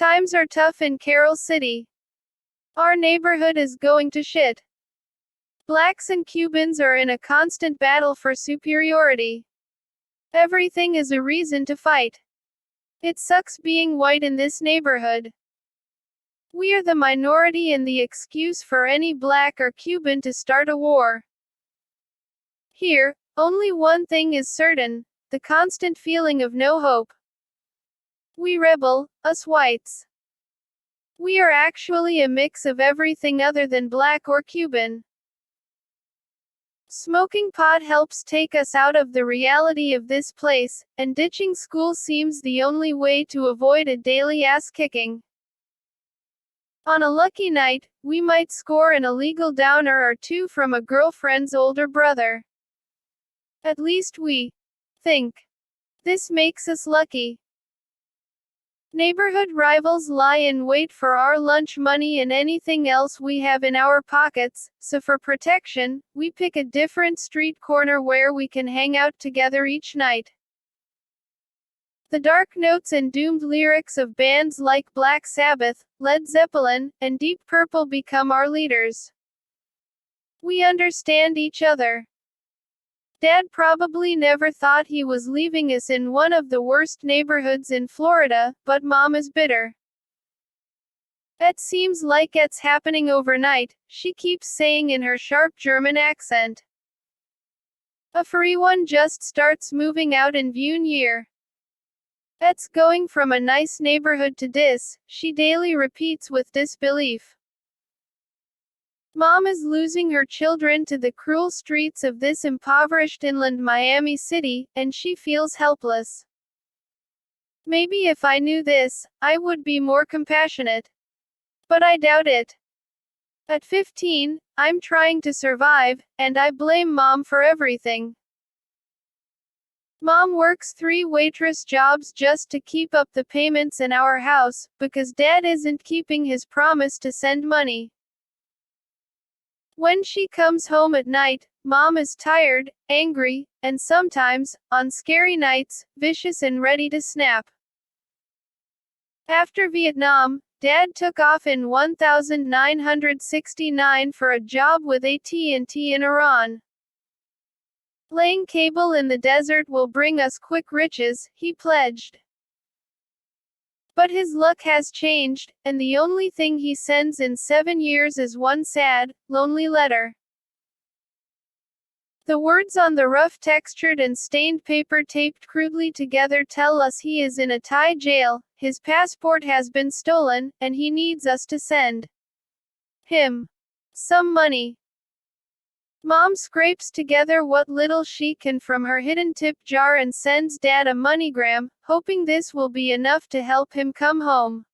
Times are tough in Carol City. Our neighborhood is going to shit. Blacks and Cubans are in a constant battle for superiority. Everything is a reason to fight. It sucks being white in this neighborhood. We are the minority and the excuse for any black or Cuban to start a war. Here, only one thing is certain, the constant feeling of no hope. We rebel, us whites. We are actually a mix of everything other than black or Cuban. Smoking pot helps take us out of the reality of this place, and ditching school seems the only way to avoid a daily ass-kicking. On a lucky night, we might score an illegal downer or two from a girlfriend's older brother. At least we think. This makes us lucky. Neighborhood rivals lie in wait for our lunch money and anything else we have in our pockets, so for protection, we pick a different street corner where we can hang out together each night. The dark notes and doomed lyrics of bands like Black Sabbath, Led Zeppelin, and Deep Purple become our leaders. We understand each other. Dad probably never thought he was leaving us in one of the worst neighborhoods in Florida, but Mom is bitter. It seems like it's happening overnight, she keeps saying in her sharp German accent. Everyone just starts moving out in 1 year. It's going from a nice neighborhood to this, she daily repeats with disbelief. Mom is losing her children to the cruel streets of this impoverished inland Miami City, and she feels helpless. Maybe if I knew this, I would be more compassionate. But I doubt it. At 15, I'm trying to survive, and I blame Mom for everything. Mom works 3 waitress jobs just to keep up the payments in our house, because Dad isn't keeping his promise to send money. When she comes home at night, Mom is tired, angry, and sometimes, on scary nights, vicious and ready to snap. After Vietnam, Dad took off in 1969 for a job with AT&T in Iran. Laying cable in the desert will bring us quick riches, he pledged. But his luck has changed, and the only thing he sends in 7 years is one sad, lonely letter. The words on the rough textured and stained paper taped crudely together tell us he is in a Thai jail, his passport has been stolen, and he needs us to send him some money. Mom scrapes together what little she can from her hidden tip jar and sends Dad a MoneyGram, hoping this will be enough to help him come home.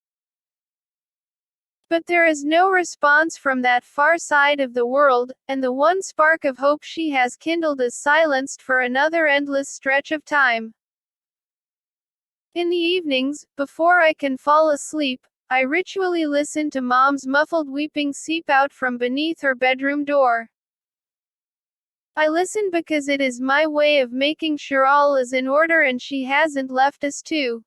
But there is no response from that far side of the world, and the one spark of hope she has kindled is silenced for another endless stretch of time. In the evenings, before I can fall asleep, I ritually listen to Mom's muffled weeping seep out from beneath her bedroom door. I listen because it is my way of making sure all is in order and she hasn't left us too.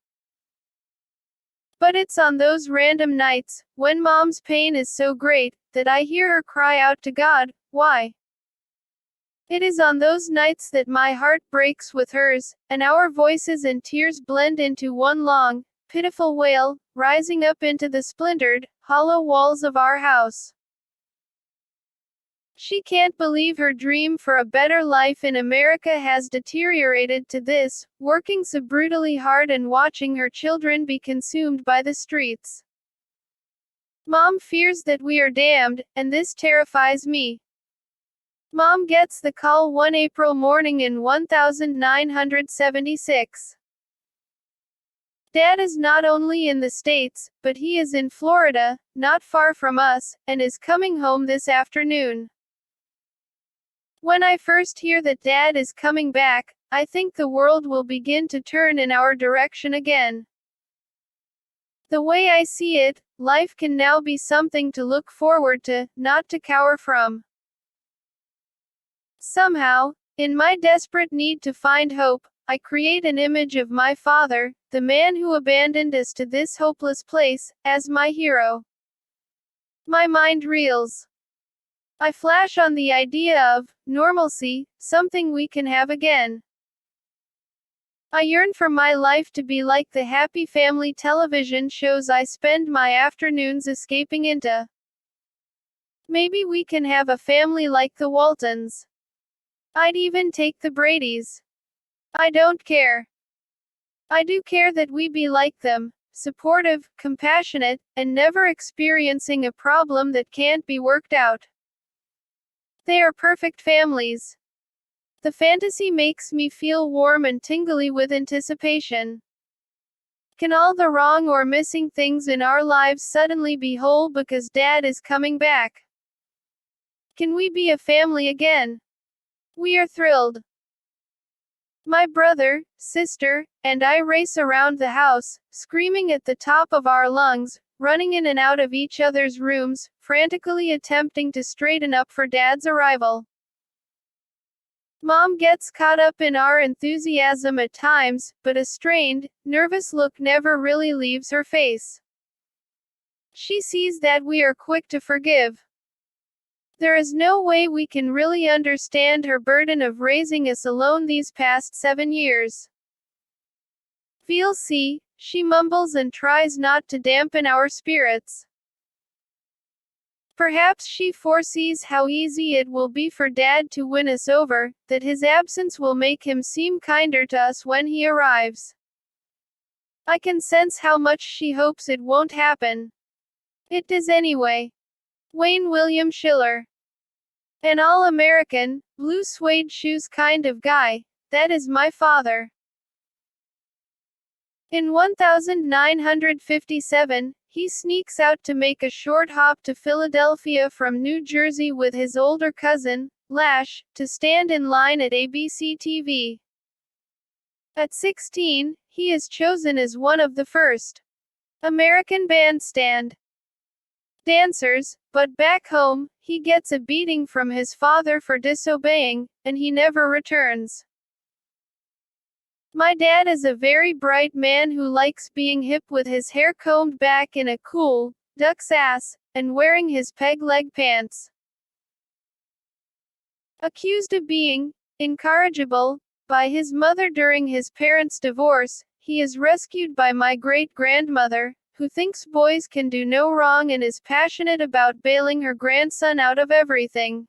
But it's on those random nights, when Mom's pain is so great, that I hear her cry out to God, why? It is on those nights that my heart breaks with hers, and our voices and tears blend into one long, pitiful wail, rising up into the splintered, hollow walls of our house. She can't believe her dream for a better life in America has deteriorated to this, working so brutally hard and watching her children be consumed by the streets. Mom fears that we are damned, and this terrifies me. Mom gets the call one April morning in 1976. Dad is not only in the States, but he is in Florida, not far from us, and is coming home this afternoon. When I first hear that Dad is coming back, I think the world will begin to turn in our direction again. The way I see it, life can now be something to look forward to, not to cower from. Somehow, in my desperate need to find hope, I create an image of my father, the man who abandoned us to this hopeless place, as my hero. My mind reels. I flash on the idea of normalcy, something we can have again. I yearn for my life to be like the happy family television shows I spend my afternoons escaping into. Maybe we can have a family like the Waltons. I'd even take the Bradys. I don't care. I do care that we be like them, supportive, compassionate, and never experiencing a problem that can't be worked out. They are perfect families. The fantasy makes me feel warm and tingly with anticipation. Can all the wrong or missing things in our lives suddenly be whole because Dad is coming back? Can we be a family again? We are thrilled. My brother, sister, and I race around the house, screaming at the top of our lungs, running in and out of each other's rooms, frantically attempting to straighten up for Dad's arrival. Mom gets caught up in our enthusiasm at times, but a strained, nervous look never really leaves her face. She sees that we are quick to forgive. There is no way we can really understand her burden of raising us alone these past 7 years. We'll see, she mumbles and tries not to dampen our spirits. Perhaps she foresees how easy it will be for Dad to win us over, that his absence will make him seem kinder to us when he arrives. I can sense how much she hopes it won't happen. It does anyway. Wayne William Schiller. An all-American, blue suede shoes kind of guy, that is my father. In 1957, he sneaks out to make a short hop to Philadelphia from New Jersey with his older cousin, Lash, to stand in line at ABC TV. At 16, he is chosen as one of the first American bandstand dancers, but back home, he gets a beating from his father for disobeying, and he never returns. My dad is a very bright man who likes being hip with his hair combed back in a cool, duck's ass, and wearing his peg-leg pants. Accused of being incorrigible by his mother during his parents' divorce, he is rescued by my great-grandmother, who thinks boys can do no wrong and is passionate about bailing her grandson out of everything.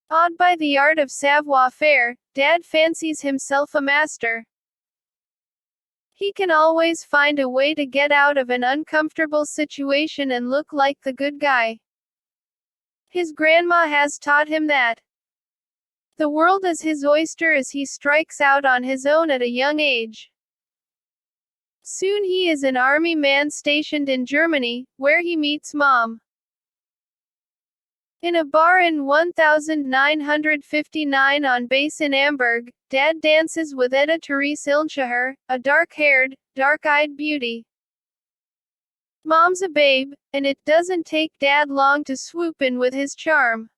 Awed by the art of savoir-faire, Dad fancies himself a master. He can always find a way to get out of an uncomfortable situation and look like the good guy. His grandma has taught him that the world is his oyster as he strikes out on his own at a young age. Soon he is an army man stationed in Germany, where he meets Mom. In a bar in 1959 on base in Amberg, Dad dances with Etta Therese Ilnshaher, a dark-haired, dark-eyed beauty. Mom's a babe, and it doesn't take Dad long to swoop in with his charm.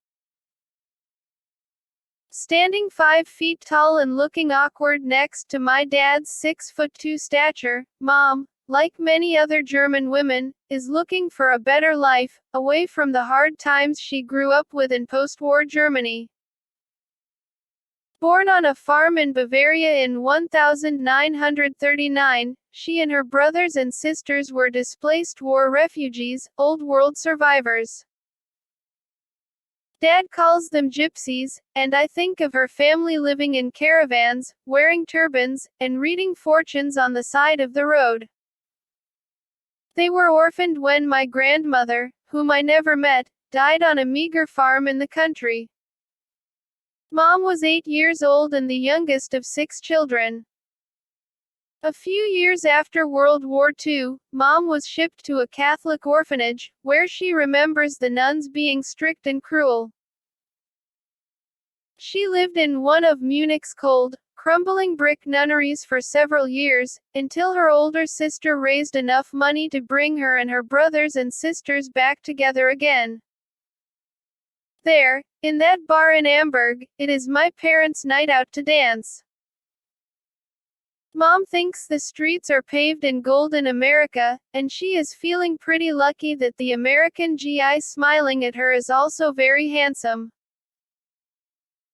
Standing 5 feet tall and looking awkward next to my dad's 6'2" stature, Mom, like many other German women, is looking for a better life, away from the hard times she grew up with in post-war Germany. Born on a farm in Bavaria in 1939, she and her brothers and sisters were displaced war refugees, Old World survivors. Dad calls them gypsies, and I think of her family living in caravans, wearing turbans, and reading fortunes on the side of the road. They were orphaned when my grandmother, whom I never met, died on a meager farm in the country. Mom was 8 years old and the youngest of 6 children. A few years after World War II, Mom was shipped to a Catholic orphanage, where she remembers the nuns being strict and cruel. She lived in one of Munich's cold, crumbling brick nunneries for several years, until her older sister raised enough money to bring her and her brothers and sisters back together again. There, in that bar in Amberg, it is my parents' night out to dance. Mom thinks the streets are paved in gold in America, and she is feeling pretty lucky that the American GI smiling at her is also very handsome.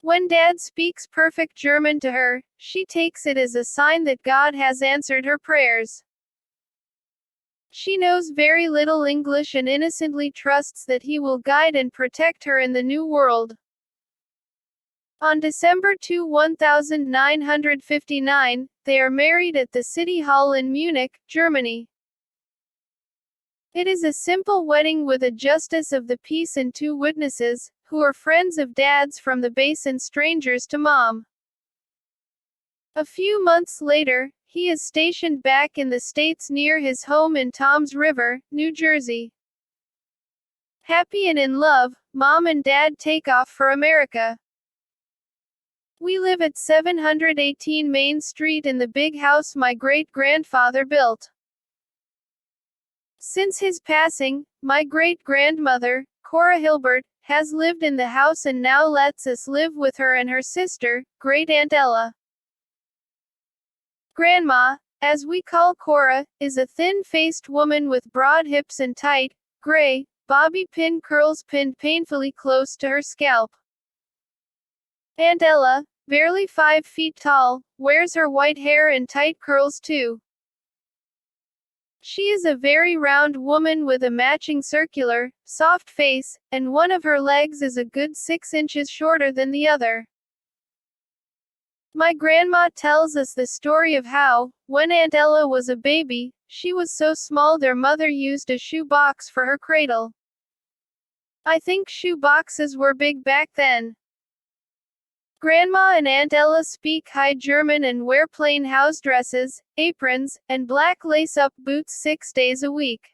When Dad speaks perfect German to her, she takes it as a sign that God has answered her prayers. She knows very little English and innocently trusts that he will guide and protect her in the new world. On December 2, 1959, they are married at the City Hall in Munich, Germany. It is a simple wedding with a justice of the peace and two witnesses, who are friends of Dad's from the base and strangers to Mom. A few months later, he is stationed back in the States near his home in Toms River, New Jersey. Happy and in love, Mom and Dad take off for America. We live at 718 Main Street in the big house my great-grandfather built. Since his passing, my great-grandmother, Cora Hilbert, has lived in the house and now lets us live with her and her sister, Great-Aunt Ella. Grandma, as we call Cora, is a thin-faced woman with broad hips and tight, gray, bobby pin curls pinned painfully close to her scalp. Aunt Ella, barely 5 feet tall, wears her white hair in tight curls too. She is a very round woman with a matching circular, soft face, and one of her legs is a good 6 inches shorter than the other. My grandma tells us the story of how, when Aunt Ella was a baby, she was so small their mother used a shoe box for her cradle. I think shoe boxes were big back then. Grandma and Aunt Ella speak High German and wear plain house dresses, aprons, and black lace-up boots 6 days a week.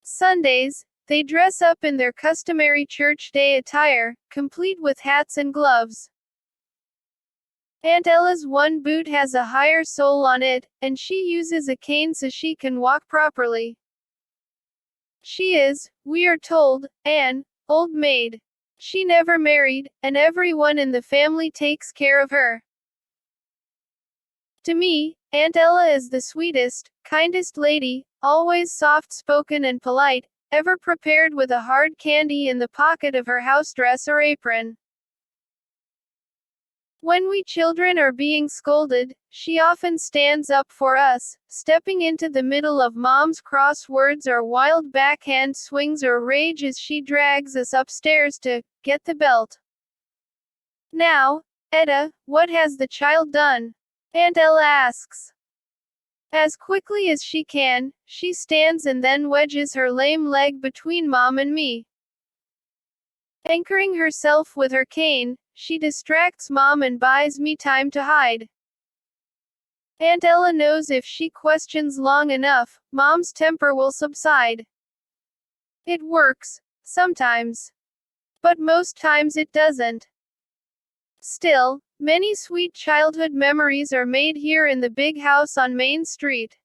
Sundays, they dress up in their customary church day attire, complete with hats and gloves. Aunt Ella's one boot has a higher sole on it, and she uses a cane so she can walk properly. She is, we are told, an old maid. She never married, and everyone in the family takes care of her. To me, Aunt Ella is the sweetest, kindest lady, always soft-spoken and polite, ever prepared with a hard candy in the pocket of her house dress or apron. When we children are being scolded, she often stands up for us, stepping into the middle of Mom's crosswords or wild backhand swings or rage as she drags us upstairs to get the belt. Now, Etta, what has the child done? Aunt Ella asks. As quickly as she can, she stands and then wedges her lame leg between Mom and me. Anchoring herself with her cane, she distracts Mom and buys me time to hide. Aunt Ella knows if she questions long enough, Mom's temper will subside. It works, sometimes. But most times it doesn't. Still, many sweet childhood memories are made here in the big house on Main Street.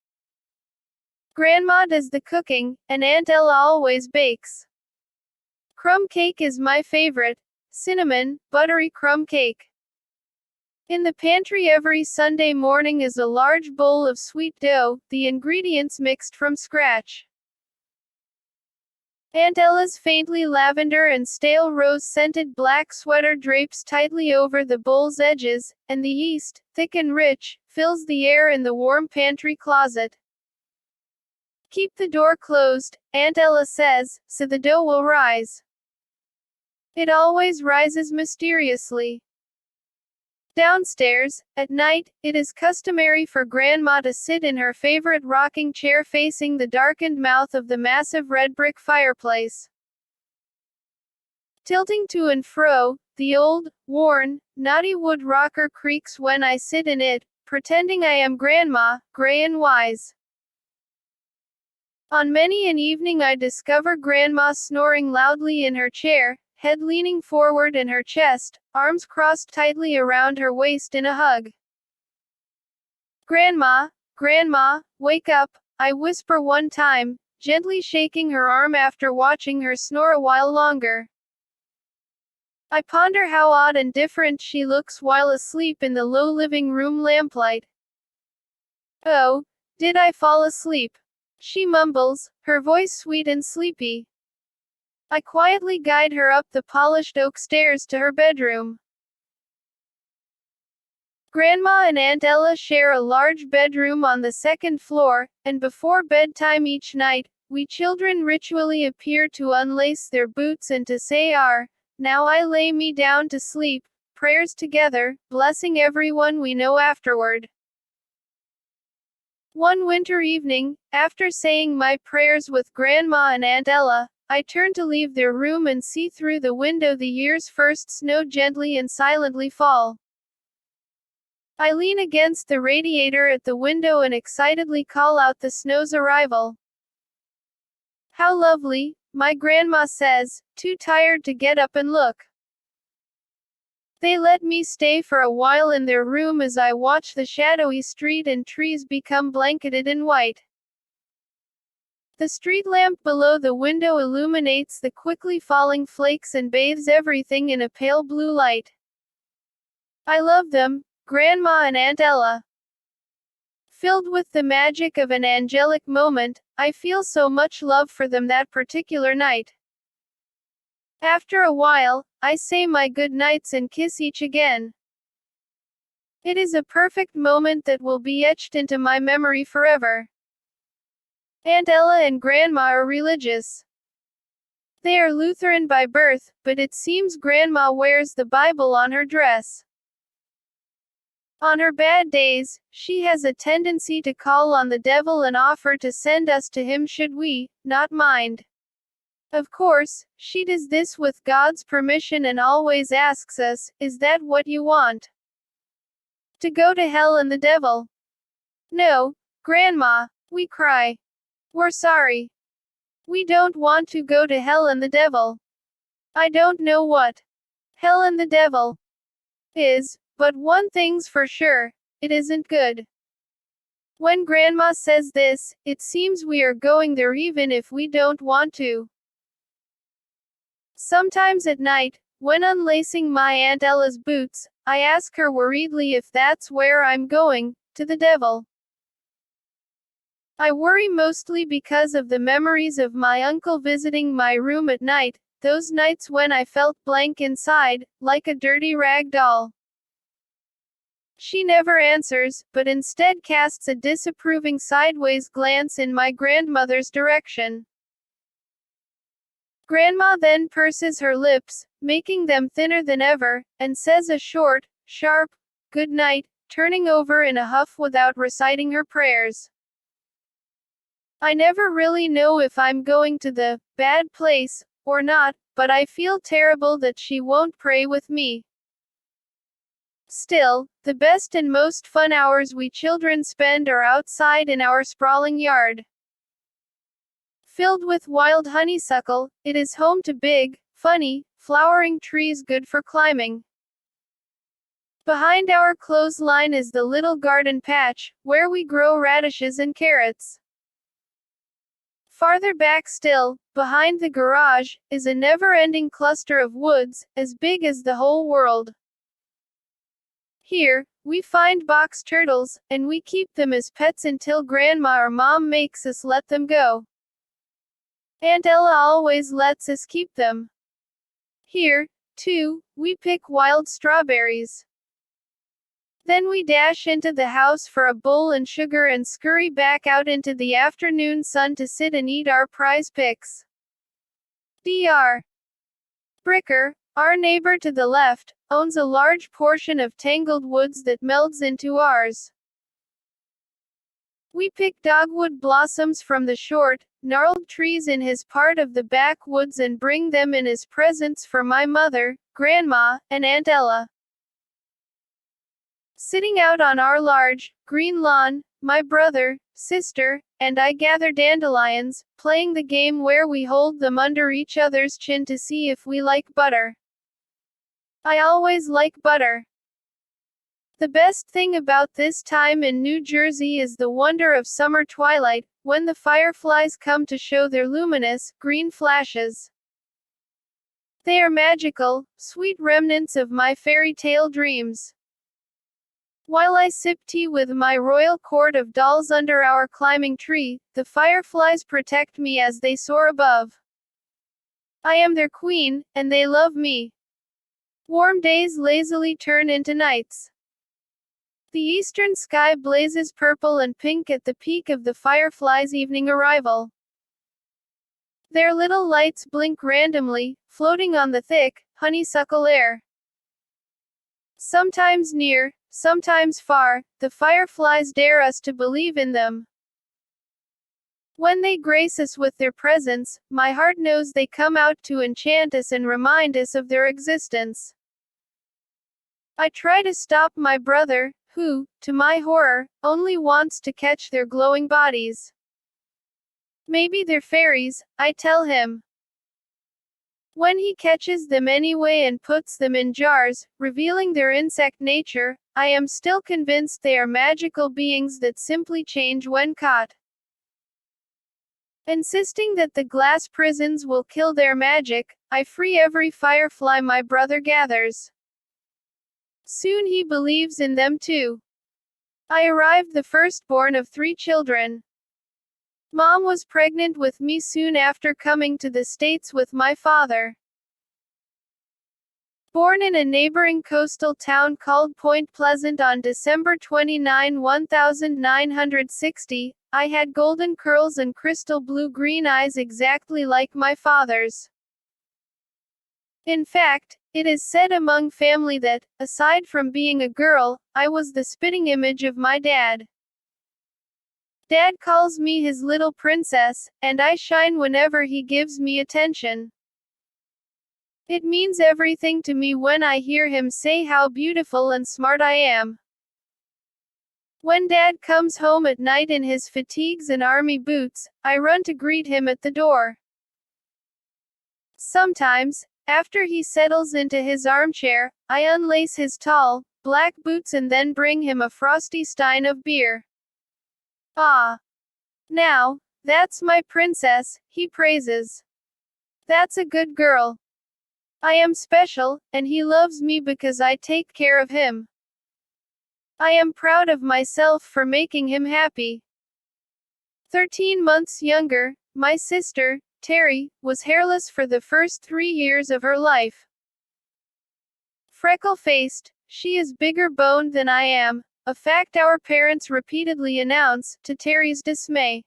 Grandma does the cooking, and Aunt Ella always bakes. Crumb cake is my favorite. Cinnamon, buttery crumb cake. In the pantry every Sunday morning is a large bowl of sweet dough, the ingredients mixed from scratch. Aunt Ella's faintly lavender and stale rose-scented black sweater drapes tightly over the bowl's edges, and the yeast, thick and rich, fills the air in the warm pantry closet. Keep the door closed, Aunt Ella says, so the dough will rise. It always rises mysteriously. Downstairs, at night, it is customary for Grandma to sit in her favorite rocking chair facing the darkened mouth of the massive red brick fireplace. Tilting to and fro, the old, worn, knotty wood rocker creaks when I sit in it, pretending I am Grandma, gray and wise. On many an evening I discover Grandma snoring loudly in her chair, head leaning forward in her chest, arms crossed tightly around her waist in a hug. Grandma, Grandma, wake up, I whisper one time, gently shaking her arm after watching her snore a while longer. I ponder how odd and different she looks while asleep in the low living room lamplight. Oh, did I fall asleep? She mumbles, her voice sweet and sleepy. I quietly guide her up the polished oak stairs to her bedroom. Grandma and Aunt Ella share a large bedroom on the second floor, and before bedtime each night, we children ritually appear to unlace their boots and to say our, "Now I lay me down to sleep," prayers together, blessing everyone we know afterward. One winter evening, after saying my prayers with Grandma and Aunt Ella, I turn to leave their room and see through the window the year's first snow gently and silently fall. I lean against the radiator at the window and excitedly call out the snow's arrival. "How lovely," my grandma says, too tired to get up and look. They let me stay for a while in their room as I watch the shadowy street and trees become blanketed in white. The street lamp below the window illuminates the quickly falling flakes and bathes everything in a pale blue light. I love them, Grandma and Aunt Ella. Filled with the magic of an angelic moment, I feel so much love for them that particular night. After a while, I say my good nights and kiss each again. It is a perfect moment that will be etched into my memory forever. Aunt Ella and Grandma are religious. They are Lutheran by birth, but it seems Grandma wears the Bible on her dress. On her bad days, she has a tendency to call on the devil and offer to send us to him should we not mind. Of course, she does this with God's permission and always asks us, "Is that what you want? To go to hell and the devil?" "No, Grandma," we cry. "We're sorry. We don't want to go to hell and the devil. I don't know what hell and the devil is, but one thing's for sure, it isn't good." When Grandma says this, it seems we are going there even if we don't want to. Sometimes at night, when unlacing my Aunt Ella's boots, I ask her worriedly if that's where I'm going, to the devil. I worry mostly because of the memories of my uncle visiting my room at night, those nights when I felt blank inside, like a dirty rag doll. She never answers, but instead casts a disapproving sideways glance in my grandmother's direction. Grandma then purses her lips, making them thinner than ever, and says a short, sharp, "Good night," turning over in a huff without reciting her prayers. I never really know if I'm going to the bad place or not, but I feel terrible that she won't pray with me. Still, the best and most fun hours we children spend are outside in our sprawling yard. Filled with wild honeysuckle, it is home to big, funny, flowering trees good for climbing. Behind our clothesline is the little garden patch, where we grow radishes and carrots. Farther back still, behind the garage, is a never-ending cluster of woods, as big as the whole world. Here, we find box turtles, and we keep them as pets until Grandma or Mom makes us let them go. Aunt Ella always lets us keep them. Here, too, we pick wild strawberries. Then we dash into the house for a bowl and sugar and scurry back out into the afternoon sun to sit and eat our prize picks. Dr. Bricker, our neighbor to the left, owns a large portion of tangled woods that melds into ours. We pick dogwood blossoms from the short, gnarled trees in his part of the backwoods and bring them in as presents for my mother, Grandma, and Aunt Ella. Sitting out on our large, green lawn, my brother, sister, and I gather dandelions, playing the game where we hold them under each other's chin to see if we like butter. I always like butter. The best thing about this time in New Jersey is the wonder of summer twilight, when the fireflies come to show their luminous, green flashes. They are magical, sweet remnants of my fairy tale dreams. While I sip tea with my royal court of dolls under our climbing tree, the fireflies protect me as they soar above. I am their queen, and they love me. Warm days lazily turn into nights. The eastern sky blazes purple and pink at the peak of the fireflies' evening arrival. Their little lights blink randomly, floating on the thick, honeysuckle air. Sometimes near, sometimes far, the fireflies dare us to believe in them. When they grace us with their presence, my heart knows they come out to enchant us and remind us of their existence. I try to stop my brother, who, to my horror, only wants to catch their glowing bodies. Maybe they're fairies, I tell him. When he catches them anyway and puts them in jars, revealing their insect nature, I am still convinced they are magical beings that simply change when caught. Insisting that the glass prisons will kill their magic, I free every firefly my brother gathers. Soon he believes in them too. I arrived the firstborn of 3 children. Mom was pregnant with me soon after coming to the States with my father. Born in a neighboring coastal town called Point Pleasant on December 29, 1960, I had golden curls and crystal blue-green eyes exactly like my father's. In fact, it is said among family that, aside from being a girl, I was the spitting image of my dad. Dad calls me his little princess, and I shine whenever he gives me attention. It means everything to me when I hear him say how beautiful and smart I am. When Dad comes home at night in his fatigues and army boots, I run to greet him at the door. Sometimes, after he settles into his armchair, I unlace his tall, black boots and then bring him a frosty stein of beer. Ah! Now, that's my princess, he praises. That's a good girl. I am special, and he loves me because I take care of him. I am proud of myself for making him happy. 13 months younger, my sister, Terry, was hairless for the first 3 years of her life. Freckle-faced, she is bigger boned than I am, a fact our parents repeatedly announce, to Terry's dismay.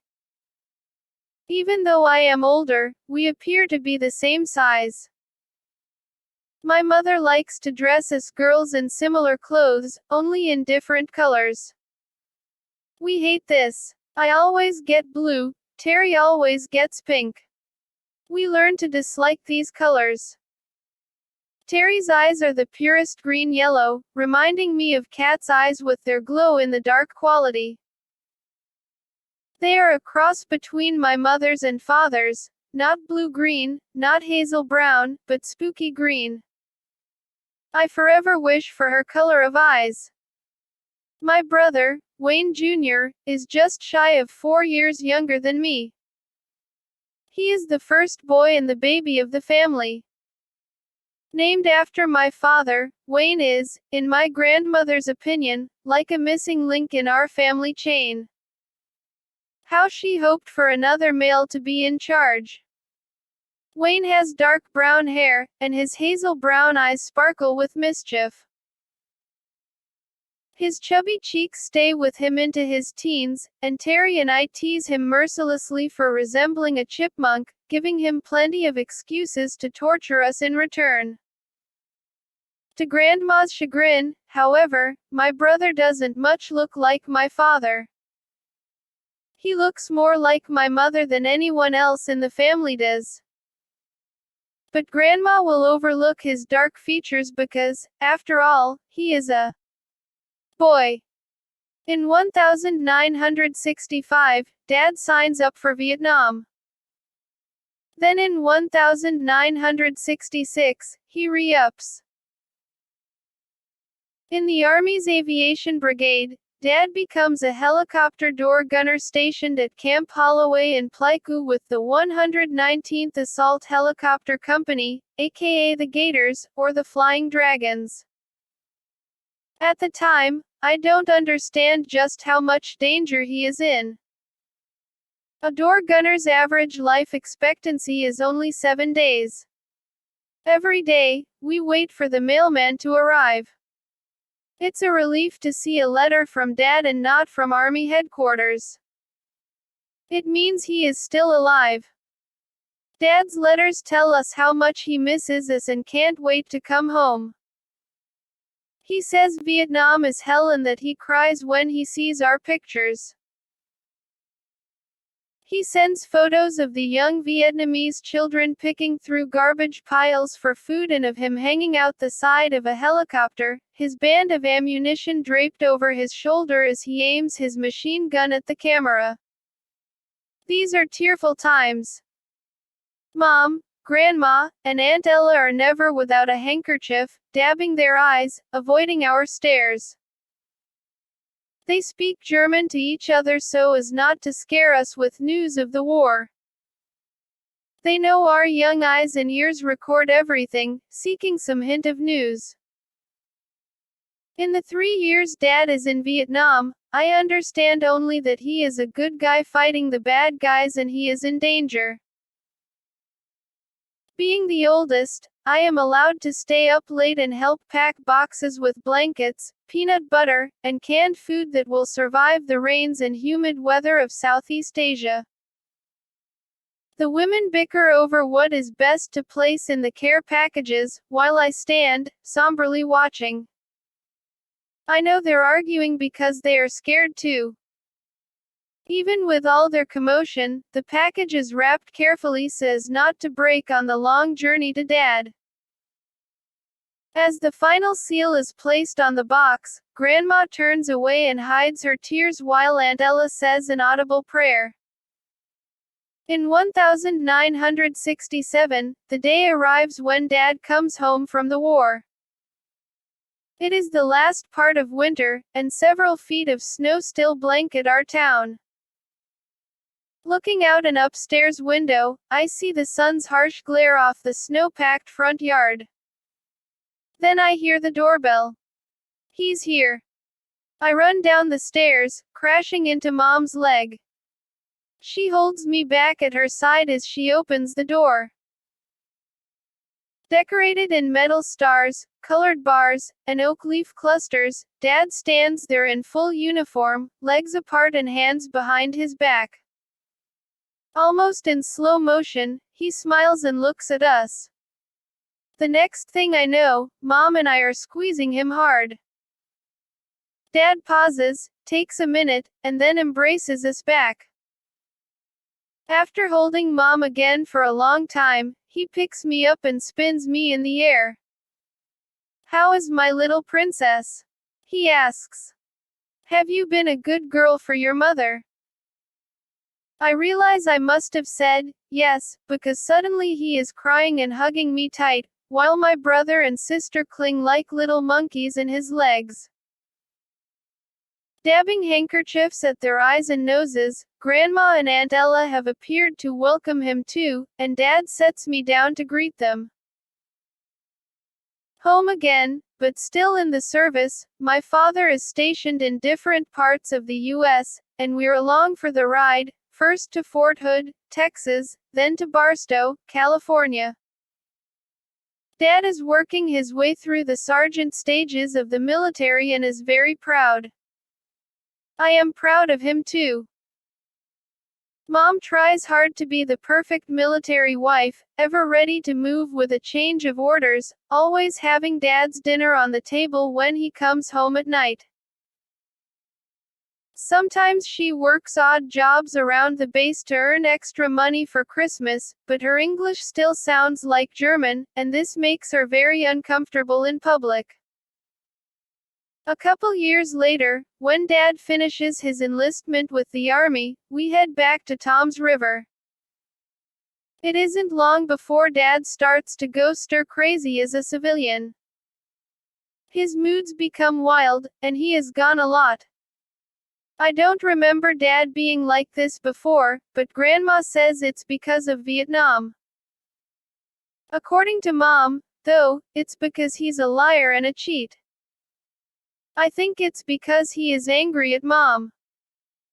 Even though I am older, we appear to be the same size. My mother likes to dress us girls in similar clothes, only in different colors. We hate this. I always get blue, Terry always gets pink. We learn to dislike these colors. Terry's eyes are the purest green-yellow, reminding me of cat's eyes with their glow-in-the-dark quality. They are a cross between my mother's and father's, not blue-green, not hazel-brown, but spooky green. I forever wish for her color of eyes. My brother, Wayne Jr., is just shy of 4 years younger than me. He is the first boy and the baby of the family. Named after my father, Wayne is, in my grandmother's opinion, like a missing link in our family chain. How she hoped for another male to be in charge. Wayne has dark brown hair, and his hazel brown eyes sparkle with mischief. His chubby cheeks stay with him into his teens, and Terry and I tease him mercilessly for resembling a chipmunk, giving him plenty of excuses to torture us in return. To Grandma's chagrin, however, my brother doesn't much look like my father. He looks more like my mother than anyone else in the family does. But Grandma will overlook his dark features because, after all, he is a boy. In 1965, Dad signs up for Vietnam. Then in 1966, he re-ups. In the Army's Aviation Brigade, Dad becomes a helicopter door gunner stationed at Camp Holloway in Pleiku with the 119th Assault Helicopter Company, aka the Gators, or the Flying Dragons. At the time, I don't understand just how much danger he is in. A door gunner's average life expectancy is only 7 days. Every day, we wait for the mailman to arrive. It's a relief to see a letter from Dad and not from Army headquarters. It means he is still alive. Dad's letters tell us how much he misses us and can't wait to come home. He says Vietnam is hell and that he cries when he sees our pictures. He sends photos of the young Vietnamese children picking through garbage piles for food and of him hanging out the side of a helicopter, his band of ammunition draped over his shoulder as he aims his machine gun at the camera. These are tearful times. Mom, Grandma, and Aunt Ella are never without a handkerchief, dabbing their eyes, avoiding our stares. They speak German to each other so as not to scare us with news of the war. They know our young eyes and ears record everything, seeking some hint of news. In the 3 years Dad is in Vietnam, I understand only that he is a good guy fighting the bad guys and he is in danger. Being the oldest, I am allowed to stay up late and help pack boxes with blankets, peanut butter, and canned food that will survive the rains and humid weather of Southeast Asia. The women bicker over what is best to place in the care packages, while I stand, somberly watching. I know they're arguing because they are scared too. Even with all their commotion, the package is wrapped carefully so as not to break on the long journey to Dad. As the final seal is placed on the box, Grandma turns away and hides her tears while Aunt Ella says an audible prayer. In 1967, the day arrives when Dad comes home from the war. It is the last part of winter, and several feet of snow still blanket our town. Looking out an upstairs window, I see the sun's harsh glare off the snow-packed front yard. Then I hear the doorbell. He's here. I run down the stairs, crashing into Mom's leg. She holds me back at her side as she opens the door. Decorated in metal stars, colored bars, and oak leaf clusters, Dad stands there in full uniform, legs apart and hands behind his back. Almost in slow motion, he smiles and looks at us. The next thing I know, Mom and I are squeezing him hard. Dad pauses, takes a minute, and then embraces us back. After holding Mom again for a long time, he picks me up and spins me in the air. "How is my little princess?" he asks. "Have you been a good girl for your mother?" I realize I must have said, yes, because suddenly he is crying and hugging me tight, while my brother and sister cling like little monkeys in his legs. Dabbing handkerchiefs at their eyes and noses, Grandma and Aunt Ella have appeared to welcome him too, and Dad sets me down to greet them. Home again, but still in the service. My father is stationed in different parts of the U.S., and we're along for the ride, first to Fort Hood, Texas, then to Barstow, California. Dad is working his way through the sergeant stages of the military and is very proud. I am proud of him too. Mom tries hard to be the perfect military wife, ever ready to move with a change of orders, always having Dad's dinner on the table when he comes home at night. Sometimes she works odd jobs around the base to earn extra money for Christmas, but her English still sounds like German, and this makes her very uncomfortable in public. A couple years later, when Dad finishes his enlistment with the Army, we head back to Toms River. It isn't long before Dad starts to go stir-crazy as a civilian. His moods become wild, and he is gone a lot. I don't remember Dad being like this before, but Grandma says it's because of Vietnam. According to Mom, though, it's because he's a liar and a cheat. I think it's because he is angry at Mom.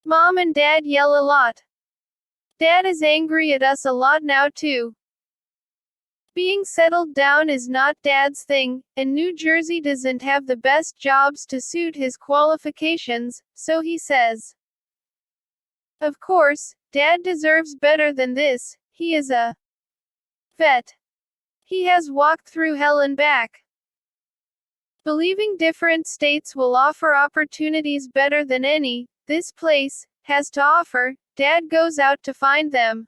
Mom and Dad yell a lot. Dad is angry at us a lot now too. Being settled down is not Dad's thing, and New Jersey doesn't have the best jobs to suit his qualifications, so he says. Of course, Dad deserves better than this, he is a vet. He has walked through hell and back. Believing different states will offer opportunities better than any this place has to offer, Dad goes out to find them.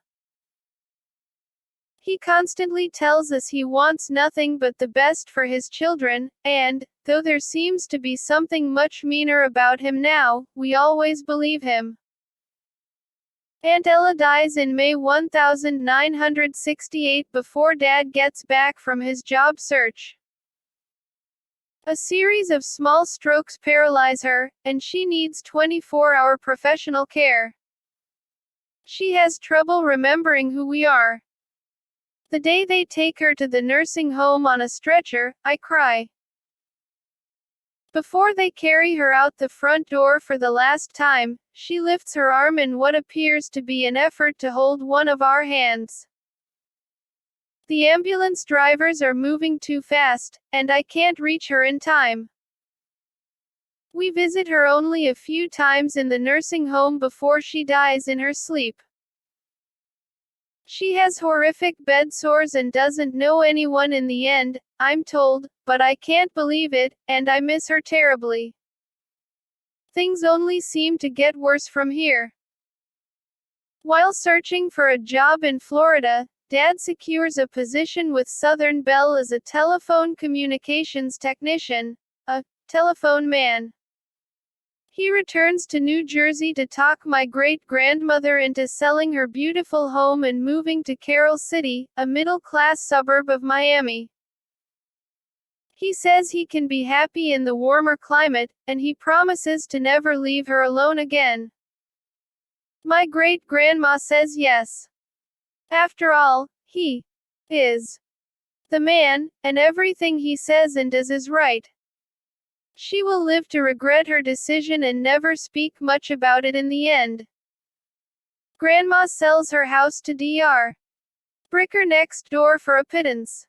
He constantly tells us he wants nothing but the best for his children, and, though there seems to be something much meaner about him now, we always believe him. Aunt Ella dies in May 1968 before Dad gets back from his job search. A series of small strokes paralyze her, and she needs 24-hour professional care. She has trouble remembering who we are. The day they take her to the nursing home on a stretcher, I cry. Before they carry her out the front door for the last time, she lifts her arm in what appears to be an effort to hold one of our hands. The ambulance drivers are moving too fast, and I can't reach her in time. We visit her only a few times in the nursing home before she dies in her sleep. She has horrific bed sores and doesn't know anyone in the end, I'm told, but I can't believe it, and I miss her terribly. Things only seem to get worse from here. While searching for a job in Florida, Dad secures a position with Southern Bell as a telephone communications technician, a telephone man. He returns to New Jersey to talk my great-grandmother into selling her beautiful home and moving to Carol City, a middle-class suburb of Miami. He says he can be happy in the warmer climate, and he promises to never leave her alone again. My great-grandma says yes. After all, he is the man, and everything he says and does is right. She will live to regret her decision and never speak much about it in the end. Grandma sells her house to Dr. Bricker next door for a pittance.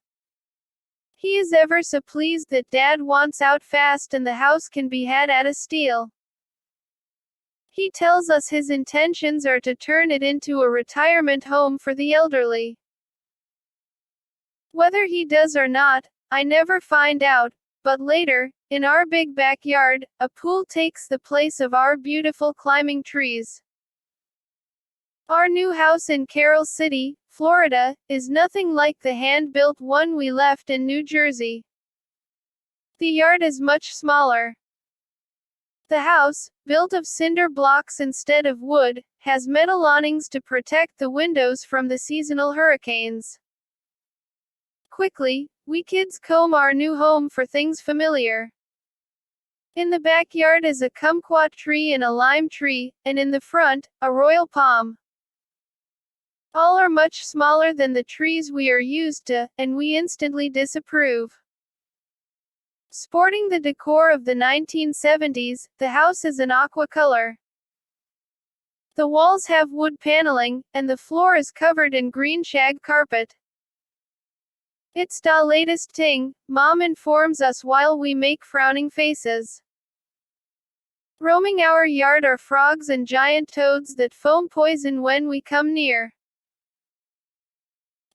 He is ever so pleased that Dad wants out fast and the house can be had at a steal. He tells us his intentions are to turn it into a retirement home for the elderly. Whether he does or not, I never find out, but later, in our big backyard, a pool takes the place of our beautiful climbing trees. Our new house in Carol City, Florida, is nothing like the hand-built one we left in New Jersey. The yard is much smaller. The house, built of cinder blocks instead of wood, has metal awnings to protect the windows from the seasonal hurricanes. Quickly, we kids comb our new home for things familiar. In the backyard is a kumquat tree and a lime tree, and in the front, a royal palm. All are much smaller than the trees we are used to, and we instantly disapprove. Sporting the decor of the 1970s, the house is an aqua color. The walls have wood paneling, and the floor is covered in green shag carpet. It's the latest thing, Mom informs us while we make frowning faces. Roaming our yard are frogs and giant toads that foam poison when we come near.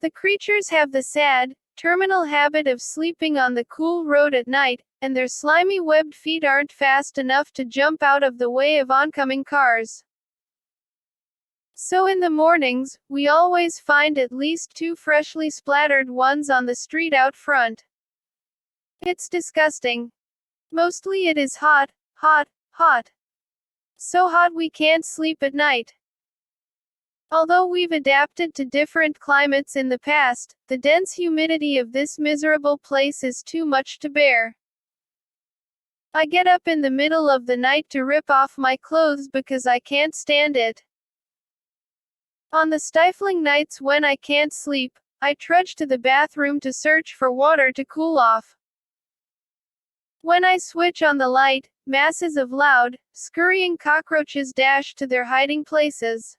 The creatures have the sad, terminal habit of sleeping on the cool road at night, and their slimy webbed feet aren't fast enough to jump out of the way of oncoming cars. So in the mornings, we always find at least 2 freshly splattered ones on the street out front. It's disgusting. Mostly it is hot, hot, hot. So hot we can't sleep at night. Although we've adapted to different climates in the past, the dense humidity of this miserable place is too much to bear. I get up in the middle of the night to rip off my clothes because I can't stand it. On the stifling nights when I can't sleep, I trudge to the bathroom to search for water to cool off. When I switch on the light, masses of loud, scurrying cockroaches dash to their hiding places.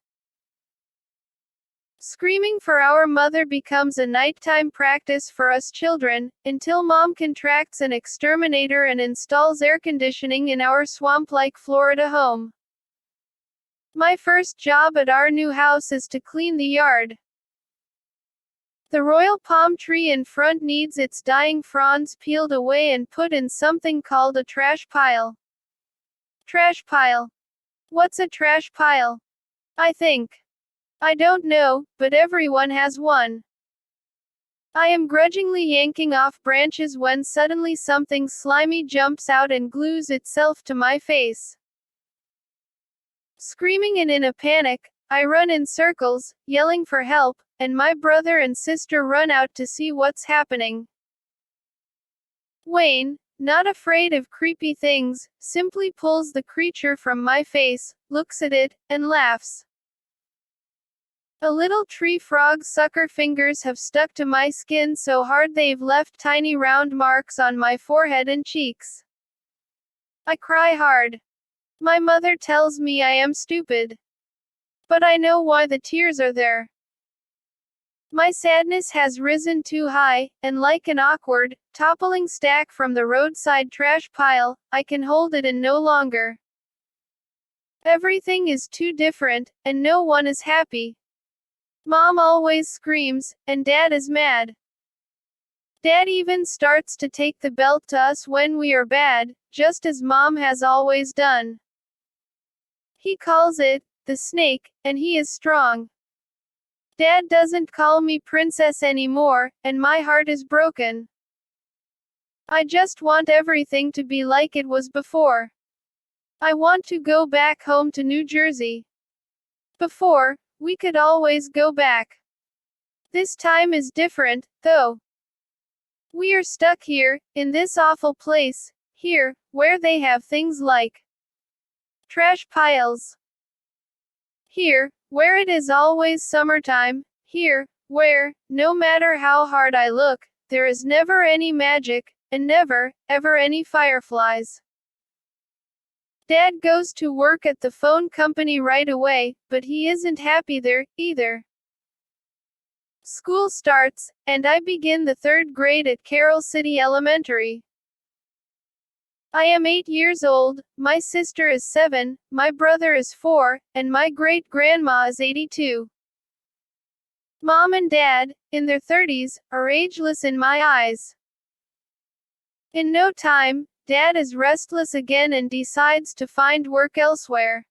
Screaming for our mother becomes a nighttime practice for us children, until mom contracts an exterminator and installs air conditioning in our swamp-like Florida home. My first job at our new house is to clean the yard. The royal palm tree in front needs its dying fronds peeled away and put in something called a trash pile. Trash pile. What's a trash pile? I think. I don't know, but everyone has one. I am grudgingly yanking off branches when suddenly something slimy jumps out and glues itself to my face. Screaming and in a panic, I run in circles, yelling for help, and my brother and sister run out to see what's happening. Wayne, not afraid of creepy things, simply pulls the creature from my face, looks at it, and laughs. A little tree frog's sucker fingers have stuck to my skin so hard they've left tiny round marks on my forehead and cheeks. I cry hard. My mother tells me I am stupid. But I know why the tears are there. My sadness has risen too high, and like an awkward, toppling stack from the roadside trash pile, I can hold it in no longer. Everything is too different, and no one is happy. Mom always screams, and Dad is mad. Dad even starts to take the belt to us when we are bad, just as Mom has always done. He calls it the snake, and he is strong. Dad doesn't call me princess anymore, and my heart is broken. I just want everything to be like it was before. I want to go back home to New Jersey. Before, we could always go back. This time is different, though. We are stuck here, in this awful place, here, where they have things like trash piles. Here, where it is always summertime, here, where, no matter how hard I look, there is never any magic, and never, ever any fireflies. Dad goes to work at the phone company right away, but he isn't happy there, either. School starts, and I begin the 3rd grade at Carroll City Elementary. I am 8 years old, my sister is 7, my brother is 4, and my great-grandma is 82. Mom and Dad, in their 30s, are ageless in my eyes. In no time, Dad is restless again and decides to find work elsewhere.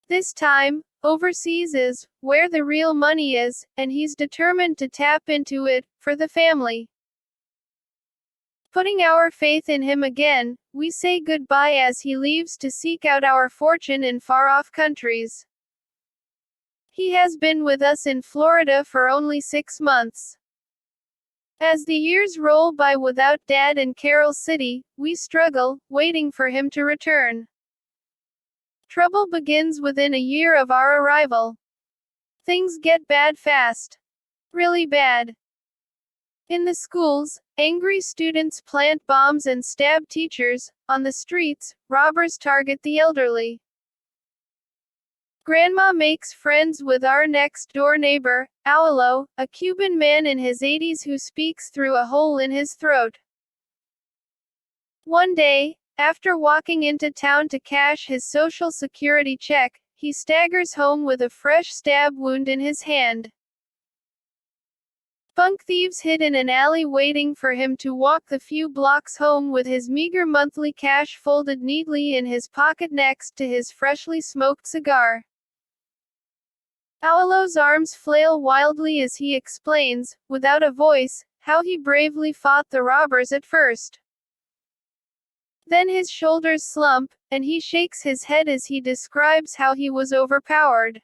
This time, overseas is where the real money is, and he's determined to tap into it, for the family. Putting our faith in him again, we say goodbye as he leaves to seek out our fortune in far-off countries. He has been with us in Florida for only 6 months. As the years roll by without Dad in Carroll City, we struggle, waiting for him to return. Trouble begins within a year of our arrival. Things get bad fast. Really bad. In the schools, angry students plant bombs and stab teachers. On the streets, robbers target the elderly. Grandma makes friends with our next-door neighbor, Aurelio, a Cuban man in his 80s who speaks through a hole in his throat. One day, after walking into town to cash his Social Security check, he staggers home with a fresh stab wound in his hand. Bunk thieves hid in an alley waiting for him to walk the few blocks home with his meager monthly cash folded neatly in his pocket next to his freshly smoked cigar. Aurelio's arms flail wildly as he explains, without a voice, how he bravely fought the robbers at first. Then his shoulders slump, and he shakes his head as he describes how he was overpowered.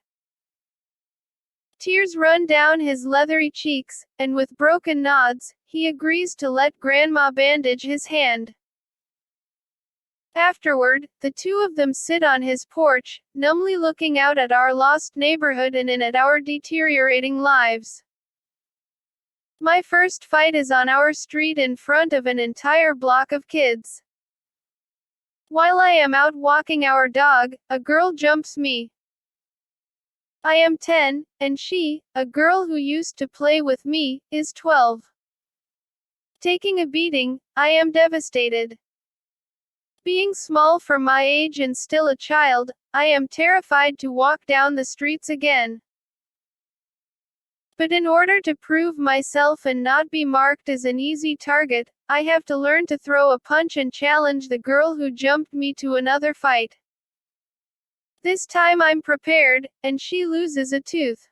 Tears run down his leathery cheeks, and with broken nods, he agrees to let Grandma bandage his hand. Afterward, the two of them sit on his porch, numbly looking out at our lost neighborhood and in at our deteriorating lives. My first fight is on our street in front of an entire block of kids. While I am out walking our dog, a girl jumps me. I am 10, and she, a girl who used to play with me, is 12. Taking a beating, I am devastated. Being small for my age and still a child, I am terrified to walk down the streets again. But in order to prove myself and not be marked as an easy target, I have to learn to throw a punch and challenge the girl who jumped me to another fight. This time I'm prepared, and she loses a tooth.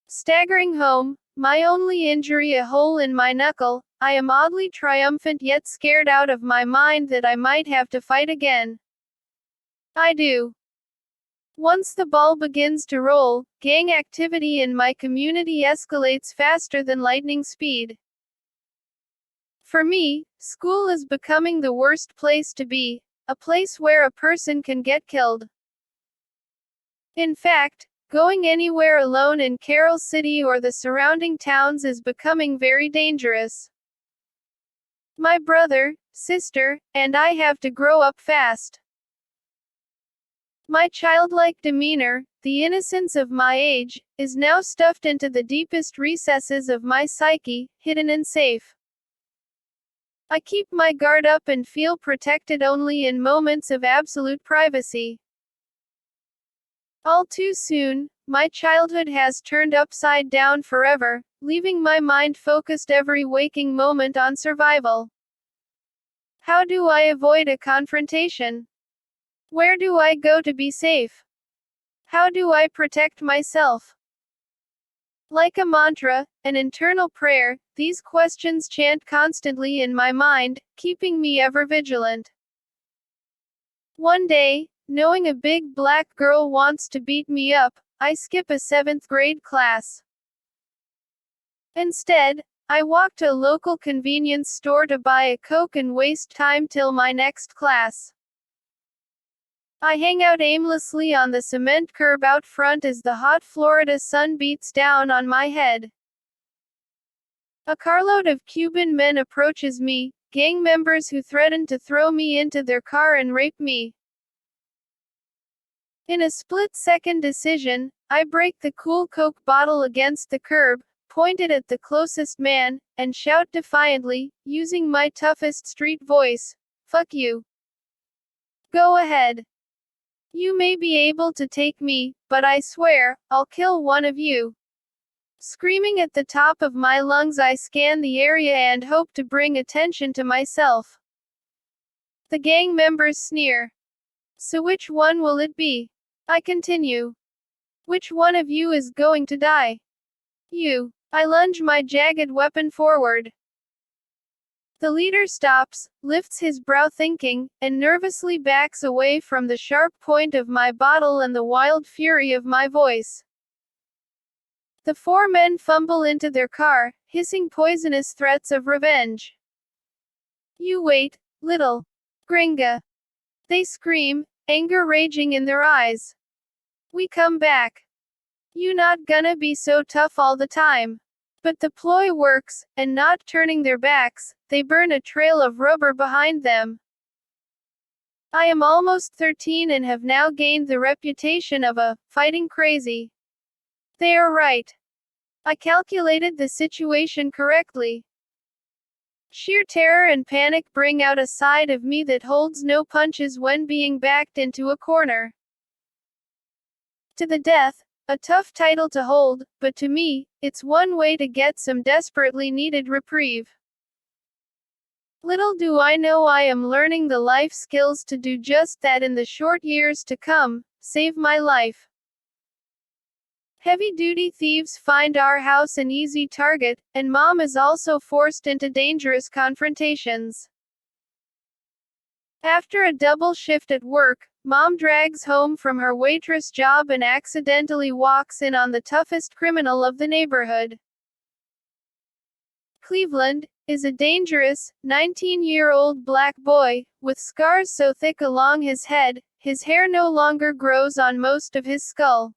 Staggering home, my only injury a hole in my knuckle, I am oddly triumphant yet scared out of my mind that I might have to fight again. I do. Once the ball begins to roll, gang activity in my community escalates faster than lightning speed. For me, school is becoming the worst place to be, a place where a person can get killed. In fact, going anywhere alone in Carroll City or the surrounding towns is becoming very dangerous. My brother, sister, and I have to grow up fast. My childlike demeanor, the innocence of my age, is now stuffed into the deepest recesses of my psyche, hidden and safe. I keep my guard up and feel protected only in moments of absolute privacy. All too soon, my childhood has turned upside down forever, leaving my mind focused every waking moment on survival. How do I avoid a confrontation? Where do I go to be safe? How do I protect myself? Like a mantra, an internal prayer, these questions chant constantly in my mind, keeping me ever vigilant. One day, knowing a big black girl wants to beat me up, I skip a 7th grade class. Instead, I walk to a local convenience store to buy a Coke and waste time till my next class. I hang out aimlessly on the cement curb out front as the hot Florida sun beats down on my head. A carload of Cuban men approaches me, gang members who threaten to throw me into their car and rape me. In a split-second decision, I break the cool Coke bottle against the curb, point it at the closest man, and shout defiantly, using my toughest street voice, "Fuck you. Go ahead. You may be able to take me, but I swear, I'll kill one of you." Screaming at the top of my lungs, I scan the area and hope to bring attention to myself. The gang members sneer. "So which one will it be?" I continue. "Which one of you is going to die?" "You." I lunge my jagged weapon forward. The leader stops, lifts his brow thinking, and nervously backs away from the sharp point of my bottle and the wild fury of my voice. The 4 men fumble into their car, hissing poisonous threats of revenge. "You wait, little gringa," they scream, anger raging in their eyes. "We come back. You not gonna be so tough all the time." But the ploy works, and not turning their backs, they burn a trail of rubber behind them. I am almost 13 and have now gained the reputation of a fighting crazy. They are right. I calculated the situation correctly. Sheer terror and panic bring out a side of me that holds no punches when being backed into a corner. To the death, a tough title to hold, but to me, it's one way to get some desperately needed reprieve. Little do I know I am learning the life skills to do just that in the short years to come, save my life. Heavy-duty thieves find our house an easy target, and Mom is also forced into dangerous confrontations. After a double shift at work, Mom drags home from her waitress job and accidentally walks in on the toughest criminal of the neighborhood. Cleveland, is a dangerous, 19-year-old black boy, with scars so thick along his head, his hair no longer grows on most of his skull.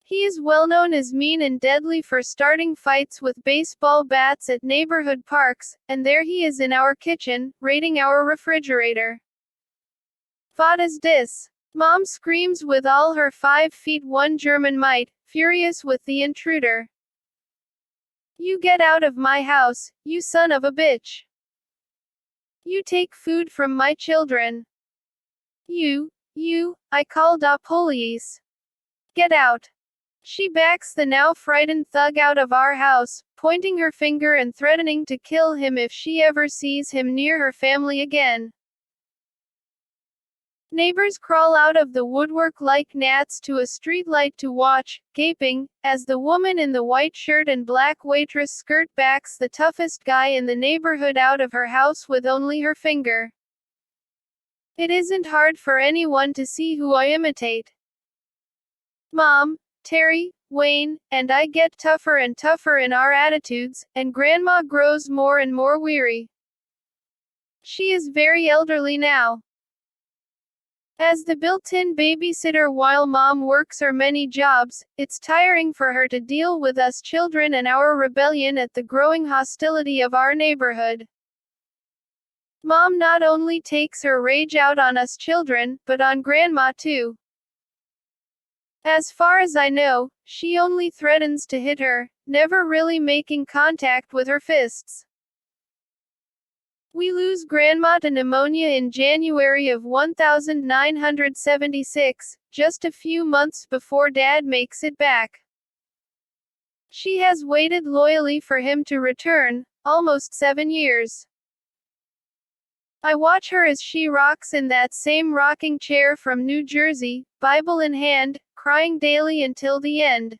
He is well known as mean and deadly for starting fights with baseball bats at neighborhood parks, and there he is in our kitchen, raiding our refrigerator. Was ist das? Mom screams with all her 5'1" German might, furious with the intruder. You get out of my house, you son of a bitch. You take food from my children. I called the police. Get out. She backs the now frightened thug out of our house, pointing her finger and threatening to kill him if she ever sees him near her family again. Neighbors crawl out of the woodwork like gnats to a streetlight to watch, gaping, as the woman in the white shirt and black waitress skirt backs the toughest guy in the neighborhood out of her house with only her finger. It isn't hard for anyone to see who I imitate. Mom, Terry, Wayne, and I get tougher and tougher in our attitudes, and Grandma grows more and more weary. She is very elderly now. As the built-in babysitter while Mom works her many jobs, it's tiring for her to deal with us children and our rebellion at the growing hostility of our neighborhood. Mom not only takes her rage out on us children, but on Grandma too. As far as I know, she only threatens to hit her, never really making contact with her fists. We lose Grandma to pneumonia in January of 1976, just a few months before Dad makes it back. She has waited loyally for him to return, almost 7 years. I watch her as she rocks in that same rocking chair from New Jersey, Bible in hand, crying daily until the end.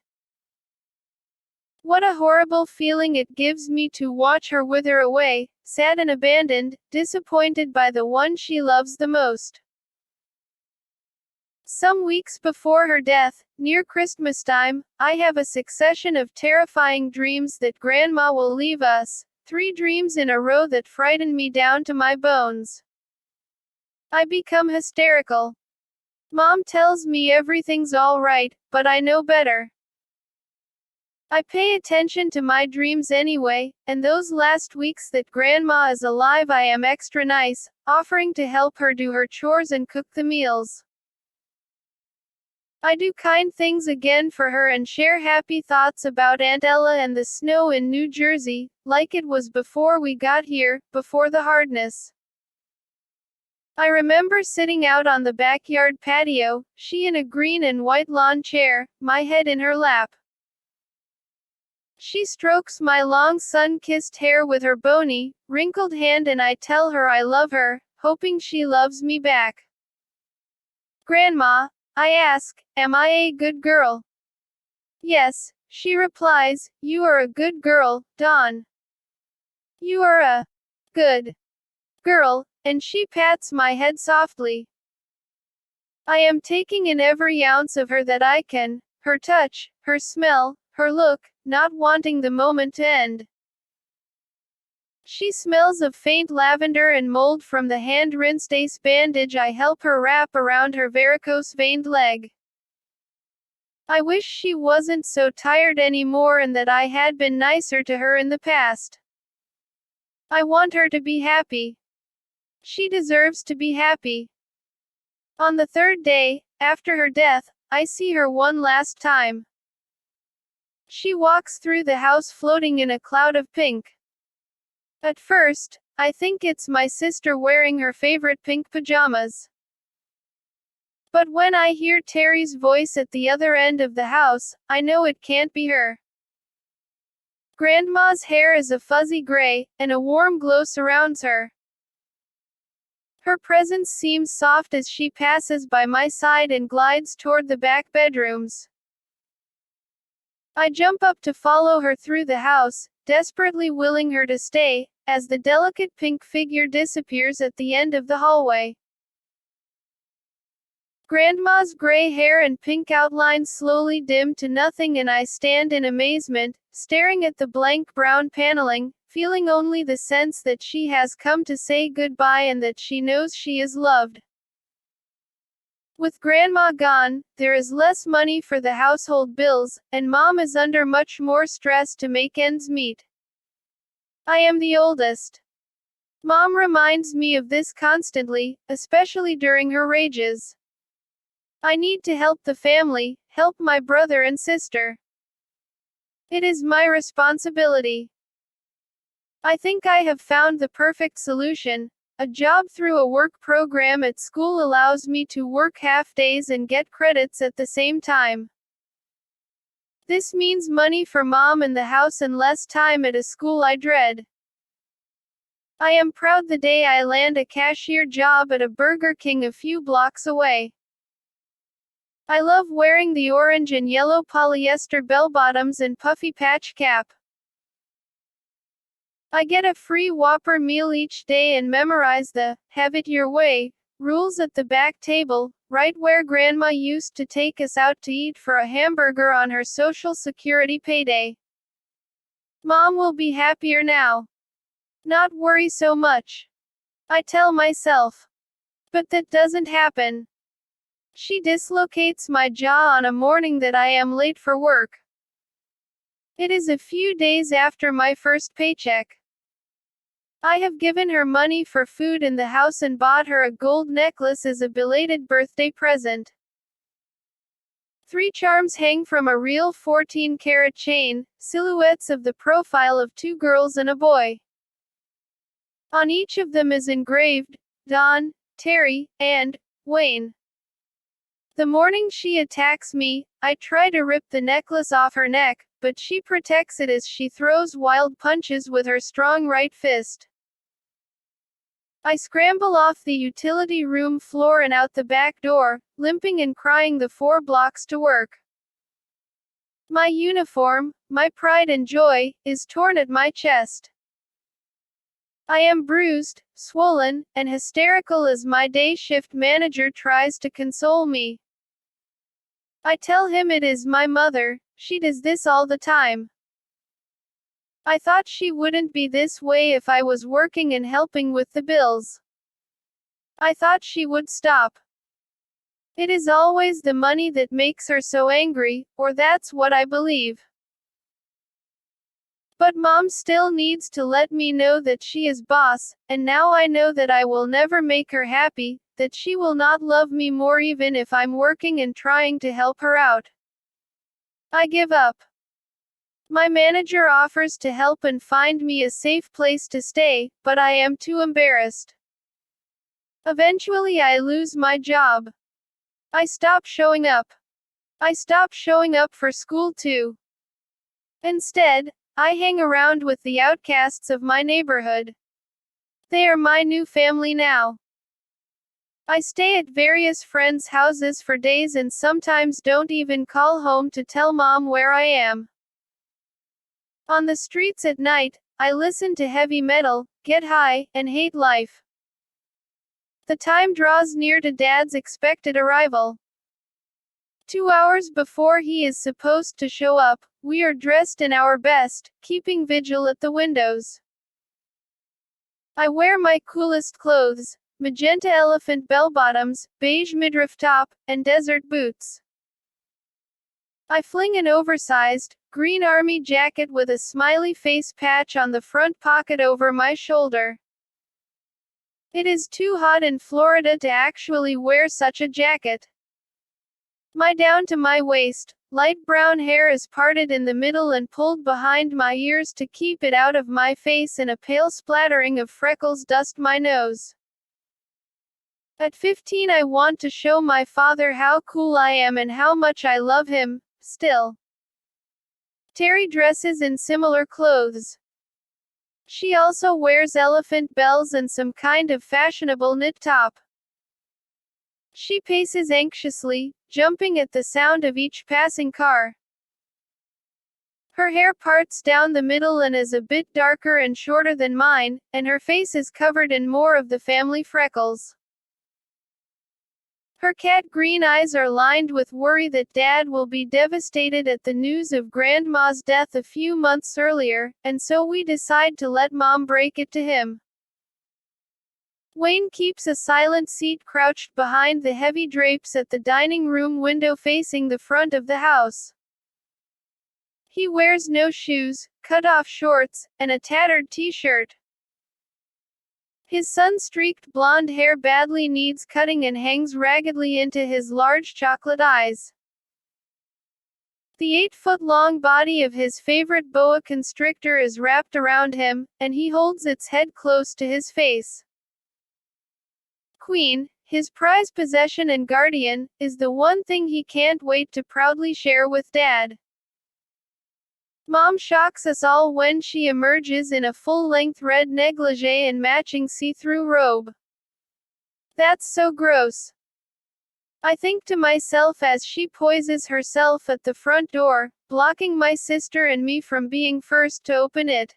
What a horrible feeling it gives me to watch her wither away, sad and abandoned, disappointed by the one she loves the most. Some weeks before her death, near Christmas time, I have a succession of terrifying dreams that Grandma will leave us, 3 dreams in a row that frighten me down to my bones. I become hysterical. Mom tells me everything's all right, but I know better. I pay attention to my dreams anyway, and those last weeks that Grandma is alive I am extra nice, offering to help her do her chores and cook the meals. I do kind things again for her and share happy thoughts about Aunt Ella and the snow in New Jersey, like it was before we got here, before the hardness. I remember sitting out on the backyard patio, she in a green and white lawn chair, my head in her lap. She strokes my long sun-kissed hair with her bony, wrinkled hand and I tell her I love her, hoping she loves me back. Grandma, I ask, am I a good girl? Yes, she replies, you are a good girl, Dawn. You are a good girl, and she pats my head softly. I am taking in every ounce of her that I can, her touch, her smell, her look, not wanting the moment to end. She smells of faint lavender and mold from the hand-rinsed ace bandage I help her wrap around her varicose-veined leg. I wish she wasn't so tired anymore and that I had been nicer to her in the past. I want her to be happy. She deserves to be happy. On the 3rd day, after her death, I see her one last time. She walks through the house floating in a cloud of pink. At first, I think it's my sister wearing her favorite pink pajamas. But when I hear Terry's voice at the other end of the house, I know it can't be her. Grandma's hair is a fuzzy gray, and a warm glow surrounds her. Her presence seems soft as she passes by my side and glides toward the back bedrooms. I jump up to follow her through the house, desperately willing her to stay, as the delicate pink figure disappears at the end of the hallway. Grandma's gray hair and pink outlines slowly dim to nothing, and I stand in amazement, staring at the blank brown paneling, feeling only the sense that she has come to say goodbye and that she knows she is loved. With Grandma gone, there is less money for the household bills, and Mom is under much more stress to make ends meet. I am the oldest. Mom reminds me of this constantly, especially during her rages. I need to help the family, help my brother and sister. It is my responsibility. I think I have found the perfect solution. A job through a work program at school allows me to work half days and get credits at the same time. This means money for Mom and the house and less time at a school I dread. I am proud the day I land a cashier job at a Burger King a few blocks away. I love wearing the orange and yellow polyester bell-bottoms and puffy patch cap. I get a free Whopper meal each day and memorize the "have it your way" rules at the back table, right where Grandma used to take us out to eat for a hamburger on her Social Security payday. Mom will be happier now. Not worry so much, I tell myself. But that doesn't happen. She dislocates my jaw on a morning that I am late for work. It is a few days after my first paycheck. I have given her money for food in the house and bought her a gold necklace as a belated birthday present. 3 charms hang from a real 14-karat chain, silhouettes of the profile of 2 girls and a boy. On each of them is engraved, Don, Terry, and Wayne. The morning she attacks me, I try to rip the necklace off her neck, but she protects it as she throws wild punches with her strong right fist. I scramble off the utility room floor and out the back door, limping and crying the 4 blocks to work. My uniform, my pride and joy, is torn at my chest. I am bruised, swollen, and hysterical as my day shift manager tries to console me. I tell him it is my mother, she does this all the time. I thought she wouldn't be this way if I was working and helping with the bills. I thought she would stop. It is always the money that makes her so angry, or that's what I believe. But Mom still needs to let me know that she is boss, and now I know that I will never make her happy, that she will not love me more even if I'm working and trying to help her out. I give up. My manager offers to help and find me a safe place to stay, but I am too embarrassed. Eventually I lose my job. I stop showing up. I stop showing up for school too. Instead, I hang around with the outcasts of my neighborhood. They are my new family now. I stay at various friends' houses for days and sometimes don't even call home to tell Mom where I am. On the streets at night, I listen to heavy metal, get high, and hate life. The time draws near to Dad's expected arrival. 2 hours before he is supposed to show up, we are dressed in our best, keeping vigil at the windows. I wear my coolest clothes, magenta elephant bell-bottoms, beige midriff top, and desert boots. I fling an oversized, green army jacket with a smiley face patch on the front pocket over my shoulder. It is too hot in Florida to actually wear such a jacket. My down to my waist, light brown hair is parted in the middle and pulled behind my ears to keep it out of my face, and a pale splattering of freckles dust my nose. At 15 I want to show my father how cool I am and how much I love him, still. Terry dresses in similar clothes. She also wears elephant bells and some kind of fashionable knit top. She paces anxiously, jumping at the sound of each passing car. Her hair parts down the middle and is a bit darker and shorter than mine, and her face is covered in more of the family freckles. Her cat green eyes are lined with worry that Dad will be devastated at the news of Grandma's death a few months earlier, and so we decide to let Mom break it to him. Wayne keeps a silent seat crouched behind the heavy drapes at the dining room window facing the front of the house. He wears no shoes, cut-off shorts, and a tattered t-shirt. His sun-streaked blonde hair badly needs cutting and hangs raggedly into his large chocolate eyes. The 8-foot-long body of his favorite boa constrictor is wrapped around him, and he holds its head close to his face. Queen, his prized possession and guardian, is the one thing he can't wait to proudly share with Dad. Mom shocks us all when she emerges in a full-length red negligee and matching see-through robe. That's so gross. I think to myself as she poises herself at the front door, blocking my sister and me from being first to open it.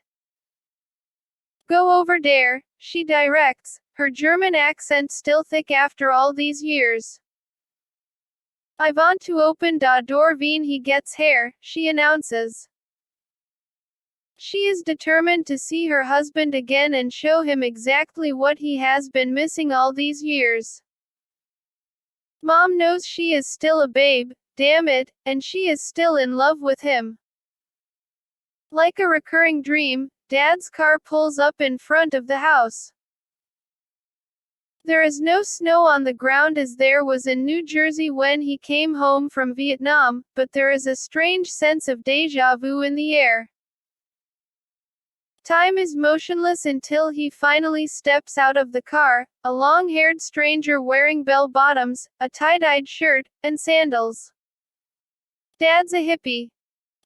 Go over there, she directs, her German accent still thick after all these years. I want to open da door when he gets here, she announces. She is determined to see her husband again and show him exactly what he has been missing all these years. Mom knows she is still a babe, damn it, and she is still in love with him. Like a recurring dream, Dad's car pulls up in front of the house. There is no snow on the ground as there was in New Jersey when he came home from Vietnam, but there is a strange sense of déjà vu in the air. Time is motionless until he finally steps out of the car, a long-haired stranger wearing bell-bottoms, a tie-dyed shirt, and sandals. Dad's a hippie.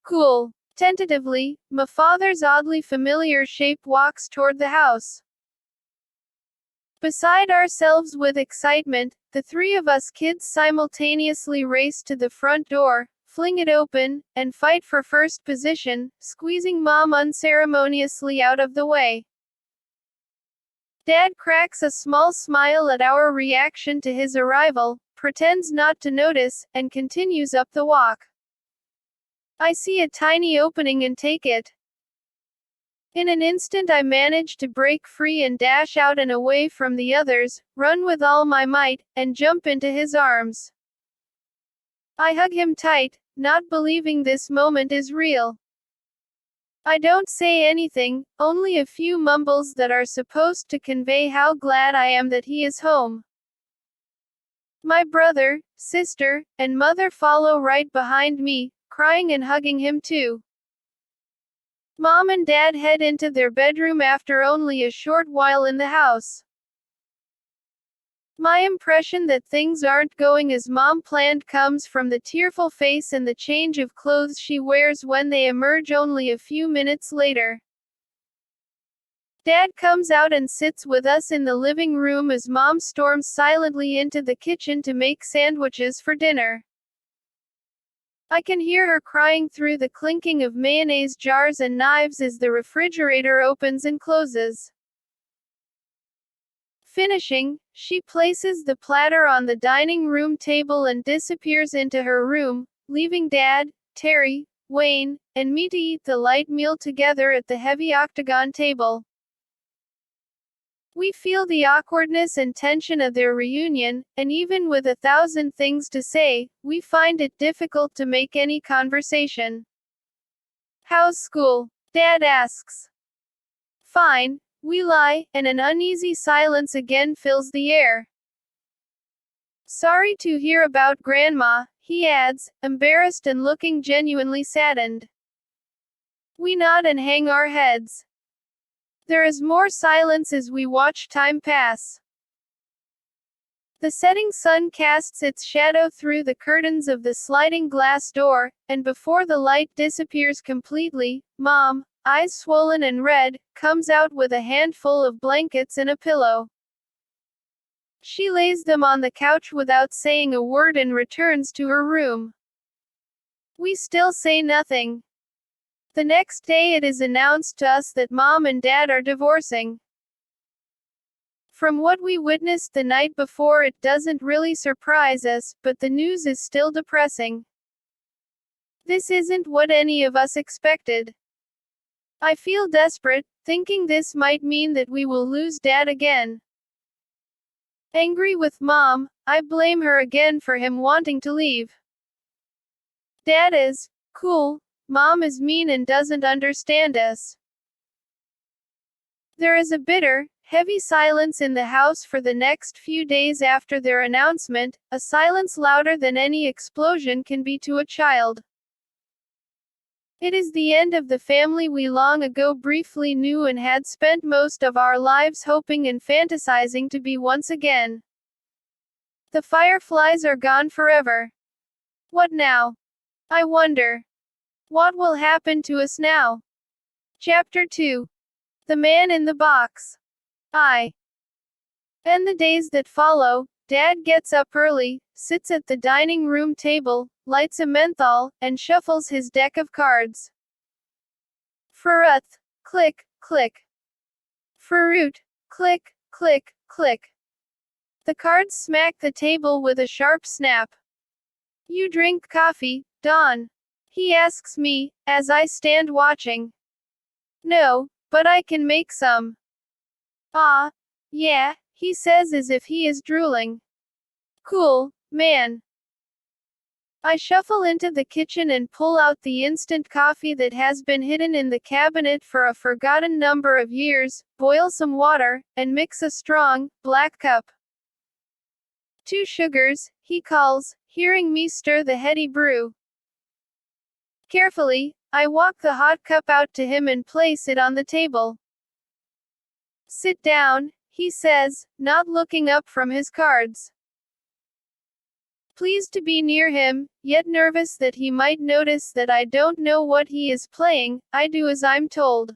Cool. Tentatively, my father's oddly familiar shape walks toward the house. Beside ourselves with excitement, the three of us kids simultaneously race to the front door, fling it open, and fight for first position, squeezing Mom unceremoniously out of the way. Dad cracks a small smile at our reaction to his arrival, pretends not to notice, and continues up the walk. I see a tiny opening and take it. In an instant I manage to break free and dash out and away from the others, run with all my might, and jump into his arms. I hug him tight, not believing this moment is real. I don't say anything, only a few mumbles that are supposed to convey how glad I am that he is home. My brother, sister, and mother follow right behind me, crying and hugging him too. Mom and Dad head into their bedroom after only a short while in the house. My impression that things aren't going as Mom planned comes from the tearful face and the change of clothes she wears when they emerge only a few minutes later. Dad comes out and sits with us in the living room as Mom storms silently into the kitchen to make sandwiches for dinner. I can hear her crying through the clinking of mayonnaise jars and knives as the refrigerator opens and closes. Finishing, she places the platter on the dining room table and disappears into her room, leaving Dad, Terry, Wayne, and me to eat the light meal together at the heavy octagon table. We feel the awkwardness and tension of their reunion, and even with 1,000 things to say, we find it difficult to make any conversation. How's school? Dad asks. Fine. We lie, and an uneasy silence again fills the air. Sorry to hear about Grandma, he adds, embarrassed and looking genuinely saddened. We nod and hang our heads. There is more silence as we watch time pass. The setting sun casts its shadow through the curtains of the sliding glass door, and before the light disappears completely, Mom, eyes swollen and red, comes out with a handful of blankets and a pillow. She lays them on the couch without saying a word and returns to her room. We still say nothing. The next day it is announced to us that Mom and Dad are divorcing. From what we witnessed the night before, it doesn't really surprise us, but the news is still depressing. This isn't what any of us expected. I feel desperate, thinking this might mean that we will lose Dad again. Angry with Mom, I blame her again for him wanting to leave. Dad is cool, Mom is mean and doesn't understand us. There is a bitter, heavy silence in the house for the next few days after their announcement, a silence louder than any explosion can be to a child. It is the end of the family we long ago briefly knew and had spent most of our lives hoping and fantasizing to be once again. The Fireflies are gone forever. What now? I wonder. What will happen to us now? Chapter 2. The Man in the Box. And the days that follow, Dad gets up early, sits at the dining room table, lights a menthol, and shuffles his deck of cards. Faruth. Click, click. Farut. Click, click, click. The cards smack the table with a sharp snap. You drink coffee, Don? He asks me, as I stand watching. No, but I can make some. Ah, yeah, he says as if he is drooling. Cool, man. I shuffle into the kitchen and pull out the instant coffee that has been hidden in the cabinet for a forgotten number of years, boil some water, and mix a strong, black cup. 2 sugars, he calls, hearing me stir the heady brew. Carefully, I walk the hot cup out to him and place it on the table. Sit down, he says, not looking up from his cards. Pleased to be near him, yet nervous that he might notice that I don't know what he is playing, I do as I'm told.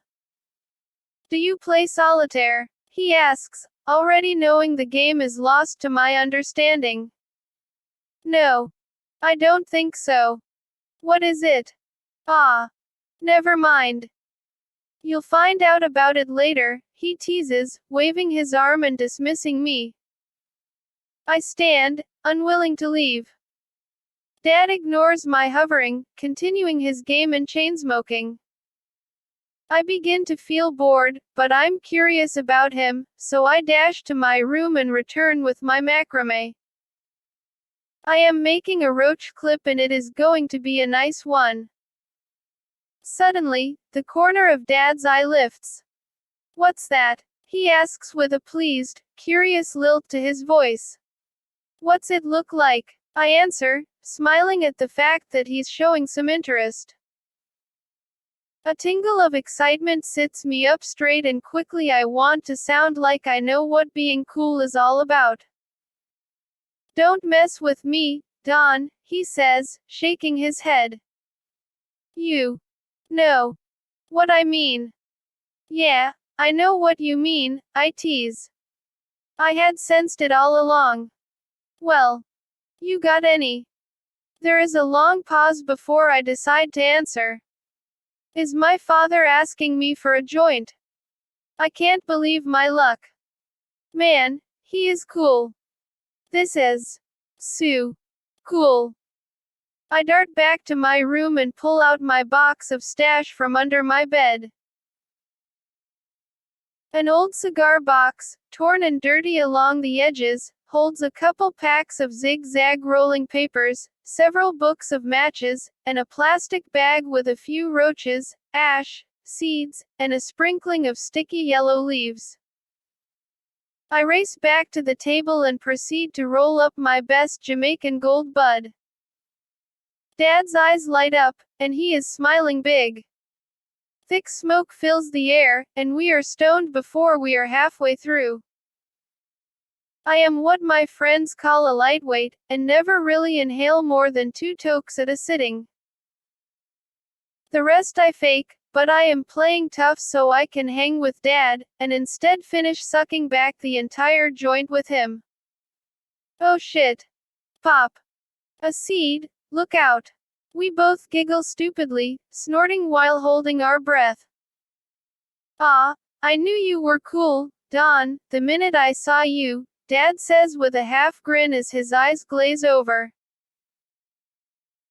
Do you play solitaire? He asks, already knowing the game is lost to my understanding. No. I don't think so. What is it? Ah. Never mind. You'll find out about it later, he teases, waving his arm and dismissing me. I stand, unwilling to leave. Dad ignores my hovering, continuing his game and chain-smoking. I begin to feel bored, but I'm curious about him, so I dash to my room and return with my macrame. I am making a roach clip and it is going to be a nice one. Suddenly, the corner of Dad's eye lifts. What's that? He asks with a pleased, curious lilt to his voice. What's it look like? I answer, smiling at the fact that he's showing some interest. A tingle of excitement sits me up straight and quickly I want to sound like I know what being cool is all about. Don't mess with me, Don, he says, shaking his head. You know what I mean. Yeah, I know what you mean, I tease. I had sensed it all along. Well, you got any? There is a long pause before I decide to answer. Is my father asking me for a joint? I can't believe my luck. Man, he is cool. This is so cool. I dart back to my room and pull out my box of stash from under my bed. An old cigar box, torn and dirty along the edges, holds a couple packs of zigzag rolling papers, several books of matches, and a plastic bag with a few roaches, ash, seeds, and a sprinkling of sticky yellow leaves. I race back to the table and proceed to roll up my best Jamaican Gold bud. Dad's eyes light up, and he is smiling big. Thick smoke fills the air, and we are stoned before we are halfway through. I am what my friends call a lightweight, and never really inhale more than 2 tokes at a sitting. The rest I fake, but I am playing tough so I can hang with Dad, and instead finish sucking back the entire joint with him. Oh shit. Pop. A seed, look out. We both giggle stupidly, snorting while holding our breath. Ah, I knew you were cool, Dawn, the minute I saw you, Dad says with a half grin as his eyes glaze over.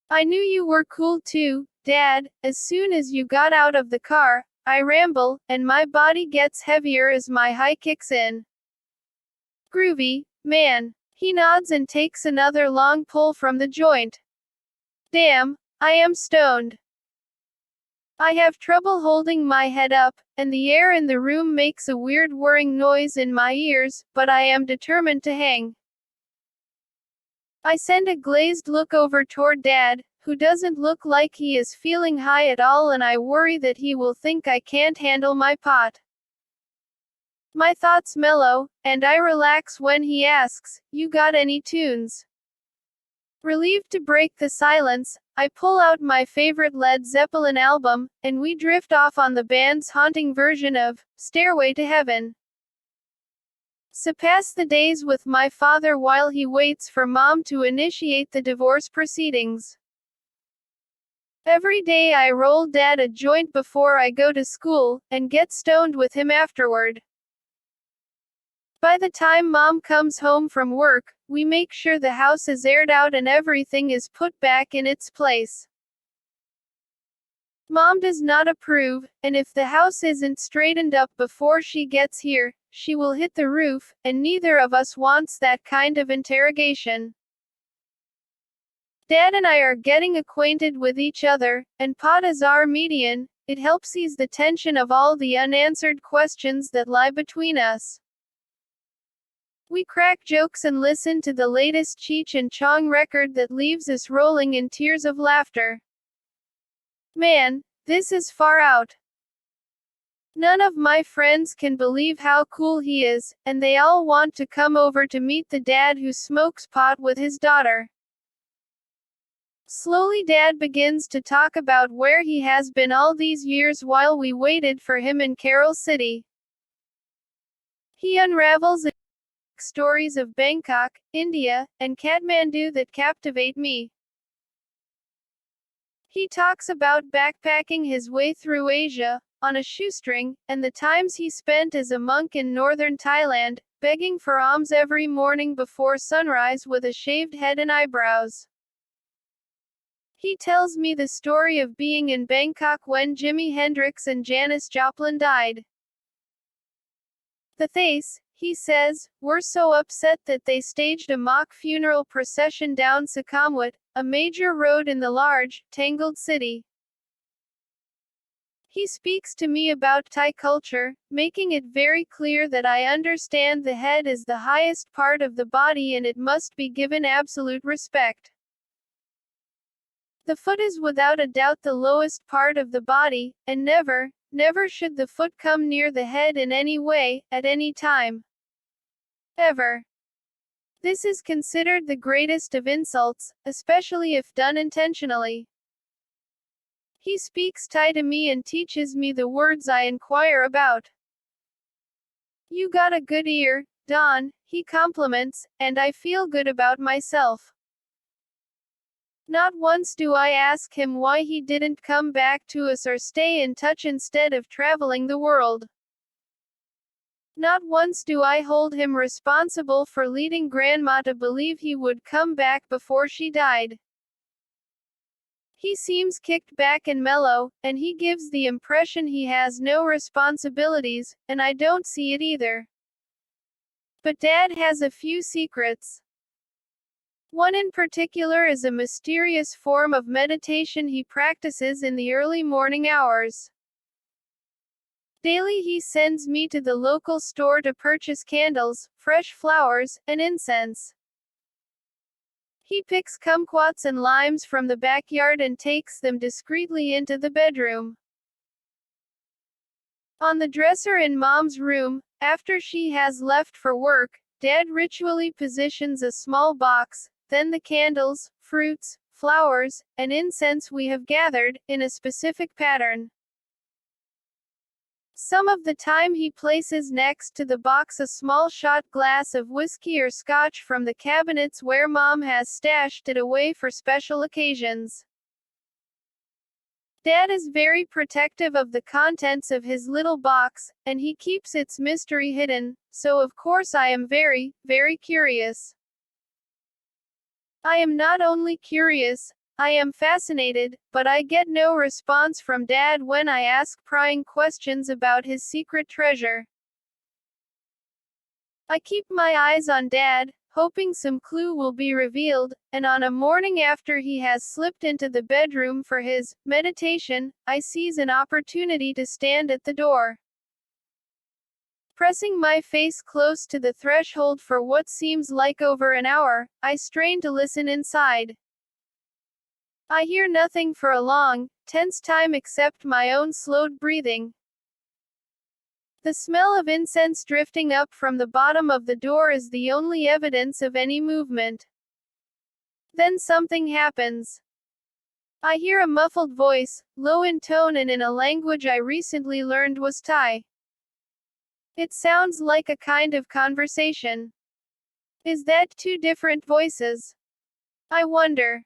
I knew you were cool too, Dad. As soon as you got out of the car, I ramble, and my body gets heavier as my high kicks in. Groovy, man. He nods and takes another long pull from the joint. Damn, I am stoned. I have trouble holding my head up, and the air in the room makes a weird whirring noise in my ears, but I am determined to hang. I send a glazed look over toward Dad, who doesn't look like he is feeling high at all, and I worry that he will think I can't handle my pot. My thoughts mellow, and I relax when he asks, "You got any tunes?" Relieved to break the silence, I pull out my favorite Led Zeppelin album, and we drift off on the band's haunting version of Stairway to Heaven. Pass the days with my father while he waits for Mom to initiate the divorce proceedings. Every day I roll Dad a joint before I go to school, and get stoned with him afterward. By the time Mom comes home from work, we make sure the house is aired out and everything is put back in its place. Mom does not approve, and if the house isn't straightened up before she gets here, she will hit the roof, and neither of us wants that kind of interrogation. Dad and I are getting acquainted with each other, and pot is our median. It helps ease the tension of all the unanswered questions that lie between us. We crack jokes and listen to the latest Cheech and Chong record that leaves us rolling in tears of laughter. Man, this is far out. None of my friends can believe how cool he is, and they all want to come over to meet the dad who smokes pot with his daughter. Slowly Dad begins to talk about where he has been all these years while we waited for him in Carol City. He unravels stories of Bangkok, India, and Kathmandu that captivate me. He talks about backpacking his way through Asia, on a shoestring, and the times he spent as a monk in northern Thailand, begging for alms every morning before sunrise with a shaved head and eyebrows. He tells me the story of being in Bangkok when Jimi Hendrix and Janis Joplin died. The Thais, he says, were so upset that they staged a mock funeral procession down Sukhumvit, a major road in the large, tangled city. He speaks to me about Thai culture, making it very clear that I understand the head is the highest part of the body and it must be given absolute respect. The foot is without a doubt the lowest part of the body, and never, never should the foot come near the head in any way, at any time. Ever. This is considered the greatest of insults, especially if done intentionally. He speaks Thai to me and teaches me the words I inquire about. You got a good ear, Don, he compliments, and I feel good about myself. Not once do I ask him why he didn't come back to us or stay in touch instead of traveling the world. Not once do I hold him responsible for leading Grandma to believe he would come back before she died. He seems kicked back and mellow, and he gives the impression he has no responsibilities, and I don't see it either. But Dad has a few secrets. One in particular is a mysterious form of meditation he practices in the early morning hours. Daily he sends me to the local store to purchase candles, fresh flowers, and incense. He picks kumquats and limes from the backyard and takes them discreetly into the bedroom. On the dresser in Mom's room, after she has left for work, Dad ritually positions a small box, then the candles, fruits, flowers, and incense we have gathered, in a specific pattern. Some of the time he places next to the box a small shot glass of whiskey or scotch from the cabinets where Mom has stashed it away for special occasions. Dad is very protective of the contents of his little box, and he keeps its mystery hidden, so of course I am very, very curious. I am not only curious, I am fascinated, but I get no response from Dad when I ask prying questions about his secret treasure. I keep my eyes on Dad, hoping some clue will be revealed, and on a morning after he has slipped into the bedroom for his meditation, I seize an opportunity to stand at the door. Pressing my face close to the threshold for what seems like over an hour, I strain to listen inside. I hear nothing for a long, tense time except my own slowed breathing. The smell of incense drifting up from the bottom of the door is the only evidence of any movement. Then something happens. I hear a muffled voice, low in tone and in a language I recently learned was Thai. It sounds like a kind of conversation. Is that two different voices? I wonder.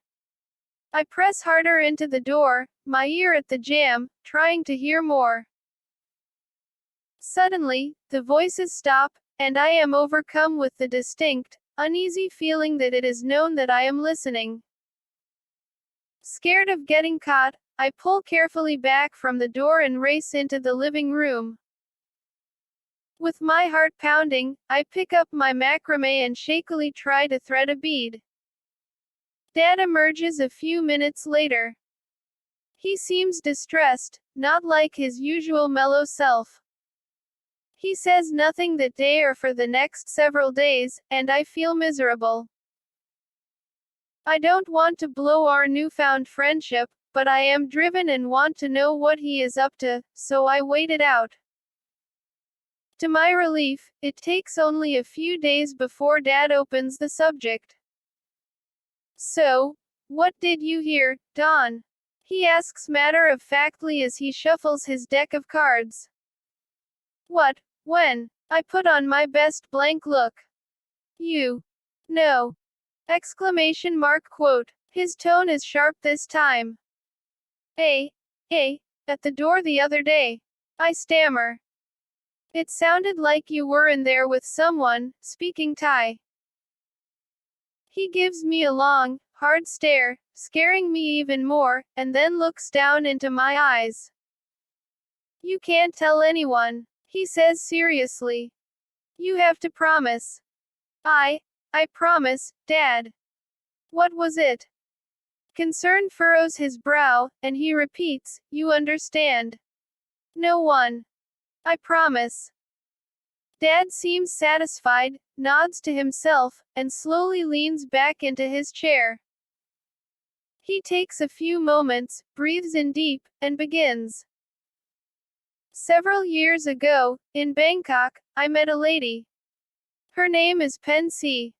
I press harder into the door, my ear at the jamb, trying to hear more. Suddenly, the voices stop, and I am overcome with the distinct, uneasy feeling that it is known that I am listening. Scared of getting caught, I pull carefully back from the door and race into the living room. With my heart pounding, I pick up my macrame and shakily try to thread a bead. Dad emerges a few minutes later. He seems distressed, not like his usual mellow self. He says nothing that day or for the next several days, and I feel miserable. I don't want to blow our newfound friendship, but I am driven and want to know what he is up to, so I wait it out. To my relief, it takes only a few days before Dad opens the subject. So, what did you hear, Don? He asks matter-of-factly as he shuffles his deck of cards. What? When? I put on my best blank look. You. No. Exclamation mark quote. His tone is sharp this time. Hey. At the door the other day. I stammer. It sounded like you were in there with someone, speaking Thai. He gives me a long, hard stare, scaring me even more, and then looks down into my eyes. You can't tell anyone, he says seriously. You have to promise. I promise, Dad. What was it? Concern furrows his brow, and he repeats, you understand. No one. I promise. Dad seems satisfied, nods to himself, and slowly leans back into his chair. He takes a few moments, breathes in deep, and begins. Several years ago, in Bangkok, I met a lady. Her name is Pen Si.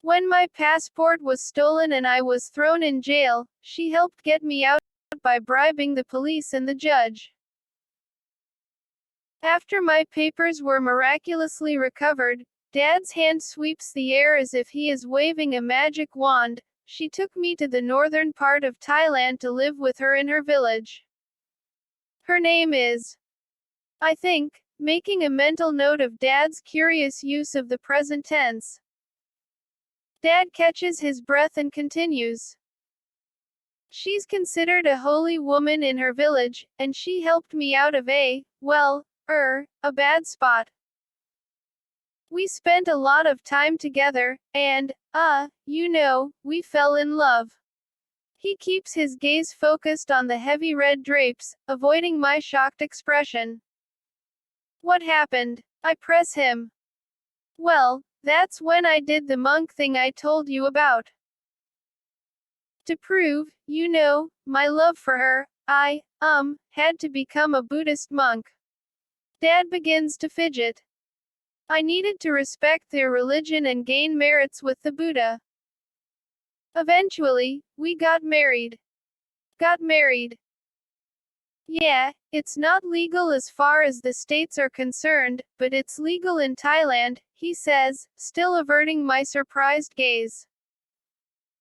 When my passport was stolen and I was thrown in jail, she helped get me out by bribing the police and the judge. After my papers were miraculously recovered, Dad's hand sweeps the air as if he is waving a magic wand. She took me to the northern part of Thailand to live with her in her village. Her name is, I think, making a mental note of Dad's curious use of the present tense. Dad catches his breath and continues. She's considered a holy woman in her village, and she helped me out of a bad spot. We spent a lot of time together, and, we fell in love. He keeps his gaze focused on the heavy red drapes, avoiding my shocked expression. What happened? I press him. Well, that's when I did the monk thing I told you about. To prove, my love for her, I had to become a Buddhist monk. Dad begins to fidget. I needed to respect their religion and gain merits with the Buddha. Eventually, we got married. Yeah, it's not legal as far as the states are concerned, but it's legal in Thailand, he says, still averting my surprised gaze.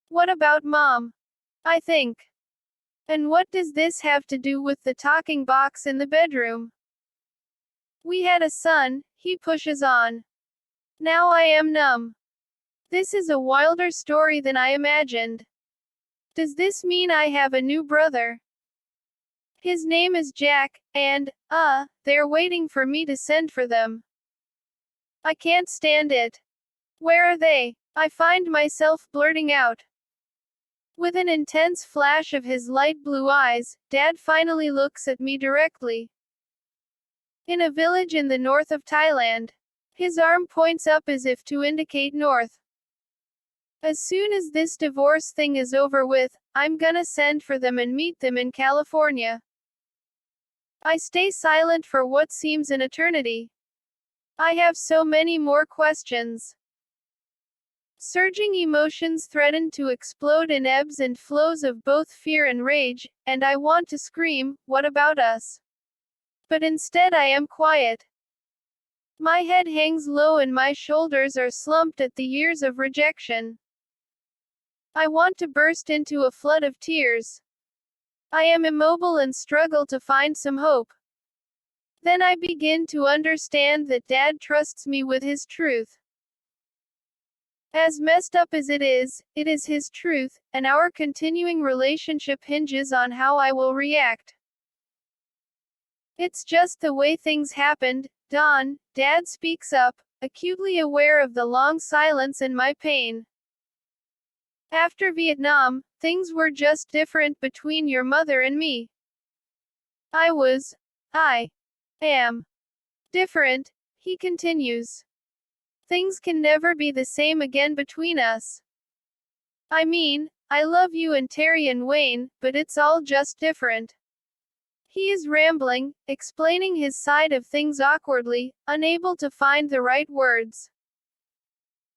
What about Mom? I think. And what does this have to do with the talking box in the bedroom? We had a son, he pushes on. Now I am numb. This is a wilder story than I imagined. Does this mean I have a new brother? His name is Jack, and, they're waiting for me to send for them. I can't stand it. Where are they? I find myself blurting out. With an intense flash of his light blue eyes, Dad finally looks at me directly. In a village in the north of Thailand. His arm points up as if to indicate north. As soon as this divorce thing is over with, I'm gonna send for them and meet them in California. I stay silent for what seems an eternity. I have so many more questions. Surging emotions threaten to explode in ebbs and flows of both fear and rage, and I want to scream, "What about us?" But instead I am quiet. My head hangs low and my shoulders are slumped at the years of rejection. I want to burst into a flood of tears. I am immobile and struggle to find some hope. Then I begin to understand that Dad trusts me with his truth. As messed up as it is his truth, and our continuing relationship hinges on how I will react. It's just the way things happened, Don, Dad speaks up, acutely aware of the long silence and my pain. After Vietnam, things were just different between your mother and me. I am different, he continues. Things can never be the same again between us. I mean, I love you and Terry and Wayne, but it's all just different. He is rambling, explaining his side of things awkwardly, unable to find the right words.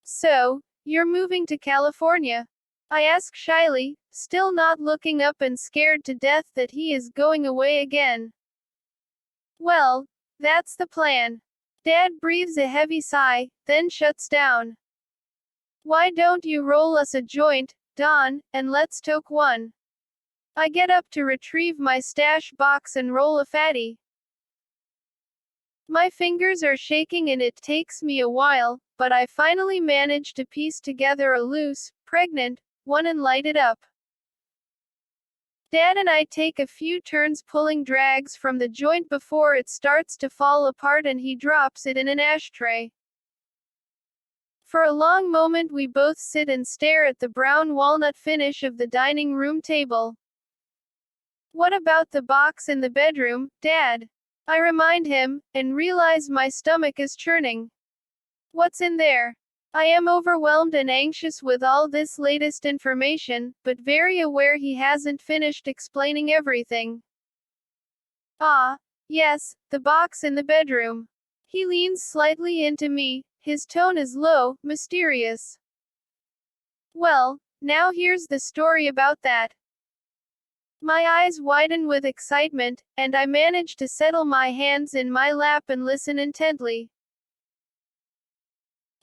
So, you're moving to California? I ask shyly, still not looking up and scared to death that he is going away again. Well, that's the plan. Dad breathes a heavy sigh, then shuts down. Why don't you roll us a joint, Don, and let's toke one? I get up to retrieve my stash box and roll a fatty. My fingers are shaking and it takes me a while, but I finally manage to piece together a loose, pregnant one and light it up. Dad and I take a few turns pulling drags from the joint before it starts to fall apart and he drops it in an ashtray. For a long moment we both sit and stare at the brown walnut finish of the dining room table. What about the box in the bedroom, Dad? I remind him, and realize my stomach is churning. What's in there? I am overwhelmed and anxious with all this latest information, but very aware he hasn't finished explaining everything. Yes, the box in the bedroom. He leans slightly into me, his tone is low, mysterious. Well, now here's the story about that. My eyes widen with excitement, and I manage to settle my hands in my lap and listen intently.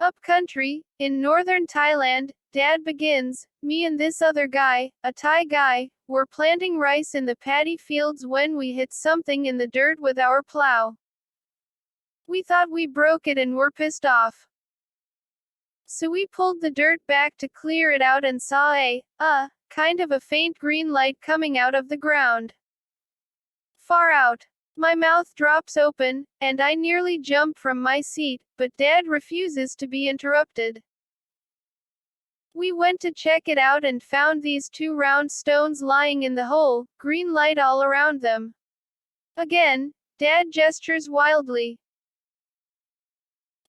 Up country, in northern Thailand, Dad begins, me and this other guy, a Thai guy, were planting rice in the paddy fields when we hit something in the dirt with our plow. We thought we broke it and were pissed off. So we pulled the dirt back to clear it out and saw kind of a faint green light coming out of the ground. Far out. My mouth drops open, and I nearly jump from my seat, but Dad refuses to be interrupted. We went to check it out and found these two round stones lying in the hole, green light all around them. Again, Dad gestures wildly.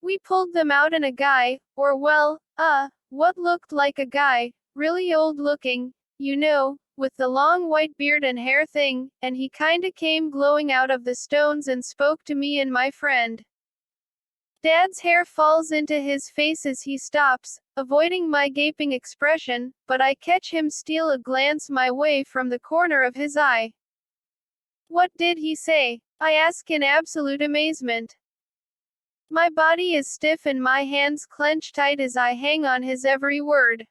We pulled them out and a guy, or well, what looked like a guy, really old looking, you know, with the long white beard and hair thing, and he kinda came glowing out of the stones and spoke to me and my friend. Dad's hair falls into his face as he stops, avoiding my gaping expression, but I catch him steal a glance my way from the corner of his eye. What did he say? I ask in absolute amazement. My body is stiff and my hands clench tight as I hang on his every word.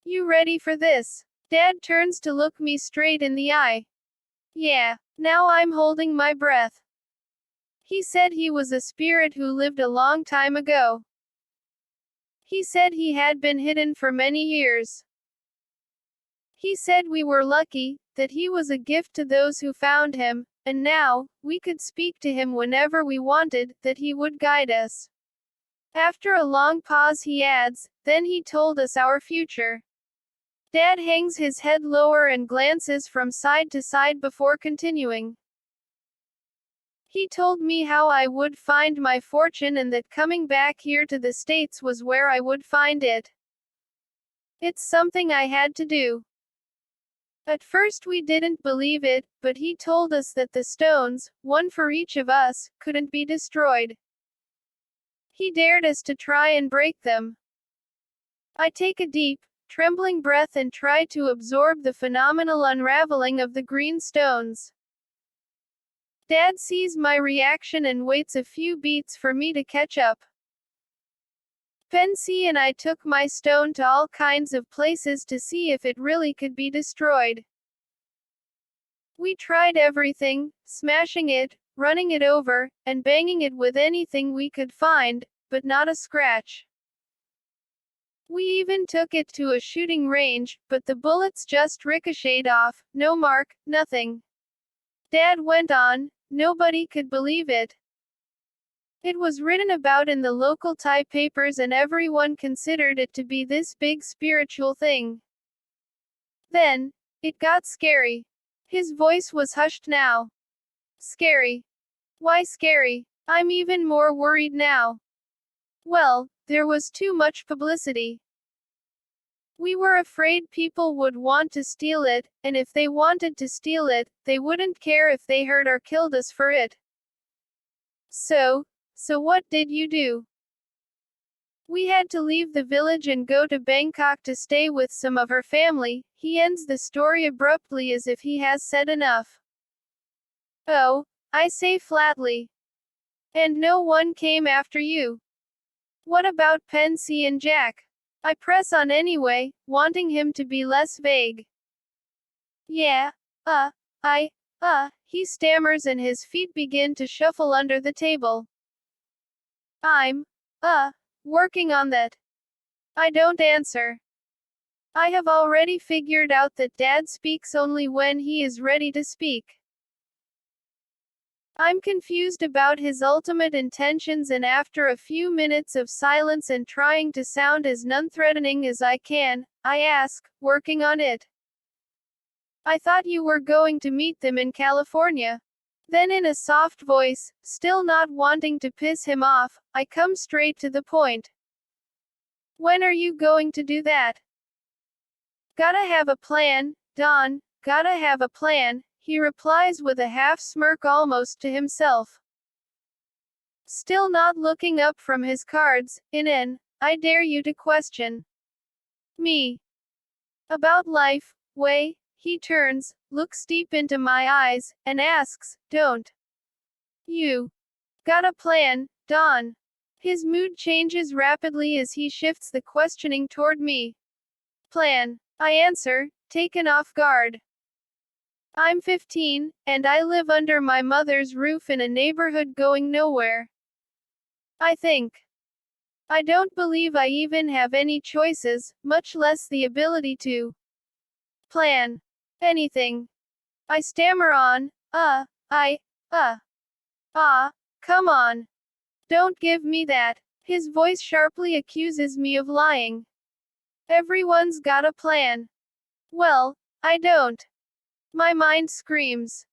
You ready for this? Dad turns to look me straight in the eye. Yeah, now I'm holding my breath. He said he was a spirit who lived a long time ago. He said he had been hidden for many years. He said we were lucky, that he was a gift to those who found him, and now, we could speak to him whenever we wanted, that he would guide us. After a long pause he adds, then he told us our future. Dad hangs his head lower and glances from side to side before continuing. He told me how I would find my fortune and that coming back here to the States was where I would find it. It's something I had to do. At first we didn't believe it, but he told us that the stones, one for each of us, couldn't be destroyed. He dared us to try and break them. I take a deep, trembling breath and try to absorb the phenomenal unraveling of the green stones. Dad sees my reaction and waits a few beats for me to catch up. Pensy and I took my stone to all kinds of places to see if it really could be destroyed. We tried everything, smashing it, running it over, and banging it with anything we could find, but not a scratch. We even took it to a shooting range, but the bullets just ricocheted off, no mark, nothing. Dad went on, nobody could believe it. It was written about in the local Thai papers and everyone considered it to be this big spiritual thing. Then, it got scary. His voice was hushed now. Scary. Why scary? I'm even more worried now. Well, there was too much publicity. We were afraid people would want to steal it, and if they wanted to steal it, they wouldn't care if they hurt or killed us for it. So what did you do? We had to leave the village and go to Bangkok to stay with some of her family. He ends the story abruptly as if he has said enough. Oh, I say flatly. And no one came after you. What about Pensy and Jack? I press on anyway, wanting him to be less vague. Yeah, he stammers and his feet begin to shuffle under the table. I'm, working on that. I don't answer. I have already figured out that Dad speaks only when he is ready to speak. I'm confused about his ultimate intentions, and after a few minutes of silence and trying to sound as non-threatening as I can, I ask, working on it. I thought you were going to meet them in California. Then in a soft voice, still not wanting to piss him off, I come straight to the point. When are you going to do that? Gotta have a plan, Don, gotta have a plan, he replies with a half smirk almost to himself. Still not looking up from his cards, in an, I dare you to question me about life, way, he turns, looks deep into my eyes, and asks, don't you got a plan, Don? His mood changes rapidly as he shifts the questioning toward me. Plan, I answer, taken off guard. I'm 15, and I live under my mother's roof in a neighborhood going nowhere. I think. I don't believe I even have any choices, much less the ability to plan anything. I stammer on, come on. Don't give me that. His voice sharply accuses me of lying. Everyone's got a plan. Well, I don't. My mind screams.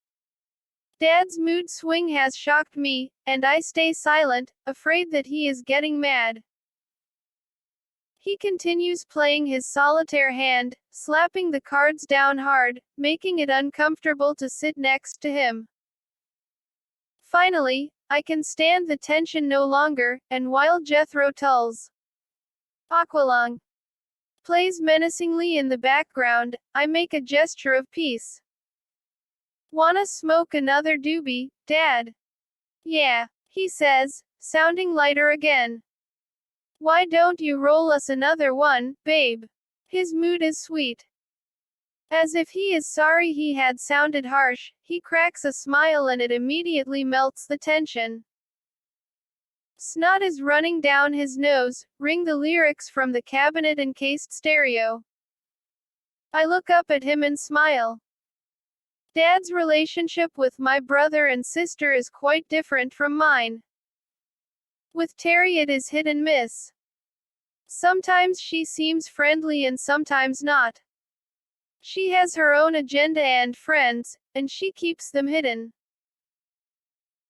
Dad's mood swing has shocked me, and I stay silent, afraid that he is getting mad. He continues playing his solitaire hand, slapping the cards down hard, making it uncomfortable to sit next to him. Finally, I can stand the tension no longer, and while Jethro Tull's Aqualung plays menacingly in the background, I make a gesture of peace. Wanna smoke another doobie, Dad? Yeah, he says, sounding lighter again. Why don't you roll us another one, babe? His mood is sweet. As if he is sorry he had sounded harsh, he cracks a smile and it immediately melts the tension. Snot is running down his nose, ring the lyrics from the cabinet-encased stereo. I look up at him and smile. Dad's relationship with my brother and sister is quite different from mine. With Terry it is hit and miss. Sometimes she seems friendly and sometimes not. She has her own agenda and friends, and she keeps them hidden.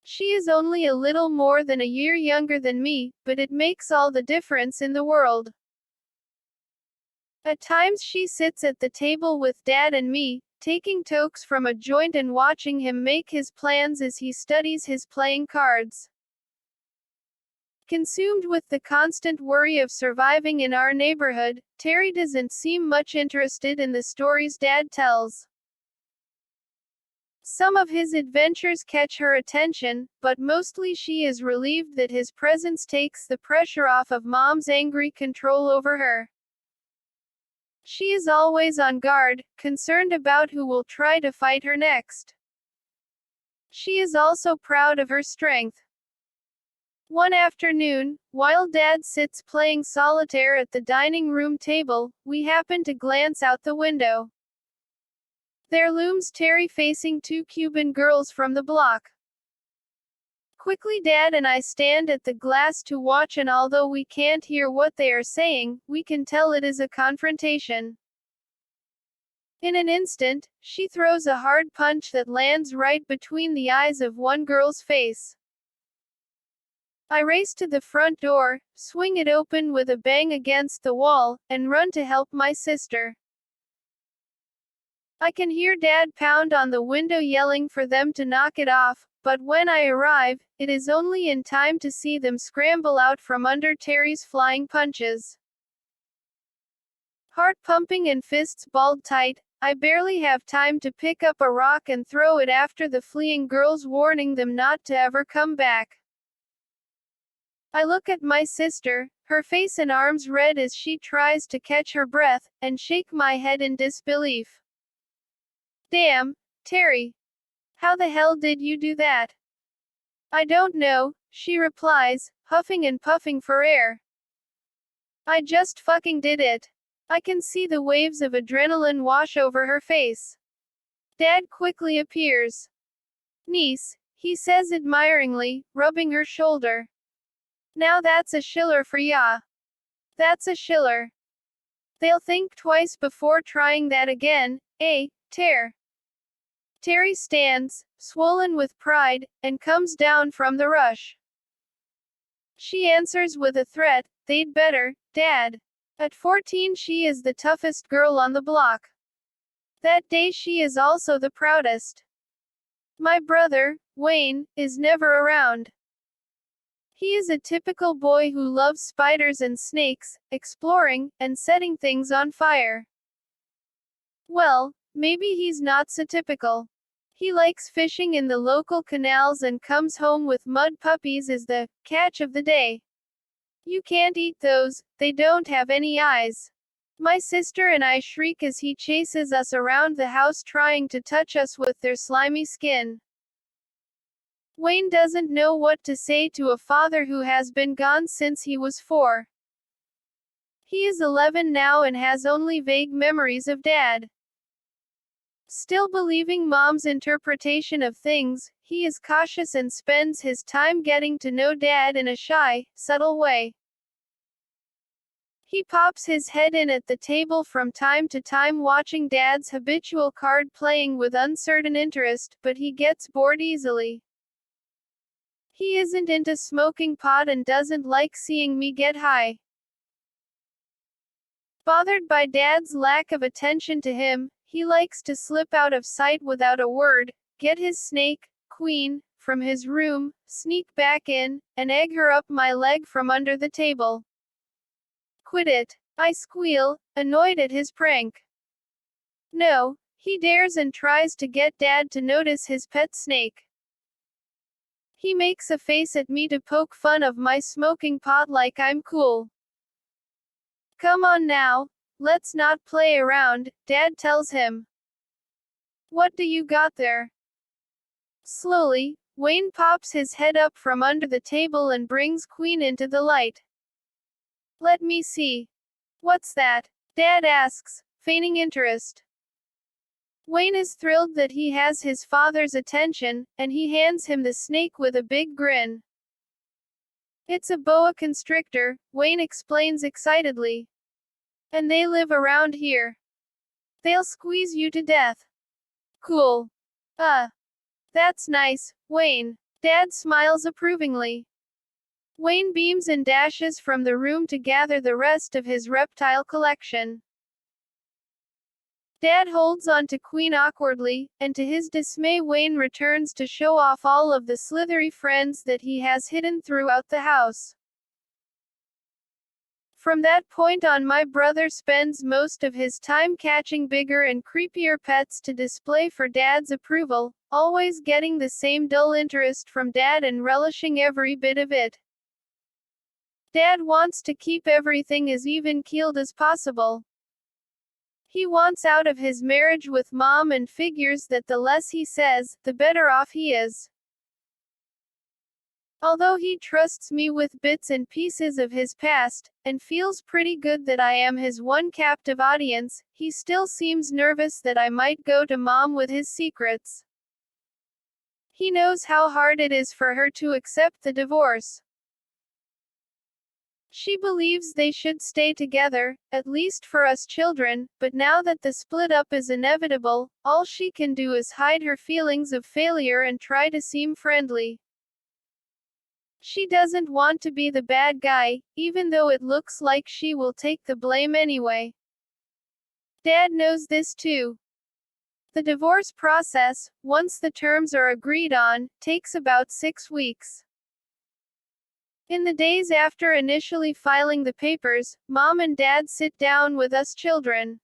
She is only a little more than a year younger than me, but it makes all the difference in the world. At times she sits at the table with Dad and me, taking tokes from a joint and watching him make his plans as he studies his playing cards. Consumed with the constant worry of surviving in our neighborhood, Terry doesn't seem much interested in the stories Dad tells. Some of his adventures catch her attention, but mostly she is relieved that his presence takes the pressure off of Mom's angry control over her. She is always on guard, concerned about who will try to fight her next. She is also proud of her strength. One afternoon, while Dad sits playing solitaire at the dining room table, we happen to glance out the window. There looms Terry facing two Cuban girls from the block. Quickly Dad and I stand at the glass to watch, and although we can't hear what they are saying, we can tell it is a confrontation. In an instant, she throws a hard punch that lands right between the eyes of one girl's face. I race to the front door, swing it open with a bang against the wall, and run to help my sister. I can hear Dad pound on the window yelling for them to knock it off, but when I arrive, it is only in time to see them scramble out from under Terry's flying punches. Heart pumping and fists balled tight, I barely have time to pick up a rock and throw it after the fleeing girls, warning them not to ever come back. I look at my sister, her face and arms red as she tries to catch her breath, and shake my head in disbelief. Damn, Terry. How the hell did you do that? I don't know, she replies, huffing and puffing for air. I just fucking did it. I can see the waves of adrenaline wash over her face. Dad quickly appears. Niece, he says admiringly, rubbing her shoulder. Now that's a schiller for ya. That's a schiller. They'll think twice before trying that again, eh, Ter? Terry stands, swollen with pride, and comes down from the rush. She answers with a threat, they'd better, Dad. At 14 she is the toughest girl on the block. That day she is also the proudest. My brother, Wayne, is never around. He is a typical boy who loves spiders and snakes, exploring, and setting things on fire. Well, maybe he's not so typical. He likes fishing in the local canals and comes home with mud puppies as the catch of the day. You can't eat those, they don't have any eyes. My sister and I shriek as he chases us around the house trying to touch us with their slimy skin. Wayne doesn't know what to say to a father who has been gone since he was 4. He is 11 now and has only vague memories of Dad. Still believing Mom's interpretation of things, he is cautious and spends his time getting to know Dad in a shy, subtle way. He pops his head in at the table from time to time watching Dad's habitual card playing with uncertain interest, but he gets bored easily. He isn't into smoking pot and doesn't like seeing me get high. Bothered by Dad's lack of attention to him, he likes to slip out of sight without a word, get his snake, Queen, from his room, sneak back in, and egg her up my leg from under the table. Quit it, I squeal, annoyed at his prank. No, he dares and tries to get Dad to notice his pet snake. He makes a face at me to poke fun of my smoking pot like I'm cool. Come on now, let's not play around, Dad tells him. What do you got there? Slowly, Wayne pops his head up from under the table and brings Queen into the light. Let me see. What's that? Dad asks, feigning interest. Wayne is thrilled that he has his father's attention, and he hands him the snake with a big grin. It's a boa constrictor, Wayne explains excitedly. And they live around here. They'll squeeze you to death. Cool. That's nice, Wayne. Dad smiles approvingly. Wayne beams and dashes from the room to gather the rest of his reptile collection. Dad holds on to Queen awkwardly, and to his dismay Wayne returns to show off all of the slithery friends that he has hidden throughout the house. From that point on, my brother spends most of his time catching bigger and creepier pets to display for Dad's approval, always getting the same dull interest from Dad and relishing every bit of it. Dad wants to keep everything as even-keeled as possible. He wants out of his marriage with Mom and figures that the less he says, the better off he is. Although he trusts me with bits and pieces of his past, and feels pretty good that I am his one captive audience, he still seems nervous that I might go to Mom with his secrets. He knows how hard it is for her to accept the divorce. She believes they should stay together, at least for us children, but now that the split up is inevitable, all she can do is hide her feelings of failure and try to seem friendly. She doesn't want to be the bad guy, even though it looks like she will take the blame anyway. Dad knows this too. The divorce process, once the terms are agreed on, takes about 6 weeks. In the days after initially filing the papers, Mom and Dad sit down with us children.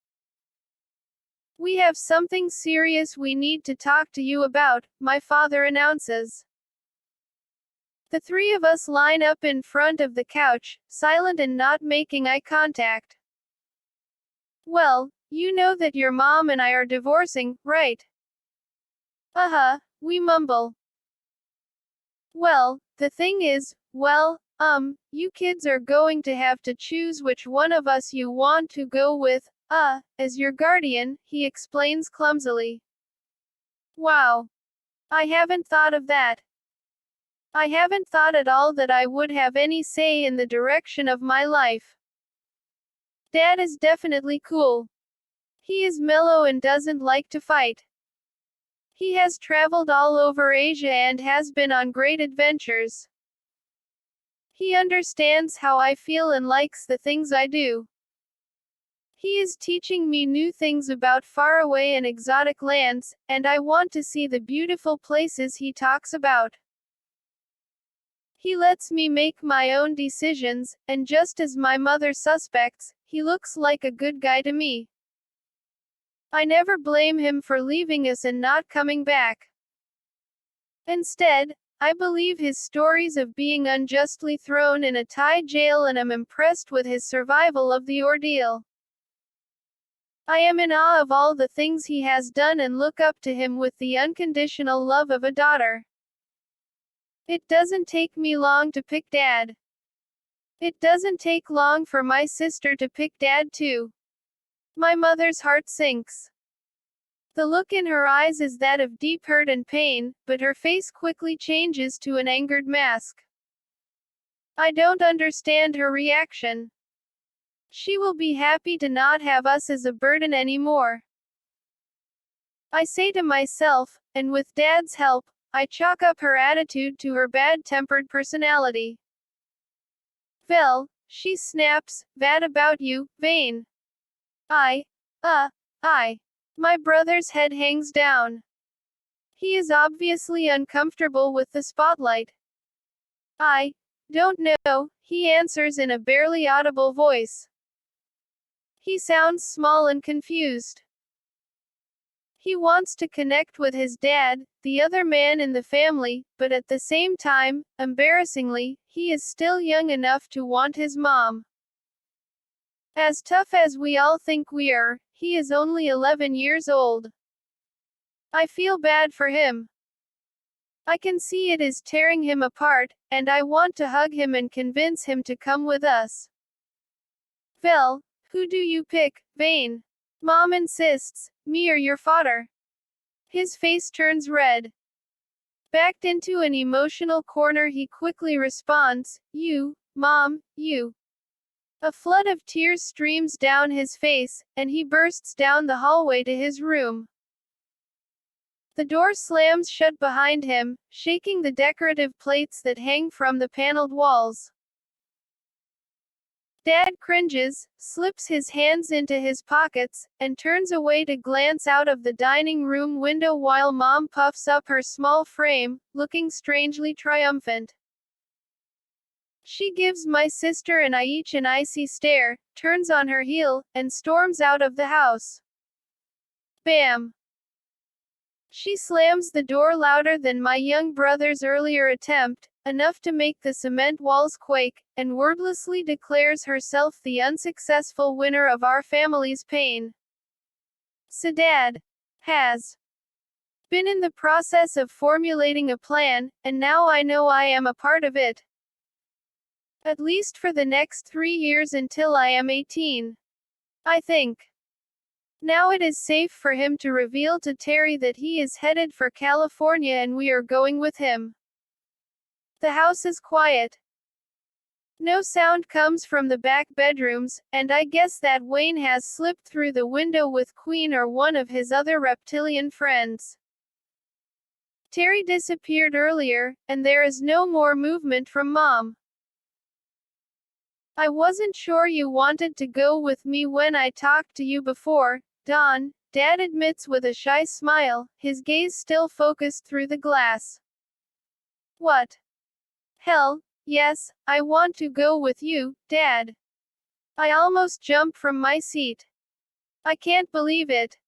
We have something serious we need to talk to you about, my father announces. The three of us line up in front of the couch, silent and not making eye contact. Well, you know that your mom and I are divorcing, right? We mumble. Well, the thing is, you kids are going to have to choose which one of us you want to go with, as your guardian, he explains clumsily. Wow. I haven't thought of that. I haven't thought at all that I would have any say in the direction of my life. Dad is definitely cool. He is mellow and doesn't like to fight. He has traveled all over Asia and has been on great adventures. He understands how I feel and likes the things I do. He is teaching me new things about faraway and exotic lands, and I want to see the beautiful places he talks about. He lets me make my own decisions, and just as my mother suspects, he looks like a good guy to me. I never blame him for leaving us and not coming back. Instead, I believe his stories of being unjustly thrown in a Thai jail and am impressed with his survival of the ordeal. I am in awe of all the things he has done and look up to him with the unconditional love of a daughter. It doesn't take me long to pick Dad. It doesn't take long for my sister to pick Dad too. My mother's heart sinks. The look in her eyes is that of deep hurt and pain, but her face quickly changes to an angered mask. I don't understand her reaction. She will be happy to not have us as a burden anymore. I say to myself, and with Dad's help, I chalk up her attitude to her bad-tempered personality. Well, she snaps, "Vad about you, Vane?" I. My brother's head hangs down. He is obviously uncomfortable with the spotlight. I don't know, he answers in a barely audible voice. He sounds small and confused. He wants to connect with his dad, the other man in the family, but at the same time, embarrassingly, he is still young enough to want his mom. As tough as we all think we are, he is only 11 years old. I feel bad for him. I can see it is tearing him apart, and I want to hug him and convince him to come with us. Well, who do you pick, Vane? Mom insists, me or your father? His face turns red. Backed into an emotional corner, he quickly responds, you, Mom, you. A flood of tears streams down his face, and he bursts down the hallway to his room. The door slams shut behind him, shaking the decorative plates that hang from the paneled walls. Dad cringes, slips his hands into his pockets, and turns away to glance out of the dining room window while Mom puffs up her small frame, looking strangely triumphant. She gives my sister and I each an icy stare, turns on her heel, and storms out of the house. Bam! She slams the door louder than my young brother's earlier attempt, enough to make the cement walls quake, and wordlessly declares herself the unsuccessful winner of our family's pain. So Dad has been in the process of formulating a plan, and now I know I am a part of it. At least for the next 3 years until I am 18. I think. Now it is safe for him to reveal to Terry that he is headed for California and we are going with him. The house is quiet. No sound comes from the back bedrooms, and I guess that Wayne has slipped through the window with Queen or one of his other reptilian friends. Terry disappeared earlier, and there is no more movement from Mom. I wasn't sure you wanted to go with me when I talked to you before, Don, Dad admits with a shy smile, his gaze still focused through the glass. What? Hell, yes, I want to go with you, Dad. I almost jump from my seat. I can't believe it.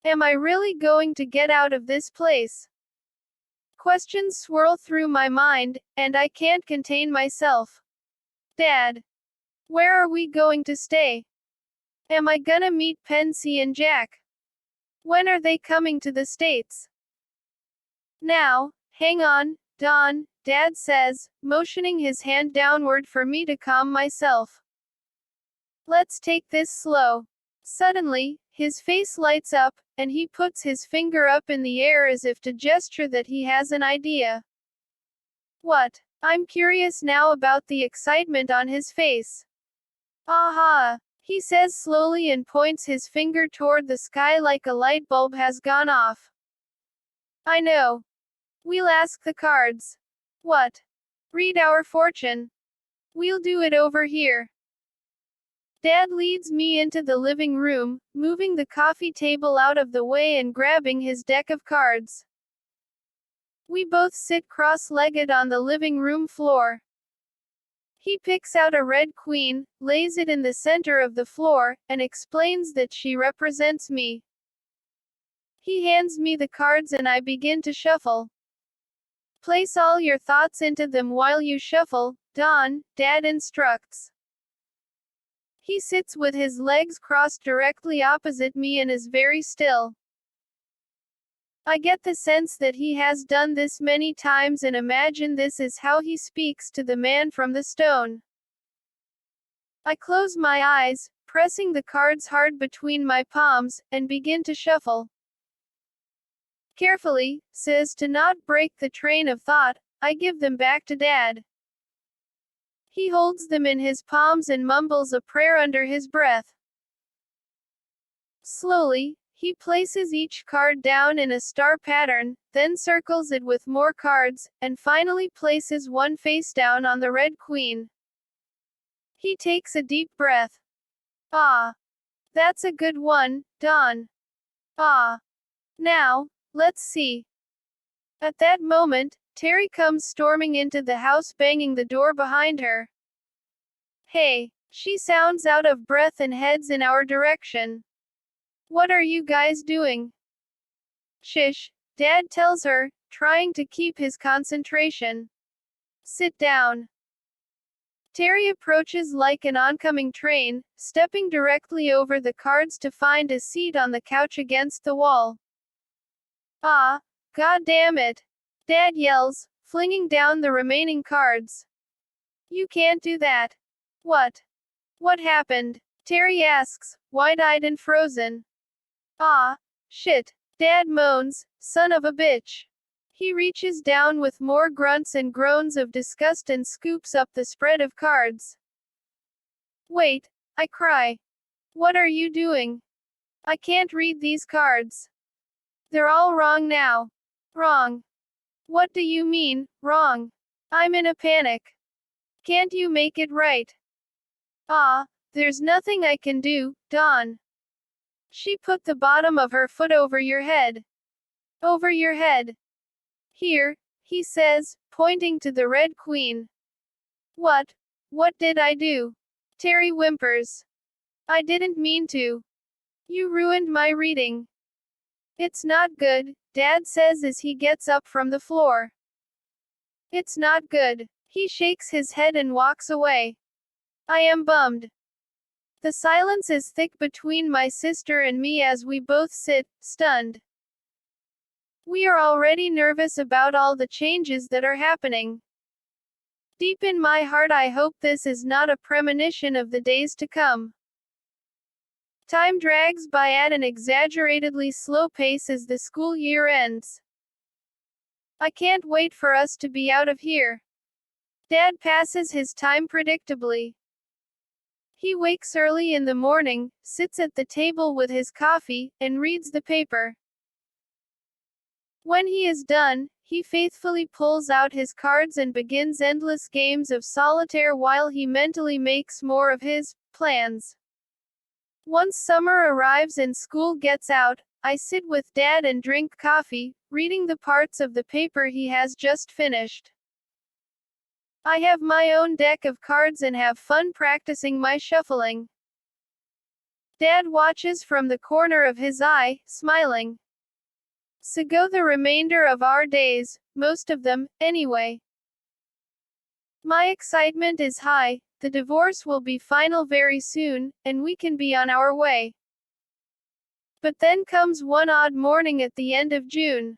Am I really going to get out of this place? Questions swirl through my mind, and I can't contain myself. Dad, where are we going to stay? Am I gonna meet Pensy and Jack? When are they coming to the States? Now, hang on, Don, Dad says, motioning his hand downward for me to calm myself. Let's take this slow. Suddenly, his face lights up, and he puts his finger up in the air as if to gesture that he has an idea. What? I'm curious now about the excitement on his face. Aha! He says slowly and points his finger toward the sky like a light bulb has gone off. I know. We'll ask the cards. What? Read our fortune. We'll do it over here. Dad leads me into the living room, moving the coffee table out of the way and grabbing his deck of cards. We both sit cross-legged on the living room floor. He picks out a red queen, lays it in the center of the floor, and explains that she represents me. He hands me the cards and I begin to shuffle. Place all your thoughts into them while you shuffle, Don, Dad instructs. He sits with his legs crossed directly opposite me and is very still. I get the sense that he has done this many times and imagine this is how he speaks to the man from the stone. I close my eyes, pressing the cards hard between my palms, and begin to shuffle. Carefully, so as to not break the train of thought, I give them back to Dad. He holds them in his palms and mumbles a prayer under his breath. Slowly, he places each card down in a star pattern, then circles it with more cards, and finally places one face down on the red queen. He takes a deep breath. Ah. That's a good one, Don. Ah. Now, let's see. At that moment, Terry comes storming into the house, banging the door behind her. Hey, she sounds out of breath and heads in our direction. What are you guys doing? Shish, Dad tells her, trying to keep his concentration. Sit down. Terry approaches like an oncoming train, stepping directly over the cards to find a seat on the couch against the wall. Ah, god damn it. Dad yells, flinging down the remaining cards. You can't do that. What? What happened? Terry asks, wide-eyed and frozen. Ah, shit. Dad moans, son of a bitch. He reaches down with more grunts and groans of disgust and scoops up the spread of cards. Wait, I cry. What are you doing? I can't read these cards. They're all wrong now. Wrong. What do you mean, wrong? I'm in a panic. Can't you make it right? Ah, there's nothing I can do, Dawn. She put the bottom of her foot over your head. Over your head. Here, he says, pointing to the Red Queen. What? What did I do? Terry whimpers. I didn't mean to. You ruined my reading. It's not good, Dad says as he gets up from the floor. It's not good. He shakes his head and walks away. I am bummed. The silence is thick between my sister and me as we both sit, stunned. We are already nervous about all the changes that are happening. Deep in my heart, I hope this is not a premonition of the days to come. Time drags by at an exaggeratedly slow pace as the school year ends. I can't wait for us to be out of here. Dad passes his time predictably. He wakes early in the morning, sits at the table with his coffee, and reads the paper. When he is done, he faithfully pulls out his cards and begins endless games of solitaire while he mentally makes more of his plans. Once summer arrives and school gets out, I sit with Dad and drink coffee, reading the parts of the paper he has just finished. I have my own deck of cards and have fun practicing my shuffling. Dad watches from the corner of his eye, smiling. So go the remainder of our days, most of them, anyway. My excitement is high, the divorce will be final very soon, and we can be on our way. But then comes one odd morning at the end of June.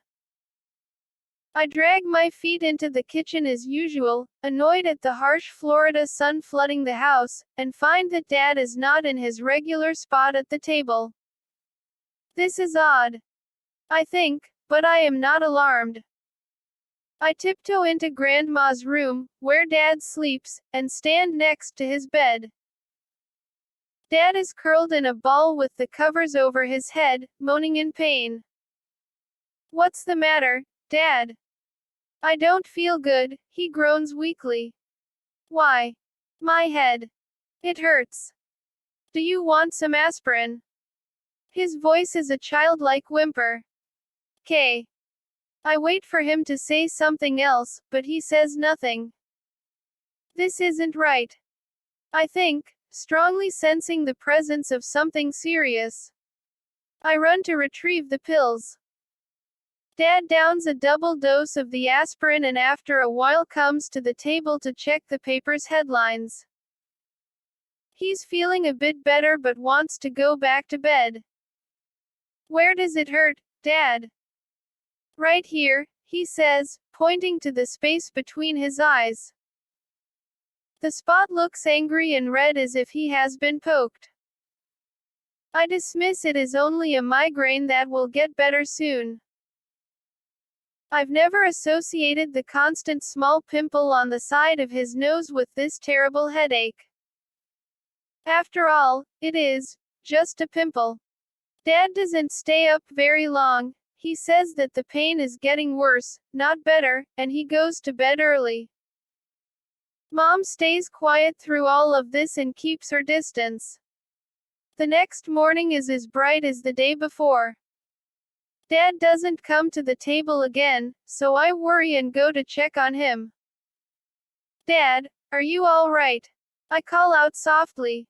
I drag my feet into the kitchen as usual, annoyed at the harsh Florida sun flooding the house, and find that Dad is not in his regular spot at the table. This is odd. I think, but I am not alarmed. I tiptoe into Grandma's room, where Dad sleeps, and stand next to his bed. Dad is curled in a ball with the covers over his head, moaning in pain. What's the matter, Dad? I don't feel good, he groans weakly. Why? My head. It hurts. Do you want some aspirin? His voice is a childlike whimper. K. I wait for him to say something else, but he says nothing. This isn't right. I think, strongly sensing the presence of something serious. I run to retrieve the pills. Dad downs a double dose of the aspirin and after a while comes to the table to check the paper's headlines. He's feeling a bit better but wants to go back to bed. Where does it hurt, Dad? Right here, he says, pointing to the space between his eyes. The spot looks angry and red as if he has been poked. I dismiss it as only a migraine that will get better soon. I've never associated the constant small pimple on the side of his nose with this terrible headache. After all, it is just a pimple. Dad doesn't stay up very long. He says that the pain is getting worse, not better, and he goes to bed early. Mom stays quiet through all of this and keeps her distance. The next morning is as bright as the day before. Dad doesn't come to the table again, so I worry and go to check on him. Dad, are you all right? I call out softly.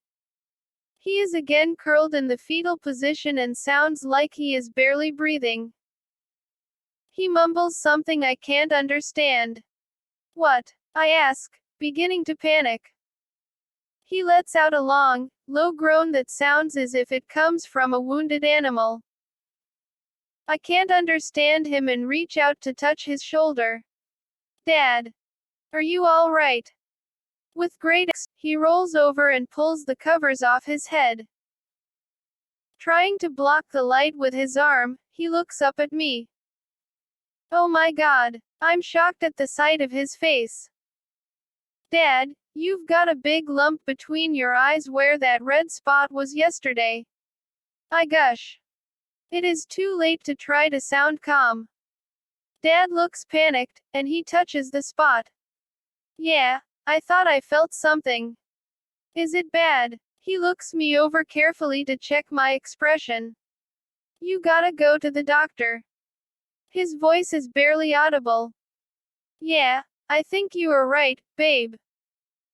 He is again curled in the fetal position and sounds like he is barely breathing. He mumbles something I can't understand. What? I ask, beginning to panic. He lets out a long, low groan that sounds as if it comes from a wounded animal. I can't understand him and reach out to touch his shoulder. Dad, are you all right? With great he rolls over and pulls the covers off his head. Trying to block the light with his arm, he looks up at me. Oh my God. I'm shocked at the sight of his face. Dad, you've got a big lump between your eyes where that red spot was yesterday. I gush. It is too late to try to sound calm. Dad looks panicked, and he touches the spot. Yeah, I thought I felt something. Is it bad? He looks me over carefully to check my expression. You gotta go to the doctor. His voice is barely audible. Yeah, I think you are right, babe.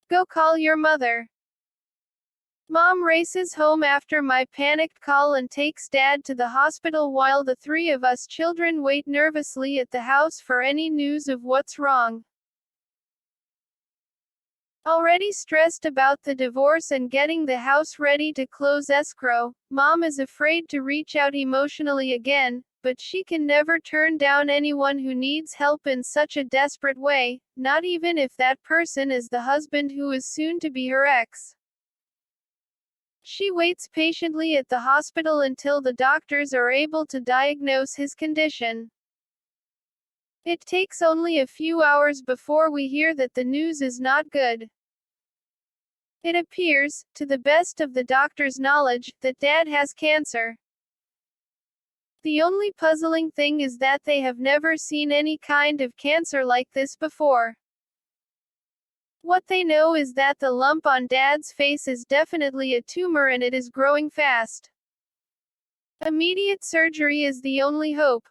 Go call your mother. Mom races home after my panicked call and takes Dad to the hospital while the three of us children wait nervously at the house for any news of what's wrong. Already stressed about the divorce and getting the house ready to close escrow, Mom is afraid to reach out emotionally again, but she can never turn down anyone who needs help in such a desperate way, not even if that person is the husband who is soon to be her ex. She waits patiently at the hospital until the doctors are able to diagnose his condition. It takes only a few hours before we hear that the news is not good. It appears, to the best of the doctor's knowledge, that Dad has cancer. The only puzzling thing is that they have never seen any kind of cancer like this before. What they know is that the lump on Dad's face is definitely a tumor and it is growing fast. Immediate surgery is the only hope.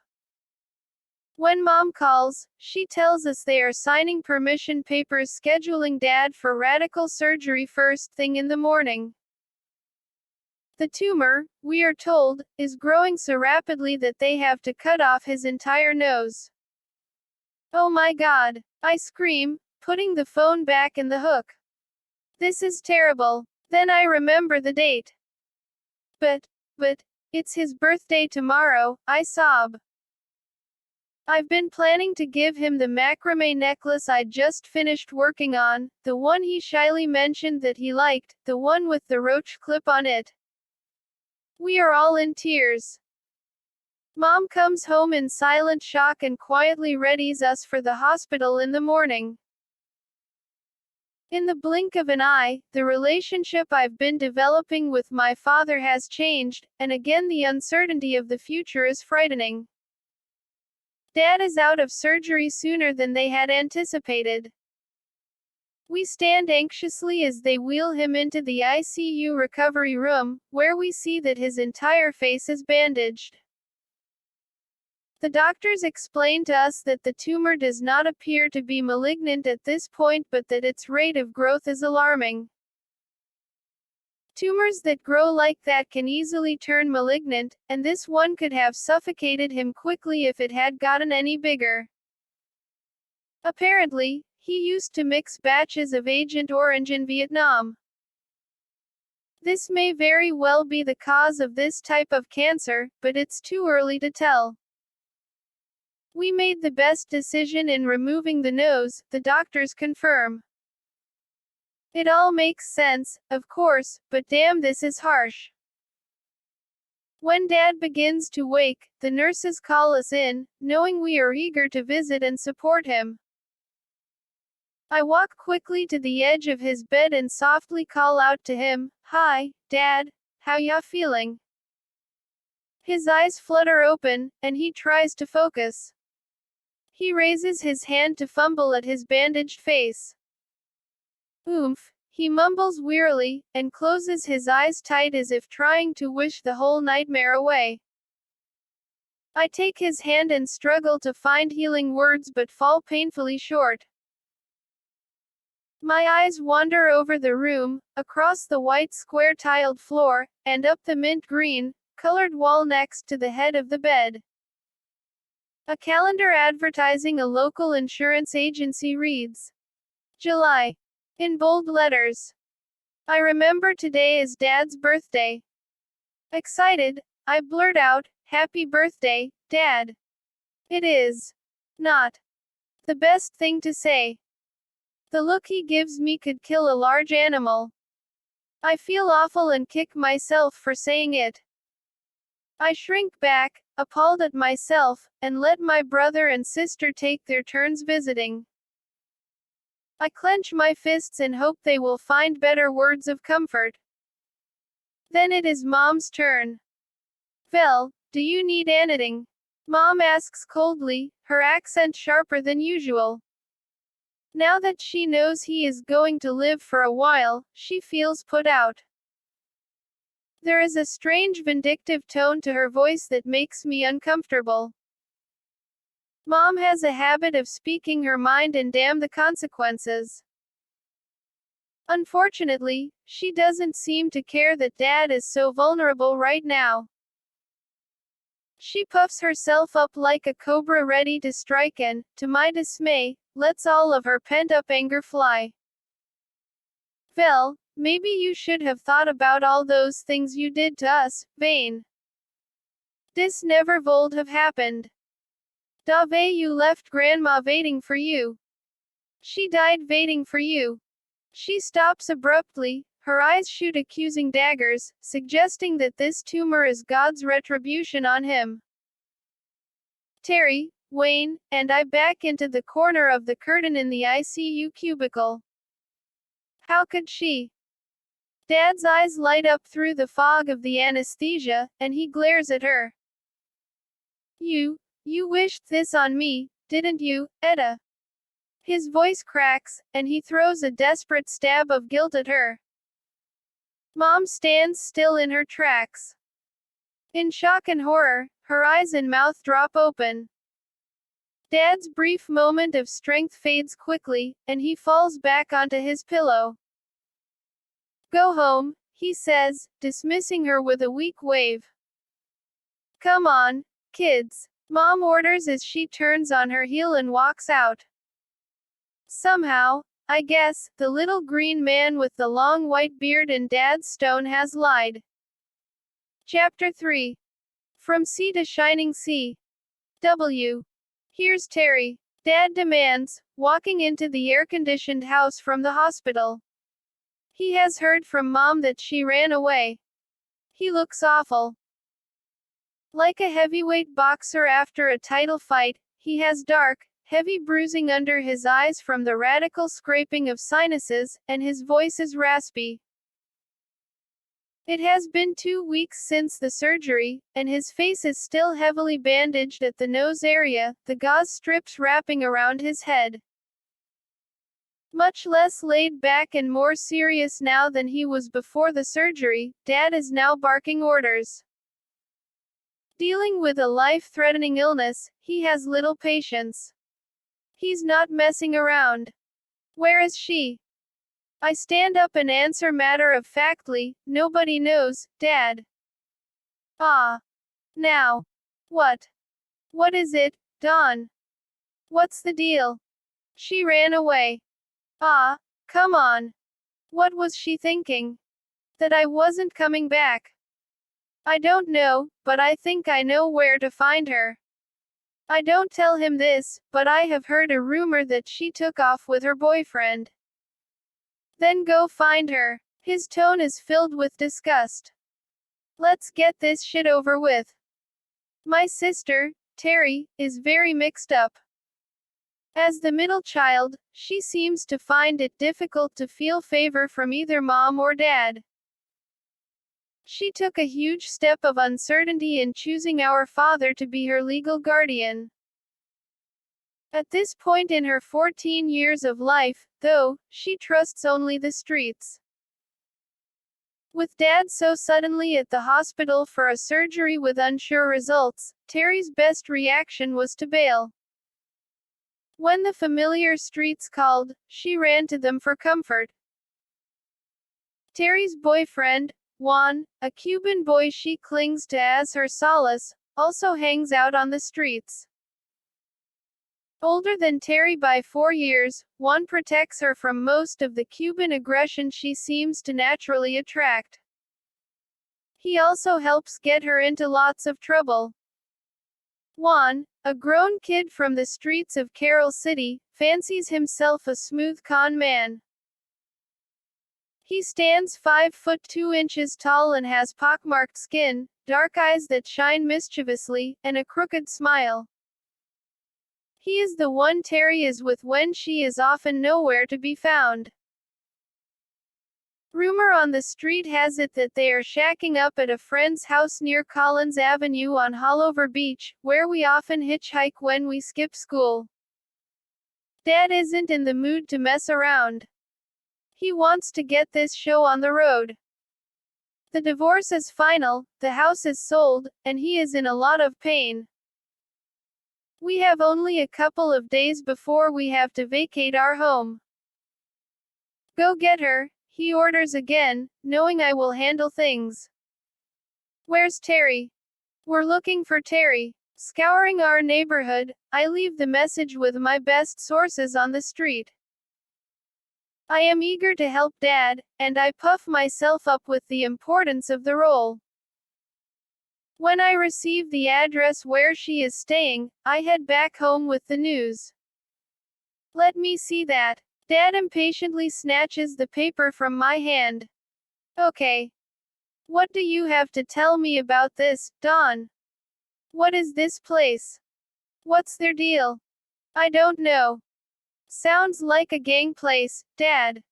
When Mom calls, she tells us they are signing permission papers scheduling Dad for radical surgery first thing in the morning. The tumor, we are told, is growing so rapidly that they have to cut off his entire nose. Oh my God, I scream, putting the phone back in the hook. This is terrible. Then I remember the date. But, it's his birthday tomorrow, I sob. I've been planning to give him the macrame necklace I just finished working on, the one he shyly mentioned that he liked, the one with the roach clip on it. We are all in tears. Mom comes home in silent shock and quietly readies us for the hospital in the morning. In the blink of an eye, the relationship I've been developing with my father has changed, and again the uncertainty of the future is frightening. Dad is out of surgery sooner than they had anticipated. We stand anxiously as they wheel him into the ICU recovery room, where we see that his entire face is bandaged. The doctors explain to us that the tumor does not appear to be malignant at this point but that its rate of growth is alarming. Tumors that grow like that can easily turn malignant, and this one could have suffocated him quickly if it had gotten any bigger. Apparently, he used to mix batches of Agent Orange in Vietnam. This may very well be the cause of this type of cancer, but it's too early to tell. We made the best decision in removing the nose, the doctors confirm. It all makes sense, of course, but damn, this is harsh. When Dad begins to wake, the nurses call us in, knowing we are eager to visit and support him. I walk quickly to the edge of his bed and softly call out to him, "Hi, Dad, how ya feeling?" His eyes flutter open, and he tries to focus. He raises his hand to fumble at his bandaged face. Oomph, he mumbles wearily, and closes his eyes tight as if trying to wish the whole nightmare away. I take his hand and struggle to find healing words but fall painfully short. My eyes wander over the room, across the white square tiled floor, and up the mint green, colored wall next to the head of the bed. A calendar advertising a local insurance agency reads, July. In bold letters. I remember today is Dad's birthday. Excited, I blurt out, "Happy birthday, Dad. It is not the best thing to say. The look he gives me could kill a large animal. I feel awful and kick myself for saying it. I shrink back, appalled at myself, and let my brother and sister take their turns visiting. I clench my fists and hope they will find better words of comfort. Then it is Mom's turn. Vel, do you need anything? Mom asks coldly, her accent sharper than usual. Now that she knows he is going to live for a while, she feels put out. There is a strange vindictive tone to her voice that makes me uncomfortable. Mom has a habit of speaking her mind and damn the consequences. Unfortunately, she doesn't seem to care that Dad is so vulnerable right now. She puffs herself up like a cobra ready to strike and, to my dismay, lets all of her pent-up anger fly. Vel, maybe you should have thought about all those things you did to us, Vane. This never would have happened. Dave, you left Grandma waiting for you. She died waiting for you. She stops abruptly, her eyes shoot accusing daggers, suggesting that this tumor is God's retribution on him. Terry, Wayne, and I back into the corner of the curtain in the ICU cubicle. How could she? Dad's eyes light up through the fog of the anesthesia, and he glares at her. You wished this on me, didn't you, Etta? His voice cracks, and he throws a desperate stab of guilt at her. Mom stands still in her tracks. In shock and horror, her eyes and mouth drop open. Dad's brief moment of strength fades quickly, and he falls back onto his pillow. Go home, he says, dismissing her with a weak wave. Come on, kids, Mom orders as she turns on her heel and walks out. Somehow, I guess, the little green man with the long white beard and Dad's stone has lied. Chapter 3. From Sea to Shining Sea. W. Here's Terry, Dad demands, walking into the air-conditioned house from the hospital. He has heard from Mom that she ran away. He looks awful. Like a heavyweight boxer after a title fight, he has dark, heavy bruising under his eyes from the radical scraping of sinuses, and his voice is raspy. It has been 2 weeks since the surgery, and his face is still heavily bandaged at the nose area, the gauze strips wrapping around his head. Much less laid back and more serious now than he was before the surgery, Dad is now barking orders. Dealing with a life-threatening illness, he has little patience. He's not messing around. Where is she? I stand up and answer matter-of-factly, nobody knows, Dad. Ah. Now. What? What is it, Dawn? What's the deal? She ran away. Ah, come on. What was she thinking? That I wasn't coming back. I don't know, but I think I know where to find her. I don't tell him this, but I have heard a rumor that she took off with her boyfriend. Then go find her. His tone is filled with disgust. Let's get this shit over with. My sister, Terry, is very mixed up. As the middle child, she seems to find it difficult to feel favor from either Mom or Dad. She took a huge step of uncertainty in choosing our father to be her legal guardian. At this point in her 14 years of life, though, she trusts only the streets. With Dad so suddenly at the hospital for a surgery with unsure results, Terry's best reaction was to bail. When the familiar streets called, she ran to them for comfort. Terry's boyfriend, Juan, a Cuban boy she clings to as her solace, also hangs out on the streets. Older than Terry by 4 years, Juan protects her from most of the Cuban aggression she seems to naturally attract. He also helps get her into lots of trouble. Juan, a grown kid from the streets of Carroll City, fancies himself a smooth con man. He stands 5 foot 2 inches tall and has pockmarked skin, dark eyes that shine mischievously, and a crooked smile. He is the one Terry is with when she is often nowhere to be found. Rumor on the street has it that they are shacking up at a friend's house near Collins Avenue on Hollover Beach, where we often hitchhike when we skip school. Dad isn't in the mood to mess around. He wants to get this show on the road. The divorce is final, the house is sold, and he is in a lot of pain. We have only a couple of days before we have to vacate our home. Go get her, he orders again, knowing I will handle things. Where's Terry? We're looking for Terry. Scouring our neighborhood, I leave the message with my best sources on the street. I am eager to help Dad, and I puff myself up with the importance of the role. When I receive the address where she is staying, I head back home with the news. Let me see that. Dad impatiently snatches the paper from my hand. Okay. What do you have to tell me about this, Don? What is this place? What's their deal? I don't know. Sounds like a gang place, Dad.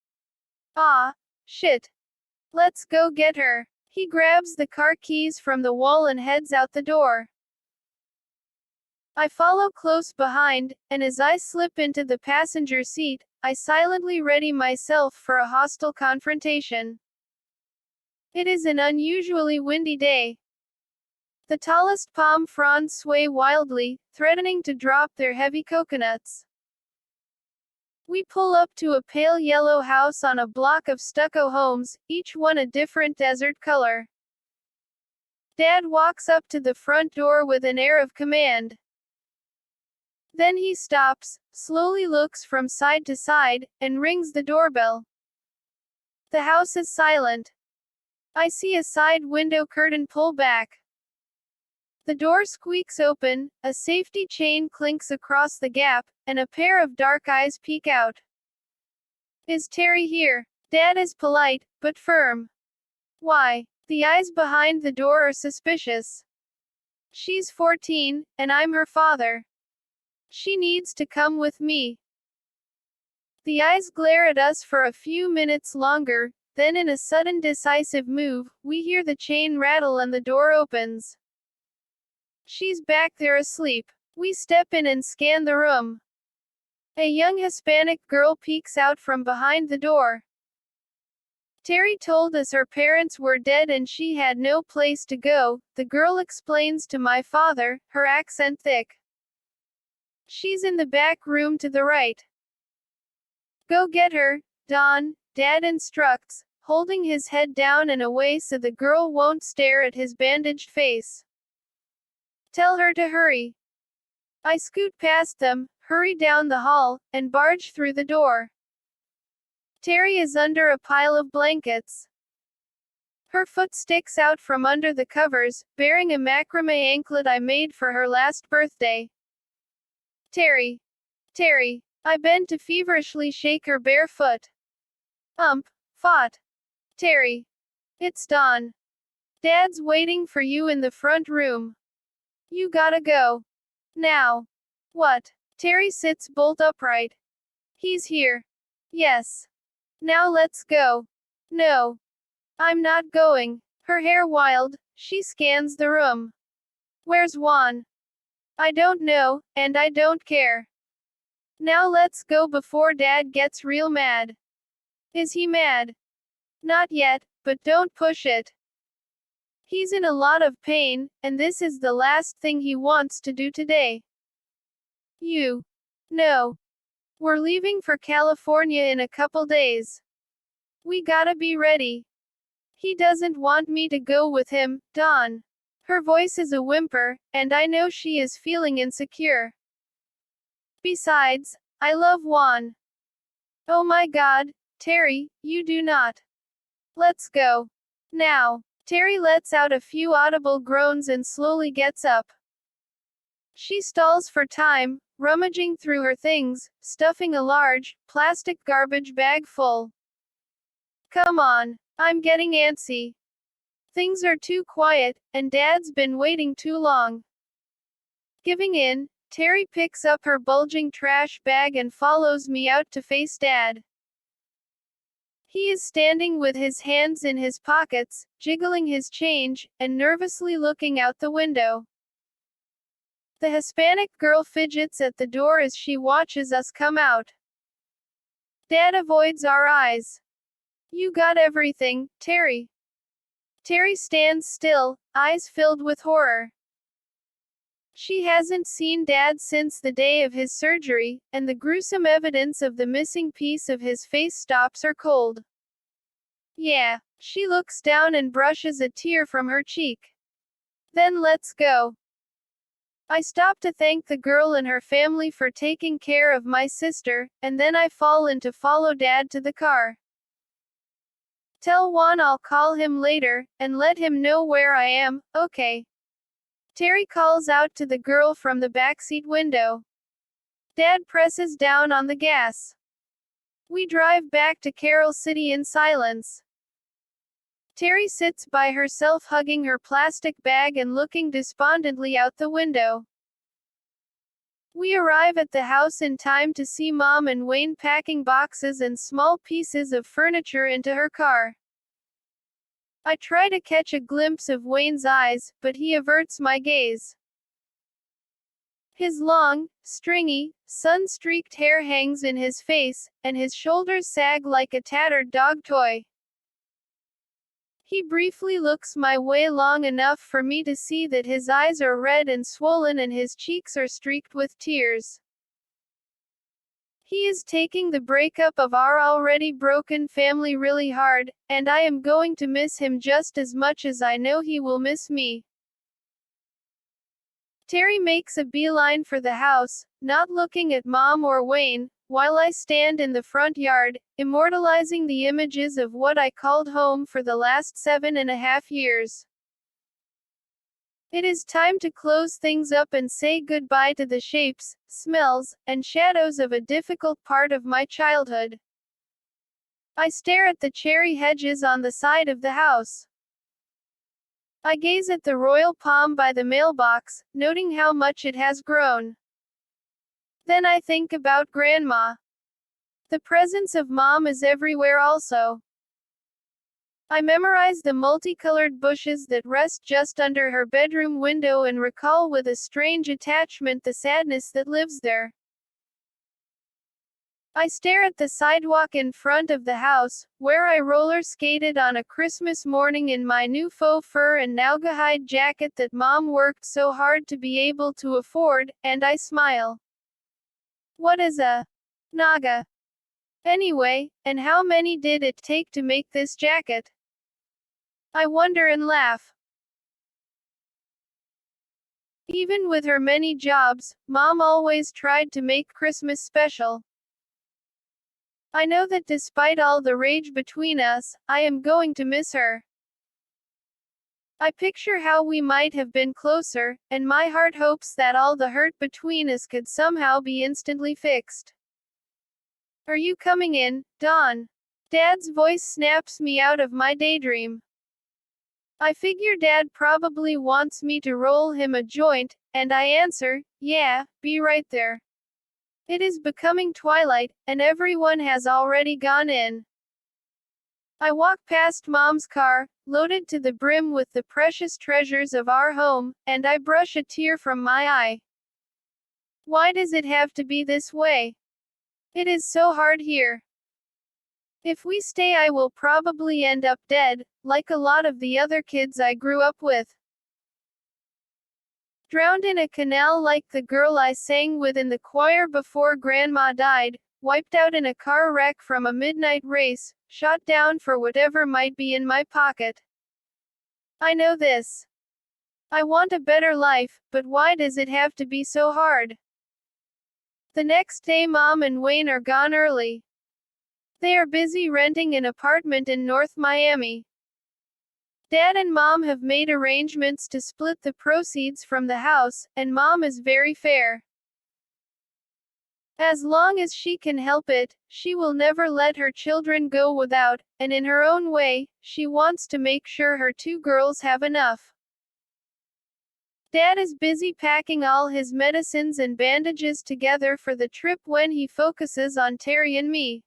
Ah, shit. Let's go get her. He grabs the car keys from the wall and heads out the door. I follow close behind, and as I slip into the passenger seat, I silently ready myself for a hostile confrontation. It is an unusually windy day. The tallest palm fronds sway wildly, threatening to drop their heavy coconuts. We pull up to a pale yellow house on a block of stucco homes, each one a different desert color. Dad walks up to the front door with an air of command. Then he stops, slowly looks from side to side, and rings the doorbell. The house is silent. I see a side window curtain pull back. The door squeaks open, a safety chain clinks across the gap, and a pair of dark eyes peek out. Is Terry here? Dad is polite, but firm. Why? The eyes behind the door are suspicious. She's 14, and I'm her father. She needs to come with me. The eyes glare at us for a few minutes longer, then in a sudden decisive move, we hear the chain rattle and the door opens. She's back there asleep. We step in and scan the room. A young Hispanic girl peeks out from behind the door. Terry told us her parents were dead and she had no place to go, the girl explains to my father, her accent thick. She's in the back room to the right. Go get her, Don, Dad instructs, holding his head down and away so the girl won't stare at his bandaged face. Tell her to hurry. I scoot past them, hurry down the hall, and barge through the door. Terry is under a pile of blankets. Her foot sticks out from under the covers, bearing a macrame anklet I made for her last birthday. Terry. Terry. I bend to feverishly shake her bare foot. Fought. Terry. It's Don. Dad's waiting for you in the front room. You gotta go. Now. What? Terry sits bolt upright. He's here. Yes. Now let's go. No. I'm not going. Her hair wild, she scans the room. Where's Juan? I don't know, and I don't care. Now let's go before Dad gets real mad. Is he mad? Not yet, but don't push it. He's in a lot of pain, and this is the last thing he wants to do today. You. No. We're leaving for California in a couple days. We gotta be ready. He doesn't want me to go with him, Don. Her voice is a whimper, and I know she is feeling insecure. Besides, I love Juan. Oh my God, Terry, you do not. Let's go. Now. Terry lets out a few audible groans and slowly gets up. She stalls for time, rummaging through her things, stuffing a large, plastic garbage bag full. Come on. I'm getting antsy. Things are too quiet, and Dad's been waiting too long. Giving in, Terry picks up her bulging trash bag and follows me out to face Dad. He is standing with his hands in his pockets, jiggling his change, and nervously looking out the window. The Hispanic girl fidgets at the door as she watches us come out. Dad avoids our eyes. You got everything, Terry. Terry stands still, eyes filled with horror. She hasn't seen Dad since the day of his surgery, and the gruesome evidence of the missing piece of his face stops her cold. Yeah, she looks down and brushes a tear from her cheek. Then let's go. I stop to thank the girl and her family for taking care of my sister, and then I fall in to follow Dad to the car. Tell Juan I'll call him later, and let him know where I am, okay? Terry calls out to the girl from the backseat window. Dad presses down on the gas. We drive back to Carol City in silence. Terry sits by herself hugging her plastic bag and looking despondently out the window. We arrive at the house in time to see Mom and Wayne packing boxes and small pieces of furniture into her car. I try to catch a glimpse of Wayne's eyes, but he averts my gaze. His long, stringy, sun-streaked hair hangs in his face, and his shoulders sag like a tattered dog toy. He briefly looks my way long enough for me to see that his eyes are red and swollen and his cheeks are streaked with tears. He is taking the breakup of our already broken family really hard, and I am going to miss him just as much as I know he will miss me. Terry makes a beeline for the house, not looking at Mom or Wayne, while I stand in the front yard, immortalizing the images of what I called home for the last 7.5 years. It is time to close things up and say goodbye to the shapes, smells, and shadows of a difficult part of my childhood. I stare at the cherry hedges on the side of the house. I gaze at the royal palm by the mailbox, noting how much it has grown. Then I think about Grandma. The presence of Mom is everywhere also. I memorize the multicolored bushes that rest just under her bedroom window and recall with a strange attachment the sadness that lives there. I stare at the sidewalk in front of the house, where I roller skated on a Christmas morning in my new faux fur and Naugahyde jacket that Mom worked so hard to be able to afford, and I smile. What is a Naga? Anyway, and how many did it take to make this jacket? I wonder and laugh. Even with her many jobs, Mom always tried to make Christmas special. I know that despite all the rage between us, I am going to miss her. I picture how we might have been closer, and my heart hopes that all the hurt between us could somehow be instantly fixed. Are you coming in, Dawn? Dad's voice snaps me out of my daydream. I figure Dad probably wants me to roll him a joint, and I answer, yeah, be right there. It is becoming twilight, and everyone has already gone in. I walk past Mom's car, loaded to the brim with the precious treasures of our home, and I brush a tear from my eye. Why does it have to be this way? It is so hard here. If we stay, I will probably end up dead, like a lot of the other kids I grew up with. Drowned in a canal like the girl I sang with in the choir before Grandma died, wiped out in a car wreck from a midnight race, shot down for whatever might be in my pocket. I know this. I want a better life, but why does it have to be so hard? The next day Mom and Wayne are gone early. They are busy renting an apartment in North Miami. Dad and Mom have made arrangements to split the proceeds from the house, and Mom is very fair. As long as she can help it, she will never let her children go without, and in her own way, she wants to make sure her two girls have enough. Dad is busy packing all his medicines and bandages together for the trip when he focuses on Terry and me.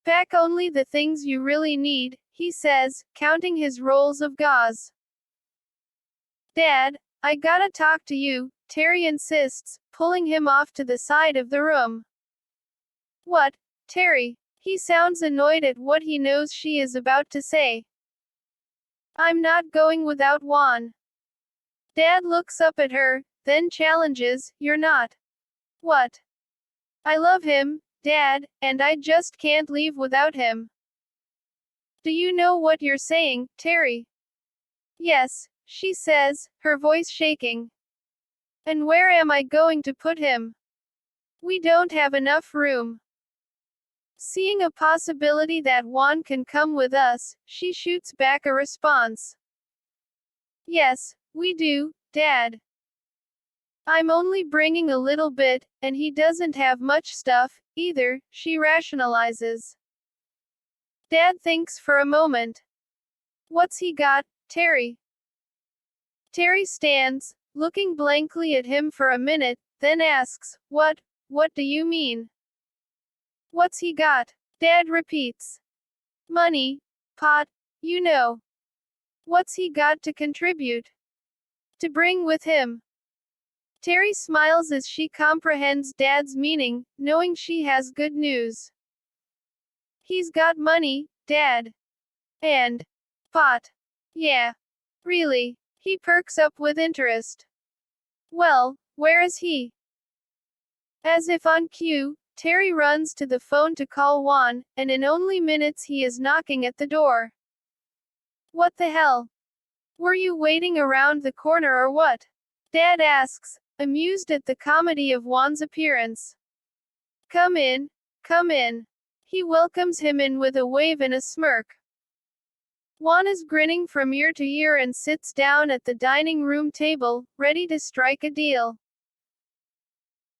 Pack only the things you really need, he says, counting his rolls of gauze. Dad, I gotta talk to you, Terry insists, pulling him off to the side of the room. What, Terry? He sounds annoyed at what he knows she is about to say. I'm not going without Juan. Dad looks up at her, then challenges, you're not. What? I love him, Dad, and I just can't leave without him. Do you know what you're saying, Terry? Yes, she says, her voice shaking. And where am I going to put him? We don't have enough room. Seeing a possibility that Juan can come with us, she shoots back a response. Yes, we do, Dad. I'm only bringing a little bit, and he doesn't have much stuff, either, she rationalizes. Dad thinks for a moment. What's he got, Terry? Terry stands, looking blankly at him for a minute, then asks, What do you mean? What's he got? Dad repeats. Money, pot, you know. What's he got to contribute? To bring with him? Terry smiles as she comprehends Dad's meaning, knowing she has good news. He's got money, Dad. And pot. Yeah. Really. He perks up with interest. Well, where is he? As if on cue, Terry runs to the phone to call Juan, and in only minutes he is knocking at the door. What the hell? Were you waiting around the corner or what? Dad asks, amused at the comedy of Juan's appearance. Come in, come in. He welcomes him in with a wave and a smirk. Juan is grinning from ear to ear and sits down at the dining room table, ready to strike a deal.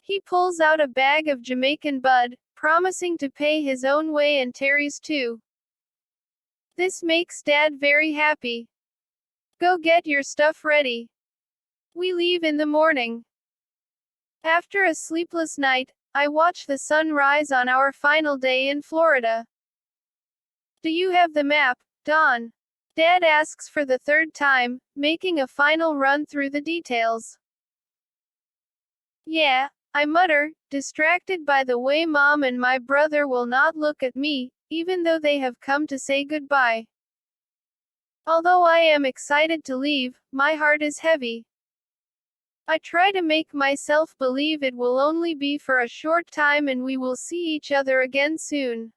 He pulls out a bag of Jamaican bud, promising to pay his own way and Terry's too. This makes Dad very happy. Go get your stuff ready. We leave in the morning. After a sleepless night, I watch the sun rise on our final day in Florida. Do you have the map, Don? Dad asks for the third time, making a final run through the details. Yeah, I mutter, distracted by the way Mom and my brother will not look at me, even though they have come to say goodbye. Although I am excited to leave, my heart is heavy. I try to make myself believe it will only be for a short time and we will see each other again soon.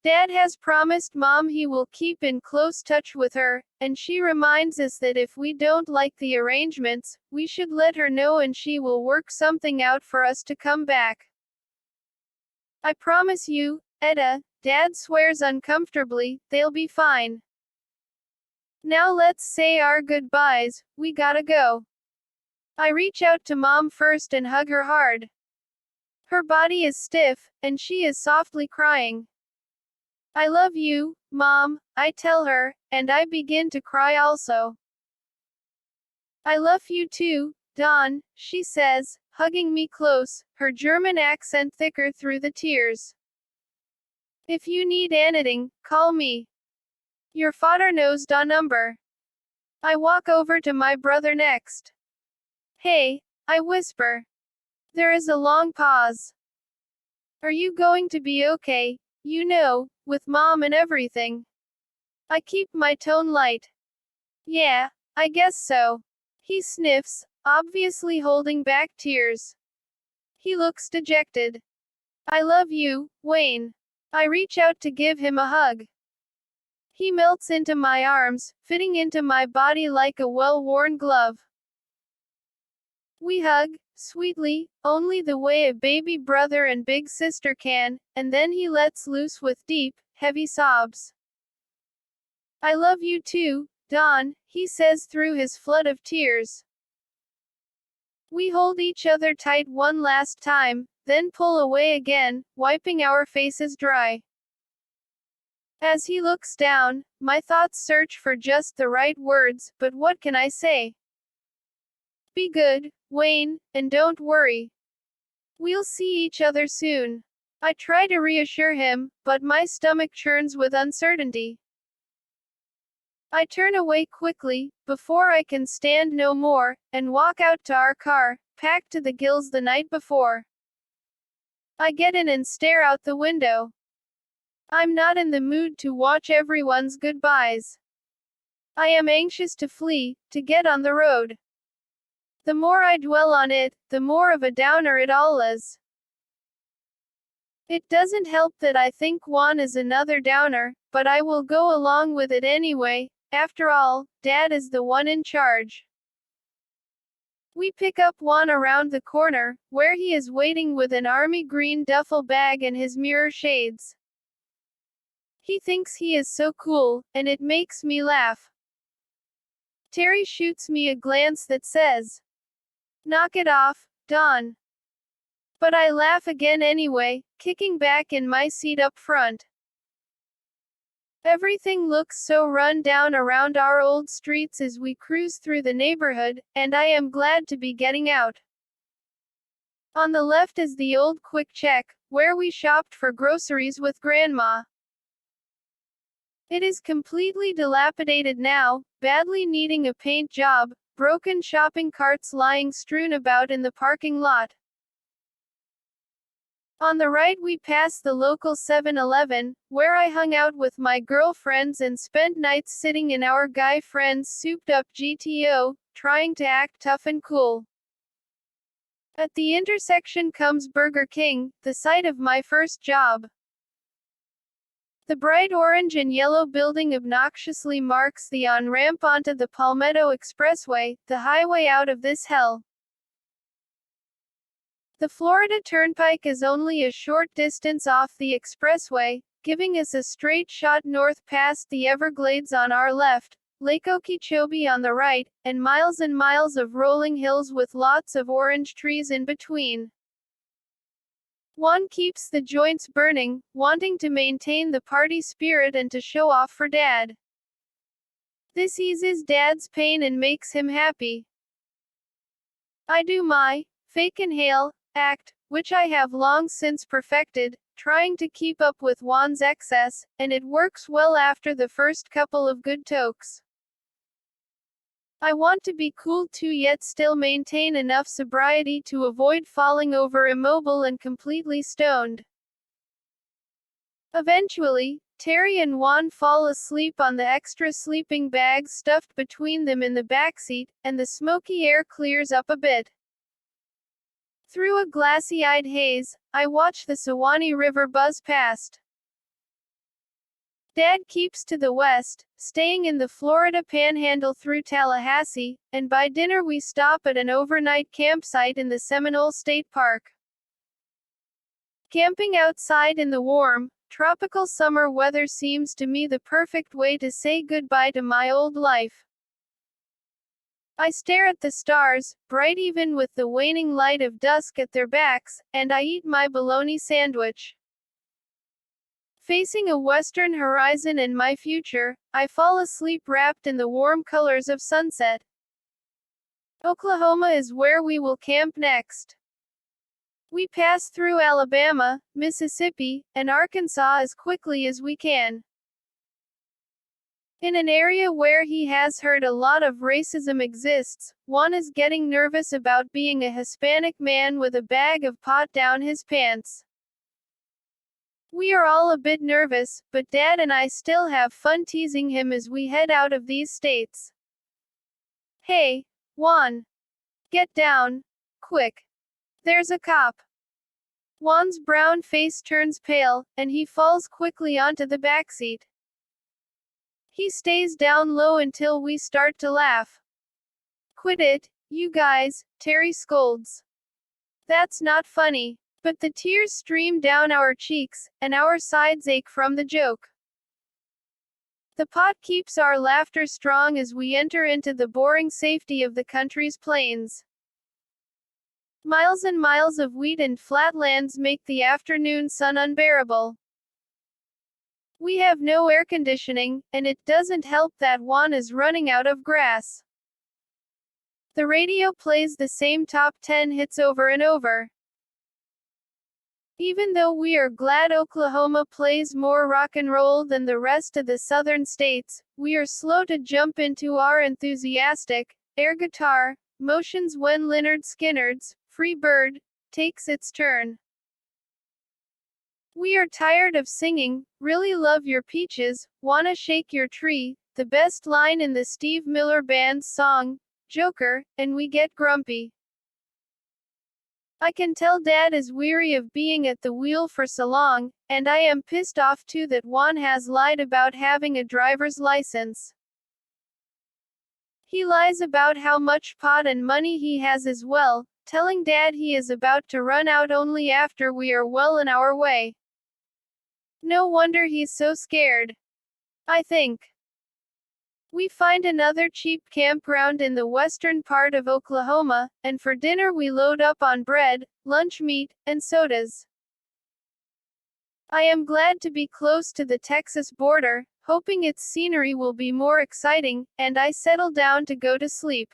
Dad has promised Mom he will keep in close touch with her, and she reminds us that if we don't like the arrangements, we should let her know and she will work something out for us to come back. I promise you, Etta, Dad swears uncomfortably, they'll be fine. Now let's say our goodbyes, we gotta go. I reach out to Mom first and hug her hard. Her body is stiff, and she is softly crying. I love you, Mom, I tell her, and I begin to cry also. I love you too, Don, she says, hugging me close, her German accent thicker through the tears. If you need anything, call me. Your father knows the number. I walk over to my brother next. Hey, I whisper. There is a long pause. Are you going to be okay, you know, with Mom and everything? I keep my tone light. Yeah, I guess so. He sniffs, obviously holding back tears. He looks dejected. I love you, Wayne. I reach out to give him a hug. He melts into my arms, fitting into my body like a well-worn glove. We hug, sweetly, only the way a baby brother and big sister can, and then he lets loose with deep, heavy sobs. I love you too, Don, he says through his flood of tears. We hold each other tight one last time, then pull away again, wiping our faces dry. As he looks down, my thoughts search for just the right words, but what can I say? Be good, Wayne, and don't worry. We'll see each other soon. I try to reassure him, but my stomach churns with uncertainty. I turn away quickly, before I can stand no more, and walk out to our car, packed to the gills the night before. I get in and stare out the window. I'm not in the mood to watch everyone's goodbyes. I am anxious to flee, to get on the road. The more I dwell on it, the more of a downer it all is. It doesn't help that I think Juan is another downer, but I will go along with it anyway. After all, Dad is the one in charge. We pick up Juan around the corner, where he is waiting with an army green duffel bag and his mirror shades. He thinks he is so cool, and it makes me laugh. Terry shoots me a glance that says, "Knock it off, Don." But I laugh again anyway, kicking back in my seat up front. Everything looks so run down around our old streets as we cruise through the neighborhood, and I am glad to be getting out. On the left is the old Quick Check, where we shopped for groceries with Grandma. It is completely dilapidated now, badly needing a paint job, broken shopping carts lying strewn about in the parking lot. On the right we pass the local 7-Eleven, where I hung out with my girlfriends and spent nights sitting in our guy friends' souped-up GTO, trying to act tough and cool. At the intersection comes Burger King, the site of my first job. The bright orange and yellow building obnoxiously marks the on-ramp onto the Palmetto Expressway, the highway out of this hell. The Florida Turnpike is only a short distance off the expressway, giving us a straight shot north past the Everglades on our left, Lake Okeechobee on the right, and miles of rolling hills with lots of orange trees in between. Juan keeps the joints burning, wanting to maintain the party spirit and to show off for Dad. This eases Dad's pain and makes him happy. I do my fake inhale act, which I have long since perfected, trying to keep up with Juan's excess, and it works well after the first couple of good tokes. I want to be cool too, yet still maintain enough sobriety to avoid falling over immobile and completely stoned. Eventually, Terry and Juan fall asleep on the extra sleeping bags stuffed between them in the backseat, and the smoky air clears up a bit. Through a glassy-eyed haze, I watch the Suwannee River buzz past. Dad keeps to the west, staying in the Florida Panhandle through Tallahassee, and by dinner we stop at an overnight campsite in the Seminole State Park. Camping outside in the warm, tropical summer weather seems to me the perfect way to say goodbye to my old life. I stare at the stars, bright even with the waning light of dusk at their backs, and I eat my bologna sandwich. Facing a western horizon and my future, I fall asleep wrapped in the warm colors of sunset. Oklahoma is where we will camp next. We pass through Alabama, Mississippi, and Arkansas as quickly as we can. In an area where he has heard a lot of racism exists, Juan is getting nervous about being a Hispanic man with a bag of pot down his pants. We are all a bit nervous, but Dad and I still have fun teasing him as we head out of these states. Hey, Juan. Get down. Quick. There's a cop. Juan's brown face turns pale, and he falls quickly onto the backseat. He stays down low until we start to laugh. Quit it, you guys, Terry scolds. That's not funny. But the tears stream down our cheeks, and our sides ache from the joke. The pot keeps our laughter strong as we enter into the boring safety of the country's plains. Miles and miles of wheat and flatlands make the afternoon sun unbearable. We have no air conditioning, and it doesn't help that Juan is running out of grass. The radio plays the same top 10 hits over and over. Even though we are glad Oklahoma plays more rock and roll than the rest of the southern states, we are slow to jump into our enthusiastic air guitar motions when Lynyrd Skynyrd's Free Bird takes its turn. We are tired of singing, really love your peaches, wanna shake your tree, the best line in the Steve Miller Band's song, Joker, and we get grumpy. I can tell Dad is weary of being at the wheel for so long, and I am pissed off too that Juan has lied about having a driver's license. He lies about how much pot and money he has as well, telling Dad he is about to run out only after we are well on our way. No wonder he's so scared. I think. We find another cheap campground in the western part of Oklahoma, and for dinner we load up on bread, lunch meat, and sodas. I am glad to be close to the Texas border, hoping its scenery will be more exciting, and I settle down to go to sleep.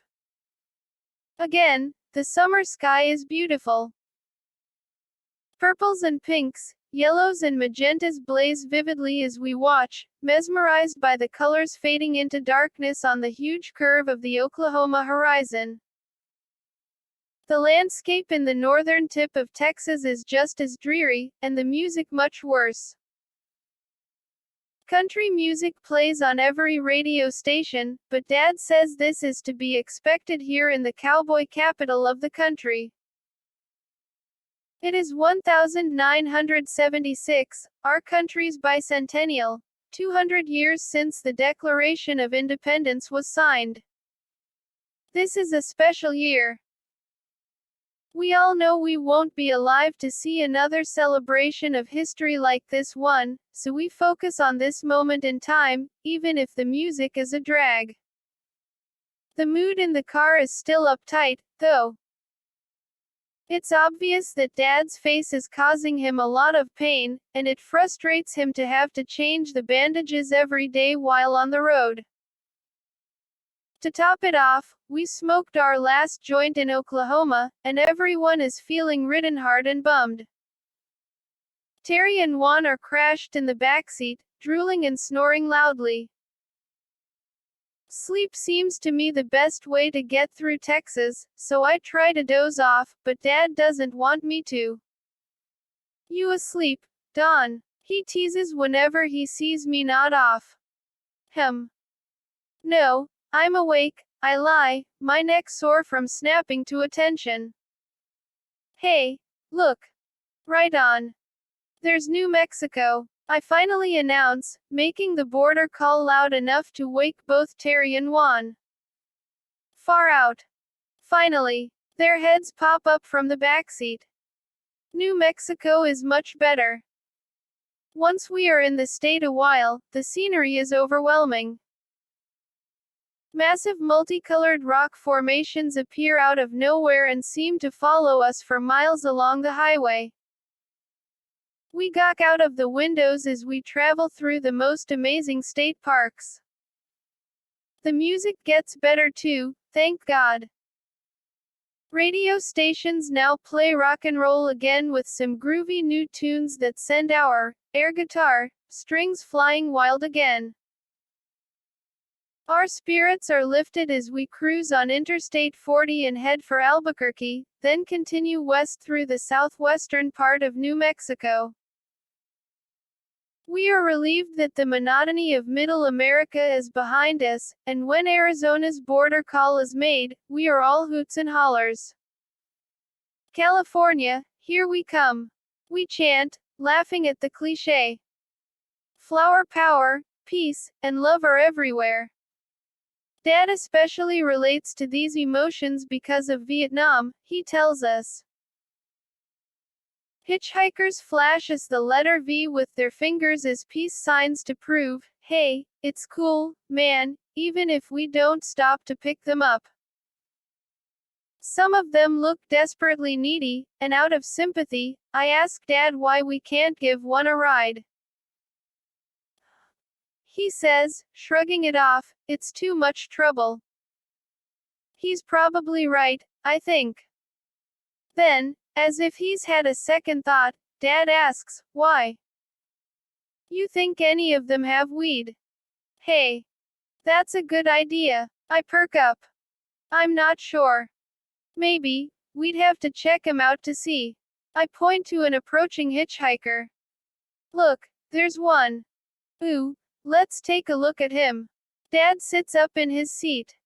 Again, the summer sky is beautiful. Purples and pinks, yellows and magentas blaze vividly as we watch, mesmerized by the colors fading into darkness on the huge curve of the Oklahoma horizon. The landscape in the northern tip of Texas is just as dreary, and the music much worse. Country music plays on every radio station, but Dad says this is to be expected here in the cowboy capital of the country. It is 1976, our country's bicentennial, 200 years since the Declaration of Independence was signed. This is a special year. We all know we won't be alive to see another celebration of history like this one, so we focus on this moment in time, even if the music is a drag. The mood in the car is still uptight, though. It's obvious that Dad's face is causing him a lot of pain, and it frustrates him to have to change the bandages every day while on the road. To top it off, we smoked our last joint in Oklahoma, and everyone is feeling ridden hard and bummed. Terry and Juan are crashed in the backseat, drooling and snoring loudly. Sleep seems to me the best way to get through Texas, so I try to doze off, but Dad doesn't want me to. You asleep, Don? He teases whenever he sees me nod off. No, I'm awake, I lie, my neck sore from snapping to attention. Hey, look. Right on. There's New Mexico. I finally announce, making the border call loud enough to wake both Terry and Juan. Far out. Finally, their heads pop up from the backseat. New Mexico is much better. Once we are in the state a while, the scenery is overwhelming. Massive multicolored rock formations appear out of nowhere and seem to follow us for miles along the highway. We gawk out of the windows as we travel through the most amazing state parks. The music gets better too, thank God. Radio stations now play rock and roll again with some groovy new tunes that send our air guitar strings flying wild again. Our spirits are lifted as we cruise on Interstate 40 and head for Albuquerque, then continue west through the southwestern part of New Mexico. We are relieved that the monotony of Middle America is behind us, and when Arizona's border call is made, we are all hoots and hollers. California, here we come. We chant, laughing at the cliché. Flower power, peace, and love are everywhere. Dad especially relates to these emotions because of Vietnam, he tells us. Hitchhikers flash us the letter V with their fingers as peace signs to prove, Hey, it's cool, man, even if we don't stop to pick them up. Some of them look desperately needy, and out of sympathy, I ask Dad why we can't give one a ride. He says, shrugging it off, it's too much trouble. He's probably right, I think. Then, as if he's had a second thought, Dad asks, why? You think any of them have weed? Hey, that's a good idea. I perk up. I'm not sure. Maybe, we'd have to check him out to see. I point to an approaching hitchhiker. Look, there's one. Ooh, let's take a look at him. Dad sits up in his seat.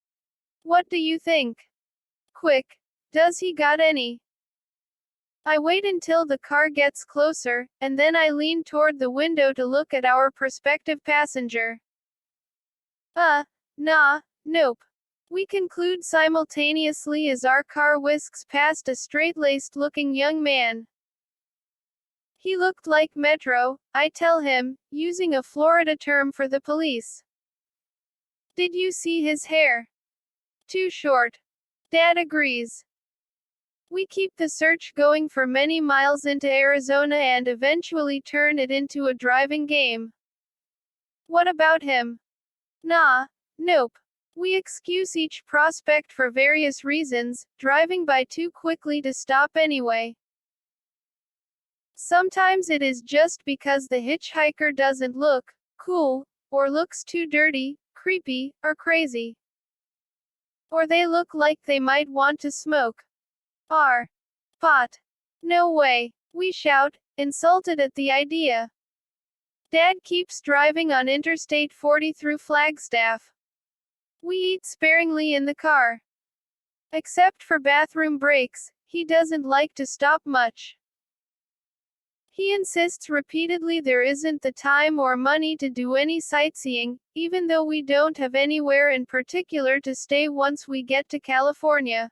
What do you think? Quick, does he got any? I wait until the car gets closer, and then I lean toward the window to look at our prospective passenger. Nah, nope. We conclude simultaneously as our car whisks past a straight-laced looking young man. He looked like Metro, I tell him, using a Florida term for the police. Did you see his hair? Too short. Dad agrees. We keep the search going for many miles into Arizona and eventually turn it into a driving game. What about him? Nah, nope. We excuse each prospect for various reasons, driving by too quickly to stop anyway. Sometimes it is just because the hitchhiker doesn't look cool, or looks too dirty, creepy, or crazy. Or they look like they might want to smoke. Pot. No way, we shout, insulted at the idea. Dad keeps driving on Interstate 40 through Flagstaff. We eat sparingly in the car. Except for bathroom breaks, he doesn't like to stop much. He insists repeatedly there isn't the time or money to do any sightseeing, even though we don't have anywhere in particular to stay once we get to California.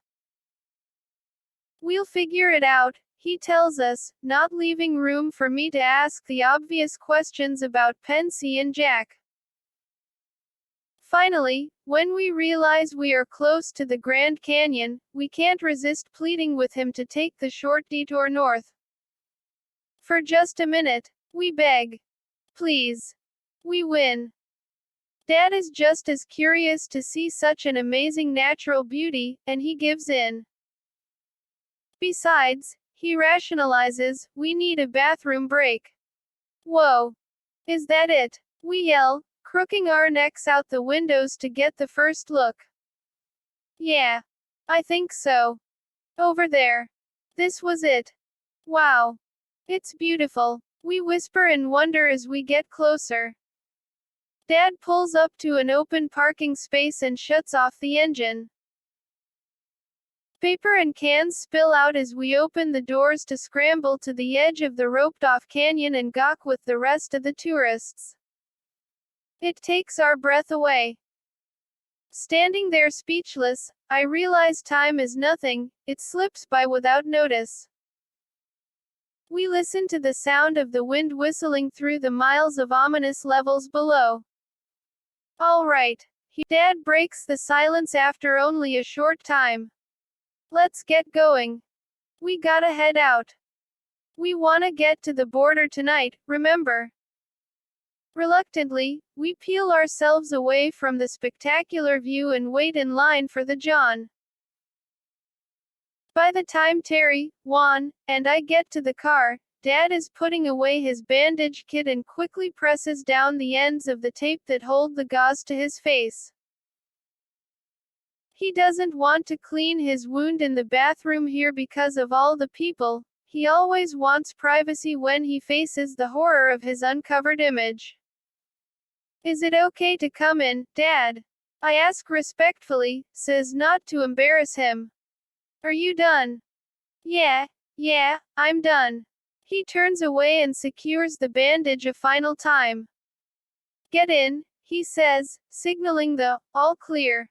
We'll figure it out, he tells us, not leaving room for me to ask the obvious questions about Pensy and Jack. Finally, when we realize we are close to the Grand Canyon, we can't resist pleading with him to take the short detour north. For just a minute, we beg. Please. We win. Dad is just as curious to see such an amazing natural beauty, and he gives in. Besides, he rationalizes, we need a bathroom break. Whoa. Is that it? We yell, crooking our necks out the windows to get the first look. Yeah. I think so. Over there. This was it. Wow. It's beautiful. We whisper in wonder as we get closer. Dad pulls up to an open parking space and shuts off the engine. Paper and cans spill out as we open the doors to scramble to the edge of the roped-off canyon and gawk with the rest of the tourists. It takes our breath away. Standing there speechless, I realize time is nothing, it slips by without notice. We listen to the sound of the wind whistling through the miles of ominous levels below. All right. Dad breaks the silence after only a short time. Let's get going. We gotta head out. We wanna get to the border tonight, remember? Reluctantly, we peel ourselves away from the spectacular view and wait in line for the John. By the time Terry, Juan, and I get to the car, Dad is putting away his bandage kit and quickly presses down the ends of the tape that hold the gauze to his face. He doesn't want to clean his wound in the bathroom here because of all the people. He always wants privacy when he faces the horror of his uncovered image. Is it okay to come in, Dad? I ask respectfully, says not to embarrass him. Are you done? Yeah, I'm done. He turns away and secures the bandage a final time. Get in, he says, signaling the all clear.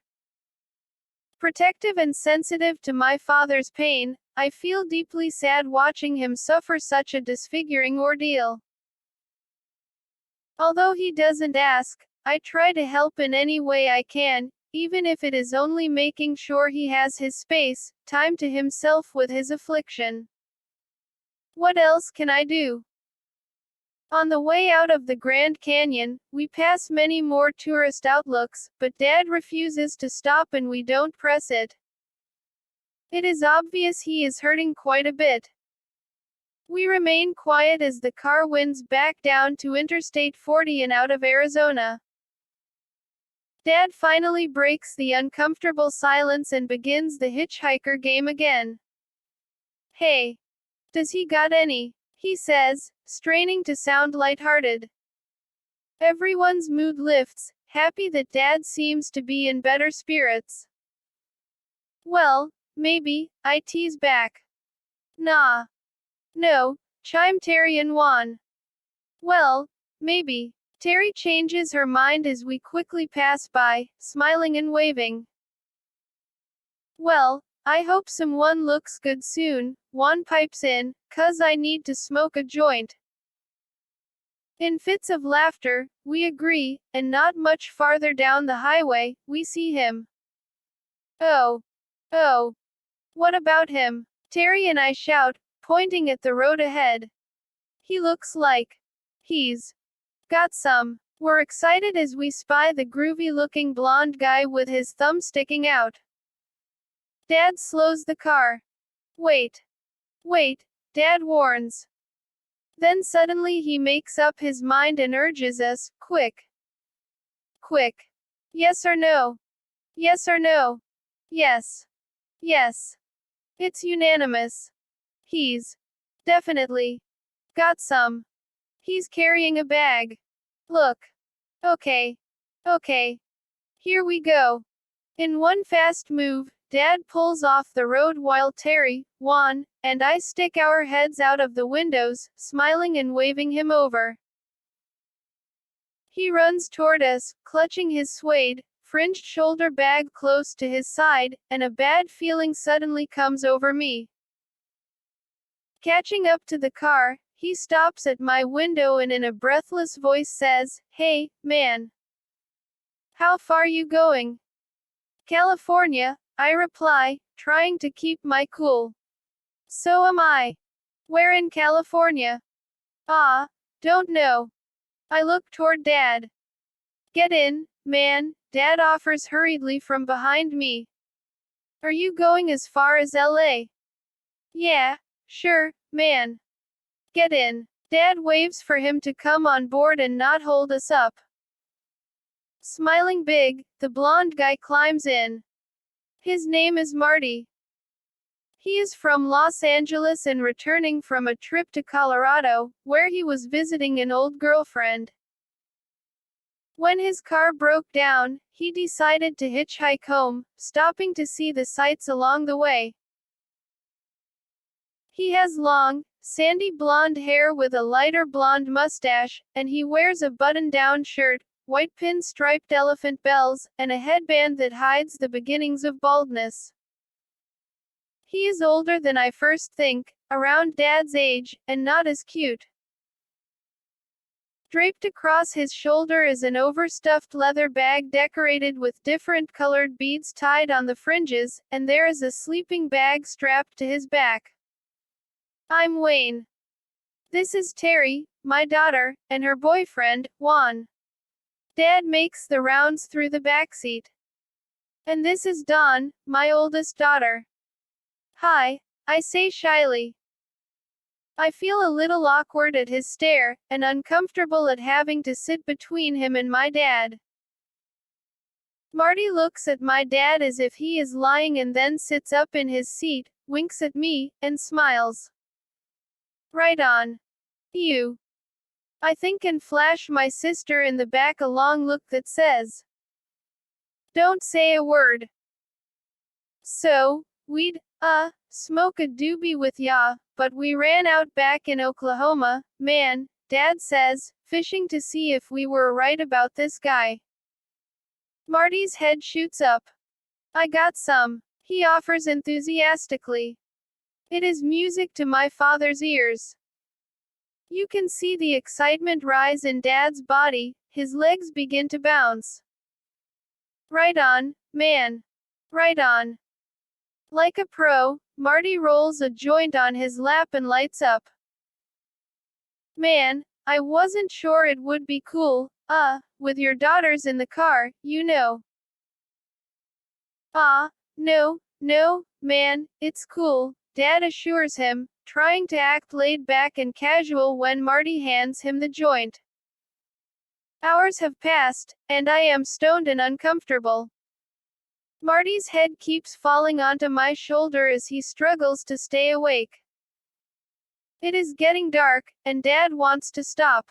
Protective and sensitive to my father's pain, I feel deeply sad watching him suffer such a disfiguring ordeal. Although he doesn't ask, I try to help in any way I can, even if it is only making sure he has his space, time to himself with his affliction. What else can I do? On the way out of the Grand Canyon, we pass many more tourist outlooks, but Dad refuses to stop and we don't press it. It is obvious he is hurting quite a bit. We remain quiet as the car winds back down to Interstate 40 and out of Arizona. Dad finally breaks the uncomfortable silence and begins the hitchhiker game again. Hey, does he got any? He says, straining to sound lighthearted. Everyone's mood lifts, happy that Dad seems to be in better spirits. Well, maybe, I tease back. Nah. No, chime Terry and Juan. Well, maybe. Terry changes her mind as we quickly pass by, smiling and waving. Well, I hope someone looks good soon, Juan pipes in, 'cause I need to smoke a joint. In fits of laughter, we agree, and not much farther down the highway, we see him. Oh. Oh. What about him? Terry and I shout, pointing at the road ahead. He looks like he's got some. We're excited as we spy the groovy-looking blonde guy with his thumb sticking out. Dad slows the car. Wait. Wait, Dad warns. Then suddenly he makes up his mind and urges us, quick. Quick. Yes or no? Yes or no? Yes. Yes. It's unanimous. He's definitely got some. He's carrying a bag. Look. Okay. Okay. Here we go. In one fast move, Dad pulls off the road while Terry, Juan, and I stick our heads out of the windows, smiling and waving him over. He runs toward us, clutching his suede, fringed shoulder bag close to his side, and a bad feeling suddenly comes over me. Catching up to the car, he stops at my window and in a breathless voice says, "Hey, man. How far you going?" "California," I reply, trying to keep my cool. "So am I." "Where in California?" "Ah, don't know." I look toward Dad. "Get in, man," Dad offers hurriedly from behind me. "Are you going as far as LA?" "Yeah, sure, man." "Get in." Dad waves for him to come on board and not hold us up. Smiling big, the blonde guy climbs in. His name is Marty. He is from Los Angeles and returning from a trip to Colorado, where he was visiting an old girlfriend. When his car broke down, he decided to hitchhike home, stopping to see the sights along the way. He has long, sandy blonde hair with a lighter blonde mustache, and he wears a button-down shirt, white pin-striped elephant bells, and a headband that hides the beginnings of baldness. He is older than I first think, around Dad's age, and not as cute. Draped across his shoulder is an overstuffed leather bag decorated with different colored beads tied on the fringes, and there is a sleeping bag strapped to his back. I'm Wayne. This is Terry, my daughter, and her boyfriend, Juan. Dad makes the rounds through the backseat. And this is Dawn, my oldest daughter. Hi, I say shyly. I feel a little awkward at his stare, and uncomfortable at having to sit between him and my dad. Marty looks at my dad as if he is lying and then sits up in his seat, winks at me, and smiles. Right on. You. I think and flash my sister in the back a long look that says, don't say a word. So, we'd, smoke a doobie with ya, but we ran out back in Oklahoma, man, Dad says, fishing to see if we were right about this guy. Marty's head shoots up. I got some, he offers enthusiastically. It is music to my father's ears. You can see the excitement rise in Dad's body, his legs begin to bounce. Right on, man. Right on. Like a pro, Marty rolls a joint on his lap and lights up. Man, I wasn't sure it would be cool, with your daughters in the car, you know. No, man, it's cool, Dad assures him, trying to act laid back and casual when Marty hands him the joint. Hours have passed, and I am stoned and uncomfortable. Marty's head keeps falling onto my shoulder as he struggles to stay awake. It is getting dark, and Dad wants to stop.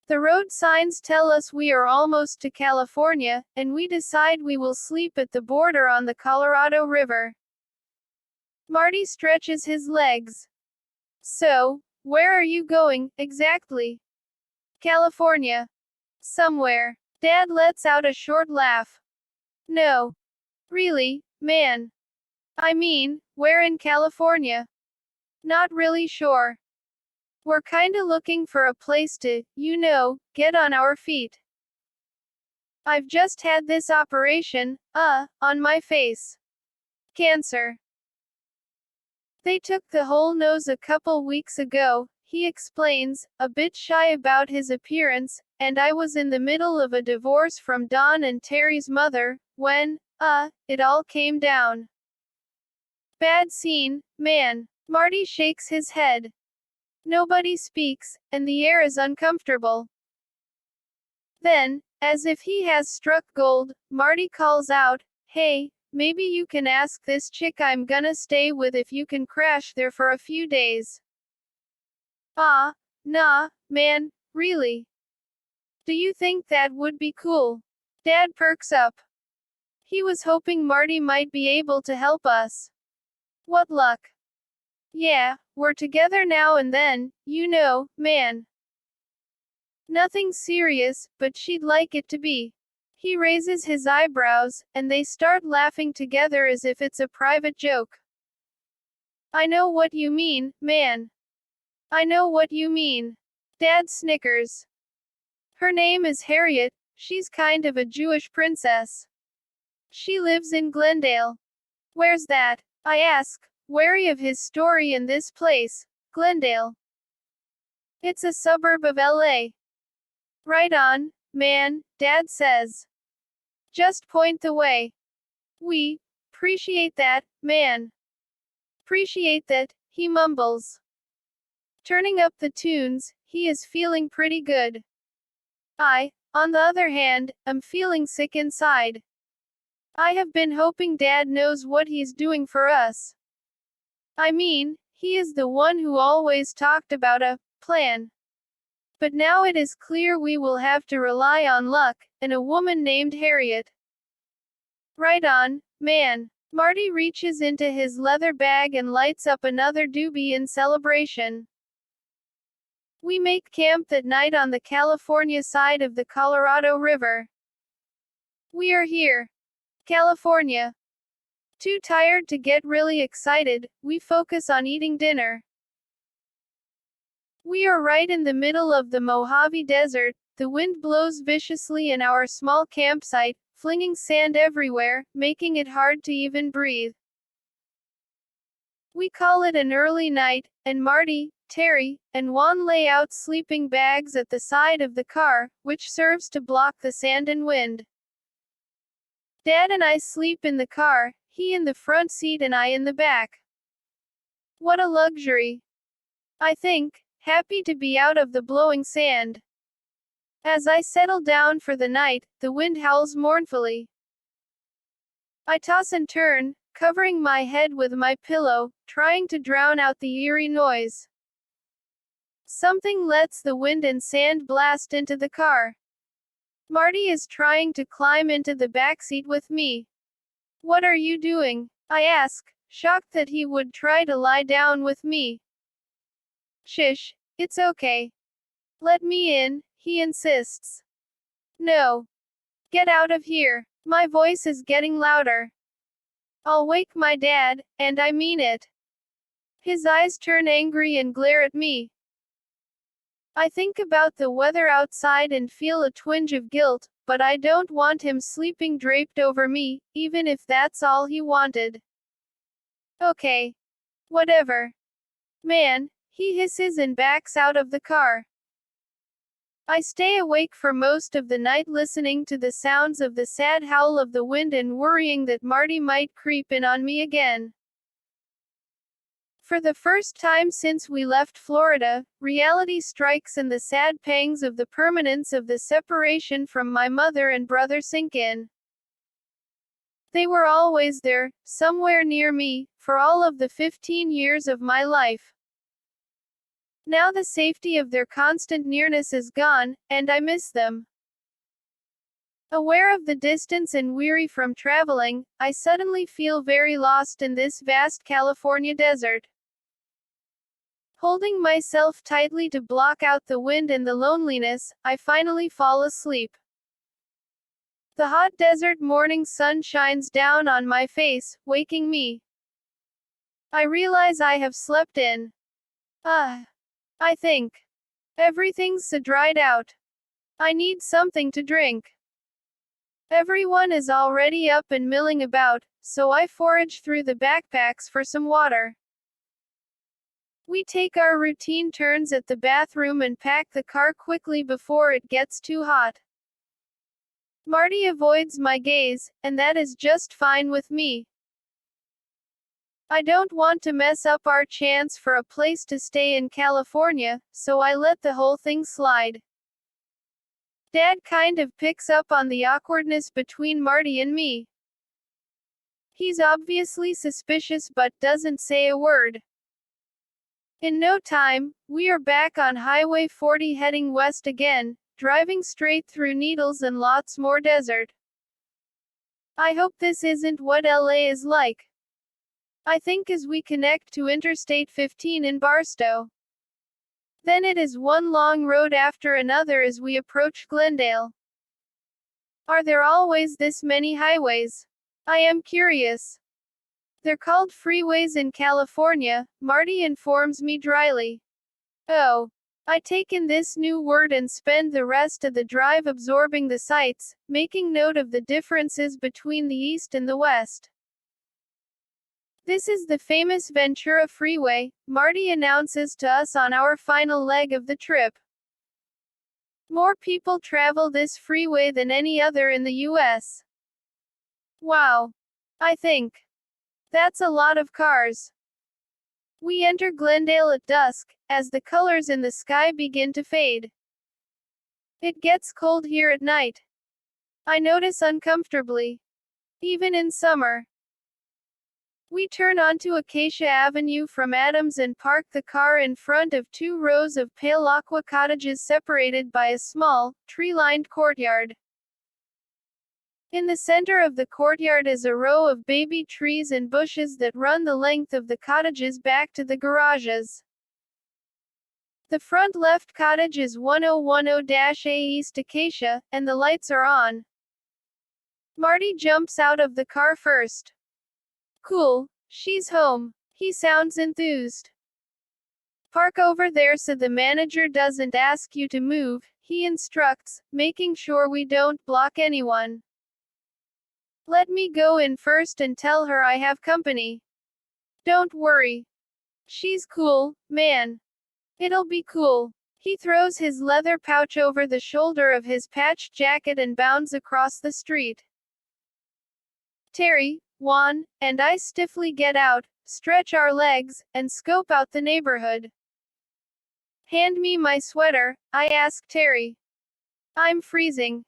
The road signs tell us we are almost to California, and we decide we will sleep at the border on the Colorado River. Marty stretches his legs. So, where are you going, exactly? California. Somewhere. Dad lets out a short laugh. No. Really, man. I mean, where in California? Not really sure. We're kinda looking for a place to, get on our feet. I've just had this operation, on my face. Cancer. They took the whole nose a couple weeks ago, he explains, a bit shy about his appearance, and I was in the middle of a divorce from Don and Terry's mother, when, it all came down. Bad scene, man. Marty shakes his head. Nobody speaks, and the air is uncomfortable. Then, as if he has struck gold, Marty calls out, "Hey, maybe you can ask this chick I'm gonna stay with if you can crash there for a few days." Nah, man, really. Do you think that would be cool? Dad perks up. He was hoping Marty might be able to help us. What luck. Yeah, we're together now and then, man. Nothing serious, but she'd like it to be. He raises his eyebrows, and they start laughing together as if it's a private joke. I know what you mean, man. I know what you mean. Dad snickers. Her name is Harriet, she's kind of a Jewish princess. She lives in Glendale. Where's that? I ask, wary of his story in this place, Glendale. It's a suburb of LA. Right on, man, Dad says. Just point the way. We appreciate that, man. Appreciate that, he mumbles. Turning up the tunes, he is feeling pretty good. I, on the other hand, am feeling sick inside. I have been hoping Dad knows what he's doing for us. I mean, he is the one who always talked about a plan. But now it is clear we will have to rely on luck, and a woman named Harriet. Right on, man. Marty reaches into his leather bag and lights up another doobie in celebration. We make camp that night on the California side of the Colorado River. We are here. California. Too tired to get really excited, we focus on eating dinner. We are right in the middle of the Mojave Desert, the wind blows viciously in our small campsite, flinging sand everywhere, making it hard to even breathe. We call it an early night, and Marty, Terry, and Juan lay out sleeping bags at the side of the car, which serves to block the sand and wind. Dad and I sleep in the car, he in the front seat and I in the back. What a luxury. I think, happy to be out of the blowing sand. As I settle down for the night, the wind howls mournfully. I toss and turn, covering my head with my pillow, trying to drown out the eerie noise. Something lets the wind and sand blast into the car. Marty is trying to climb into the backseat with me. What are you doing? I ask, shocked that he would try to lie down with me. Shish, it's okay. Let me in, he insists. No. Get out of here. My voice is getting louder. I'll wake my dad, and I mean it. His eyes turn angry and glare at me. I think about the weather outside and feel a twinge of guilt, but I don't want him sleeping draped over me, even if that's all he wanted. Okay. Whatever. Man, he hisses and backs out of the car. I stay awake for most of the night listening to the sounds of the sad howl of the wind and worrying that Marty might creep in on me again. For the first time since we left Florida, reality strikes and the sad pangs of the permanence of the separation from my mother and brother sink in. They were always there, somewhere near me, for all of the 15 years of my life. Now the safety of their constant nearness is gone, and I miss them. Aware of the distance and weary from traveling, I suddenly feel very lost in this vast California desert. Holding myself tightly to block out the wind and the loneliness, I finally fall asleep. The hot desert morning sun shines down on my face, waking me. I realize I have slept in. I think. Everything's so dried out. I need something to drink. Everyone is already up and milling about, so I forage through the backpacks for some water. We take our routine turns at the bathroom and pack the car quickly before it gets too hot. Marty avoids my gaze, and that is just fine with me. I don't want to mess up our chance for a place to stay in California, so I let the whole thing slide. Dad kind of picks up on the awkwardness between Marty and me. He's obviously suspicious but doesn't say a word. In no time, we are back on Highway 40 heading west again, driving straight through needles and lots more desert. I hope this isn't what LA is like. I think as we connect to Interstate 15 in Barstow. Then it is one long road after another as we approach Glendale. Are there always this many highways? I am curious. They're called freeways in California, Marty informs me dryly. Oh. I take in this new word and spend the rest of the drive absorbing the sights, making note of the differences between the East and the West. This is the famous Ventura Freeway, Marty announces to us on our final leg of the trip. More people travel this freeway than any other in the US. Wow. I think. That's a lot of cars. We enter Glendale at dusk, as the colors in the sky begin to fade. It gets cold here at night. I notice uncomfortably. Even in summer. We turn onto Acacia Avenue from Adams and park the car in front of 2 rows of pale aqua cottages separated by a small, tree-lined courtyard. In the center of the courtyard is a row of baby trees and bushes that run the length of the cottages back to the garages. The front left cottage is 1010-A East Acacia, and the lights are on. Marty jumps out of the car first. Cool, she's home. He sounds enthused. Park over there so the manager doesn't ask you to move, he instructs, making sure we don't block anyone. Let me go in first and tell her I have company. Don't worry. She's cool, man. It'll be cool. He throws his leather pouch over the shoulder of his patched jacket and bounds across the street. Terry, Juan, and I stiffly get out, stretch our legs, and scope out the neighborhood. Hand me my sweater, I ask Terry. I'm freezing.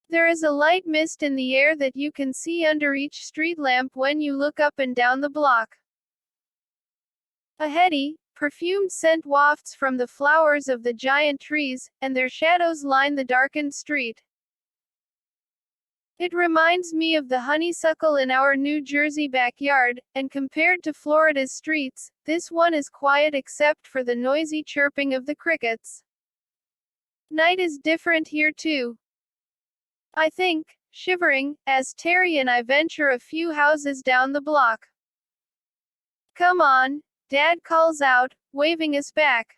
There is a light mist in the air that you can see under each street lamp when you look up and down the block. A heady, perfumed scent wafts from the flowers of the giant trees, and their shadows line the darkened street. It reminds me of the honeysuckle in our New Jersey backyard, and compared to Florida's streets, this one is quiet except for the noisy chirping of the crickets. Night is different here too. I think, shivering, as Terry and I venture a few houses down the block. Come on, Dad calls out, waving us back.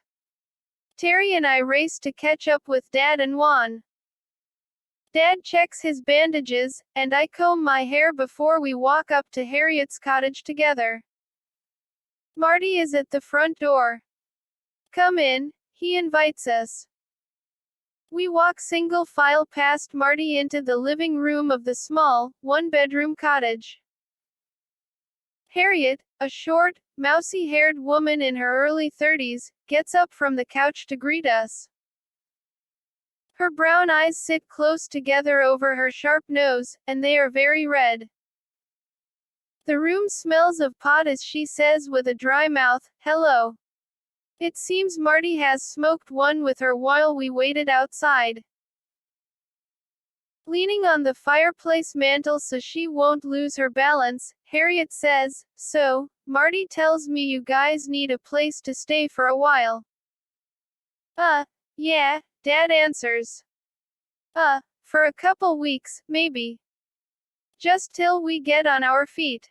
Terry and I race to catch up with Dad and Juan. Dad checks his bandages, and I comb my hair before we walk up to Harriet's cottage together. Marty is at the front door. Come in, he invites us. We walk single file past Marty into the living room of the small, one-bedroom cottage. Harriet, a short, mousy-haired woman in her early 30s, gets up from the couch to greet us. Her brown eyes sit close together over her sharp nose, and they are very red. The room smells of pot as she says with a dry mouth, "Hello." It seems Marty has smoked one with her while we waited outside. Leaning on the fireplace mantel so she won't lose her balance, Harriet says, "So, Marty tells me you guys need a place to stay for a while." Yeah, Dad answers. For a couple weeks, maybe. Just till we get on our feet.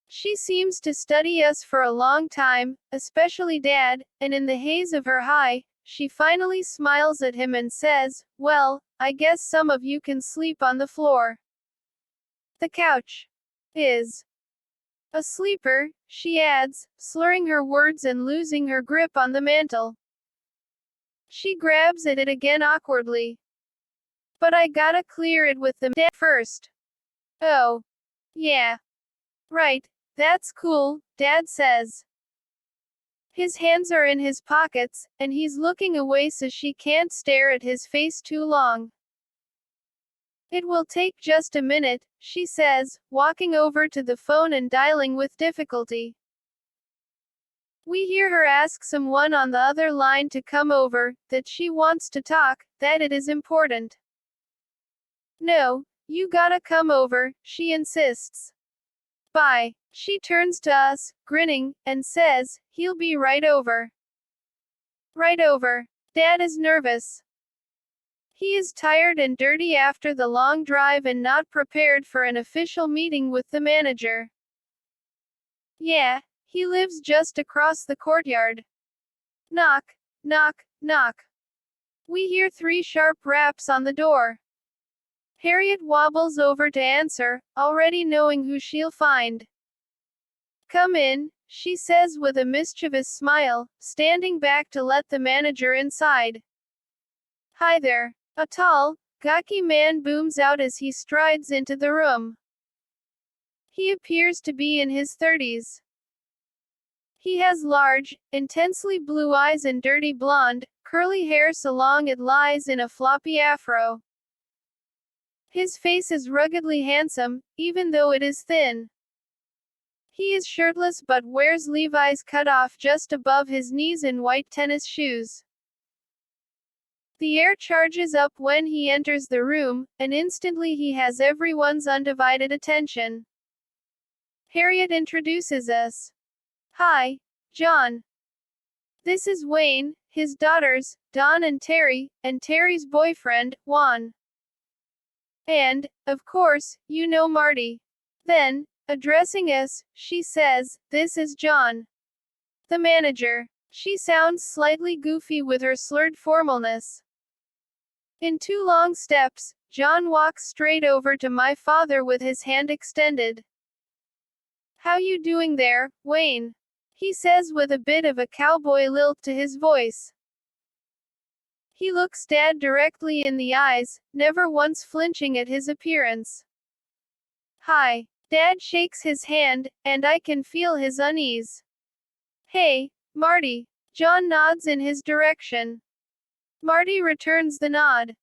She seems to study us for a long time, especially Dad, and in the haze of her high, she finally smiles at him and says, "Well, I guess some of you can sleep on the floor." The couch is a sleeper, she adds, slurring her words and losing her grip on the mantel. She grabs at it again awkwardly. But I gotta clear it with them first. Oh. Yeah. Right. That's cool, Dad says. His hands are in his pockets, and he's looking away so she can't stare at his face too long. It will take just a minute, she says, walking over to the phone and dialing with difficulty. We hear her ask someone on the other line to come over, that she wants to talk, that it is important. "No, you gotta come over," she insists. "Bye." She turns to us, grinning, and says, "He'll be right over." Right over. Dad is nervous. He is tired and dirty after the long drive and not prepared for an official meeting with the manager. Yeah, he lives just across the courtyard. Knock, knock, knock. We hear 3 sharp raps on the door. Harriet wobbles over to answer, already knowing who she'll find. "Come in," she says with a mischievous smile, standing back to let the manager inside. "Hi there." A tall, gawky man booms out as he strides into the room. He appears to be in his 30s. He has large, intensely blue eyes and dirty blonde, curly hair so long it lies in a floppy afro. His face is ruggedly handsome, even though it is thin. He is shirtless but wears Levi's cut off just above his knees in white tennis shoes. The air charges up when he enters the room, and instantly he has everyone's undivided attention. Harriet introduces us. "Hi, John. This is Wayne, his daughters, Dawn and Terry, and Terry's boyfriend, Juan. And, of course, you know Marty." Then, addressing us, she says, "This is John, the manager." She sounds slightly goofy with her slurred formalness. In 2 long steps, John walks straight over to my father with his hand extended. "How you doing there, Wayne?" he says with a bit of a cowboy lilt to his voice. He looks Dad directly in the eyes, never once flinching at his appearance. "Hi." Dad shakes his hand, and I can feel his unease. "Hey, Marty." John nods in his direction. Marty returns the nod.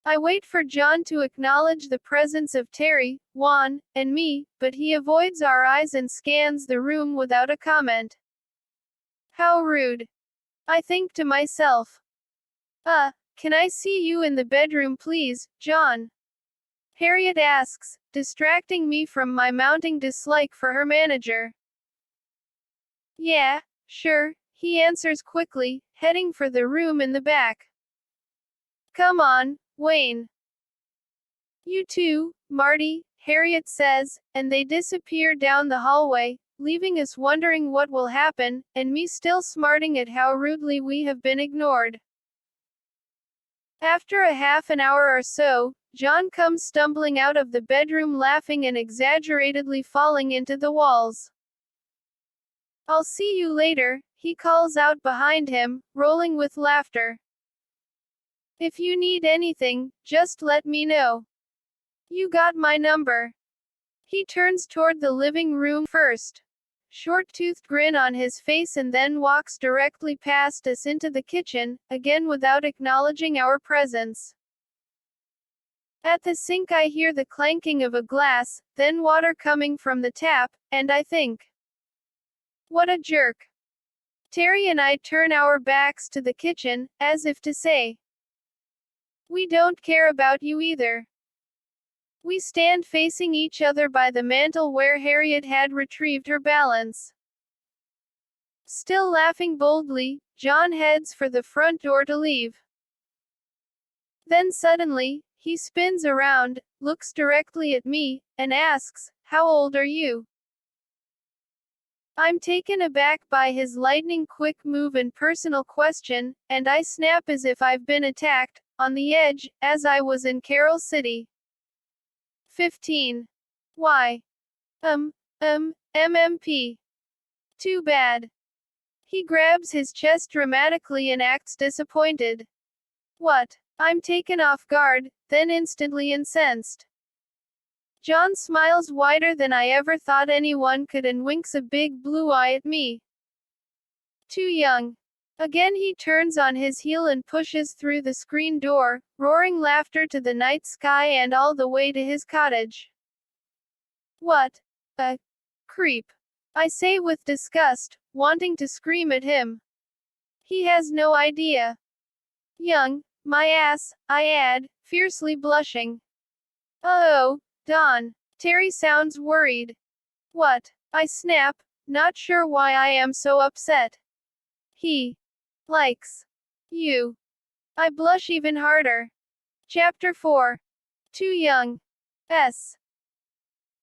I wait for John to acknowledge the presence of Terry, Juan, and me, but he avoids our eyes and scans the room without a comment. How rude. I think to myself. Can I see you in the bedroom please, John?" Harriet asks, distracting me from my mounting dislike for her manager. "Yeah, sure," he answers quickly, heading for the room in the back. "Come on, Wayne." "You too, Marty," Harriet says, and they disappear down the hallway, leaving us wondering what will happen, and me still smarting at how rudely we have been ignored. After a half an hour or so, John comes stumbling out of the bedroom laughing and exaggeratedly falling into the walls. "I'll see you later," he calls out behind him, rolling with laughter. "If you need anything, just let me know. You got my number." He turns toward the living room first, short-toothed grin on his face, and then walks directly past us into the kitchen, again without acknowledging our presence. At the sink I hear the clanking of a glass, then water coming from the tap, and I think, what a jerk. Terry and I turn our backs to the kitchen, as if to say, we don't care about you either. We stand facing each other by the mantel where Harriet had retrieved her balance. Still laughing boldly, John heads for the front door to leave. Then suddenly, he spins around, looks directly at me, and asks, "How old are you?" I'm taken aback by his lightning-quick move and personal question, and I snap as if I've been attacked, on the edge, as I was in Carol City. 15. Why? MMP. Too bad. He grabs his chest dramatically and acts disappointed. What? I'm taken off guard, then instantly incensed. John smiles wider than I ever thought anyone could and winks a big blue eye at me. Too young. Again he turns on his heel and pushes through the screen door, roaring laughter to the night sky and all the way to his cottage. What a creep, I say with disgust, wanting to scream at him. He has no idea. Young, my ass, I add, fiercely blushing. Oh, Don. Terry sounds worried. What? I snap, not sure why I am so upset. He likes you. I blush even harder. Chapter 4. Too young. S.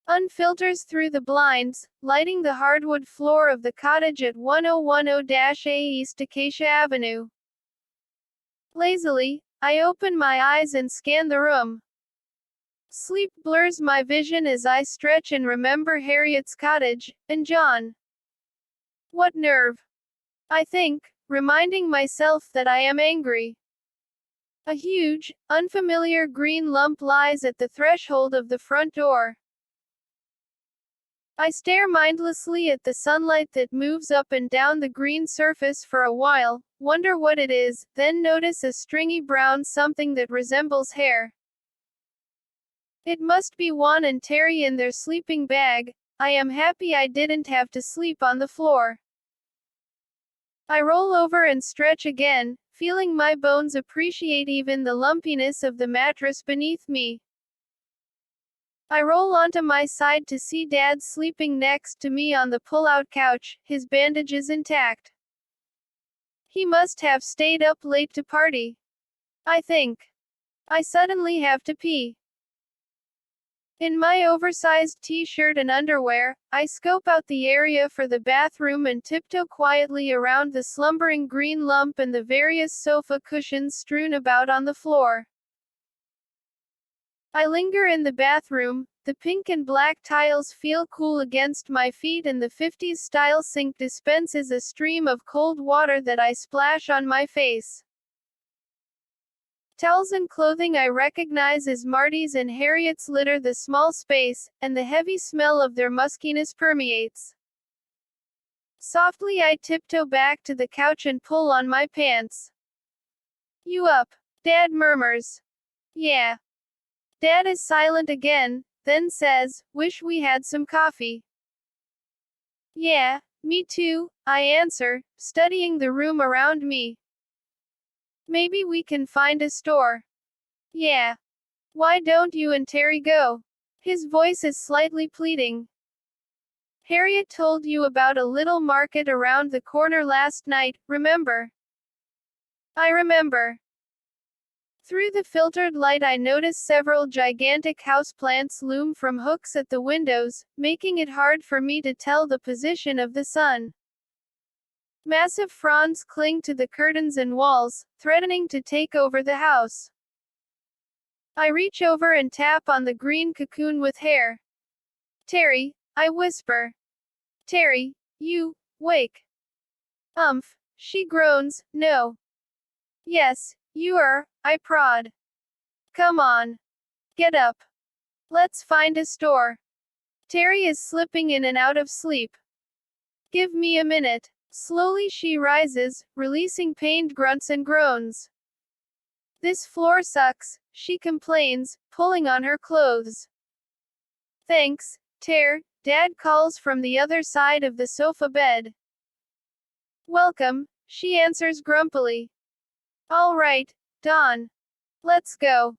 Unfilters through the blinds, lighting the hardwood floor of the cottage at 1010-A East Acacia Avenue. Lazily, I open my eyes and scan the room. Sleep blurs my vision as I stretch and remember Harriet's cottage, and John. What nerve! I think, reminding myself that I am angry. A huge, unfamiliar green lump lies at the threshold of the front door. I stare mindlessly at the sunlight that moves up and down the green surface for a while, wonder what it is, then notice a stringy brown something that resembles hair. It must be Juan and Terry in their sleeping bag. I am happy I didn't have to sleep on the floor. I roll over and stretch again, feeling my bones appreciate even the lumpiness of the mattress beneath me. I roll onto my side to see Dad sleeping next to me on the pull-out couch, his bandages intact. He must have stayed up late to party. I think. I suddenly have to pee. In my oversized t-shirt and underwear, I scope out the area for the bathroom and tiptoe quietly around the slumbering green lump and the various sofa cushions strewn about on the floor. I linger in the bathroom. The pink and black tiles feel cool against my feet and the 50s style sink dispenses a stream of cold water that I splash on my face. Towels and clothing I recognize as Marty's and Harriet's litter the small space, and the heavy smell of their muskiness permeates. Softly I tiptoe back to the couch and pull on my pants. You up? Dad murmurs. Yeah. Dad is silent again, then says, wish we had some coffee. Yeah, me too, I answer, studying the room around me. Maybe we can find a store. Yeah. Why don't you and Terry go? His voice is slightly pleading. Harriet told you about a little market around the corner last night, remember? I remember. Through the filtered light I notice several gigantic houseplants loom from hooks at the windows, making it hard for me to tell the position of the sun. Massive fronds cling to the curtains and walls, threatening to take over the house. I reach over and tap on the green cocoon with hair. Terry, I whisper. Terry, you, wake. She groans, no. Yes, you are, I prod. Come on. Get up. Let's find a store. Terry is slipping in and out of sleep. Give me a minute. Slowly she rises, releasing pained grunts and groans. This floor sucks, she complains, pulling on her clothes. Thanks, Ter, Dad calls from the other side of the sofa bed. Welcome, she answers grumpily. All right, Dawn. Let's go.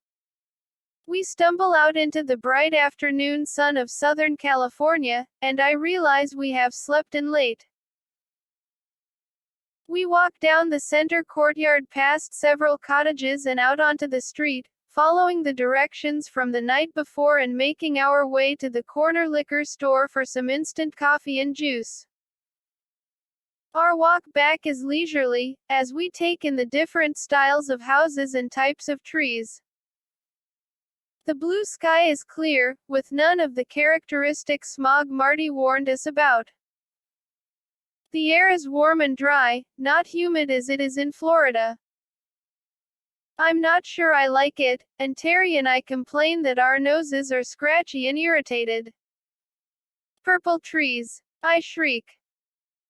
We stumble out into the bright afternoon sun of Southern California, and I realize we have slept in late. We walk down the center courtyard past several cottages and out onto the street, following the directions from the night before and making our way to the corner liquor store for some instant coffee and juice. Our walk back is leisurely, as we take in the different styles of houses and types of trees. The blue sky is clear, with none of the characteristic smog Marty warned us about. The air is warm and dry, not humid as it is in Florida. I'm not sure I like it, and Terry and I complain that our noses are scratchy and irritated. Purple trees. I shriek.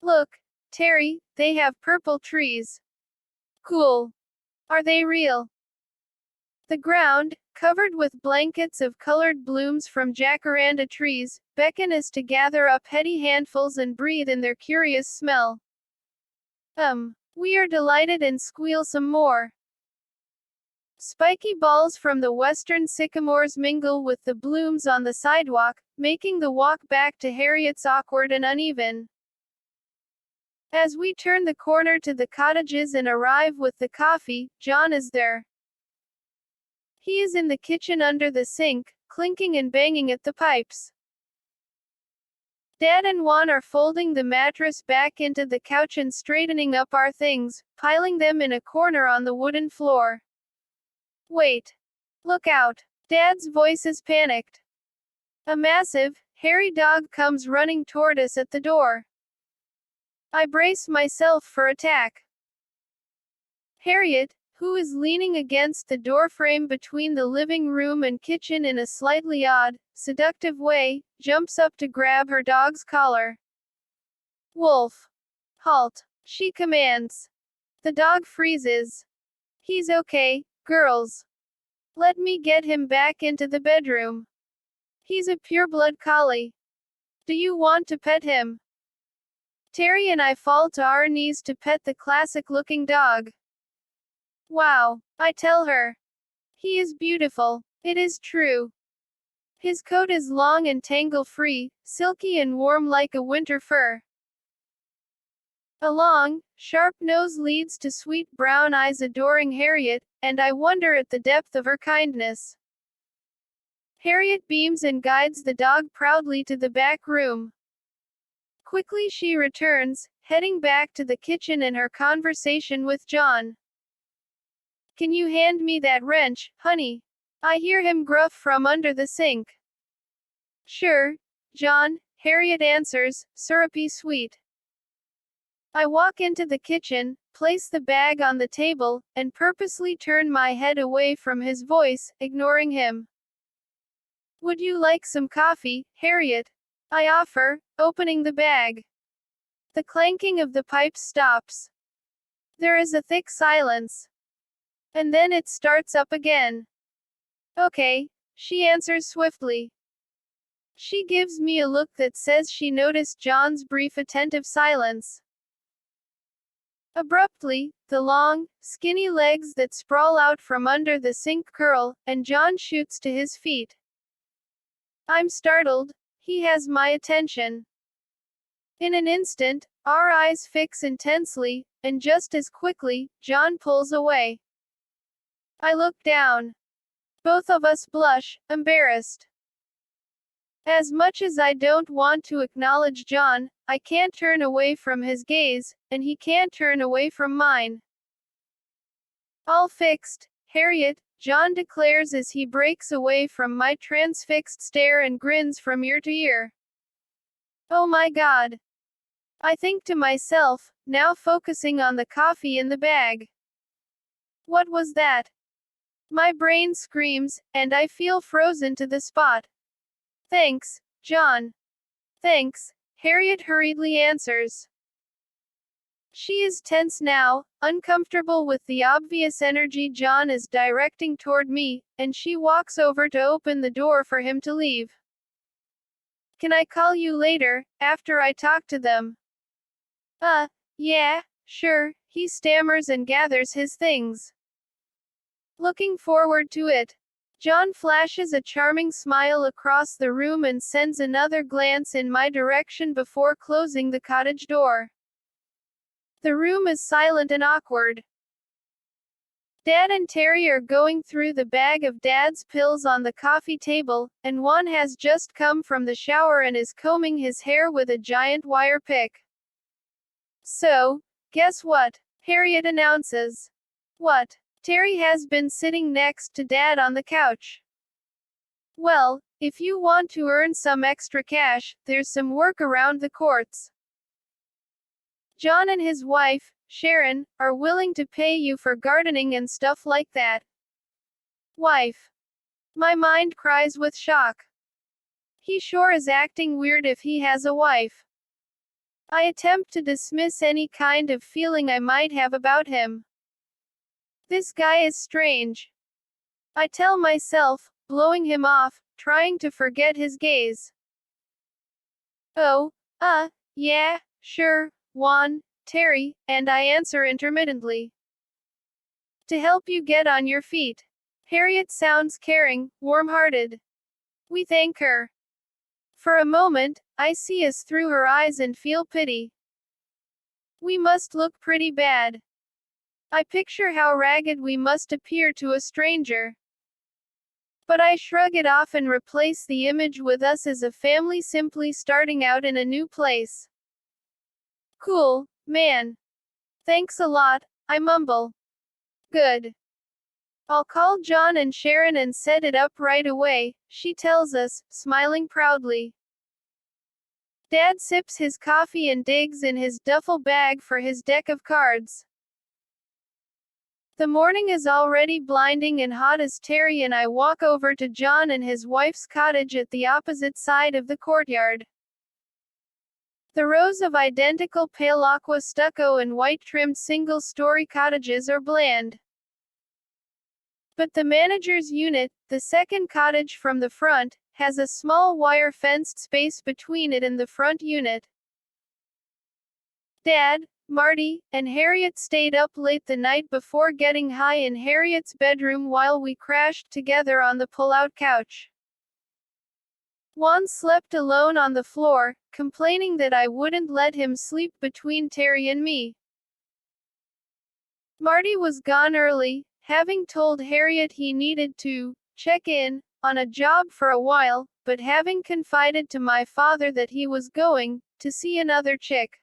Look, Terry, they have purple trees. Cool. Are they real? The ground, covered with blankets of colored blooms from jacaranda trees, beckon us to gather up heady handfuls and breathe in their curious smell. We are delighted and squeal some more. Spiky balls from the western sycamores mingle with the blooms on the sidewalk, making the walk back to Harriet's awkward and uneven. As we turn the corner to the cottages and arrive with the coffee, John is there. He is in the kitchen under the sink, clinking and banging at the pipes. Dad and Juan are folding the mattress back into the couch and straightening up our things, piling them in a corner on the wooden floor. Wait. Look out. Dad's voice is panicked. A massive, hairy dog comes running toward us at the door. I brace myself for attack. Harriet, who is leaning against the doorframe between the living room and kitchen in a slightly odd, seductive way, jumps up to grab her dog's collar. Wolf. Halt, she commands. The dog freezes. He's okay, girls. Let me get him back into the bedroom. He's a pureblood collie. Do you want to pet him? Terry and I fall to our knees to pet the classic-looking dog. Wow, I tell her. He is beautiful. It is true. His coat is long and tangle-free, silky and warm like a winter fur. A long, sharp nose leads to sweet brown eyes adoring Harriet, and I wonder at the depth of her kindness. Harriet beams and guides the dog proudly to the back room. Quickly she returns, heading back to the kitchen and her conversation with John. Can you hand me that wrench, honey? I hear him gruff from under the sink. Sure, John, Harriet answers, syrupy sweet. I walk into the kitchen, place the bag on the table, and purposely turn my head away from his voice, ignoring him. Would you like some coffee, Harriet? I offer, opening the bag. The clanking of the pipes stops. There is a thick silence. And then it starts up again. Okay, she answers swiftly. She gives me a look that says she noticed John's brief attentive silence. Abruptly, the long, skinny legs that sprawl out from under the sink curl, and John shoots to his feet. I'm startled. He has my attention. In an instant, our eyes fix intensely, and just as quickly, John pulls away. I look down. Both of us blush, embarrassed. As much as I don't want to acknowledge John, I can't turn away from his gaze, and he can't turn away from mine. All fixed, Harriet, John declares as he breaks away from my transfixed stare and grins from ear to ear. Oh my God. I think to myself, now focusing on the coffee in the bag. What was that? My brain screams, and I feel frozen to the spot. Thanks, John. Thanks, Harriet hurriedly answers. She is tense now, uncomfortable with the obvious energy John is directing toward me, and she walks over to open the door for him to leave. Can I call you later, after I talk to them? Yeah, sure, he stammers and gathers his things. Looking forward to it. John flashes a charming smile across the room and sends another glance in my direction before closing the cottage door. The room is silent and awkward. Dad and Terry are going through the bag of Dad's pills on the coffee table, and Juan has just come from the shower and is combing his hair with a giant wire pick. So, guess what? Harriet announces. What? Terry has been sitting next to Dad on the couch. Well, if you want to earn some extra cash, there's some work around the courts. John and his wife, Sharon, are willing to pay you for gardening and stuff like that. Wife. My mind cries with shock. He sure is acting weird if he has a wife. I attempt to dismiss any kind of feeling I might have about him. This guy is strange. I tell myself, blowing him off, trying to forget his gaze. Oh, yeah, sure, Juan, Terry, and I answer intermittently. To help you get on your feet. Harriet sounds caring, warm-hearted. We thank her. For a moment, I see us through her eyes and feel pity. We must look pretty bad. I picture how ragged we must appear to a stranger. But I shrug it off and replace the image with us as a family simply starting out in a new place. Cool, man. Thanks a lot, I mumble. Good. I'll call John and Sharon and set it up right away, she tells us, smiling proudly. Dad sips his coffee and digs in his duffel bag for his deck of cards. The morning is already blinding and hot as Terry and I walk over to John and his wife's cottage at the opposite side of the courtyard. The rows of identical pale aqua stucco and white-trimmed single-story cottages are bland. But the manager's unit, the second cottage from the front, has a small wire-fenced space between it and the front unit. Dad, Marty, and Harriet stayed up late the night before getting high in Harriet's bedroom while we crashed together on the pull-out couch. Juan slept alone on the floor, complaining that I wouldn't let him sleep between Terry and me. Marty was gone early, having told Harriet he needed to check in on a job for a while, but having confided to my father that he was going to see another chick.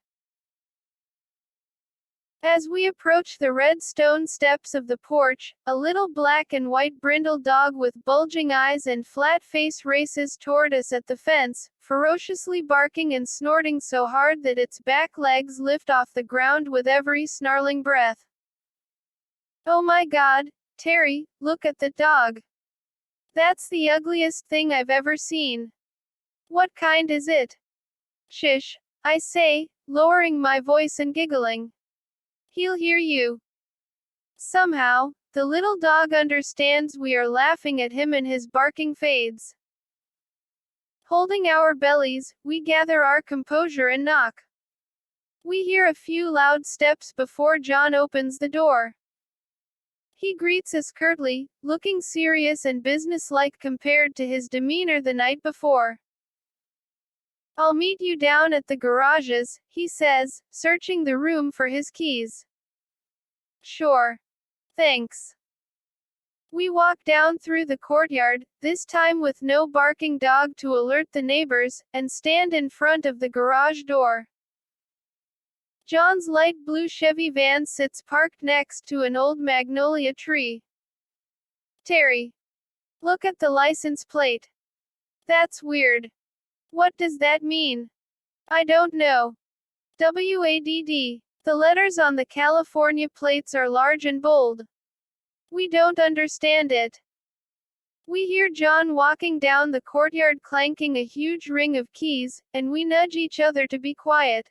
As we approach the red stone steps of the porch, a little black and white brindle dog with bulging eyes and flat face races toward us at the fence, ferociously barking and snorting so hard that its back legs lift off the ground with every snarling breath. Oh my God, Terry, look at the dog. That's the ugliest thing I've ever seen. What kind is it? Shish, I say, lowering my voice and giggling. He'll hear you. Somehow, the little dog understands we are laughing at him and his barking fades. Holding our bellies, we gather our composure and knock. We hear a few loud steps before John opens the door. He greets us curtly, looking serious and businesslike compared to his demeanor the night before. I'll meet you down at the garages, he says, searching the room for his keys. Sure. Thanks. We walk down through the courtyard, this time with no barking dog to alert the neighbors, and stand in front of the garage door. John's light blue Chevy van sits parked next to an old magnolia tree. Terry. Look at the license plate. That's weird. What does that mean? I don't know. WADD. The letters on the California plates are large and bold. We don't understand it. We hear John walking down the courtyard clanking a huge ring of keys, and we nudge each other to be quiet.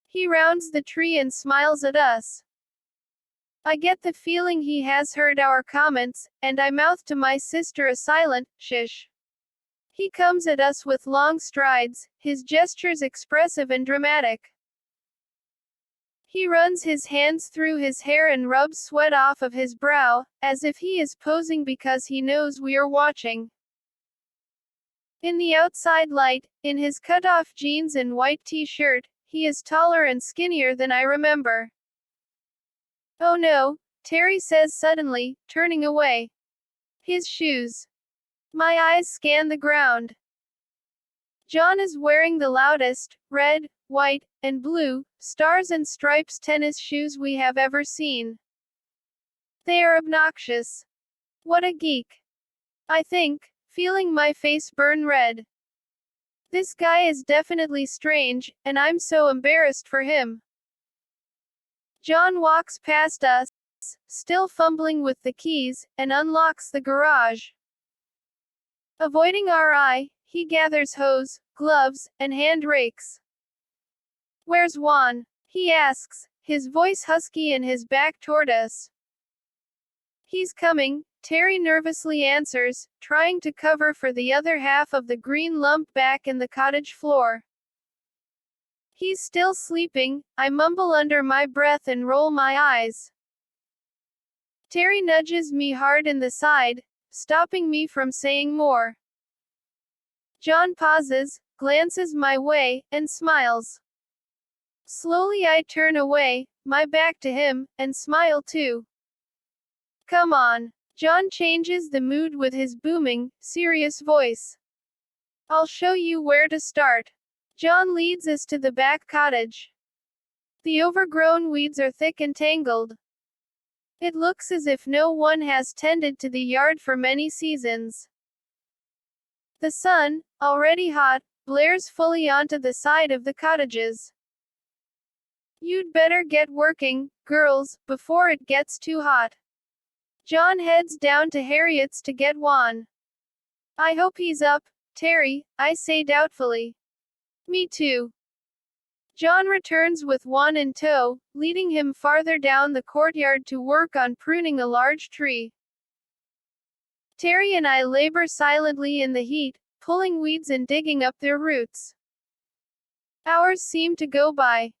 He rounds the tree and smiles at us. I get the feeling he has heard our comments, and I mouth to my sister a silent, "Shush." He comes at us with long strides, his gestures expressive and dramatic. He runs his hands through his hair and rubs sweat off of his brow, as if he is posing because he knows we are watching. In the outside light, in his cut-off jeans and white t-shirt, he is taller and skinnier than I remember. Oh no, Terry says suddenly, turning away. His shoes. My eyes scan the ground. John is wearing the loudest, red, white, and blue, stars and stripes tennis shoes we have ever seen. They are obnoxious. What a geek. I think, feeling my face burn red. This guy is definitely strange, and I'm so embarrassed for him. John walks past us, still fumbling with the keys, and unlocks the garage. Avoiding our eye, he gathers hose, gloves, and hand rakes. Where's Juan? He asks, his voice husky and his back toward us. He's coming, Terry nervously answers, trying to cover for the other half of the green lump back in the cottage floor. He's still sleeping, I mumble under my breath and roll my eyes. Terry nudges me hard in the side, stopping me from saying more. John pauses, glances my way, and smiles. Slowly I turn away, my back to him, and smile too. Come on. John changes the mood with his booming, serious voice. I'll show you where to start. John leads us to the back cottage. The overgrown weeds are thick and tangled. It looks as if no one has tended to the yard for many seasons. The sun, already hot, blares fully onto the side of the cottages. You'd better get working, girls, before it gets too hot. John heads down to Harriet's to get Juan. I hope he's up, Terry, I say doubtfully. Me too. John returns with Juan in tow, leading him farther down the courtyard to work on pruning a large tree. Terry and I labor silently in the heat, pulling weeds and digging up their roots. Hours seem to go by.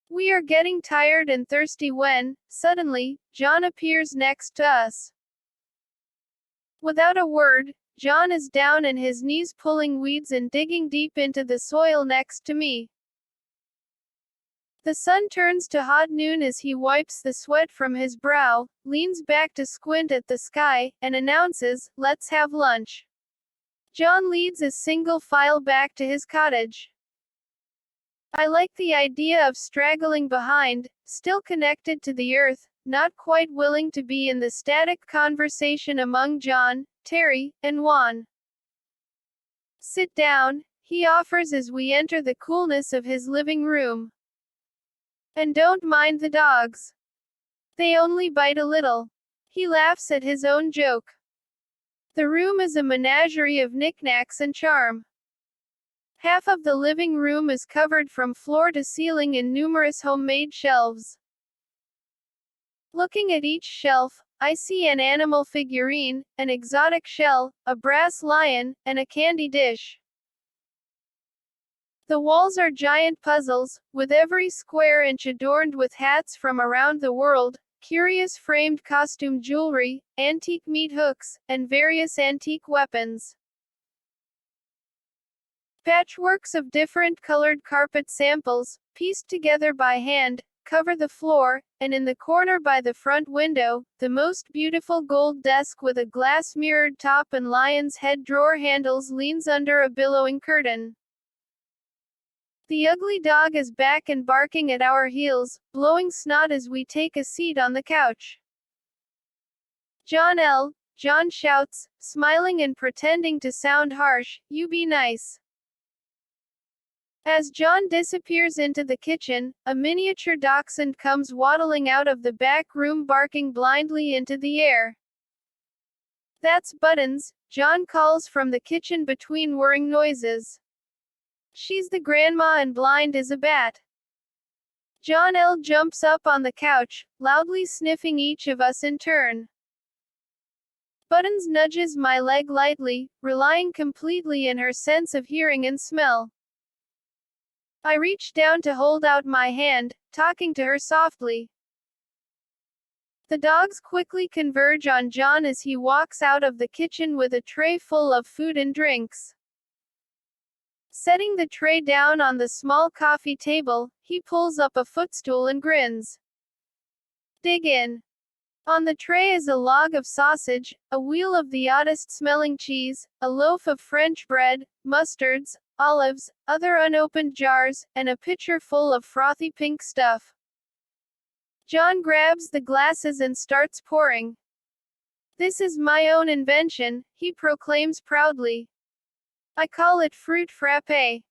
We are getting tired and thirsty when, suddenly, John appears next to us. Without a word, John is down on his knees pulling weeds and digging deep into the soil next to me. The sun turns to hot noon as he wipes the sweat from his brow, leans back to squint at the sky, and announces, "Let's have lunch." John leads a single file back to his cottage. I like the idea of straggling behind, still connected to the earth, not quite willing to be in the static conversation among John, Terry, and Juan. Sit down, he offers as we enter the coolness of his living room. And don't mind the dogs. They only bite a little. He laughs at his own joke. The room is a menagerie of knickknacks and charm. Half of the living room is covered from floor to ceiling in numerous homemade shelves. Looking at each shelf, I see an animal figurine, an exotic shell, a brass lion, and a candy dish. The walls are giant puzzles, with every square inch adorned with hats from around the world, curious framed costume jewelry, antique meat hooks, and various antique weapons. Patchworks of different colored carpet samples, pieced together by hand, cover the floor, and in the corner by the front window, the most beautiful gold desk with a glass mirrored top and lion's head drawer handles leans under a billowing curtain. The ugly dog is back and barking at our heels, blowing snot as we take a seat on the couch. John shouts, smiling and pretending to sound harsh, "You be nice." As John disappears into the kitchen, a miniature dachshund comes waddling out of the back room barking blindly into the air. "That's Buttons," John calls from the kitchen between whirring noises. "She's the grandma and blind as a bat." John L. jumps up on the couch, loudly sniffing each of us in turn. Buttons nudges my leg lightly, relying completely in her sense of hearing and smell. I reach down to hold out my hand, talking to her softly. The dogs quickly converge on John as he walks out of the kitchen with a tray full of food and drinks. Setting the tray down on the small coffee table, he pulls up a footstool and grins. "Dig in." On the tray is a log of sausage, a wheel of the oddest smelling cheese, a loaf of French bread, mustards, olives, other unopened jars, and a pitcher full of frothy pink stuff. John grabs the glasses and starts pouring. "This is my own invention," he proclaims proudly. "I call it fruit frappe."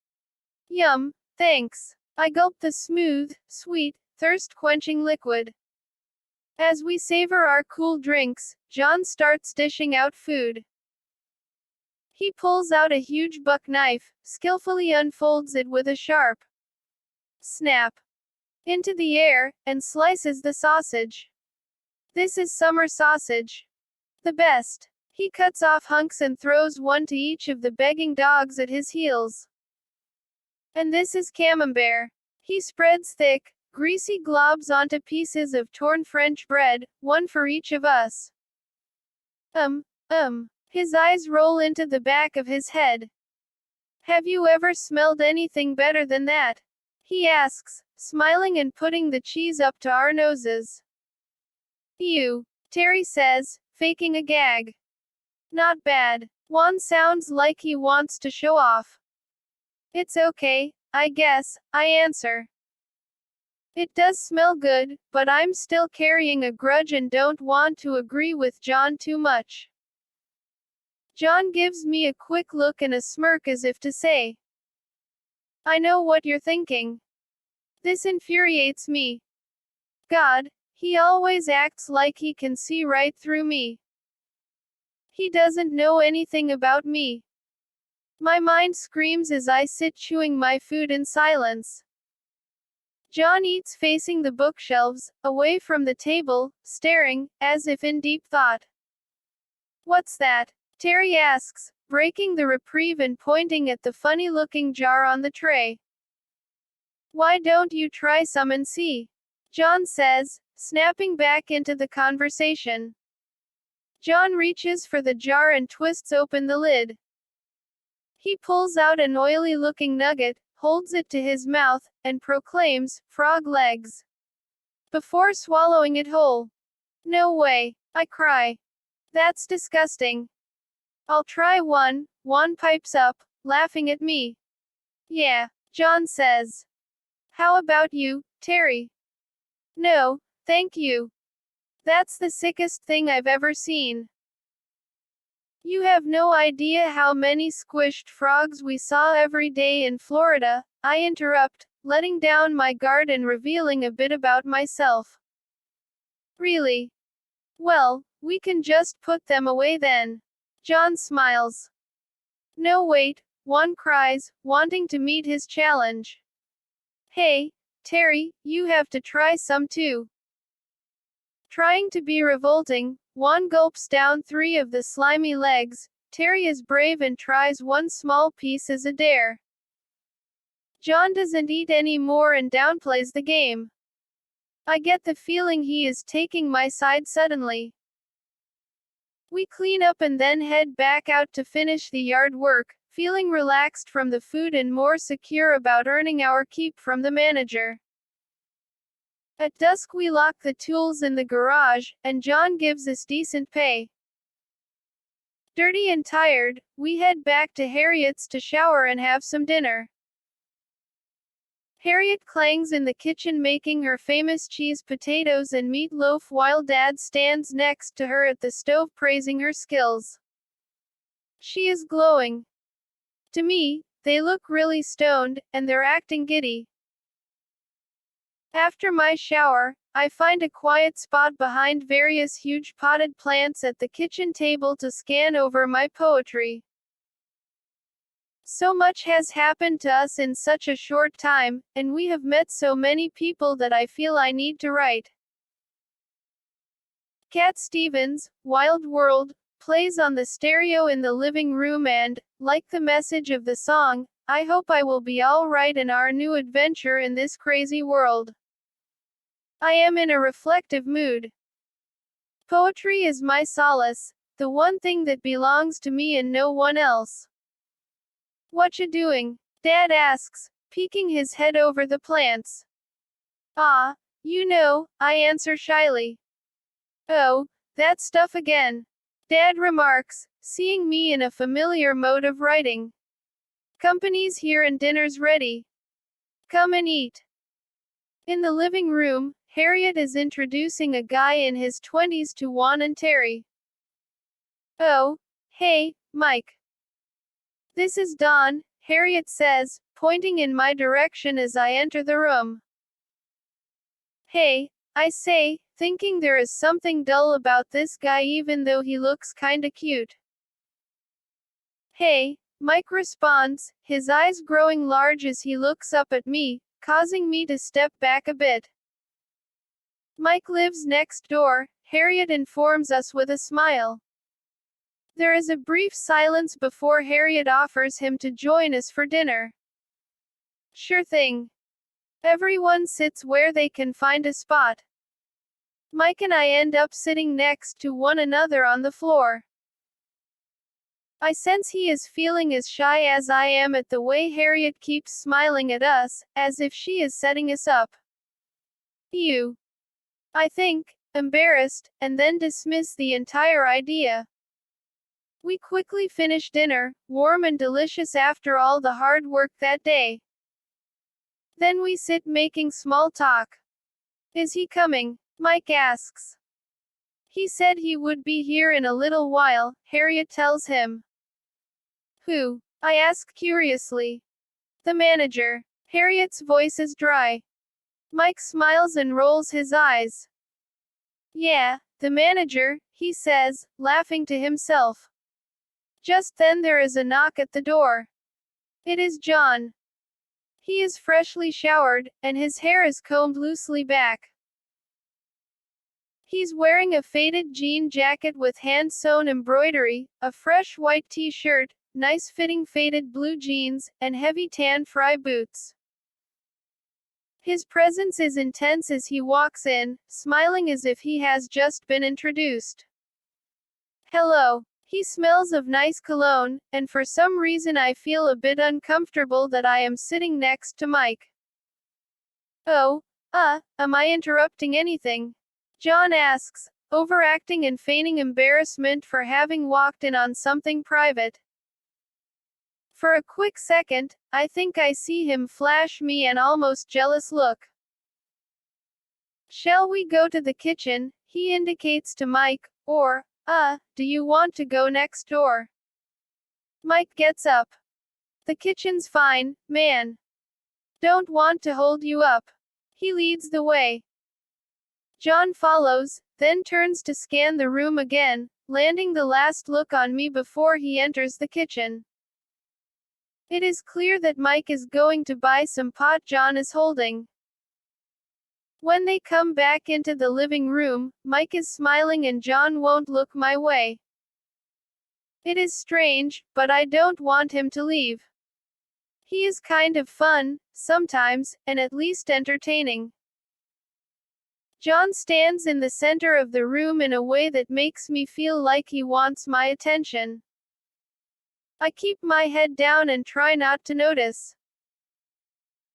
"Yum, thanks." I gulp the smooth, sweet, thirst-quenching liquid. As we savor our cool drinks, John starts dishing out food. He pulls out a huge buck knife, skillfully unfolds it with a sharp snap into the air, and slices the sausage. "This is summer sausage. The best." He cuts off hunks and throws one to each of the begging dogs at his heels. "And this is camembert." He spreads thick, greasy globs onto pieces of torn French bread, one for each of us. His eyes roll into the back of his head. "Have you ever smelled anything better than that?" he asks, smiling and putting the cheese up to our noses. "Ew," Terry says, faking a gag. "Not bad." Juan sounds like he wants to show off. "It's okay, I guess," I answer. It does smell good, but I'm still carrying a grudge and don't want to agree with John too much. John gives me a quick look and a smirk as if to say, "I know what you're thinking." This infuriates me. God, he always acts like he can see right through me. He doesn't know anything about me. My mind screams as I sit chewing my food in silence. John eats facing the bookshelves, away from the table, staring, as if in deep thought. "What's that?" Terry asks, breaking the reprieve and pointing at the funny-looking jar on the tray. "Why don't you try some and see?" John says, snapping back into the conversation. John reaches for the jar and twists open the lid. He pulls out an oily-looking nugget, holds it to his mouth, and proclaims, "Frog legs," before swallowing it whole. "No way," I cry. "That's disgusting." "I'll try one," Juan pipes up, laughing at me. "Yeah," John says. "How about you, Terry?" "No, thank you. That's the sickest thing I've ever seen." "You have no idea how many squished frogs we saw every day in Florida," I interrupt, letting down my guard and revealing a bit about myself. "Really? Well, we can just put them away then." John smiles. "No wait," Juan cries, wanting to meet his challenge. "Hey, Terry, you have to try some too." Trying to be revolting, Juan gulps down 3 of the slimy legs. Terry is brave and tries one small piece as a dare. John doesn't eat any more and downplays the game. I get the feeling he is taking my side suddenly. We clean up and then head back out to finish the yard work, feeling relaxed from the food and more secure about earning our keep from the manager. At dusk we lock the tools in the garage, and John gives us decent pay. Dirty and tired, we head back to Harriet's to shower and have some dinner. Harriet clangs in the kitchen making her famous cheese potatoes and meatloaf while Dad stands next to her at the stove praising her skills. She is glowing. To me, they look really stoned, and they're acting giddy. After my shower, I find a quiet spot behind various huge potted plants at the kitchen table to scan over my poetry. So much has happened to us in such a short time, and we have met so many people that I feel I need to write. Cat Stevens, Wild World, plays on the stereo in the living room and, like the message of the song, I hope I will be alright in our new adventure in this crazy world. I am in a reflective mood. Poetry is my solace, the one thing that belongs to me and no one else. What you doing? Dad asks, peeking his head over the plants. Ah, you know, I answer shyly. Oh, that stuff again. Dad remarks, seeing me in a familiar mode of writing. Company's here and dinner's ready. Come and eat. In the living room, Harriet is introducing a guy in his 20s to Juan and Terry. Oh, hey, Mike. This is Don, Harriet says, pointing in my direction as I enter the room. Hey, I say, thinking there is something dull about this guy even though he looks kinda cute. Hey, Mike responds, his eyes growing large as he looks up at me, causing me to step back a bit. Mike lives next door, Harriet informs us with a smile. There is a brief silence before Harriet offers him to join us for dinner. Sure thing. Everyone sits where they can find a spot. Mike and I end up sitting next to one another on the floor. I sense he is feeling as shy as I am at the way Harriet keeps smiling at us, as if she is setting us up. You. I think, embarrassed, and then dismiss the entire idea. We quickly finish dinner, warm and delicious after all the hard work that day. Then we sit making small talk. Is he coming? Mike asks. He said he would be here in a little while, Harriet tells him. Who? I ask curiously. The manager. Harriet's voice is dry. Mike smiles and rolls his eyes. Yeah, the manager, he says, laughing to himself. Just then there is a knock at the door. It is John. He is freshly showered, and his hair is combed loosely back. He's wearing a faded jean jacket with hand-sewn embroidery, a fresh white t-shirt, nice-fitting faded blue jeans, and heavy tan fry boots. His presence is intense as he walks in, smiling as if he has just been introduced. Hello. He smells of nice cologne, and for some reason I feel a bit uncomfortable that I am sitting next to Mike. Oh, am I interrupting anything? John asks, overacting and feigning embarrassment for having walked in on something private. For a quick second, I think I see him flash me an almost jealous look. Shall we go to the kitchen? He indicates to Mike, or, do you want to go next door? Mike gets up. The kitchen's fine, man. Don't want to hold you up. He leads the way. John follows, then turns to scan the room again, landing the last look on me before he enters the kitchen. It is clear that Mike is going to buy some pot John is holding. When they come back into the living room, Mike is smiling and John won't look my way. It is strange, but I don't want him to leave. He is kind of fun, sometimes, and at least entertaining. John stands in the center of the room in a way that makes me feel like he wants my attention. I keep my head down and try not to notice.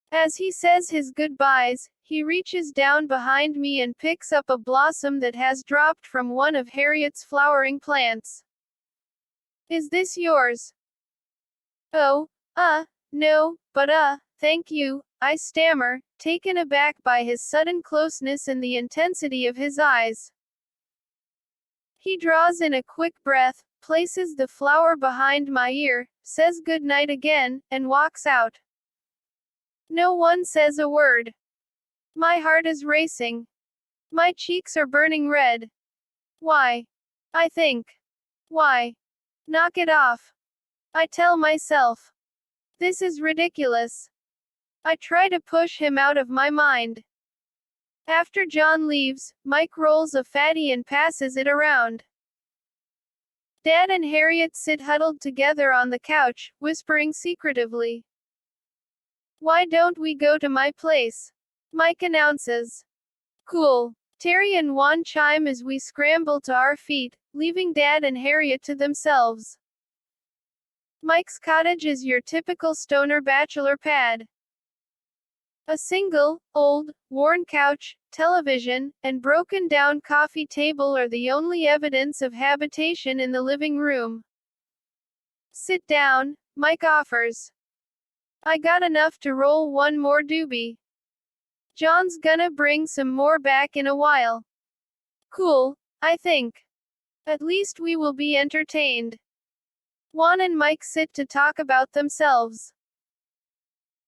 As he says his goodbyes, he reaches down behind me and picks up a blossom that has dropped from one of Harriet's flowering plants. Is this yours? Oh, no, but thank you, I stammer, taken aback by his sudden closeness and the intensity of his eyes. He draws in a quick breath, places the flower behind my ear, says good night again, and walks out. No one says a word. My heart is racing. My cheeks are burning red. Why? I think. Why? Knock it off. I tell myself. This is ridiculous. I try to push him out of my mind. After John leaves, Mike rolls a fatty and passes it around. Dad and Harriet sit huddled together on the couch, whispering secretively. Why don't we go to my place? Mike announces. Cool. Terry and Juan chime as we scramble to our feet, leaving Dad and Harriet to themselves. Mike's cottage is your typical stoner bachelor pad. A single, old, worn couch, television, and broken down coffee table are the only evidence of habitation in the living room. Sit down, Mike offers. I got enough to roll one more doobie. John's gonna bring some more back in a while. Cool, I think. At least we will be entertained. Juan and Mike sit to talk about themselves.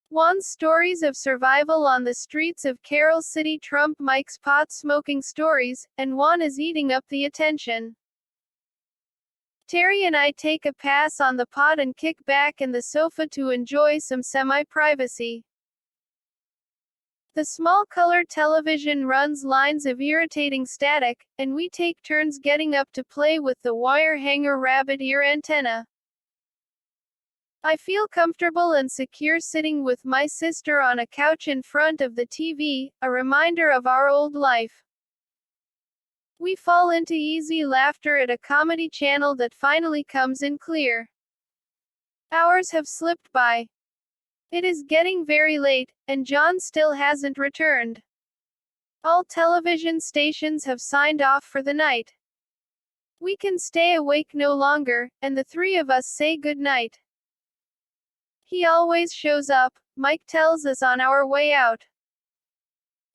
Juan's stories of survival on the streets of Carol City trump Mike's pot-smoking stories, and Juan is eating up the attention. Terry and I take a pass on the pot and kick back in the sofa to enjoy some semi-privacy. The small color television runs lines of irritating static, and we take turns getting up to play with the wire hanger rabbit ear antenna. I feel comfortable and secure sitting with my sister on a couch in front of the TV, a reminder of our old life. We fall into easy laughter at a comedy channel that finally comes in clear. Hours have slipped by. It is getting very late, and John still hasn't returned. All television stations have signed off for the night. We can stay awake no longer, and the three of us say good night. He always shows up, Mike tells us on our way out.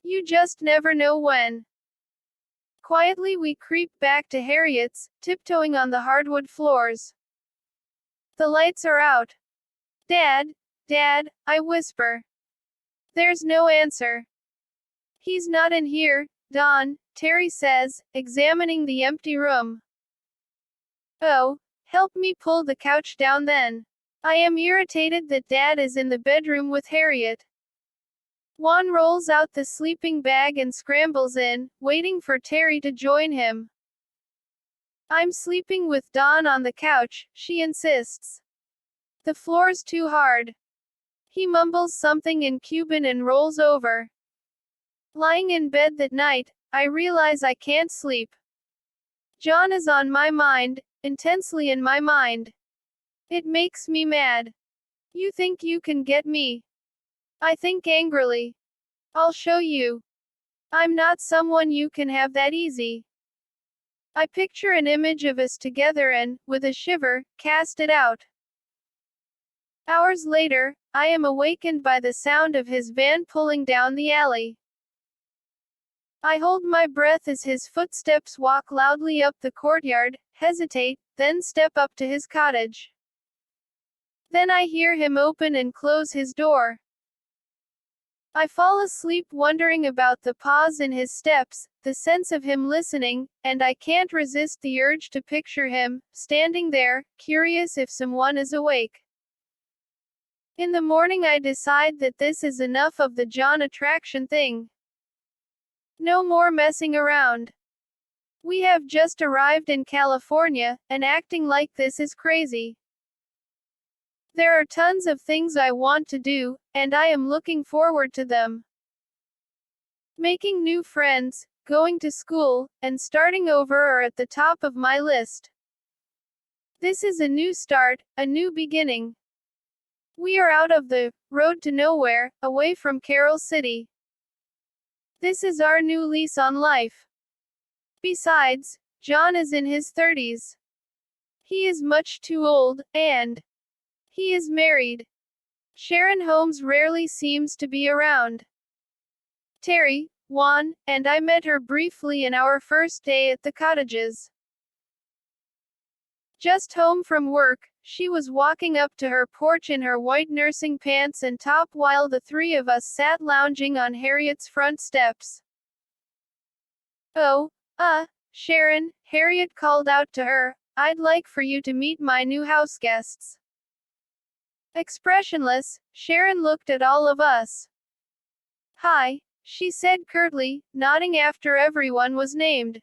You just never know when. Quietly we creep back to Harriet's, tiptoeing on the hardwood floors. The lights are out. Dad, I whisper. There's no answer. He's not in here, Don, Terry says, examining the empty room. Oh, help me pull the couch down then. I am irritated that Dad is in the bedroom with Harriet. Juan rolls out the sleeping bag and scrambles in, waiting for Terry to join him. I'm sleeping with Don on the couch, she insists. The floor's too hard. He mumbles something in Cuban and rolls over. Lying in bed that night, I realize I can't sleep. John is on my mind, intensely in my mind. It makes me mad. You think you can get me? I think angrily. I'll show you. I'm not someone you can have that easy. I picture an image of us together and, with a shiver, cast it out. Hours later, I am awakened by the sound of his van pulling down the alley. I hold my breath as his footsteps walk loudly up the courtyard, hesitate, then step up to his cottage. Then I hear him open and close his door. I fall asleep wondering about the pause in his steps, the sense of him listening, and I can't resist the urge to picture him, standing there, curious if someone is awake. In the morning I decide that this is enough of the John attraction thing. No more messing around. We have just arrived in California, and acting like this is crazy. There are tons of things I want to do, and I am looking forward to them. Making new friends, going to school, and starting over are at the top of my list. This is a new start, a new beginning. We are out of the road to nowhere, away from Carol City. This is our new lease on life. Besides, John is in his 30s. He is much too old, and he is married. Sharon Holmes rarely seems to be around. Terry, Juan, and I met her briefly in our first day at the cottages. Just home from work, she was walking up to her porch in her white nursing pants and top while the three of us sat lounging on Harriet's front steps. Oh, Sharon, Harriet called out to her, I'd like for you to meet my new house guests. Expressionless, Sharon looked at all of us. Hi, she said curtly, nodding after everyone was named.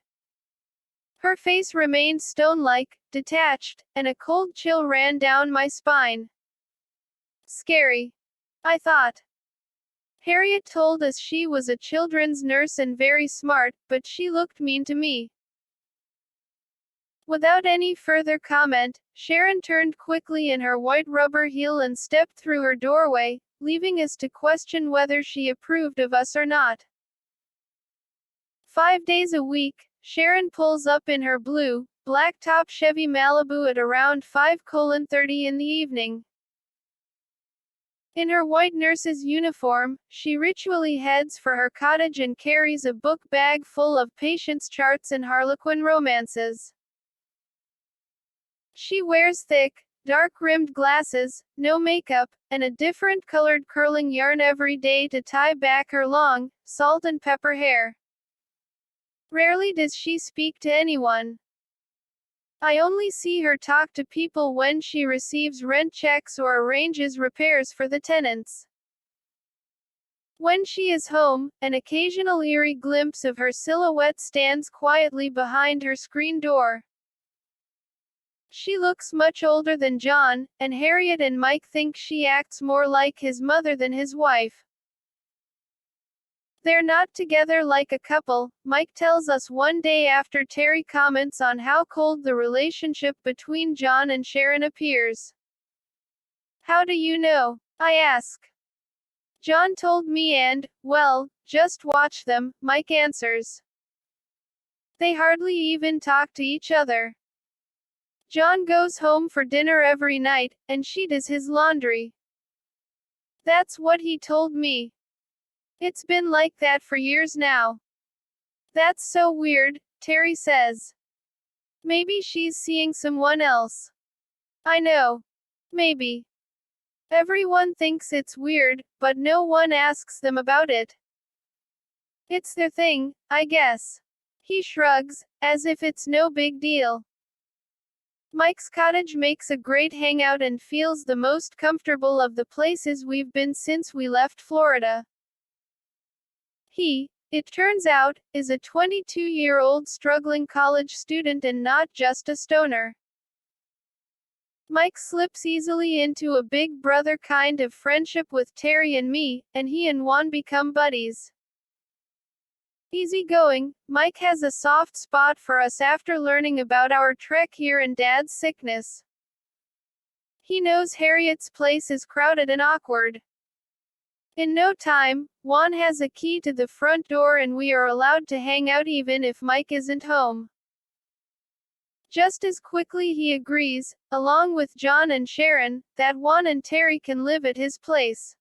Her face remained stone-like, detached, and a cold chill ran down my spine. Scary, I thought. Harriet told us she was a children's nurse and very smart, but she looked mean to me. Without any further comment, Sharon turned quickly in her white rubber heel and stepped through her doorway, leaving us to question whether she approved of us or not. 5 days a week, Sharon pulls up in her blue, black-top Chevy Malibu at around 5:30 in the evening. In her white nurse's uniform, she ritually heads for her cottage and carries a book bag full of patients' charts and Harlequin romances. She wears thick, dark-rimmed glasses, no makeup, and a different colored curling yarn every day to tie back her long, salt and pepper hair. Rarely does she speak to anyone. I only see her talk to people when she receives rent checks or arranges repairs for the tenants. When she is home, an occasional eerie glimpse of her silhouette stands quietly behind her screen door. She looks much older than John, and Harriet and Mike think she acts more like his mother than his wife. They're not together like a couple, Mike tells us one day after Terry comments on how cold the relationship between John and Sharon appears. How do you know? I ask. John told me and, well, just watch them, Mike answers. They hardly even talk to each other. John goes home for dinner every night, and she does his laundry. That's what he told me. It's been like that for years now. That's so weird, Terry says. Maybe she's seeing someone else. I know. Maybe. Everyone thinks it's weird, but no one asks them about it. It's their thing, I guess. He shrugs, as if it's no big deal. Mike's cottage makes a great hangout and feels the most comfortable of the places we've been since we left Florida. He, it turns out, is a 22-year-old struggling college student and not just a stoner. Mike slips easily into a big brother kind of friendship with Terry and me, and he and Juan become buddies. Easygoing, Mike has a soft spot for us after learning about our trek here and Dad's sickness. He knows Harriet's place is crowded and awkward. In no time, Juan has a key to the front door and we are allowed to hang out even if Mike isn't home. Just as quickly he agrees, along with John and Sharon, that Juan and Terry can live at his place.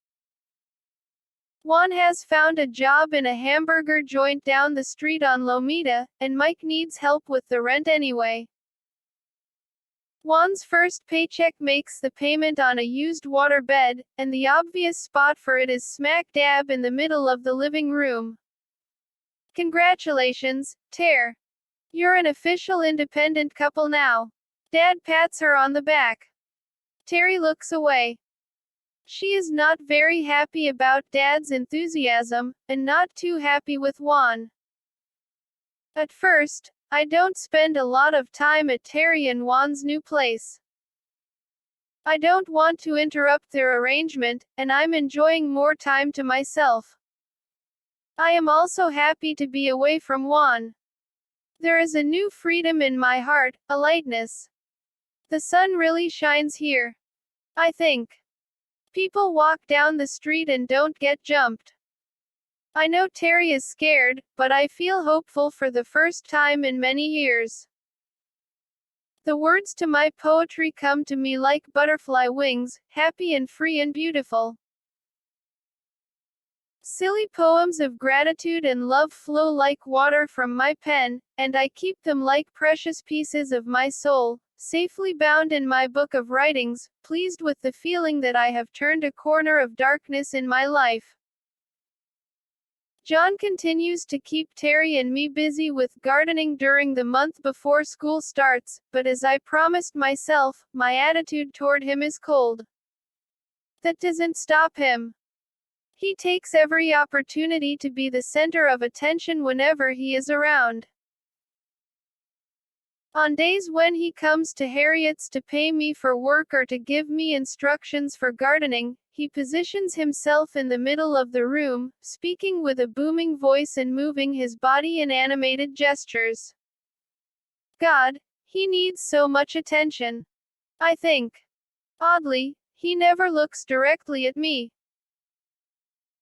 Juan has found a job in a hamburger joint down the street on Lomita, and Mike needs help with the rent anyway. Juan's first paycheck makes the payment on a used water bed, and the obvious spot for it is smack dab in the middle of the living room. Congratulations, Ter. You're an official independent couple now. Dad pats her on the back. Terry looks away. She is not very happy about Dad's enthusiasm, and not too happy with Juan. At first, I don't spend a lot of time at Terry and Juan's new place. I don't want to interrupt their arrangement, and I'm enjoying more time to myself. I am also happy to be away from Juan. There is a new freedom in my heart, a lightness. The sun really shines here. I think. People walk down the street and don't get jumped. I know Terry is scared, but I feel hopeful for the first time in many years. The words to my poetry come to me like butterfly wings, happy and free and beautiful. Silly poems of gratitude and love flow like water from my pen, and I keep them like precious pieces of my soul, safely bound in my book of writings, pleased with the feeling that I have turned a corner of darkness in my life. John continues to keep Terry and me busy with gardening during the month before school starts, but as I promised myself, my attitude toward him is cold. That doesn't stop him. He takes every opportunity to be the center of attention whenever he is around. On days when he comes to Harriet's to pay me for work or to give me instructions for gardening, he positions himself in the middle of the room, speaking with a booming voice and moving his body in animated gestures. God, he needs so much attention. I think. Oddly, he never looks directly at me.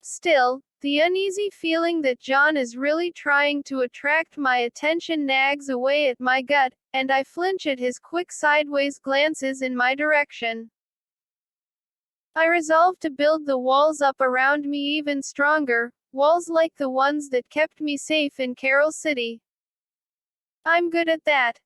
Still, the uneasy feeling that John is really trying to attract my attention nags away at my gut, and I flinch at his quick sideways glances in my direction. I resolve to build the walls up around me even stronger, walls like the ones that kept me safe in Carol City. I'm good at that.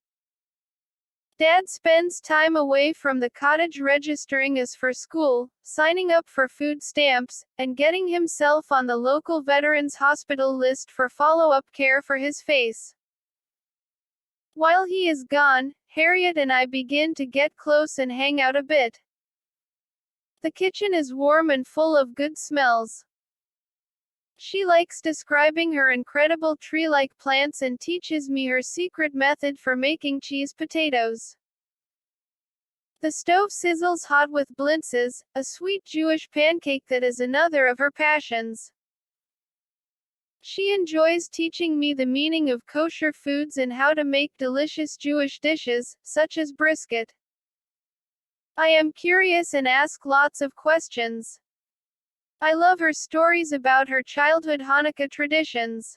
Dad spends time away from the cottage registering us for school, signing up for food stamps, and getting himself on the local veterans hospital list for follow-up care for his face. While he is gone, Harriet and I begin to get close and hang out a bit. The kitchen is warm and full of good smells. She likes describing her incredible tree-like plants and teaches me her secret method for making cheese potatoes. The stove sizzles hot with blintzes, a sweet Jewish pancake that is another of her passions. She enjoys teaching me the meaning of kosher foods and how to make delicious Jewish dishes, such as brisket. I am curious and ask lots of questions. I love her stories about her childhood Hanukkah traditions.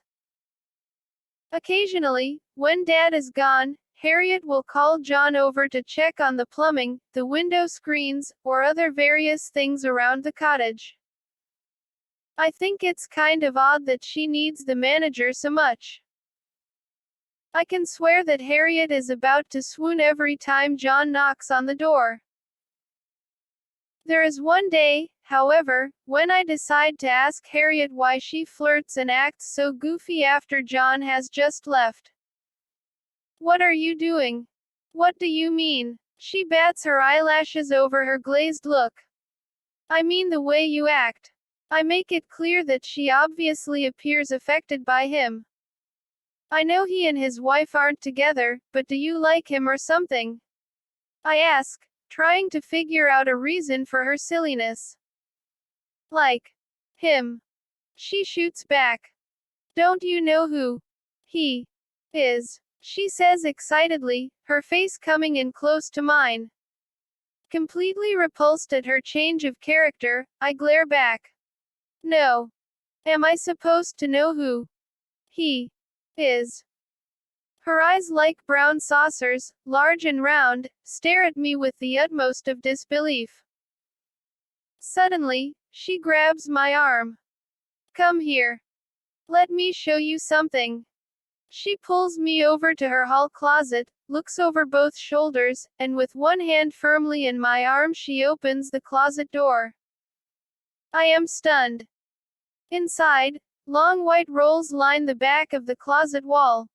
Occasionally, when Dad is gone, Harriet will call John over to check on the plumbing, the window screens, or other various things around the cottage. I think it's kind of odd that she needs the manager so much. I can swear that Harriet is about to swoon every time John knocks on the door. There is one day, however, when I decide to ask Harriet why she flirts and acts so goofy after John has just left. What are you doing? What do you mean? She bats her eyelashes over her glazed look. I mean the way you act. I make it clear that she obviously appears affected by him. I know he and his wife aren't together, but do you like him or something? I ask, trying to figure out a reason for her silliness. Like him. She shoots back. Don't you know who he is? She says excitedly, her face coming in close to mine. Completely repulsed at her change of character, I glare back. No. Am I supposed to know who he is? Her eyes, like brown saucers, large and round, stare at me with the utmost of disbelief. Suddenly, she grabs my arm. Come here. Let me show you something. She pulls me over to her hall closet, looks over both shoulders, and with one hand firmly in my arm she opens the closet door. I am stunned. Inside, long white rolls line the back of the closet wall.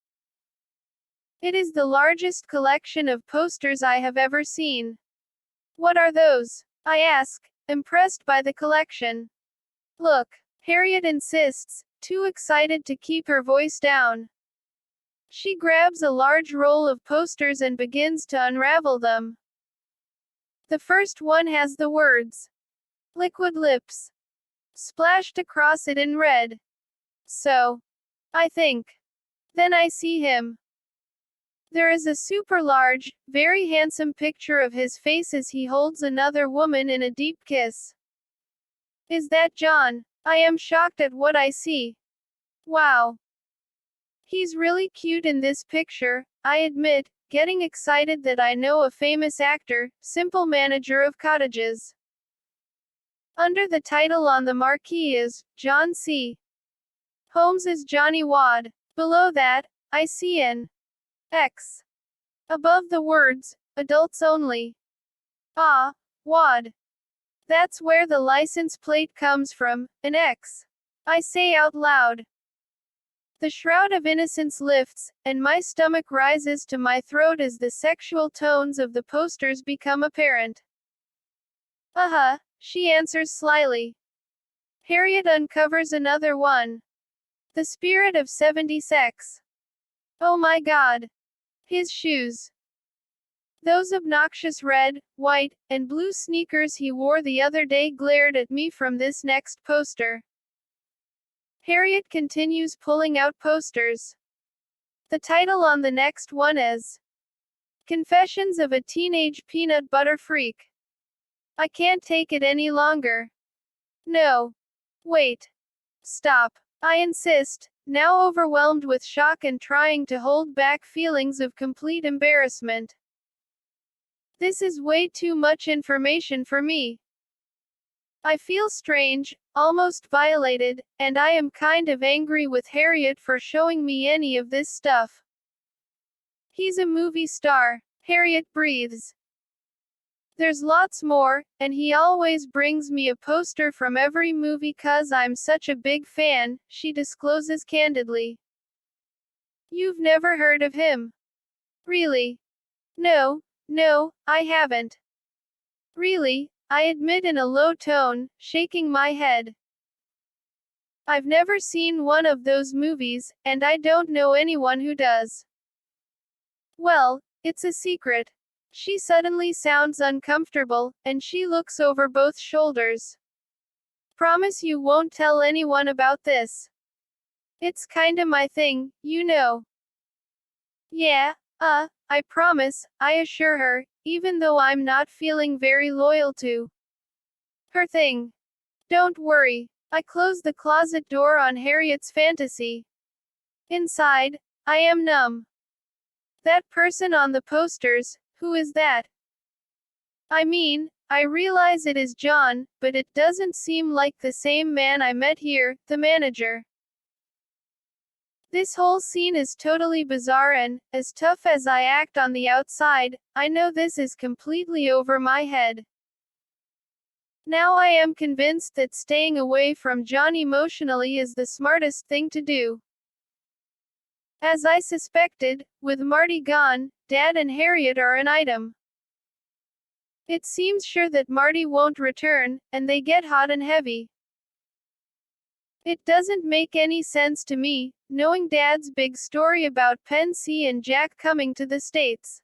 It is the largest collection of posters I have ever seen. What are those? I ask, impressed by the collection. Look, Harriet insists, too excited to keep her voice down. She grabs a large roll of posters and begins to unravel them. The first one has the words, "Liquid Lips," splashed across it in red. So, I think. Then I see him. There is a super large, very handsome picture of his face as he holds another woman in a deep kiss. Is that John? I am shocked at what I see. Wow. He's really cute in this picture, I admit, getting excited that I know a famous actor, simple manager of cottages. Under the title on the marquee is, John C. Holmes as Johnny Wad. Below that, I see an X. Above the words, adults only. Ah, Wad. That's where the license plate comes from, an X. I say out loud. The shroud of innocence lifts, and my stomach rises to my throat as the sexual tones of the posters become apparent. Uh-huh, she answers slyly. Harriet uncovers another one. The Spirit of 76. Oh my God. His shoes. Those obnoxious red, white, and blue sneakers he wore the other day glared at me from this next poster. Harriet continues pulling out posters. The title on the next one is Confessions of a Teenage Peanut Butter Freak. I can't take it any longer. No. Wait. Stop. I insist, now overwhelmed with shock and trying to hold back feelings of complete embarrassment. This is way too much information for me. I feel strange, almost violated, and I am kind of angry with Harriet for showing me any of this stuff. He's a movie star, Harriet breathes. There's lots more, and he always brings me a poster from every movie 'cause I'm such a big fan, she discloses candidly. You've never heard of him? Really? No, I haven't. Really, I admit in a low tone, shaking my head. I've never seen one of those movies, and I don't know anyone who does. Well, it's a secret. She suddenly sounds uncomfortable, and she looks over both shoulders. Promise you won't tell anyone about this. It's kinda my thing, you know. Yeah, I promise, I assure her, even though I'm not feeling very loyal to her thing. Don't worry. I close the closet door on Harriet's fantasy. Inside, I am numb. That person on the posters, who is that? I mean, I realize it is John, but it doesn't seem like the same man I met here, the manager. This whole scene is totally bizarre and, as tough as I act on the outside, I know this is completely over my head. Now I am convinced that staying away from John emotionally is the smartest thing to do. As I suspected, with Marty gone, Dad and Harriet are an item. It seems sure that Marty won't return, and they get hot and heavy. It doesn't make any sense to me, knowing Dad's big story about Pen C and Jack coming to the States.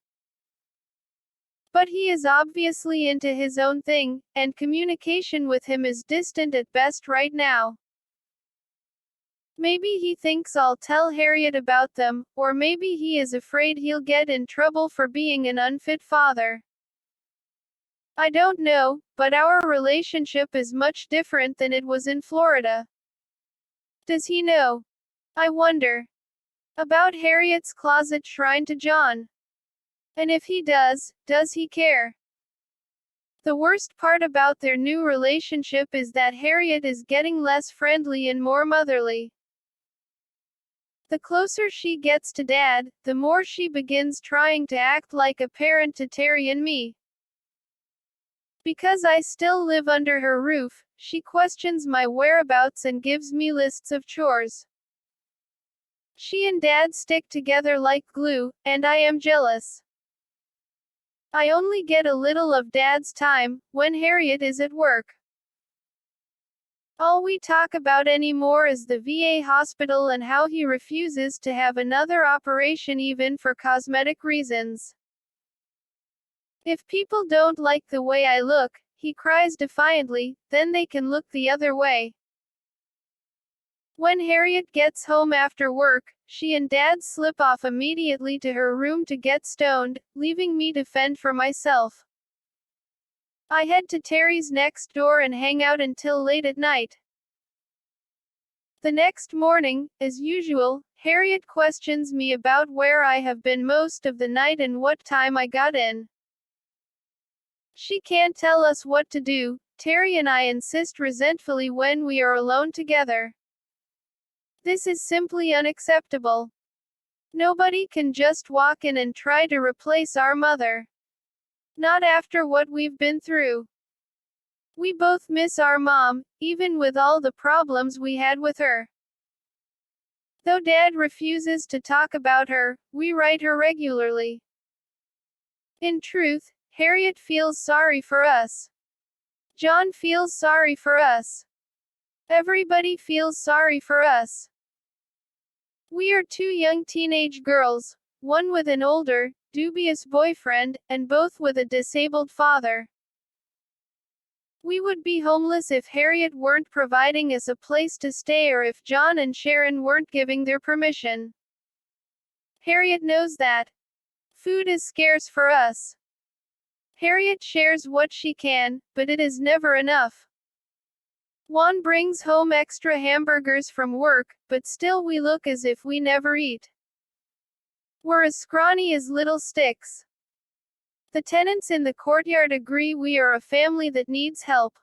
But he is obviously into his own thing, and communication with him is distant at best right now. Maybe he thinks I'll tell Harriet about them, or maybe he is afraid he'll get in trouble for being an unfit father. I don't know, but our relationship is much different than it was in Florida. Does he know? I wonder. About Harriet's closet shrine to John. And if he does he care? The worst part about their new relationship is that Harriet is getting less friendly and more motherly. The closer she gets to Dad, the more she begins trying to act like a parent to Terry and me. Because I still live under her roof, she questions my whereabouts and gives me lists of chores. She and Dad stick together like glue, and I am jealous. I only get a little of Dad's time, when Harriet is at work. All we talk about anymore is the VA hospital and how he refuses to have another operation even for cosmetic reasons. If people don't like the way I look, he cries defiantly, then they can look the other way. When Harriet gets home after work, she and Dad slip off immediately to her room to get stoned, leaving me to fend for myself. I head to Terry's next door and hang out until late at night. The next morning, as usual, Harriet questions me about where I have been most of the night and what time I got in. She can't tell us what to do, Terry and I insist resentfully when we are alone together. This is simply unacceptable. Nobody can just walk in and try to replace our mother. Not after what we've been through. We both miss our mom, even with all the problems we had with her. Though Dad refuses to talk about her, we write her regularly. In truth, Harriet feels sorry for us. John feels sorry for us. Everybody feels sorry for us. We are two young teenage girls, one with an older, dubious boyfriend, and both with a disabled father. We would be homeless if Harriet weren't providing us a place to stay or if John and Sharon weren't giving their permission. Harriet knows that. Food is scarce for us. Harriet shares what she can, but it is never enough. Juan brings home extra hamburgers from work, but still we look as if we never eat. We're as scrawny as little sticks. The tenants in the courtyard agree we are a family that needs help.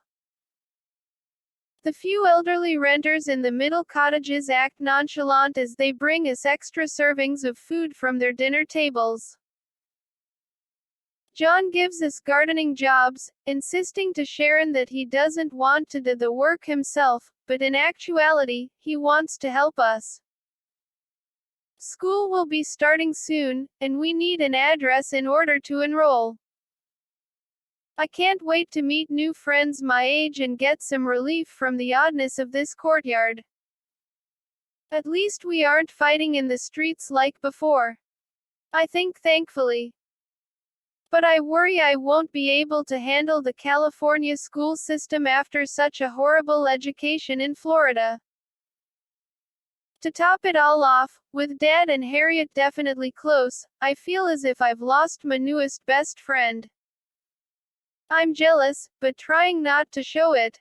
The few elderly renters in the middle cottages act nonchalant as they bring us extra servings of food from their dinner tables. John gives us gardening jobs, insisting to Sharon that he doesn't want to do the work himself, but in actuality, he wants to help us. School will be starting soon, and we need an address in order to enroll. I can't wait to meet new friends my age and get some relief from the oddness of this courtyard. At least we aren't fighting in the streets like before. I think thankfully. But I worry I won't be able to handle the California school system after such a horrible education in Florida. To top it all off, with Dad and Harriet definitely close, I feel as if I've lost my newest best friend. I'm jealous, but trying not to show it.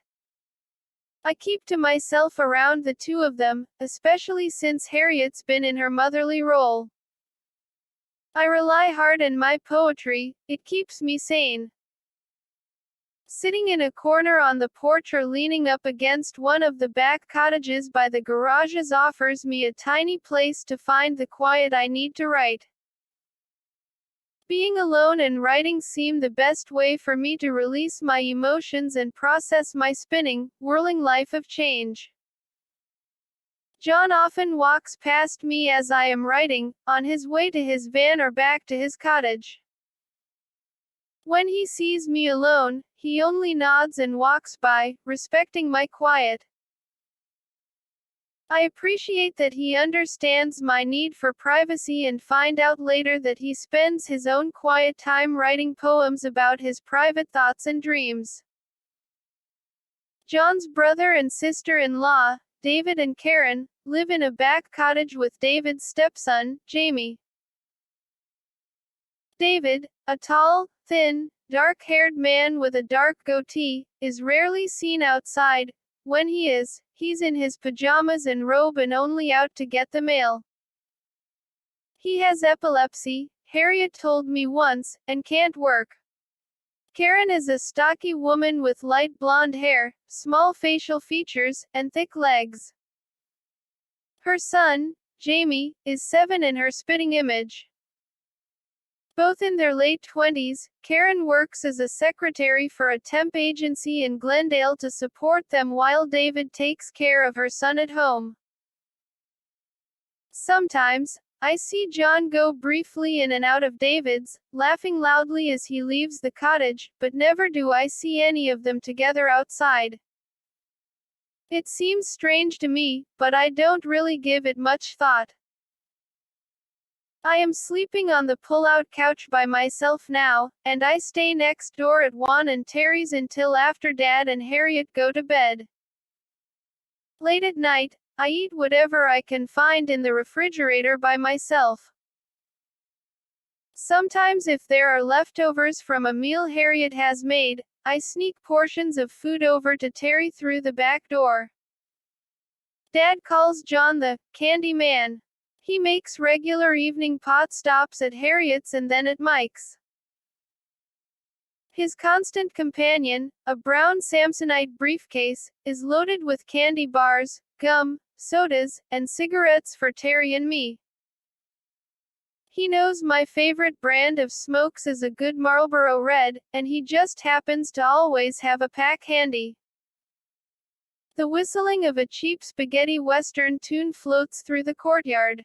I keep to myself around the two of them, especially since Harriet's been in her motherly role. I rely hard on my poetry, it keeps me sane. Sitting in a corner on the porch or leaning up against one of the back cottages by the garages offers me a tiny place to find the quiet I need to write. Being alone and writing seem the best way for me to release my emotions and process my spinning, whirling life of change. John often walks past me as I am writing, on his way to his van or back to his cottage. When he sees me alone, he only nods and walks by, respecting my quiet. I appreciate that he understands my need for privacy and find out later that he spends his own quiet time writing poems about his private thoughts and dreams. John's brother and sister-in-law, David and Karen, live in a back cottage with David's stepson, Jamie. David, a tall, thin, dark-haired man with a dark goatee, is rarely seen outside. When he is, he's in his pajamas and robe and only out to get the mail. He has epilepsy, Harriet told me once, and can't work. Karen is a stocky woman with light blonde hair, small facial features, and thick legs. Her son, Jamie, is 7 and her spitting image. Both in their late 20s, Karen works as a secretary for a temp agency in Glendale to support them while David takes care of her son at home. Sometimes, I see John go briefly in and out of David's, laughing loudly as he leaves the cottage, but never do I see any of them together outside. It seems strange to me, but I don't really give it much thought. I am sleeping on the pull-out couch by myself now, and I stay next door at Juan and Terry's until after Dad and Harriet go to bed. Late at night, I eat whatever I can find in the refrigerator by myself. Sometimes if there are leftovers from a meal Harriet has made, I sneak portions of food over to Terry through the back door. Dad calls John the Candy Man. He makes regular evening pot stops at Harriet's and then at Mike's. His constant companion, a brown Samsonite briefcase, is loaded with candy bars, gum, sodas, and cigarettes for Terry and me. He knows my favorite brand of smokes is a good Marlboro Red, and he just happens to always have a pack handy. The whistling of a cheap spaghetti western tune floats through the courtyard.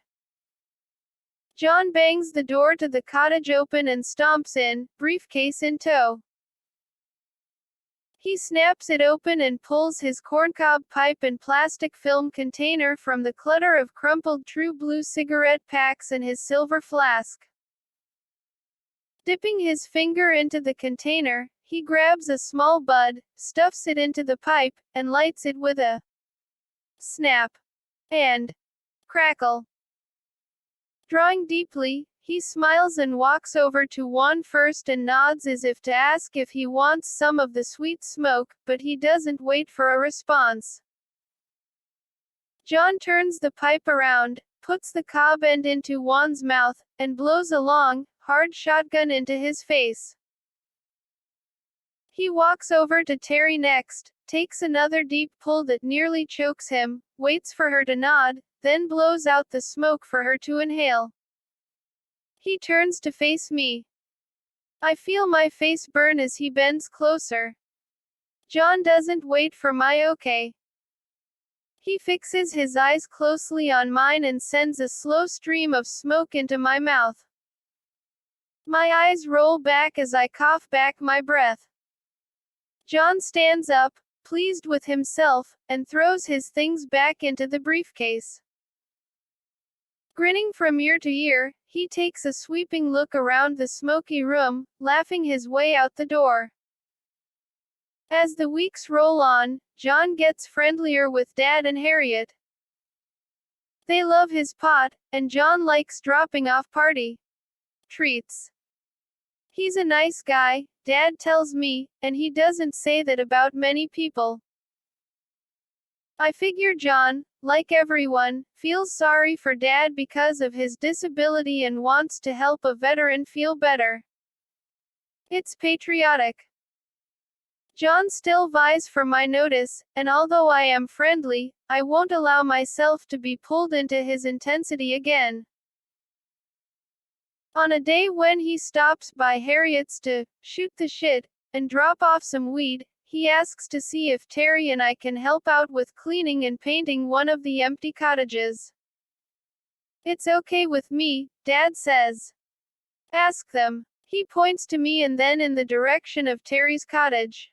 John bangs the door to the cottage open and stomps in, briefcase in tow. He snaps it open and pulls his corncob pipe and plastic film container from the clutter of crumpled True Blue cigarette packs and his silver flask. Dipping his finger into the container, he grabs a small bud, stuffs it into the pipe, and lights it with a snap and crackle. Drawing deeply, he smiles and walks over to Juan first and nods as if to ask if he wants some of the sweet smoke, but he doesn't wait for a response. John turns the pipe around, puts the cob end into Juan's mouth, and blows a long, hard shotgun into his face. He walks over to Terry next, takes another deep pull that nearly chokes him, waits for her to nod, then blows out the smoke for her to inhale. He turns to face me. I feel my face burn as he bends closer. John doesn't wait for my okay. He fixes his eyes closely on mine and sends a slow stream of smoke into my mouth. My eyes roll back as I cough back my breath. John stands up, pleased with himself, and throws his things back into the briefcase. Grinning from ear to ear, he takes a sweeping look around the smoky room, laughing his way out the door. As the weeks roll on, John gets friendlier with Dad and Harriet. They love his pot, and John likes dropping off party treats. He's a nice guy, Dad tells me, and he doesn't say that about many people. I figure John, like everyone, feels sorry for Dad because of his disability and wants to help a veteran feel better. It's patriotic. John still vies for my notice, and although I am friendly, I won't allow myself to be pulled into his intensity again. On a day when he stops by Harriet's to shoot the shit and drop off some weed, he asks to see if Terry and I can help out with cleaning and painting one of the empty cottages. It's okay with me, Dad says. Ask them. He points to me and then in the direction of Terry's cottage.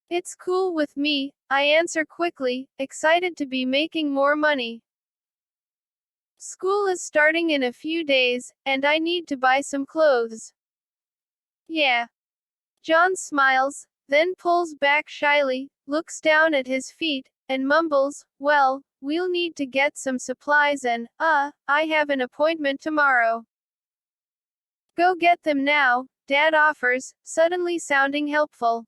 It's cool with me, I answer quickly, excited to be making more money. School is starting in a few days, and I need to buy some clothes. Yeah. John smiles, then pulls back shyly, looks down at his feet, and mumbles, well, we'll need to get some supplies and, I have an appointment tomorrow. Go get them now, Dad offers, suddenly sounding helpful.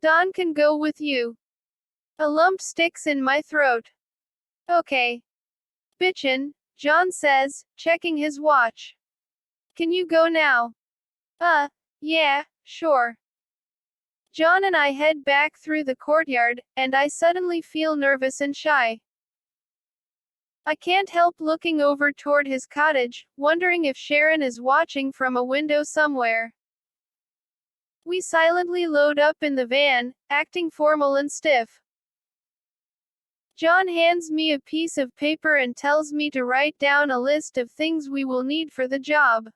Don can go with you. A lump sticks in my throat. Okay. Bitchin', John says, checking his watch. Can you go now? Yeah, sure. John and I head back through the courtyard, and I suddenly feel nervous and shy. I can't help looking over toward his cottage, wondering if Sharon is watching from a window somewhere. We silently load up in the van, acting formal and stiff. John hands me a piece of paper and tells me to write down a list of things we will need for the job.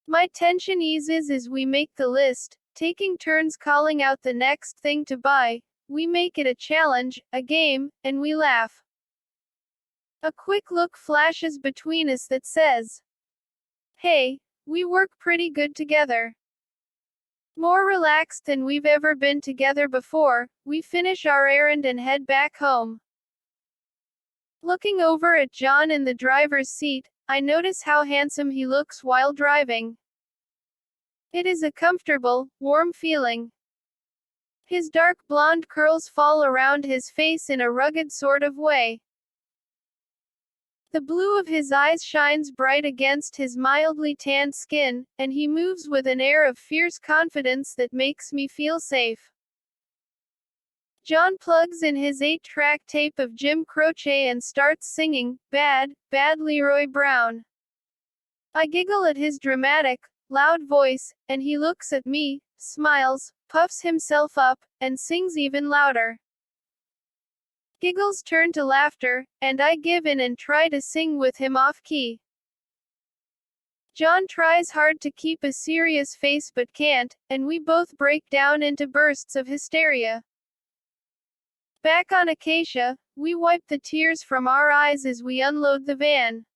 My tension eases as we make the list, taking turns calling out the next thing to buy. We make it a challenge, a game, and we laugh. A quick look flashes between us that says, hey, we work pretty good together. More relaxed than we've ever been together before, we finish our errand and head back home. Looking over at John in the driver's seat, I notice how handsome he looks while driving. It is a comfortable, warm feeling. His dark blonde curls fall around his face in a rugged sort of way. The blue of his eyes shines bright against his mildly tanned skin, and he moves with an air of fierce confidence that makes me feel safe. John plugs in his 8-track tape of Jim Croce and starts singing, "Bad, Bad Leroy Brown." I giggle at his dramatic, loud voice, and he looks at me, smiles, puffs himself up, and sings even louder. Giggles turn to laughter, and I give in and try to sing with him off key. John tries hard to keep a serious face but can't, and we both break down into bursts of hysteria. Back on Acacia, we wipe the tears from our eyes as we unload the van.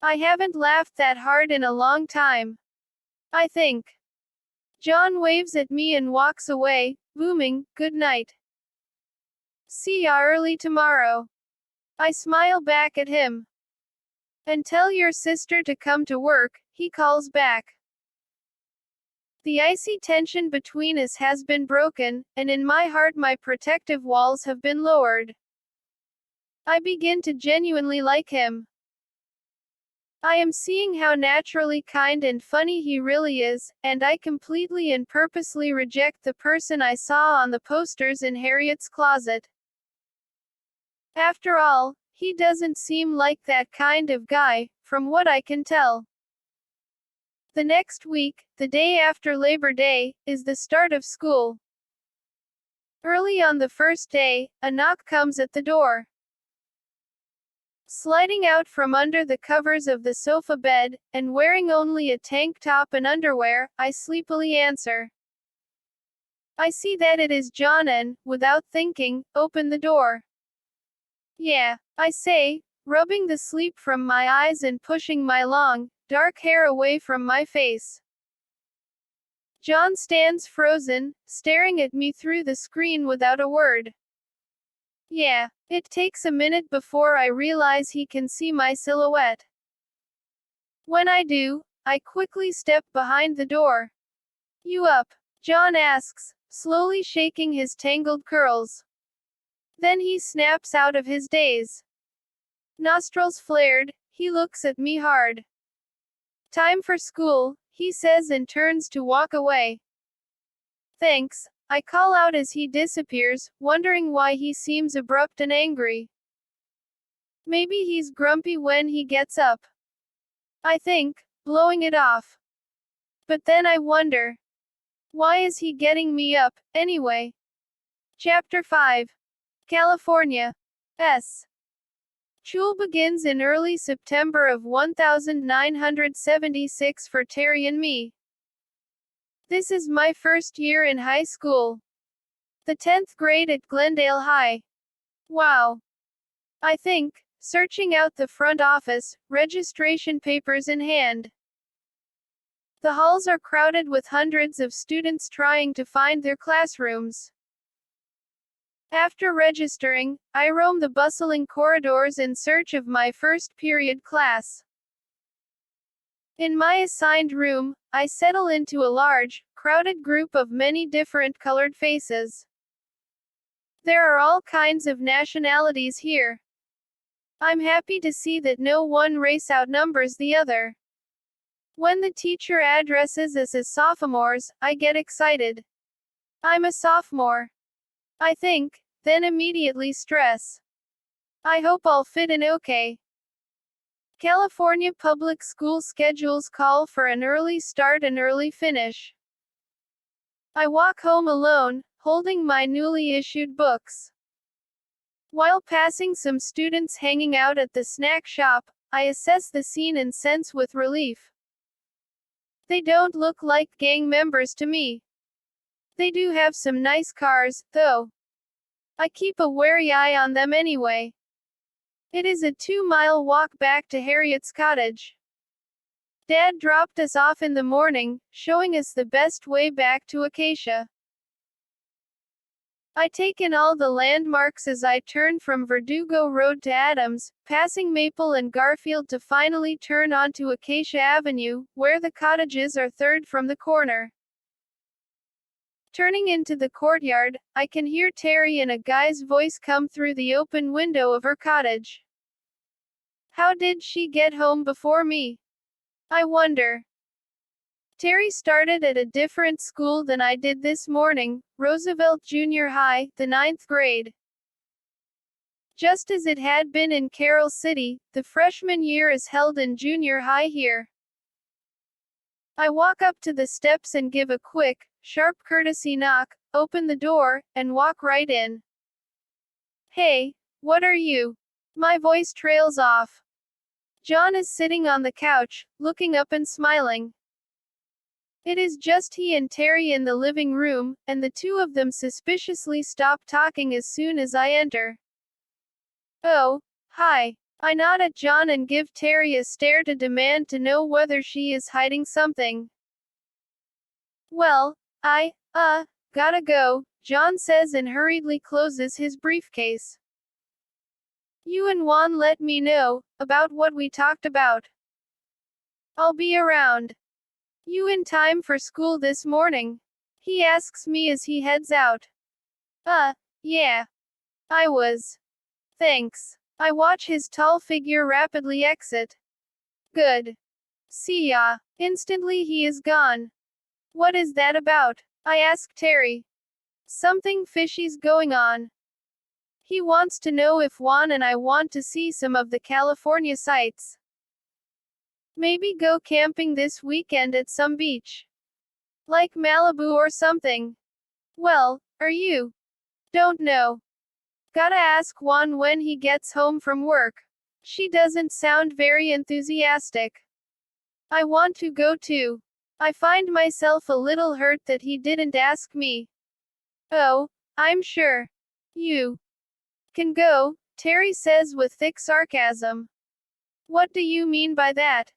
I haven't laughed that hard in a long time, I think. John waves at me and walks away, booming, "Good night. See ya early tomorrow." I smile back at him. "And tell your sister to come to work," he calls back. The icy tension between us has been broken, and in my heart my protective walls have been lowered. I begin to genuinely like him. I am seeing how naturally kind and funny he really is, and I completely and purposely reject the person I saw on the posters in Harriet's closet. After all, he doesn't seem like that kind of guy, from what I can tell. The next week, the day after Labor Day, is the start of school. Early on the first day, a knock comes at the door. Sliding out from under the covers of the sofa bed, and wearing only a tank top and underwear, I sleepily answer. I see that it is John and, without thinking, open the door. "Yeah," I say, rubbing the sleep from my eyes and pushing my long, dark hair away from my face. John stands frozen, staring at me through the screen without a word. Yeah, it takes a minute before I realize he can see my silhouette. When I do, I quickly step behind the door. "You up?" John asks, slowly shaking his tangled curls. Then he snaps out of his daze. Nostrils flared, he looks at me hard. "Time for school," he says and turns to walk away. "Thanks," I call out as he disappears, wondering why he seems abrupt and angry. Maybe he's grumpy when he gets up, I think, blowing it off. But then I wonder, why is he getting me up, anyway? Chapter 5. California. S. School begins in early September of 1976 for Terry and me. This is my first year in high school. The 10th grade at Glendale High. Wow. I think, searching out the front office, registration papers in hand. The halls are crowded with hundreds of students trying to find their classrooms. After registering, I roam the bustling corridors in search of my first period class. In my assigned room, I settle into a large, crowded group of many different colored faces. There are all kinds of nationalities here. I'm happy to see that no one race outnumbers the other. When the teacher addresses us as sophomores, I get excited. I'm a sophomore, I think, then immediately stress. I hope I'll fit in okay. California public school schedules call for an early start and early finish. I walk home alone, holding my newly issued books. While passing some students hanging out at the snack shop, I assess the scene and sense with relief. They don't look like gang members to me. They do have some nice cars, though. I keep a wary eye on them anyway. It is a 2-mile walk back to Harriet's cottage. Dad dropped us off in the morning, showing us the best way back to Acacia. I take in all the landmarks as I turn from Verdugo Road to Adams, passing Maple and Garfield to finally turn onto Acacia Avenue, where the cottages are third from the corner. Turning into the courtyard, I can hear Terry and a guy's voice come through the open window of her cottage. How did she get home before me? I wonder. Terry started at a different school than I did this morning, Roosevelt Junior High, the ninth grade. Just as it had been in Carroll City, the freshman year is held in junior high here. I walk up to the steps and give a quick, sharp courtesy knock, open the door, and walk right in. Hey, what are you? My voice trails off. John is sitting on the couch, looking up and smiling. It is just he and Terry in the living room, and the two of them suspiciously stop talking as soon as I enter. Oh, hi. I nod at John and give Terry a stare to demand to know whether she is hiding something. Well, gotta go, John says and hurriedly closes his briefcase. You and Juan let me know about what we talked about. I'll be around. You in time for school this morning? He asks me as he heads out. Yeah. I was. Thanks. I watch his tall figure rapidly exit. Good. See ya. Instantly he is gone. What is that about? I ask Terry. Something fishy's going on. He wants to know if Juan and I want to see some of the California sights. Maybe go camping this weekend at some beach. Like Malibu or something. Well, are you? Don't know. Gotta ask Juan when he gets home from work. She doesn't sound very enthusiastic. I want to go too. I find myself a little hurt that he didn't ask me. Oh, I'm sure. You can go, Terry says with thick sarcasm. What do you mean by that?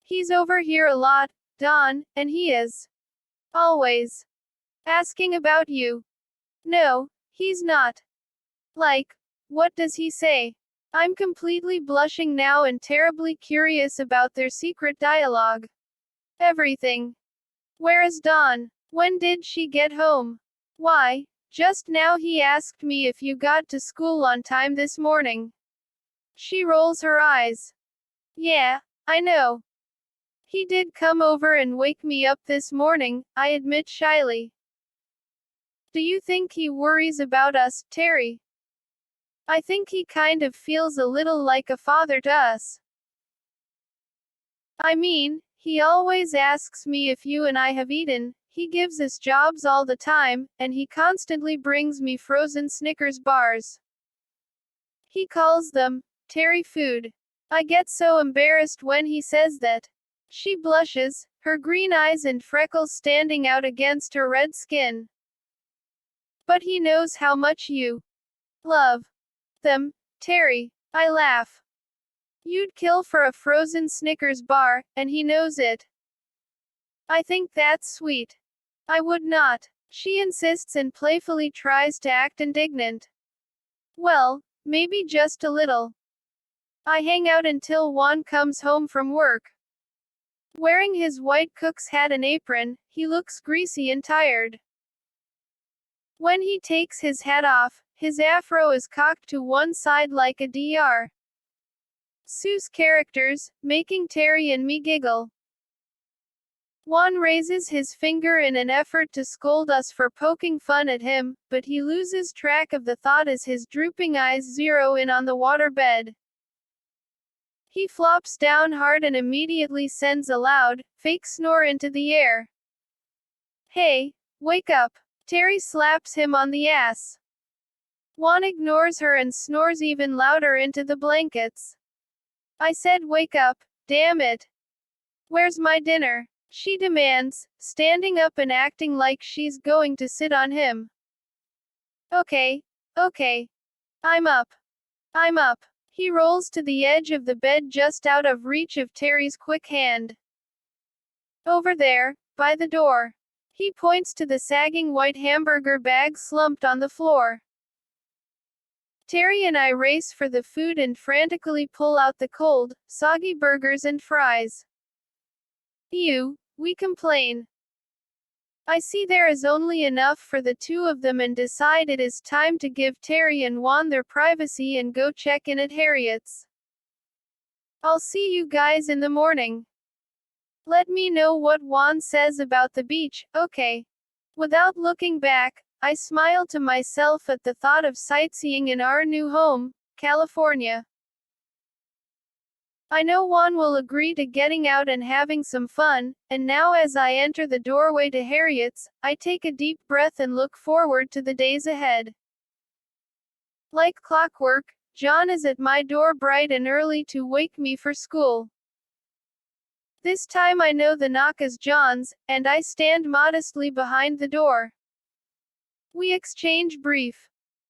He's over here a lot, Don, and he is always asking about you. No, he's not. Like, what does he say? I'm completely blushing now and terribly curious about their secret dialogue. Everything. Where is Dawn? When did she get home? Why, just now he asked me if you got to school on time this morning. She rolls her eyes. Yeah, I know. He did come over and wake me up this morning, I admit shyly. Do you think he worries about us, Terry? I think he kind of feels a little like a father to us. I mean, he always asks me if you and I have eaten, he gives us jobs all the time, and he constantly brings me frozen Snickers bars. He calls them Terry food. I get so embarrassed when he says that. She blushes, her green eyes and freckles standing out against her red skin. But he knows how much you love them, Terry. I laugh. You'd kill for a frozen Snickers bar, and he knows it. I think that's sweet. I would not. She insists and playfully tries to act indignant. Well, maybe just a little. I hang out until Juan comes home from work. Wearing his white cook's hat and apron, he looks greasy and tired. When he takes his hat off, his afro is cocked to one side like a Dr. Seuss characters, making Terry and me giggle. Juan raises his finger in an effort to scold us for poking fun at him, but he loses track of the thought as his drooping eyes zero in on the waterbed. He flops down hard and immediately sends a loud, fake snore into the air. Hey, wake up! Terry slaps him on the ass. Juan ignores her and snores even louder into the blankets. I said wake up, damn it. Where's my dinner? She demands, standing up and acting like she's going to sit on him. Okay. I'm up. He rolls to the edge of the bed just out of reach of Terry's quick hand. Over there, by the door. He points to the sagging white hamburger bag slumped on the floor. Terry and I race for the food and frantically pull out the cold, soggy burgers and fries. Ew, we complain. I see there is only enough for the two of them and decide it is time to give Terry and Juan their privacy and go check in at Harriet's. I'll see you guys in the morning. Let me know what Juan says about the beach, okay? Without looking back, I smiled to myself at the thought of sightseeing in our new home, California. I know Juan will agree to getting out and having some fun, and now as I enter the doorway to Harriet's, I take a deep breath and look forward to the days ahead. Like clockwork, John is at my door bright and early to wake me for school. This time I know the knock is John's, and I stand modestly behind the door. We exchange brief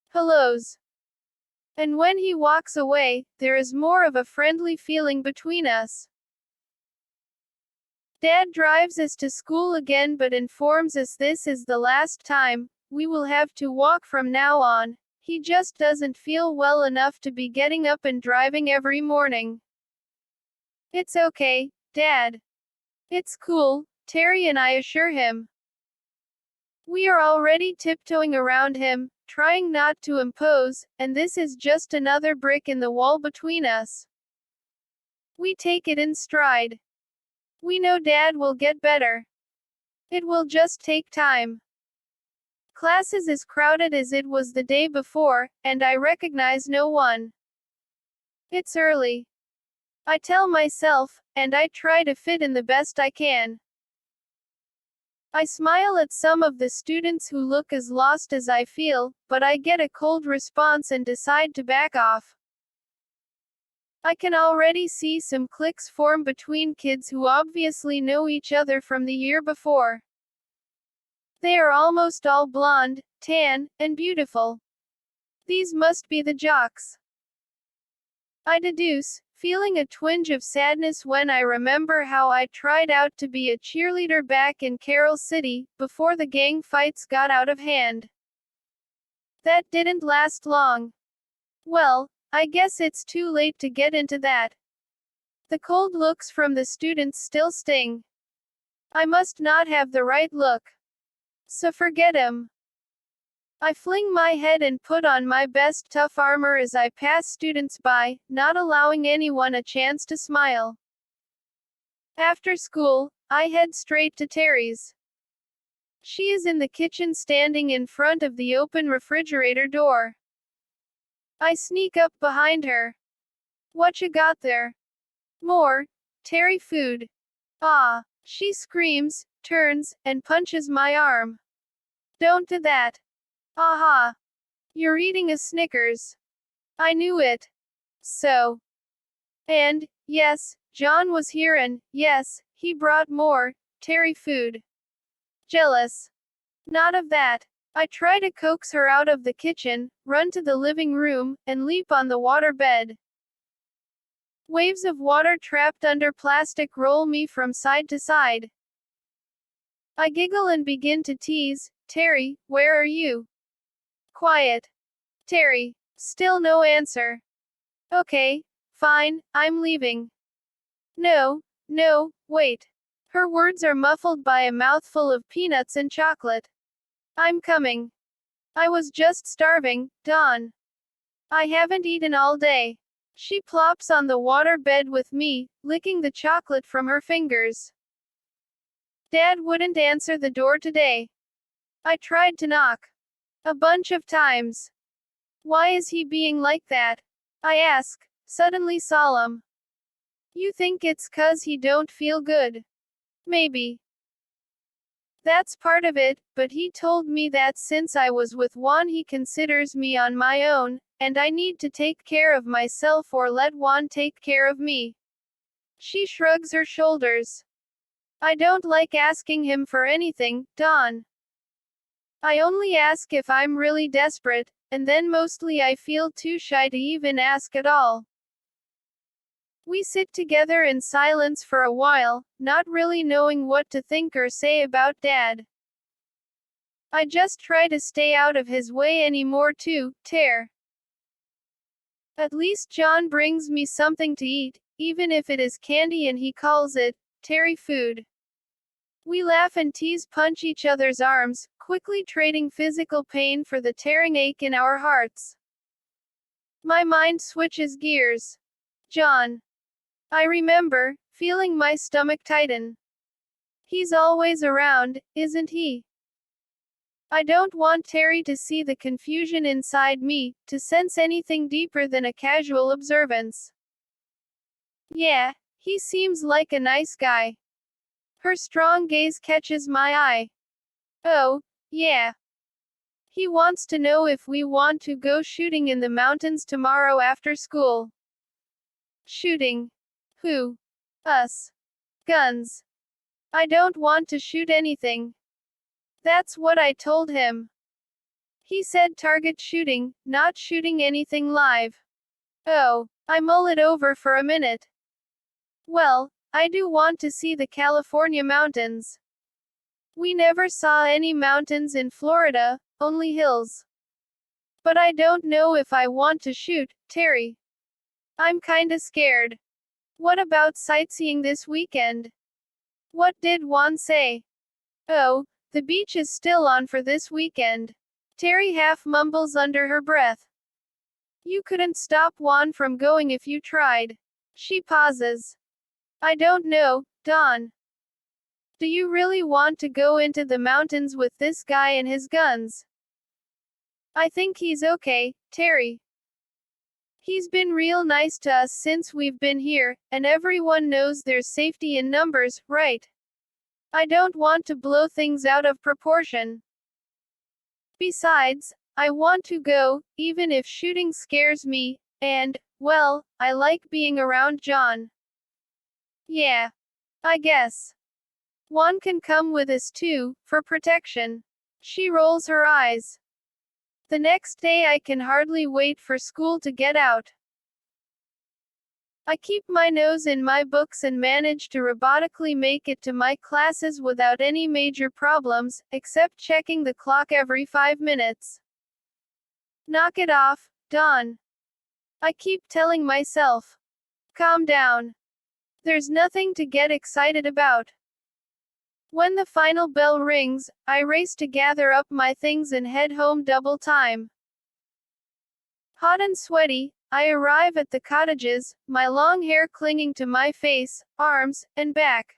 hellos. And when he walks away, there is more of a friendly feeling between us. Dad drives us to school again but informs us this is the last time we will have to walk from now on. He just doesn't feel well enough to be getting up and driving every morning. It's okay, Dad. It's cool, Terry and I assure him. We are already tiptoeing around him, trying not to impose, and this is just another brick in the wall between us. We take it in stride. We know Dad will get better. It will just take time. Class is as crowded as it was the day before, and I recognize no one. It's early. I tell myself, and I try to fit in the best I can. I smile at some of the students who look as lost as I feel, but I get a cold response and decide to back off. I can already see some cliques form between kids who obviously know each other from the year before. They are almost all blonde, tan, and beautiful. These must be the jocks. I deduce, feeling a twinge of sadness when I remember how I tried out to be a cheerleader back in Carol City, before the gang fights got out of hand. That didn't last long. Well, I guess it's too late to get into that. The cold looks from the students still sting. I must not have the right look. So forget 'em. I fling my head and put on my best tough armor as I pass students by, not allowing anyone a chance to smile. After school, I head straight to Terry's. She is in the kitchen standing in front of the open refrigerator door. I sneak up behind her. What you got there? More Terry food. Ah, she screams, turns, and punches my arm. Don't do that. Aha! You're eating a Snickers. I knew it. So. And, yes, John was here and, yes, he brought more Terry food. Jealous. Not of that. I try to coax her out of the kitchen, run to the living room, and leap on the water bed. Waves of water trapped under plastic roll me from side to side. I giggle and begin to tease, Terry, where are you? Quiet. Terry. Still no answer. Okay, fine, I'm leaving. No, wait. Her words are muffled by a mouthful of peanuts and chocolate. I'm coming. I was just starving, Dawn. I haven't eaten all day. She plops on the water bed with me, licking the chocolate from her fingers. Dad wouldn't answer the door today. I tried to knock. A bunch of times. Why is he being like that? I ask, suddenly solemn. You think it's 'cause he don't feel good? Maybe. That's part of it, but he told me that since I was with Juan he considers me on my own, and I need to take care of myself or let Juan take care of me. She shrugs her shoulders. I don't like asking him for anything, Dawn. I only ask if I'm really desperate, and then mostly I feel too shy to even ask at all. We sit together in silence for a while, not really knowing what to think or say about Dad. I just try to stay out of his way anymore too, Ter. At least John brings me something to eat, even if it is candy and he calls it Terry food. We laugh and tease, punch each other's arms, quickly trading physical pain for the tearing ache in our hearts. My mind switches gears. John. I remember, feeling my stomach tighten. He's always around, isn't he? I don't want Terry to see the confusion inside me, to sense anything deeper than a casual observance. Yeah, he seems like a nice guy. Her strong gaze catches my eye. Oh, yeah. He wants to know if we want to go shooting in the mountains tomorrow after school. Shooting. Who? Us. Guns. I don't want to shoot anything. That's what I told him. He said target shooting, not shooting anything live. Oh, I mull it over for a minute. Well, I do want to see the California mountains. We never saw any mountains in Florida, only hills. But I don't know if I want to shoot, Terry. I'm kinda scared. What about sightseeing this weekend? What did Juan say? Oh, the beach is still on for this weekend. Terry half mumbles under her breath. You couldn't stop Juan from going if you tried. She pauses. I don't know, Don. Do you really want to go into the mountains with this guy and his guns? I think he's okay, Terry. He's been real nice to us since we've been here, and everyone knows there's safety in numbers, right? I don't want to blow things out of proportion. Besides, I want to go, even if shooting scares me, and, well, I like being around John. Yeah. I guess. Juan can come with us too, for protection. She rolls her eyes. The next day I can hardly wait for school to get out. I keep my nose in my books and manage to robotically make it to my classes without any major problems, except checking the clock every 5 minutes. Knock it off, Don. I keep telling myself. Calm down. There's nothing to get excited about. When the final bell rings, I race to gather up my things and head home double time. Hot and sweaty, I arrive at the cottages, my long hair clinging to my face, arms, and back.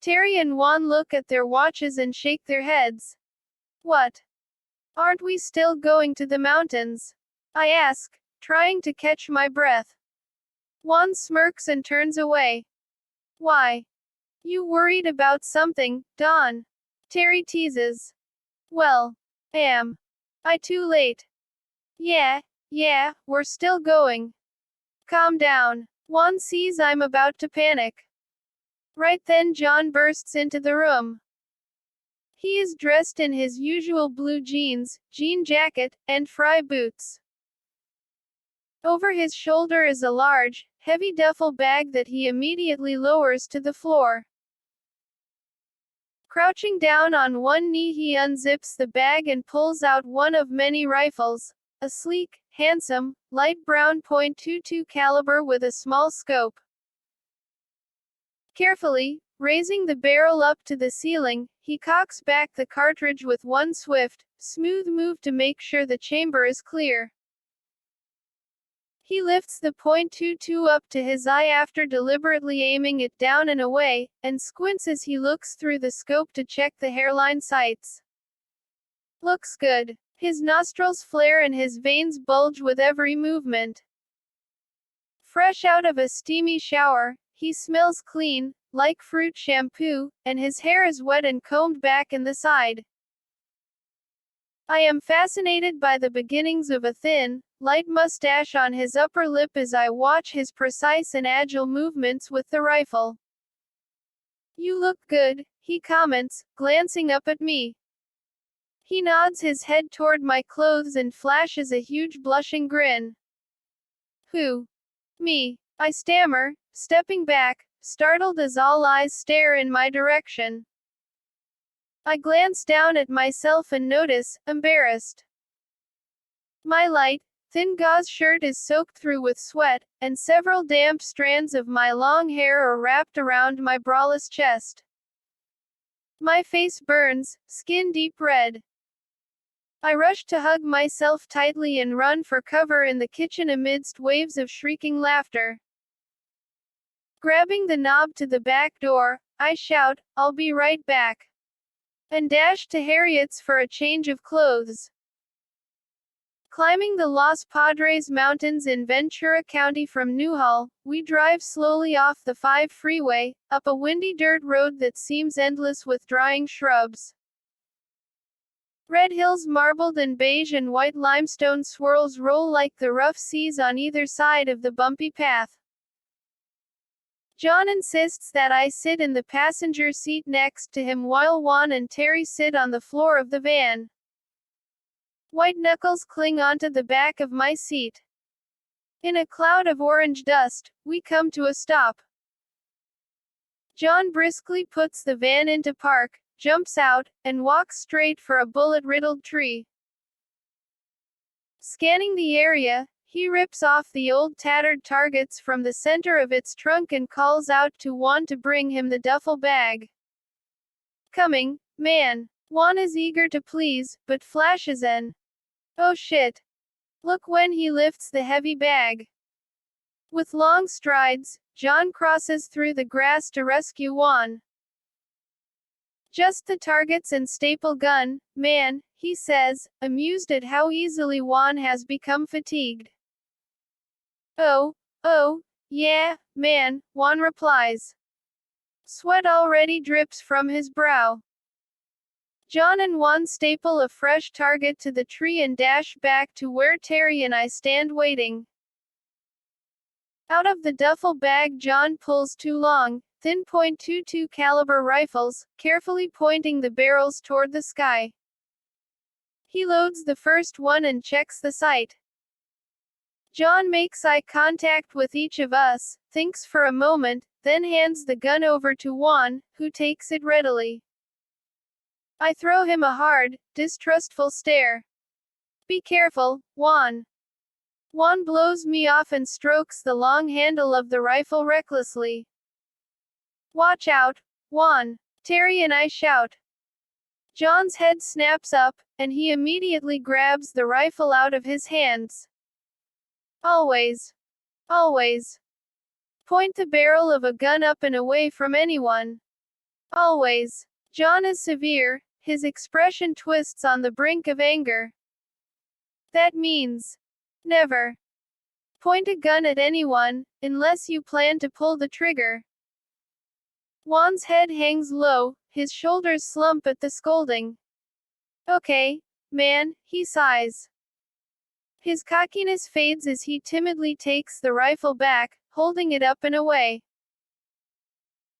Terry and Juan look at their watches and shake their heads. What? Aren't we still going to the mountains? I ask, trying to catch my breath. Juan smirks and turns away. Why? You worried about something, Don? Terry teases. Well, am I too late? Yeah, we're still going. Calm down. Juan sees I'm about to panic. Right then John bursts into the room. He is dressed in his usual blue jeans, jean jacket, and fry boots. Over his shoulder is a large, heavy duffel bag that he immediately lowers to the floor. Crouching down on one knee, he unzips the bag and pulls out one of many rifles, a sleek, handsome, light brown .22 caliber with a small scope. Carefully, raising the barrel up to the ceiling, he cocks back the cartridge with one swift, smooth move to make sure the chamber is clear. He lifts the .22 up to his eye after deliberately aiming it down and away, and squints as he looks through the scope to check the hairline sights. Looks good. His nostrils flare and his veins bulge with every movement. Fresh out of a steamy shower, he smells clean, like fruit shampoo, and his hair is wet and combed back in the side. I am fascinated by the beginnings of a thin, light mustache on his upper lip as I watch his precise and agile movements with the rifle. You look good, he comments, glancing up at me. He nods his head toward my clothes and flashes a huge blushing grin. Who? Me, I stammer, stepping back, startled as all eyes stare in my direction. I glance down at myself and notice, embarrassed. My light, thin gauze shirt is soaked through with sweat, and several damp strands of my long hair are wrapped around my braless chest. My face burns, skin deep red. I rush to hug myself tightly and run for cover in the kitchen amidst waves of shrieking laughter. Grabbing the knob to the back door, I shout, "I'll be right back," and dash to Harriet's for a change of clothes. Climbing the Los Padres Mountains in Ventura County from Newhall, we drive slowly off the 5 freeway, up a windy dirt road that seems endless with drying shrubs. Red hills marbled in beige and white limestone swirls roll like the rough seas on either side of the bumpy path. John insists that I sit in the passenger seat next to him while Juan and Terry sit on the floor of the van. White knuckles cling onto the back of my seat. In a cloud of orange dust, we come to a stop. John briskly puts the van into park, jumps out, and walks straight for a bullet-riddled tree. Scanning the area, he rips off the old tattered targets from the center of its trunk and calls out to Juan to bring him the duffel bag. "Coming, man." Juan is eager to please, but flashes an "oh shit" look when he lifts the heavy bag. With long strides, John crosses through the grass to rescue Juan. "Just the targets and staple gun, man," he says, amused at how easily Juan has become fatigued. Oh, yeah, man," Juan replies. Sweat already drips from his brow. John and Juan staple a fresh target to the tree and dash back to where Terry and I stand waiting. Out of the duffel bag, John pulls 2 long, thin .22 caliber rifles, carefully pointing the barrels toward the sky. He loads the first one and checks the sight. John makes eye contact with each of us, thinks for a moment, then hands the gun over to Juan, who takes it readily. I throw him a hard, distrustful stare. "Be careful, Juan." Juan blows me off and strokes the long handle of the rifle recklessly. "Watch out, Juan," Terry and I shout. John's head snaps up, and he immediately grabs the rifle out of his hands. Always. Point the barrel of a gun up and away from anyone. Always. John is severe, his expression twists on the brink of anger. "That means never point a gun at anyone, unless you plan to pull the trigger." Juan's head hangs low, his shoulders slump at the scolding. "Okay, man," he sighs. His cockiness fades as he timidly takes the rifle back, holding it up and away.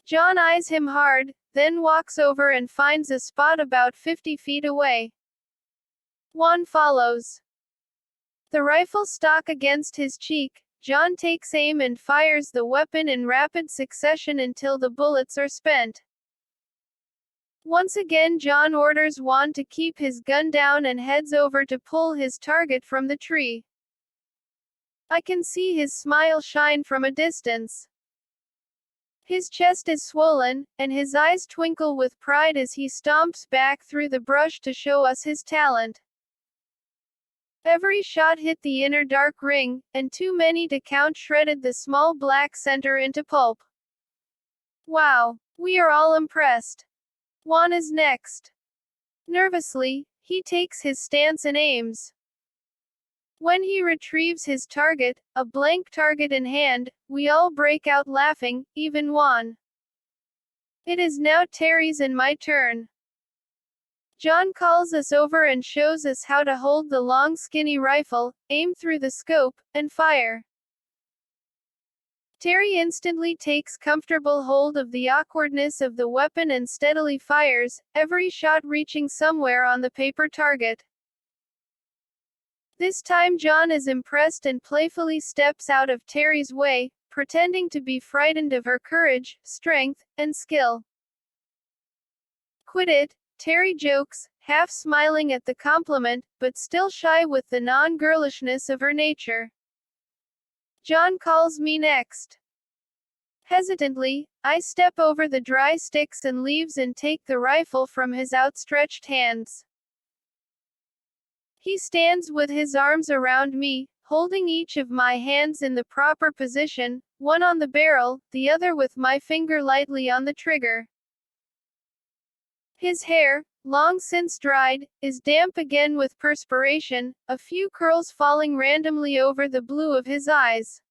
John eyes him hard, then walks over and finds a spot about 50 feet away. Juan follows. The rifle stock against his cheek, John takes aim and fires the weapon in rapid succession until the bullets are spent. Once again, John orders Juan to keep his gun down and heads over to pull his target from the tree. I can see his smile shine from a distance. His chest is swollen, and his eyes twinkle with pride as he stomps back through the brush to show us his talent. Every shot hit the inner dark ring, and too many to count shredded the small black center into pulp. Wow, we are all impressed. Juan is next. Nervously, he takes his stance and aims. When he retrieves his target, a blank target in hand, we all break out laughing, even Juan. It is now Terry's and my turn. John calls us over and shows us how to hold the long skinny rifle, aim through the scope, and fire. Terry instantly takes comfortable hold of the awkwardness of the weapon and steadily fires, every shot reaching somewhere on the paper target. This time John is impressed and playfully steps out of Terry's way, pretending to be frightened of her courage, strength, and skill. "Quit it," Terry jokes, half smiling at the compliment, but still shy with the non-girlishness of her nature. John calls me next. Hesitantly, I step over the dry sticks and leaves and take the rifle from his outstretched hands. He stands with his arms around me, holding each of my hands in the proper position, one on the barrel, the other with my finger lightly on the trigger. His hair, long since dried, is damp again with perspiration, a few curls falling randomly over the blue of his eyes.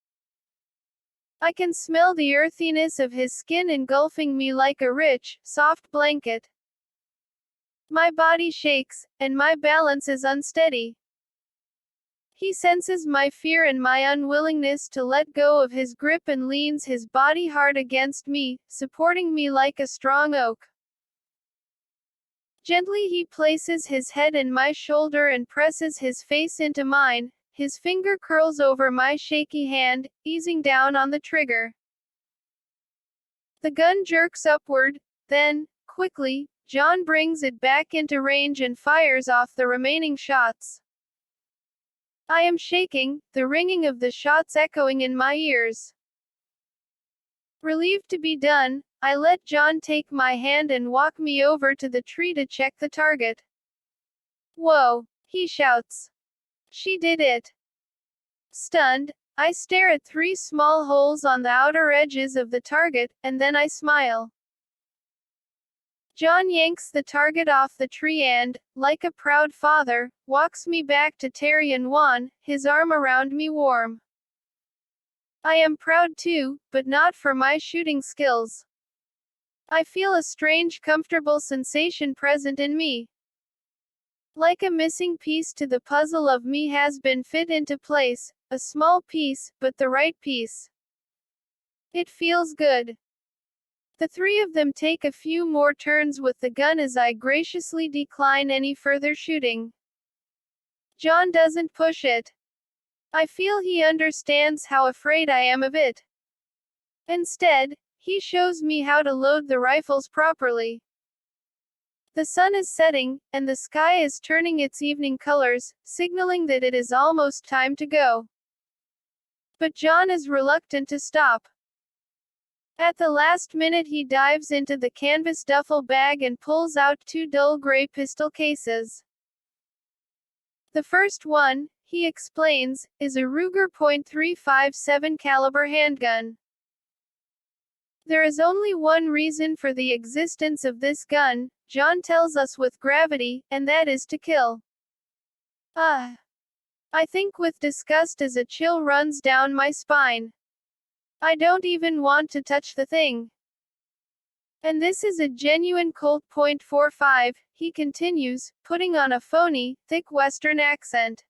I can smell the earthiness of his skin engulfing me like a rich, soft blanket. My body shakes, and my balance is unsteady. He senses my fear and my unwillingness to let go of his grip and leans his body hard against me, supporting me like a strong oak. Gently he places his head in my shoulder and presses his face into mine, his finger curls over my shaky hand, easing down on the trigger. The gun jerks upward, then, quickly, John brings it back into range and fires off the remaining shots. I am shaking, the ringing of the shots echoing in my ears. Relieved to be done, I let John take my hand and walk me over to the tree to check the target. Whoa, he shouts. She did it. Stunned, I stare at 3 small holes on the outer edges of the target, and then I smile. John yanks the target off the tree and, like a proud father, walks me back to Terry and Juan, his arm around me warm. I am proud too, but not for my shooting skills. I feel a strange comfortable sensation present in me. Like a missing piece to the puzzle of me has been fit into place, a small piece, but the right piece. It feels good. The 3 of them take a few more turns with the gun as I graciously decline any further shooting. John doesn't push it. I feel he understands how afraid I am of it. Instead, he shows me how to load the rifles properly. The sun is setting, and the sky is turning its evening colors, signaling that it is almost time to go. But John is reluctant to stop. At the last minute he dives into the canvas duffel bag and pulls out 2 dull gray pistol cases. The first one, he explains, is a Ruger .357 caliber handgun. There is only one reason for the existence of this gun, John tells us with gravity, and that is to kill. I think with disgust as a chill runs down my spine. I don't even want to touch the thing. And this is a genuine Colt .45, he continues, putting on a phony, thick Western accent.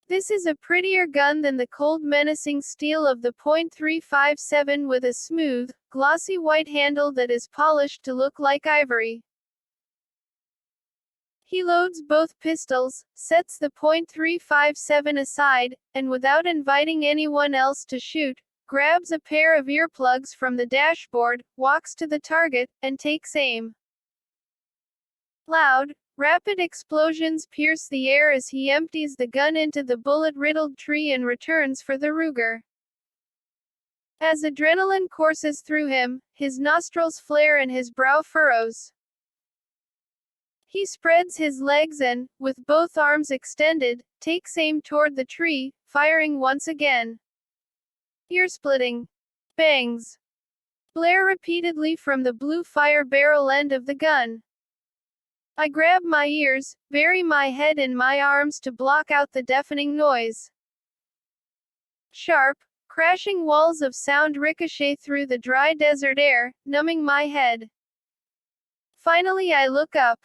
This is a prettier gun than the cold menacing steel of the .357 with a smooth, glossy white handle that is polished to look like ivory. He loads both pistols, sets the .357 aside, and without inviting anyone else to shoot, grabs a pair of earplugs from the dashboard, walks to the target, and takes aim. Loud, rapid explosions pierce the air as he empties the gun into the bullet-riddled tree and returns for the Ruger. As adrenaline courses through him, his nostrils flare and his brow furrows. He spreads his legs and, with both arms extended, takes aim toward the tree, firing once again. Ear-splitting bangs blare repeatedly from the blue fire barrel end of the gun. I grab my ears, bury my head in my arms to block out the deafening noise. Sharp, crashing walls of sound ricochet through the dry desert air, numbing my head. Finally I look up.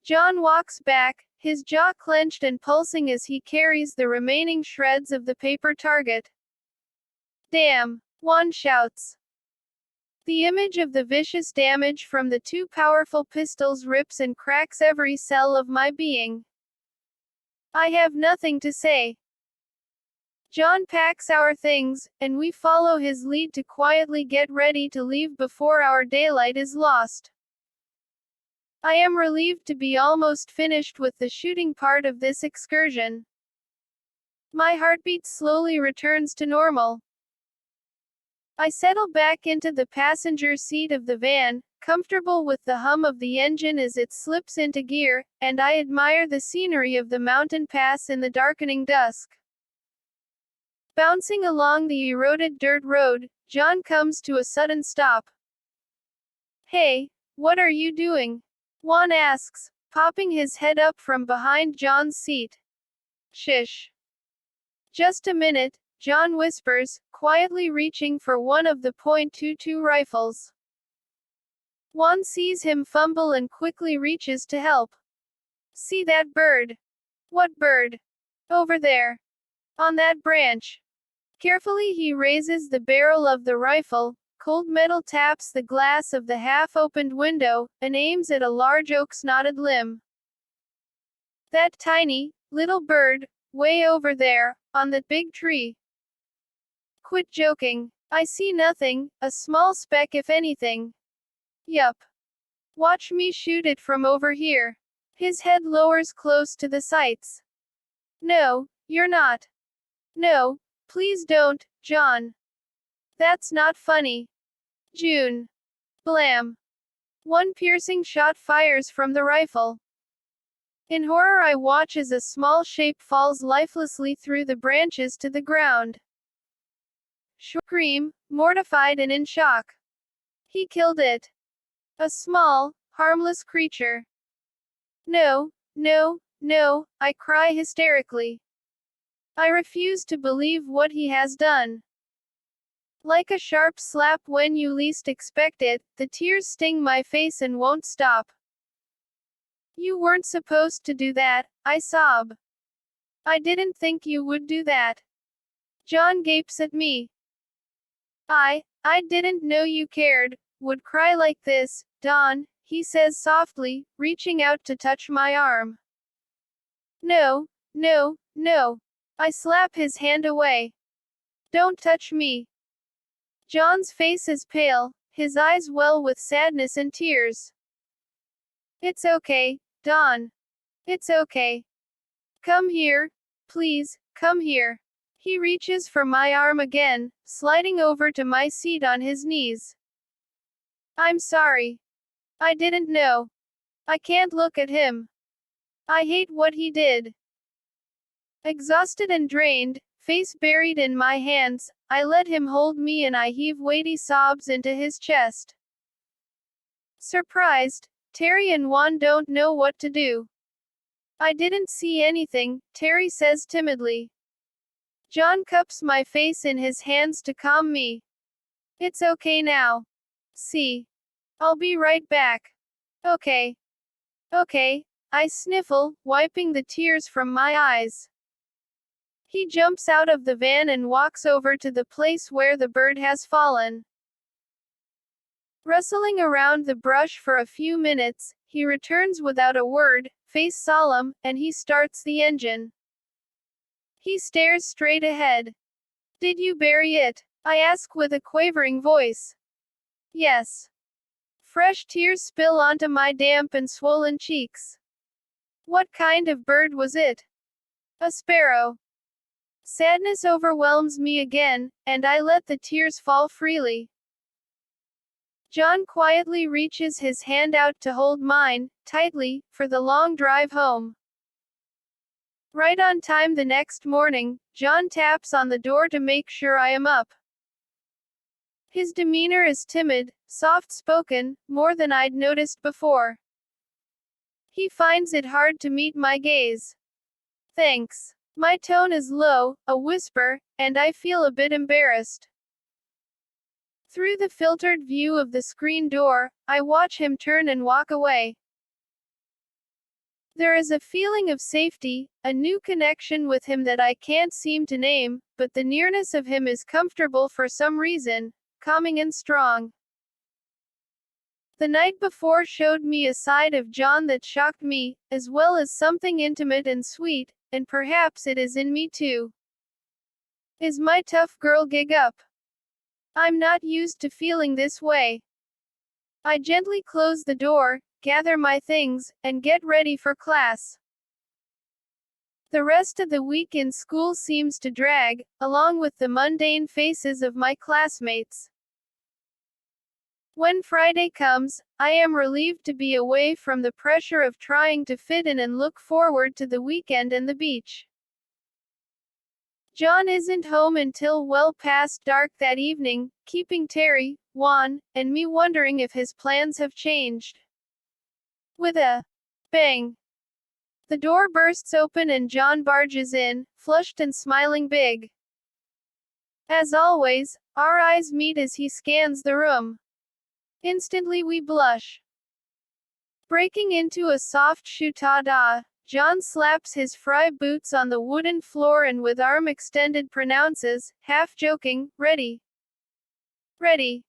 John walks back, his jaw clenched and pulsing as he carries the remaining shreds of the paper target. Damn! Juan shouts. The image of the vicious damage from the 2 powerful pistols rips and cracks every cell of my being. I have nothing to say. John packs our things, and we follow his lead to quietly get ready to leave before our daylight is lost. I am relieved to be almost finished with the shooting part of this excursion. My heartbeat slowly returns to normal. I settle back into the passenger seat of the van, comfortable with the hum of the engine as it slips into gear, and I admire the scenery of the mountain pass in the darkening dusk. Bouncing along the eroded dirt road, John comes to a sudden stop. Hey, what are you doing? Juan asks, popping his head up from behind John's seat. Shish. Just a minute, John whispers, quietly reaching for one of the .22 rifles. Juan sees him fumble and quickly reaches to help. See that bird? What bird? Over there. On that branch. Carefully he raises the barrel of the rifle, cold metal taps the glass of the half-opened window, and aims at a large oak's knotted limb. That tiny, little bird, way over there, on that big tree. Quit joking. I see nothing, a small speck if anything. Yup. Watch me shoot it from over here. His head lowers close to the sights. No, you're not. No, please don't, John. That's not funny. June. Blam. One piercing shot fires from the rifle. In horror I watch as a small shape falls lifelessly through the branches to the ground. Scream, mortified and in shock. He killed it. A small, harmless creature. No, no, no, I cry hysterically. I refuse to believe what he has done. Like a sharp slap when you least expect it, the tears sting my face and won't stop. You weren't supposed to do that, I sob. I didn't think you would do that. John gapes at me. I didn't know you cared, would cry like this, Don, he says softly, reaching out to touch my arm. No, no, no. I slap his hand away. Don't touch me. John's face is pale, his eyes well with sadness and tears. It's okay, Don. It's okay. Come here. Please, come here. He reaches for my arm again, sliding over to my seat on his knees. I'm sorry. I didn't know. I can't look at him. I hate what he did. Exhausted and drained, face buried in my hands, I let him hold me and I heave weighty sobs into his chest. Surprised, Terry and Juan don't know what to do. I didn't see anything, Terry says timidly. John cups my face in his hands to calm me. It's okay now. See. I'll be right back. Okay. Okay, I sniffle, wiping the tears from my eyes. He jumps out of the van and walks over to the place where the bird has fallen. Rustling around the brush for a few minutes, he returns without a word, face solemn, and he starts the engine. He stares straight ahead. Did you bury it? I ask with a quavering voice. Yes. Fresh tears spill onto my damp and swollen cheeks. What kind of bird was it? A sparrow. Sadness overwhelms me again, and I let the tears fall freely. John quietly reaches his hand out to hold mine, tightly, for the long drive home. Right on time the next morning, John taps on the door to make sure I am up. His demeanor is timid, soft-spoken, more than I'd noticed before. He finds it hard to meet my gaze. Thanks. My tone is low, a whisper, and I feel a bit embarrassed. Through the filtered view of the screen door, I watch him turn and walk away. There is a feeling of safety, a new connection with him that I can't seem to name, but the nearness of him is comfortable for some reason, calming and strong. The night before showed me a side of John that shocked me, as well as something intimate and sweet, and perhaps it is in me too. Is my tough girl gig up? I'm not used to feeling this way. I gently close the door, gather my things, and get ready for class. The rest of the week in school seems to drag, along with the mundane faces of my classmates. When Friday comes, I am relieved to be away from the pressure of trying to fit in and look forward to the weekend and the beach. John isn't home until well past dark that evening, keeping Terry, Juan, and me wondering if his plans have changed. With a bang, the door bursts open and John barges in, flushed and smiling big. As always, our eyes meet as he scans the room. Instantly we blush. Breaking into a soft shoo-ta-da, John slaps his fry boots on the wooden floor and with arm extended pronounces, half joking, ready. Ready.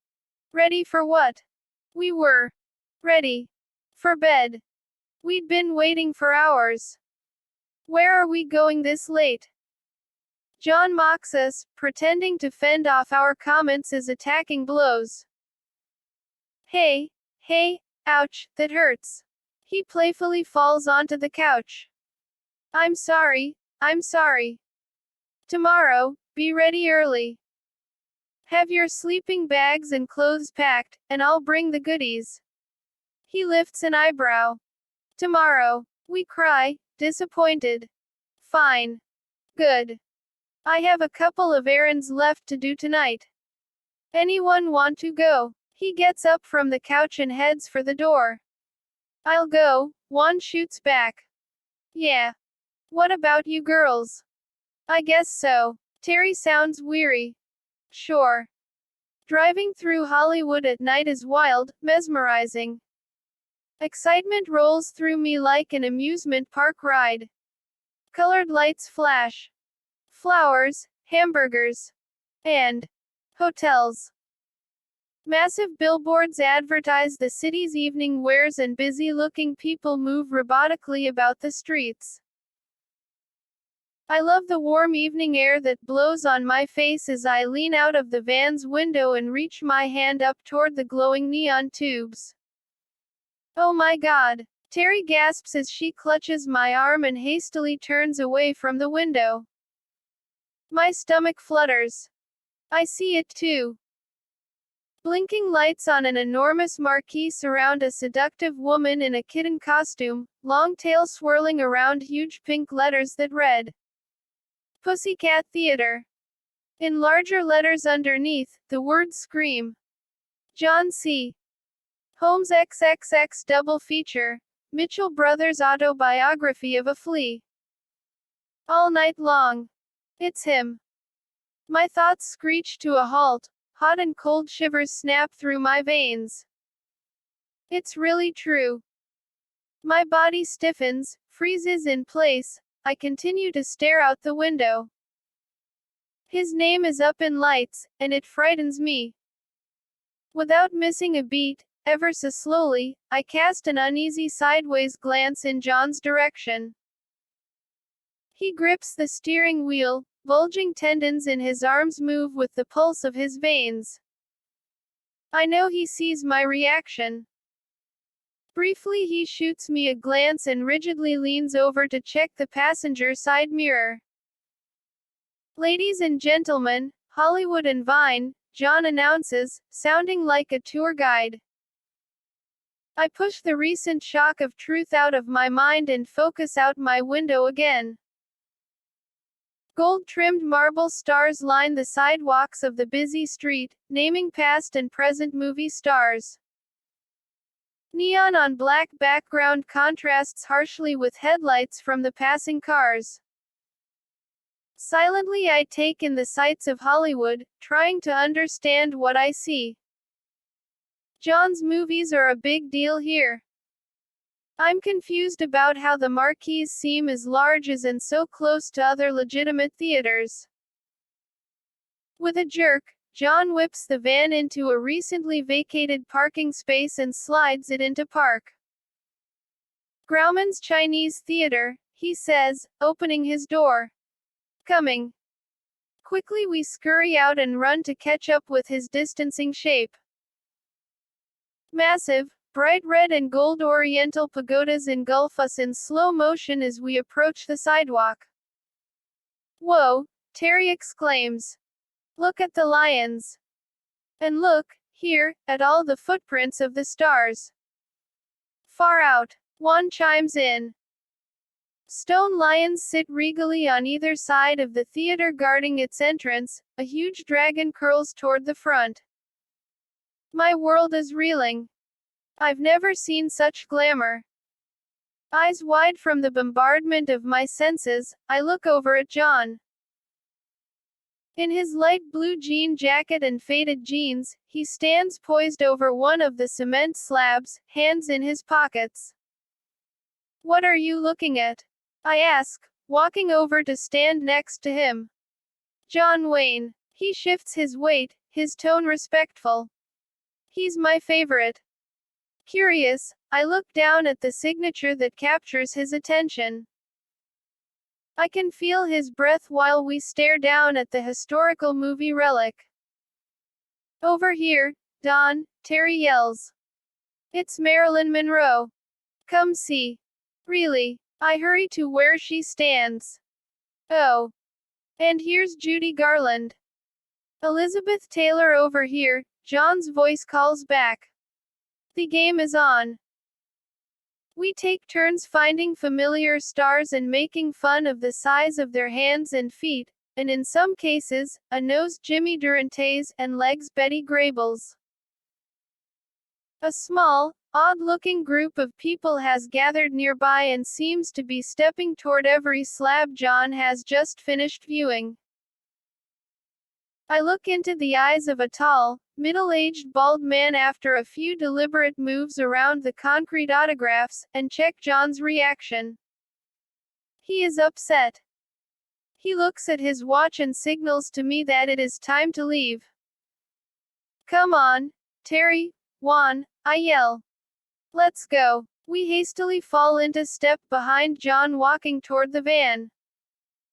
Ready for what? We were ready for bed. We'd been waiting for hours. Where are we going this late? John mocks us, pretending to fend off our comments as attacking blows. Hey, ouch, that hurts. He playfully falls onto the couch. I'm sorry. Tomorrow, be ready early. Have your sleeping bags and clothes packed, and I'll bring the goodies. He lifts an eyebrow. Tomorrow, we cry, disappointed. Fine. Good. I have a couple of errands left to do tonight. Anyone want to go? He gets up from the couch and heads for the door. I'll go, Juan shoots back. Yeah. What about you girls? I guess so. Terry sounds weary. Sure. Driving through Hollywood at night is wild, mesmerizing. Excitement rolls through me like an amusement park ride. Colored lights flash. Flowers, hamburgers, and hotels. Massive billboards advertise the city's evening wares and busy-looking people move robotically about the streets. I love the warm evening air that blows on my face as I lean out of the van's window and reach my hand up toward the glowing neon tubes. Oh my God! Terry gasps as she clutches my arm and hastily turns away from the window. My stomach flutters. I see it too. Blinking lights on an enormous marquee surround a seductive woman in a kitten costume, long tail swirling around huge pink letters that read, Pussycat Theater. In larger letters underneath, the words scream, John C. Holmes XXX double feature, Mitchell Brothers autobiography of a flea. All night long. It's him. My thoughts screech to a halt. Hot and cold shivers snap through my veins. It's really true. My body stiffens, freezes in place. I continue to stare out the window. His name is up in lights, and it frightens me. Without missing a beat, ever so slowly, I cast an uneasy sideways glance in John's direction. He grips the steering wheel, bulging tendons in his arms move with the pulse of his veins. I know he sees my reaction. Briefly he shoots me a glance and rigidly leans over to check the passenger side mirror. Ladies and gentlemen, Hollywood and Vine, John announces, sounding like a tour guide. I push the recent shock of truth out of my mind and focus out my window again. Gold-trimmed marble stars line the sidewalks of the busy street, naming past and present movie stars. Neon on black background contrasts harshly with headlights from the passing cars. Silently I take in the sights of Hollywood, trying to understand what I see. John's movies are a big deal here. I'm confused about how the marquees seem as large as and so close to other legitimate theaters. With a jerk, John whips the van into a recently vacated parking space and slides it into park. Grauman's Chinese Theater, he says, opening his door. Coming. Quickly we scurry out and run to catch up with his distancing shape. Massive, bright red and gold oriental pagodas engulf us in slow motion as we approach the sidewalk. Whoa, Terry exclaims. Look at the lions. And look, here, at all the footprints of the stars. Far out, Juan chimes in. Stone lions sit regally on either side of the theater guarding its entrance, a huge dragon curls toward the front. My world is reeling. I've never seen such glamour. Eyes wide from the bombardment of my senses, I look over at John. In his light blue jean jacket and faded jeans, he stands poised over one of the cement slabs, hands in his pockets. What are you looking at? I ask, walking over to stand next to him. John Wayne. He shifts his weight, his tone respectful. He's my favorite. Curious, I look down at the signature that captures his attention. I can feel his breath while we stare down at the historical movie relic. Over here, Don, Terry yells. It's Marilyn Monroe. Come see. Really, I hurry to where she stands. Oh. And here's Judy Garland. Elizabeth Taylor over here, John's voice calls back. The game is on. We take turns finding familiar stars and making fun of the size of their hands and feet, and in some cases, a nose Jimmy Durantes and legs Betty Grable. A small, odd-looking group of people has gathered nearby and seems to be stepping toward every slab John has just finished viewing. I look into the eyes of a tall, middle-aged bald man after a few deliberate moves around the concrete autographs, and check John's reaction. He is upset. He looks at his watch and signals to me that it is time to leave. Come on, Terry, Juan, I yell. Let's go. We hastily fall into step behind John walking toward the van.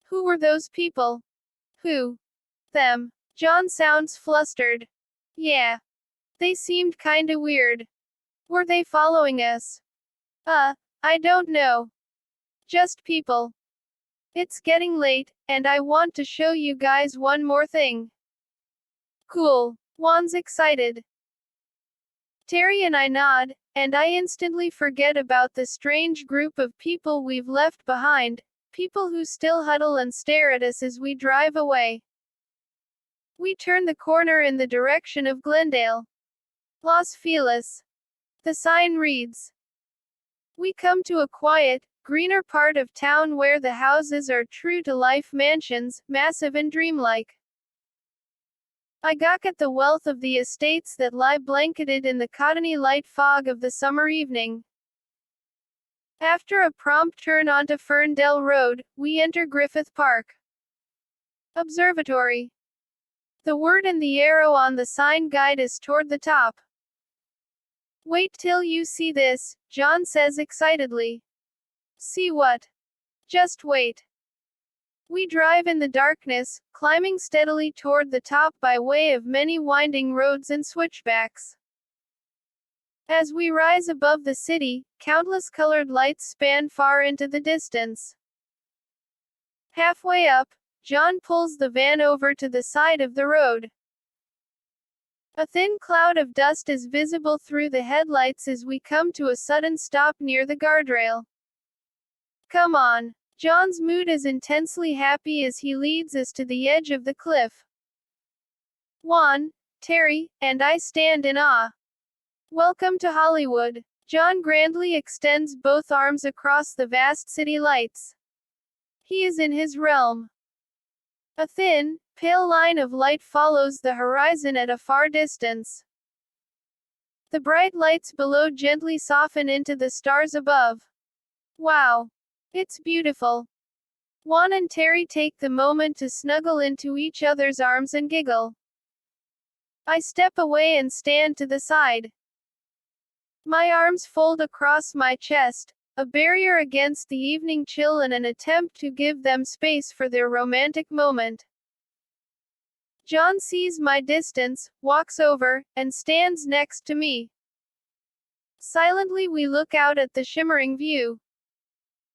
Who were those people? Who? Them. John sounds flustered. Yeah. They seemed kinda weird. Were they following us? I don't know. Just people. It's getting late, and I want to show you guys one more thing. Cool. Juan's excited. Terry and I nod, and I instantly forget about the strange group of people we've left behind, people who still huddle and stare at us as we drive away. We turn the corner in the direction of Glendale. Los Feliz. The sign reads. We come to a quiet, greener part of town where the houses are true-to-life mansions, massive and dreamlike. I gawk at the wealth of the estates that lie blanketed in the cottony light fog of the summer evening. After a prompt turn onto Ferndale Road, we enter Griffith Park. Observatory. The word and the arrow on the sign guide us toward the top. Wait till you see this, John says excitedly. See what? Just wait. We drive in the darkness, climbing steadily toward the top by way of many winding roads and switchbacks. As we rise above the city, countless colored lights span far into the distance. Halfway up, John pulls the van over to the side of the road. A thin cloud of dust is visible through the headlights as we come to a sudden stop near the guardrail. Come on. John's mood is intensely happy as he leads us to the edge of the cliff. Juan, Terry, and I stand in awe. Welcome to Hollywood. John grandly extends both arms across the vast city lights. He is in his realm. A thin, pale line of light follows the horizon at a far distance. The bright lights below gently soften into the stars above. Wow. It's beautiful. Juan and Terry take the moment to snuggle into each other's arms and giggle. I step away and stand to the side. My arms fold across my chest, a barrier against the evening chill and an attempt to give them space for their romantic moment. John sees my distance, walks over, and stands next to me. Silently we look out at the shimmering view.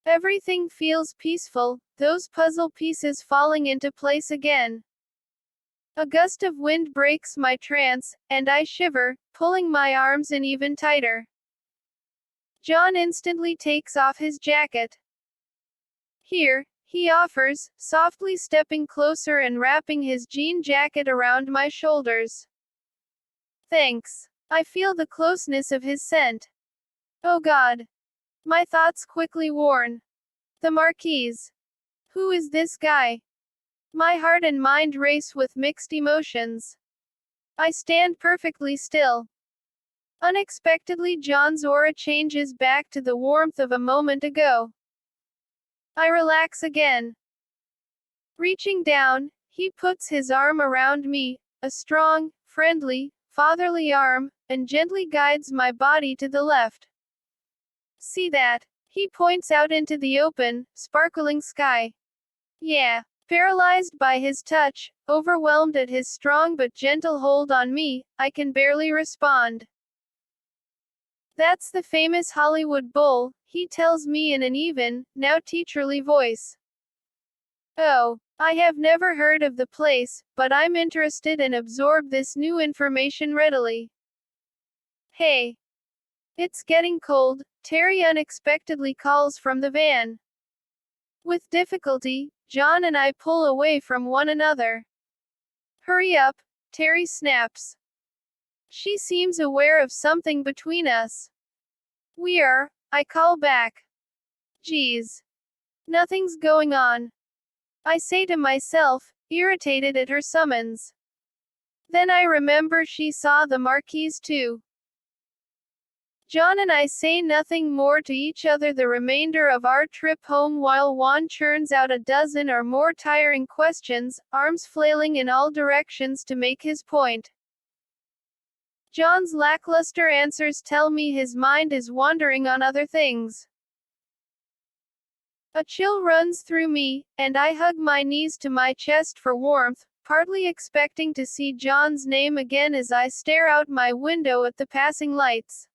Everything feels peaceful, those puzzle pieces falling into place again. A gust of wind breaks my trance, and I shiver, pulling my arms in even tighter. John instantly takes off his jacket. Here, he offers, softly stepping closer and wrapping his jean jacket around my shoulders. Thanks. I feel the closeness of his scent. Oh God. My thoughts quickly warn. The Marquise. Who is this guy? My heart and mind race with mixed emotions. I stand perfectly still. Unexpectedly, John's aura changes back to the warmth of a moment ago. I relax again. Reaching down, he puts his arm around me, a strong, friendly, fatherly arm, and gently guides my body to the left. See that? He points out into the open, sparkling sky. Yeah. Paralyzed by his touch, overwhelmed at his strong but gentle hold on me, I can barely respond. That's the famous Hollywood Bowl, he tells me in an even, now teacherly voice. Oh, I have never heard of the place, but I'm interested and absorb this new information readily. Hey. It's getting cold, Terry unexpectedly calls from the van. With difficulty, John and I pull away from one another. Hurry up, Terry snaps. She seems aware of something between us. I call back. Geez. Nothing's going on. I say to myself, irritated at her summons. Then I remember she saw the Marquise too. John and I say nothing more to each other the remainder of our trip home while Juan churns out a dozen or more tiring questions, arms flailing in all directions to make his point. John's lackluster answers tell me his mind is wandering on other things. A chill runs through me, and I hug my knees to my chest for warmth, partly expecting to see John's name again as I stare out my window at the passing lights.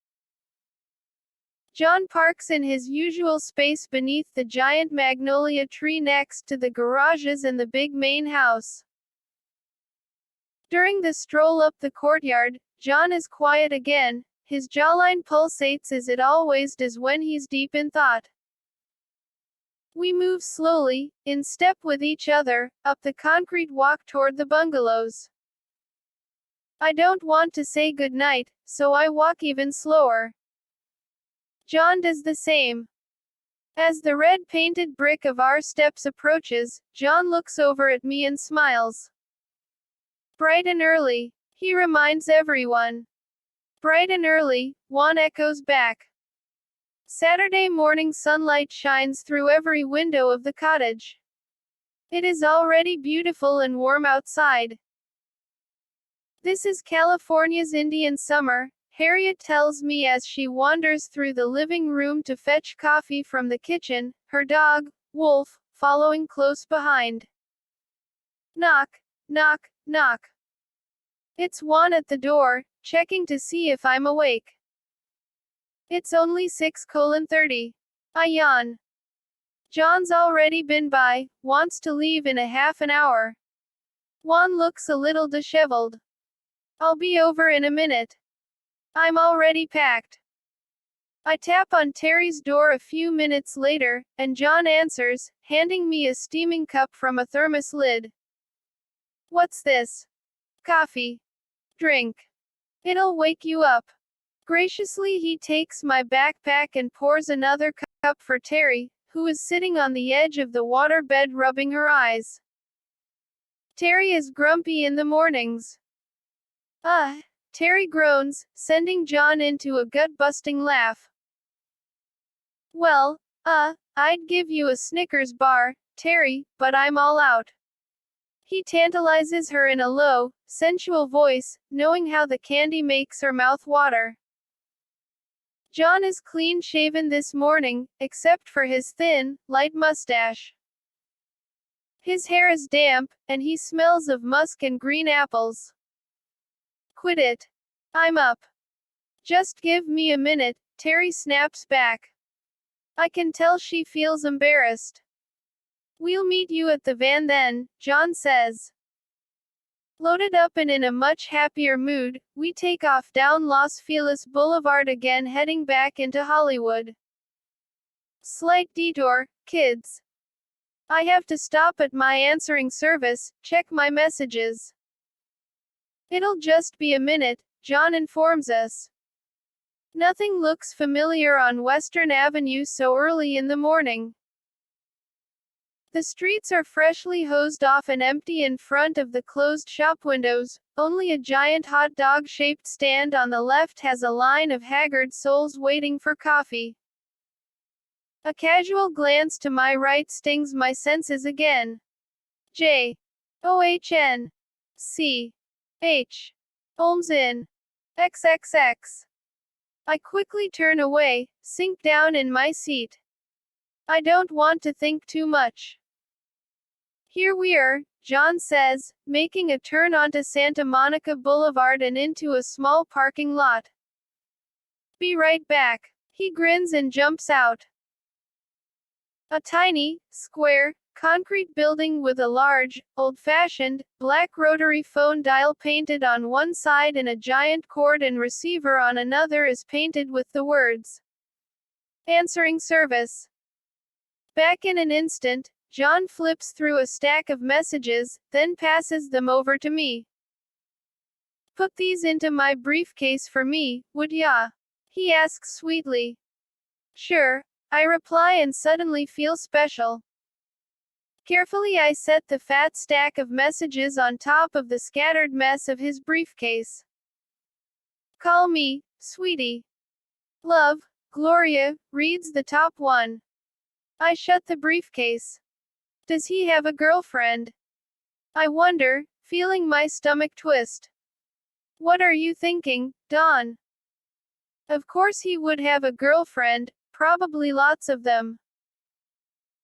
John parks in his usual space beneath the giant magnolia tree next to the garages and the big main house. During the stroll up the courtyard, John is quiet again, his jawline pulsates as it always does when he's deep in thought. We move slowly, in step with each other, up the concrete walk toward the bungalows. I don't want to say goodnight, so I walk even slower. John does the same. As the red-painted brick of our steps approaches, John looks over at me and smiles. Bright and early, he reminds everyone. Bright and early, Juan echoes back. Saturday morning sunlight shines through every window of the cottage. It is already beautiful and warm outside. This is California's Indian summer, Harriet tells me as she wanders through the living room to fetch coffee from the kitchen, her dog, Wolf, following close behind. Knock, knock, knock. It's Juan at the door, checking to see if I'm awake. It's only 6:30. I yawn. John's already been by, wants to leave in a half an hour. Juan looks a little disheveled. I'll be over in a minute. I'm already packed. I tap on Terry's door a few minutes later, and John answers, handing me a steaming cup from a thermos lid. What's this? Coffee. Drink. It'll wake you up. Graciously, he takes my backpack and pours another cup for Terry, who is sitting on the edge of the waterbed rubbing her eyes. Terry is grumpy in the mornings. Terry groans, sending John into a gut-busting laugh. Well, I'd give you a Snickers bar, Terry, but I'm all out. He tantalizes her in a low, sensual voice, knowing how the candy makes her mouth water. John is clean-shaven this morning, except for his thin, light mustache. His hair is damp, and he smells of musk and green apples. Quit it. I'm up. Just give me a minute, Terry snaps back. I can tell she feels embarrassed. We'll meet you at the van then, John says. Loaded up and in a much happier mood, we take off down Los Feliz Boulevard again, heading back into Hollywood. Slight detour, kids. I have to stop at my answering service, check my messages. It'll just be a minute, John informs us. Nothing looks familiar on Western Avenue so early in the morning. The streets are freshly hosed off and empty in front of the closed shop windows. Only a giant hot dog-shaped stand on the left has a line of haggard souls waiting for coffee. A casual glance to my right stings my senses again. John Holmes Inn. XXX. I quickly turn away, sink down in my seat. I don't want to think too much. Here we are, John says, making a turn onto Santa Monica Boulevard and into a small parking lot. Be right back. He grins and jumps out. A tiny, square, concrete building with a large, old-fashioned, black rotary phone dial painted on one side and a giant cord and receiver on another is painted with the words "Answering Service." Back in an instant, John flips through a stack of messages, then passes them over to me. "Put these into my briefcase for me, would ya?" he asks sweetly. "Sure," I reply and suddenly feel special. Carefully I set the fat stack of messages on top of the scattered mess of his briefcase. "Call me, sweetie. Love, Gloria," reads the top one. I shut the briefcase. Does he have a girlfriend? I wonder, feeling my stomach twist. What are you thinking, Don? Of course he would have a girlfriend, probably lots of them.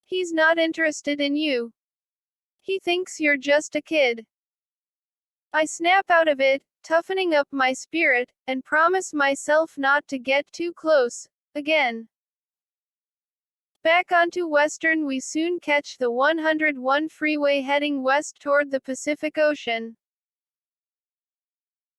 He's not interested in you. He thinks you're just a kid. I snap out of it, toughening up my spirit, and promise myself not to get too close, again. Back onto Western, we soon catch the 101 freeway heading west toward the Pacific Ocean.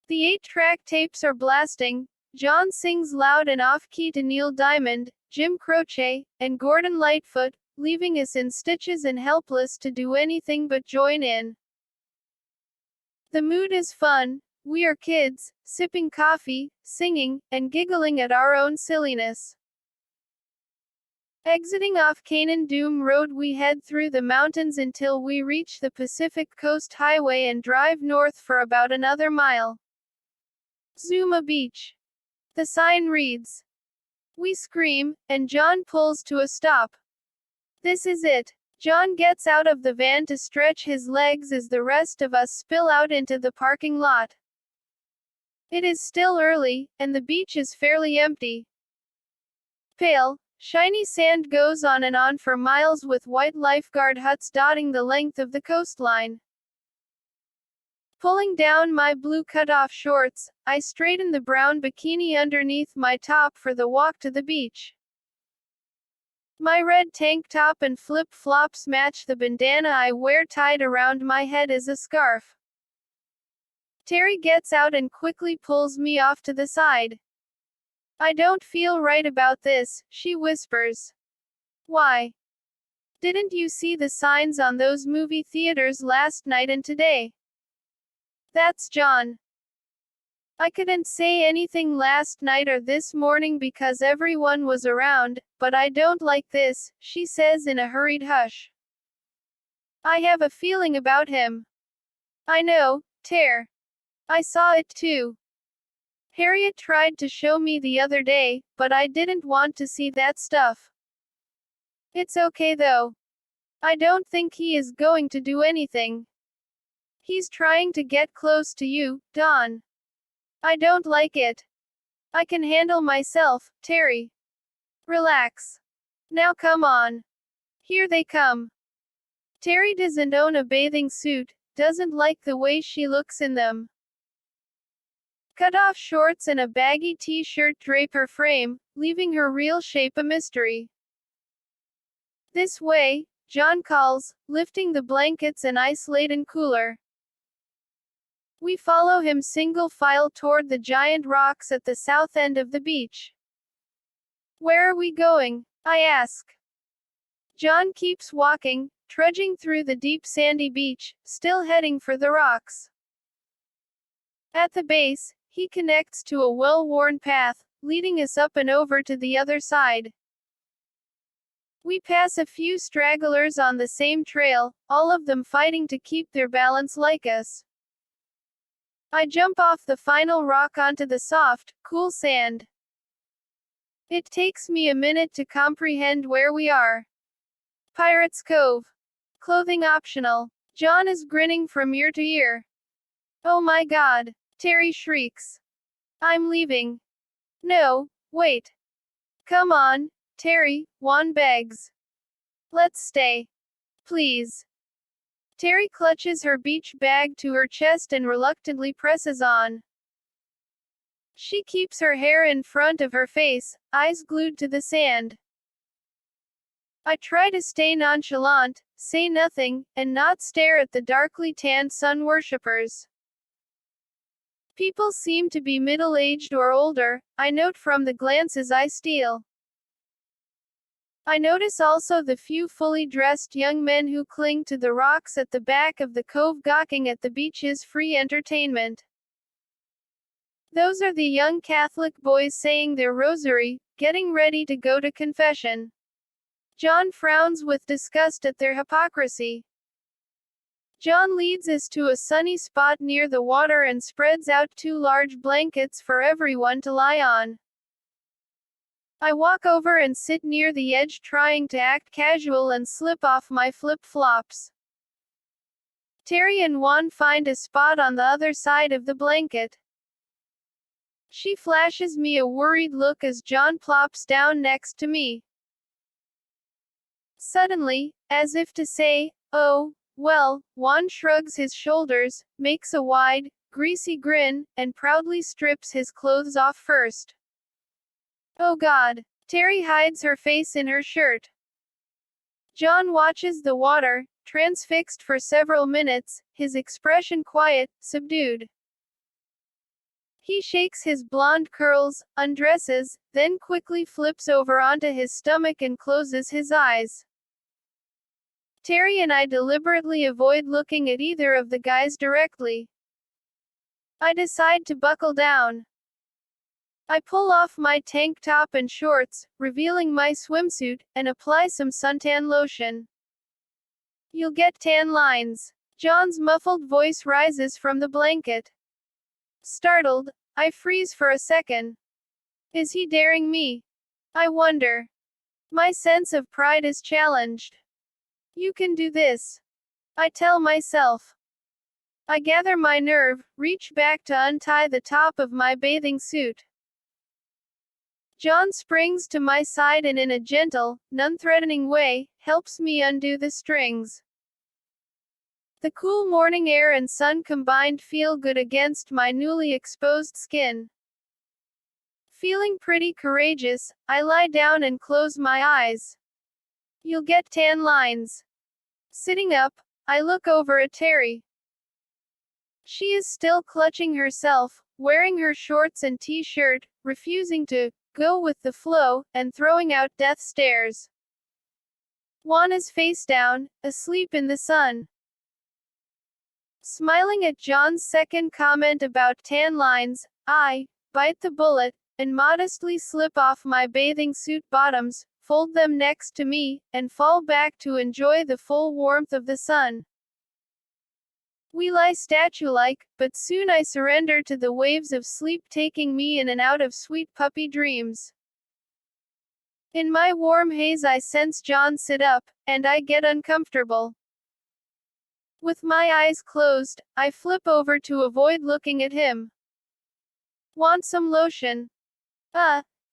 The 8-track tapes are blasting. John sings loud and off-key to Neil Diamond, Jim Croce, and Gordon Lightfoot, leaving us in stitches and helpless to do anything but join in. The mood is fun. We are kids, sipping coffee, singing, and giggling at our own silliness. Exiting off Canaan Doom Road, we head through the mountains until we reach the Pacific Coast Highway and drive north for about another mile. Zuma Beach. The sign reads. We scream, and John pulls to a stop. This is it. John gets out of the van to stretch his legs as the rest of us spill out into the parking lot. It is still early, and the beach is fairly empty. Pale, shiny sand goes on and on for miles with white lifeguard huts dotting the length of the coastline. Pulling down my blue cutoff shorts, I straighten the brown bikini underneath my top for the walk to the beach. My red tank top and flip-flops match the bandana I wear tied around my head as a scarf. Terry gets out and quickly pulls me off to the side. I don't feel right about this, she whispers. Why? Didn't you see the signs on those movie theaters last night and today? That's John. I couldn't say anything last night or this morning because everyone was around, but I don't like this, she says in a hurried hush. I have a feeling about him. I know, Ter. I saw it too. Harriet tried to show me the other day, but I didn't want to see that stuff. It's okay though. I don't think he is going to do anything. He's trying to get close to you, Don. I don't like it. I can handle myself, Terry. Relax. Now come on. Here they come. Terry doesn't own a bathing suit, doesn't like the way she looks in them. Cut-off shorts and a baggy t-shirt drape her frame, leaving her real shape a mystery. This way, John calls, lifting the blankets and ice-laden cooler. We follow him single file toward the giant rocks at the south end of the beach. Where are we going? I ask. John keeps walking, trudging through the deep sandy beach, still heading for the rocks. At the base, he connects to a well-worn path, leading us up and over to the other side. We pass a few stragglers on the same trail, all of them fighting to keep their balance like us. I jump off the final rock onto the soft, cool sand. It takes me a minute to comprehend where we are. Pirates Cove. Clothing optional. John is grinning from ear to ear. Oh my God, Terry shrieks. I'm leaving. No, wait. Come on, Terry, Juan begs. Let's stay. Please. Terry clutches her beach bag to her chest and reluctantly presses on. She keeps her hair in front of her face, eyes glued to the sand. I try to stay nonchalant, say nothing, and not stare at the darkly tanned sun worshippers. People seem to be middle-aged or older, I note from the glances I steal. I notice also the few fully dressed young men who cling to the rocks at the back of the cove gawking at the beach's free entertainment. Those are the young Catholic boys saying their rosary, getting ready to go to confession. John frowns with disgust at their hypocrisy. John leads us to a sunny spot near the water and spreads out 2 large blankets for everyone to lie on. I walk over and sit near the edge trying to act casual and slip off my flip-flops. Terry and Juan find a spot on the other side of the blanket. She flashes me a worried look as John plops down next to me. Suddenly, as if to say, oh, well, Juan shrugs his shoulders, makes a wide, greasy grin, and proudly strips his clothes off first. Oh God. Terry hides her face in her shirt. John watches the water, transfixed for several minutes, his expression quiet, subdued. He shakes his blonde curls, undresses, then quickly flips over onto his stomach and closes his eyes. Terry and I deliberately avoid looking at either of the guys directly. I decide to buckle down. I pull off my tank top and shorts, revealing my swimsuit, and apply some suntan lotion. You'll get tan lines. John's muffled voice rises from the blanket. Startled, I freeze for a second. Is he daring me? I wonder. My sense of pride is challenged. You can do this. I tell myself. I gather my nerve, reach back to untie the top of my bathing suit. John springs to my side and in a gentle, non-threatening way, helps me undo the strings. The cool morning air and sun combined feel good against my newly exposed skin. Feeling pretty courageous, I lie down and close my eyes. You'll get tan lines. Sitting up, I look over at Terry. She is still clutching herself, wearing her shorts and t-shirt, refusing to go with the flow, and throwing out death stares. Juan is face down, asleep in the sun. Smiling at John's second comment about tan lines, I bite the bullet, and modestly slip off my bathing suit bottoms, fold them next to me, and fall back to enjoy the full warmth of the sun. We lie statue-like, but soon I surrender to the waves of sleep taking me in and out of sweet puppy dreams. In my warm haze I sense John sit up, and I get uncomfortable. With my eyes closed, I flip over to avoid looking at him. Want some lotion?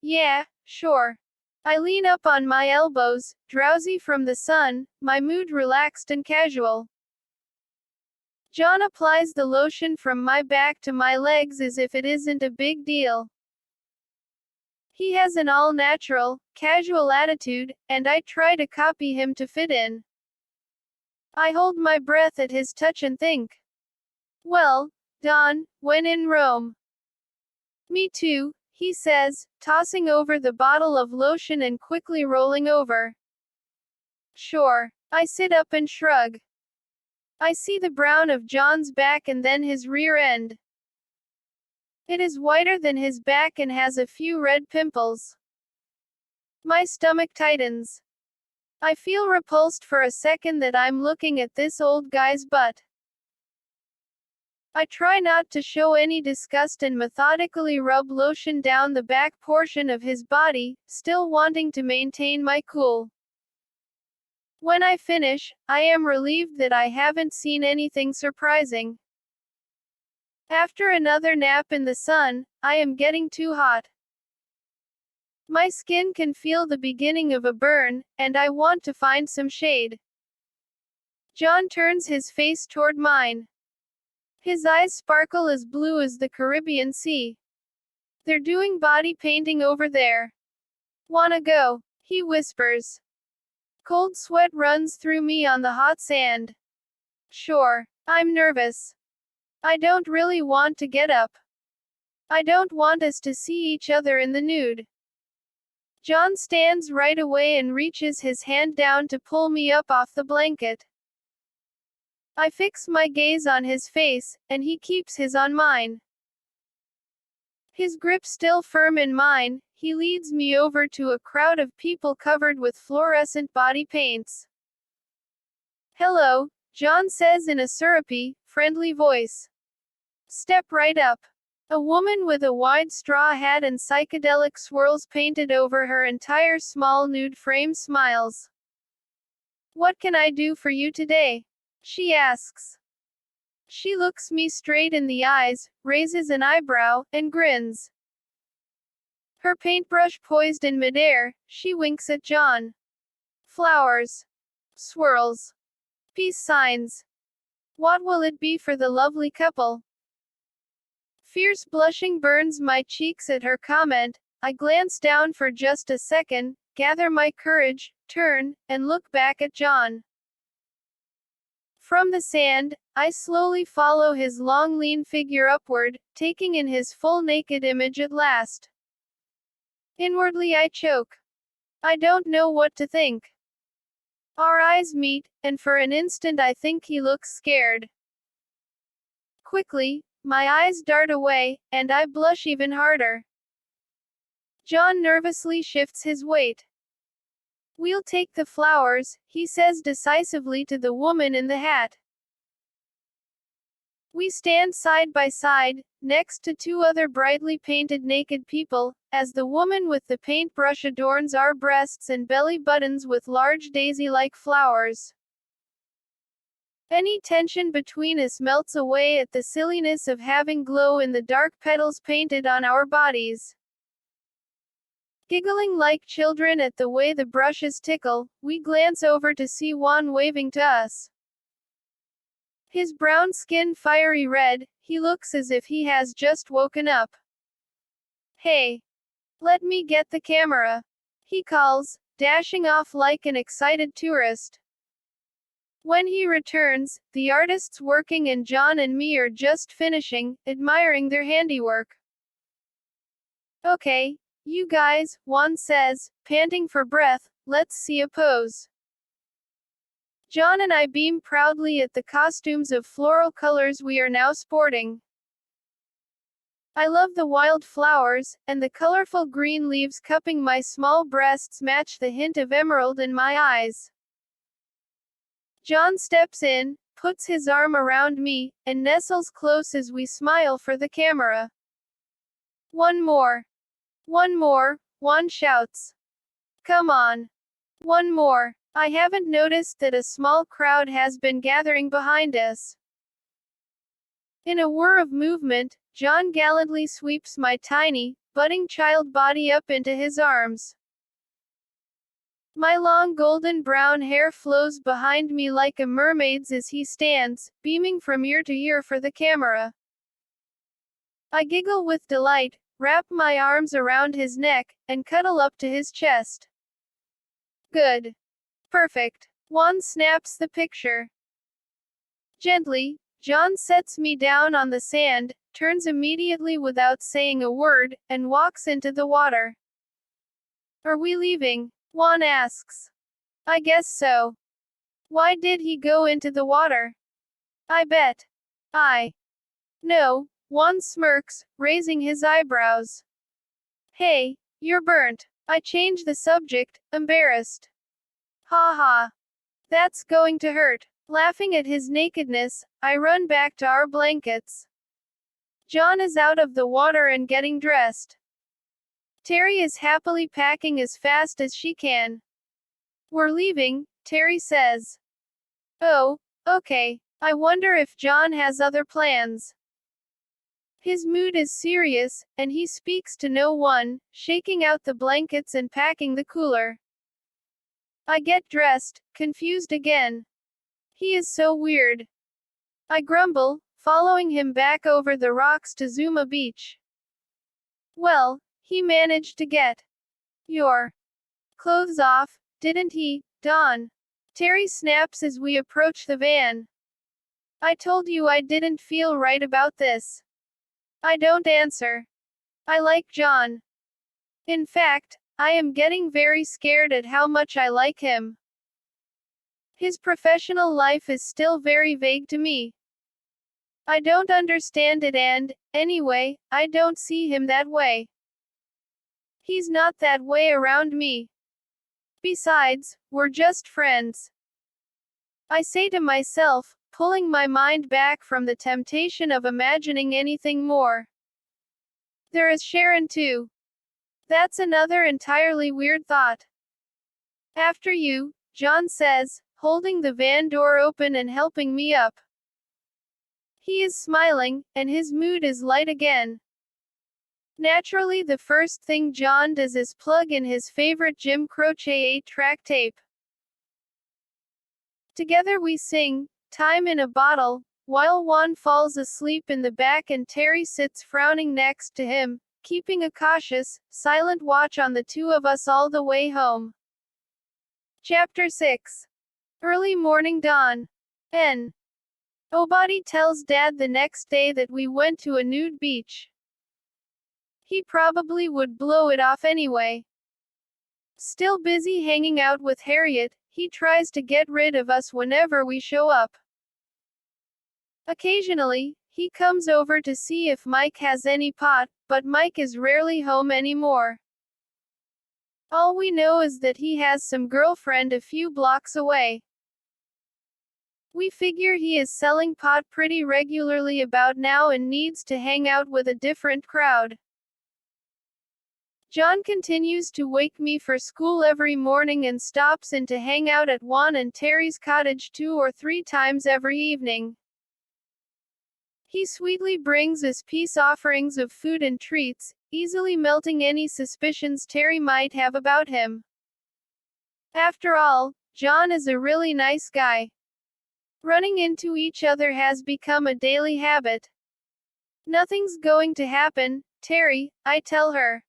Yeah, sure. I lean up on my elbows, drowsy from the sun, my mood relaxed and casual. John applies the lotion from my back to my legs as if it isn't a big deal. He has an all-natural, casual attitude, and I try to copy him to fit in. I hold my breath at his touch and think. Well, Don, when in Rome. Me too, he says, tossing over the bottle of lotion and quickly rolling over. Sure. I sit up and shrug. I see the brown of John's back and then his rear end. It is whiter than his back and has a few red pimples. My stomach tightens. I feel repulsed for a second that I'm looking at this old guy's butt. I try not to show any disgust and methodically rub lotion down the back portion of his body, still wanting to maintain my cool. When I finish, I am relieved that I haven't seen anything surprising. After another nap in the sun, I am getting too hot. My skin can feel the beginning of a burn, and I want to find some shade. John turns his face toward mine. His eyes sparkle as blue as the Caribbean Sea. They're doing body painting over there. Wanna go? He whispers. Cold sweat runs through me on the hot sand. Sure. I'm nervous. I don't really want to get up. I don't want us to see each other in the nude. John stands right away and reaches his hand down to pull me up off the blanket. I fix my gaze on his face, and he keeps his on mine. His grip still firm in mine, he leads me over to a crowd of people covered with fluorescent body paints. Hello, John says in a syrupy, friendly voice. Step right up. A woman with a wide straw hat and psychedelic swirls painted over her entire small nude frame smiles. What can I do for you today? She asks. She looks me straight in the eyes, raises an eyebrow, and grins. Her paintbrush poised in midair, she winks at John. Flowers. Swirls. Peace signs. What will it be for the lovely couple? Fierce blushing burns my cheeks at her comment. I glance down for just a second, gather my courage, turn, and look back at John. From the sand, I slowly follow his long lean figure upward, taking in his full naked image at last. Inwardly I choke. I don't know what to think. Our eyes meet, and for an instant I think he looks scared. Quickly, my eyes dart away, and I blush even harder. John nervously shifts his weight. We'll take the flowers, he says decisively to the woman in the hat. We stand side by side, next to two other brightly painted naked people, as the woman with the paintbrush adorns our breasts and belly buttons with large daisy-like flowers. Any tension between us melts away at the silliness of having glow-in-the-dark petals painted on our bodies. Giggling like children at the way the brushes tickle, we glance over to see Juan waving to us. His brown skin fiery red, he looks as if he has just woken up. Hey! Let me get the camera! He calls, dashing off like an excited tourist. When he returns, the artists working and John and me are just finishing, admiring their handiwork. Okay, you guys, Juan says, panting for breath, let's see a pose. John and I beam proudly at the costumes of floral colors we are now sporting. I love the wild flowers, and the colorful green leaves cupping my small breasts match the hint of emerald in my eyes. John steps in, puts his arm around me, and nestles close as we smile for the camera. One more. One more, Juan shouts. Come on. One more. I haven't noticed that a small crowd has been gathering behind us. In a whir of movement, John gallantly sweeps my tiny, budding child body up into his arms. My long golden brown hair flows behind me like a mermaid's as he stands, beaming from ear to ear for the camera. I giggle with delight, wrap my arms around his neck, and cuddle up to his chest. Good. Perfect. Juan snaps the picture. Gently, John sets me down on the sand, turns immediately without saying a word, and walks into the water. Are we leaving? Juan asks. I guess so. Why did he go into the water? I bet. I. No, Juan smirks, raising his eyebrows. Hey, you're burnt. I change the subject, embarrassed. Ha ha. That's going to hurt. Laughing at his nakedness, I run back to our blankets. John is out of the water and getting dressed. Terry is happily packing as fast as she can. We're leaving, Terry says. Oh, okay. I wonder if John has other plans. His mood is serious, and he speaks to no one, shaking out the blankets and packing the cooler. I get dressed, confused again. He is so weird. I grumble, following him back over the rocks to Zuma Beach. Well, he managed to get your clothes off, didn't he, Don? Terry snaps as we approach the van. I told you I didn't feel right about this. I don't answer. I like John. In fact, I am getting very scared at how much I like him. His professional life is still very vague to me. I don't understand it and, anyway, I don't see him that way. He's not that way around me. Besides, we're just friends. I say to myself, pulling my mind back from the temptation of imagining anything more. There is Sharon too. That's another entirely weird thought. After you, John says, holding the van door open and helping me up. He is smiling, and his mood is light again. Naturally, the first thing John does is plug in his favorite Jim Croce 8-track tape. Together we sing, Time in a Bottle, while Juan falls asleep in the back and Terry sits frowning next to him, keeping a cautious, silent watch on the two of us all the way home. Chapter 6. Early morning dawn. N. Obadi tells Dad the next day that we went to a nude beach. He probably would blow it off anyway. Still busy hanging out with Harriet, he tries to get rid of us whenever we show up. Occasionally, he comes over to see if Mike has any pot, but Mike is rarely home anymore. All we know is that he has some girlfriend a few blocks away. We figure he is selling pot pretty regularly about now and needs to hang out with a different crowd. John continues to wake me for school every morning and stops in to hang out at Juan and Terry's cottage 2 or 3 times every evening. He sweetly brings us peace offerings of food and treats, easily melting any suspicions Terry might have about him. After all, John is a really nice guy. Running into each other has become a daily habit. Nothing's going to happen, Terry, I tell her.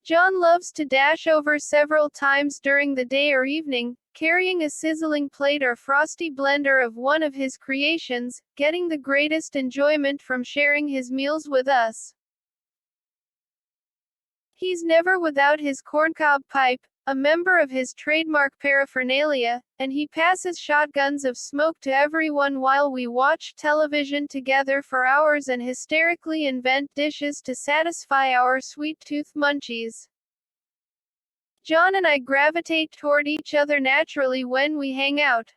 John loves to dash over several times during the day or evening, carrying a sizzling plate or frosty blender of one of his creations, getting the greatest enjoyment from sharing his meals with us. He's never without his corncob pipe, a member of his trademark paraphernalia, and he passes shotguns of smoke to everyone while we watch television together for hours and hysterically invent dishes to satisfy our sweet-tooth munchies. John and I gravitate toward each other naturally when we hang out.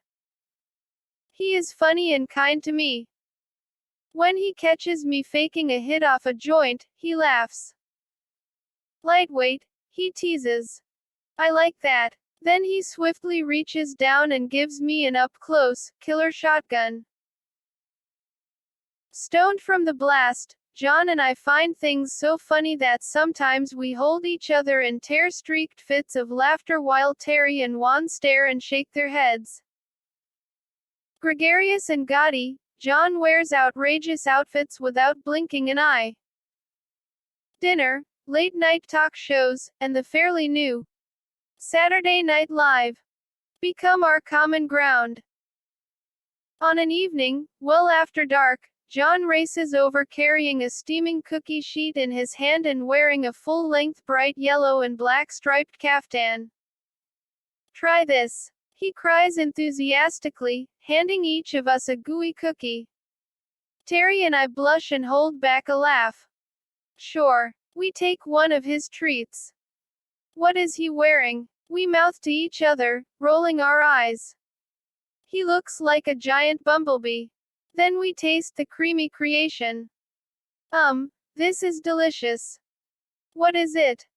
He is funny and kind to me. When he catches me faking a hit off a joint, he laughs. Lightweight, he teases. I like that. Then he swiftly reaches down and gives me an up-close, killer shotgun. Stoned from the blast, John and I find things so funny that sometimes we hold each other in tear-streaked fits of laughter while Terry and Juan stare and shake their heads. Gregarious and gaudy, John wears outrageous outfits without blinking an eye. dinner, late-night talk shows, and the fairly new Saturday Night Live become our common ground. On an evening, well after dark, John races over carrying a steaming cookie sheet in his hand and wearing a full-length bright yellow and black striped caftan. "Try this," he cries enthusiastically, handing each of us a gooey cookie. Terry and I blush and hold back a laugh. Sure. We take one of his treats. What is he wearing? We mouth to each other, rolling our eyes. He looks like a giant bumblebee. Then we taste the creamy creation. This is delicious. What is it?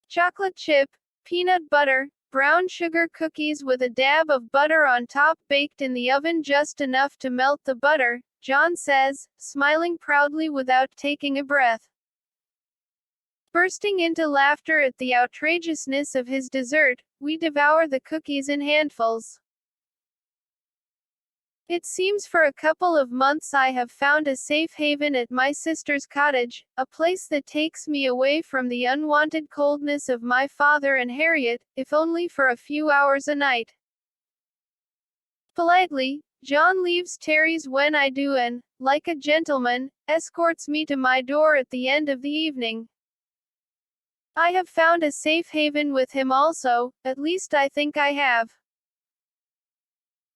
Chocolate chip, peanut butter, brown sugar cookies with a dab of butter on top, baked in the oven just enough to melt the butter, John says, smiling proudly without taking a breath. Bursting into laughter at the outrageousness of his dessert, we devour the cookies in handfuls. It seems for a couple of months I have found a safe haven at my sister's cottage, a place that takes me away from the unwanted coldness of my father and Harriet, if only for a few hours a night. Politely, John leaves Terry's when I do and, like a gentleman, escorts me to my door at the end of the evening. I have found a safe haven with him also, at least I think I have.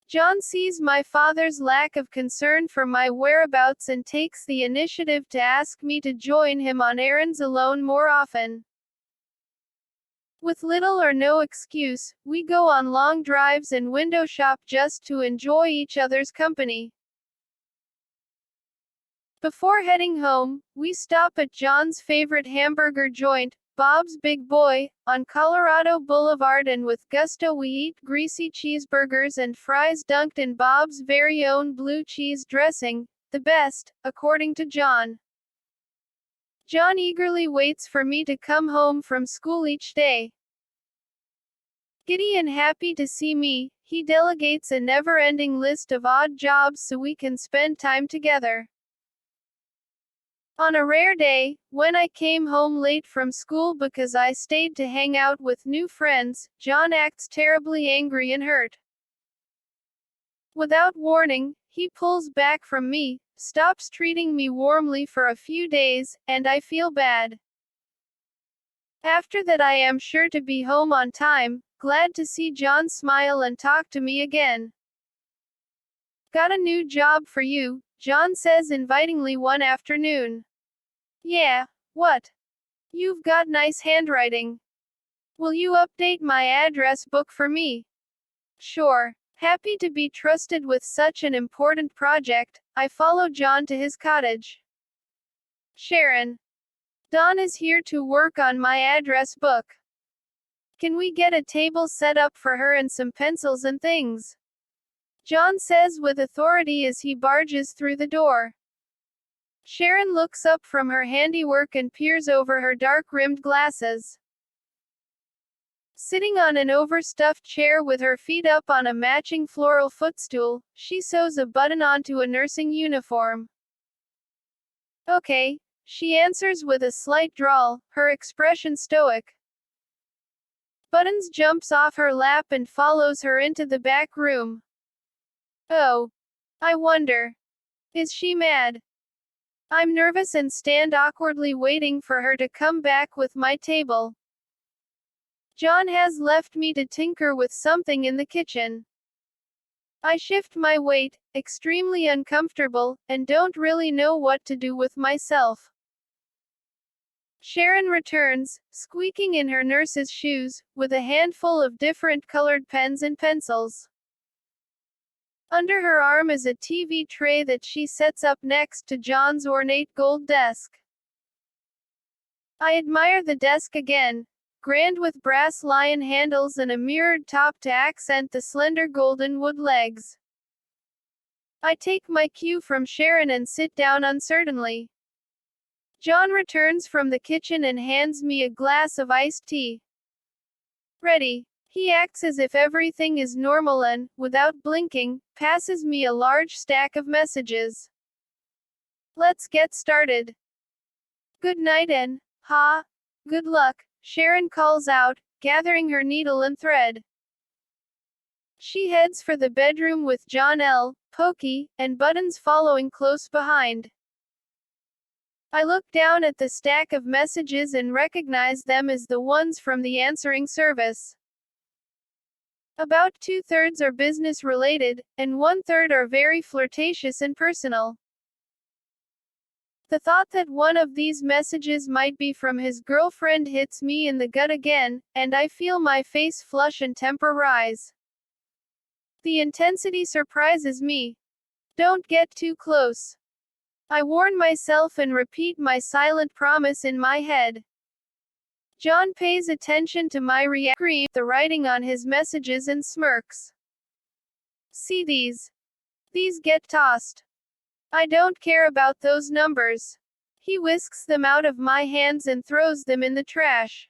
John sees my father's lack of concern for my whereabouts and takes the initiative to ask me to join him on errands alone more often. With little or no excuse, we go on long drives and window shop just to enjoy each other's company. Before heading home, we stop at John's favorite hamburger joint, Bob's Big Boy, on Colorado Boulevard, and with gusto we eat greasy cheeseburgers and fries dunked in Bob's very own blue cheese dressing, the best, according to John. John eagerly waits for me to come home from school each day. Giddy and happy to see me, he delegates a never-ending list of odd jobs so we can spend time together. On a rare day, when I came home late from school because I stayed to hang out with new friends, John acts terribly angry and hurt. Without warning, he pulls back from me, stops treating me warmly for a few days, and I feel bad. After that I am sure to be home on time, glad to see John smile and talk to me again. "Got a new job for you," John says invitingly one afternoon. "Yeah, what? You've got nice handwriting. Will you update my address book for me?" "Sure." Happy to be trusted with such an important project, I follow John to his cottage. "Sharon. Dawn is here to work on my address book. Can we get a table set up for her and some pencils and things?" John says with authority as he barges through the door. Sharon looks up from her handiwork and peers over her dark-rimmed glasses. Sitting on an overstuffed chair with her feet up on a matching floral footstool, she sews a button onto a nursing uniform. "Okay," she answers with a slight drawl, her expression stoic. Buttons jumps off her lap and follows her into the back room. Oh. I wonder. Is she mad? I'm nervous and stand awkwardly waiting for her to come back with my table. John has left me to tinker with something in the kitchen. I shift my weight, extremely uncomfortable, and don't really know what to do with myself. Sharon returns, squeaking in her nurse's shoes, with a handful of different colored pens and pencils. Under her arm is a TV tray that she sets up next to John's ornate gold desk. I admire the desk again, grand with brass lion handles and a mirrored top to accent the slender golden wood legs. I take my cue from Sharon and sit down uncertainly. John returns from the kitchen and hands me a glass of iced tea. "Ready." He acts as if everything is normal and, without blinking, passes me a large stack of messages. "Let's get started." Good night and, good luck, Sharon calls out, gathering her needle and thread. She heads for the bedroom with John L., Pokey, and Buttons following close behind. I look down at the stack of messages and recognize them as the ones from the answering service. About 2/3 are business related, and 1/3 are very flirtatious and personal. The thought that one of these messages might be from his girlfriend hits me in the gut again, and I feel my face flush and temper rise. The intensity surprises me. Don't get too close. I warn myself and repeat my silent promise in my head. John pays attention to my reaction, the writing on his messages, and smirks. See these? These get tossed. I don't care about those numbers. He whisks them out of my hands and throws them in the trash.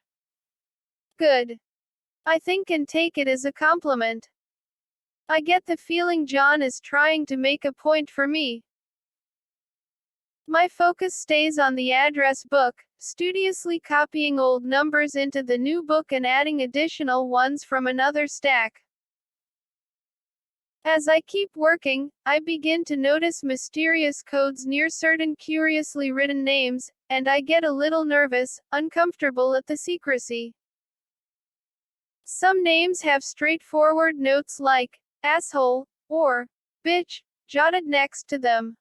Good. I think and take it as a compliment. I get the feeling John is trying to make a point for me. My focus stays on the address book, studiously copying old numbers into the new book and adding additional ones from another stack. As I keep working, I begin to notice mysterious codes near certain curiously written names, and I get a little nervous, uncomfortable at the secrecy. Some names have straightforward notes like, asshole, or, bitch, jotted next to them.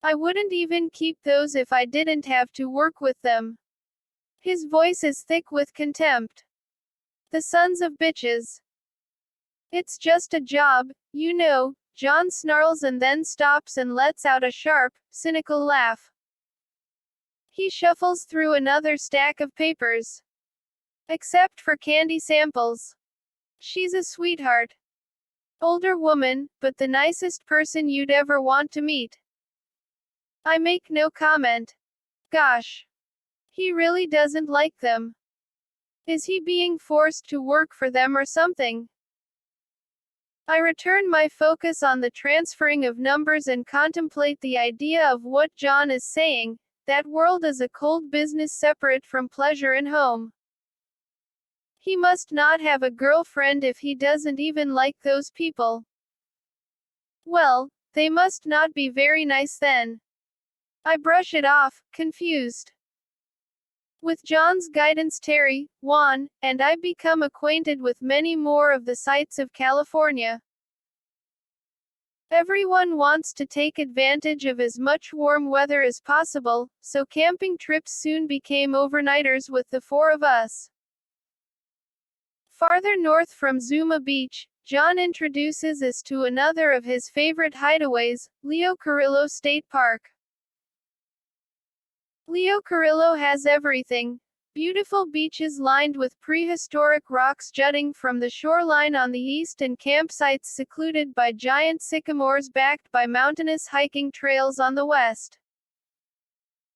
I wouldn't even keep those if I didn't have to work with them. His voice is thick with contempt. The sons of bitches. It's just a job, you know, John snarls and then stops and lets out a sharp, cynical laugh. He shuffles through another stack of papers. Except for candy samples. She's a sweetheart. Older woman, but the nicest person you'd ever want to meet. I make no comment. Gosh. He really doesn't like them. Is he being forced to work for them or something? I return my focus on the transferring of numbers and contemplate the idea of what John is saying, that world is a cold business separate from pleasure and home. He must not have a girlfriend if he doesn't even like those people. Well, they must not be very nice then. I brush it off, confused. With John's guidance, Terry, Juan, and I become acquainted with many more of the sights of California. Everyone wants to take advantage of as much warm weather as possible, so camping trips soon became overnighters with the four of us. Farther north from Zuma Beach, John introduces us to another of his favorite hideaways, Leo Carrillo State Park. Leo Carrillo has everything. Beautiful beaches lined with prehistoric rocks jutting from the shoreline on the east and campsites secluded by giant sycamores backed by mountainous hiking trails on the west.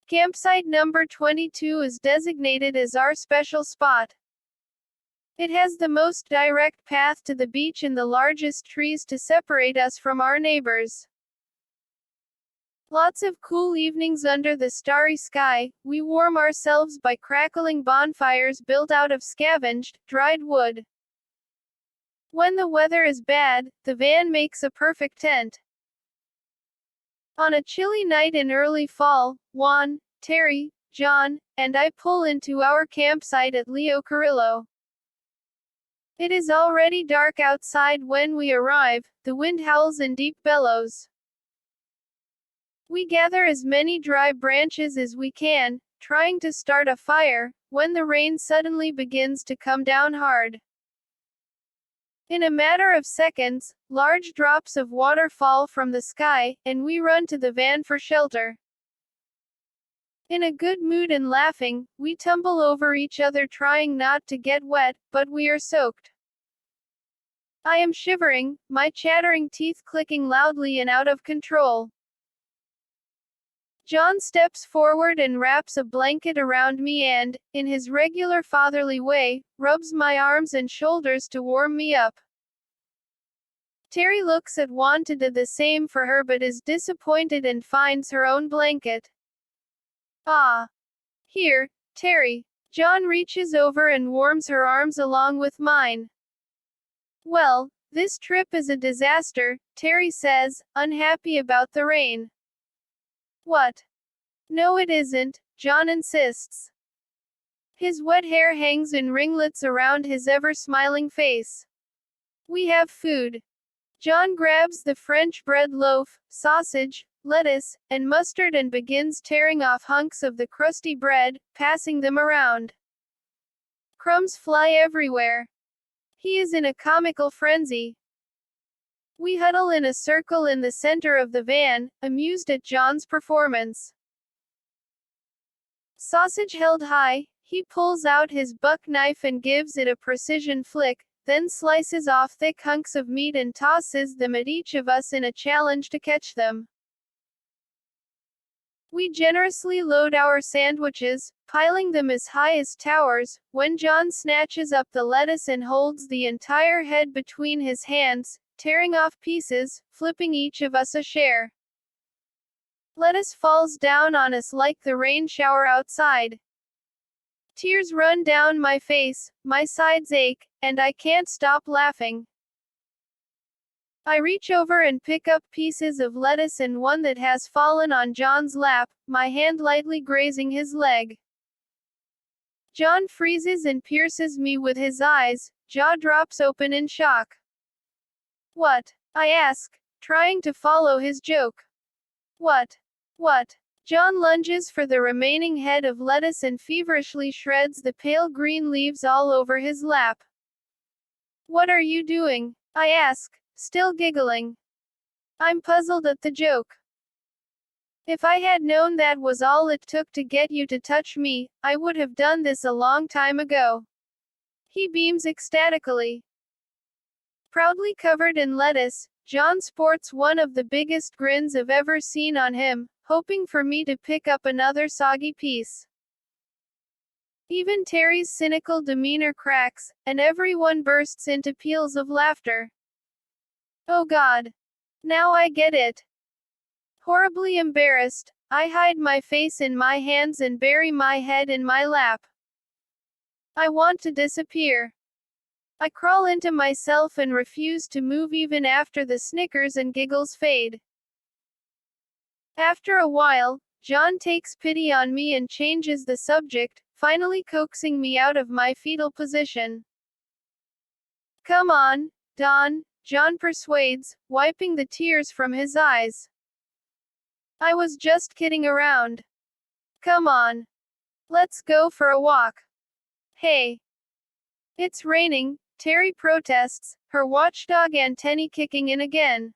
Campsite number 22 is designated as our special spot. It has the most direct path to the beach and the largest trees to separate us from our neighbors. Lots of cool evenings under the starry sky, we warm ourselves by crackling bonfires built out of scavenged, dried wood. When the weather is bad, the van makes a perfect tent. On a chilly night in early fall, Juan, Terry, John, and I pull into our campsite at Leo Carrillo. It is already dark outside when we arrive, the wind howls in deep bellows. We gather as many dry branches as we can, trying to start a fire, when the rain suddenly begins to come down hard. In a matter of seconds, large drops of water fall from the sky, and we run to the van for shelter. In a good mood and laughing, we tumble over each other trying not to get wet, but we are soaked. I am shivering, my chattering teeth clicking loudly and out of control. John steps forward and wraps a blanket around me and, in his regular fatherly way, rubs my arms and shoulders to warm me up. Terry looks at Juan to do the same for her but is disappointed and finds her own blanket. Ah. Here, Terry. John reaches over and warms her arms along with mine. Well, this trip is a disaster, Terry says, unhappy about the rain. What? No, it isn't, John insists. His wet hair hangs in ringlets around his ever-smiling face. We have food. John grabs the French bread loaf, sausage, lettuce, and mustard and begins tearing off hunks of the crusty bread, passing them around. Crumbs fly everywhere. He is in a comical frenzy. We huddle in a circle in the center of the van, amused at John's performance. Sausage held high, he pulls out his buck knife and gives it a precision flick, then slices off thick hunks of meat and tosses them at each of us in a challenge to catch them. We generously load our sandwiches, piling them as high as towers, when John snatches up the lettuce and holds the entire head between his hands, tearing off pieces, flipping each of us a share. Lettuce falls down on us like the rain shower outside. Tears run down my face, my sides ache, and I can't stop laughing. I reach over and pick up pieces of lettuce and one that has fallen on John's lap, my hand lightly grazing his leg. John freezes and pierces me with his eyes, jaw drops open in shock. What? I ask, trying to follow his joke. What? What? John lunges for the remaining head of lettuce and feverishly shreds the pale green leaves all over his lap. What are you doing? I ask, still giggling. I'm puzzled at the joke. If I had known that was all it took to get you to touch me, I would have done this a long time ago. He beams ecstatically. Proudly covered in lettuce, John sports one of the biggest grins I've ever seen on him, hoping for me to pick up another soggy piece. Even Terry's cynical demeanor cracks, and everyone bursts into peals of laughter. Oh God. Now I get it. Horribly embarrassed, I hide my face in my hands and bury my head in my lap. I want to disappear. I crawl into myself and refuse to move even after the snickers and giggles fade. After a while, John takes pity on me and changes the subject, finally coaxing me out of my fetal position. Come on, Don, John persuades, wiping the tears from his eyes. I was just kidding around. Come on. Let's go for a walk. Hey. It's raining, Terry protests, her watchdog antennae kicking in again.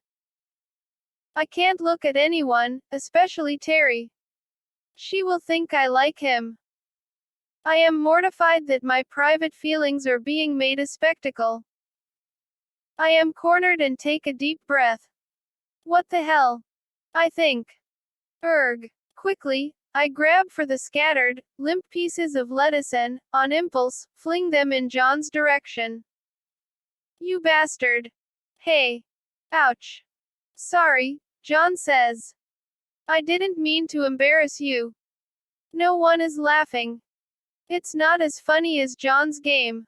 I can't look at anyone, especially Terry. She will think I like him. I am mortified that my private feelings are being made a spectacle. I am cornered and take a deep breath. What the hell? I think. Erg. Quickly, I grab for the scattered, limp pieces of lettuce and, on impulse, fling them in John's direction. You bastard. Hey. Ouch. Sorry, John says. I didn't mean to embarrass you. No one is laughing. It's not as funny as John's game.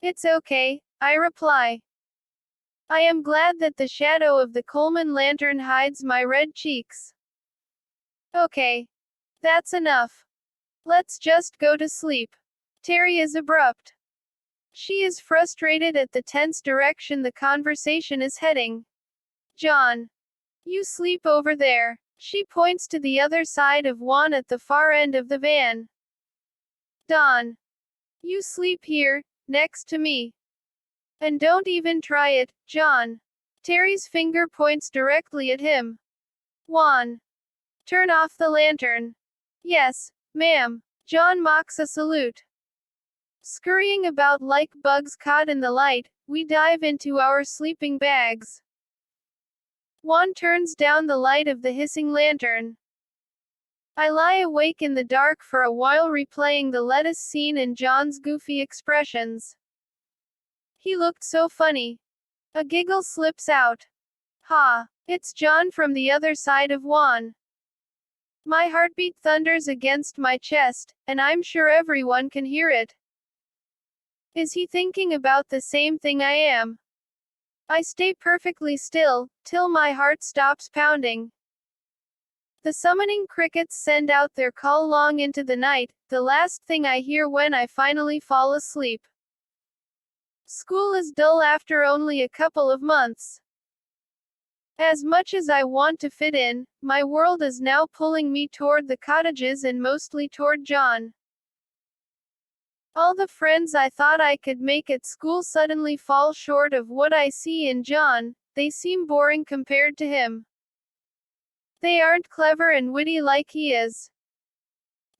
It's okay, I reply. I am glad that the shadow of the Coleman lantern hides my red cheeks. Okay. That's enough. Let's just go to sleep. Terry is abrupt. She is frustrated at the tense direction the conversation is heading. John. You sleep over there. She points to the other side of Juan at the far end of the van. Don. You sleep here, next to me. And don't even try it, John. Terry's finger points directly at him. Juan. Turn off the lantern. Yes, ma'am. John mocks a salute. Scurrying about like bugs caught in the light, we dive into our sleeping bags. Juan turns down the light of the hissing lantern. I lie awake in the dark for a while replaying the lettuce scene and John's goofy expressions. He looked so funny. A giggle slips out. Ha! It's John from the other side of Juan. My heartbeat thunders against my chest, and I'm sure everyone can hear it. Is he thinking about the same thing I am? I stay perfectly still, till my heart stops pounding. The summoning crickets send out their call long into the night, the last thing I hear when I finally fall asleep. School is dull after only a couple of months. As much as I want to fit in, my world is now pulling me toward the cottages and mostly toward John. All the friends I thought I could make at school suddenly fall short of what I see in John, they seem boring compared to him. They aren't clever and witty like he is.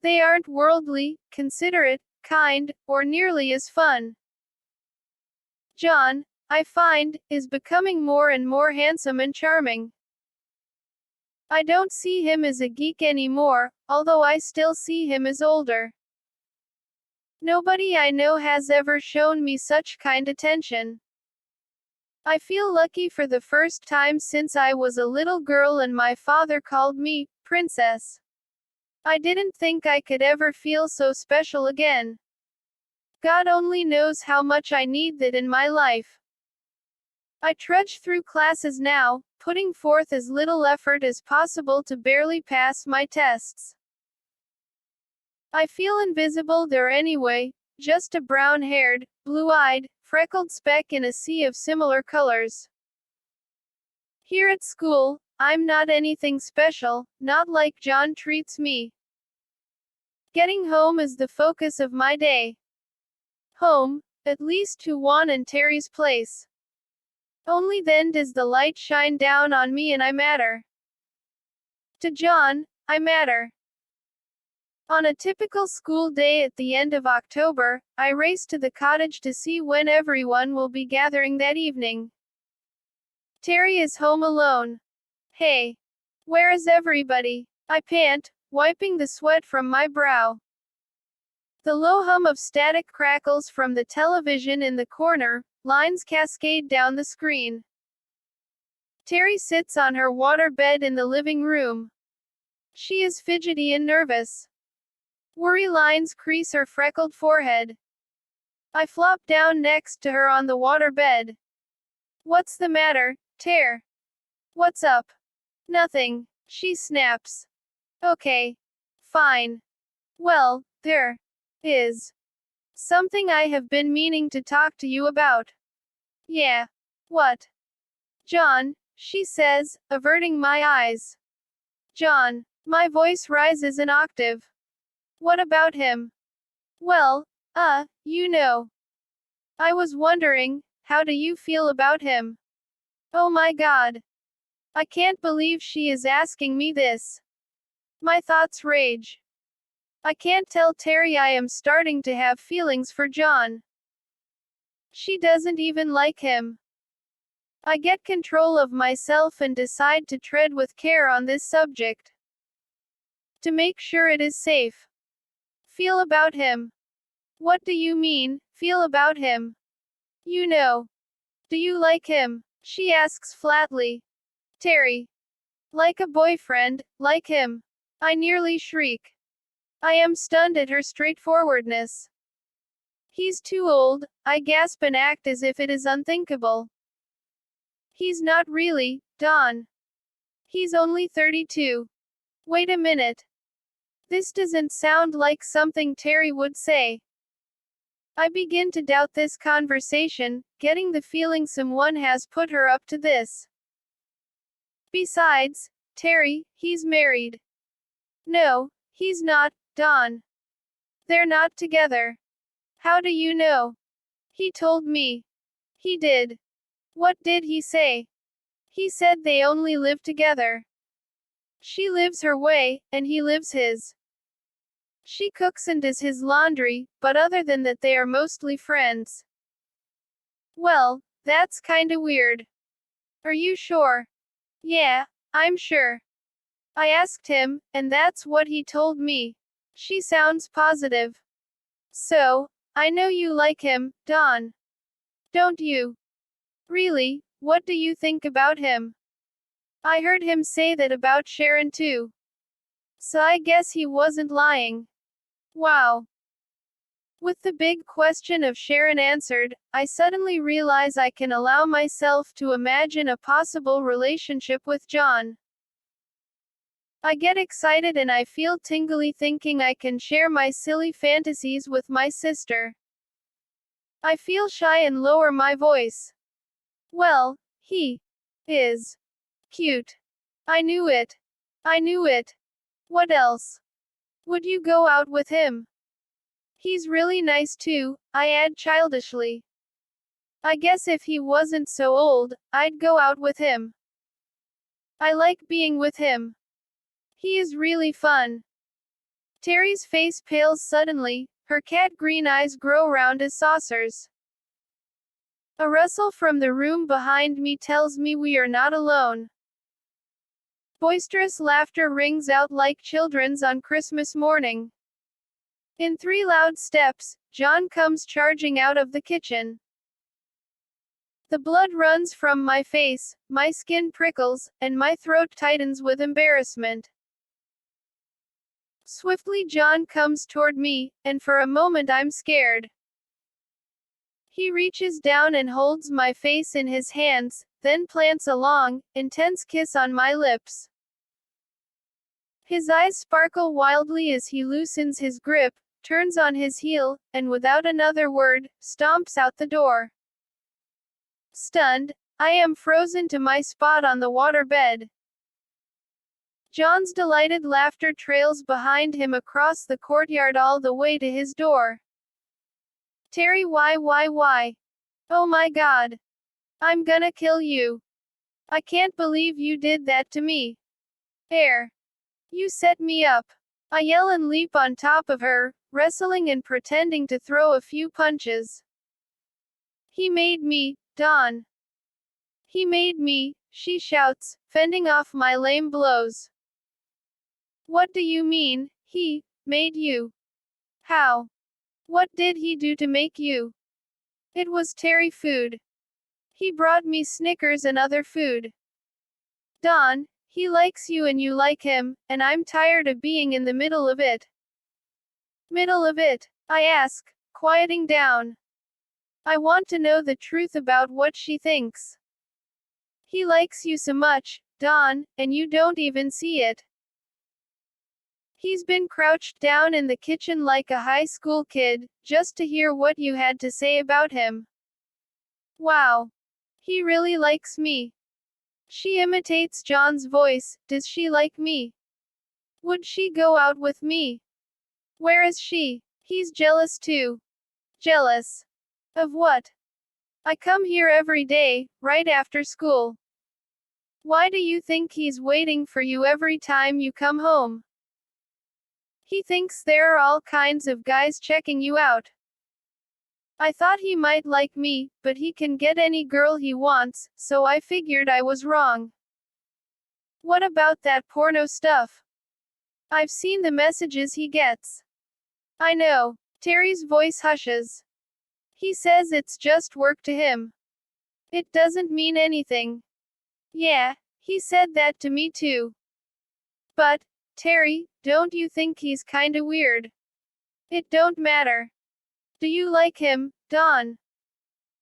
They aren't worldly, considerate, kind, or nearly as fun. John, I find, is becoming more and more handsome and charming. I don't see him as a geek anymore, although I still see him as older. Nobody I know has ever shown me such kind attention. I feel lucky for the first time since I was a little girl and my father called me Princess. I didn't think I could ever feel so special again. God only knows how much I need that in my life. I trudge through classes now, putting forth as little effort as possible to barely pass my tests. I feel invisible there anyway, just a brown-haired, blue-eyed, freckled speck in a sea of similar colors. Here at school, I'm not anything special, not like John treats me. Getting home is the focus of my day. Home, at least to Juan and Terry's place. Only then does the light shine down on me and I matter. To John, I matter. On a typical school day at the end of October, I race to the cottage to see when everyone will be gathering that evening. Terry is home alone. Hey! Where is everybody? I pant, wiping the sweat from my brow. The low hum of static crackles from the television in the corner, lines cascade down the screen. Terry sits on her water bed in the living room. She is fidgety and nervous. Worry lines crease her freckled forehead. I flop down next to her on the water bed. What's the matter, Ter? What's up? Nothing, she snaps. Okay. Fine. Well, there is something I have been meaning to talk to you about. Yeah. What? John, she says, averting my eyes. John. My voice rises an octave. What about him? Well, you know. I was wondering, how do you feel about him? Oh my God. I can't believe she is asking me this. My thoughts rage. I can't tell Terry I am starting to have feelings for John. She doesn't even like him. I get control of myself and decide to tread with care on this subject. To make sure it is safe. Feel about him. What do you mean, feel about him? You know. Do you like him? She asks flatly. Terry. Like a boyfriend, like him. I nearly shriek. I am stunned at her straightforwardness. He's too old, I gasp and act as if it is unthinkable. He's not really, Don. He's only 32. Wait a minute. This doesn't sound like something Terry would say. I begin to doubt this conversation, getting the feeling someone has put her up to this. Besides, Terry, he's married. No, he's not, Don. They're not together. How do you know? He told me. He did. What did he say? He said they only live together. She lives her way, and he lives his. She cooks and does his laundry, but other than that they are mostly friends. Well, that's kinda weird. Are you sure? Yeah, I'm sure. I asked him, and that's what he told me. She sounds positive. So, I know you like him, Don. Don't you? Really, what do you think about him? I heard him say that about Sharon too. So I guess he wasn't lying. Wow. With the big question of Sharon answered, I suddenly realize I can allow myself to imagine a possible relationship with John. I get excited and I feel tingly thinking I can share my silly fantasies with my sister. I feel shy and lower my voice. Well, he is cute. I knew it. I knew it. What else? Would you go out with him? He's really nice too, I add childishly. I guess if he wasn't so old, I'd go out with him. I like being with him. He is really fun. Terry's face pales suddenly, her cat green eyes grow round as saucers. A rustle from the room behind me tells me we are not alone. Boisterous laughter rings out like children's on Christmas morning. In 3 loud steps, John comes charging out of the kitchen. The blood runs from my face, my skin prickles, and my throat tightens with embarrassment. Swiftly John comes toward me, and for a moment I'm scared. He reaches down and holds my face in his hands, then plants a long, intense kiss on my lips. His eyes sparkle wildly as he loosens his grip, turns on his heel, and without another word, stomps out the door. Stunned, I am frozen to my spot on the water bed. John's delighted laughter trails behind him across the courtyard all the way to his door. Terry, why? Oh my God. I'm gonna kill you. I can't believe you did that to me. Air. You set me up. I yell and leap on top of her, wrestling and pretending to throw a few punches. He made me, Dawn. He made me, she shouts, fending off my lame blows. What do you mean, he made you? How? What did he do to make you? It was Terry food. He brought me Snickers and other food. Dawn, he likes you and you like him, and I'm tired of being in the middle of it. Middle of it? I ask, quieting down. I want to know the truth about what she thinks. He likes you so much, Dawn, and you don't even see it. He's been crouched down in the kitchen like a high school kid, just to hear what you had to say about him. Wow. He really likes me. She imitates John's voice. Does she like me? Would she go out with me? Where is she? He's jealous too. Jealous. Of what? I come here every day, right after school. Why do you think he's waiting for you every time you come home? He thinks there are all kinds of guys checking you out. I thought he might like me, but he can get any girl he wants, so I figured I was wrong. What about that porno stuff? I've seen the messages he gets. I know. Terry's voice hushes. He says it's just work to him. It doesn't mean anything. Yeah, he said that to me too. But, Terry, don't you think he's kinda weird? It don't matter. Do you like him, Dawn?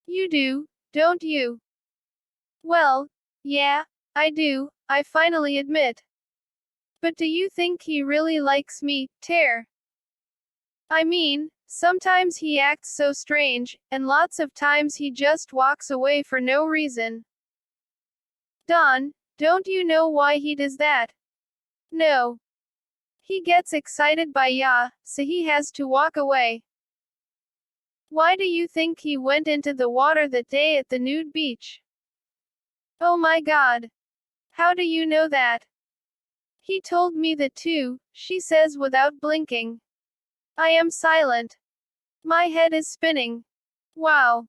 You do, don't you? Well, yeah, I do, I finally admit. But do you think he really likes me, Ter? I mean, sometimes he acts so strange, and lots of times he just walks away for no reason. Dawn, don't you know why he does that? No. He gets excited by ya, so he has to walk away. Why do you think he went into the water that day at the nude beach? Oh my God. How do you know that? He told me that too, she says without blinking. I am silent. My head is spinning. Wow.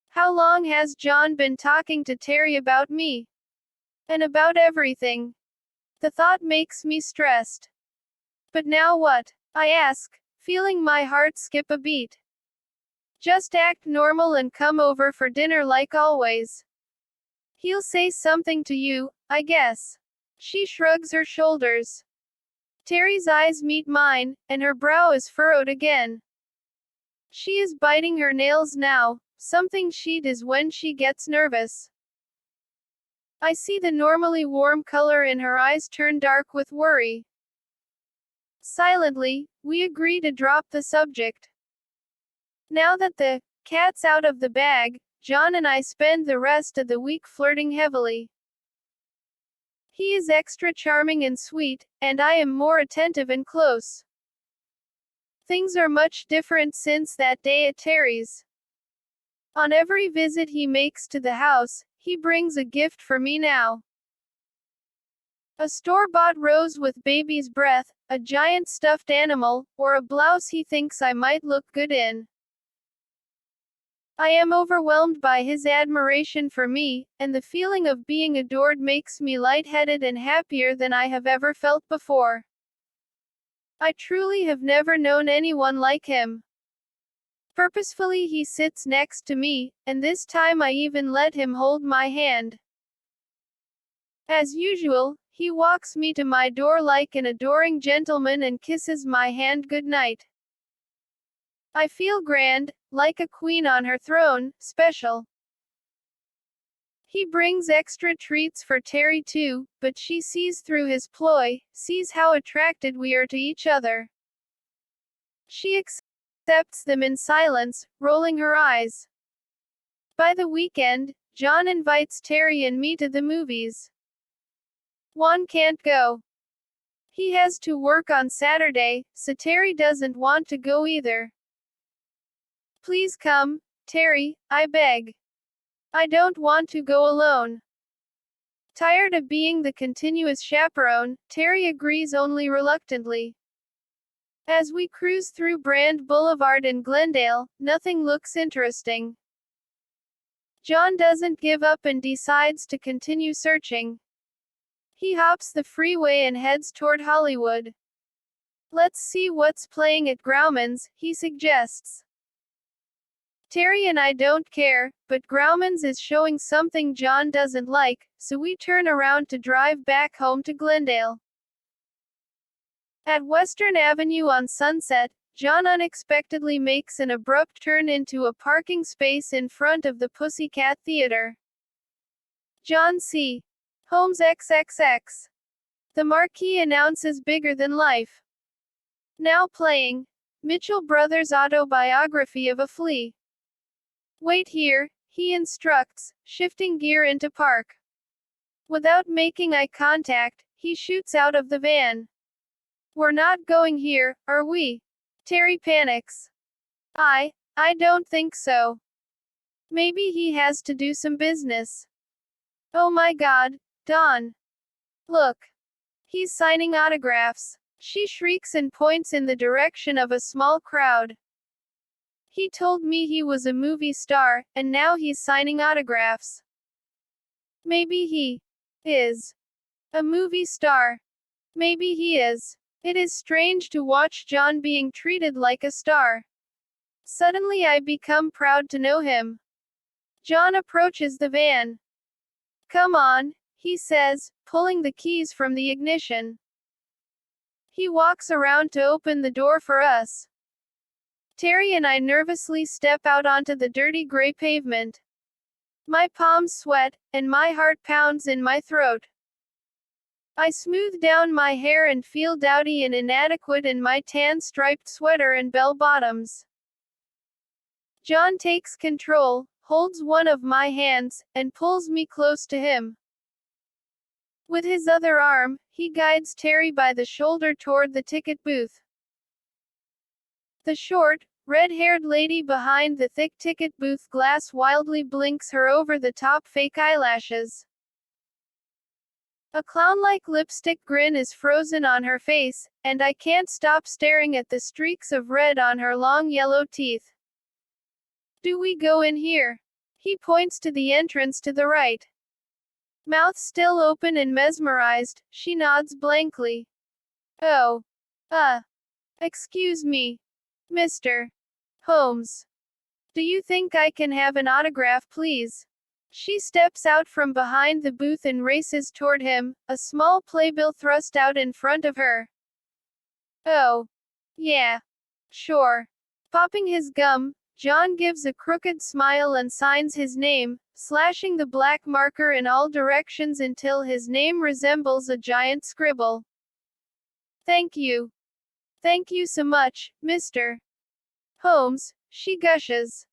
How long has John been talking to Terry about me? And about everything. The thought makes me stressed. But now what? I ask, feeling my heart skip a beat. Just act normal and come over for dinner like always. He'll say something to you, I guess. She shrugs her shoulders. Terry's eyes meet mine, and her brow is furrowed again. She is biting her nails now, something she does when she gets nervous. I see the normally warm color in her eyes turn dark with worry. Silently, we agree to drop the subject. Now that the cat's out of the bag, John and I spend the rest of the week flirting heavily. He is extra charming and sweet, and I am more attentive and close. Things are much different since that day at Terry's. On every visit he makes to the house, he brings a gift for me now. A store-bought rose with baby's breath, a giant stuffed animal, or a blouse he thinks I might look good in. I am overwhelmed by his admiration for me, and the feeling of being adored makes me lightheaded and happier than I have ever felt before. I truly have never known anyone like him. Purposefully he sits next to me, and this time I even let him hold my hand. As usual, he walks me to my door like an adoring gentleman and kisses my hand goodnight. I feel grand, like a queen on her throne, special. He brings extra treats for Terry too, but she sees through his ploy, sees how attracted we are to each other. She accepts them in silence, rolling her eyes. By the weekend, John invites Terry and me to the movies. Juan can't go. He has to work on Saturday, so Terry doesn't want to go either. Please come, Terry, I beg. I don't want to go alone. Tired of being the continuous chaperone, Terry agrees only reluctantly. As we cruise through Brand Boulevard in Glendale, nothing looks interesting. John doesn't give up and decides to continue searching. He hops the freeway and heads toward Hollywood. Let's see what's playing at Grauman's, he suggests. Terry and I don't care, but Grauman's is showing something John doesn't like, so we turn around to drive back home to Glendale. At Western Avenue on Sunset, John unexpectedly makes an abrupt turn into a parking space in front of the Pussycat Theater. John C. Holmes XXX. The marquee announces bigger than life. Now playing, Mitchell Brothers' autobiography of a flea. Wait here, he instructs, shifting gear into park. Without making eye contact, he shoots out of the van. We're not going here, are we? Terry panics. I don't think so. Maybe he has to do some business. Oh my God, Dawn. Look. He's signing autographs. She shrieks and points in the direction of a small crowd. He told me he was a movie star, and now he's signing autographs. Maybe he is a movie star. Maybe he is. It is strange to watch John being treated like a star. Suddenly I become proud to know him. John approaches the van. Come on, he says, pulling the keys from the ignition. He walks around to open the door for us. Terry and I nervously step out onto the dirty gray pavement. My palms sweat, and my heart pounds in my throat. I smooth down my hair and feel dowdy and inadequate in my tan-striped sweater and bell-bottoms. John takes control, holds one of my hands, and pulls me close to him. With his other arm, he guides Terry by the shoulder toward the ticket booth. The short, red-haired lady behind the thick ticket booth glass wildly blinks her over-the-top fake eyelashes. A clown-like lipstick grin is frozen on her face, and I can't stop staring at the streaks of red on her long yellow teeth. Do we go in here? He points to the entrance to the right. Mouth still open and mesmerized, she nods blankly. Oh. Excuse me. Mr. Holmes. Do you think I can have an autograph, please? She steps out from behind the booth and races toward him, a small playbill thrust out in front of her. Oh. Yeah. Sure. Popping his gum, John gives a crooked smile and signs his name, slashing the black marker in all directions until his name resembles a giant scribble. Thank you. Thank you so much, Mr. Holmes, she gushes.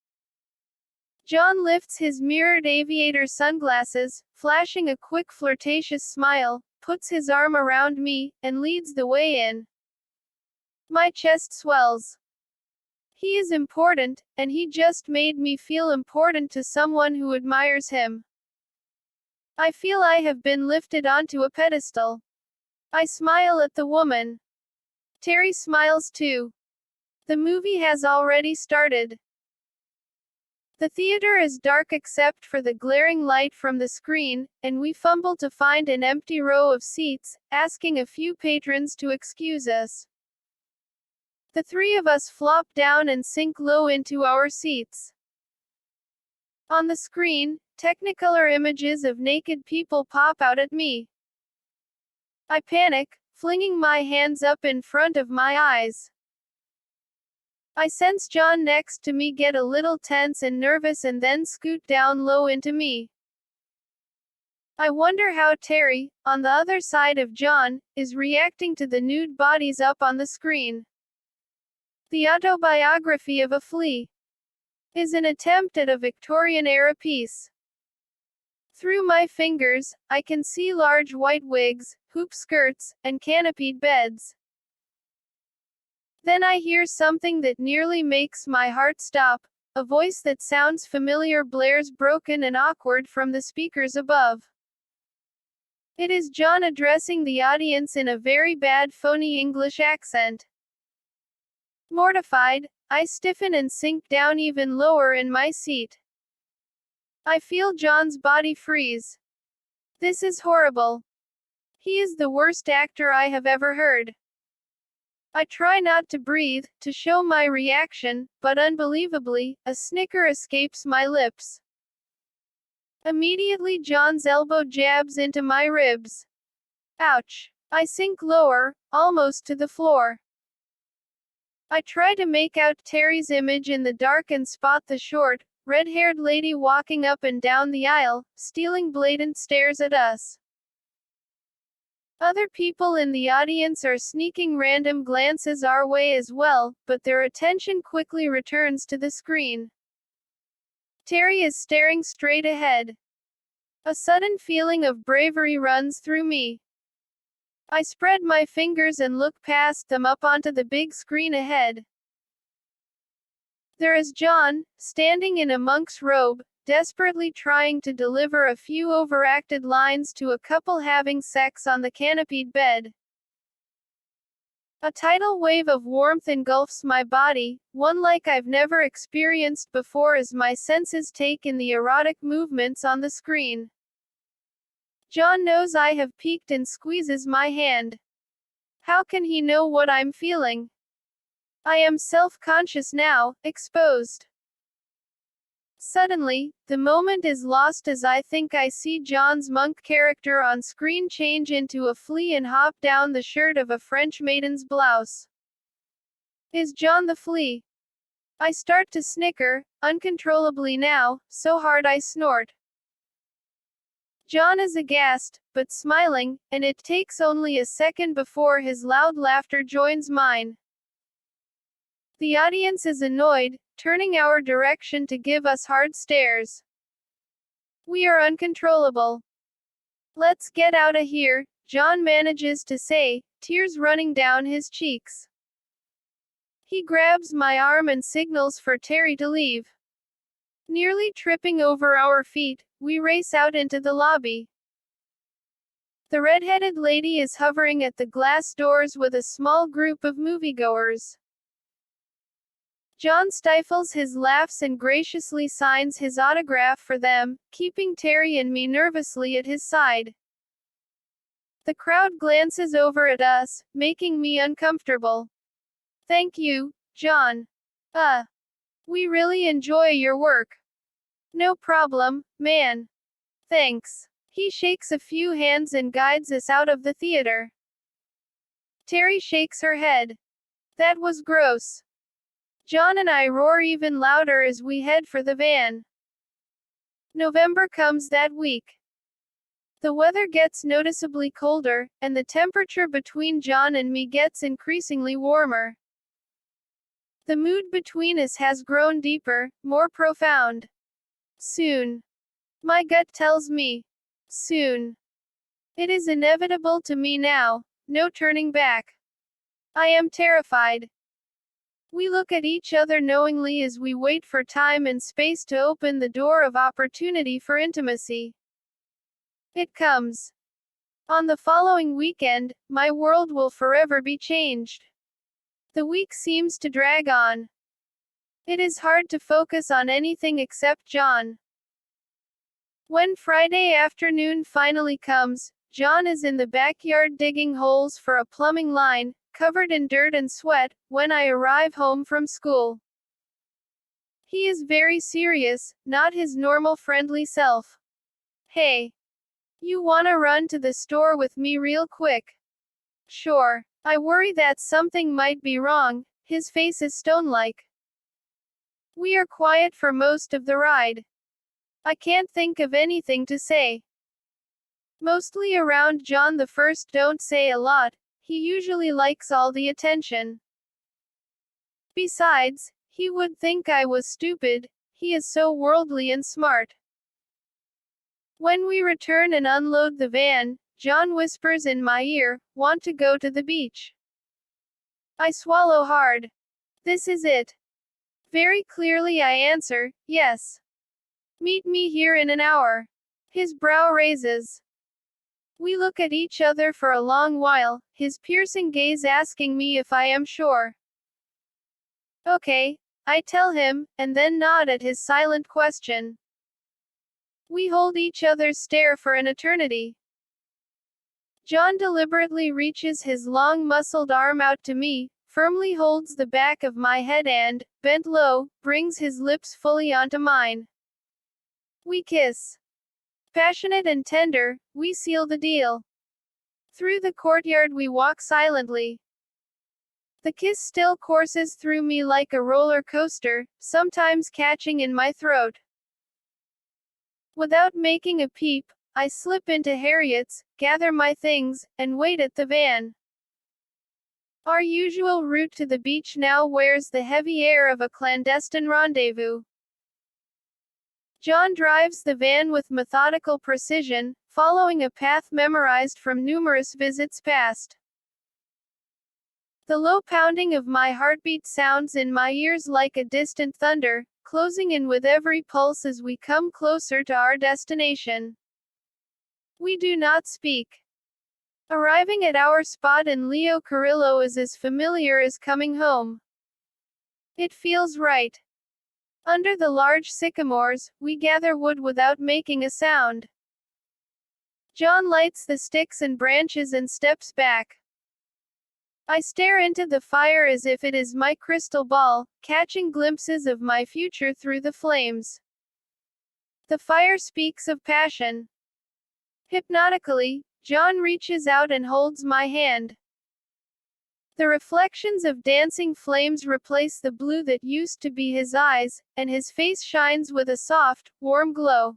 John lifts his mirrored aviator sunglasses, flashing a quick flirtatious smile, puts his arm around me, and leads the way in. My chest swells. He is important, and he just made me feel important to someone who admires him. I feel I have been lifted onto a pedestal. I smile at the woman. Terry smiles too. The movie has already started. The theater is dark except for the glaring light from the screen, and we fumble to find an empty row of seats, asking a few patrons to excuse us. The three of us flop down and sink low into our seats. On the screen, Technicolor images of naked people pop out at me. I panic, flinging my hands up in front of my eyes. I sense John next to me get a little tense and nervous and then scoot down low into me. I wonder how Terry, on the other side of John, is reacting to the nude bodies up on the screen. The Autobiography of a Flea is an attempt at a Victorian-era piece. Through my fingers, I can see large white wigs, hoop skirts, and canopied beds. Then I hear something that nearly makes my heart stop. A voice that sounds familiar blares broken and awkward from the speakers above. It is John addressing the audience in a very bad phony English accent. Mortified, I stiffen and sink down even lower in my seat. I feel John's body freeze. This is horrible. He is the worst actor I have ever heard. I try not to breathe, to show my reaction, but unbelievably, a snicker escapes my lips. Immediately John's elbow jabs into my ribs. Ouch. I sink lower, almost to the floor. I try to make out Terry's image in the dark and spot the short, red-haired lady walking up and down the aisle, stealing blatant stares at us. Other people in the audience are sneaking random glances our way as well, but their attention quickly returns to the screen. Terry is staring straight ahead. A sudden feeling of bravery runs through me. I spread my fingers and look past them up onto the big screen ahead. There is John, standing in a monk's robe, desperately trying to deliver a few overacted lines to a couple having sex on the canopied bed. A tidal wave of warmth engulfs my body, one like I've never experienced before as my senses take in the erotic movements on the screen. John knows I have peeked and squeezes my hand. How can he know what I'm feeling? I am self-conscious now, exposed. Suddenly, the moment is lost as I think I see John's monk character on screen change into a flea and hop down the shirt of a French maiden's blouse. Is John the flea? I start to snicker, uncontrollably now, so hard I snort. John is aghast, but smiling, and it takes only a second before his loud laughter joins mine. The audience is annoyed, turning our direction to give us hard stares. We are uncontrollable. Let's get out of here, John manages to say, tears running down his cheeks. He grabs my arm and signals for Terry to leave. Nearly tripping over our feet, we race out into the lobby. The red-headed lady is hovering at the glass doors with a small group of moviegoers. John stifles his laughs and graciously signs his autograph for them, keeping Terry and me nervously at his side. The crowd glances over at us, making me uncomfortable. Thank you, John. We really enjoy your work. No problem, man. Thanks. He shakes a few hands and guides us out of the theater. Terry shakes her head. That was gross. John and I roar even louder as we head for the van. November comes that week. The weather gets noticeably colder, and the temperature between John and me gets increasingly warmer. The mood between us has grown deeper, more profound. Soon. My gut tells me. Soon. It is inevitable to me now, no turning back. I am terrified. We look at each other knowingly as we wait for time and space to open the door of opportunity for intimacy. It comes. On the following weekend, my world will forever be changed. The week seems to drag on. It is hard to focus on anything except John. When Friday afternoon finally comes, John is in the backyard digging holes for a plumbing line, covered in dirt and sweat, when I arrive home from school. He is very serious, not his normal friendly self. Hey. You wanna run to the store with me real quick? Sure. I worry that something might be wrong, his face is stone-like. We are quiet for most of the ride. I can't think of anything to say. Mostly around John the First don't say a lot, he usually likes all the attention. Besides, he would think I was stupid, he is so worldly and smart. When we return and unload the van, John whispers in my ear, "Want to go to the beach?" I swallow hard. This is it. Very clearly I answer, yes. Meet me here in an hour. His brow raises. We look at each other for a long while, his piercing gaze asking me if I am sure. Okay, I tell him, and then nod at his silent question. We hold each other's stare for an eternity. John deliberately reaches his long muscled arm out to me, firmly holds the back of my head and, bent low, brings his lips fully onto mine. We kiss. Passionate and tender, we seal the deal. Through the courtyard we walk silently. The kiss still courses through me like a roller coaster, sometimes catching in my throat. Without making a peep, I slip into Harriet's, gather my things, and wait at the van. Our usual route to the beach now wears the heavy air of a clandestine rendezvous. John drives the van with methodical precision, following a path memorized from numerous visits past. The low pounding of my heartbeat sounds in my ears like a distant thunder, closing in with every pulse as we come closer to our destination. We do not speak. Arriving at our spot in Leo Carrillo is as familiar as coming home. It feels right. Under the large sycamores, we gather wood without making a sound. John lights the sticks and branches and steps back. I stare into the fire as if it is my crystal ball, catching glimpses of my future through the flames. The fire speaks of passion. Hypnotically, John reaches out and holds my hand. The reflections of dancing flames replace the blue that used to be his eyes, and his face shines with a soft, warm glow.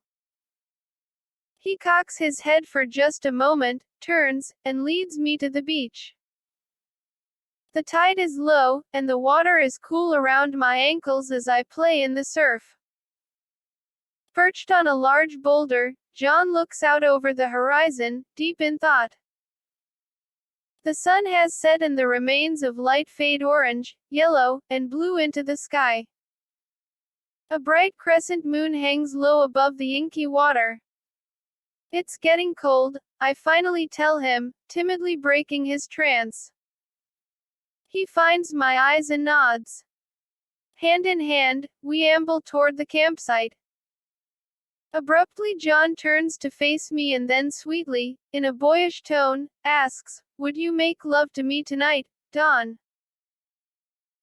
He cocks his head for just a moment, turns, and leads me to the beach. The tide is low, and the water is cool around my ankles as I play in the surf. Perched on a large boulder, John looks out over the horizon, deep in thought. The sun has set and the remains of light fade orange, yellow, and blue into the sky. A bright crescent moon hangs low above the inky water. It's getting cold, I finally tell him, timidly breaking his trance. He finds my eyes and nods. Hand in hand, we amble toward the campsite. Abruptly John turns to face me and then sweetly, in a boyish tone, asks, "Would you make love to me tonight, Dawn?"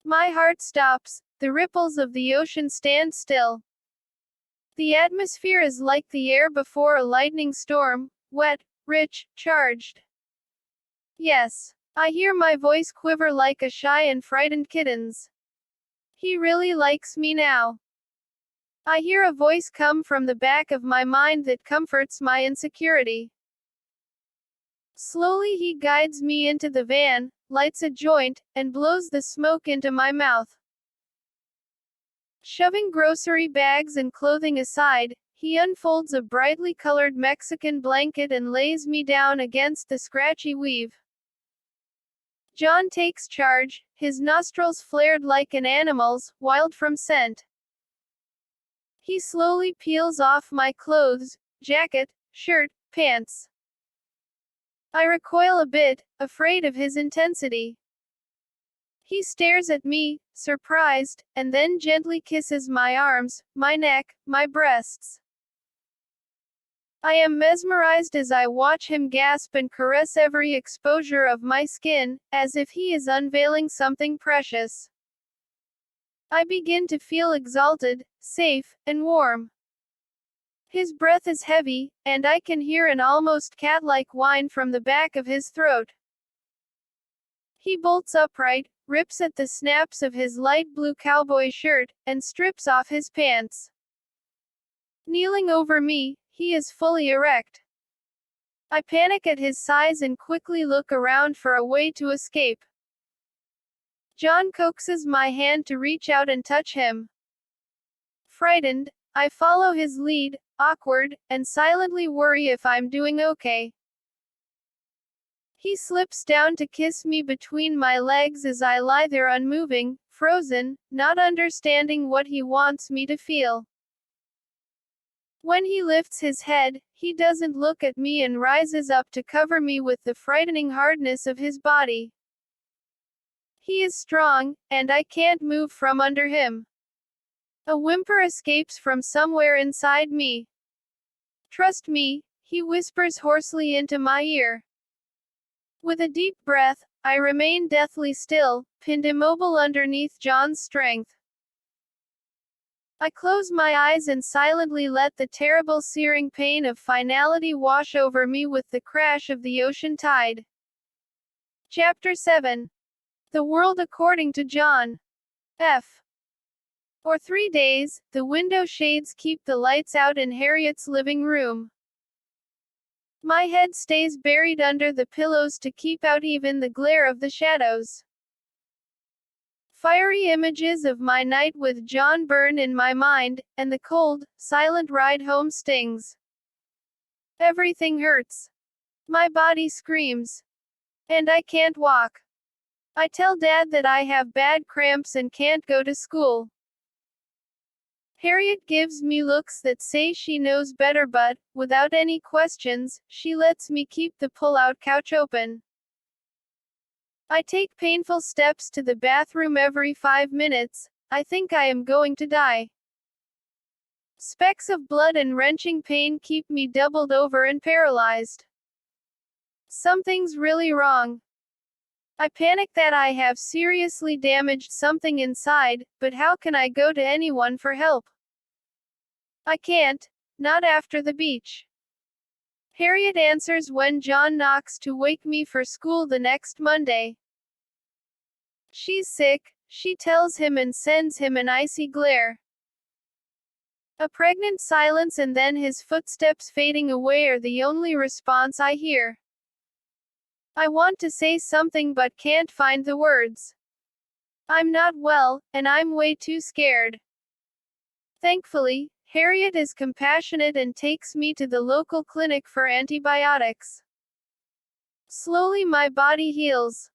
My heart stops, the ripples of the ocean stand still. The atmosphere is like the air before a lightning storm, wet, rich, charged. Yes. I hear my voice quiver like a shy and frightened kitten's. He really likes me now. I hear a voice come from the back of my mind that comforts my insecurity. Slowly he guides me into the van, lights a joint, and blows the smoke into my mouth. Shoving grocery bags and clothing aside, he unfolds a brightly colored Mexican blanket and lays me down against the scratchy weave. John takes charge, his nostrils flared like an animal's, wild from scent. He slowly peels off my clothes, jacket, shirt, pants. I recoil a bit, afraid of his intensity. He stares at me, surprised, and then gently kisses my arms, my neck, my breasts. I am mesmerized as I watch him gasp and caress every exposure of my skin, as if he is unveiling something precious. I begin to feel exalted, safe, and warm. His breath is heavy, and I can hear an almost cat-like whine from the back of his throat. He bolts upright, rips at the snaps of his light blue cowboy shirt, and strips off his pants. Kneeling over me, he is fully erect. I panic at his size and quickly look around for a way to escape. John coaxes my hand to reach out and touch him. Frightened, I follow his lead, awkward, and silently worry if I'm doing okay. He slips down to kiss me between my legs as I lie there unmoving, frozen, not understanding what he wants me to feel. When he lifts his head, he doesn't look at me and rises up to cover me with the frightening hardness of his body. He is strong, and I can't move from under him. A whimper escapes from somewhere inside me. Trust me, he whispers hoarsely into my ear. With a deep breath, I remain deathly still, pinned immobile underneath John's strength. I close my eyes and silently let the terrible searing pain of finality wash over me with the crash of the ocean tide. Chapter 7. The World According to John. F. For 3 days, the window shades keep the lights out in Harriet's living room. My head stays buried under the pillows to keep out even the glare of the shadows. Fiery images of my night with John burn in my mind, and the cold, silent ride home stings. Everything hurts. My body screams. And I can't walk. I tell Dad that I have bad cramps and can't go to school. Harriet gives me looks that say she knows better, but, without any questions, she lets me keep the pull-out couch open. I take painful steps to the bathroom every 5 minutes. I think I am going to die. Specks of blood and wrenching pain keep me doubled over and paralyzed. Something's really wrong. I panic that I have seriously damaged something inside, but how can I go to anyone for help? I can't, not after the beach. Harriet answers when John knocks to wake me for school the next Monday. She's sick, she tells him and sends him an icy glare. A pregnant silence and then his footsteps fading away are the only response I hear. I want to say something but can't find the words. I'm not well, and I'm way too scared. Thankfully, Harriet is compassionate and takes me to the local clinic for antibiotics. Slowly my body heals.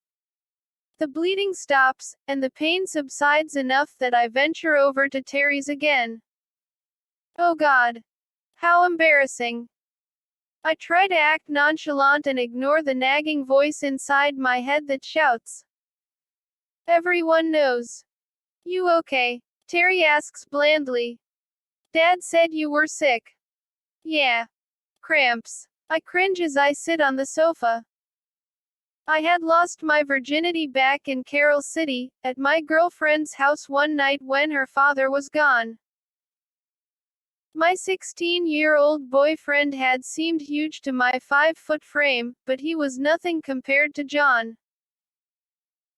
The bleeding stops, and the pain subsides enough that I venture over to Terry's again. Oh God! How embarrassing! I try to act nonchalant and ignore the nagging voice inside my head that shouts. Everyone knows. You okay? Terry asks blandly. Dad said you were sick. Yeah. Cramps. I cringe as I sit on the sofa. I had lost my virginity back in Carol City, at my girlfriend's house one night when her father was gone. My 16-year-old boyfriend had seemed huge to my 5-foot frame, but he was nothing compared to John.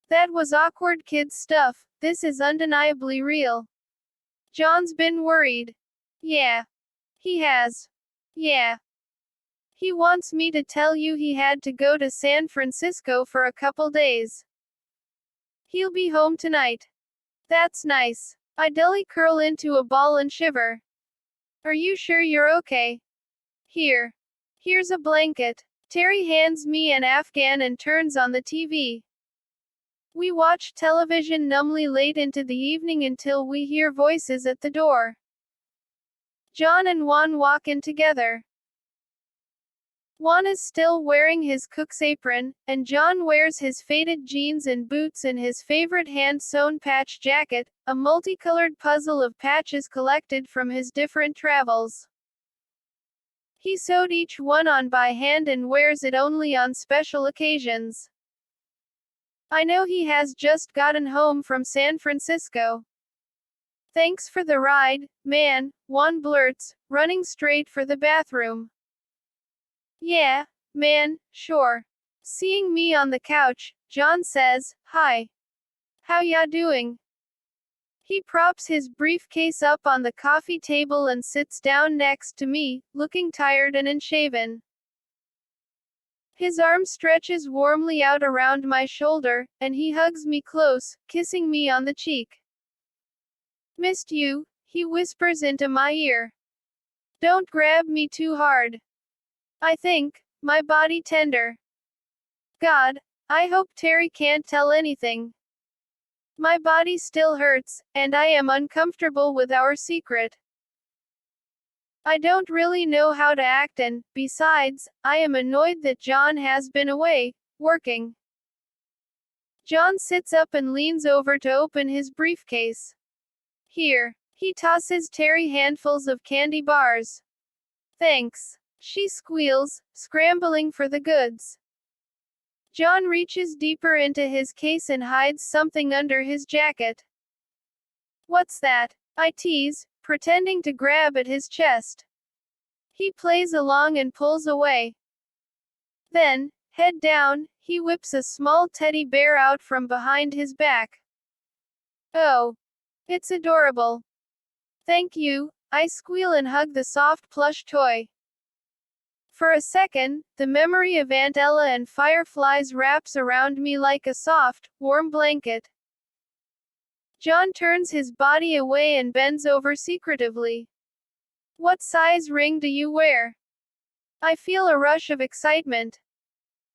That was awkward kid stuff. This is undeniably real. John's been worried. Yeah. He has. Yeah. He wants me to tell you he had to go to San Francisco for a couple days. He'll be home tonight. That's nice. I dully curl into a ball and shiver. Are you sure you're okay? Here. Here's a blanket. Terry hands me an Afghan and turns on the TV. We watch television numbly late into the evening until we hear voices at the door. John and Juan walk in together. Juan is still wearing his cook's apron, and John wears his faded jeans and boots and his favorite hand-sewn patch jacket, a multicolored puzzle of patches collected from his different travels. He sewed each one on by hand and wears it only on special occasions. I know he has just gotten home from San Francisco. Thanks for the ride, man, Juan blurts, running straight for the bathroom. Yeah, man, sure. Seeing me on the couch, John says, "Hi. How ya doing?" He props his briefcase up on the coffee table and sits down next to me, looking tired and unshaven. His arm stretches warmly out around my shoulder, and he hugs me close, kissing me on the cheek. "Missed you," he whispers into my ear. "Don't grab me too hard. I think, my body tender. God, I hope Terry can't tell anything. My body still hurts, and I am uncomfortable with our secret. I don't really know how to act and, besides, I am annoyed that John has been away, working." John sits up and leans over to open his briefcase. "Here." He tosses Terry handfuls of candy bars. "Thanks." She squeals, scrambling for the goods. John reaches deeper into his case and hides something under his jacket. "What's that?" I tease, pretending to grab at his chest. He plays along and pulls away. Then, head down, he whips a small teddy bear out from behind his back. "Oh. It's adorable." "Thank you," I squeal and hug the soft plush toy. For a second, the memory of Aunt Ella and fireflies wraps around me like a soft, warm blanket. John turns his body away and bends over secretively. "What size ring do you wear?" I feel a rush of excitement.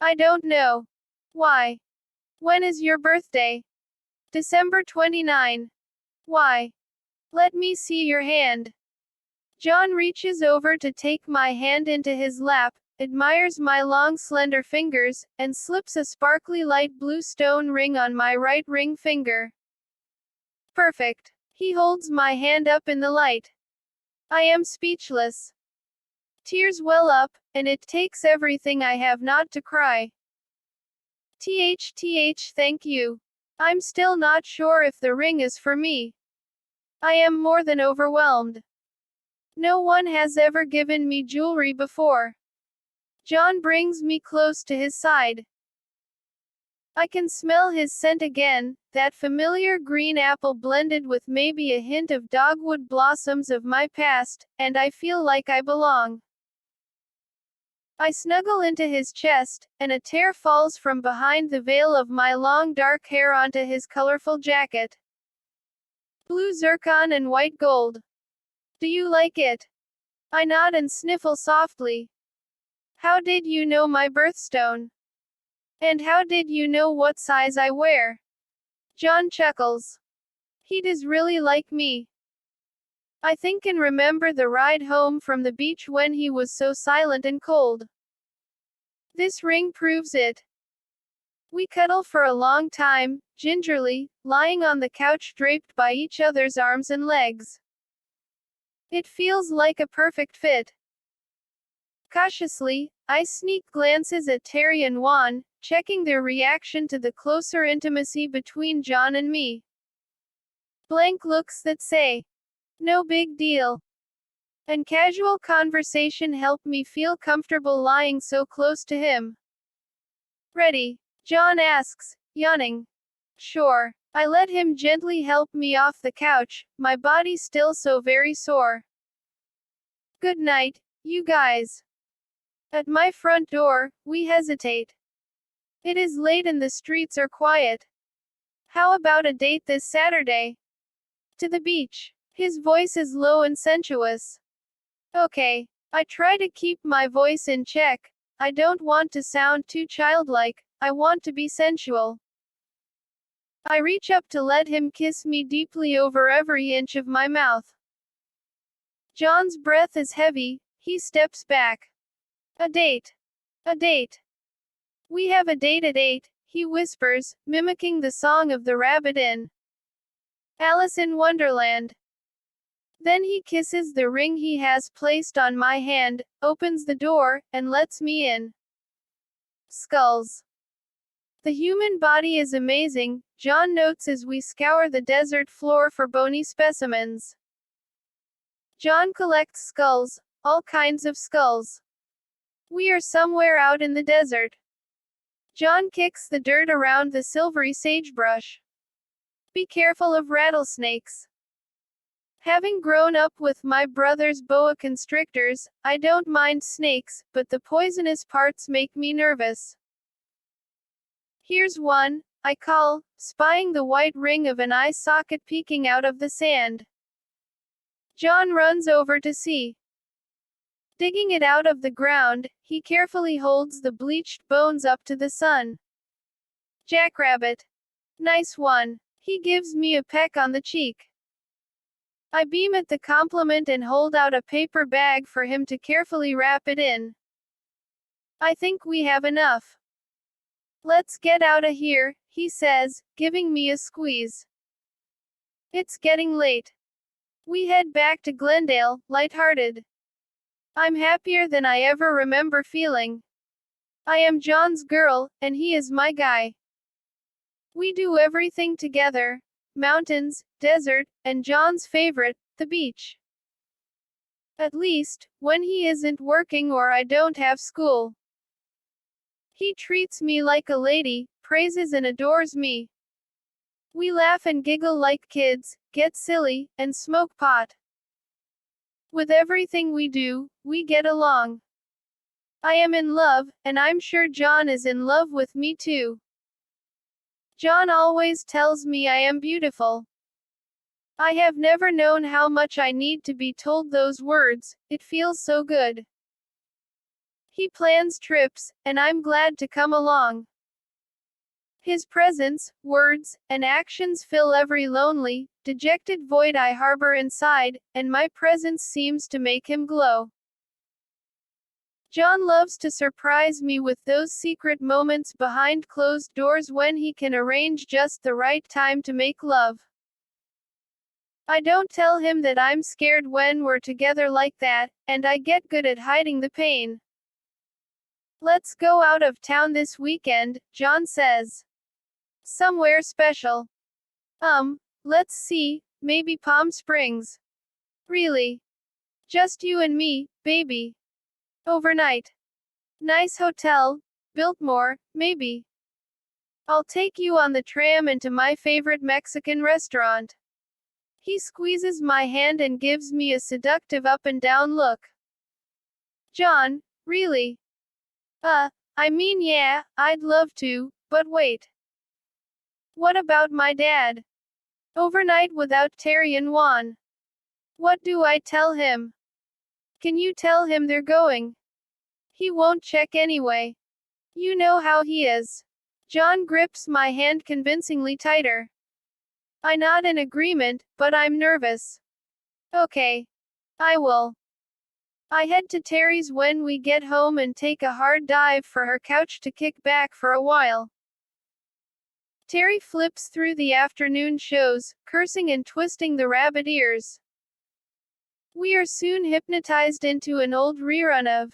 "I don't know." "Why? When is your birthday?" "December 29. "Why?" "Let me see your hand." John reaches over to take my hand into his lap, admires my long slender fingers, and slips a sparkly light blue stone ring on my right ring finger. Perfect. He holds my hand up in the light. I am speechless. Tears well up, and it takes everything I have not to cry. Thank you. I'm still not sure if the ring is for me. I am more than overwhelmed. No one has ever given me jewelry before. John brings me close to his side. I can smell his scent again, that familiar green apple blended with maybe a hint of dogwood blossoms of my past, and I feel like I belong. I snuggle into his chest, and a tear falls from behind the veil of my long dark hair onto his colorful jacket. Blue zircon and white gold. Do you like it? I nod and sniffle softly. How did you know my birthstone? And how did you know what size I wear? John chuckles. He does really like me. I think and remember the ride home from the beach when he was so silent and cold. This ring proves it. We cuddle for a long time, gingerly, lying on the couch draped by each other's arms and legs. It feels like a perfect fit. Cautiously, I sneak glances at Terry and Juan, checking their reaction to the closer intimacy between John and me. Blank looks that say, "No big deal." And casual conversation help me feel comfortable lying so close to him. "Ready?" John asks, yawning. Sure. I let him gently help me off the couch, my body still so very sore. Good night, you guys. At my front door, we hesitate. It is late and the streets are quiet. How about a date this Saturday? To the beach. His voice is low and sensuous. Okay. I try to keep my voice in check. I don't want to sound too childlike, I want to be sensual. I reach up to let him kiss me deeply over every inch of my mouth. John's breath is heavy, he steps back. A date. A date. We have a date at 8, he whispers, mimicking the song of the rabbit in Alice in Wonderland. Then he kisses the ring he has placed on my hand, opens the door, and lets me in. Skulls. The human body is amazing, John notes as we scour the desert floor for bony specimens. John collects skulls, all kinds of skulls. We are somewhere out in the desert. John kicks the dirt around the silvery sagebrush. Be careful of rattlesnakes. Having grown up with my brother's boa constrictors, I don't mind snakes, but the poisonous parts make me nervous. Here's one, I call, spying the white ring of an eye socket peeking out of the sand. John runs over to see. Digging it out of the ground, he carefully holds the bleached bones up to the sun. Jackrabbit. Nice one. He gives me a peck on the cheek. I beam at the compliment and hold out a paper bag for him to carefully wrap it in. I think we have enough. Let's get out of here, he says, giving me a squeeze. It's getting late. We head back to Glendale, lighthearted. I'm happier than I ever remember feeling. I am John's girl, and he is my guy. We do everything together. Mountains, desert, and John's favorite, the beach. At least, when he isn't working or I don't have school. He treats me like a lady, praises and adores me. We laugh and giggle like kids, get silly, and smoke pot. With everything we do, we get along. I am in love, and I'm sure John is in love with me too. John always tells me I am beautiful. I have never known how much I need to be told those words, it feels so good. He plans trips, and I'm glad to come along. His presence, words, and actions fill every lonely, dejected void I harbor inside, and my presence seems to make him glow. John loves to surprise me with those secret moments behind closed doors when he can arrange just the right time to make love. I don't tell him that I'm scared when we're together like that, and I get good at hiding the pain. Let's go out of town this weekend, John says. Somewhere special. Let's see, maybe Palm Springs. Really? Just you and me, baby. Overnight. Nice hotel, Biltmore, maybe. I'll take you on the tram and to my favorite Mexican restaurant. He squeezes my hand and gives me a seductive up and down look. John, really? I mean yeah, I'd love to, but wait. What about my dad? Overnight without Terry and Juan. What do I tell him? Can you tell him they're going? He won't check anyway. You know how he is. John grips my hand convincingly tighter. I nod in agreement, but I'm nervous. Okay. I will. I head to Terry's when we get home and take a hard dive for her couch to kick back for a while. Terry flips through the afternoon shows, cursing and twisting the rabbit ears. We are soon hypnotized into an old rerun of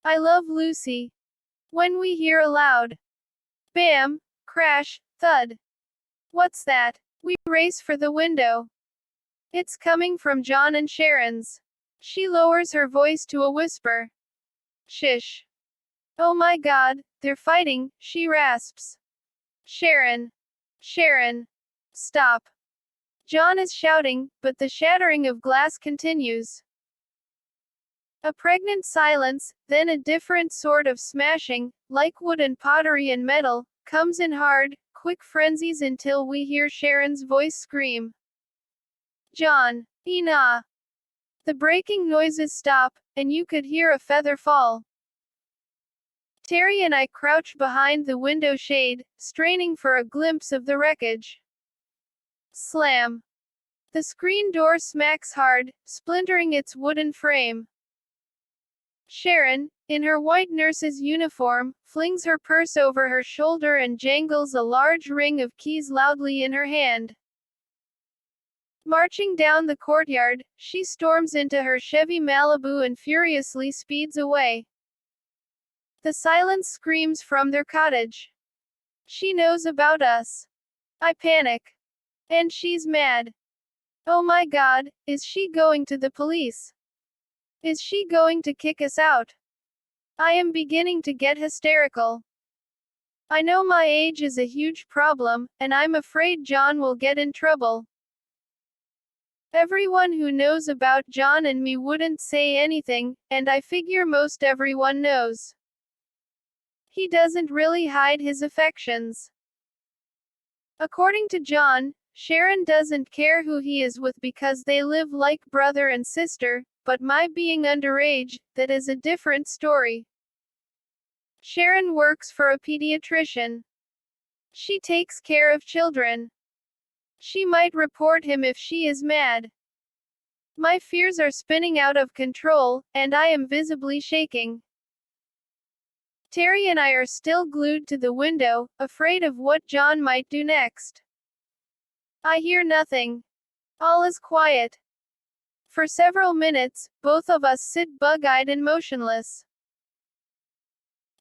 I Love Lucy. When we hear a loud bam, crash, thud. What's that? We race for the window. It's coming from John and Sharon's. She lowers her voice to a whisper. Shish. Oh my God, they're fighting, she rasps. Sharon. Sharon. Stop. John is shouting, but the shattering of glass continues. A pregnant silence, then a different sort of smashing, like wood and pottery and metal, comes in hard, quick frenzies until we hear Sharon's voice scream. John. Ina. The breaking noises stop, and you could hear a feather fall. Terry and I crouch behind the window shade, straining for a glimpse of the wreckage. Slam. The screen door smacks hard, splintering its wooden frame. Sharon, in her white nurse's uniform, flings her purse over her shoulder and jangles a large ring of keys loudly in her hand. Marching down the courtyard, she storms into her Chevy Malibu and furiously speeds away. The silence screams from their cottage. She knows about us. I panic. And she's mad. Oh my God, is she going to the police? Is she going to kick us out? I am beginning to get hysterical. I know my age is a huge problem, and I'm afraid John will get in trouble. Everyone who knows about John and me wouldn't say anything, and I figure most everyone knows. He doesn't really hide his affections. According to John, Sharon doesn't care who he is with because they live like brother and sister, but my being underage, that is a different story. Sharon works for a pediatrician. She takes care of children. She might report him if she is mad. My fears are spinning out of control, and I am visibly shaking. Terry and I are still glued to the window, afraid of what John might do next. I hear nothing. All is quiet. For several minutes, both of us sit bug-eyed and motionless.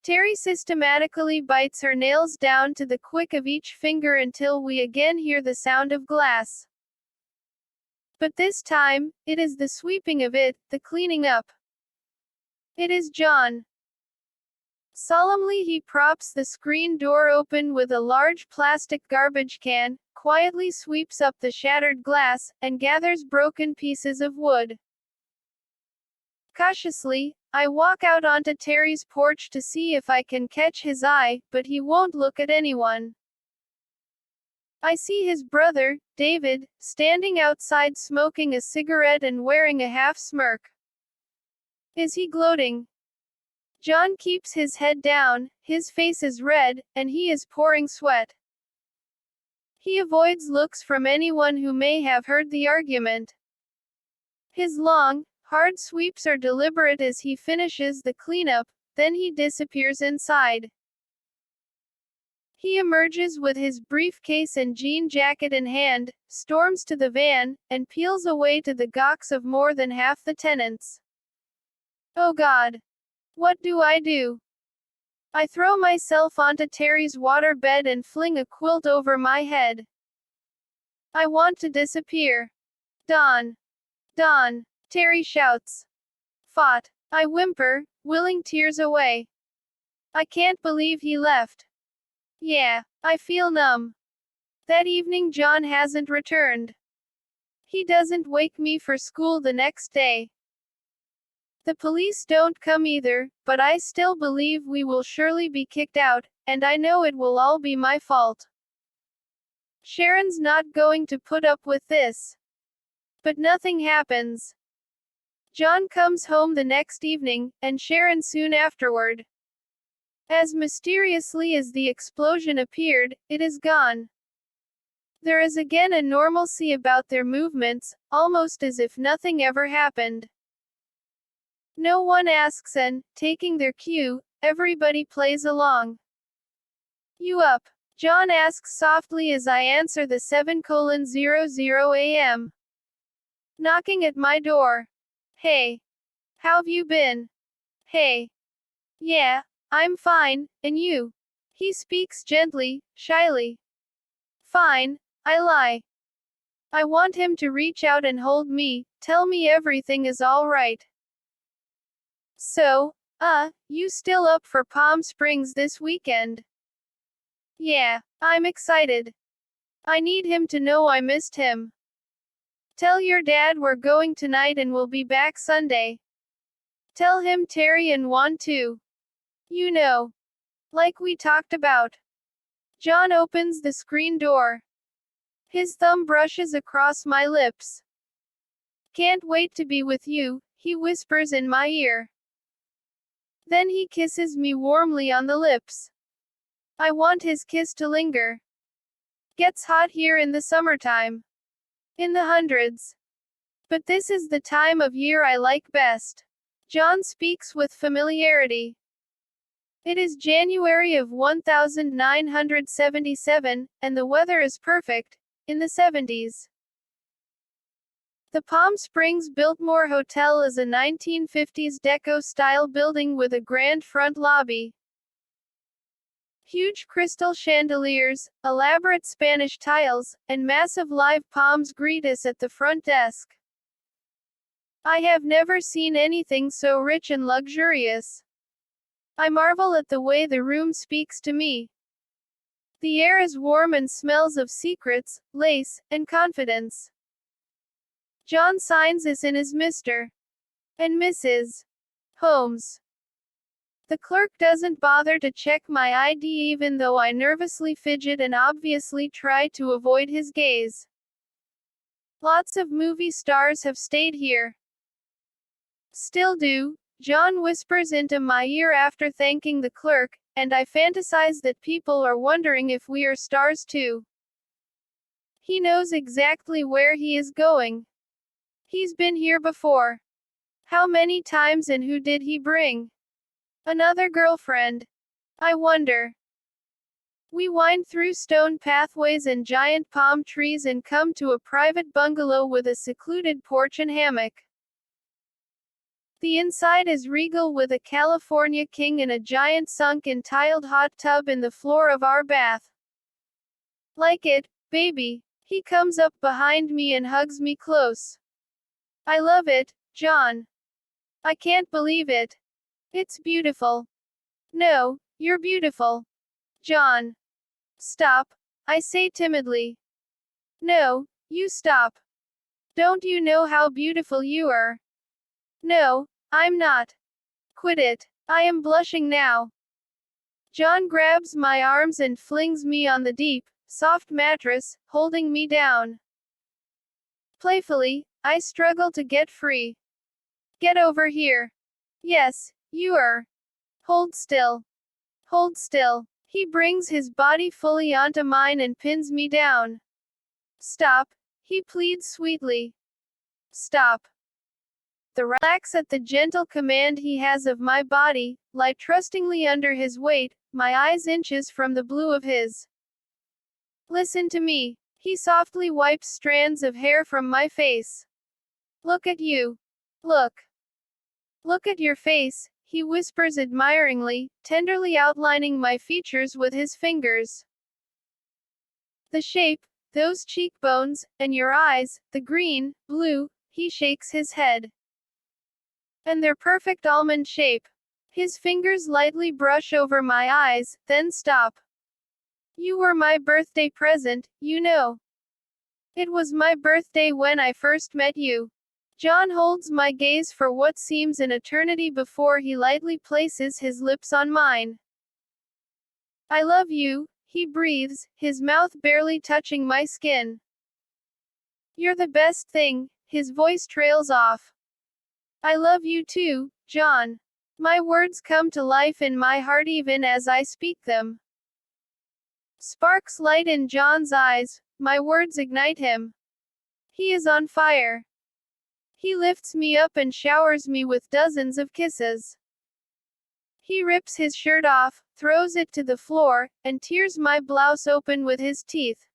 Terry systematically bites her nails down to the quick of each finger until we again hear the sound of glass. But this time, it is the sweeping of it, the cleaning up. It is John. Solemnly he props the screen door open with a large plastic garbage can, quietly sweeps up the shattered glass, and gathers broken pieces of wood. Cautiously, I walk out onto Terry's porch to see if I can catch his eye, but he won't look at anyone. I see his brother, David, standing outside smoking a cigarette and wearing a half smirk. Is he gloating? John keeps his head down, his face is red, and he is pouring sweat. He avoids looks from anyone who may have heard the argument. His long, hard sweeps are deliberate as he finishes the cleanup, then he disappears inside. He emerges with his briefcase and jean jacket in hand, storms to the van, and peels away to the gawks of more than half the tenants. Oh God! What do I do? I throw myself onto Terry's water bed and fling a quilt over my head. I want to disappear. Don! Don! Terry shouts. Fought. I whimper, willing tears away. I can't believe he left. Yeah, I feel numb. That evening John hasn't returned. He doesn't wake me for school the next day. The police don't come either, but I still believe we will surely be kicked out, and I know it will all be my fault. Sharon's not going to put up with this. But nothing happens. John comes home the next evening, and Sharon soon afterward. As mysteriously as the explosion appeared, it is gone. There is again a normalcy about their movements, almost as if nothing ever happened. No one asks and, taking their cue, everybody plays along. You up? John asks softly as I answer the 7:00 a.m. knocking at my door. Hey. How've you been? Hey. Yeah, I'm fine, and you? He speaks gently, shyly. Fine, I lie. I want him to reach out and hold me, tell me everything is all right. So, you still up for Palm Springs this weekend? Yeah, I'm excited. I need him to know I missed him. Tell your dad we're going tonight and we'll be back Sunday. Tell him Terry and Juan too. You know. Like we talked about. John opens the screen door. His thumb brushes across my lips. Can't wait to be with you, he whispers in my ear. Then he kisses me warmly on the lips. I want his kiss to linger. Gets hot here in the summertime. In the hundreds. But this is the time of year I like best. John speaks with familiarity. It is January of 1977, and the weather is perfect, in the 70s. The Palm Springs Biltmore Hotel is a 1950s deco-style building with a grand front lobby. Huge crystal chandeliers, elaborate Spanish tiles, and massive live palms greet us at the front desk. I have never seen anything so rich and luxurious. I marvel at the way the room speaks to me. The air is warm and smells of secrets, lace, and confidence. John signs us in as Mr. and Mrs. Holmes. The clerk doesn't bother to check my ID even though I nervously fidget and obviously try to avoid his gaze. Lots of movie stars have stayed here. Still do, John whispers into my ear after thanking the clerk, and I fantasize that people are wondering if we are stars too. He knows exactly where he is going. He's been here before. How many times and who did he bring? Another girlfriend. I wonder. We wind through stone pathways and giant palm trees and come to a private bungalow with a secluded porch and hammock. The inside is regal with a California king and a giant sunken tiled hot tub in the floor of our bath. Like it, baby. He comes up behind me and hugs me close. I love it, John. I can't believe it. It's beautiful. No, you're beautiful. John. Stop, I say timidly. No, you stop. Don't you know how beautiful you are? No, I'm not. Quit it. I am blushing now. John grabs my arms and flings me on the deep, soft mattress, holding me down. Playfully, I struggle to get free. Get over here. Yes, you are. Hold still. Hold still. He brings his body fully onto mine and pins me down. Stop, he pleads sweetly. Stop. The relax at the gentle command he has of my body, lie trustingly under his weight, my eyes inches from the blue of his. Listen to me. He softly wipes strands of hair from my face. Look at you. Look. Look at your face, he whispers admiringly, tenderly outlining my features with his fingers. The shape, those cheekbones, and your eyes, the green, blue, he shakes his head. And their perfect almond shape. His fingers lightly brush over my eyes, then stop. You were my birthday present, you know. It was my birthday when I first met you. John holds my gaze for what seems an eternity before he lightly places his lips on mine. I love you, he breathes, his mouth barely touching my skin. You're the best thing, his voice trails off. I love you too, John. My words come to life in my heart even as I speak them. Sparks light in John's eyes, my words ignite him. He is on fire. He lifts me up and showers me with dozens of kisses. He rips his shirt off, throws it to the floor, and tears my blouse open with his teeth.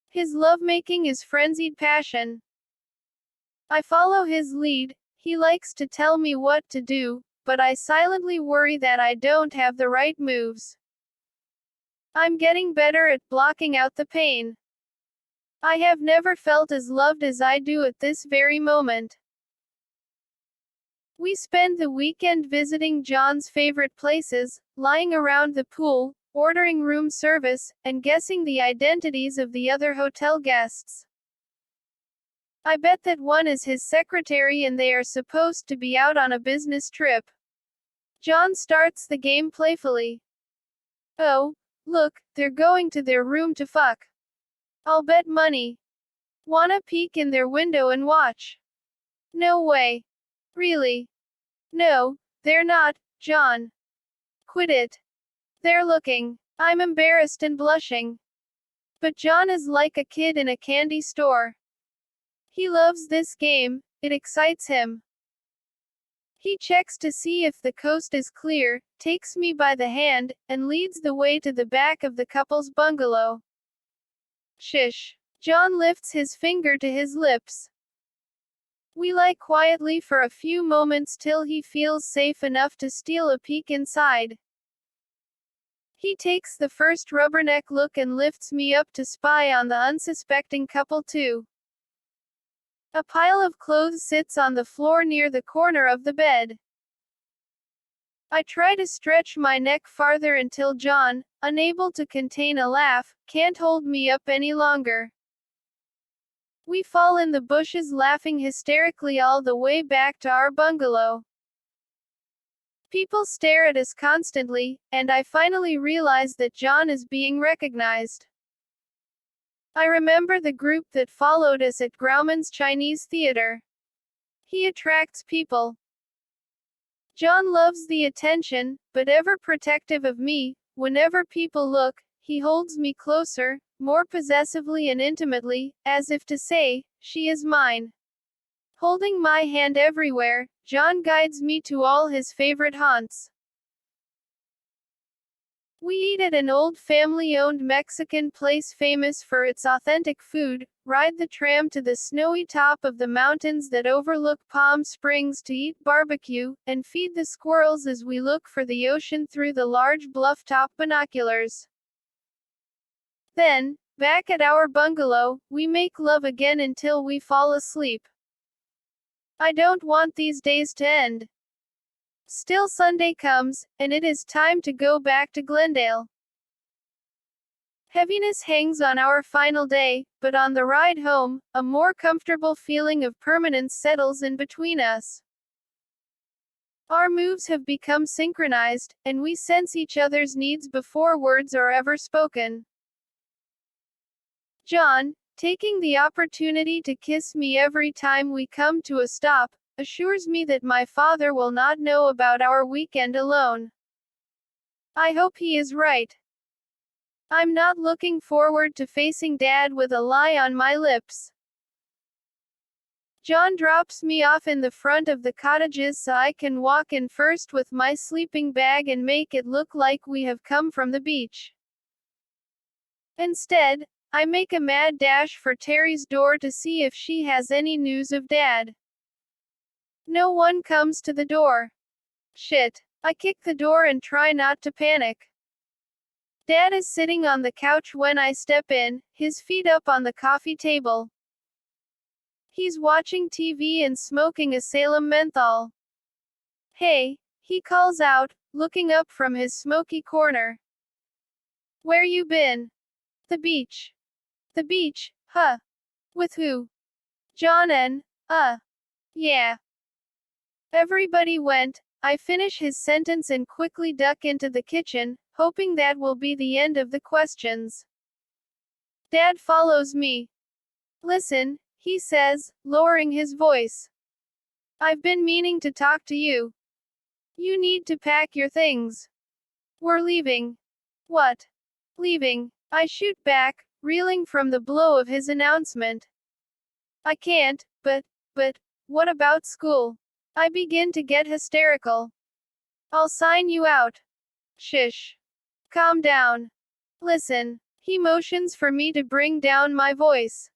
His lovemaking is frenzied passion. I follow his lead. He likes to tell me what to do, but I silently worry that I don't have the right moves. I'm getting better at blocking out the pain. I have never felt as loved as I do at this very moment. We spend the weekend visiting John's favorite places, lying around the pool, ordering room service, and guessing the identities of the other hotel guests. I bet that one is his secretary and they are supposed to be out on a business trip. John starts the game playfully. Oh, look, they're going to their room to fuck. I'll bet money. Wanna peek in their window and watch? No way. Really? No, they're not, John. Quit it. They're looking. I'm embarrassed and blushing. But John is like a kid in a candy store. He loves this game, it excites him. He checks to see if the coast is clear, takes me by the hand, and leads the way to the back of the couple's bungalow. Shish. John lifts his finger to his lips. We lie quietly for a few moments till he feels safe enough to steal a peek inside. He takes the first rubberneck look and lifts me up to spy on the unsuspecting couple too. A pile of clothes sits on the floor near the corner of the bed. I try to stretch my neck farther until John, unable to contain a laugh, can't hold me up any longer. We fall in the bushes laughing hysterically all the way back to our bungalow. People stare at us constantly, and I finally realize that John is being recognized. I remember the group that followed us at Grauman's Chinese Theater. He attracts people. John loves the attention, but ever protective of me. Whenever people look, he holds me closer, more possessively and intimately, as if to say, she is mine. Holding my hand everywhere, John guides me to all his favorite haunts. We eat at an old family-owned Mexican place famous for its authentic food, ride the tram to the snowy top of the mountains that overlook Palm Springs to eat barbecue, and feed the squirrels as we look for the ocean through the large bluff-top binoculars. Then, back at our bungalow, we make love again until we fall asleep. I don't want these days to end. Still Sunday comes, and it is time to go back to Glendale. Heaviness hangs on our final day, but on the ride home, a more comfortable feeling of permanence settles in between us. Our moves have become synchronized, and we sense each other's needs before words are ever spoken. John, taking the opportunity to kiss me every time we come to a stop, assures me that my father will not know about our weekend alone. I hope he is right. I'm not looking forward to facing Dad with a lie on my lips. John drops me off in the front of the cottages so I can walk in first with my sleeping bag and make it look like we have come from the beach. Instead, I make a mad dash for Terry's door to see if she has any news of Dad. No one comes to the door. Shit. I kick the door and try not to panic. Dad is sitting on the couch when I step in, his feet up on the coffee table. He's watching TV and smoking a Salem menthol. Hey, he calls out, looking up from his smoky corner. Where you been? The beach. The beach, huh? With who? John and, yeah. Everybody went. I finish his sentence and quickly duck into the kitchen, hoping that will be the end of the questions. Dad follows me. Listen, he says, lowering his voice. I've been meaning to talk to you. You need to pack your things. We're leaving. What? Leaving? I shoot back, reeling from the blow of his announcement. I can't, but, what about school? I begin to get hysterical. I'll sign you out. Shish. Calm down. Listen. He motions for me to bring down my voice.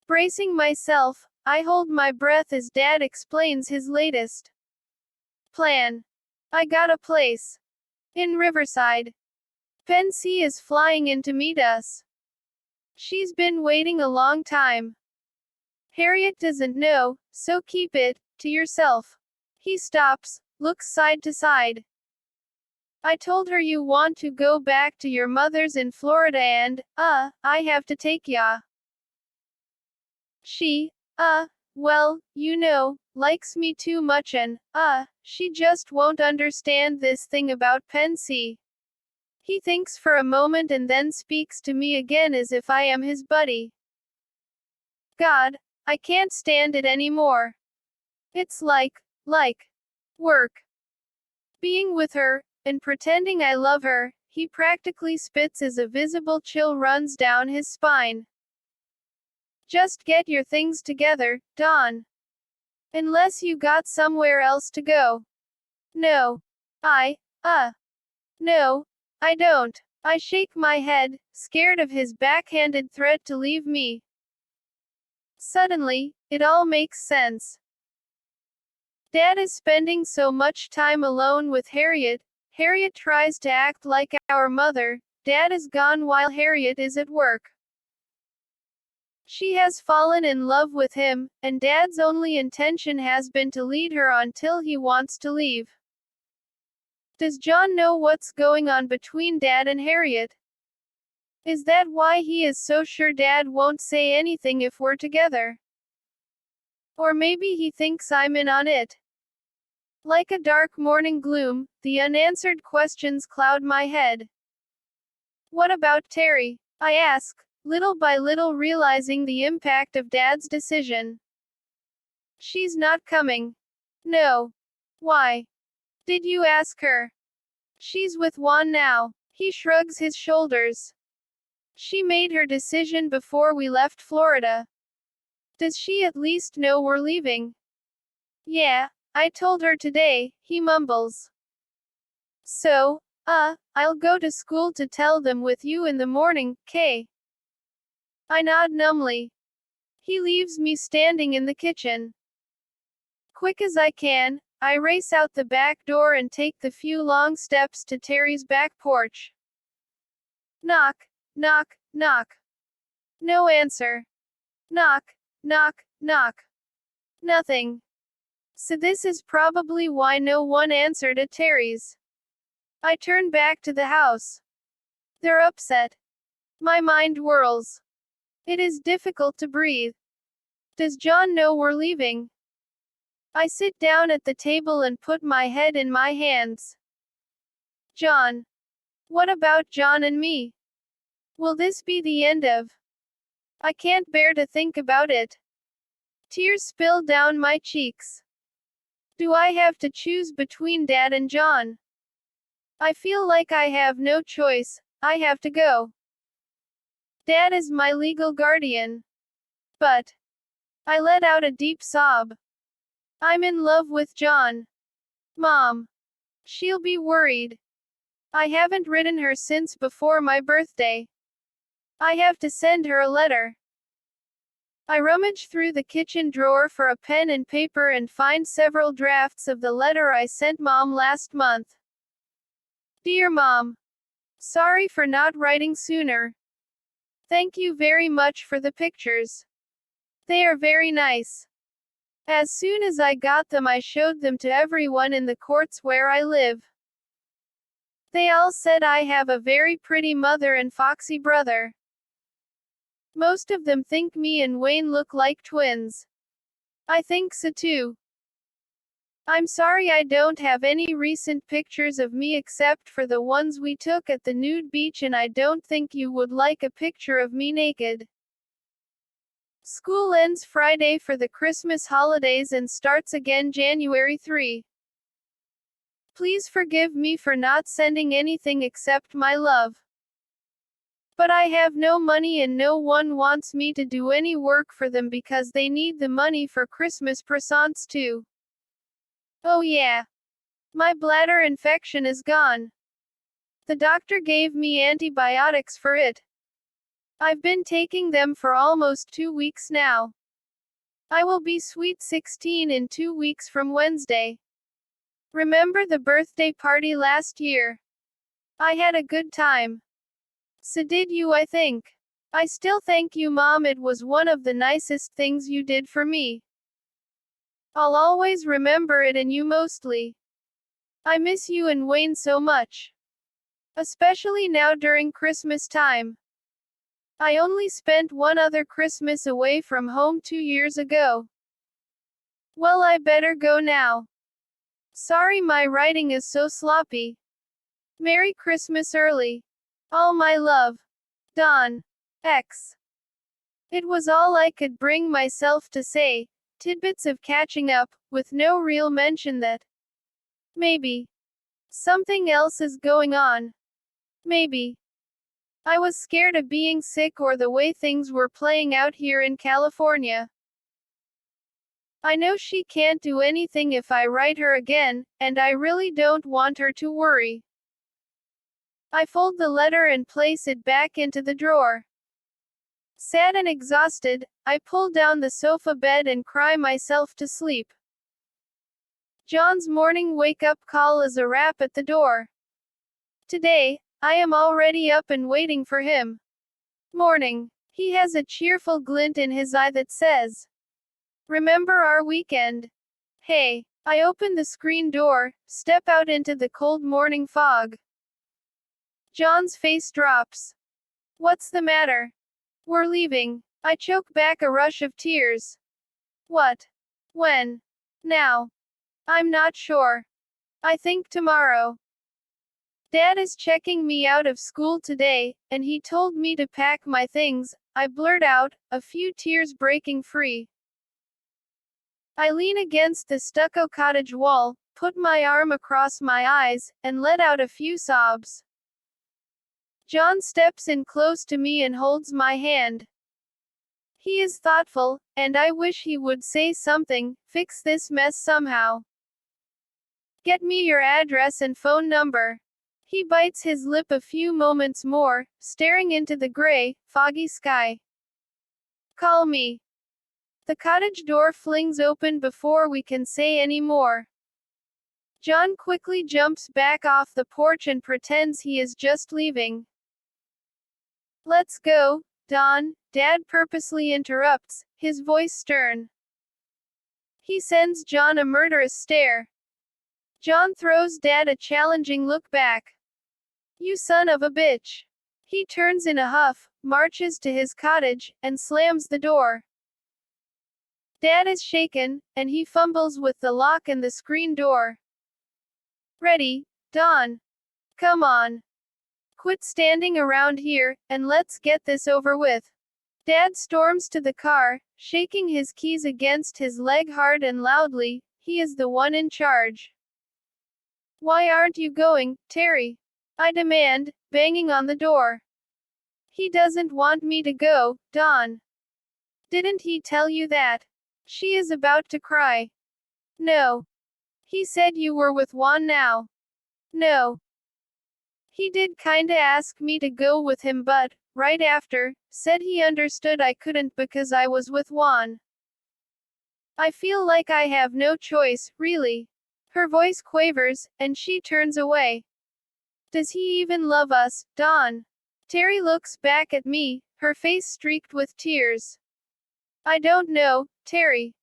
Bracing myself, I hold my breath as Dad explains his latest plan. I got a place. In Riverside. Pensy is flying in to meet us. She's been waiting a long time. Harriet doesn't know, so keep it to yourself. He stops, looks side to side. I told her you want to go back to your mother's in Florida and, I have to take ya. She, well, likes me too much and, she just won't understand this thing about Pensy. He thinks for a moment and then speaks to me again as if I am his buddy. God, I can't stand it anymore. It's like work. Being with her, and pretending I love her, he practically spits as a visible chill runs down his spine. Just get your things together, Dawn. Unless you got somewhere else to go. No. No, I don't. I shake my head, scared of his backhanded threat to leave me. Suddenly, it all makes sense. Dad is spending so much time alone with Harriet. Harriet tries to act like our mother. Dad is gone while Harriet is at work. She has fallen in love with him, and Dad's only intention has been to lead her on till he wants to leave. Does John know what's going on between Dad and Harriet? Is that why he is so sure Dad won't say anything if we're together? Or maybe he thinks I'm in on it. Like a dark morning gloom, the unanswered questions cloud my head. What about Terry? I ask, little by little realizing the impact of Dad's decision. She's not coming. No. Why? Did you ask her? She's with Juan now. He shrugs his shoulders. She made her decision before we left Florida. Does she at least know we're leaving? Yeah, I told her today, he mumbles. So, I'll go to school to tell them with you in the morning, Kay. I nod numbly. He leaves me standing in the kitchen. Quick as I can, I race out the back door and take the few long steps to Terry's back porch. Knock, knock, knock. No answer. Knock, knock, knock. Nothing. So this is probably why no one answered at Terry's. I turn back to the house. They're upset. My mind whirls. It is difficult to breathe. Does John know we're leaving? I sit down at the table and put my head in my hands. John. What about John and me? Will this be the end of? I can't bear to think about it. Tears spill down my cheeks. Do I have to choose between Dad and John? I feel like I have no choice. I have to go. Dad is my legal guardian. But I let out a deep sob. I'm in love with John. Mom. She'll be worried. I haven't written her since before my birthday. I have to send her a letter. I rummage through the kitchen drawer for a pen and paper and find several drafts of the letter I sent Mom last month. Dear Mom. Sorry for not writing sooner. Thank you very much for the pictures. They are very nice. As soon as I got them, I showed them to everyone in the courts where I live. They all said I have a very pretty mother and foxy brother. Most of them think me and Wayne look like twins. I think so too. I'm sorry I don't have any recent pictures of me except for the ones we took at the nude beach, and I don't think you would like a picture of me naked. School ends Friday for the Christmas holidays and starts again January 3. Please forgive me for not sending anything except my love. But I have no money and no one wants me to do any work for them because they need the money for Christmas presents too. Oh yeah. My bladder infection is gone. The doctor gave me antibiotics for it. I've been taking them for almost 2 weeks now. I will be sweet 16 in 2 weeks from Wednesday. Remember the birthday party last year? I had a good time. So did you, I think. I still thank you, Mom. It was one of the nicest things you did for me. I'll always remember it, and you mostly. I miss you and Wayne so much. Especially now during Christmas time. I only spent one other Christmas away from home 2 years ago. Well, I better go now. Sorry my writing is so sloppy. Merry Christmas early. All my love. Don. X. It was all I could bring myself to say, tidbits of catching up, with no real mention that maybe something else is going on. Maybe I was scared of being sick or the way things were playing out here in California. I know she can't do anything if I write her again, and I really don't want her to worry. I fold the letter and place it back into the drawer. Sad and exhausted, I pull down the sofa bed and cry myself to sleep. John's morning wake-up call is a rap at the door. Today, I am already up and waiting for him. Morning. He has a cheerful glint in his eye that says, "Remember our weekend?" Hey. I open the screen door, step out into the cold morning fog. John's face drops. What's the matter? We're leaving. I choke back a rush of tears. What? When? Now? I'm not sure. I think tomorrow. Dad is checking me out of school today, and he told me to pack my things, I blurt out, a few tears breaking free. I lean against the stucco cottage wall, put my arm across my eyes, and let out a few sobs. John steps in close to me and holds my hand. He is thoughtful, and I wish he would say something, fix this mess somehow. Get me your address and phone number. He bites his lip a few moments more, staring into the gray, foggy sky. Call me. The cottage door flings open before we can say any more. John quickly jumps back off the porch and pretends he is just leaving. Let's go, Don, Dad purposely interrupts, his voice stern. He sends John a murderous stare. John throws Dad a challenging look back. You son of a bitch. He turns in a huff, marches to his cottage, and slams the door. Dad is shaken, and he fumbles with the lock and the screen door. Ready, Don? Come on. Quit standing around here, and let's get this over with. Dad storms to the car, shaking his keys against his leg hard and loudly, he is the one in charge. Why aren't you going, Terry? I demand, banging on the door. He doesn't want me to go, Don. Didn't he tell you that? She is about to cry. No. He said you were with Juan now. No. He did kinda ask me to go with him but, right after, said he understood I couldn't because I was with Juan. I feel like I have no choice, really. Her voice quavers, and she turns away. Does he even love us, Don? Terry looks back at me, her face streaked with tears. I don't know, Terry.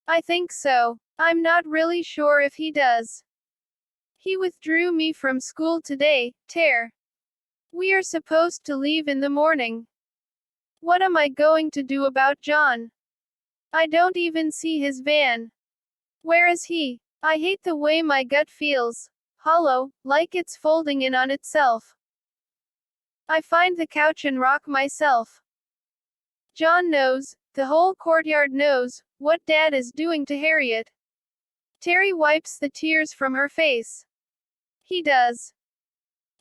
I think so. I'm not really sure if he does. He withdrew me from school today, Ter. We are supposed to leave in the morning. What am I going to do about John? I don't even see his van. Where is he? I hate the way my gut feels. Hollow, like it's folding in on itself. I find the couch and rock myself. John knows, the whole courtyard knows, what Dad is doing to Harriet. Terry wipes the tears from her face. He does.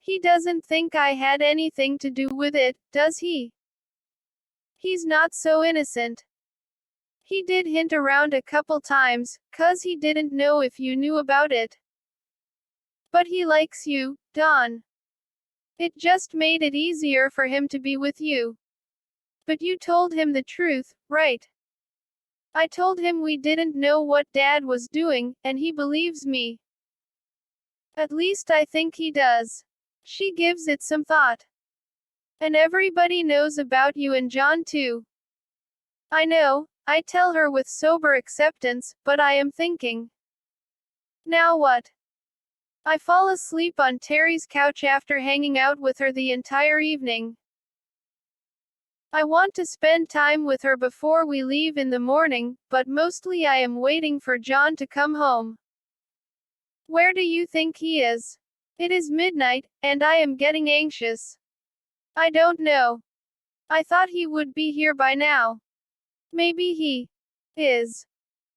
He doesn't think I had anything to do with it, does he? He's not so innocent. He did hint around a couple times, 'cause he didn't know if you knew about it. But he likes you, Don. It just made it easier for him to be with you. But you told him the truth, right? I told him we didn't know what Dad was doing, and he believes me. At least I think he does. She gives it some thought. And everybody knows about you and John too. I know, I tell her with sober acceptance, but I am thinking. Now what? I fall asleep on Terry's couch after hanging out with her the entire evening. I want to spend time with her before we leave in the morning, but mostly I am waiting for John to come home. Where do you think he is? It is midnight, and I am getting anxious. I don't know. I thought he would be here by now. Maybe he is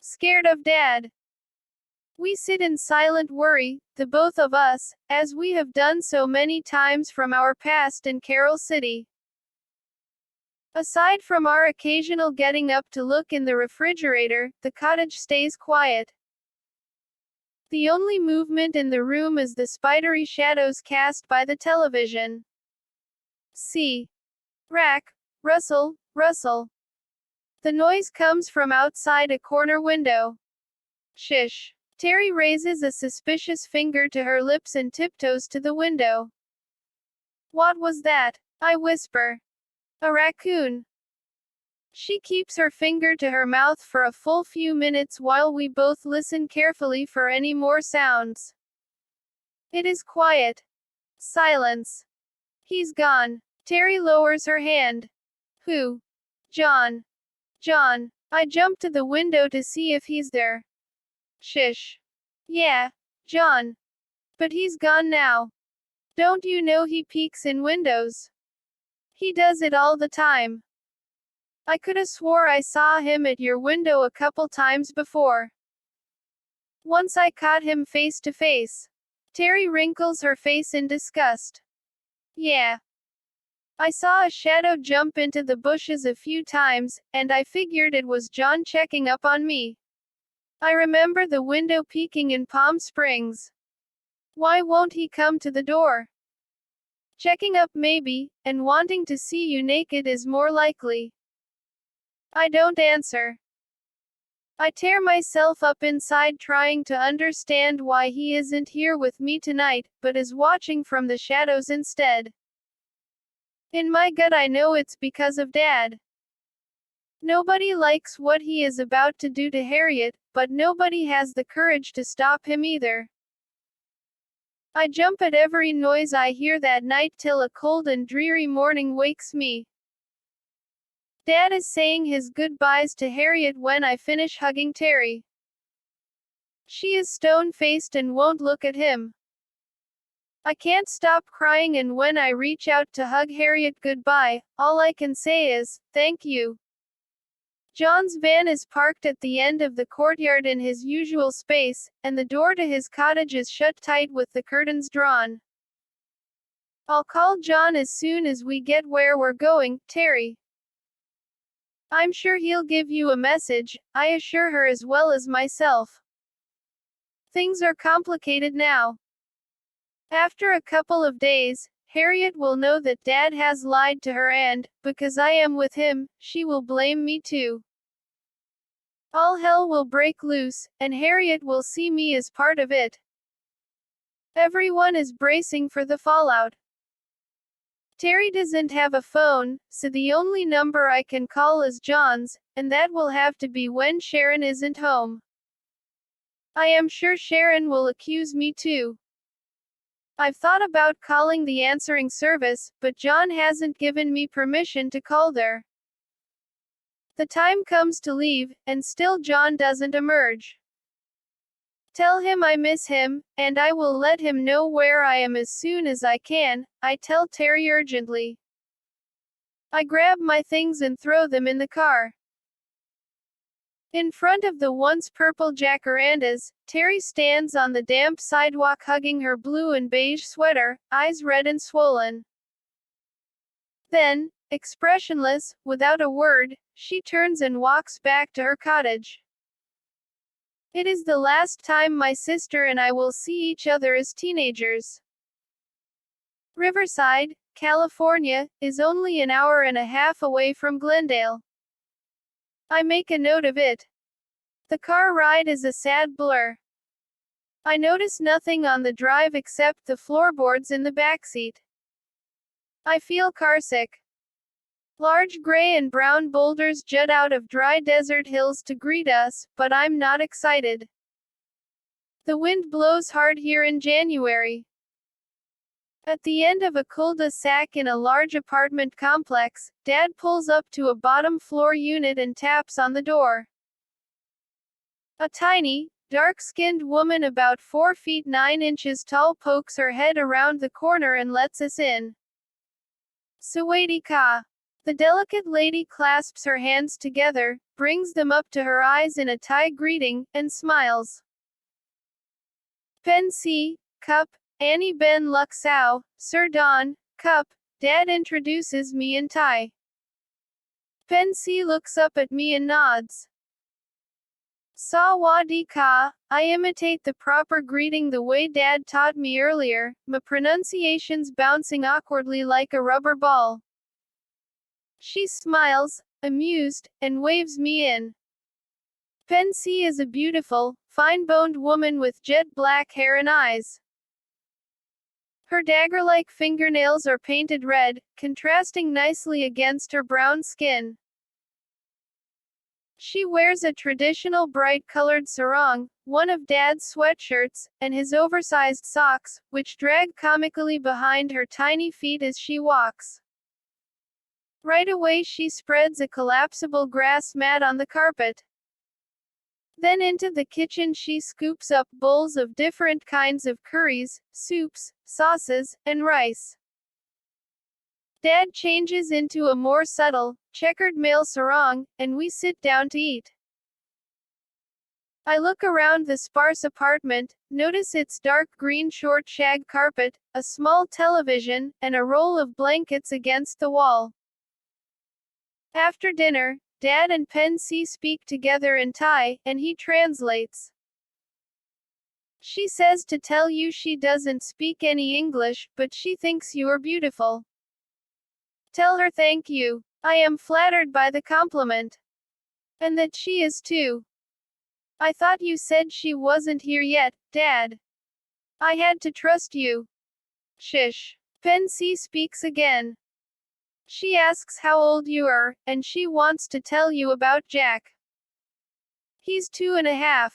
scared of Dad. We sit in silent worry, the both of us, as we have done so many times from our past in Carol City. Aside from our occasional getting up to look in the refrigerator, the cottage stays quiet. The only movement in the room is the spidery shadows cast by the television. See. Rack, rustle, rustle. The noise comes from outside a corner window. Shish. Terry raises a suspicious finger to her lips and tiptoes to the window. What was that? I whisper. A raccoon. She keeps her finger to her mouth for a full few minutes while we both listen carefully for any more sounds. It is quiet. Silence. He's gone. Terry lowers her hand. Who? John. John. I jump to the window to see if he's there. Shish. Yeah, John. But he's gone now. Don't you know he peeks in windows? He does it all the time. I coulda swore I saw him at your window a couple times before. Once I caught him face to face. Terry wrinkles her face in disgust. Yeah. I saw a shadow jump into the bushes a few times, and I figured it was John checking up on me. I remember the window peeking in Palm Springs. Why won't he come to the door? Checking up maybe, and wanting to see you naked is more likely. I don't answer. I tear myself up inside trying to understand why he isn't here with me tonight, but is watching from the shadows instead. In my gut I know it's because of Dad. Nobody likes what he is about to do to Harriet, but nobody has the courage to stop him either. I jump at every noise I hear that night till a cold and dreary morning wakes me. Dad is saying his goodbyes to Harriet when I finish hugging Terry. She is stone-faced and won't look at him. I can't stop crying, and when I reach out to hug Harriet goodbye, all I can say is, thank you. John's van is parked at the end of the courtyard in his usual space, and the door to his cottage is shut tight with the curtains drawn. I'll call John as soon as we get where we're going, Terry. I'm sure he'll give you a message, I assure her as well as myself. Things are complicated now. After a couple of days, Harriet will know that Dad has lied to her, and, because I am with him, she will blame me too. All hell will break loose, and Harriet will see me as part of it. Everyone is bracing for the fallout. Terry doesn't have a phone, so the only number I can call is John's, and that will have to be when Sharon isn't home. I am sure Sharon will accuse me too. I've thought about calling the answering service, but John hasn't given me permission to call there. The time comes to leave, and still John doesn't emerge. Tell him I miss him, and I will let him know where I am as soon as I can, I tell Terry urgently. I grab my things and throw them in the car. In front of the once purple jacarandas, Terry stands on the damp sidewalk hugging her blue and beige sweater, eyes red and swollen. Then, expressionless, without a word, she turns and walks back to her cottage. It is the last time my sister and I will see each other as teenagers. Riverside, California, is only an hour and a half away from Glendale. I make a note of it. The car ride is a sad blur. I notice nothing on the drive except the floorboards in the backseat. I feel carsick. Large gray and brown boulders jut out of dry desert hills to greet us, but I'm not excited. The wind blows hard here in January. At the end of a cul-de-sac in a large apartment complex, Dad pulls up to a bottom floor unit and taps on the door. A tiny, dark-skinned woman about 4 feet 9 inches tall pokes her head around the corner and lets us in. Sawadee ka. The delicate lady clasps her hands together, brings them up to her eyes in a Thai greeting, and smiles. Pen Si, Cup, Annie Ben Luxao, Sir Don, Cup, Dad introduces me in Thai. Pen Si looks up at me and nods. Sawadee ka, I imitate the proper greeting the way Dad taught me earlier, my pronunciations bouncing awkwardly like a rubber ball. She smiles, amused, and waves me in. Pen Si is a beautiful, fine-boned woman with jet black hair and eyes. Her dagger-like fingernails are painted red, contrasting nicely against her brown skin. She wears a traditional bright-colored sarong, one of Dad's sweatshirts, and his oversized socks, which drag comically behind her tiny feet as she walks. Right away she spreads a collapsible grass mat on the carpet. Then into the kitchen she scoops up bowls of different kinds of curries, soups, sauces, and rice. Dad changes into a more subtle, checkered male sarong, and we sit down to eat. I look around the sparse apartment, notice its dark green short shag carpet, a small television, and a roll of blankets against the wall. After dinner, Dad and Pen Si speak together in Thai, and he translates. She says to tell you she doesn't speak any English, but she thinks you are beautiful. Tell her thank you. I am flattered by the compliment. And that she is too. I thought you said she wasn't here yet, Dad. I had to trust you. Shish. Pen Si speaks again. She asks how old you are, and she wants to tell you about Jack. He's 2.5.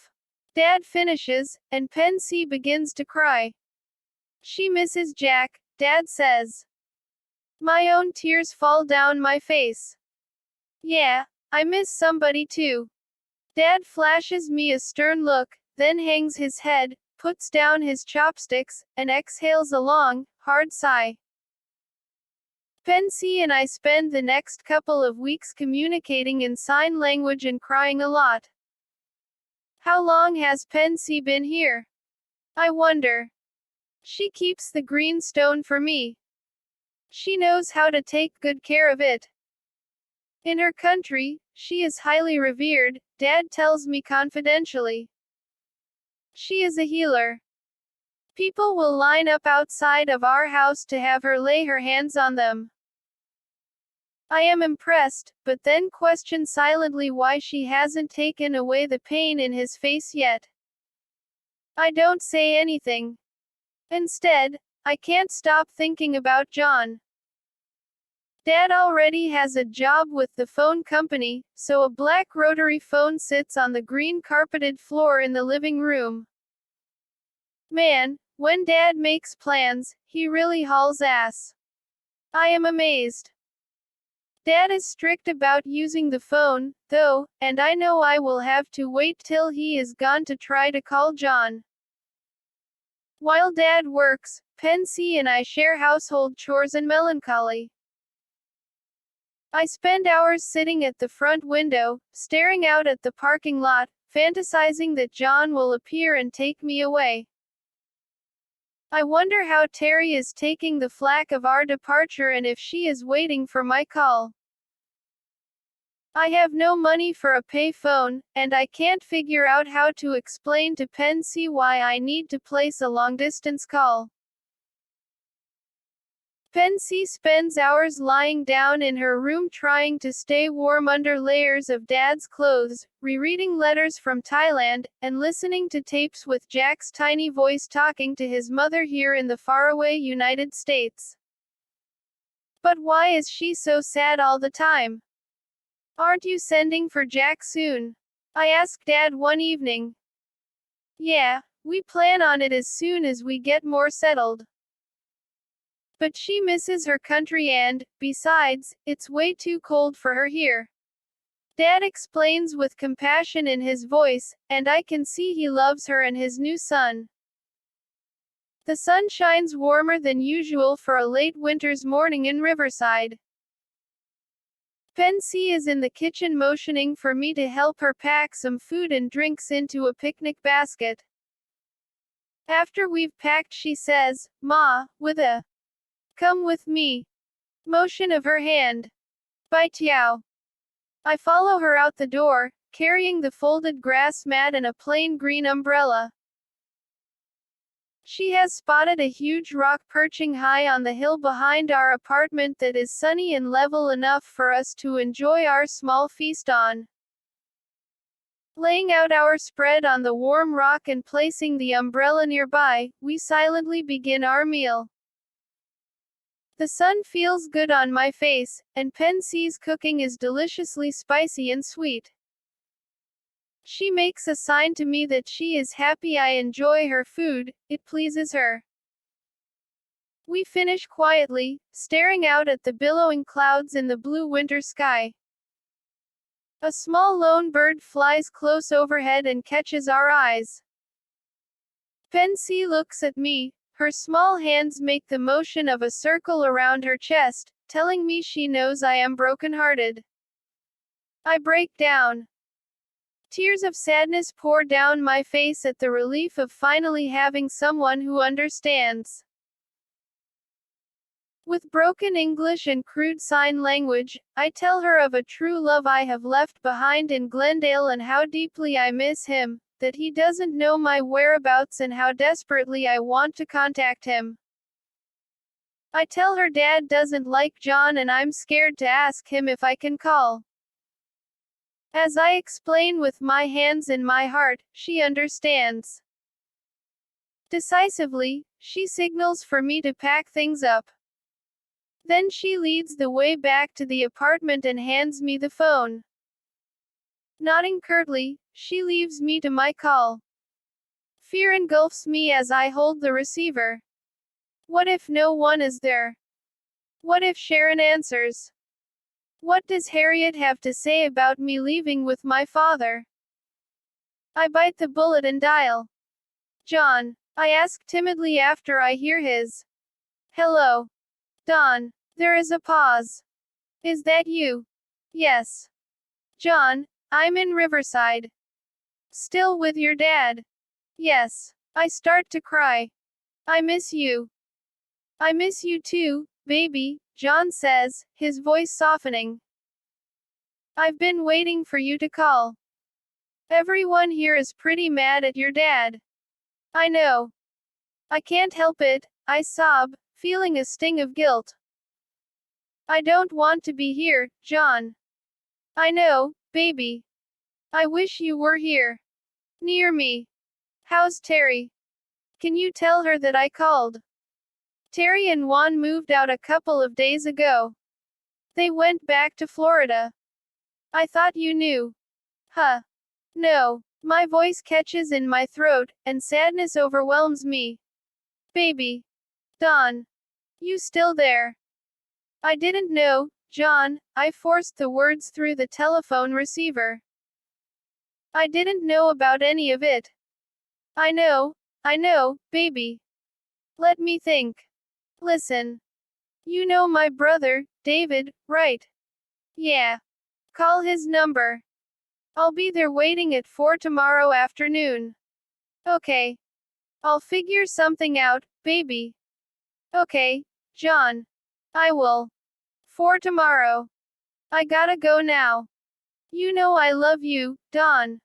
Dad finishes, and Pen Si begins to cry. She misses Jack, Dad says. My own tears fall down my face. Yeah, I miss somebody too. Dad flashes me a stern look, then hangs his head, puts down his chopsticks, and exhales a long, hard sigh. Pen Si and I spend the next couple of weeks communicating in sign language and crying a lot. How long has Pen Si been here? I wonder. She keeps the green stone for me. She knows how to take good care of it. In her country, she is highly revered, Dad tells me confidentially. She is a healer. People will line up outside of our house to have her lay her hands on them. I am impressed, but then question silently why she hasn't taken away the pain in his face yet. I don't say anything. Instead, I can't stop thinking about John. Dad already has a job with the phone company, so a black rotary phone sits on the green carpeted floor in the living room. Man, when Dad makes plans, he really hauls ass. I am amazed. Dad is strict about using the phone, though, and I know I will have to wait till he is gone to try to call John. While Dad works, Pen Si and I share household chores and melancholy. I spend hours sitting at the front window, staring out at the parking lot, fantasizing that John will appear and take me away. I wonder how Terry is taking the flack of our departure and if she is waiting for my call. I have no money for a pay phone, and I can't figure out how to explain to Pen Si why I need to place a long-distance call. Pen Si spends hours lying down in her room trying to stay warm under layers of Dad's clothes, rereading letters from Thailand, and listening to tapes with Jack's tiny voice talking to his mother here in the faraway United States. But why is she so sad all the time? Aren't you sending for Jack soon? I asked Dad one evening. Yeah, We plan on it as soon as we get more settled. But she misses her country and, besides, it's way too cold for her here. Dad explains with compassion in his voice, and I can see he loves her and his new son. The sun shines warmer than usual for a late winter's morning in Riverside. Pensy is in the kitchen motioning for me to help her pack some food and drinks into a picnic basket. After we've packed, she says, "Ma," with a "come with me" motion of her hand. Bye Tiao. I follow her out the door, carrying the folded grass mat and a plain green umbrella. She has spotted a huge rock perching high on the hill behind our apartment that is sunny and level enough for us to enjoy our small feast on. Laying out our spread on the warm rock and placing the umbrella nearby, we silently begin our meal. The sun feels good on my face, and Pensy's cooking is deliciously spicy and sweet. She makes a sign to me that she is happy I enjoy her food, it pleases her. We finish quietly, staring out at the billowing clouds in the blue winter sky. A small lone bird flies close overhead and catches our eyes. Pensy looks at me, her small hands make the motion of a circle around her chest, telling me she knows I am broken-hearted. I break down. Tears of sadness pour down my face at the relief of finally having someone who understands. With broken English and crude sign language, I tell her of a true love I have left behind in Glendale and how deeply I miss him, that he doesn't know my whereabouts and how desperately I want to contact him. I tell her Dad doesn't like John and I'm scared to ask him if I can call. As I explain with my hands in my heart, she understands. Decisively, she signals for me to pack things up. Then she leads the way back to the apartment and hands me the phone. Nodding curtly, she leaves me to my call. Fear engulfs me as I hold the receiver. What if no one is there? What if Sharon answers? What does Harriet have to say about me leaving with my father? I bite the bullet and dial. John, I ask timidly after I hear his hello. Don. There is a pause. Is that you? Yes. John, I'm in Riverside. Still with your dad? Yes. I start to cry. I miss you. I miss you too, baby, John says, his voice softening. I've been waiting for you to call. Everyone here is pretty mad at your dad. I know. I can't help it, I sob, feeling a sting of guilt. I don't want to be here, John. I know, baby. I wish you were here. Near me. How's Terry? Can you tell her that I called? Terry and Juan moved out a couple of days ago. They went back to Florida. I thought you knew. Huh. No. My voice catches in my throat, and sadness overwhelms me. Baby. Don. You still there? I didn't know, John, I forced the words through the telephone receiver. I didn't know about any of it. I know, baby. Let me think. Listen. You know my brother, David, right? Yeah. Call his number. I'll be there waiting at 4 tomorrow afternoon. Okay. I'll figure something out, baby. Okay, John. I will. 4 tomorrow. I gotta go now. You know I love you, Don.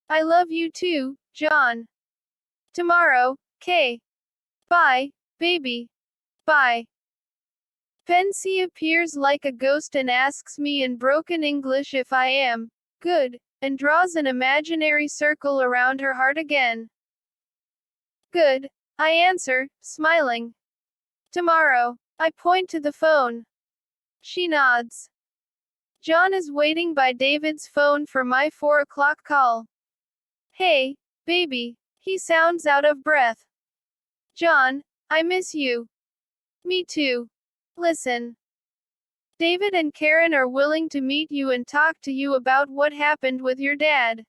I love you too, John. Tomorrow, K. Bye, baby. Bye. Pensy appears like a ghost and asks me in broken English if I am good, and draws an imaginary circle around her heart again. Good, I answer, smiling. Tomorrow, I point to the phone. She nods. John is waiting by David's phone for my 4 o'clock call. Hey, baby, He sounds out of breath. John, I miss you. Me too. Listen. David and Karen are willing to meet you and talk to you about what happened with your dad.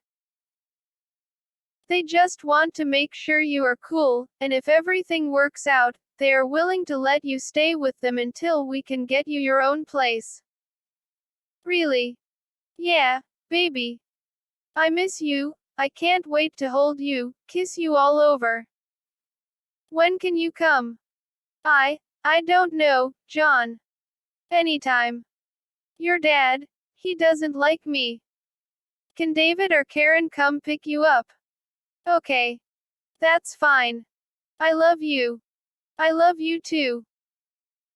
They just want to make sure you are cool, and if everything works out, they are willing to let you stay with them until we can get you your own place. Really? Yeah, baby. I miss you. I can't wait to hold you, kiss you all over. When can you come? I don't know, John. Anytime. Your dad, he doesn't like me. Can David or Karen come pick you up? Okay. That's fine. I love you. I love you too.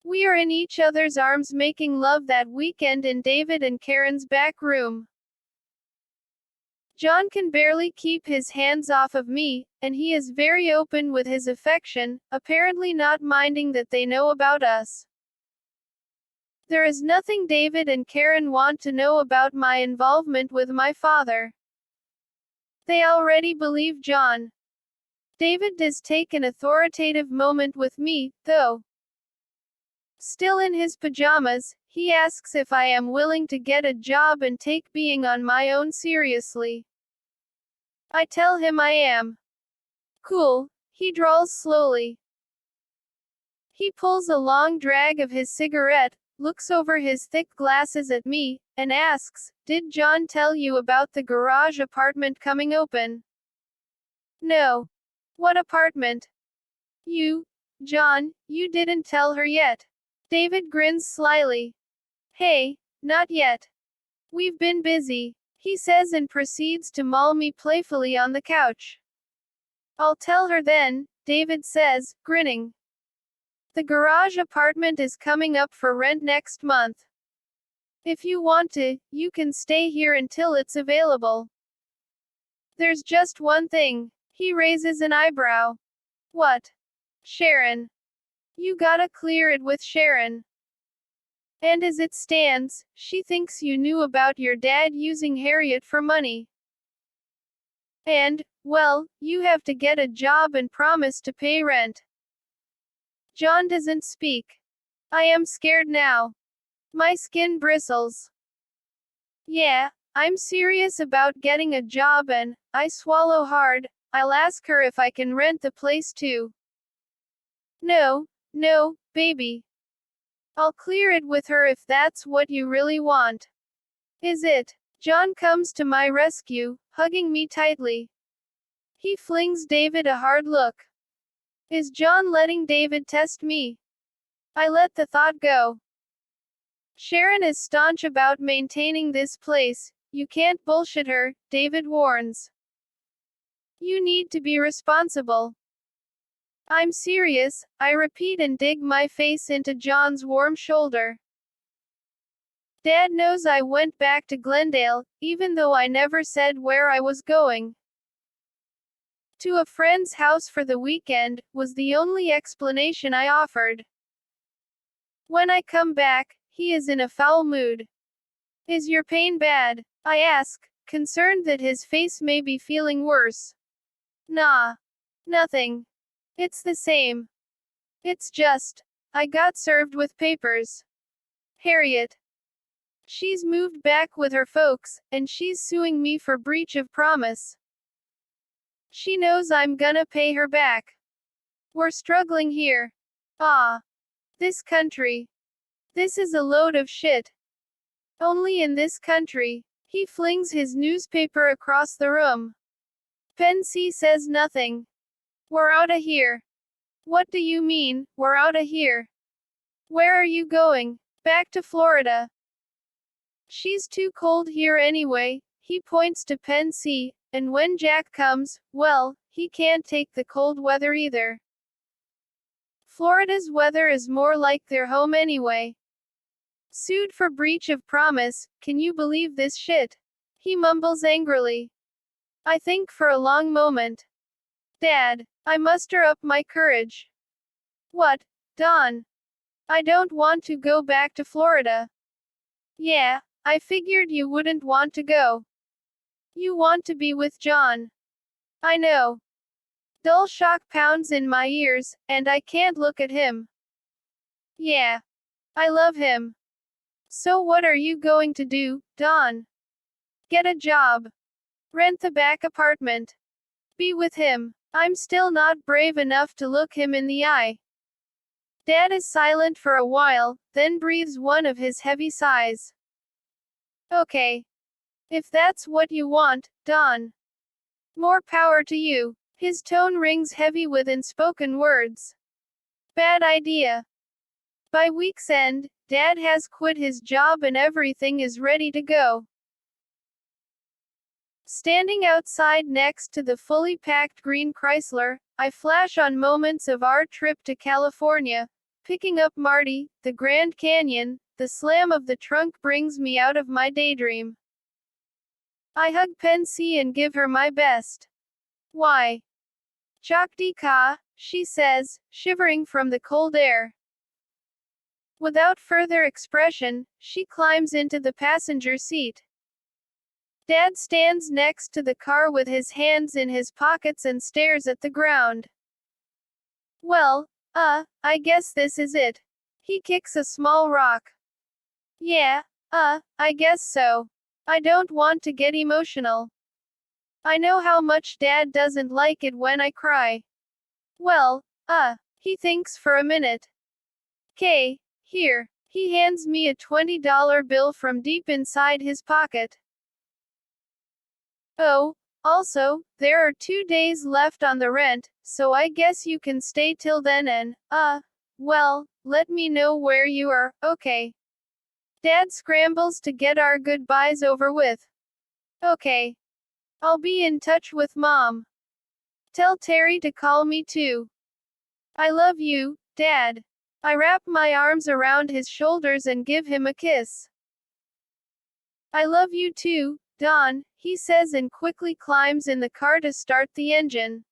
We are in each other's arms making love that weekend in David and Karen's back room. John can barely keep his hands off of me, and he is very open with his affection, apparently not minding that they know about us. There is nothing David and Karen want to know about my involvement with my father. They already believe John. David does take an authoritative moment with me, though. Still in his pajamas, he asks if I am willing to get a job and take being on my own seriously. I tell him I am. Cool, he drawls slowly. He pulls a long drag of his cigarette, looks over his thick glasses at me, and asks, "Did John tell you about the garage apartment coming open?" No. What apartment? John, you didn't tell her yet. David grins slyly. Hey, not yet. We've been busy, he says and proceeds to maul me playfully on the couch. I'll tell her then, David says, grinning. The garage apartment is coming up for rent next month. If you want to, you can stay here until it's available. There's just one thing. He raises an eyebrow. What? Sharon. You gotta clear it with Sharon. And as it stands, she thinks you knew about your dad using Harriet for money. And, well, you have to get a job and promise to pay rent. John doesn't speak. I am scared now. My skin bristles. Yeah, I'm serious about getting a job and, I swallow hard, I'll ask her if I can rent the place too. No, baby. I'll clear it with her if that's what you really want. Is it? John comes to my rescue, hugging me tightly. He flings David a hard look. Is John letting David test me? I let the thought go. Sharon is staunch about maintaining this place. You can't bullshit her, David warns. You need to be responsible. I'm serious, I repeat and dig my face into John's warm shoulder. Dad knows I went back to Glendale, even though I never said where I was going. To a friend's house for the weekend, was the only explanation I offered. When I come back, he is in a foul mood. Is your pain bad? I ask, concerned that his face may be feeling worse. Nah. Nothing. It's the same. It's just, I got served with papers. Harriet. She's moved back with her folks, and she's suing me for breach of promise. She knows I'm gonna pay her back. We're struggling here. This country. This is a load of shit. Only in this country. He flings his newspaper across the room. Pen C says nothing. We're outta here. What do you mean, we're outta here? Where are you going? Back to Florida. She's too cold here anyway, he points to Pen C, and when Jack comes, well, he can't take the cold weather either. Florida's weather is more like their home anyway. Sued for breach of promise, can you believe this shit? He mumbles angrily. I think for a long moment. Dad, I muster up my courage. What, Don? I don't want to go back to Florida. Yeah, I figured you wouldn't want to go. You want to be with John. I know. Dull shock pounds in my ears, and I can't look at him. Yeah. I love him. So what are you going to do, Dawn? Get a job. Rent the back apartment. Be with him. I'm still not brave enough to look him in the eye. Dad is silent for a while, then breathes one of his heavy sighs. Okay. If that's what you want, Dawn. More power to you. His tone rings heavy with unspoken words. Bad idea. By week's end, Dad has quit his job and everything is ready to go. Standing outside next to the fully packed green Chrysler, I flash on moments of our trip to California, picking up Marty, the Grand Canyon. The slam of the trunk brings me out of my daydream. I hug Pensy and give her my best. Why? Chakdi ka, she says, shivering from the cold air. Without further expression, she climbs into the passenger seat. Dad stands next to the car with his hands in his pockets and stares at the ground. Well, I guess this is it. He kicks a small rock. Yeah, I guess so. I don't want to get emotional. I know how much Dad doesn't like it when I cry. Well, he thinks for a minute. "'Kay, here." He hands me a $20 bill from deep inside his pocket. Oh, also, there are 2 days left on the rent, so I guess you can stay till then and, well, let me know where you are, okay? Dad scrambles to get our goodbyes over with. Okay. I'll be in touch with Mom. Tell Terry to call me too. I love you, Dad. I wrap my arms around his shoulders and give him a kiss. I love you too, Dawn, he says and quickly climbs in the car to start the engine.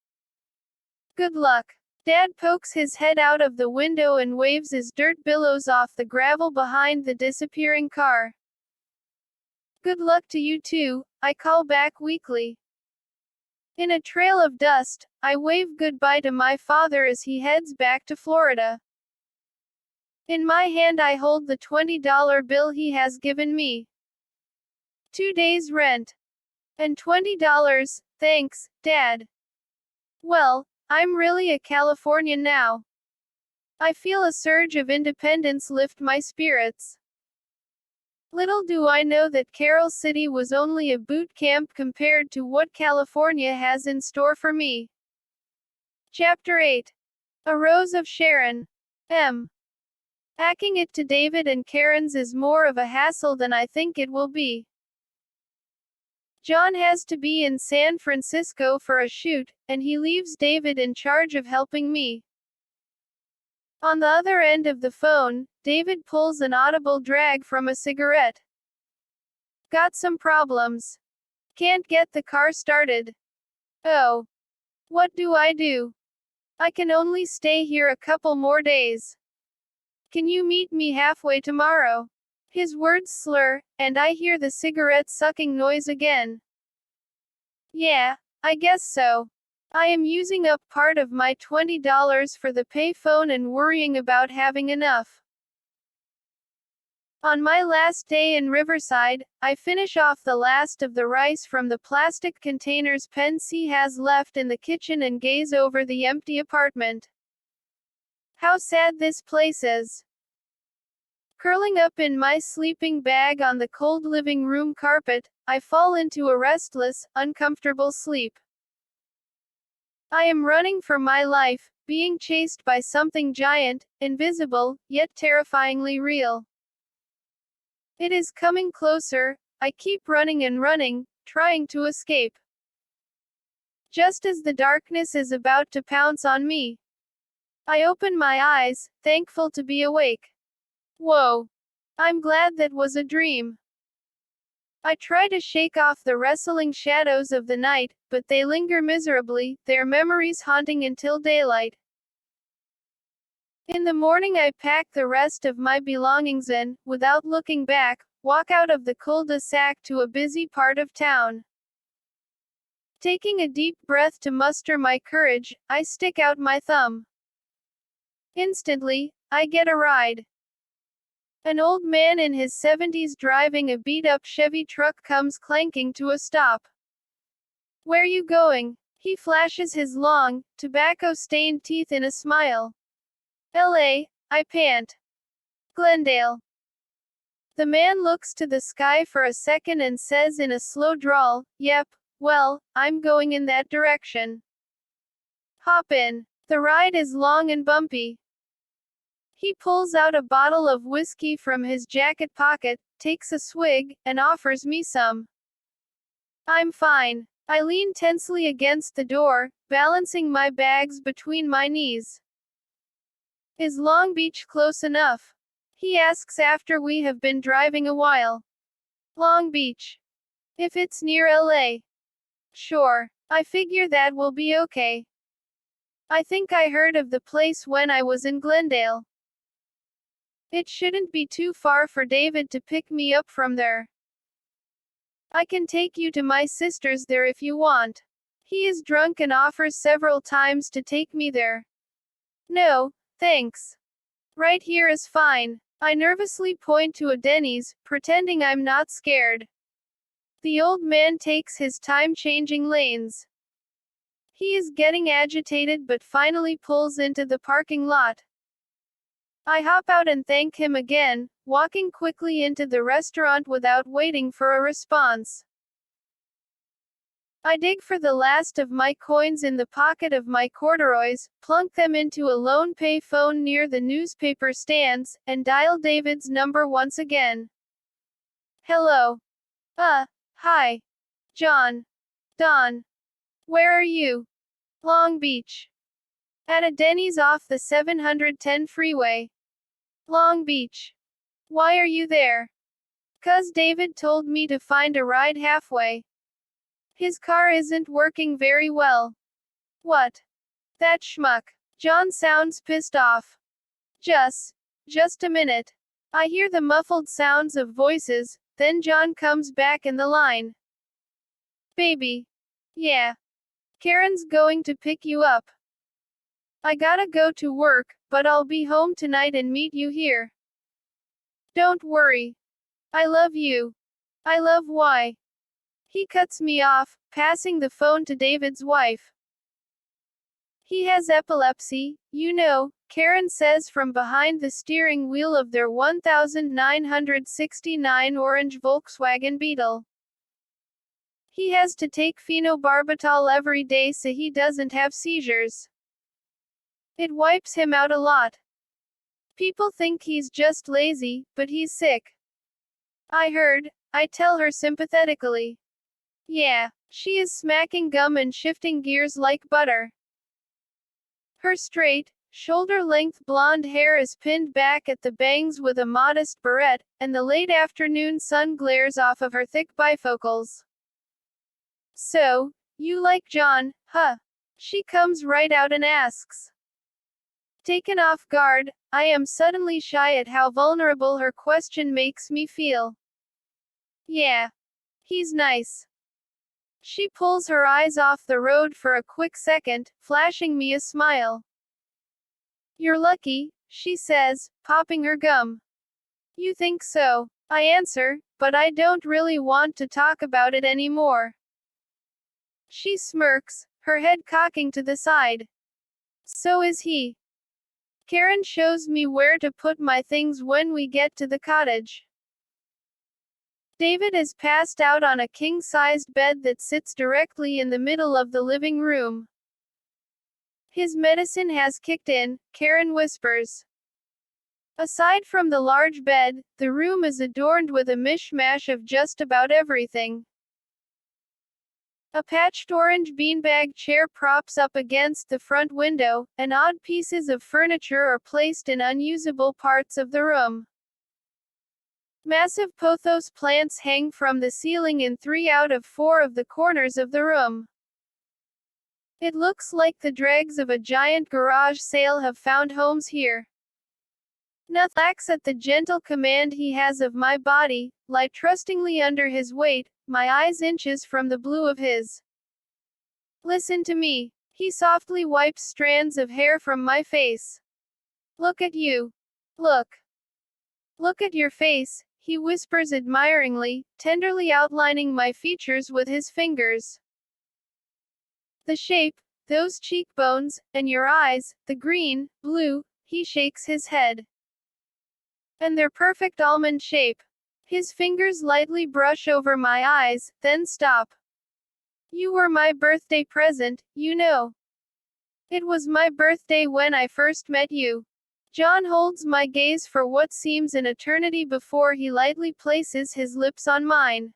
Good luck. Dad pokes his head out of the window and waves his dirt billows off the gravel behind the disappearing car. Good luck to you too, I call back weakly. In a trail of dust, I wave goodbye to my father as he heads back to Florida. In my hand I hold the $20 bill he has given me. 2 days' rent. And $20, thanks, Dad. Well, I'm really a Californian now. I feel a surge of independence lift my spirits. Little do I know that Carol City was only a boot camp compared to what California has in store for me. Chapter 8. A Rose of Sharon. M. Packing it to David and Karen's is more of a hassle than I think it will be. John has to be in San Francisco for a shoot, and he leaves David in charge of helping me. On the other end of the phone, David pulls an audible drag from a cigarette. Got some problems. Can't get the car started. Oh. What do I do? I can only stay here a couple more days. Can you meet me halfway tomorrow? His words slur, and I hear the cigarette sucking noise again. Yeah, I guess so. I am using up part of my $20 for the payphone and worrying about having enough. On my last day in Riverside, I finish off the last of the rice from the plastic containers Pensy has left in the kitchen and gaze over the empty apartment. How sad this place is. Curling up in my sleeping bag on the cold living room carpet, I fall into a restless, uncomfortable sleep. I am running for my life, being chased by something giant, invisible, yet terrifyingly real. It is coming closer. I keep running and running, trying to escape. Just as the darkness is about to pounce on me, I open my eyes, thankful to be awake. Whoa. I'm glad that was a dream. I try to shake off the wrestling shadows of the night, but they linger miserably, their memories haunting until daylight. In the morning I pack the rest of my belongings and, without looking back, walk out of the cul-de-sac to a busy part of town. Taking a deep breath to muster my courage, I stick out my thumb. Instantly, I get a ride. An old man in his 70s driving a beat-up Chevy truck comes clanking to a stop. Where you going? He flashes his long, tobacco-stained teeth in a smile. LA, I pant. Glendale. The man looks to the sky for a second and says in a slow drawl, yep, well, I'm going in that direction. Hop in. The ride is long and bumpy. He pulls out a bottle of whiskey from his jacket pocket, takes a swig, and offers me some. I'm fine. I lean tensely against the door, balancing my bags between my knees. Is Long Beach close enough? He asks after we have been driving a while. Long Beach. If it's near LA. Sure. I figure that will be okay. I think I heard of the place when I was in Glendale. It shouldn't be too far for David to pick me up from there. I can take you to my sister's there if you want. He is drunk and offers several times to take me there. No, thanks. Right here is fine. I nervously point to a Denny's, pretending I'm not scared. The old man takes his time changing lanes. He is getting agitated but finally pulls into the parking lot. I hop out and thank him again, walking quickly into the restaurant without waiting for a response. I dig for the last of my coins in the pocket of my corduroys, plunk them into a lone pay phone near the newspaper stands, and dial David's number once again. Hello. Hi. John. Don. Where are you? Long Beach. At a Denny's off the 710 freeway. Long Beach. Why are you there? 'Cause David told me to find a ride halfway. His car isn't working very well. What? That schmuck. John sounds pissed off. Just a minute. I hear the muffled sounds of voices, then John comes back in the line. Baby. Yeah. Karen's going to pick you up. I gotta go to work, but I'll be home tonight and meet you here. Don't worry. I love you. I love why. He cuts me off, passing the phone to David's wife. He has epilepsy, you know, Karen says from behind the steering wheel of their 1969 orange Volkswagen Beetle. He has to take phenobarbital every day so he doesn't have seizures. It wipes him out a lot. People think he's just lazy, but he's sick. I heard, I tell her sympathetically. Yeah, she is smacking gum and shifting gears like butter. Her straight, shoulder-length blonde hair is pinned back at the bangs with a modest barrette, and the late afternoon sun glares off of her thick bifocals. So, you like John, huh? She comes right out and asks. Taken off guard, I am suddenly shy at how vulnerable her question makes me feel. Yeah. He's nice. She pulls her eyes off the road for a quick second, flashing me a smile. You're lucky, she says, popping her gum. You think so? I answer, but I don't really want to talk about it anymore. She smirks, her head cocking to the side. So is he. Karen shows me where to put my things when we get to the cottage. David is passed out on a king-sized bed that sits directly in the middle of the living room. His medicine has kicked in, Karen whispers. Aside from the large bed, the room is adorned with a mishmash of just about everything. A patched orange beanbag chair props up against the front window, and odd pieces of furniture are placed in unusable parts of the room. Massive pothos plants hang from the ceiling in 3 out of 4 of the corners of the room. It looks like the dregs of a giant garage sale have found homes here. Noth lacks at the gentle command he has of my body, lie trustingly under his weight, my eyes inches from the blue of his. Listen to me. He softly wipes strands of hair from my face. Look at you. Look. Look at your face, he whispers admiringly, tenderly outlining my features with his fingers. The shape, those cheekbones, and your eyes, the green, blue, he shakes his head. And their perfect almond shape. His fingers lightly brush over my eyes, then stop. You were my birthday present, you know. It was my birthday when I first met you. John holds my gaze for what seems an eternity before he lightly places his lips on mine.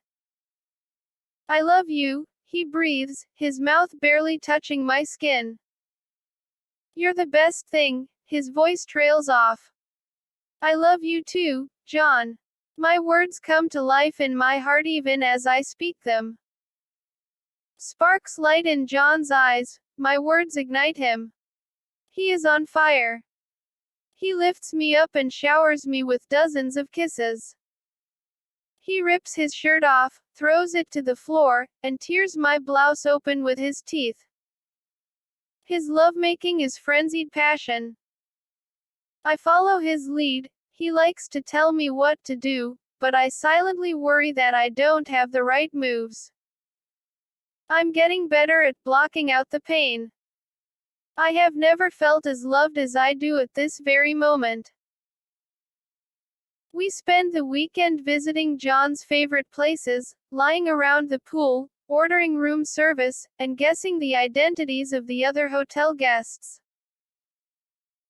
I love you, he breathes, his mouth barely touching my skin. You're the best thing, his voice trails off. I love you too, John. My words come to life in my heart even as I speak them. Sparks light in John's eyes, my words ignite him. He is on fire. He lifts me up and showers me with dozens of kisses. He rips his shirt off, throws it to the floor, and tears my blouse open with his teeth. His lovemaking is frenzied passion. I follow his lead. He likes to tell me what to do, but I silently worry that I don't have the right moves. I'm getting better at blocking out the pain. I have never felt as loved as I do at this very moment. We spend the weekend visiting John's favorite places, lying around the pool, ordering room service, and guessing the identities of the other hotel guests.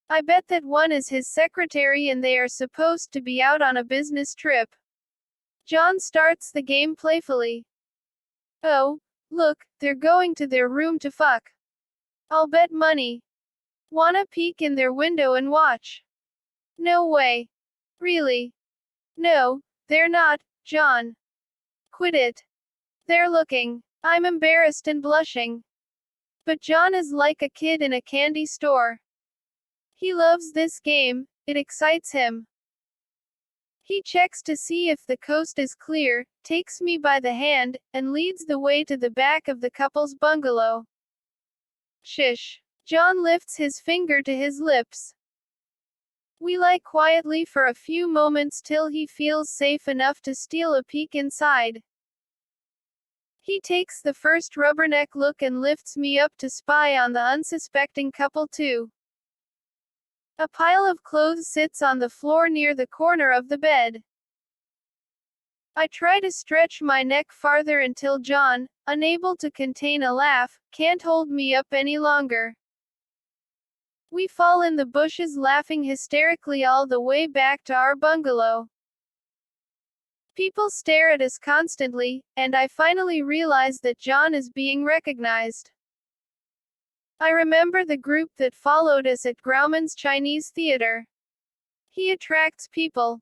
I bet that one is his secretary and they are supposed to be out on a business trip. John starts the game playfully. Oh, look, they're going to their room to fuck. I'll bet money. Wanna peek in their window and watch? No way. Really? No, they're not, John. Quit it. They're looking. I'm embarrassed and blushing. But John is like a kid in a candy store. He loves this game, it excites him. He checks to see if the coast is clear, takes me by the hand, and leads the way to the back of the couple's bungalow. Shish. John lifts his finger to his lips. We lie quietly for a few moments till he feels safe enough to steal a peek inside. He takes the first rubberneck look and lifts me up to spy on the unsuspecting couple too. A pile of clothes sits on the floor near the corner of the bed. I try to stretch my neck farther until John, unable to contain a laugh, can't hold me up any longer. We fall in the bushes laughing hysterically all the way back to our bungalow. People stare at us constantly, and I finally realize that John is being recognized. I remember the group that followed us at Grauman's Chinese Theater. He attracts people.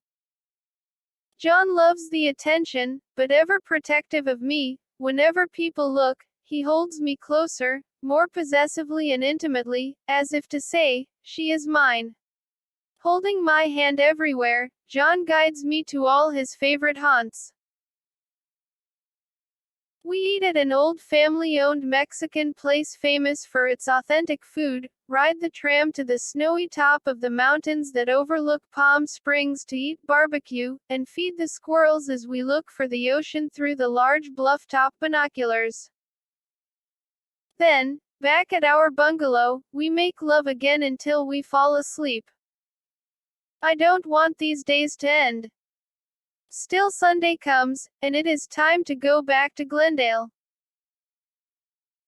John loves the attention, but ever protective of me. Whenever people look, he holds me closer, more possessively and intimately, as if to say, she is mine. Holding my hand everywhere, John guides me to all his favorite haunts. We eat at an old family-owned Mexican place famous for its authentic food, ride the tram to the snowy top of the mountains that overlook Palm Springs to eat barbecue, and feed the squirrels as we look for the ocean through the large bluff-top binoculars. Then, back at our bungalow, we make love again until we fall asleep. I don't want these days to end. Still Sunday comes, and it is time to go back to Glendale.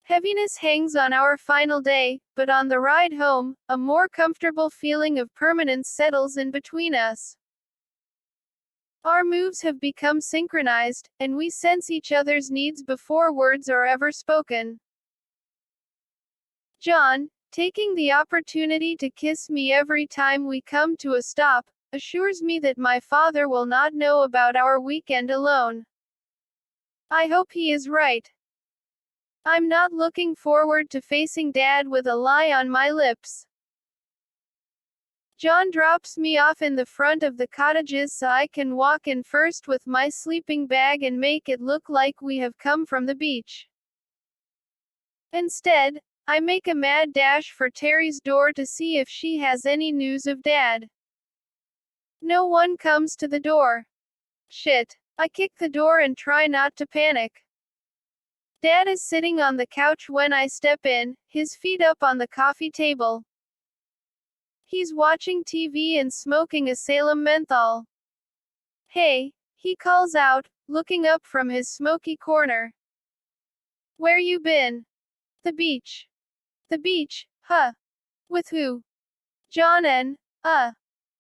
Heaviness hangs on our final day, but on the ride home, a more comfortable feeling of permanence settles in between us. Our moves have become synchronized, and we sense each other's needs before words are ever spoken. John, taking the opportunity to kiss me every time we come to a stop, assures me that my father will not know about our weekend alone. I hope he is right. I'm not looking forward to facing Dad with a lie on my lips. John drops me off in the front of the cottages so I can walk in first with my sleeping bag and make it look like we have come from the beach. Instead, I make a mad dash for Terry's door to see if she has any news of Dad. No one comes to the door. Shit. I kick the door and try not to panic. Dad is sitting on the couch when I step in, his feet up on the coffee table. He's watching TV and smoking a Salem menthol. Hey, he calls out, looking up from his smoky corner. Where you been? The beach. The beach, huh? With who? John and,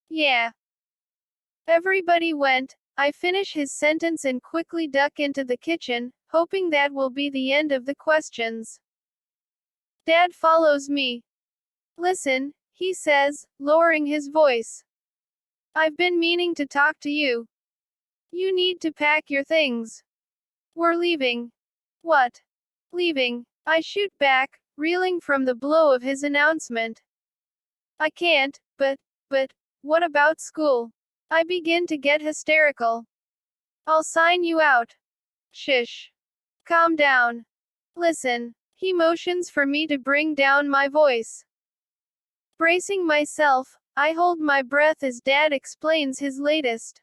yeah. Everybody went. I finish his sentence and quickly duck into the kitchen, hoping that will be the end of the questions. Dad follows me. Listen, he says, lowering his voice. I've been meaning to talk to you. You need to pack your things. We're leaving. What? Leaving? I shoot back, reeling from the blow of his announcement. I can't, but, what about school? I begin to get hysterical. I'll sign you out. Shish. Calm down. Listen. He motions for me to bring down my voice. Bracing myself, I hold my breath as Dad explains his latest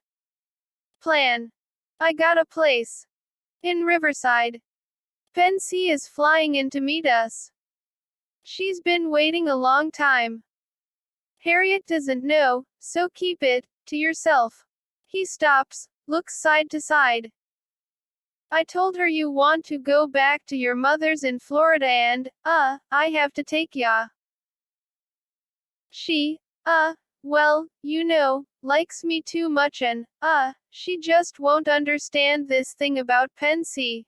plan. I got a place. In Riverside. Pensy is flying in to meet us. She's been waiting a long time. Harriet doesn't know, so keep it to yourself. He stops, looks side to side. I told her you want to go back to your mother's in Florida and, I have to take ya. She, well, you know, likes me too much and, she just won't understand this thing about Pensy.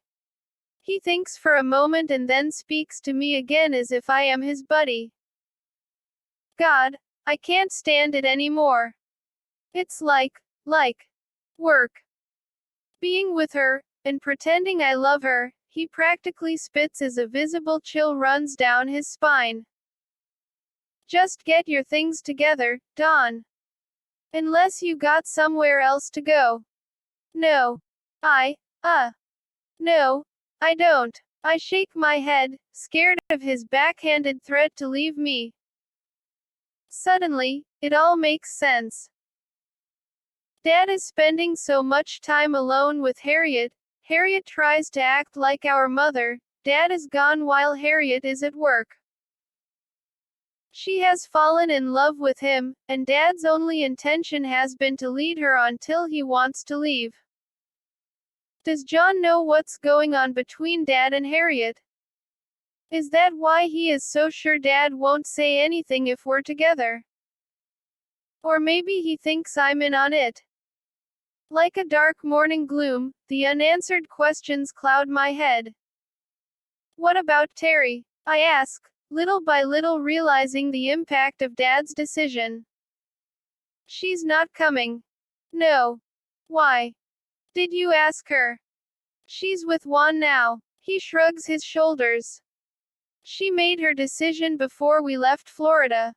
He thinks for a moment and then speaks to me again as if I am his buddy. God, I can't stand it anymore. It's like work. Being with her, and pretending I love her, he practically spits as a visible chill runs down his spine. Just get your things together, Don. Unless you got somewhere else to go. No. No, I don't. I shake my head, scared of his backhanded threat to leave me. Suddenly, it all makes sense. Dad is spending so much time alone with Harriet. Harriet tries to act like our mother. Dad is gone while Harriet is at work. She has fallen in love with him, and Dad's only intention has been to lead her on till he wants to leave. Does John know what's going on between Dad and Harriet? Is that why he is so sure Dad won't say anything if we're together? Or maybe he thinks I'm in on it. Like a dark morning gloom, the unanswered questions cloud my head. What about Terry? I ask, little by little realizing the impact of Dad's decision. She's not coming. No. Why? Did you ask her? She's with Juan now. He shrugs his shoulders. She made her decision before we left Florida.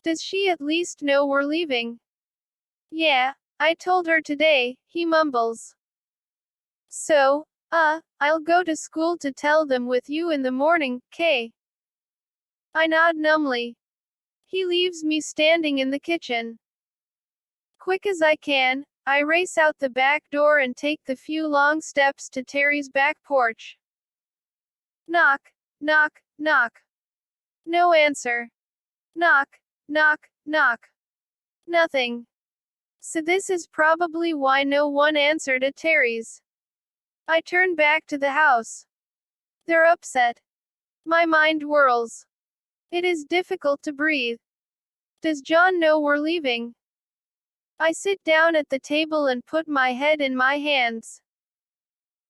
Does she at least know we're leaving? Yeah, I told her today, he mumbles. So, I'll go to school to tell them with you in the morning, Kay. I nod numbly. He leaves me standing in the kitchen. Quick as I can, I race out the back door and take the few long steps to Terry's back porch. Knock, knock, knock. No answer. Knock, knock, knock. Nothing. So this is probably why no one answered at Terry's. I turn back to the house. They're upset. My mind whirls. It is difficult to breathe. Does John know we're leaving? I sit down at the table and put my head in my hands.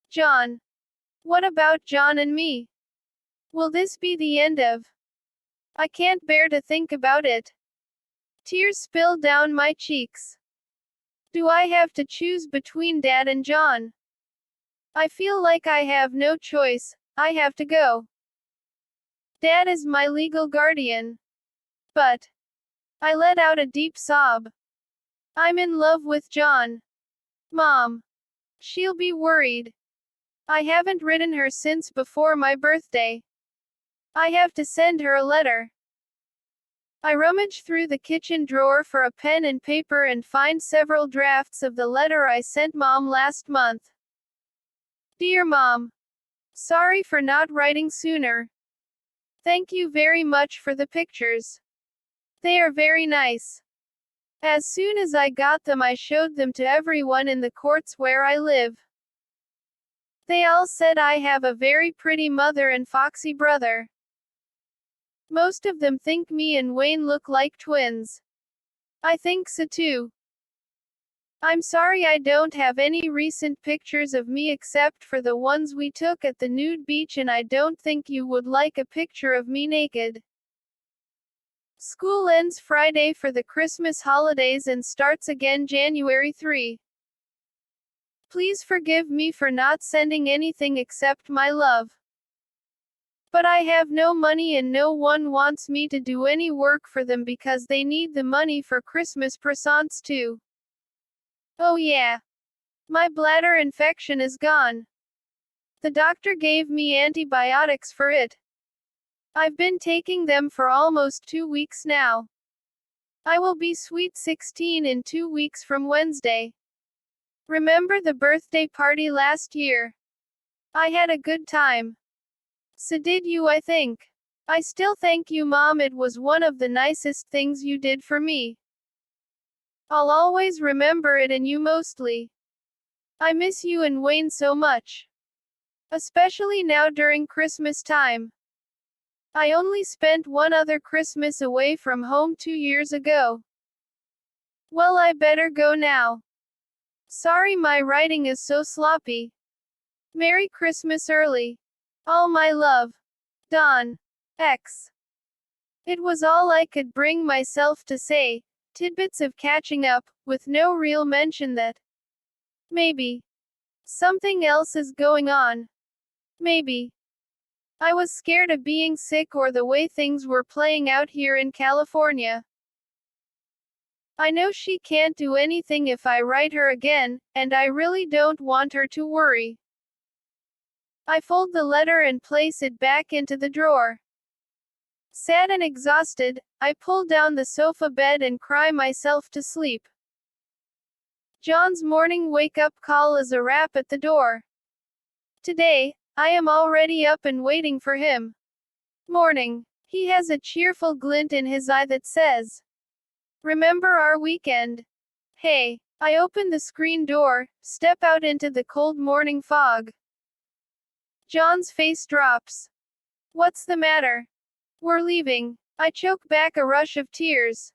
John. What about John and me? Will this be the end of? I can't bear to think about it. Tears spill down my cheeks. Do I have to choose between Dad and John? I feel like I have no choice, I have to go. Dad is my legal guardian. But I let out a deep sob. I'm in love with John. Mom. She'll be worried. I haven't ridden her since before my birthday. I have to send her a letter. I rummage through the kitchen drawer for a pen and paper and find several drafts of the letter I sent Mom last month. Dear Mom, sorry for not writing sooner. Thank you very much for the pictures. They are very nice. As soon as I got them, I showed them to everyone in the courts where I live. They all said I have a very pretty mother and foxy brother. Most of them think me and Wayne look like twins. I think so too. I'm sorry I don't have any recent pictures of me except for the ones we took at the nude beach, and I don't think you would like a picture of me naked. School ends Friday for the Christmas holidays and starts again January 3. Please forgive me for not sending anything except my love. But I have no money and no one wants me to do any work for them because they need the money for Christmas presents too. Oh yeah. My bladder infection is gone. The doctor gave me antibiotics for it. I've been taking them for almost 2 weeks now. I will be sweet 16 in 2 weeks from Wednesday. Remember the birthday party last year? I had a good time. So did you, I think. I still thank you, Mom. It was one of the nicest things you did for me. I'll always remember it, and you mostly. I miss you and Wayne so much. Especially now during Christmas time. I only spent one other Christmas away from home 2 years ago. Well, I better go now. Sorry my writing is so sloppy. Merry Christmas early. All my love. Don. X. It was all I could bring myself to say, tidbits of catching up, with no real mention that maybe something else is going on. Maybe I was scared of being sick or the way things were playing out here in California. I know she can't do anything if I write her again, and I really don't want her to worry. I fold the letter and place it back into the drawer. Sad and exhausted, I pull down the sofa bed and cry myself to sleep. John's morning wake-up call is a rap at the door. Today, I am already up and waiting for him. Morning. He has a cheerful glint in his eye that says, "Remember our weekend?" Hey. I open the screen door, step out into the cold morning fog. John's face drops. What's the matter? We're leaving. I choke back a rush of tears.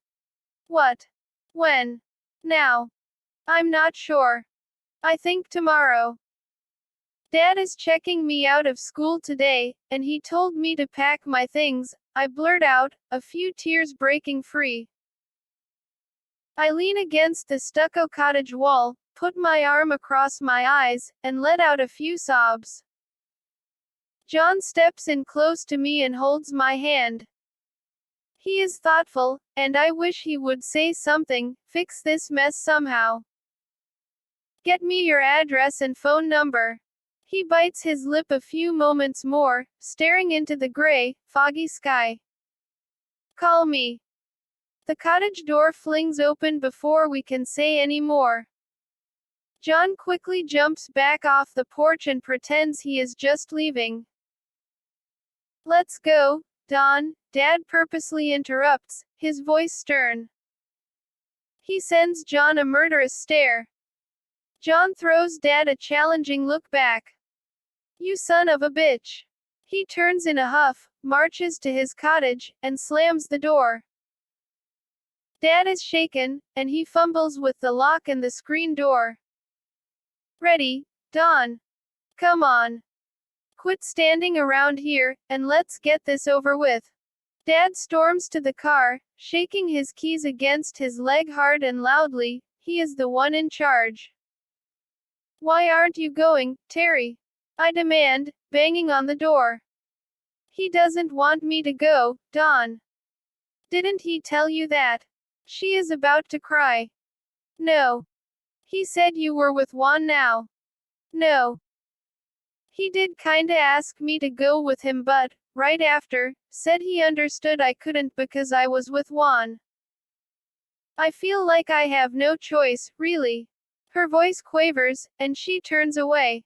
What? When? Now? I'm not sure. I think tomorrow. Dad is checking me out of school today, and he told me to pack my things, I blurt out, a few tears breaking free. I lean against the stucco cottage wall, put my arm across my eyes, and let out a few sobs. John steps in close to me and holds my hand. He is thoughtful, and I wish he would say something, fix this mess somehow. Get me your address and phone number. He bites his lip a few moments more, staring into the gray, foggy sky. Call me. The cottage door flings open before we can say any more. John quickly jumps back off the porch and pretends he is just leaving. Let's go, Don, Dad purposely interrupts, his voice stern. He sends John a murderous stare. John throws Dad a challenging look back. You son of a bitch. He turns in a huff, marches to his cottage, and slams the door. Dad is shaken, and he fumbles with the lock and the screen door. Ready, Don. Come on. Quit standing around here, and let's get this over with. Dad storms to the car, shaking his keys against his leg hard and loudly. He is the one in charge. Why aren't you going, Terry? I demand, banging on the door. He doesn't want me to go, Don. Didn't he tell you that? She is about to cry. No. He said you were with Juan now. No. He did kinda ask me to go with him, but right after, said he understood I couldn't because I was with Juan. I feel like I have no choice, really. Her voice quavers, and she turns away.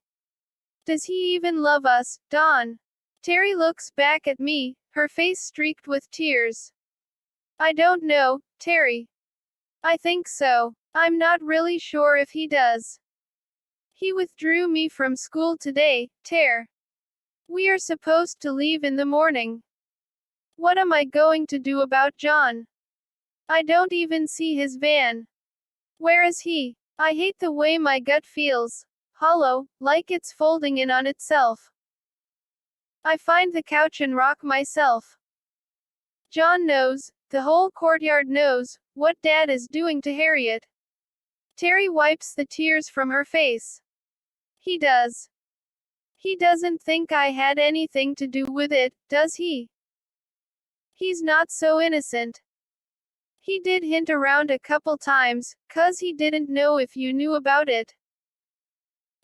Does he even love us, Dawn? Terry looks back at me, her face streaked with tears. I don't know, Terry. I think so. I'm not really sure if he does. He withdrew me from school today, Ter. We are supposed to leave in the morning. What am I going to do about John? I don't even see his van. Where is he? I hate the way my gut feels. Hollow, like it's folding in on itself. I find the couch and rock myself. John knows, the whole courtyard knows, what Dad is doing to Harriet. Terry wipes the tears from her face. He does. He doesn't think I had anything to do with it, does he? He's not so innocent. He did hint around a couple times, 'cause he didn't know if you knew about it.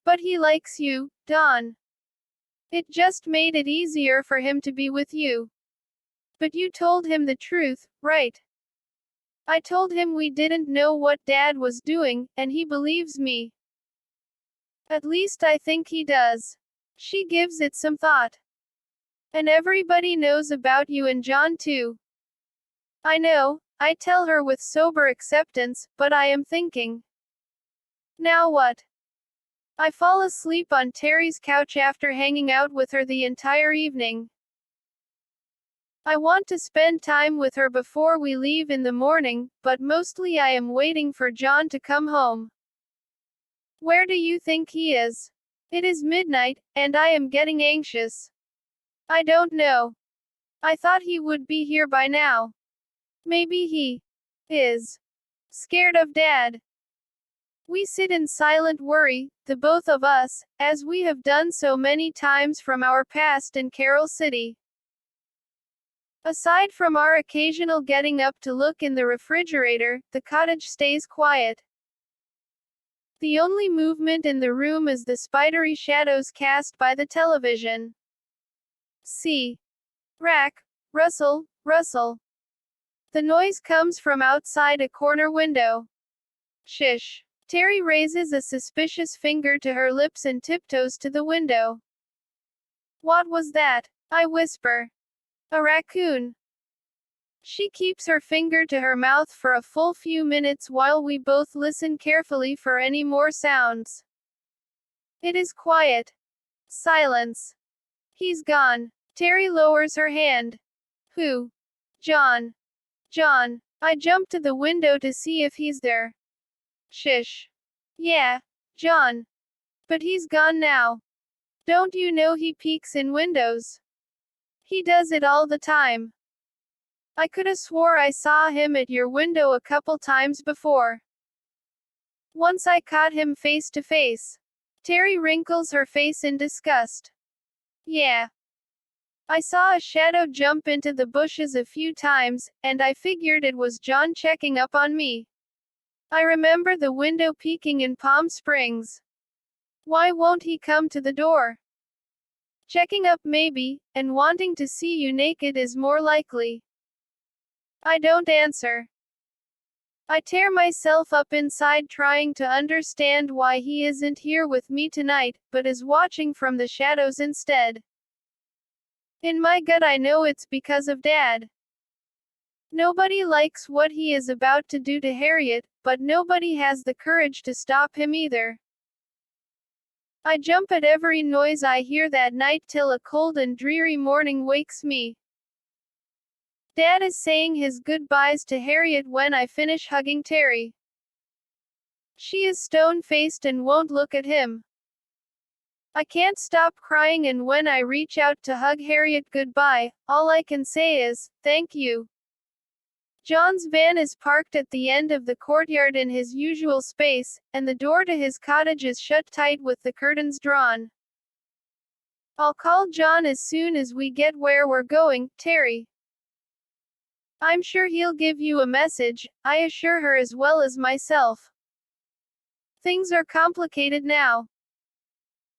But he likes you, Dawn. It just made it easier for him to be with you. But you told him the truth, right? I told him we didn't know what Dad was doing, and he believes me. At least I think he does. She gives it some thought. And everybody knows about you and John too. I know, I tell her with sober acceptance, but I am thinking. Now what? I fall asleep on Terry's couch after hanging out with her the entire evening. I want to spend time with her before we leave in the morning, but mostly I am waiting for John to come home. Where do you think he is? It is midnight, and I am getting anxious. I don't know. I thought he would be here by now. Maybe he is scared of Dad. We sit in silent worry, the both of us, as we have done so many times from our past in Carol City. Aside from our occasional getting up to look in the refrigerator, the cottage stays quiet. The only movement in the room is the spidery shadows cast by the television. See. Rack. Rustle, rustle. The noise comes from outside a corner window. Shish. Terry raises a suspicious finger to her lips and tiptoes to the window. What was that? I whisper. A raccoon. She keeps her finger to her mouth for a full few minutes while we both listen carefully for any more sounds. It is quiet. Silence. He's gone. Terry lowers her hand. Who? John. John. I jump to the window to see if he's there. Shish. Yeah, John. But he's gone now. Don't you know he peeks in windows? He does it all the time. I coulda swore I saw him at your window a couple times before. Once I caught him face to face. Terry wrinkles her face in disgust. Yeah. I saw a shadow jump into the bushes a few times, and I figured it was John checking up on me. I remember the window peeking in Palm Springs. Why won't he come to the door? Checking up maybe, and wanting to see you naked is more likely. I don't answer. I tear myself up inside trying to understand why he isn't here with me tonight, but is watching from the shadows instead. In my gut I know it's because of Dad. Nobody likes what he is about to do to Harriet, but nobody has the courage to stop him either. I jump at every noise I hear that night till a cold and dreary morning wakes me. Dad is saying his goodbyes to Harriet when I finish hugging Terry. She is stone-faced and won't look at him. I can't stop crying, and when I reach out to hug Harriet goodbye, all I can say is, thank you. John's van is parked at the end of the courtyard in his usual space, and the door to his cottage is shut tight with the curtains drawn. I'll call John as soon as we get where we're going, Terry. I'm sure he'll give you a message, I assure her as well as myself. Things are complicated now.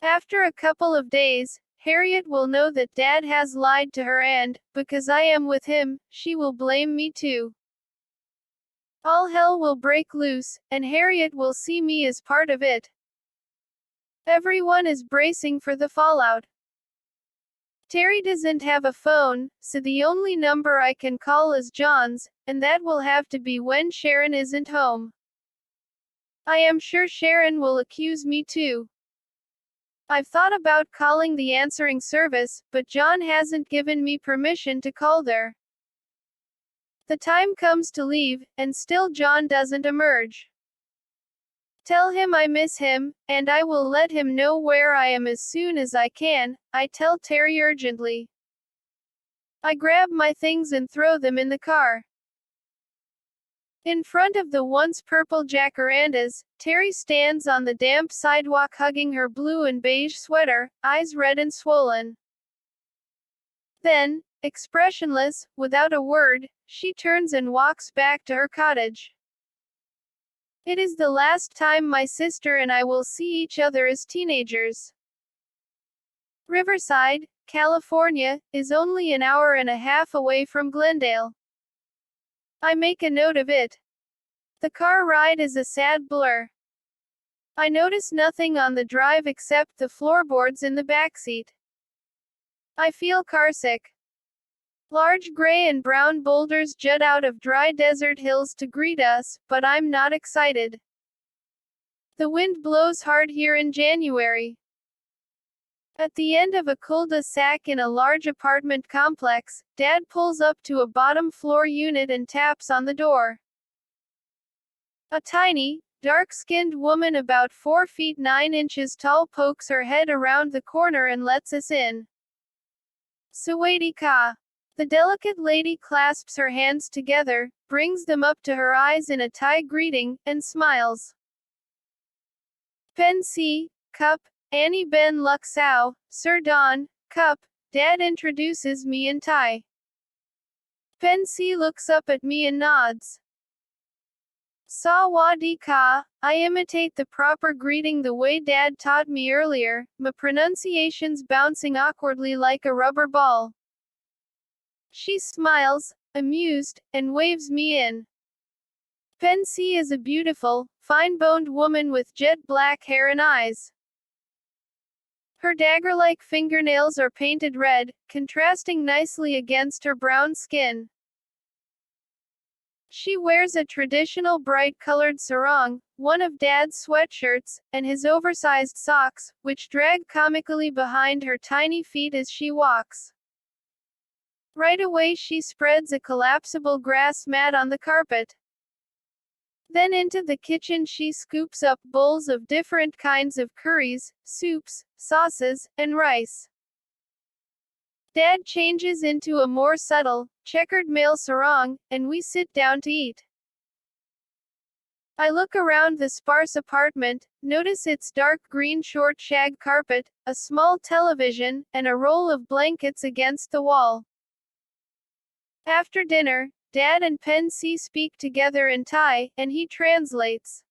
After a couple of days, Harriet will know that Dad has lied to her and, because I am with him, she will blame me too. All hell will break loose, and Harriet will see me as part of it. Everyone is bracing for the fallout. Terry doesn't have a phone, so the only number I can call is John's, and that will have to be when Sharon isn't home. I am sure Sharon will accuse me too. I've thought about calling the answering service, but John hasn't given me permission to call there. The time comes to leave, and still John doesn't emerge. Tell him I miss him, and I will let him know where I am as soon as I can, I tell Terry urgently. I grab my things and throw them in the car. In front of the once purple jacarandas, Terry stands on the damp sidewalk hugging her blue and beige sweater, eyes red and swollen. Then, expressionless, without a word, she turns and walks back to her cottage. It is the last time my sister and I will see each other as teenagers. Riverside, California, is only an hour and a half away from Glendale. I make a note of it. The car ride is a sad blur. I notice nothing on the drive except the floorboards in the backseat. I feel carsick. Large gray and brown boulders jut out of dry desert hills to greet us, but I'm not excited. The wind blows hard here in January. At the end of a cul-de-sac in a large apartment complex, Dad pulls up to a bottom floor unit and taps on the door. A tiny, dark-skinned woman about 4 feet 9 inches tall pokes her head around the corner and lets us in. Sawadee ka. The delicate lady clasps her hands together, brings them up to her eyes in a Thai greeting, and smiles. Pen Si, Cup, Annie Ben Luk Sao, Sir Don, Cup, Dad introduces me in Thai. Pen Si looks up at me and nods. Sawadee ka, I imitate the proper greeting the way Dad taught me earlier, my pronunciations bouncing awkwardly like a rubber ball. She smiles, amused, and waves me in. Pen Si is a beautiful, fine-boned woman with jet black hair and eyes. Her dagger-like fingernails are painted red, contrasting nicely against her brown skin. She wears a traditional bright-colored sarong, one of Dad's sweatshirts, and his oversized socks, which drag comically behind her tiny feet as she walks. Right away she spreads a collapsible grass mat on the carpet. Then into the kitchen she scoops up bowls of different kinds of curries, soups, sauces, and rice. Dad changes into a more subtle, checkered male sarong, and we sit down to eat. I look around the sparse apartment, notice its dark green short shag carpet, a small television, and a roll of blankets against the wall. After dinner, Dad and Pen Si speak together in Thai, and he translates.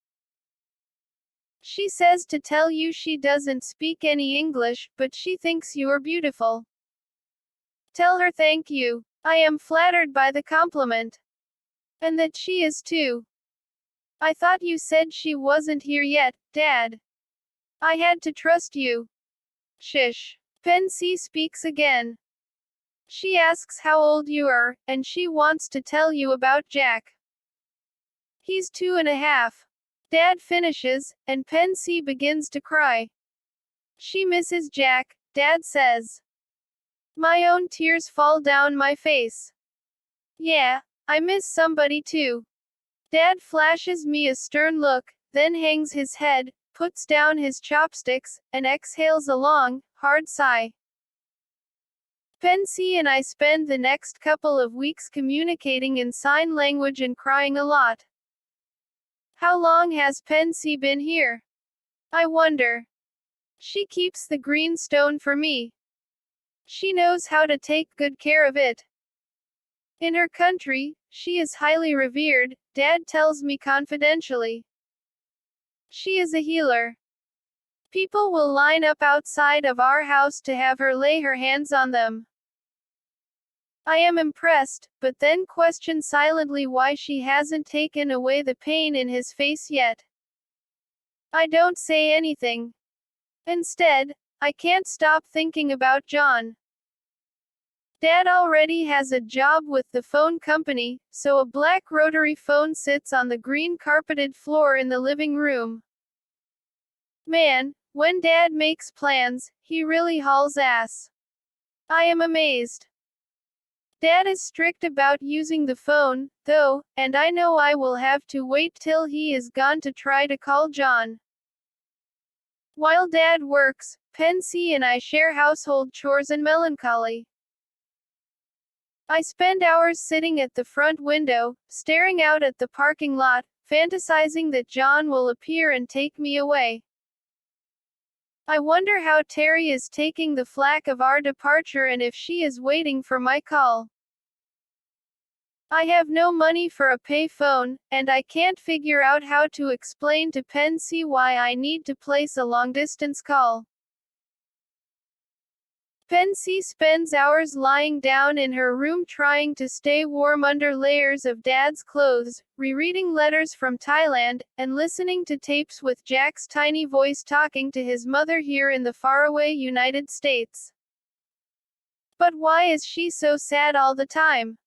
She says to tell you she doesn't speak any English, but she thinks you are beautiful. Tell her thank you. I am flattered by the compliment. And that she is too. I thought you said she wasn't here yet, Dad. I had to trust you. Shish. Pen Si speaks again. She asks how old you are, and she wants to tell you about Jack. He's 2.5. Dad finishes, and Pen Si begins to cry. She misses Jack, Dad says. My own tears fall down my face. Yeah, I miss somebody too. Dad flashes me a stern look, then hangs his head, puts down his chopsticks, and exhales a long, hard sigh. Pen Si and I spend the next couple of weeks communicating in sign language and crying a lot. How long has Pen Si been here? I wonder. She keeps the green stone for me. She knows how to take good care of it. In her country, she is highly revered, Dad tells me confidentially. She is a healer. People will line up outside of our house to have her lay her hands on them. I am impressed, but then question silently why she hasn't taken away the pain in his face yet. I don't say anything. Instead, I can't stop thinking about John. Dad already has a job with the phone company, so a black rotary phone sits on the green carpeted floor in the living room. Man, when Dad makes plans, he really hauls ass. I am amazed. Dad is strict about using the phone, though, and I know I will have to wait till he is gone to try to call John. While Dad works, Pensy and I share household chores and melancholy. I spend hours sitting at the front window, staring out at the parking lot, fantasizing that John will appear and take me away. I wonder how Terry is taking the flack of our departure and if she is waiting for my call. I have no money for a pay phone, and I can't figure out how to explain to Pensy why I need to place a long-distance call. Pensy spends hours lying down in her room trying to stay warm under layers of Dad's clothes, rereading letters from Thailand, and listening to tapes with Jack's tiny voice talking to his mother here in the faraway United States. But why is she so sad all the time?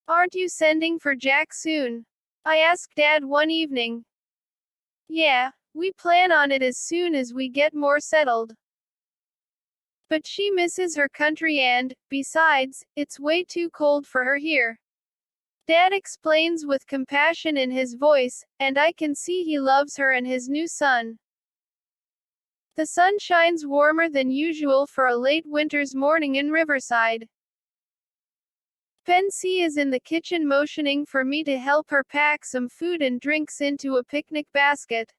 Aren't you sending for Jack soon? I asked Dad one evening. Yeah, we plan on it as soon as we get more settled. But she misses her country and, besides, it's way too cold for her here. Dad explains with compassion in his voice, and I can see he loves her and his new son. The sun shines warmer than usual for a late winter's morning in Riverside. Pensy is in the kitchen motioning for me to help her pack some food and drinks into a picnic basket.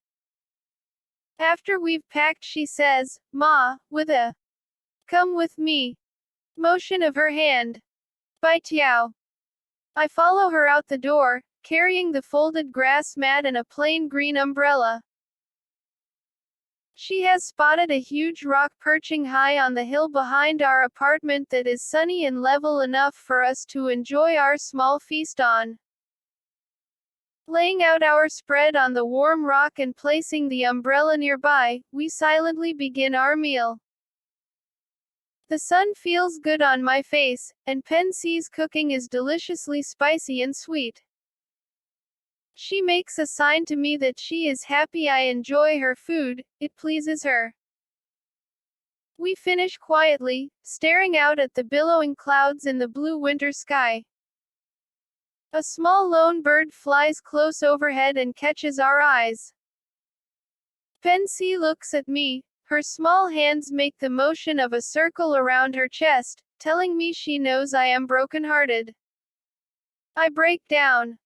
After we've packed, she says, "Ma," with a "come with me" motion of her hand. Bai Tiao. I follow her out the door, carrying the folded grass mat and a plain green umbrella. She has spotted a huge rock perching high on the hill behind our apartment that is sunny and level enough for us to enjoy our small feast on. Laying out our spread on the warm rock and placing the umbrella nearby, we silently begin our meal. The sun feels good on my face, and Pensy's cooking is deliciously spicy and sweet. She makes a sign to me that she is happy I enjoy her food, it pleases her. We finish quietly, staring out at the billowing clouds in the blue winter sky. A small lone bird flies close overhead and catches our eyes. Pensy looks at me. Her small hands make the motion of a circle around her chest, telling me she knows I am broken-hearted. I break down.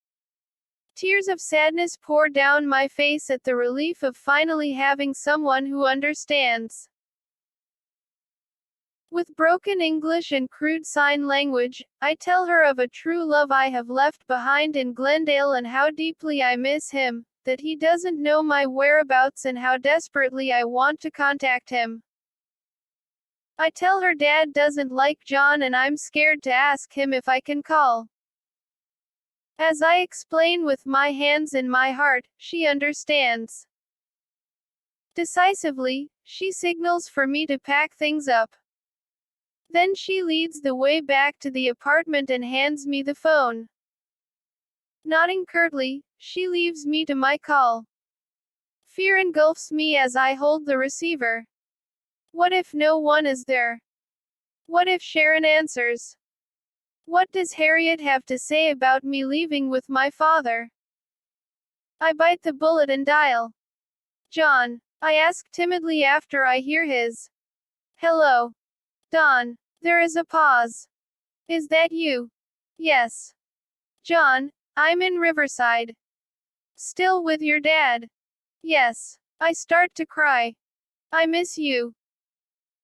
Tears of sadness pour down my face at the relief of finally having someone who understands. With broken English and crude sign language, I tell her of a true love I have left behind in Glendale and how deeply I miss him, that he doesn't know my whereabouts and how desperately I want to contact him. I tell her Dad doesn't like John and I'm scared to ask him if I can call. As I explain with my hands in my heart, she understands. Decisively, she signals for me to pack things up. Then she leads the way back to the apartment and hands me the phone. Nodding curtly, she leaves me to my call. Fear engulfs me as I hold the receiver. What if no one is there? What if Sharon answers? What does Harriet have to say about me leaving with my father? I bite the bullet and dial. John, I ask timidly after I hear his hello. Don. There is a pause. Is that you? Yes. John, I'm in Riverside. Still with your dad? Yes. I start to cry. I miss you.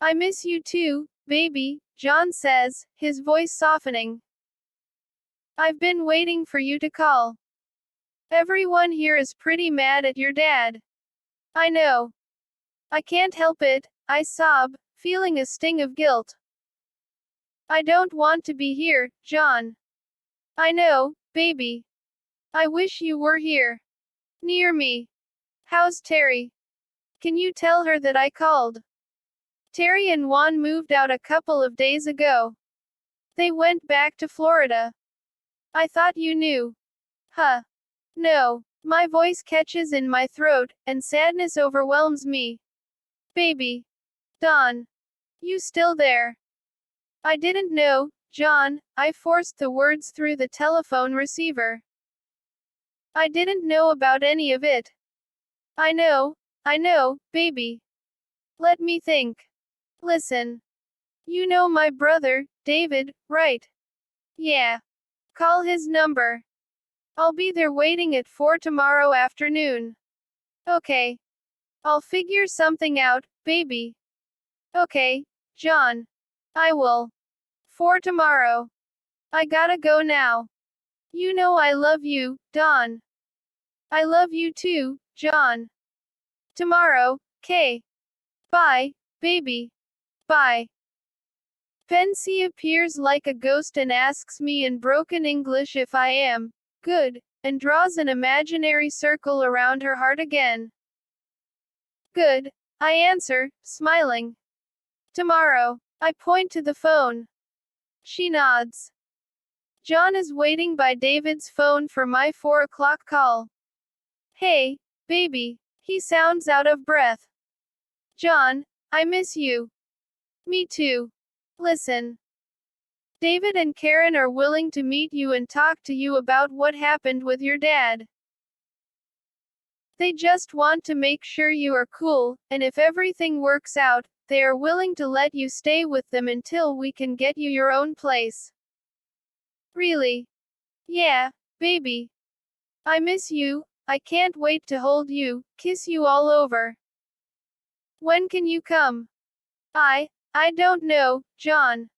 I miss you too, baby, John says, his voice softening. I've been waiting for you to call. Everyone here is pretty mad at your dad. I know. I can't help it, I sob, feeling a sting of guilt. I don't want to be here, John. I know, baby. I wish you were here. Near me. How's Terry? Can you tell her that I called? Terry and Juan moved out a couple of days ago. They went back to Florida. I thought you knew. Huh. No. My voice catches in my throat, and sadness overwhelms me. Baby. Don. You still there? I didn't know, John, I forced the words through the telephone receiver. I didn't know about any of it. I know, baby. Let me think. Listen. You know my brother, David, right? Yeah. Call his number. I'll be there waiting at 4 tomorrow afternoon. Okay. I'll figure something out, baby. Okay, John. I will. 4 tomorrow. I gotta go now. You know I love you, Don. I love you too, John. Tomorrow, K. Bye, baby. Bye. Pensy appears like a ghost and asks me in broken English if I am good, and draws an imaginary circle around her heart again. Good, I answer, smiling. Tomorrow, I point to the phone. She nods. John is waiting by David's phone for my 4 o'clock call. Hey, baby, he sounds out of breath. John, I miss you. Me too. Listen. David and Karen are willing to meet you and talk to you about what happened with your dad. They just want to make sure you are cool, and if everything works out, they are willing to let you stay with them until we can get you your own place. Really? Yeah, baby. I miss you, I can't wait to hold you, kiss you all over. When can you come? I don't know, John.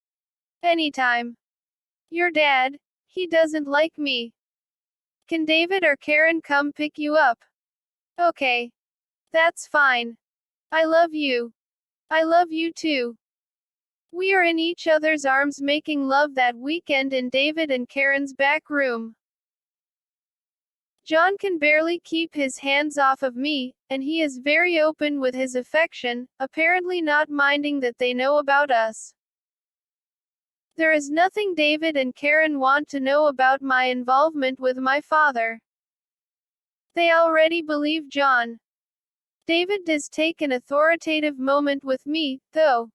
Anytime. Your dad, he doesn't like me. Can David or Karen come pick you up? Okay. That's fine. I love you. I love you too. We are in each other's arms making love that weekend in David and Karen's back room. John can barely keep his hands off of me, and he is very open with his affection, apparently not minding that they know about us. There is nothing David and Karen want to know about my involvement with my father. They already believe John. David does take an authoritative moment with me, though.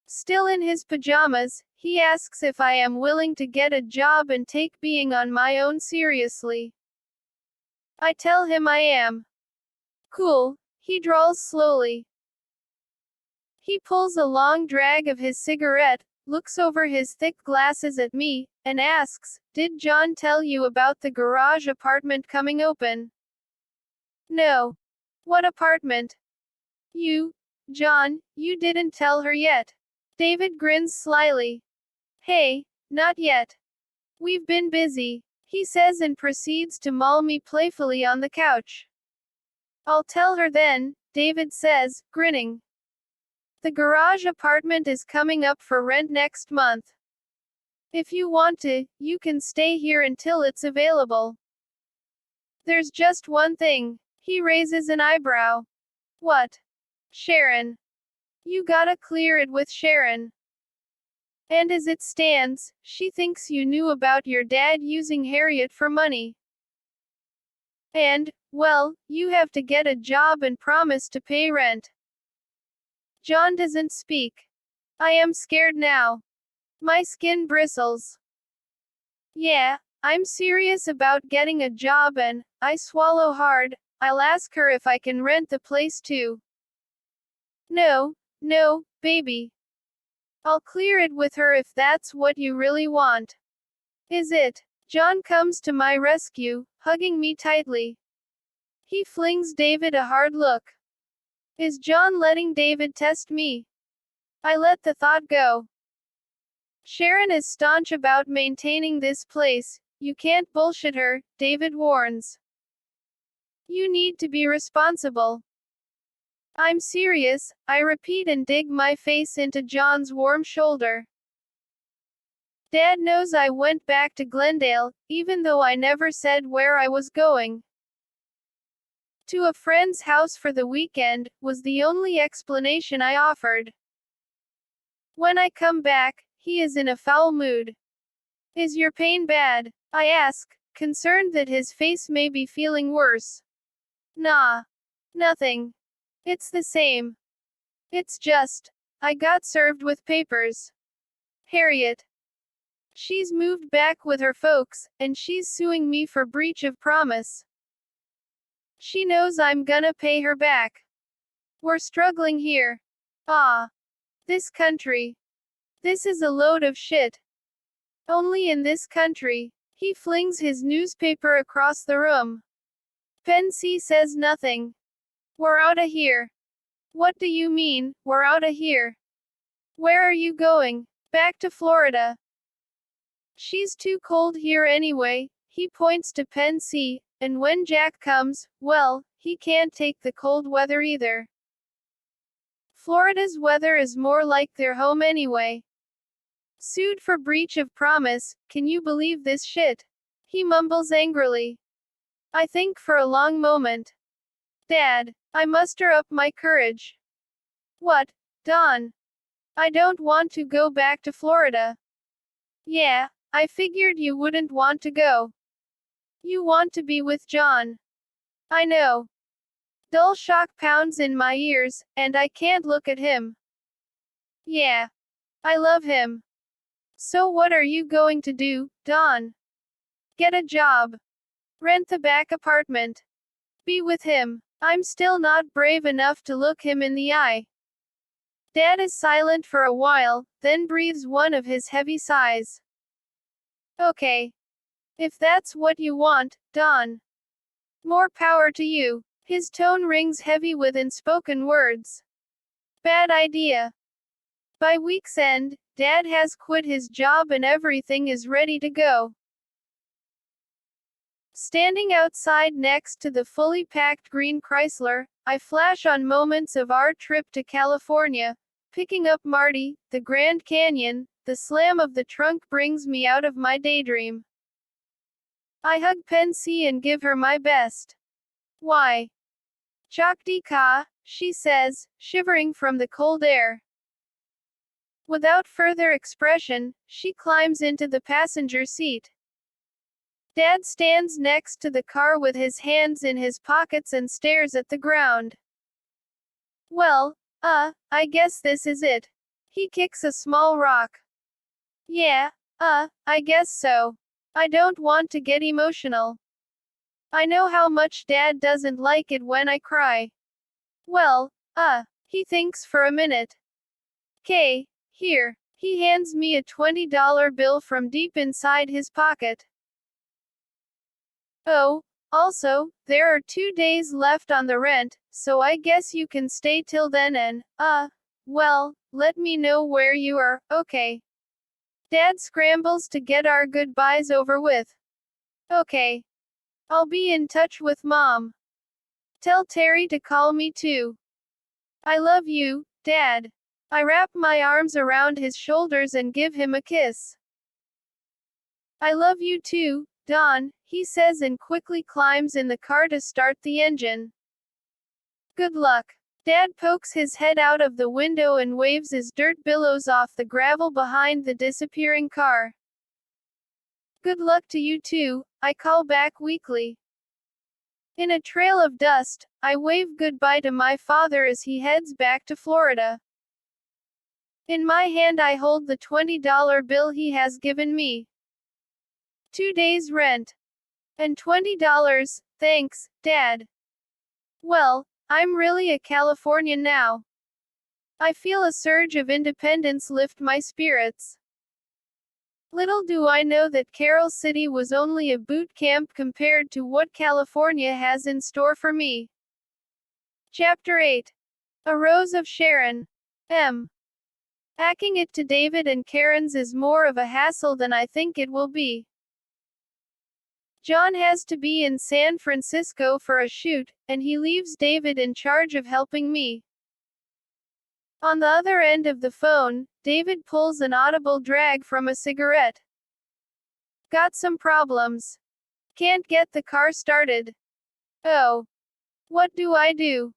Still in his pajamas, he asks if I am willing to get a job and take being on my own seriously. I tell him I am. Cool, he drawls slowly. He pulls a long drag of his cigarette, looks over his thick glasses at me, and asks, Did John tell you about the garage apartment coming open? No. What apartment? John, you didn't tell her yet. David grins slyly. Hey, not yet. We've been busy, he says and proceeds to maul me playfully on the couch. I'll tell her then, David says, grinning. The garage apartment is coming up for rent next month. If you want to, you can stay here until it's available. There's just one thing. He raises an eyebrow. What? Sharon. You gotta clear it with Sharon. And as it stands, she thinks you knew about your dad using Harriet for money. And, well, you have to get a job and promise to pay rent. John doesn't speak. I am scared now. My skin bristles. Yeah, I'm serious about getting a job and, I swallow hard, I'll ask her if I can rent the place too. No, baby. I'll clear it with her if that's what you really want. Is it? John comes to my rescue, hugging me tightly. He flings David a hard look. Is John letting David test me? I let the thought go. Sharon is staunch about maintaining this place. You can't bullshit her, David warns. You need to be responsible. I'm serious, I repeat and dig my face into John's warm shoulder. Dad knows I went back to Glendale, even though I never said where I was going. To a friend's house for the weekend, was the only explanation I offered. When I come back, he is in a foul mood. Is your pain bad? I ask, concerned that his face may be feeling worse. Nah. Nothing. It's the same. It's just, I got served with papers. Harriet. She's moved back with her folks, and she's suing me for breach of promise. She knows I'm gonna pay her back. We're struggling here. Ah. This country. This is a load of shit. Only in this country. He flings his newspaper across the room. Pensy says nothing. We're outta here. What do you mean, we're outta here? Where are you going? Back to Florida. She's too cold here anyway, he points to Pensy, and when Jack comes, well, he can't take the cold weather either. Florida's weather is more like their home anyway. Sued for breach of promise, can you believe this shit? He mumbles angrily. I think for a long moment. Dad, I muster up my courage. What, Don? I don't want to go back to Florida. Yeah, I figured you wouldn't want to go. You want to be with John. I know. Dull shock pounds in my ears, and I can't look at him. Yeah. I love him. So what are you going to do, Don? Get a job. Rent the back apartment. Be with him. I'm still not brave enough to look him in the eye. Dad is silent for a while, then breathes one of his heavy sighs. Okay. If that's what you want, Don. More power to you. His tone rings heavy with unspoken words. Bad idea. By week's end, Dad has quit his job and everything is ready to go. Standing outside next to the fully packed green Chrysler, I flash on moments of our trip to California, picking up Marty, the Grand Canyon. The slam of the trunk brings me out of my daydream. I hug Pensy and give her my best. Why? Chakdi ka, she says, shivering from the cold air. Without further expression, she climbs into the passenger seat. Dad stands next to the car with his hands in his pockets and stares at the ground. Well, I guess this is it. He kicks a small rock. Yeah, I guess so. I don't want to get emotional. I know how much Dad doesn't like it when I cry. Well, he thinks for a minute. "'Kay, here." He hands me a $20 bill from deep inside his pocket. Oh, also, there are 2 days left on the rent, so I guess you can stay till then and, well, let me know where you are, okay? Dad scrambles to get our goodbyes over with. Okay. I'll be in touch with Mom. Tell Terry to call me too. I love you, Dad. I wrap my arms around his shoulders and give him a kiss. I love you too, Don, he says and quickly climbs in the car to start the engine. Good luck. Dad pokes his head out of the window and waves his dirt billows off the gravel behind the disappearing car. Good luck to you too, I call back weakly. In a trail of dust, I wave goodbye to my father as he heads back to Florida. In my hand I hold the $20 bill he has given me. 2 days' rent. And $20, thanks, Dad. Well, I'm really a Californian now. I feel a surge of independence lift my spirits. Little do I know that Carol City was only a boot camp compared to what California has in store for me. Chapter 8. A Rose of Sharon. M. Hacking it to David and Karen's is more of a hassle than I think it will be. John has to be in San Francisco for a shoot, and he leaves David in charge of helping me. On the other end of the phone, David pulls an audible drag from a cigarette. Got some problems. Can't get the car started. Oh. What do I do?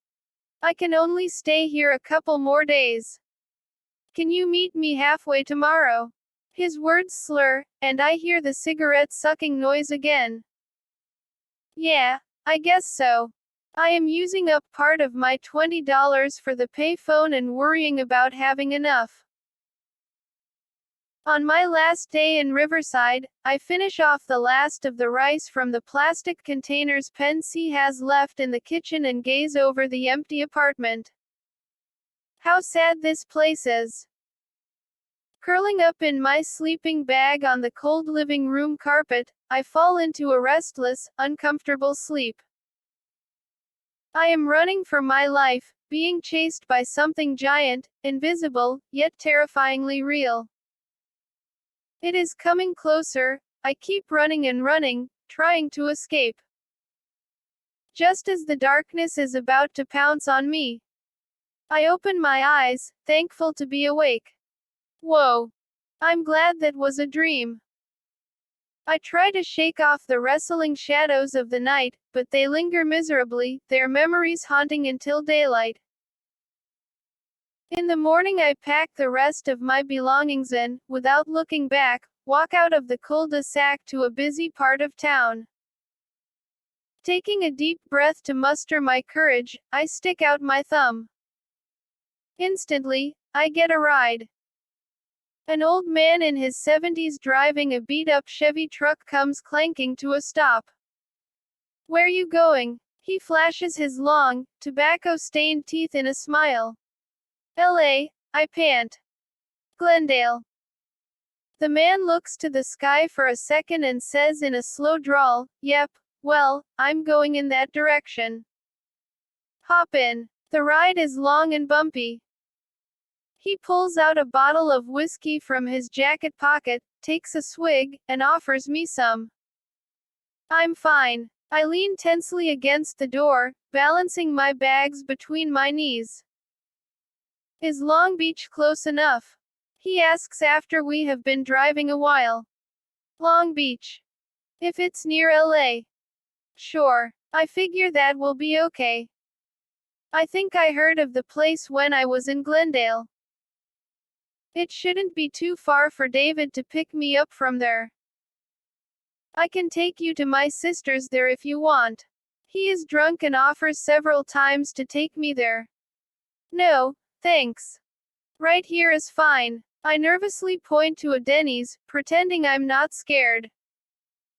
I can only stay here a couple more days. Can you meet me halfway tomorrow? His words slur, and I hear the cigarette sucking noise again. Yeah, I guess so. I am using up part of my $20 for the payphone and worrying about having enough. On my last day in Riverside, I finish off the last of the rice from the plastic containers Pensy has left in the kitchen and gaze over the empty apartment. How sad this place is. Curling up in my sleeping bag on the cold living room carpet, I fall into a restless, uncomfortable sleep. I am running for my life, being chased by something giant, invisible, yet terrifyingly real. It is coming closer. I keep running and running, trying to escape. Just as the darkness is about to pounce on me, I open my eyes, thankful to be awake. Whoa. I'm glad that was a dream. I try to shake off the wrestling shadows of the night, but they linger miserably, their memories haunting until daylight. In the morning I pack the rest of my belongings and, without looking back, walk out of the cul-de-sac to a busy part of town. Taking a deep breath to muster my courage, I stick out my thumb. Instantly, I get a ride. An old man in his 70s driving a beat-up Chevy truck comes clanking to a stop. Where you going? He flashes his long, tobacco-stained teeth in a smile. LA, I pant. Glendale. The man looks to the sky for a second and says in a slow drawl, yep, well, I'm going in that direction. Hop in. The ride is long and bumpy. He pulls out a bottle of whiskey from his jacket pocket, takes a swig, and offers me some. I'm fine. I lean tensely against the door, balancing my bags between my knees. Is Long Beach close enough? He asks after we have been driving a while. Long Beach. If it's near LA. Sure. I figure that will be okay. I think I heard of the place when I was in Glendale. It shouldn't be too far for David to pick me up from there. I can take you to my sister's there if you want. He is drunk and offers several times to take me there. No, thanks. Right here is fine. I nervously point to a Denny's, pretending I'm not scared.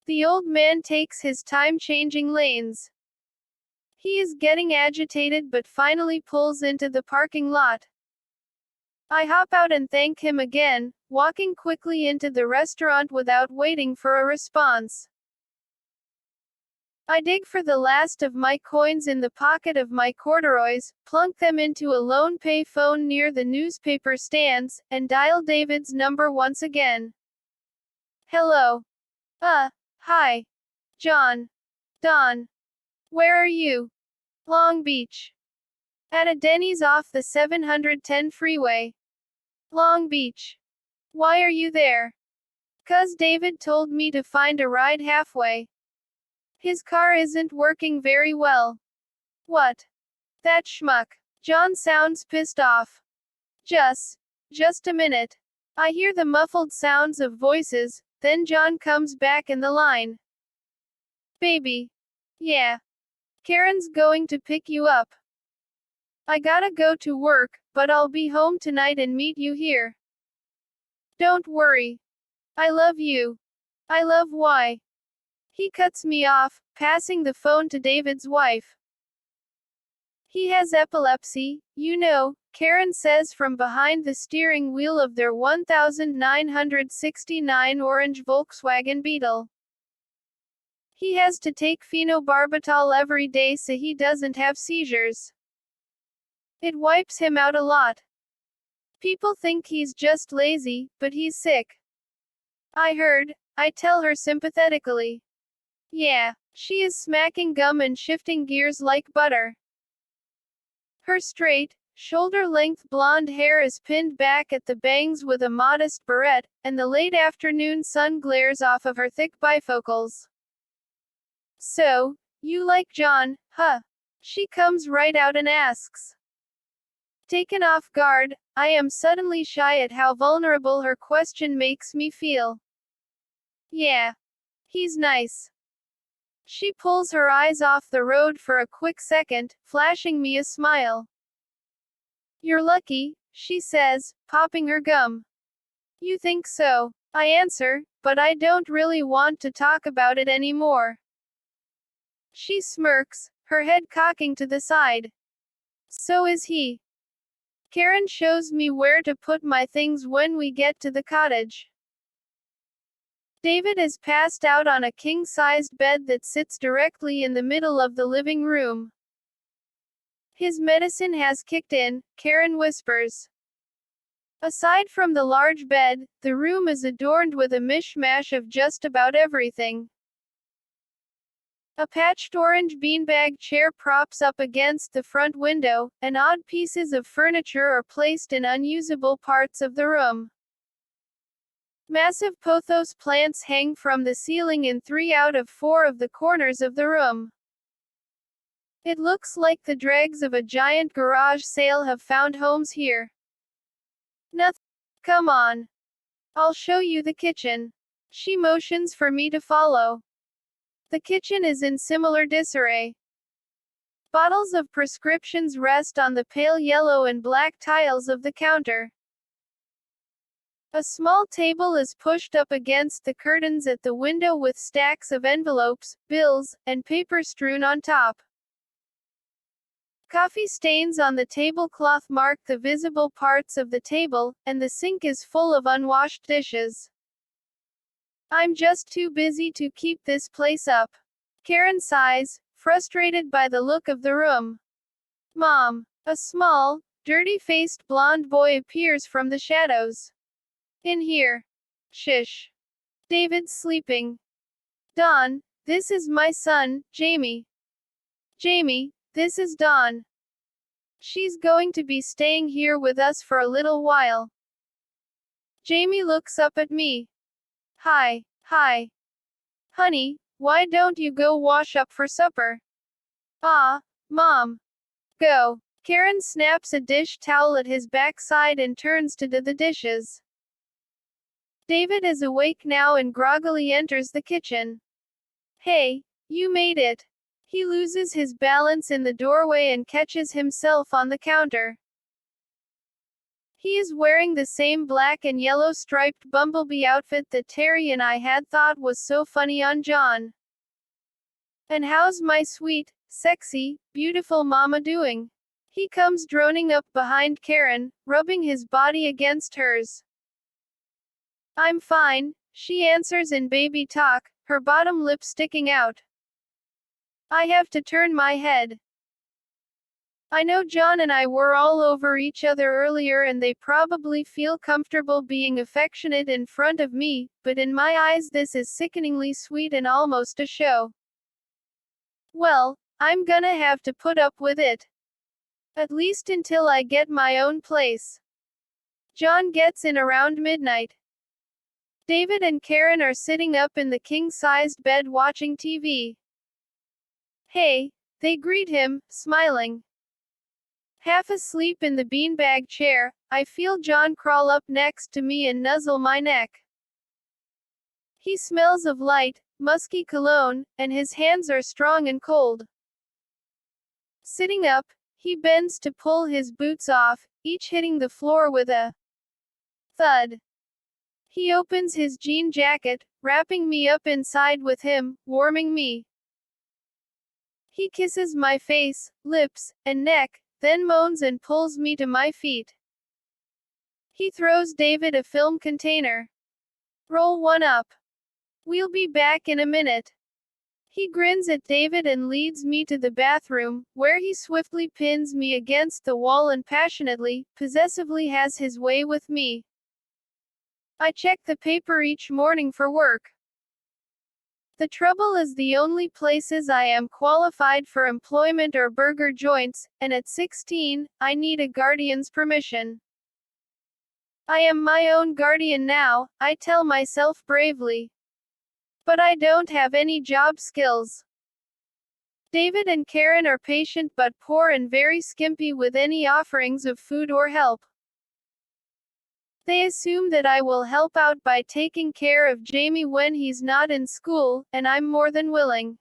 The old man takes his time changing lanes. He is getting agitated but finally pulls into the parking lot. I hop out and thank him again, walking quickly into the restaurant without waiting for a response. I dig for the last of my coins in the pocket of my corduroys, plunk them into a lone pay phone near the newspaper stands, and dial David's number once again. Hello. Hi. John. Don. Where are you? Long Beach. At a Denny's off the 710 freeway. Long Beach. Why are you there? 'Cause David told me to find a ride halfway. His car isn't working very well. What? That schmuck. John sounds pissed off. Just a minute. I hear the muffled sounds of voices, then John comes back in the line. Baby. Yeah. Karen's going to pick you up. I gotta go to work, but I'll be home tonight and meet you here. Don't worry. I love you. I love why. He cuts me off, passing the phone to David's wife. He has epilepsy, you know, Karen says from behind the steering wheel of their 1969 orange Volkswagen Beetle. He has to take phenobarbital every day so he doesn't have seizures. It wipes him out a lot. People think he's just lazy, but he's sick. I heard, I tell her sympathetically. Yeah, she is smacking gum and shifting gears like butter. Her straight, Shoulder-length blonde hair is pinned back at the bangs with a modest barrette, and the late afternoon sun glares off of her thick bifocals. "So, you like John, huh?" She comes right out and asks. Taken off guard, I am suddenly shy at how vulnerable her question makes me feel. "Yeah. He's nice." She pulls her eyes off the road for a quick second, flashing me a smile. "You're lucky," she says, popping her gum. "You think so?" I answer, but I don't really want to talk about it anymore. She smirks, her head cocking to the side. "So is he." Karen shows me where to put my things when we get to the cottage. David is passed out on a king-sized bed that sits directly in the middle of the living room. "His medicine has kicked in," Karen whispers. Aside from the large bed, the room is adorned with a mishmash of just about everything. A patched orange beanbag chair props up against the front window, and odd pieces of furniture are placed in unusable parts of the room. Massive pothos plants hang from the ceiling in 3 out of 4 of the corners of the room. It looks like the dregs of a giant garage sale have found homes here. "Nothing. Come on. I'll show you the kitchen." She motions for me to follow. The kitchen is in similar disarray. Bottles of prescriptions rest on the pale yellow and black tiles of the counter. A small table is pushed up against the curtains at the window with stacks of envelopes, bills, and paper strewn on top. Coffee stains on the tablecloth mark the visible parts of the table, and the sink is full of unwashed dishes. I'm just too busy to keep this place up. Karen sighs, frustrated by the look of the room. "Mom." A small, dirty-faced blonde boy appears from the shadows. "In here." "Shush. David's sleeping." "Dawn, this is my son, Jamie." "Jamie, this is Dawn. She's going to be staying here with us for a little while." Jamie looks up at me. Hi. Honey, why don't you go wash up for supper?" "Ah, Mom." "Go." Karen snaps a dish towel at his backside and turns to do the dishes. David is awake now and groggily enters the kitchen. "Hey, you made it." He loses his balance in the doorway and catches himself on the counter. He is wearing the same black and yellow striped bumblebee outfit that Terry and I had thought was so funny on John. "And how's my sweet, sexy, beautiful mama doing?" He comes droning up behind Karen, rubbing his body against hers. "I'm fine," she answers in baby talk, her bottom lip sticking out. I have to turn my head. I know John and I were all over each other earlier and they probably feel comfortable being affectionate in front of me, but in my eyes this is sickeningly sweet and almost a show. Well, I'm gonna have to put up with it. At least until I get my own place. John gets in around midnight. David and Karen are sitting up in the king-sized bed watching TV. "Hey," they greet him, smiling. Half asleep in the beanbag chair, I feel John crawl up next to me and nuzzle my neck. He smells of light, musky cologne, and his hands are strong and cold. Sitting up, he bends to pull his boots off, each hitting the floor with a thud. He opens his jean jacket, wrapping me up inside with him, warming me. He kisses my face, lips, and neck, then moans and pulls me to my feet. He throws David a film container. "Roll one up. We'll be back in a minute." He grins at David and leads me to the bathroom, where he swiftly pins me against the wall and passionately, possessively has his way with me. I check the paper each morning for work. The trouble is the only places I am qualified for employment are burger joints, and at 16, I need a guardian's permission. I am my own guardian now, I tell myself bravely. But I don't have any job skills. David and Karen are patient but poor and very skimpy with any offerings of food or help. They assume that I will help out by taking care of Jamie when he's not in school, and I'm more than willing.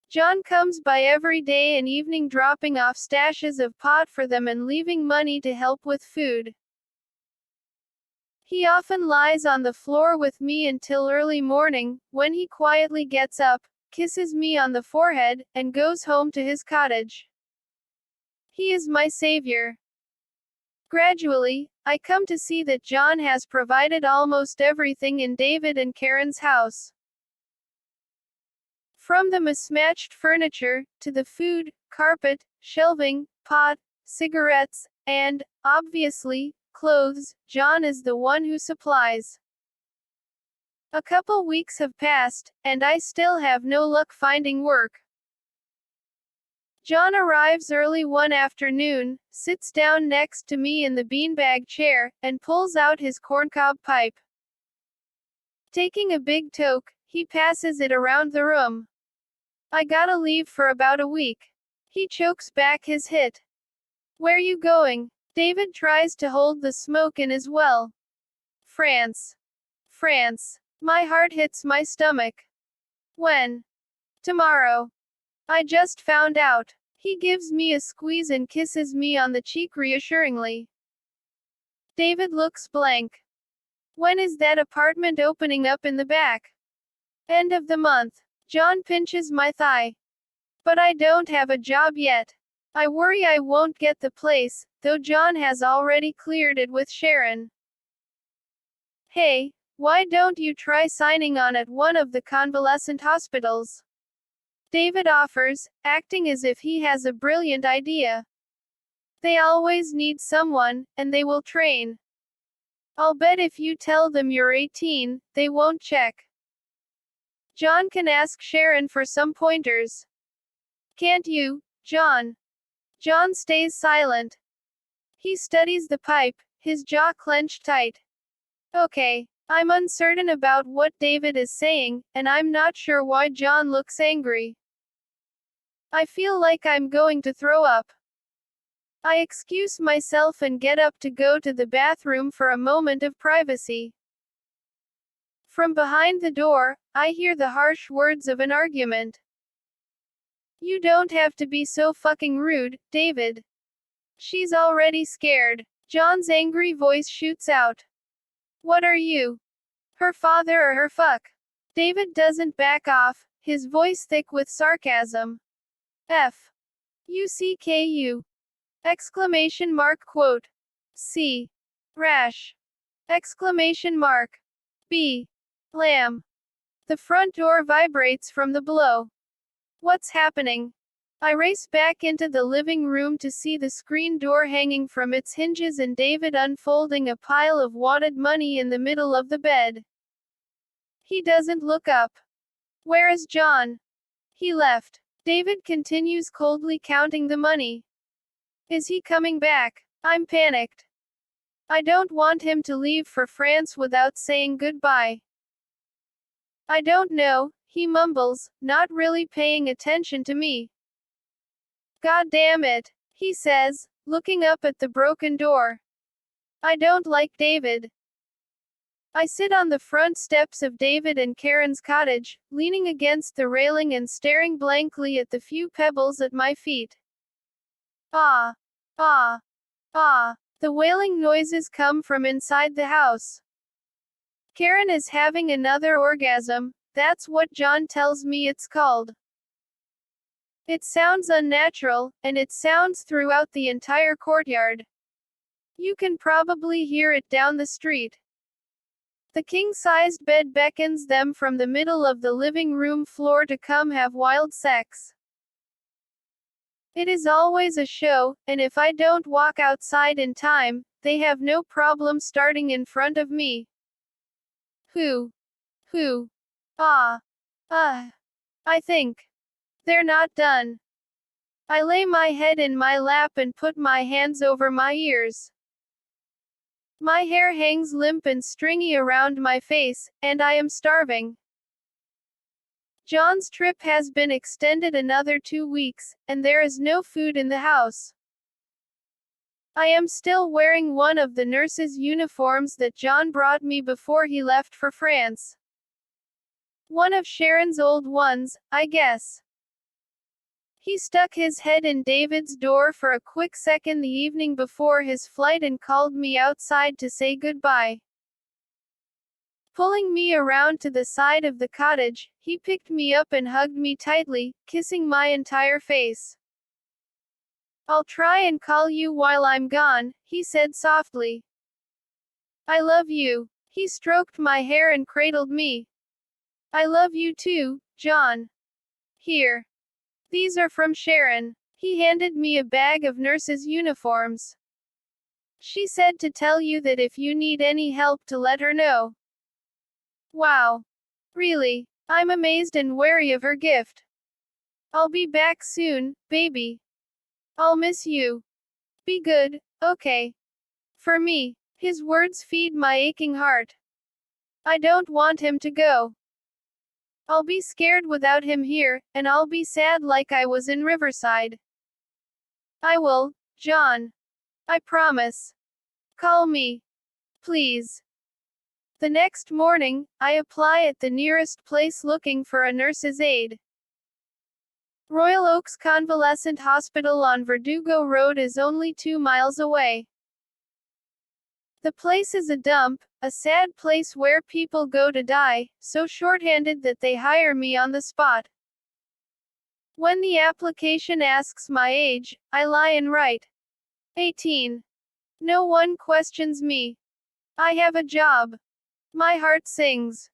John comes by every day and evening dropping off stashes of pot for them and leaving money to help with food. He often lies on the floor with me until early morning, when he quietly gets up, kisses me on the forehead, and goes home to his cottage. He is my savior. Gradually, I come to see that John has provided almost everything in David and Karen's house. From the mismatched furniture, to the food, carpet, shelving, pot, cigarettes, and, obviously, clothes, John is the one who supplies. A couple weeks have passed, and I still have no luck finding work. John arrives early one afternoon, sits down next to me in the beanbag chair, and pulls out his corncob pipe. Taking a big toke, he passes it around the room. I gotta leave for about a week. He chokes back his hit. Where you going? David tries to hold the smoke in as well. France. France. My heart hits my stomach. When? Tomorrow. I just found out. He gives me a squeeze and kisses me on the cheek reassuringly. David looks blank. When is that apartment opening up in the back? End of the month. John pinches my thigh. But I don't have a job yet. I worry I won't get the place, though John has already cleared it with Sharon. Hey, why don't you try signing on at one of the convalescent hospitals? David offers, acting as if he has a brilliant idea. They always need someone, and they will train. I'll bet if you tell them you're 18, they won't check. John can ask Sharon for some pointers. Can't you, John? John stays silent. He studies the pipe, his jaw clenched tight. Okay. I'm uncertain about what David is saying, and I'm not sure why John looks angry. I feel like I'm going to throw up. I excuse myself and get up to go to the bathroom for a moment of privacy. From behind the door, I hear the harsh words of an argument. You don't have to be so fucking rude, David. She's already scared. John's angry voice shoots out. What are you? Her father or her fuck? David doesn't back off, his voice thick with sarcasm. F. UCKU. Exclamation mark quote. C. Rash. Exclamation mark. B. Lamb. The front door vibrates from the blow. What's happening? I race back into the living room to see the screen door hanging from its hinges and David unfolding a pile of wadded money in the middle of the bed. He doesn't look up. Where is John? He left. David continues coldly counting the money. Is he coming back? I'm panicked. I don't want him to leave for France without saying goodbye. I don't know, he mumbles, not really paying attention to me. God damn it, he says, looking up at the broken door. I don't like David. I sit on the front steps of David and Karen's cottage, leaning against the railing and staring blankly at the few pebbles at my feet. Ah! Ah! Ah! The wailing noises come from inside the house. Karen is having another orgasm, that's what John tells me it's called. It sounds unnatural, and it sounds throughout the entire courtyard. You can probably hear it down the street. The king-sized bed beckons them from the middle of the living room floor to come have wild sex. It is always a show, and if I don't walk outside in time, they have no problem starting in front of me. Who? Ah. Ah. I think. They're not done. I lay my head in my lap and put my hands over my ears. My hair hangs limp and stringy around my face, and I am starving. John's trip has been extended another 2 weeks, and there is no food in the house. I am still wearing one of the nurse's uniforms that John brought me before he left for France. One of Sharon's old ones, I guess. He stuck his head in David's door for a quick second the evening before his flight and called me outside to say goodbye. Pulling me around to the side of the cottage, he picked me up and hugged me tightly, kissing my entire face. I'll try and call you while I'm gone, he said softly. I love you. He stroked my hair and cradled me. I love you too, John. Here. These are from Sharon. He handed me a bag of nurses' uniforms. She said to tell you that if you need any help to let her know. Wow. Really. I'm amazed and wary of her gift. I'll be back soon, baby. I'll miss you. Be good, okay? For me. His words feed my aching heart. I don't want him to go. I'll be scared without him here, and I'll be sad like I was in Riverside. I will, John. I promise. Call me. Please. The next morning, I apply at the nearest place looking for a nurse's aide. Royal Oaks Convalescent Hospital on Verdugo Road is only 2 miles away. The place is a dump, a sad place where people go to die, so shorthanded that they hire me on the spot. When the application asks my age, I lie and write 18. No one questions me. I have a job. My heart sings.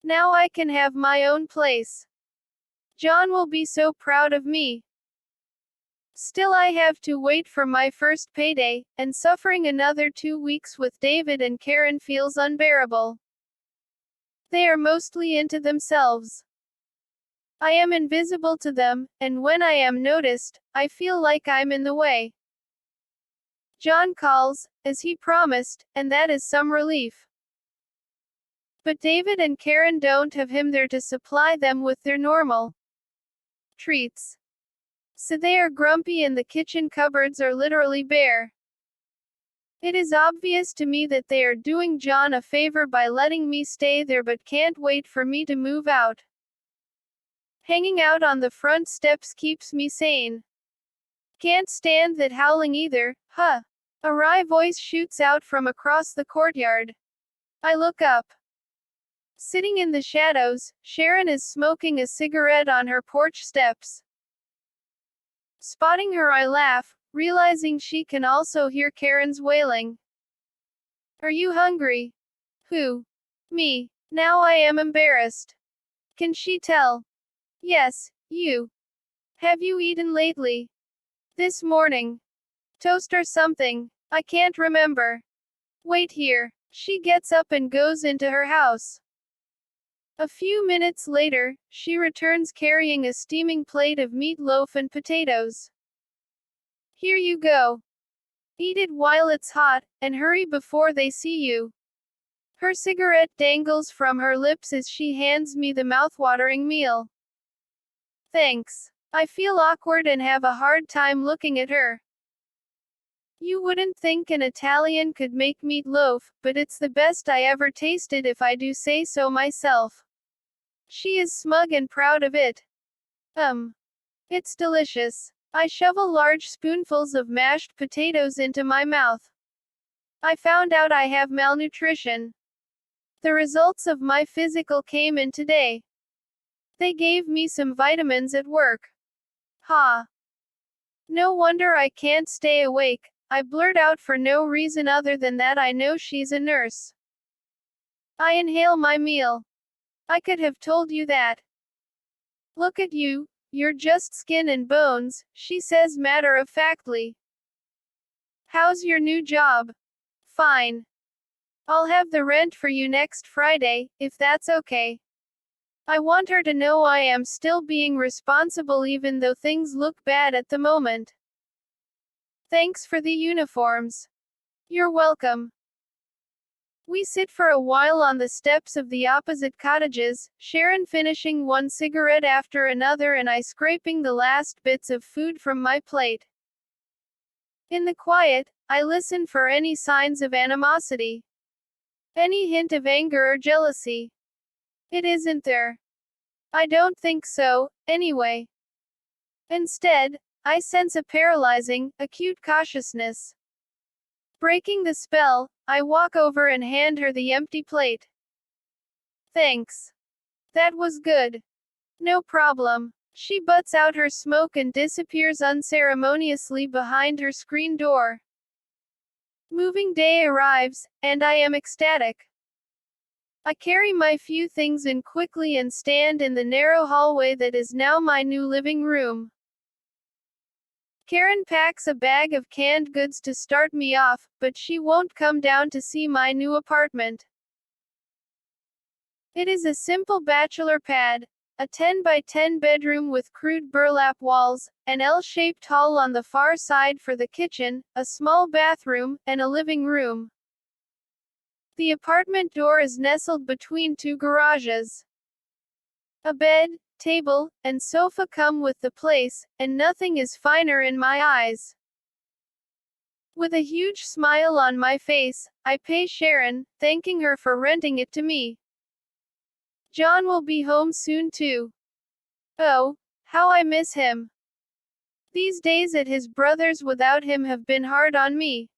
Now I can have my own place. John will be so proud of me. Still, I have to wait for my first payday, and suffering another 2 weeks with David and Karen feels unbearable. They are mostly into themselves. I am invisible to them, and when I am noticed, I feel like I'm in the way. John calls, as he promised, and that is some relief. But David and Karen don't have him there to supply them with their normal treats. So they are grumpy and the kitchen cupboards are literally bare. It is obvious to me that they are doing John a favor by letting me stay there but can't wait for me to move out. Hanging out on the front steps keeps me sane. Can't stand that howling either, huh? A wry voice shoots out from across the courtyard. I look up. Sitting in the shadows, Sharon is smoking a cigarette on her porch steps. Spotting her, I laugh, realizing she can also hear Karen's wailing. Are you hungry? Who? Me. Now I am embarrassed. Can she tell? Yes, you. Have you eaten lately? This morning. Toast or something. I can't remember. Wait here. She gets up and goes into her house. A few minutes later, she returns carrying a steaming plate of meatloaf and potatoes. Here you go. Eat it while it's hot, and hurry before they see you. Her cigarette dangles from her lips as she hands me the mouthwatering meal. Thanks. I feel awkward and have a hard time looking at her. You wouldn't think an Italian could make meatloaf, but it's the best I ever tasted if I do say so myself. She is smug and proud of it. It's delicious. I shovel large spoonfuls of mashed potatoes into my mouth. I found out I have malnutrition. The results of my physical came in today. They gave me some vitamins at work. Ha. No wonder I can't stay awake, I blurt out for no reason other than that I know she's a nurse. I inhale my meal. I could have told you that. Look at you, you're just skin and bones, she says matter-of-factly. How's your new job? Fine. I'll have the rent for you next Friday, if that's okay. I want her to know I am still being responsible even though things look bad at the moment. Thanks for the uniforms. You're welcome. We sit for a while on the steps of the opposite cottages, Sharon finishing one cigarette after another and I scraping the last bits of food from my plate. In the quiet, I listen for any signs of animosity. Any hint of anger or jealousy. It isn't there. I don't think so, anyway. Instead, I sense a paralyzing, acute cautiousness. Breaking the spell, I walk over and hand her the empty plate. Thanks. That was good. No problem. She butts out her smoke and disappears unceremoniously behind her screen door. Moving day arrives, and I am ecstatic. I carry my few things in quickly and stand in the narrow hallway that is now my new living room. Karen packs a bag of canned goods to start me off, but she won't come down to see my new apartment. It is a simple bachelor pad, a 10 by 10 bedroom with crude burlap walls, an L-shaped hall on the far side for the kitchen, a small bathroom, and a living room. The apartment door is nestled between two garages. A bed, table, and sofa come with the place, and nothing is finer in my eyes. With a huge smile on my face, I pay Sharon, thanking her for renting it to me. John will be home soon too. Oh, how I miss him. These days at his brother's without him have been hard on me.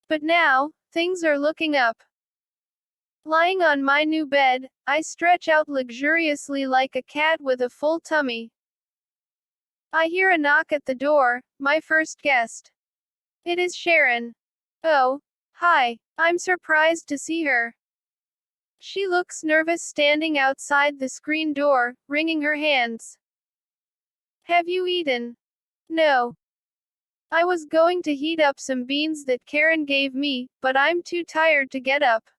But now, things are looking up. Lying on my new bed, I stretch out luxuriously like a cat with a full tummy. I hear a knock at the door, my first guest. It is Sharon. Oh, hi, I'm surprised to see her. She looks nervous standing outside the screen door, wringing her hands. Have you eaten? No. I was going to heat up some beans that Karen gave me, but I'm too tired to get up.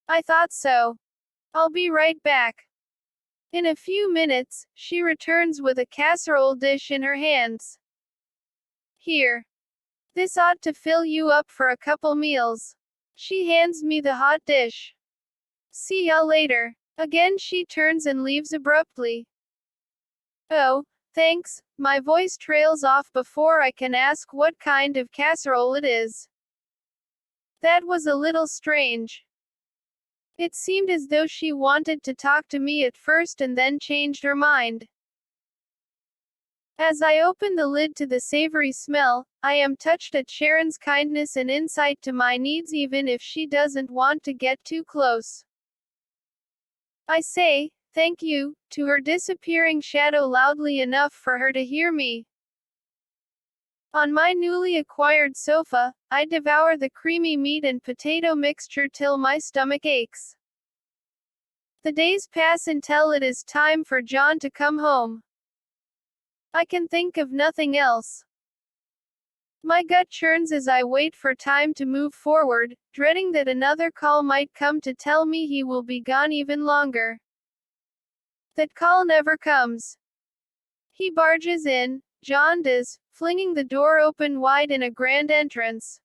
I thought so. I'll be right back. In a few minutes, she returns with a casserole dish in her hands. Here. This ought to fill you up for a couple meals. She hands me the hot dish. See ya later. Again she turns and leaves abruptly. Oh, thanks, my voice trails off before I can ask what kind of casserole it is. That was a little strange. It seemed as though she wanted to talk to me at first and then changed her mind. As I open the lid to the savory smell, I am touched at Sharon's kindness and insight to my needs even if she doesn't want to get too close. I say, thank you, to her disappearing shadow loudly enough for her to hear me. On my newly acquired sofa, I devour the creamy meat and potato mixture till my stomach aches. The days pass until it is time for John to come home. I can think of nothing else. My gut churns as I wait for time to move forward, dreading that another call might come to tell me he will be gone even longer. That call never comes. He barges in, John does, flinging the door open wide in a grand entrance.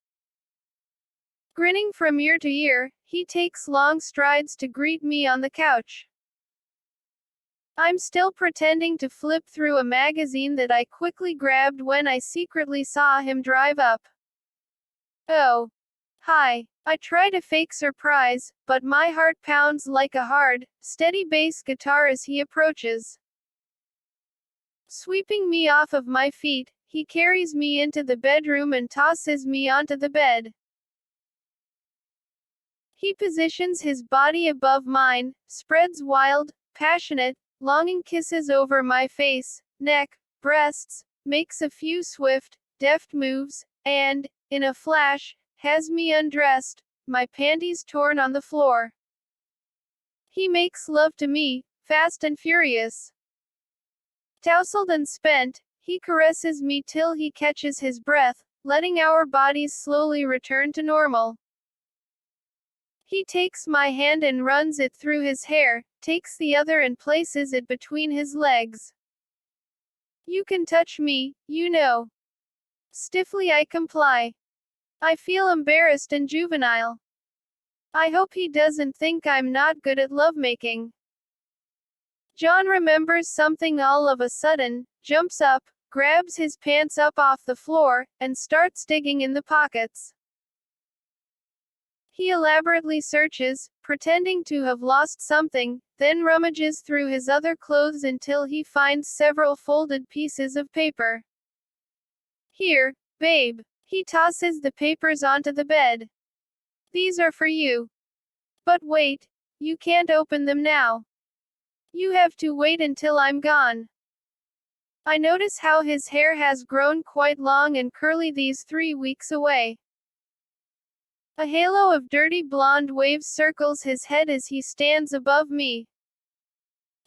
Grinning from ear to ear, he takes long strides to greet me on the couch. I'm still pretending to flip through a magazine that I quickly grabbed when I secretly saw him drive up. Oh. Hi. I try to fake surprise, but my heart pounds like a hard, steady bass guitar as he approaches. Sweeping me off of my feet, he carries me into the bedroom and tosses me onto the bed. He positions his body above mine, spreads wild, passionate, longing kisses over my face, neck, breasts, makes a few swift, deft moves, and, in a flash, has me undressed, my panties torn on the floor. He makes love to me, fast and furious. Tousled and spent, he caresses me till he catches his breath, letting our bodies slowly return to normal. He takes my hand and runs it through his hair, takes the other and places it between his legs. You can touch me, you know. Stiffly I comply. I feel embarrassed and juvenile. I hope he doesn't think I'm not good at lovemaking. John remembers something all of a sudden, jumps up, grabs his pants up off the floor, and starts digging in the pockets. He elaborately searches, pretending to have lost something, then rummages through his other clothes until he finds several folded pieces of paper. Here, babe. He tosses the papers onto the bed. These are for you. But wait, you can't open them now. You have to wait until I'm gone. I notice how his hair has grown quite long and curly these 3 weeks away. A halo of dirty blonde waves circles his head as he stands above me.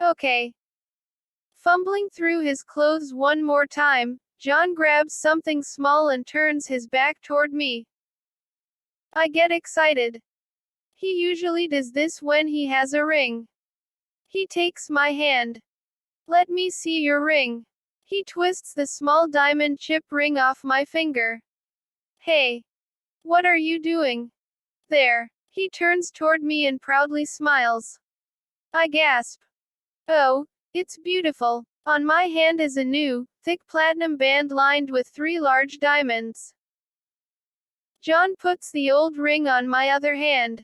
Okay. Fumbling through his clothes one more time, John grabs something small and turns his back toward me. I get excited. He usually does this when he has a ring. He takes my hand. Let me see your ring. He twists the small diamond chip ring off my finger. Hey. What are you doing? There. He turns toward me and proudly smiles. I gasp. Oh, it's beautiful. On my hand is a new, thick platinum band lined with 3 large diamonds. John puts the old ring on my other hand.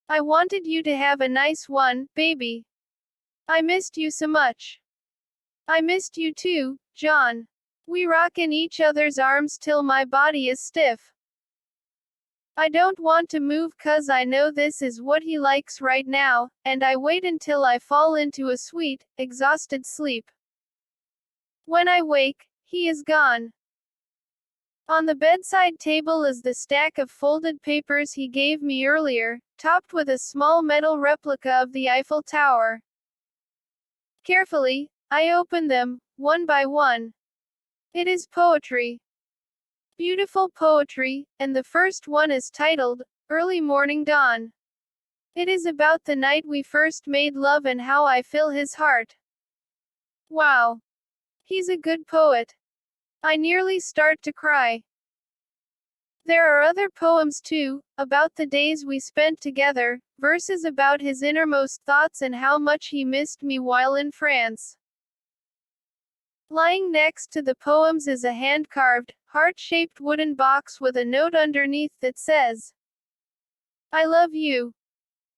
I wanted you to have a nice one, baby. I missed you so much. I missed you too, John. We rock in each other's arms till my body is stiff. I don't want to move 'cause I know this is what he likes right now, and I wait until I fall into a sweet, exhausted sleep. When I wake, he is gone. On the bedside table is the stack of folded papers he gave me earlier, topped with a small metal replica of the Eiffel Tower. Carefully, I open them, one by one. It is poetry. Beautiful poetry, and the first one is titled, Early Morning Dawn. It is about the night we first made love and how I fill his heart. Wow. He's a good poet. I nearly start to cry. There are other poems too, about the days we spent together, verses about his innermost thoughts and how much he missed me while in France. Lying next to the poems is a hand-carved, heart-shaped wooden box with a note underneath that says, I love you.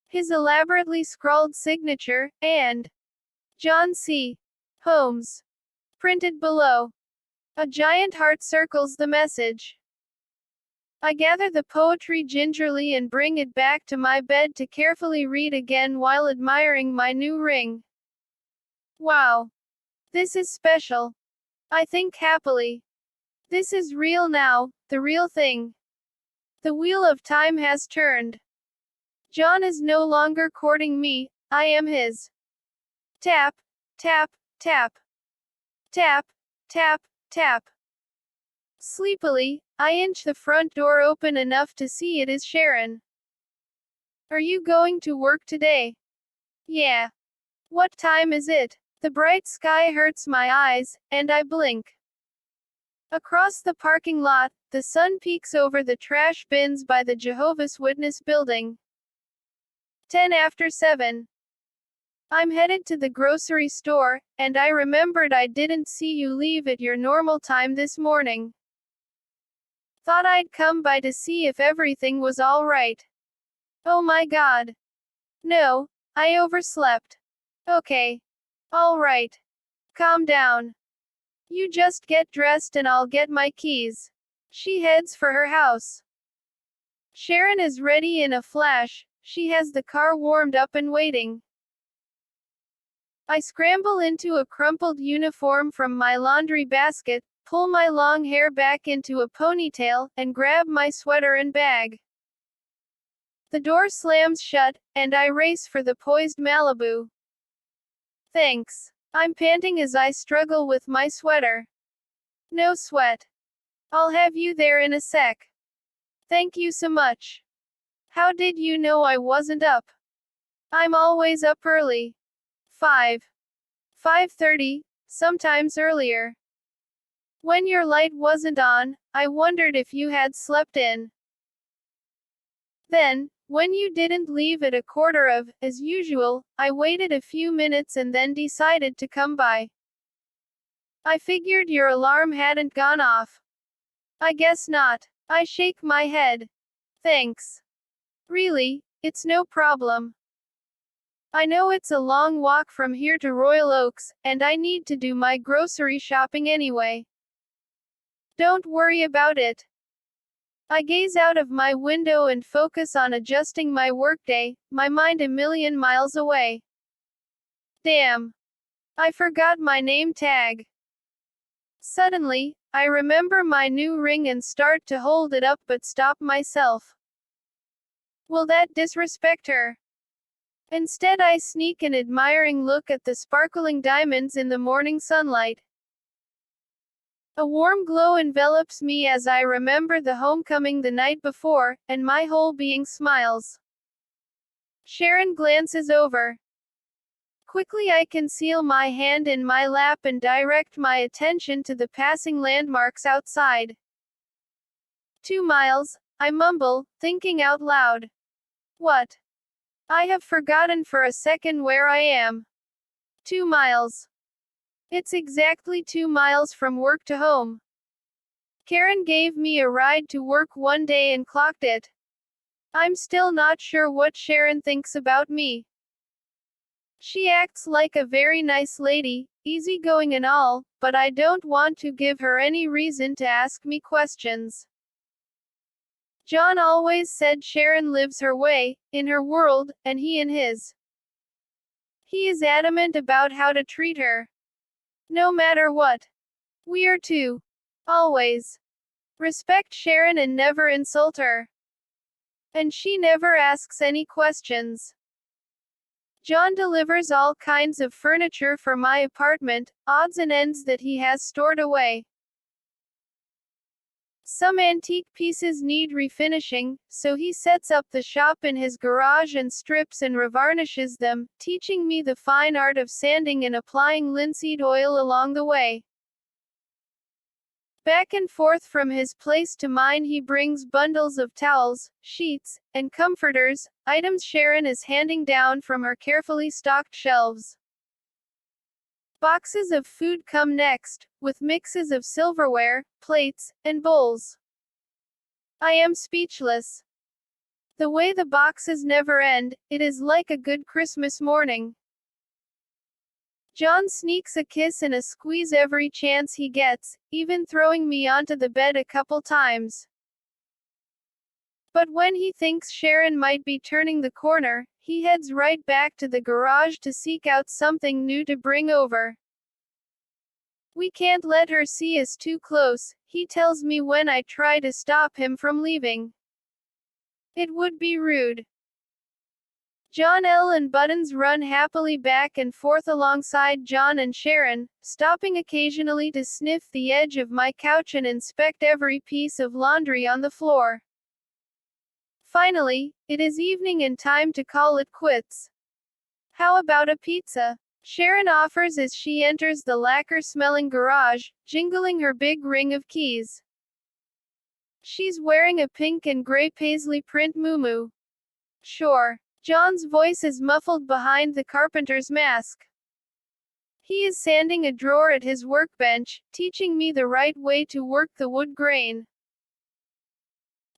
His elaborately scrawled signature, and John C. Holmes. Printed below. A giant heart circles the message. I gather the poetry gingerly and bring it back to my bed to carefully read again while admiring my new ring. Wow. This is special. I think happily. This is real now, the real thing. The wheel of time has turned. John is no longer courting me, I am his. Tap, tap, tap. Tap, tap, tap. Sleepily, I inch the front door open enough to see it is Sharon. Are you going to work today? Yeah. What time is it? The bright sky hurts my eyes, and I blink. Across the parking lot, the sun peeks over the trash bins by the Jehovah's Witness building. 10 after 7. I'm headed to the grocery store, and I remembered I didn't see you leave at your normal time this morning. Thought I'd come by to see if everything was all right. Oh my God. No, I overslept. Okay. All right. Calm down. You just get dressed and I'll get my keys. She heads for her house. Sharon is ready in a flash. She has the car warmed up and waiting. I scramble into a crumpled uniform from my laundry basket, pull my long hair back into a ponytail, and grab my sweater and bag. The door slams shut, and I race for the poised Malibu. Thanks. I'm panting as I struggle with my sweater. No sweat. I'll have you there in a sec. Thank you so much. How did you know I wasn't up? I'm always up early. 5. 5:30, sometimes earlier. When your light wasn't on, I wondered if you had slept in. Then, when you didn't leave at a quarter of, as usual, I waited a few minutes and then decided to come by. I figured your alarm hadn't gone off. I guess not. I shake my head. Thanks. Really, it's no problem. I know it's a long walk from here to Royal Oaks, and I need to do my grocery shopping anyway. Don't worry about it. I gaze out of my window and focus on adjusting my workday, my mind a million miles away. Damn. I forgot my name tag. Suddenly, I remember my new ring and start to hold it up but stop myself. Will that disrespect her? Instead, I sneak an admiring look at the sparkling diamonds in the morning sunlight. A warm glow envelops me as I remember the homecoming the night before, and my whole being smiles. Sharon glances over. Quickly I conceal my hand in my lap and direct my attention to the passing landmarks outside. 2 miles, I mumble, thinking out loud. What? I have forgotten for a second where I am. 2 miles. It's exactly 2 miles from work to home. Karen gave me a ride to work one day and clocked it. I'm still not sure what Sharon thinks about me. She acts like a very nice lady, easygoing and all, but I don't want to give her any reason to ask me questions. John always said Sharon lives her way, in her world, and he in his. He is adamant about how to treat her. No matter what. We are to always respect Sharon and never insult her. And she never asks any questions. John delivers all kinds of furniture for my apartment, odds and ends that he has stored away. Some antique pieces need refinishing, so he sets up the shop in his garage and strips and revarnishes them, teaching me the fine art of sanding and applying linseed oil along the way. Back and forth from his place to mine he brings bundles of towels, sheets, and comforters, items Sharon is handing down from her carefully stocked shelves. Boxes of food come next, with mixes of silverware, plates, and bowls. I am speechless. The way the boxes never end, it is like a good Christmas morning. John sneaks a kiss and a squeeze every chance he gets, even throwing me onto the bed a couple times. But when he thinks Sharon might be turning the corner, he heads right back to the garage to seek out something new to bring over. We can't let her see us too close, he tells me when I try to stop him from leaving. It would be rude. John L. and Buttons run happily back and forth alongside John and Sharon, stopping occasionally to sniff the edge of my couch and inspect every piece of laundry on the floor. Finally, it is evening and time to call it quits. How about a pizza? Sharon offers as she enters the lacquer-smelling garage, jingling her big ring of keys. She's wearing a pink and gray paisley print muumuu. Sure. John's voice is muffled behind the carpenter's mask. He is sanding a drawer at his workbench, teaching me the right way to work the wood grain.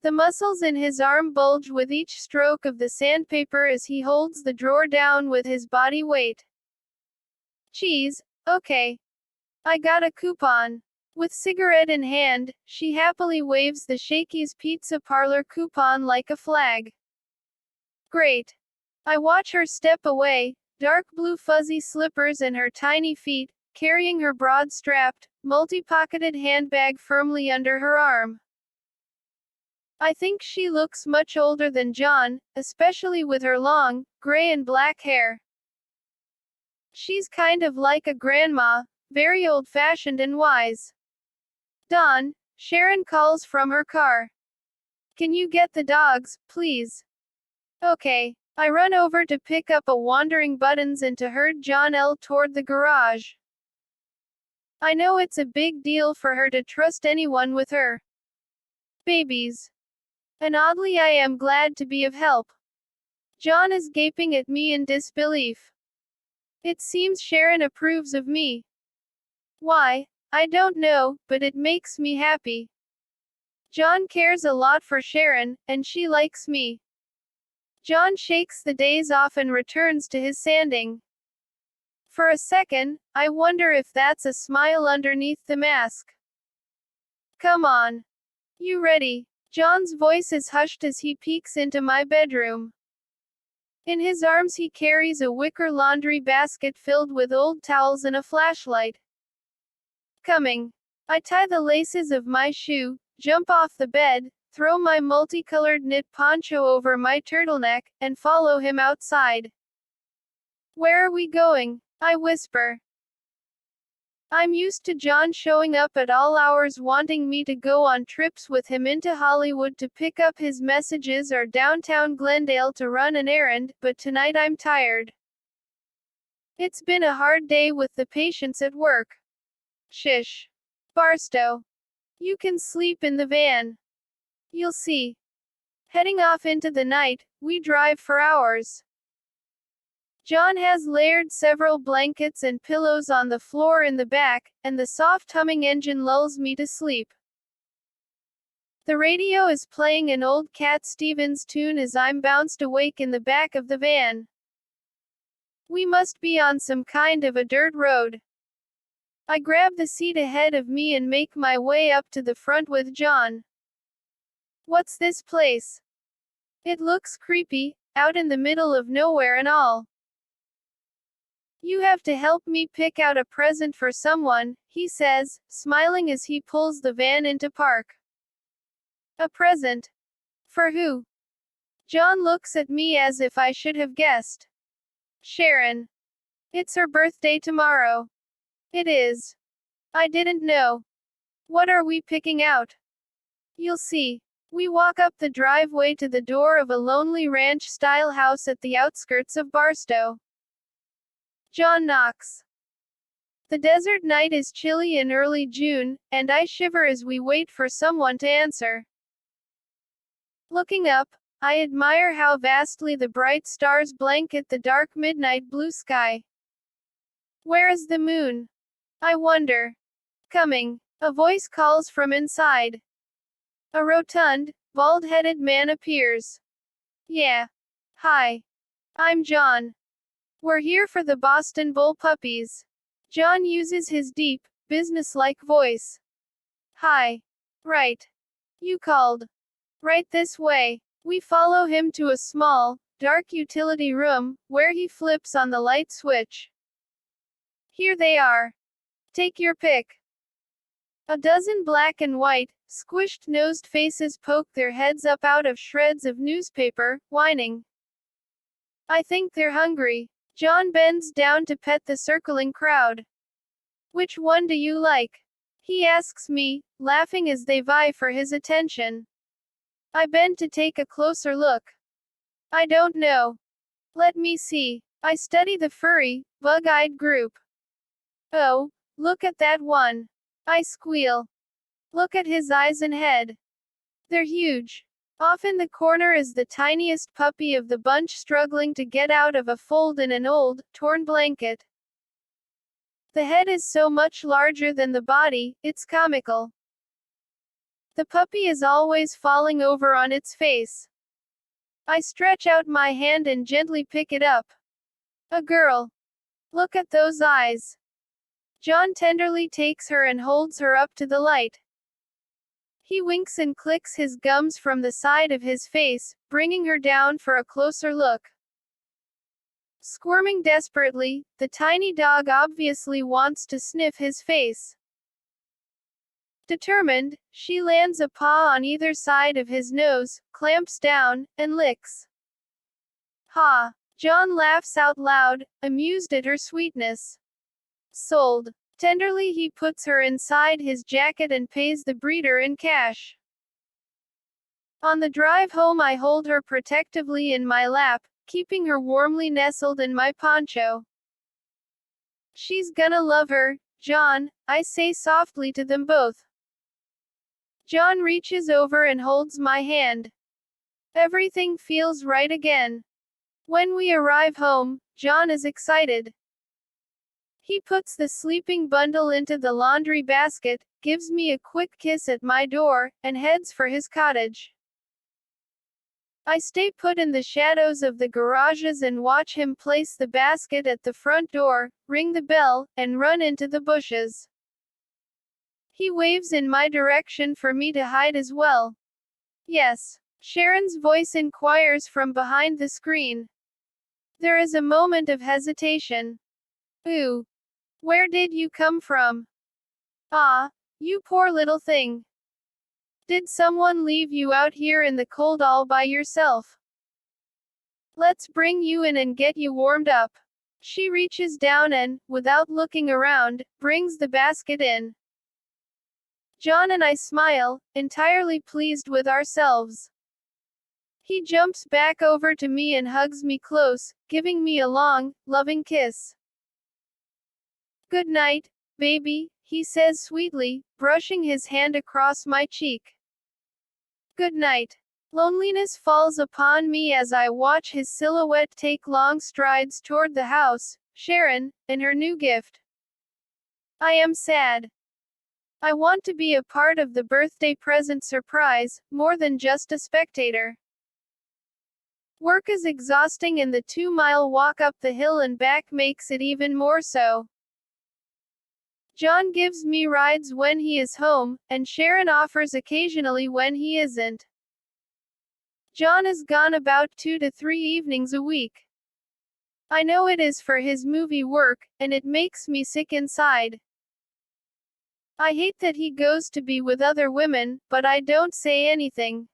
The muscles in his arm bulge with each stroke of the sandpaper as he holds the drawer down with his body weight. Cheese, okay. I got a coupon. With cigarette in hand, she happily waves the Shakey's Pizza Parlor coupon like a flag. Great. I watch her step away, dark blue fuzzy slippers and her tiny feet, carrying her broad-strapped, multi-pocketed handbag firmly under her arm. I think she looks much older than John, especially with her long, gray and black hair. She's kind of like a grandma, very old-fashioned and wise. Don, Sharon calls from her car. Can you get the dogs, please? Okay. I run over to pick up a wandering Buttons and to herd John L. toward the garage. I know it's a big deal for her to trust anyone with her babies. And oddly I am glad to be of help. John is gaping at me in disbelief. It seems Sharon approves of me. Why? I don't know, but it makes me happy. John cares a lot for Sharon, and she likes me. John shakes the days off and returns to his sanding. For a second, I wonder if that's a smile underneath the mask. Come on. You ready? John's voice is hushed as he peeks into my bedroom. In his arms he carries a wicker laundry basket filled with old towels and a flashlight. Coming. I tie the laces of my shoe, jump off the bed, throw my multicolored knit poncho over my turtleneck, and follow him outside. Where are we going? I whisper. I'm used to John showing up at all hours wanting me to go on trips with him into Hollywood to pick up his messages or downtown Glendale to run an errand, but tonight I'm tired. It's been a hard day with the patients at work. Shish. Barstow. You can sleep in the van. You'll see. Heading off into the night, we drive for hours. John has layered several blankets and pillows on the floor in the back, and the soft humming engine lulls me to sleep. The radio is playing an old Cat Stevens tune as I'm bounced awake in the back of the van. We must be on some kind of a dirt road. I grab the seat ahead of me and make my way up to the front with John. What's this place? It looks creepy, out in the middle of nowhere and all. You have to help me pick out a present for someone, he says, smiling as he pulls the van into park. A present? For who? John looks at me as if I should have guessed. Sharon. It's her birthday tomorrow. It is. I didn't know. What are we picking out? You'll see. We walk up the driveway to the door of a lonely ranch-style house at the outskirts of Barstow. John knocks. The desert night is chilly in early June, and I shiver as we wait for someone to answer. Looking up, I admire how vastly the bright stars blanket the dark midnight blue sky. Where is the moon? I wonder. Coming. A voice calls from inside. A rotund, bald-headed man appears. Yeah. Hi. I'm John. We're here for the Boston Bull puppies. John uses his deep, businesslike voice. Hi. Right. You called. Right this way. We follow him to a small, dark utility room, where he flips on the light switch. Here they are. Take your pick. A dozen black and white, squished-nosed faces poke their heads up out of shreds of newspaper, whining. I think they're hungry. John bends down to pet the circling crowd. Which one do you like? He asks me, laughing as they vie for his attention. I bend to take a closer look. I don't know. Let me see. I study the furry, bug-eyed group. Oh, look at that one. I squeal. Look at his eyes and head. They're huge. Off in the corner is the tiniest puppy of the bunch struggling to get out of a fold in an old, torn blanket. The head is so much larger than the body, it's comical. The puppy is always falling over on its face. I stretch out my hand and gently pick it up. A girl. Look at those eyes. John tenderly takes her and holds her up to the light. He winks and clicks his gums from the side of his face, bringing her down for a closer look. Squirming desperately, the tiny dog obviously wants to sniff his face. Determined, she lands a paw on either side of his nose, clamps down, and licks. Ha! John laughs out loud, amused at her sweetness. Sold. Tenderly he puts her inside his jacket and pays the breeder in cash. On the drive home I hold her protectively in my lap, keeping her warmly nestled in my poncho. She's gonna love her, John, I say softly to them both. John reaches over and holds my hand. Everything feels right again. When we arrive home, John is excited. He puts the sleeping bundle into the laundry basket, gives me a quick kiss at my door, and heads for his cottage. I stay put in the shadows of the garages and watch him place the basket at the front door, ring the bell, and run into the bushes. He waves in my direction for me to hide as well. Yes. Sharon's voice inquires from behind the screen. There is a moment of hesitation. Ooh. Where did you come from? Ah, you poor little thing. Did someone leave you out here in the cold all by yourself? Let's bring you in and get you warmed up. She reaches down and, without looking around, brings the basket in. John and I smile, entirely pleased with ourselves. He jumps back over to me and hugs me close, giving me a long, loving kiss. Good night, baby, he says sweetly, brushing his hand across my cheek. Good night. Loneliness falls upon me as I watch his silhouette take long strides toward the house, Sharon, and her new gift. I am sad. I want to be a part of the birthday present surprise, more than just a spectator. Work is exhausting and the 2-mile walk up the hill and back makes it even more so. John gives me rides when he is home, and Sharon offers occasionally when he isn't. John is gone about 2 to 3 evenings a week. I know it is for his movie work, and it makes me sick inside. I hate that he goes to be with other women, but I don't say anything.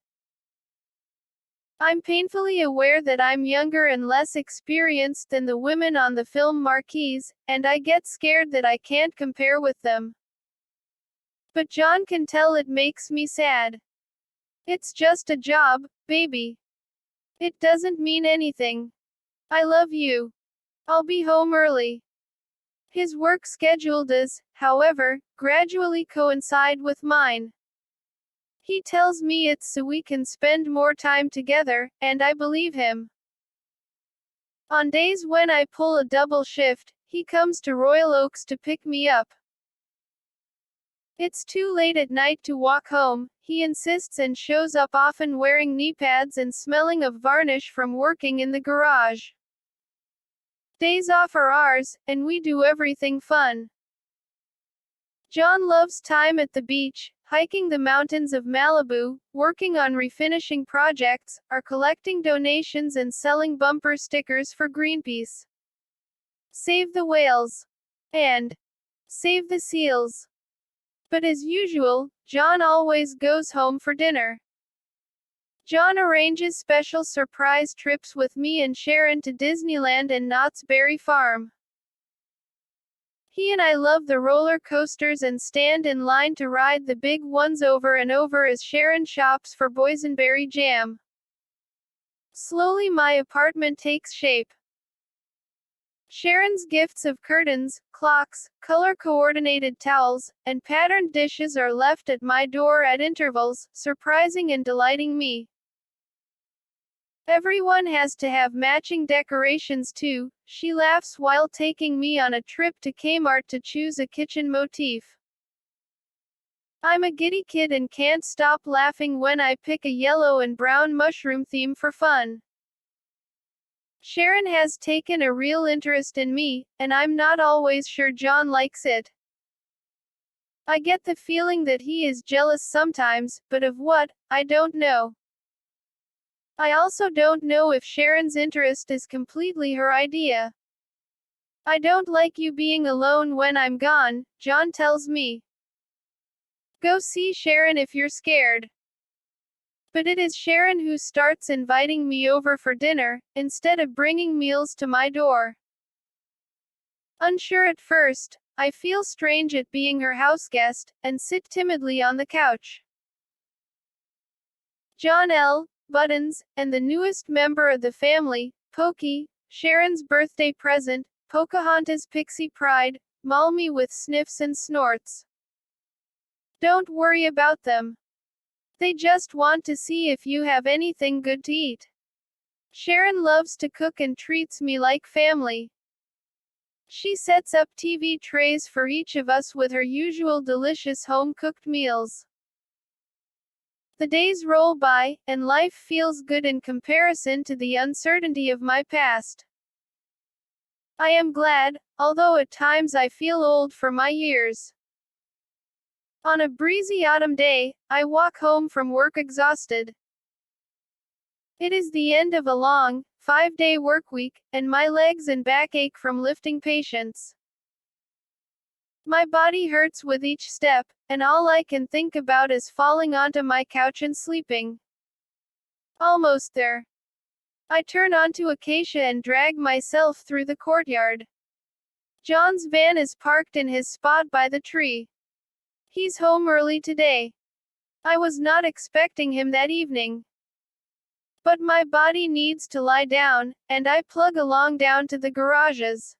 I'm painfully aware that I'm younger and less experienced than the women on the film marquees, and I get scared that I can't compare with them. But John can tell it makes me sad. It's just a job, baby. It doesn't mean anything. I love you. I'll be home early. His work schedule does, however, gradually coincide with mine. He tells me it's so we can spend more time together, and I believe him. On days when I pull a double shift, he comes to Royal Oaks to pick me up. It's too late at night to walk home, he insists, and shows up often wearing knee pads and smelling of varnish from working in the garage. Days off are ours, and we do everything fun. John loves time at the beach, hiking the mountains of Malibu, working on refinishing projects, or collecting donations and selling bumper stickers for Greenpeace. Save the whales. And save the seals. But as usual, John always goes home for dinner. John arranges special surprise trips with me and Sharon to Disneyland and Knott's Berry Farm. He and I love the roller coasters and stand in line to ride the big ones over and over as Sharon shops for boysenberry jam. Slowly my apartment takes shape. Sharon's gifts of curtains, clocks, color-coordinated towels, and patterned dishes are left at my door at intervals, surprising and delighting me. Everyone has to have matching decorations too, she laughs while taking me on a trip to Kmart to choose a kitchen motif. I'm a giddy kid and can't stop laughing when I pick a yellow and brown mushroom theme for fun. Sharon has taken a real interest in me, and I'm not always sure John likes it. I get the feeling that he is jealous sometimes, but of what, I don't know. I also don't know if Sharon's interest is completely her idea. I don't like you being alone when I'm gone, John tells me. Go see Sharon if you're scared. But it is Sharon who starts inviting me over for dinner, instead of bringing meals to my door. Unsure at first, I feel strange at being her houseguest, and sit timidly on the couch. John L. Buttons, and the newest member of the family, Pokey, Sharon's birthday present, Pocahontas pixie pride, maul me with sniffs and snorts. Don't worry about them. They just want to see if you have anything good to eat. Sharon loves to cook and treats me like family. She sets up TV trays for each of us with her usual delicious home-cooked meals. The days roll by, and life feels good in comparison to the uncertainty of my past. I am glad, although at times I feel old for my years. On a breezy autumn day, I walk home from work exhausted. It is the end of a long, 5-day work week, and my legs and back ache from lifting patients. My body hurts with each step, and all I can think about is falling onto my couch and sleeping. Almost there. I turn onto Acacia and drag myself through the courtyard. John's van is parked in his spot by the tree. He's home early today. I was not expecting him that evening. But my body needs to lie down, and I plug along down to the garages.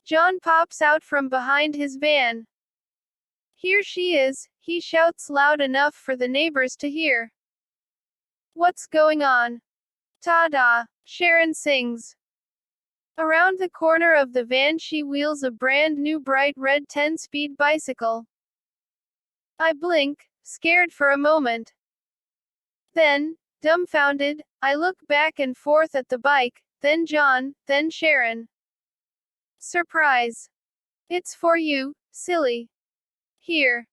John pops out from behind his van. Here she is, he shouts loud enough for the neighbors to hear. What's going on? Ta-da, Sharon sings. Around the corner of the van she wheels a brand new bright red 10-speed bicycle. I blink, scared for a moment. Then, dumbfounded, I look back and forth at the bike, then John, then Sharon. Surprise. It's for you, silly. Here.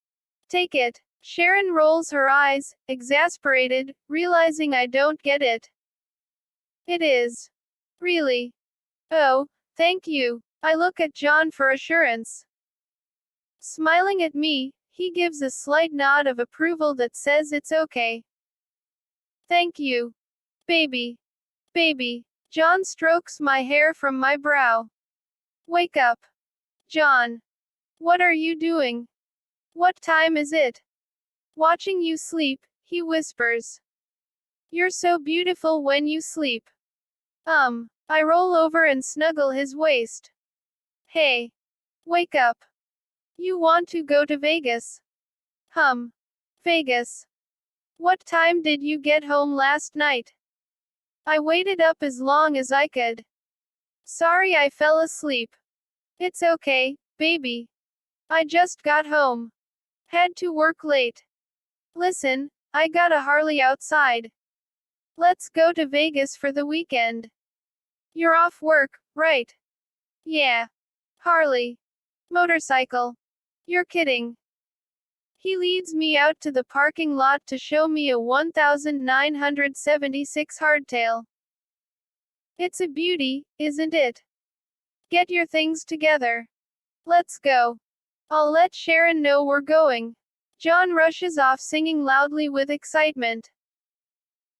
Take it. Sharon rolls her eyes, exasperated, realizing I don't get it. It is. Really. Oh, thank you. I look at John for assurance. Smiling at me, he gives a slight nod of approval that says it's okay. Thank you. Baby. Baby. John strokes my hair from my brow. Wake up. John. What are you doing? What time is it? Watching you sleep, he whispers. You're so beautiful when you sleep. I roll over and snuggle his waist. Hey. Wake up. You want to go to Vegas? Vegas. What time did you get home last night? I waited up as long as I could. Sorry I fell asleep. It's okay, baby. I just got home. Had to work late. Listen, I got a Harley outside. Let's go to Vegas for the weekend. You're off work, right? Yeah. Harley. Motorcycle. You're kidding. He leads me out to the parking lot to show me a 1976 hardtail. It's a beauty, isn't it? Get your things together. Let's go. I'll let Sharon know we're going. John rushes off singing loudly with excitement.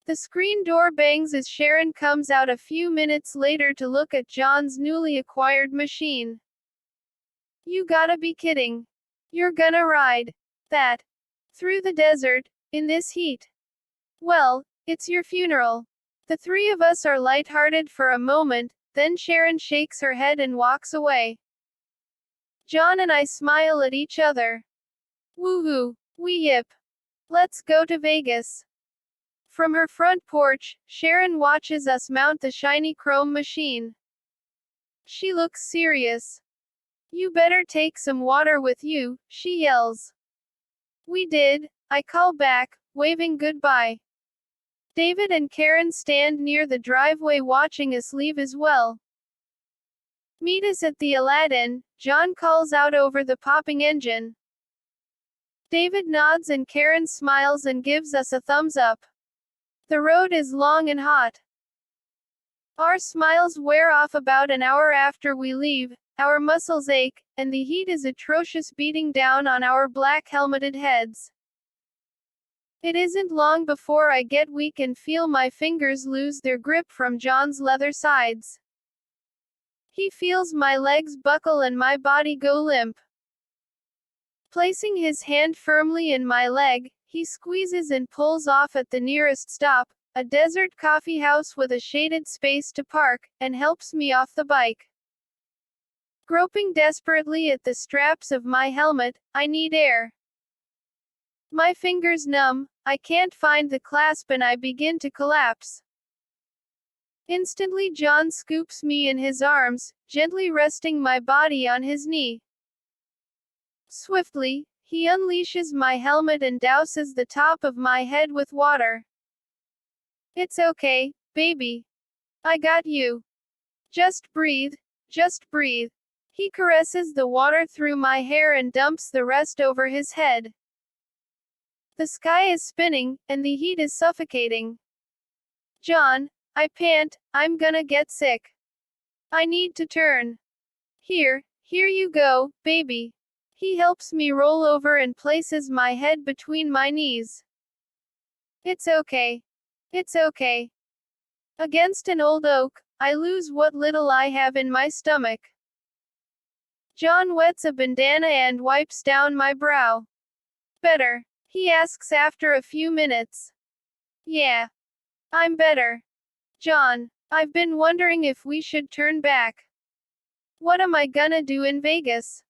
The screen door bangs as Sharon comes out a few minutes later to look at John's newly acquired machine. You gotta be kidding. You're gonna ride that through the desert, in this heat. Well, it's your funeral. The three of us are lighthearted for a moment, then Sharon shakes her head and walks away. John and I smile at each other. Woohoo, we yip. Let's go to Vegas. From her front porch, Sharon watches us mount the shiny chrome machine. She looks serious. You better take some water with you, she yells. We did, I call back, waving goodbye. David and Karen stand near the driveway watching us leave as well. Meet us at the Aladdin, John calls out over the popping engine. David nods and Karen smiles and gives us a thumbs up. The road is long and hot. Our smiles wear off about an hour after we leave, our muscles ache, and the heat is atrocious beating down on our black helmeted heads. It isn't long before I get weak and feel my fingers lose their grip from John's leather sides. He feels my legs buckle and my body go limp. Placing his hand firmly in my leg, he squeezes and pulls off at the nearest stop, a desert coffee house with a shaded space to park, and helps me off the bike. Groping desperately at the straps of my helmet, I need air. My fingers numb, I can't find the clasp and I begin to collapse. Instantly John scoops me in his arms, gently resting my body on his knee. Swiftly, he unleashes my helmet and douses the top of my head with water. It's okay, baby. I got you. Just breathe, just breathe. He caresses the water through my hair and dumps the rest over his head. The sky is spinning, and the heat is suffocating. John, I pant, I'm gonna get sick. I need to turn. Here you go, baby. He helps me roll over and places my head between my knees. It's okay. It's okay. Against an old oak, I lose what little I have in my stomach. John wets a bandana and wipes down my brow. Better? He asks after a few minutes. Yeah. I'm better. John, I've been wondering if we should turn back. What am I gonna do in Vegas?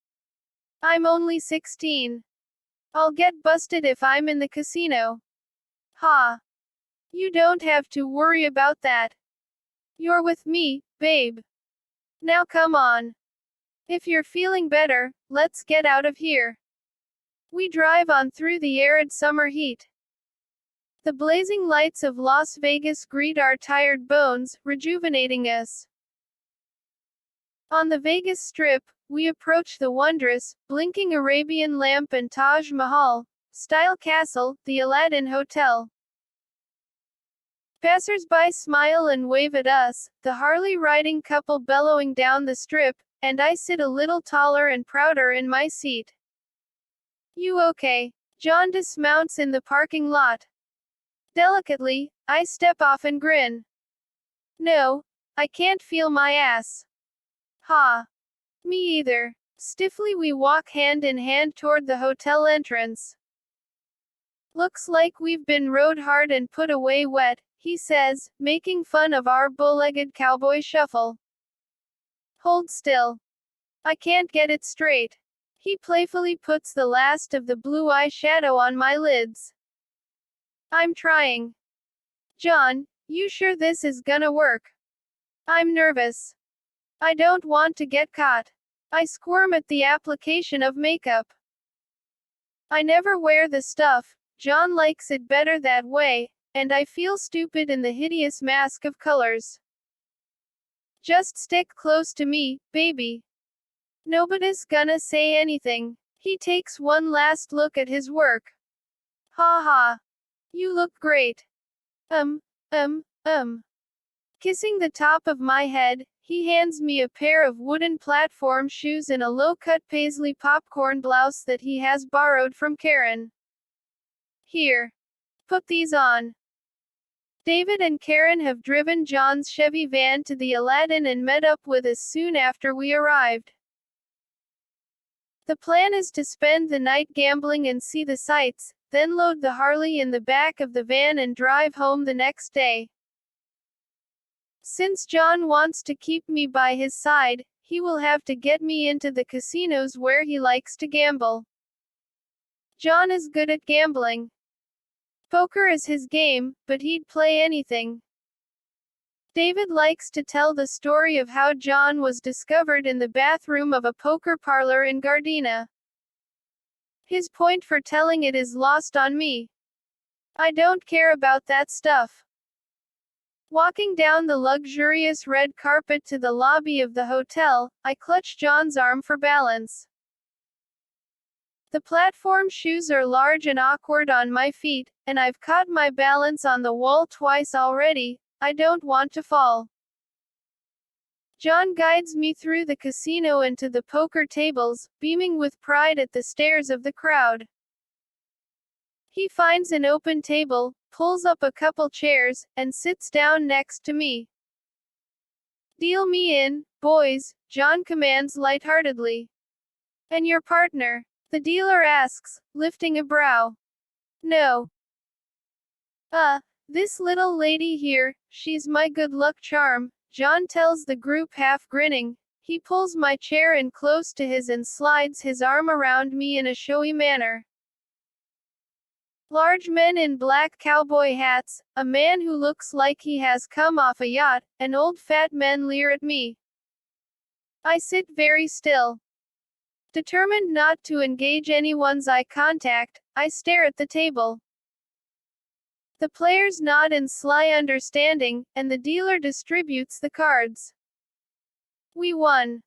I'm only 16. I'll get busted if I'm in the casino. Ha. You don't have to worry about that. You're with me, babe. Now come on. If you're feeling better, let's get out of here. We drive on through the arid summer heat. The blazing lights of Las Vegas greet our tired bones, rejuvenating us. On the Vegas Strip, we approach the wondrous, blinking Arabian lamp and Taj Mahal style castle, the Aladdin Hotel. Passers-by smile and wave at us, the Harley-riding couple bellowing down the strip, and I sit a little taller and prouder in my seat. You okay? John dismounts in the parking lot. Delicately, I step off and grin. No, I can't feel my ass. Ha. Me either. Stiffly we walk hand in hand toward the hotel entrance. Looks like we've been rode hard and put away wet, he says, making fun of our bow-legged cowboy shuffle. Hold still. I can't get it straight. He playfully puts the last of the blue eye shadow on my lids. I'm trying. John, you sure this is gonna work? I'm nervous. I don't want to get caught. I squirm at the application of makeup. I never wear the stuff, John likes it better that way, and I feel stupid in the hideous mask of colors. Just stick close to me, baby. Nobody's gonna say anything. He takes one last look at his work. Ha ha. You look great. Kissing the top of my head, he hands me a pair of wooden platform shoes and a low-cut paisley popcorn blouse that he has borrowed from Karen. Here. Put these on. David and Karen have driven John's Chevy van to the Aladdin and met up with us soon after we arrived. The plan is to spend the night gambling and see the sights, then load the Harley in the back of the van and drive home the next day. Since John wants to keep me by his side, he will have to get me into the casinos where he likes to gamble. John is good at gambling. Poker is his game, but he'd play anything. David likes to tell the story of how John was discovered in the bathroom of a poker parlor in Gardena. His point for telling it is lost on me. I don't care about that stuff. Walking down the luxurious red carpet to the lobby of the hotel, I clutch John's arm for balance. The platform shoes are large and awkward on my feet, and I've caught my balance on the wall twice already. I don't want to fall. John guides me through the casino and to the poker tables, beaming with pride at the stares of the crowd. He finds an open table, pulls up a couple chairs, and sits down next to me. Deal me in, boys, John commands lightheartedly. And your partner? The dealer asks, lifting a brow. No. This little lady here, she's my good luck charm, John tells the group half grinning. He pulls my chair in close to his and slides his arm around me in a showy manner. Large men in black cowboy hats, a man who looks like he has come off a yacht, and old fat men leer at me. I sit very still. Determined not to engage anyone's eye contact, I stare at the table. The players nod in sly understanding, and the dealer distributes the cards. We won.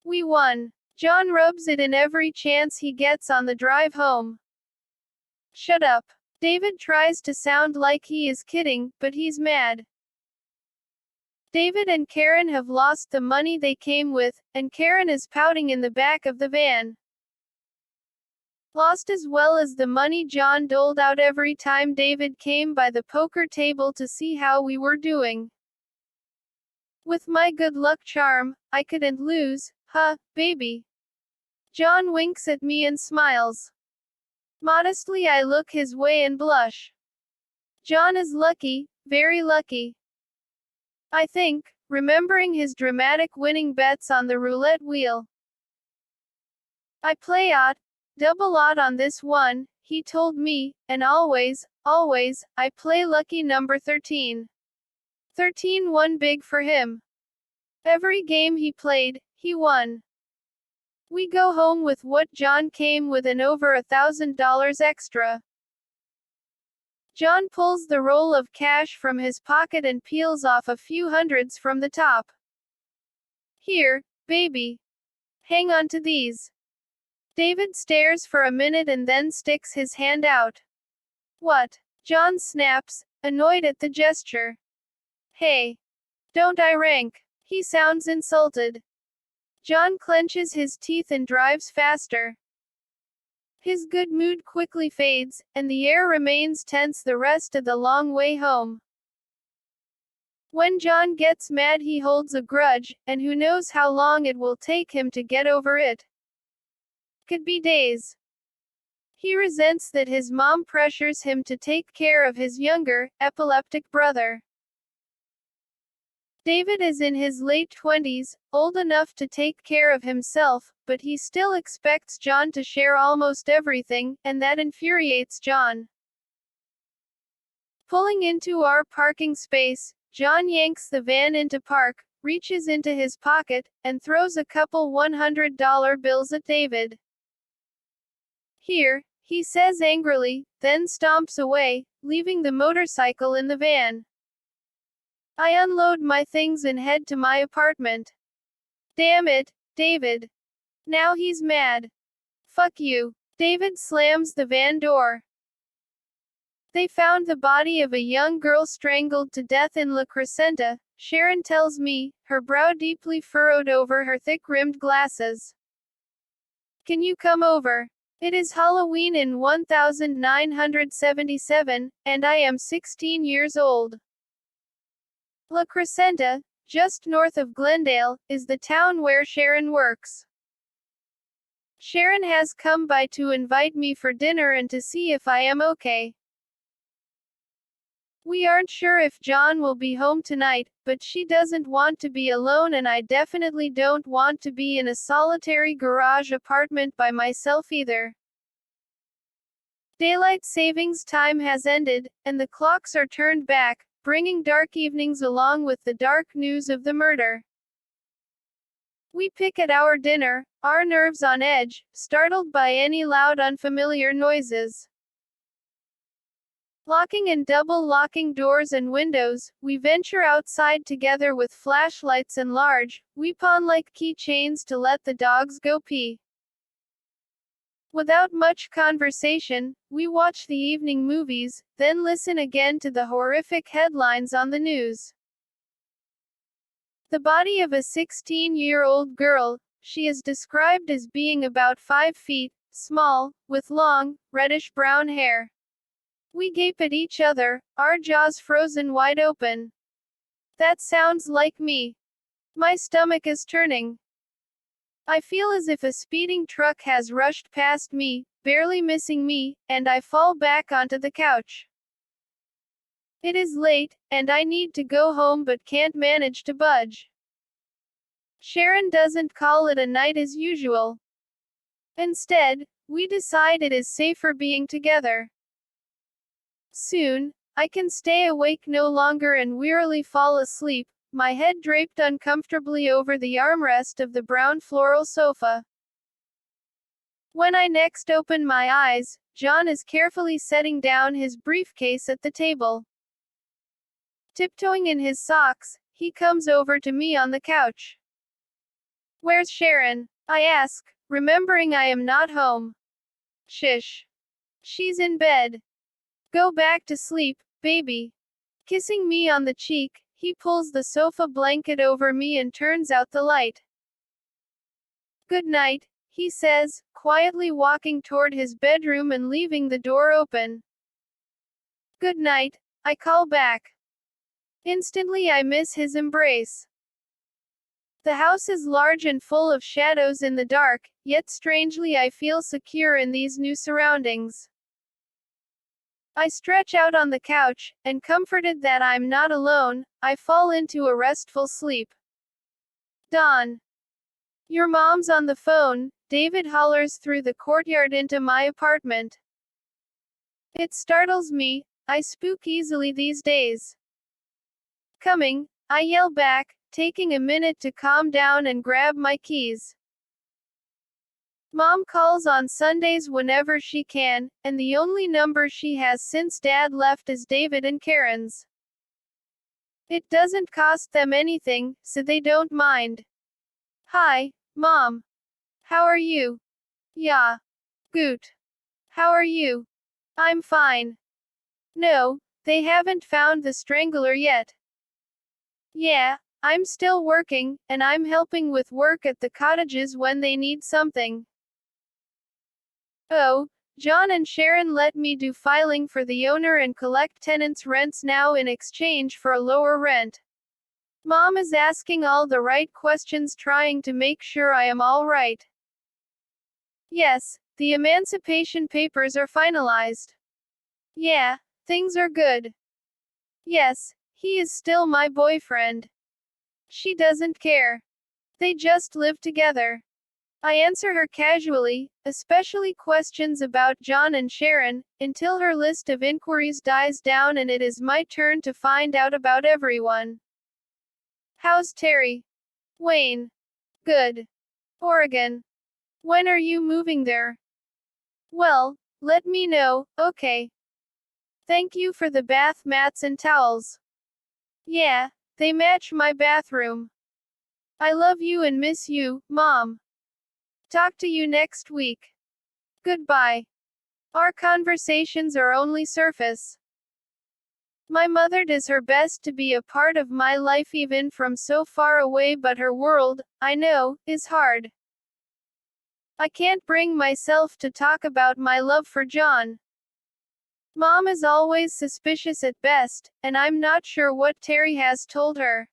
We won. John rubs it in every chance he gets on the drive home. Shut up. David tries to sound like he is kidding, but he's mad. David and Karen have lost the money they came with, and Karen is pouting in the back of the van. Lost as well as the money John doled out every time David came by the poker table to see how we were doing. With my good luck charm, I couldn't lose, huh, baby? John winks at me and smiles. Modestly I look his way and blush. John is lucky, very lucky. I think, remembering his dramatic winning bets on the roulette wheel. I play odd, double odd on this one, he told me, and always, I play lucky number 13. 13 won big for him. Every game he played, he won. We go home with what John came with and over $1,000 extra. John pulls the roll of cash from his pocket and peels off a few hundreds from the top. Here, baby. Hang on to these. David stares for a minute and then sticks his hand out. What? John snaps, annoyed at the gesture. Hey. Don't I rank? He sounds insulted. John clenches his teeth and drives faster. His good mood quickly fades, and the air remains tense the rest of the long way home. When John gets mad he holds a grudge, and who knows how long it will take him to get over it. Could be days. He resents that his mom pressures him to take care of his younger, epileptic brother. David is in his late 20s, old enough to take care of himself, but he still expects John to share almost everything, and that infuriates John. Pulling into our parking space, John yanks the van into park, reaches into his pocket, and throws a couple $100 bills at David. Here, he says angrily, then stomps away, leaving the motorcycle in the van. I unload my things and head to my apartment. Damn it, David. Now he's mad. Fuck you. David slams the van door. They found the body of a young girl strangled to death in La Crescenta, Sharon tells me, her brow deeply furrowed over her thick-rimmed glasses. Can you come over? It is Halloween in 1977, and I am 16 years old. La Crescenta, just north of Glendale, is the town where Sharon works. Sharon has come by to invite me for dinner and to see if I am okay. We aren't sure if John will be home tonight, but she doesn't want to be alone and I definitely don't want to be in a solitary garage apartment by myself either. Daylight savings time has ended, and the clocks are turned back, bringing dark evenings along with the dark news of the murder. We pick at our dinner, our nerves on edge, startled by any loud unfamiliar noises. Locking and double-locking doors and windows, we venture outside together with flashlights and large, weapon-like keychains to let the dogs go pee. Without much conversation, we watch the evening movies, then listen again to the horrific headlines on the news. The body of a 16-year-old girl, she is described as being about 5 feet, small, with long, reddish-brown hair. We gape at each other, our jaws frozen wide open. That sounds like me. My stomach is turning. I feel as if a speeding truck has rushed past me, barely missing me, and I fall back onto the couch. It is late, and I need to go home but can't manage to budge. Sharon doesn't call it a night as usual. Instead, we decide it is safer being together. Soon, I can stay awake no longer and wearily fall asleep, my head draped uncomfortably over the armrest of the brown floral sofa. When I next open my eyes, John is carefully setting down his briefcase at the table. Tiptoeing in his socks, he comes over to me on the couch. "Where's Sharon?" I ask, remembering I am not home. "Shish. She's in bed. Go back to sleep, baby." Kissing me on the cheek, he pulls the sofa blanket over me and turns out the light. "Good night," he says, quietly walking toward his bedroom and leaving the door open. "Good night," I call back. Instantly I miss his embrace. The house is large and full of shadows in the dark, yet strangely I feel secure in these new surroundings. I stretch out on the couch, and comforted that I'm not alone, I fall into a restful sleep. Dawn. "Your mom's on the phone," David hollers through the courtyard into my apartment. It startles me, I spook easily these days. "Coming," I yell back, taking a minute to calm down and grab my keys. Mom calls on Sundays whenever she can, and the only number she has since Dad left is David and Karen's. It doesn't cost them anything, so they don't mind. "Hi, Mom. How are you?" "Yeah. Good. How are you?" "I'm fine." "No, they haven't found the strangler yet." "Yeah, I'm still working, and I'm helping with work at the cottages when they need something." "Oh, John and Sharon let me do filing for the owner and collect tenants' rents now in exchange for a lower rent. Mom is asking all the right questions, trying to make sure I am all right." "Yes, the emancipation papers are finalized." "Yeah, things are good." "Yes, he is still my boyfriend." "She doesn't care. They just live together." I answer her casually, especially questions about John and Sharon, until her list of inquiries dies down and it is my turn to find out about everyone. "How's Terry?" "Wayne." "Good." "Oregon." "When are you moving there?" "Well, let me know, okay. Thank you for the bath mats and towels." "Yeah, they match my bathroom." "I love you and miss you, Mom. Talk to you next week." Goodbye. Our conversations are only surface. My mother does her best to be a part of my life even from so far away, but her world, I know, is hard. I can't bring myself to talk about my love for John. Mom is always suspicious at best, and I'm not sure what Terry has told her.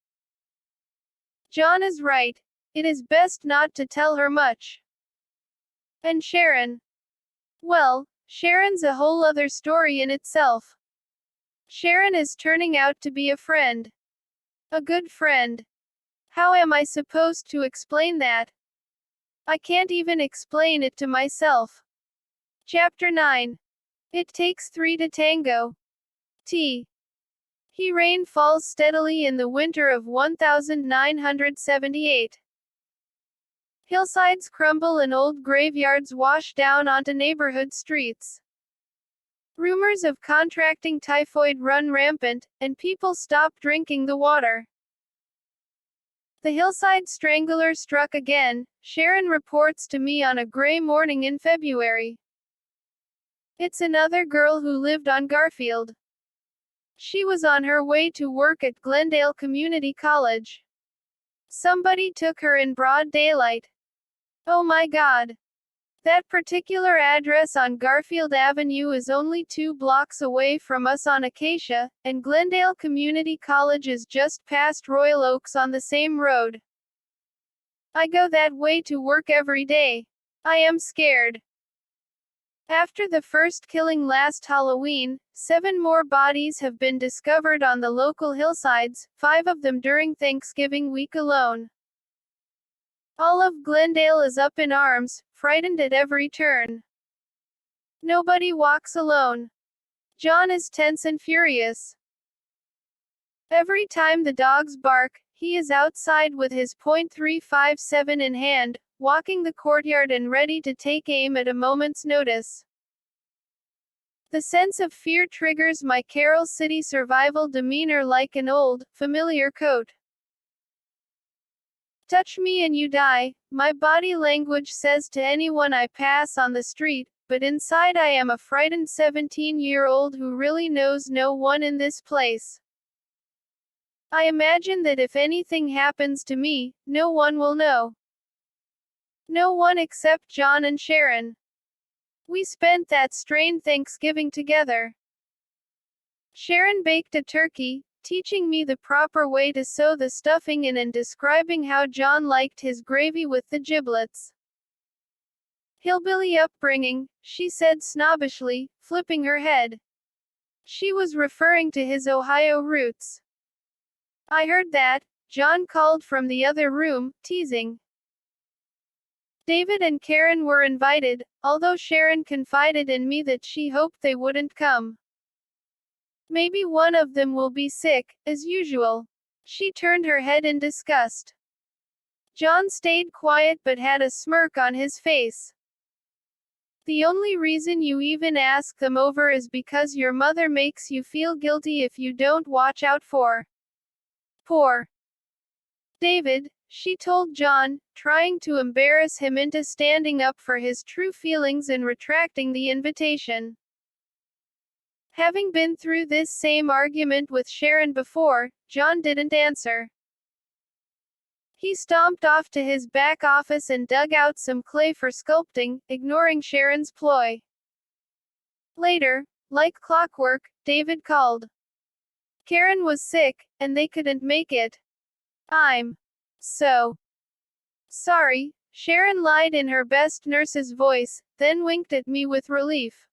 John is right. It is best not to tell her much. And Sharon. Well, Sharon's a whole other story in itself. Sharon is turning out to be a friend. A good friend. How am I supposed to explain that? I can't even explain it to myself. Chapter 9. It takes three to tango. T. Rain falls steadily in the winter of 1978. Hillsides crumble and old graveyards wash down onto neighborhood streets. Rumors of contracting typhoid run rampant, and people stop drinking the water. The hillside strangler struck again, Sharon reports to me on a gray morning in February. It's another girl who lived on Garfield. She was on her way to work at Glendale Community College. Somebody took her in broad daylight. Oh my God. That particular address on Garfield Avenue is only 2 blocks away from us on Acacia, and Glendale Community College is just past Royal Oaks on the same road. I go that way to work every day. I am scared. After the first killing last Halloween, 7 more bodies have been discovered on the local hillsides, 5 of them during Thanksgiving week alone. All of Glendale is up in arms, frightened at every turn. Nobody walks alone. John is tense and furious. Every time the dogs bark, he is outside with his .357 in hand, walking the courtyard and ready to take aim at a moment's notice. The sense of fear triggers my Carol City survival demeanor like an old, familiar coat. Touch me and you die, my body language says to anyone I pass on the street, but inside I am a frightened 17-year-old who really knows no one in this place. I imagine that if anything happens to me, no one will know. No one except John and Sharon. We spent that strange Thanksgiving together. Sharon baked a turkey, teaching me the proper way to sew the stuffing in and describing how John liked his gravy with the giblets. Hillbilly upbringing, she said snobbishly, flipping her head. She was referring to his Ohio roots. I heard that, John called from the other room, teasing. David and Karen were invited, although Sharon confided in me that she hoped they wouldn't come. Maybe one of them will be sick, as usual. She turned her head in disgust. John stayed quiet but had a smirk on his face. The only reason you even ask them over is because your mother makes you feel guilty if you don't watch out for poor David, she told John, trying to embarrass him into standing up for his true feelings and retracting the invitation. Having been through this same argument with Sharon before, John didn't answer. He stomped off to his back office and dug out some clay for sculpting, ignoring Sharon's ploy. Later, like clockwork, David called. Karen was sick, and they couldn't make it. I'm so sorry, Sharon lied in her best nurse's voice, then winked at me with relief.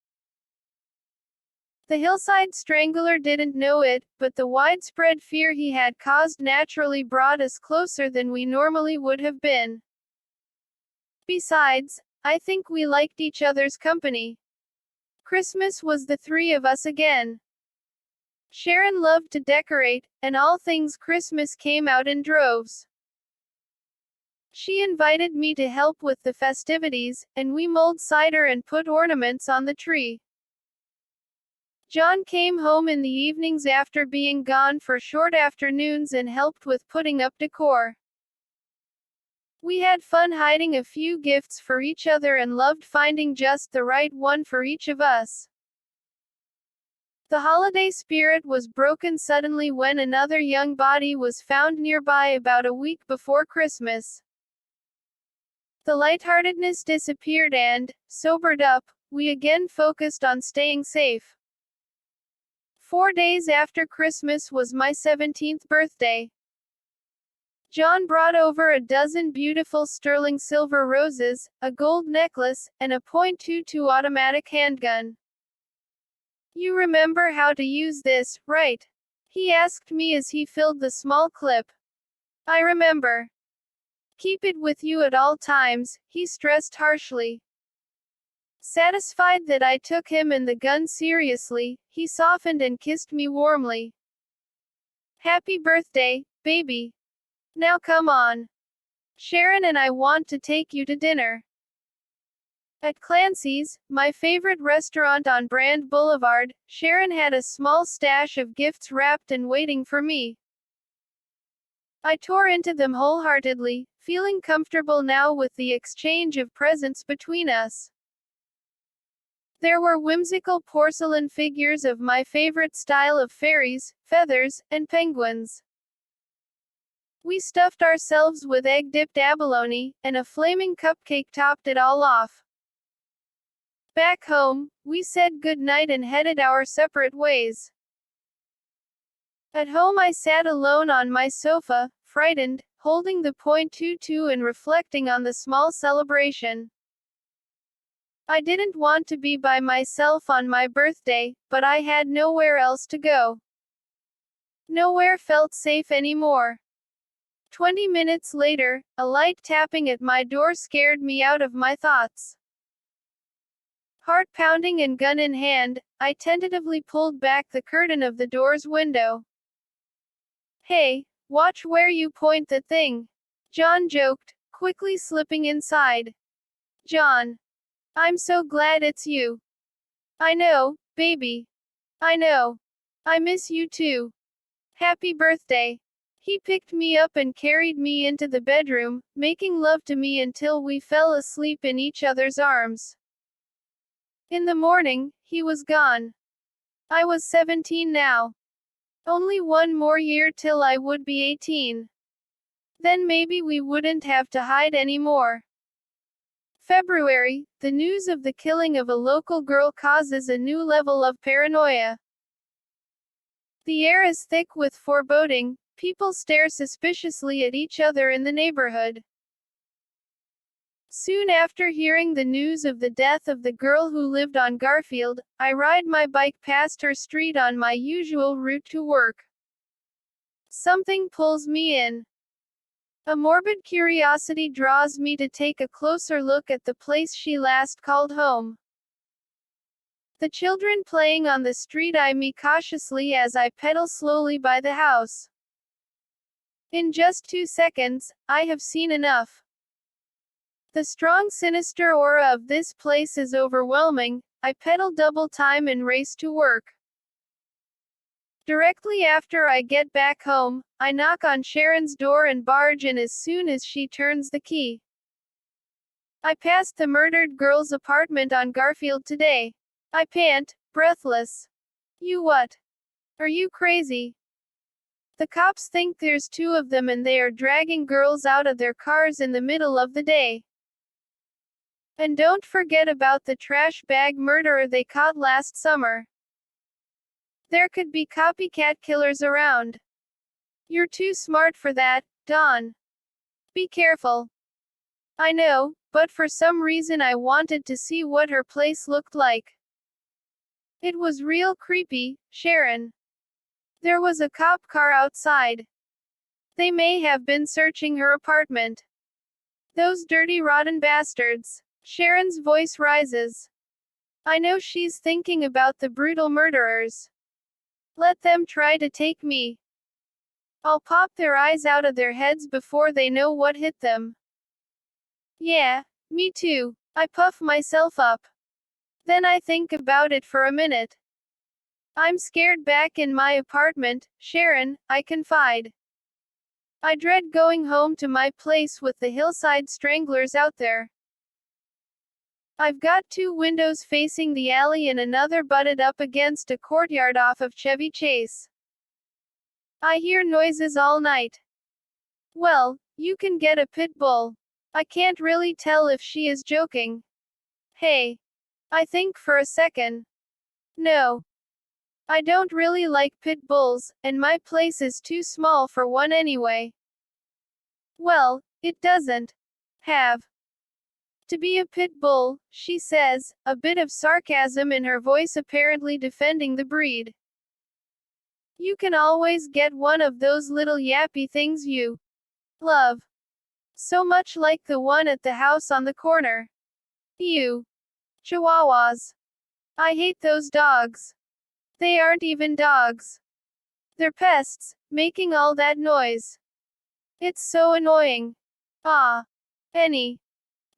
The hillside strangler didn't know it, but the widespread fear he had caused naturally brought us closer than we normally would have been. Besides, I think we liked each other's company. Christmas was the 3 of us again. Sharon loved to decorate, and all things Christmas came out in droves. She invited me to help with the festivities, and we mulled cider and put ornaments on the tree. John came home in the evenings after being gone for short afternoons and helped with putting up decor. We had fun hiding a few gifts for each other and loved finding just the right one for each of us. The holiday spirit was broken suddenly when another young body was found nearby about a week before Christmas. The lightheartedness disappeared and, sobered up, we again focused on staying safe. 4 days after Christmas was my 17th birthday. John brought over a dozen beautiful sterling silver roses, a gold necklace, and a .22 automatic handgun. You remember how to use this, right? He asked me as he filled the small clip. I remember. Keep it with you at all times, he stressed harshly. Satisfied that I took him and the gun seriously, he softened and kissed me warmly. Happy birthday, baby. Now come on. Sharon and I want to take you to dinner. At Clancy's, my favorite restaurant on Brand Boulevard, Sharon had a small stash of gifts wrapped and waiting for me. I tore into them wholeheartedly, feeling comfortable now with the exchange of presents between us. There were whimsical porcelain figures of my favorite style of fairies, feathers, and penguins. We stuffed ourselves with egg-dipped abalone, and a flaming cupcake topped it all off. Back home, we said goodnight and headed our separate ways. At home I sat alone on my sofa, frightened, holding the .22 and reflecting on the small celebration. I didn't want to be by myself on my birthday, but I had nowhere else to go. Nowhere felt safe anymore. 20 minutes later, a light tapping at my door scared me out of my thoughts. Heart pounding and gun in hand, I tentatively pulled back the curtain of the door's window. Hey, watch where you point the thing, John joked, quickly slipping inside. John. I'm so glad it's you. I know, baby. I know. I miss you too. Happy birthday. He picked me up and carried me into the bedroom, making love to me until we fell asleep in each other's arms. In the morning, he was gone. I was 17 now. Only one more year till I would be 18. Then maybe we wouldn't have to hide anymore. February, the news of the killing of a local girl causes a new level of paranoia. The air is thick with foreboding, people stare suspiciously at each other in the neighborhood. Soon after hearing the news of the death of the girl who lived on Garfield, I ride my bike past her street on my usual route to work. Something pulls me in. A morbid curiosity draws me to take a closer look at the place she last called home. The children playing on the street eye me cautiously as I pedal slowly by the house. In just 2 seconds, I have seen enough. The strong sinister aura of this place is overwhelming. I pedal double time and race to work. Directly after I get back home, I knock on Sharon's door and barge in as soon as she turns the key. I passed the murdered girl's apartment on Garfield today. I pant, breathless. You what? Are you crazy? The cops think there's 2 of them and they are dragging girls out of their cars in the middle of the day. And don't forget about the trash bag murderer they caught last summer. There could be copycat killers around. You're too smart for that, Dawn. Be careful. I know, but for some reason I wanted to see what her place looked like. It was real creepy, Sharon. There was a cop car outside. They may have been searching her apartment. Those dirty rotten bastards. Sharon's voice rises. I know she's thinking about the brutal murderers. Let them try to take me. I'll pop their eyes out of their heads before they know what hit them. Yeah, me too. I puff myself up. Then I think about it for a minute. I'm scared back in my apartment, Sharon, I confide. I dread going home to my place with the hillside stranglers out there. I've got 2 windows facing the alley and another butted up against a courtyard off of Chevy Chase. I hear noises all night. Well, you can get a pit bull. I can't really tell if she is joking. Hey. I think for a second. No. I don't really like pit bulls, and my place is too small for one anyway. Well, it doesn't have to be a pit bull, she says, a bit of sarcasm in her voice apparently defending the breed. You can always get one of those little yappy things you love. So much like the one at the house on the corner. Ew. Chihuahuas. I hate those dogs. They aren't even dogs. They're pests, making all that noise. It's so annoying. Ah. Any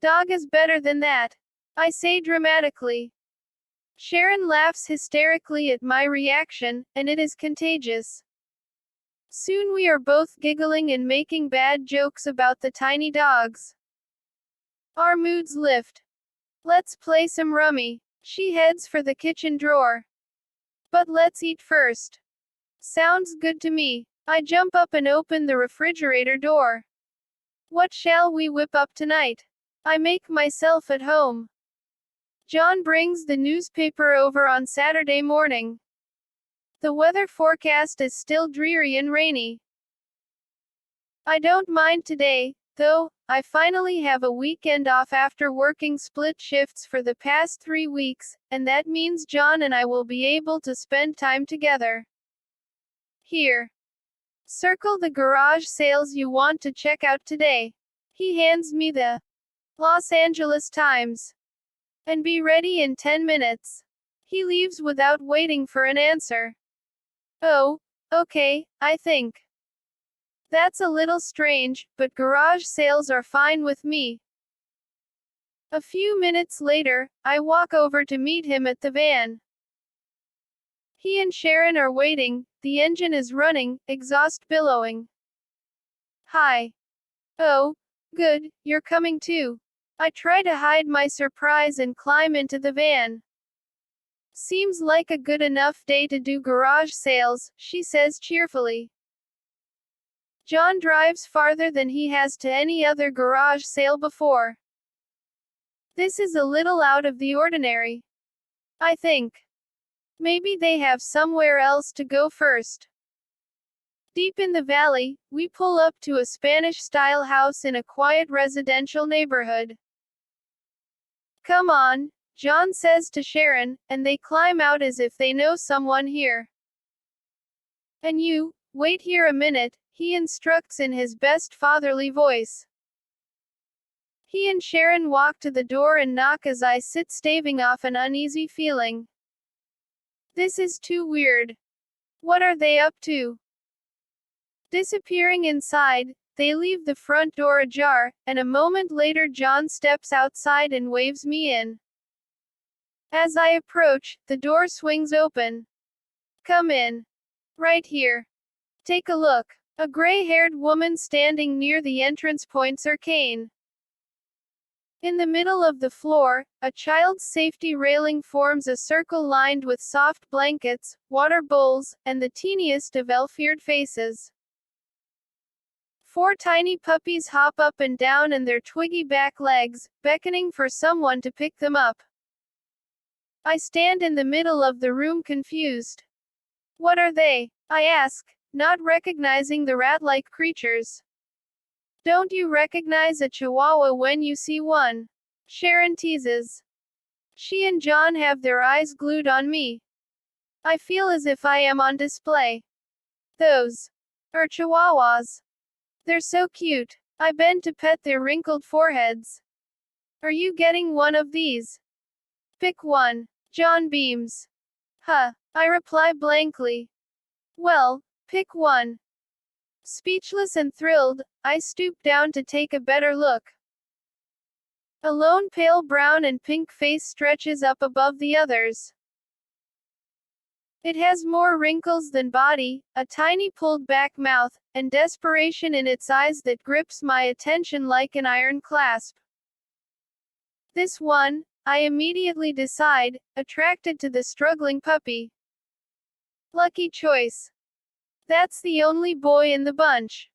dog is better than that, I say dramatically. Sharon laughs hysterically at my reaction, and it is contagious. Soon we are both giggling and making bad jokes about the tiny dogs. Our moods lift. Let's play some rummy. She heads for the kitchen drawer. But let's eat first. Sounds good to me. I jump up and open the refrigerator door. What shall we whip up tonight? I make myself at home. John brings the newspaper over on Saturday morning. The weather forecast is still dreary and rainy. I don't mind today, Though, I finally have a weekend off after working split shifts for the past 3 weeks, and that means John and I will be able to spend time together. Here. Circle the garage sales you want to check out today. He hands me the Los Angeles Times. And be ready in 10 minutes. He leaves without waiting for an answer. Oh, okay, I think. That's a little strange, but garage sales are fine with me. A few minutes later, I walk over to meet him at the van. He and Sharon are waiting, the engine is running, exhaust billowing. Hi. Oh, good, you're coming too. I try to hide my surprise and climb into the van. Seems like a good enough day to do garage sales, she says cheerfully. John drives farther than he has to any other garage sale before. This is a little out of the ordinary. I think. Maybe they have somewhere else to go first. Deep in the valley, we pull up to a Spanish-style house in a quiet residential neighborhood. Come on, John says to Sharon, and they climb out as if they know someone here. And you, wait here a minute, he instructs in his best fatherly voice. He and Sharon walk to the door and knock as I sit staving off an uneasy feeling. This is too weird. What are they up to? Disappearing inside, they leave the front door ajar, and a moment later John steps outside and waves me in. As I approach, the door swings open. Come in. Right here. Take a look. A gray-haired woman standing near the entrance points her cane. In the middle of the floor, a child's safety railing forms a circle lined with soft blankets, water bowls, and the teeniest of elf-eared faces. 4 tiny puppies hop up and down on their twiggy back legs, beckoning for someone to pick them up. I stand in the middle of the room confused. What are they? I ask, not recognizing the rat-like creatures. Don't you recognize a chihuahua when you see one? Sharon teases. She and John have their eyes glued on me. I feel as if I am on display. Those are chihuahuas. They're so cute. I bend to pet their wrinkled foreheads. Are you getting one of these? Pick one. John beams. Huh. I reply blankly. Well, pick one. Speechless and thrilled, I stoop down to take a better look. A lone pale brown and pink face stretches up above the others. It has more wrinkles than body, a tiny pulled back mouth, and desperation in its eyes that grips my attention like an iron clasp. This one, I immediately decide, attracted to the struggling puppy. Lucky choice. That's the only boy in the bunch.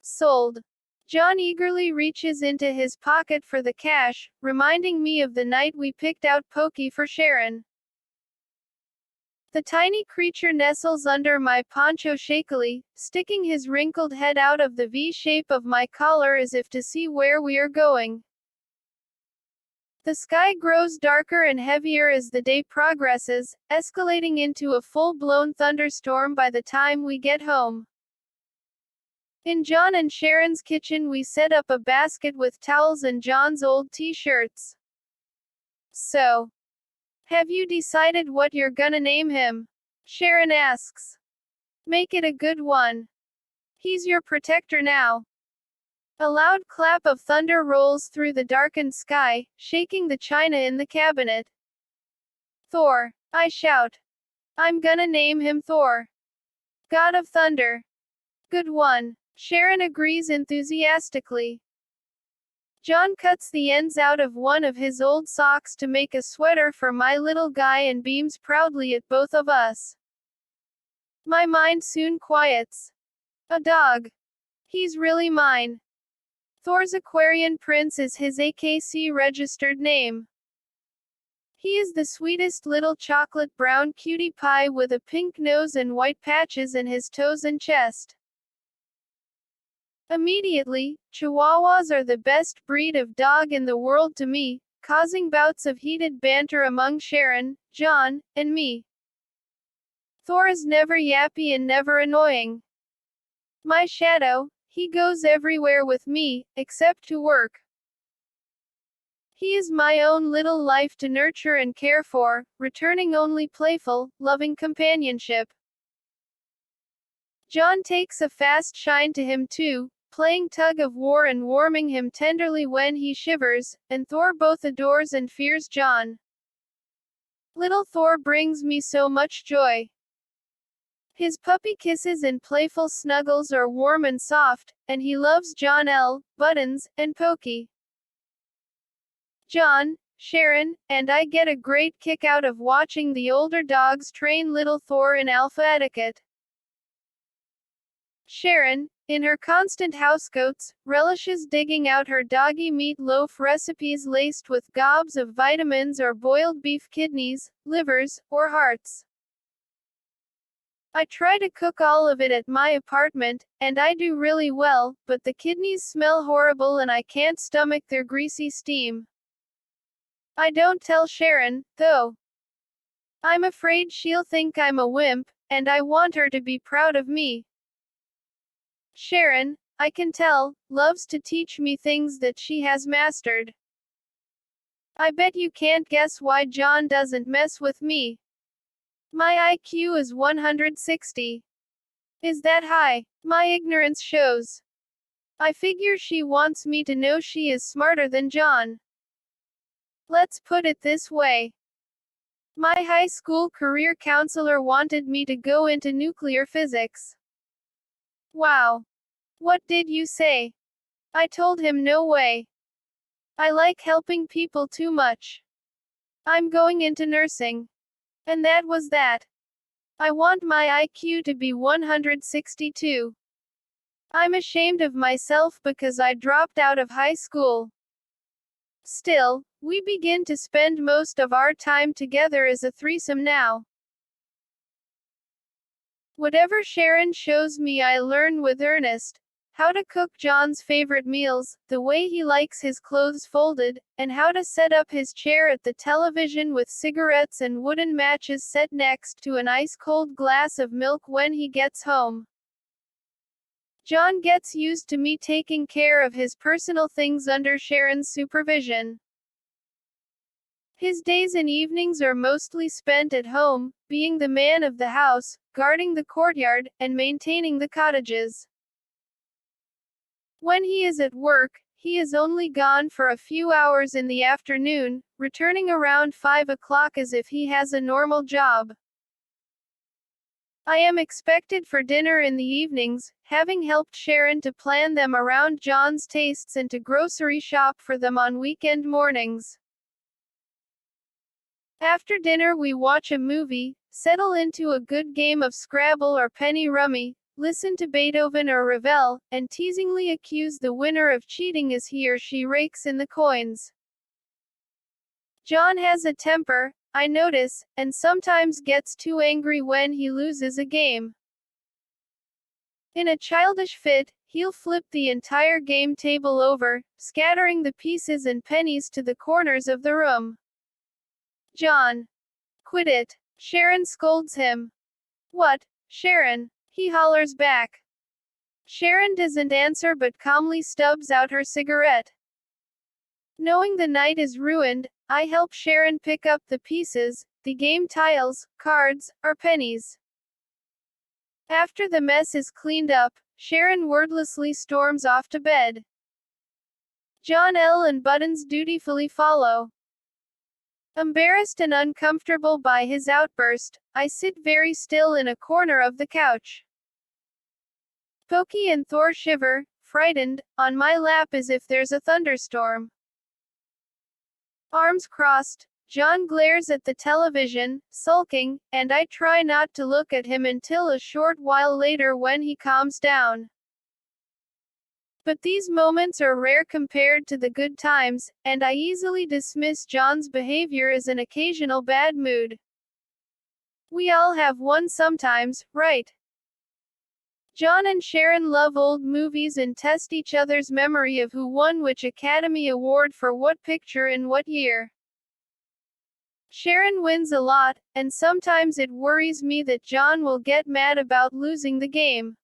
Sold. John eagerly reaches into his pocket for the cash, reminding me of the night we picked out Pokey for Sharon. The tiny creature nestles under my poncho shakily, sticking his wrinkled head out of the V-shape of my collar as if to see where we are going. The sky grows darker and heavier as the day progresses, escalating into a full-blown thunderstorm by the time we get home. In John and Sharon's kitchen we set up a basket with towels and John's old t-shirts. So, have you decided what you're gonna name him? Sharon asks. Make it a good one. He's your protector now. A loud clap of thunder rolls through the darkened sky, shaking the china in the cabinet. Thor, I shout. I'm gonna name him Thor. God of Thunder. Good one. Sharon agrees enthusiastically. John cuts the ends out of one of his old socks to make a sweater for my little guy and beams proudly at both of us. My mind soon quiets. A dog. He's really mine. Thor's Aquarian Prince is his AKC registered name. He is the sweetest little chocolate brown cutie pie with a pink nose and white patches in his toes and chest. Immediately, Chihuahuas are the best breed of dog in the world to me, causing bouts of heated banter among Sharon, John, and me. Thor is never yappy and never annoying. My shadow, he goes everywhere with me, except to work. He is my own little life to nurture and care for, returning only playful, loving companionship. John takes a fast shine to him too, playing tug of war and warming him tenderly when he shivers, and Thor both adores and fears John. Little Thor brings me so much joy. His puppy kisses and playful snuggles are warm and soft, and he loves John L., Buttons, and Pokey. John, Sharon, and I get a great kick out of watching the older dogs train little Thor in alpha etiquette. Sharon, in her constant housecoats, relishes digging out her doggy meat loaf recipes laced with gobs of vitamins or boiled beef kidneys, livers, or hearts. I try to cook all of it at my apartment, and I do really well, but the kidneys smell horrible and I can't stomach their greasy steam. I don't tell Sharon, though. I'm afraid she'll think I'm a wimp, and I want her to be proud of me. Sharon, I can tell, loves to teach me things that she has mastered. I bet you can't guess why John doesn't mess with me. My IQ is 160. Is that high? My ignorance shows. I figure she wants me to know she is smarter than John. Let's put it this way. My high school career counselor wanted me to go into nuclear physics. Wow. What did you say? I told him no way. I like helping people too much. I'm going into nursing. And that was that. I want my IQ to be 162. I'm ashamed of myself because I dropped out of high school. Still, we begin to spend most of our time together as a threesome now. Whatever Sharon shows me, I learn with Ernest. How to cook John's favorite meals, the way he likes his clothes folded, and how to set up his chair at the television with cigarettes and wooden matches set next to an ice-cold glass of milk when he gets home. John gets used to me taking care of his personal things under Sharon's supervision. His days and evenings are mostly spent at home, being the man of the house, guarding the courtyard, and maintaining the cottages. When he is at work, he is only gone for a few hours in the afternoon, returning around 5 o'clock as if he has a normal job. I am expected for dinner in the evenings, having helped Sharon to plan them around John's tastes and to grocery shop for them on weekend mornings. After dinner we watch a movie, settle into a good game of Scrabble or Penny Rummy, listen to Beethoven or Ravel, and teasingly accuse the winner of cheating as he or she rakes in the coins. John has a temper, I notice, and sometimes gets too angry when he loses a game. In a childish fit, he'll flip the entire game table over, scattering the pieces and pennies to the corners of the room. John. Quit it. Sharon scolds him. What, Sharon? He hollers back. Sharon doesn't answer but calmly stubs out her cigarette. Knowing the night is ruined, I help Sharon pick up the pieces, the game tiles, cards, or pennies. After the mess is cleaned up, Sharon wordlessly storms off to bed. John L. and Buttons dutifully follow. Embarrassed and uncomfortable by his outburst, I sit very still in a corner of the couch. Pokey and Thor shiver, frightened, on my lap as if there's a thunderstorm. Arms crossed, John glares at the television, sulking, and I try not to look at him until a short while later when he calms down. But these moments are rare compared to the good times, and I easily dismiss John's behavior as an occasional bad mood. We all have one sometimes, right? John and Sharon love old movies and test each other's memory of who won which Academy Award for what picture in what year. Sharon wins a lot, and sometimes it worries me that John will get mad about losing the game.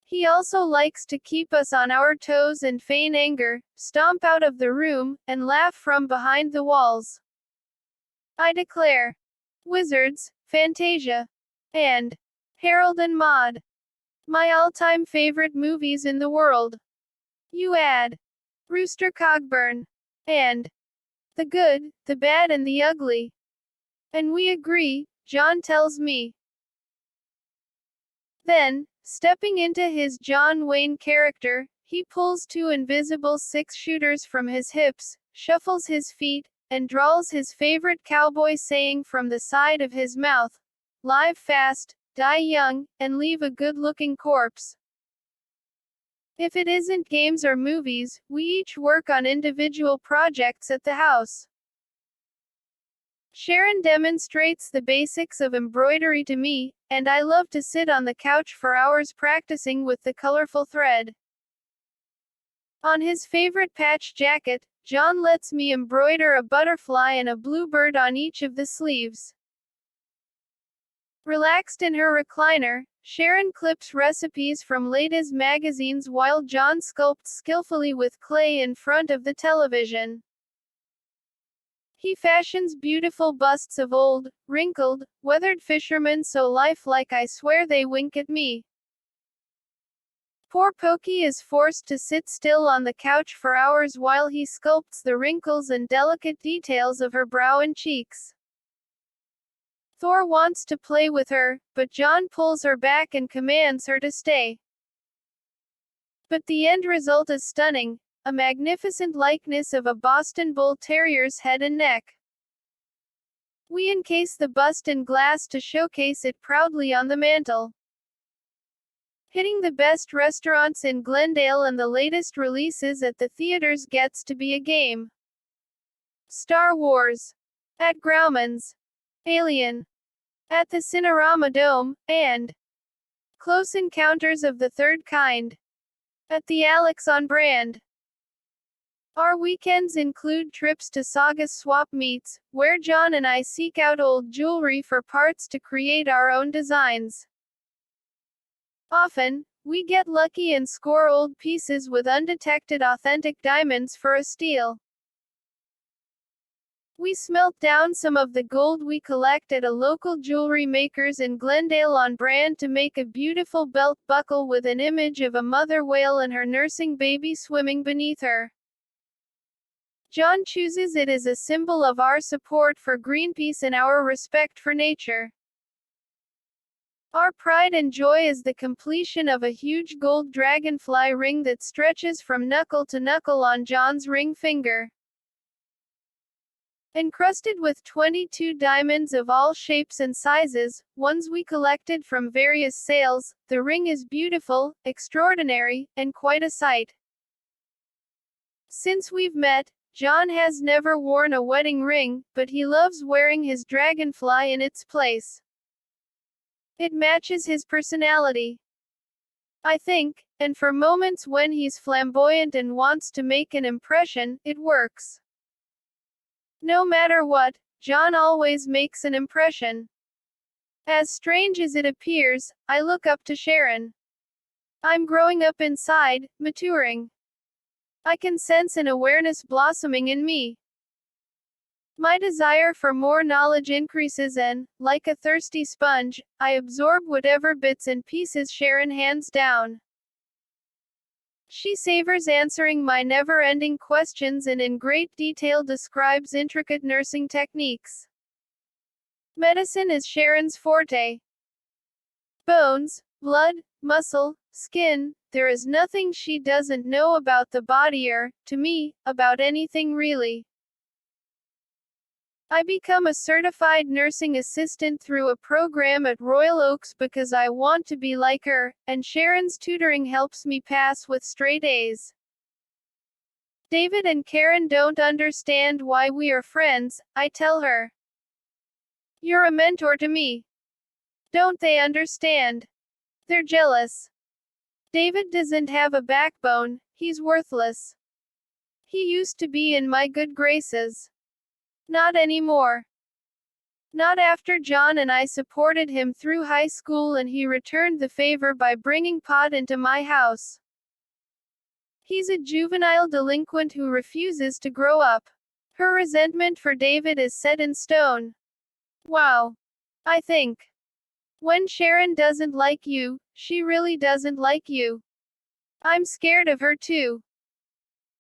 He also likes to keep us on our toes and feign anger, stomp out of the room, and laugh from behind the walls. I declare. Wizards, Fantasia, and Harold and Maude. My all-time favorite movies in the world. You add Rooster Cogburn and The Good, the Bad and the Ugly. And we agree, John tells me. Then, stepping into his John Wayne character, he pulls two invisible six-shooters from his hips, shuffles his feet, and drawls his favorite cowboy saying from the side of his mouth, "Live fast, die young, and leave a good-looking corpse." If it isn't games or movies, we each work on individual projects at the house. Sharon demonstrates the basics of embroidery to me, and I love to sit on the couch for hours practicing with the colorful thread. On his favorite patch jacket, John lets me embroider a butterfly and a bluebird on each of the sleeves. Relaxed in her recliner, Sharon clips recipes from latest magazines while John sculpts skillfully with clay in front of the television. He fashions beautiful busts of old, wrinkled, weathered fishermen so lifelike I swear they wink at me. Poor Pokey is forced to sit still on the couch for hours while he sculpts the wrinkles and delicate details of her brow and cheeks. Thor wants to play with her, but John pulls her back and commands her to stay. But the end result is stunning, a magnificent likeness of a Boston Bull Terrier's head and neck. We encase the bust in glass to showcase it proudly on the mantel. Hitting the best restaurants in Glendale and the latest releases at the theaters gets to be a game. Star Wars. At Grauman's. Alien. At the Cinerama Dome, and Close Encounters of the Third Kind. At the Alex on Brand. Our weekends include trips to Saugus Swap Meets, where John and I seek out old jewelry for parts to create our own designs. Often, we get lucky and score old pieces with undetected authentic diamonds for a steal. We smelt down some of the gold we collect at a local jewelry maker's in Glendale on Brand to make a beautiful belt buckle with an image of a mother whale and her nursing baby swimming beneath her. John chooses it as a symbol of our support for Greenpeace and our respect for nature. Our pride and joy is the completion of a huge gold dragonfly ring that stretches from knuckle to knuckle on John's ring finger. Encrusted with 22 diamonds of all shapes and sizes, ones we collected from various sales, the ring is beautiful, extraordinary, and quite a sight. Since we've met, John has never worn a wedding ring, but he loves wearing his dragonfly in its place. It matches his personality, I think, and for moments when he's flamboyant and wants to make an impression, it works. No matter what, John always makes an impression. As strange as it appears, I look up to Sharon. I'm growing up inside, maturing. I can sense an awareness blossoming in me. My desire for more knowledge increases and, like a thirsty sponge, I absorb whatever bits and pieces Sharon hands down. She savors answering my never-ending questions and in great detail describes intricate nursing techniques. Medicine is Sharon's forte. Bones, blood, muscle, skin, there is nothing she doesn't know about the body or, to me, about anything really. I become a certified nursing assistant through a program at Royal Oaks because I want to be like her, and Sharon's tutoring helps me pass with straight A's. David and Karen don't understand why we are friends, I tell her. You're a mentor to me. Don't they understand? They're jealous. David doesn't have a backbone, he's worthless. He used to be in my good graces. Not anymore. Not after John and I supported him through high school and he returned the favor by bringing pot into my house. He's a juvenile delinquent who refuses to grow up. Her resentment for David is set in stone. Wow. I think. When Sharon doesn't like you, she really doesn't like you. I'm scared of her too.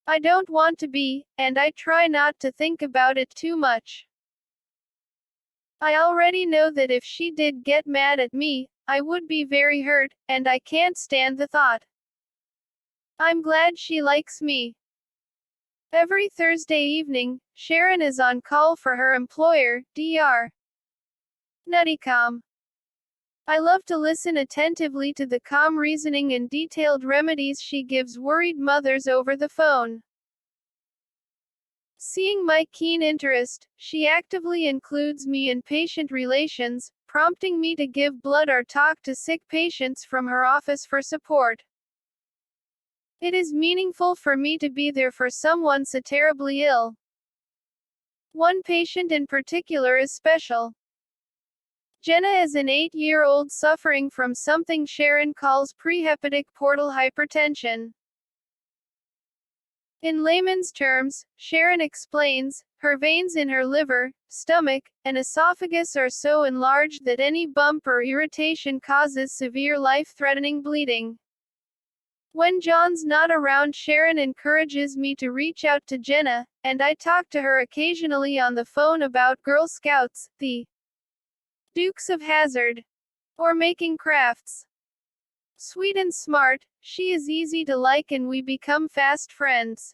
I don't want to be, and I try not to think about it too much. I already know that if she did get mad at me, I would be very hurt, and I can't stand the thought. I'm glad she likes me. Every Thursday evening, Sharon is on call for her employer, Dr. Nuttycom. I love to listen attentively to the calm reasoning and detailed remedies she gives worried mothers over the phone. Seeing my keen interest, she actively includes me in patient relations, prompting me to give blood or talk to sick patients from her office for support. It is meaningful for me to be there for someone so terribly ill. One patient in particular is special. Jenna is an 8-year-old suffering from something Sharon calls prehepatic portal hypertension. In layman's terms, Sharon explains, her veins in her liver, stomach, and esophagus are so enlarged that any bump or irritation causes severe life-threatening bleeding. When John's not around, Sharon encourages me to reach out to Jenna, and I talk to her occasionally on the phone about Girl Scouts, the Dukes of Hazzard, or making crafts. Sweet and smart, she is easy to like and we become fast friends.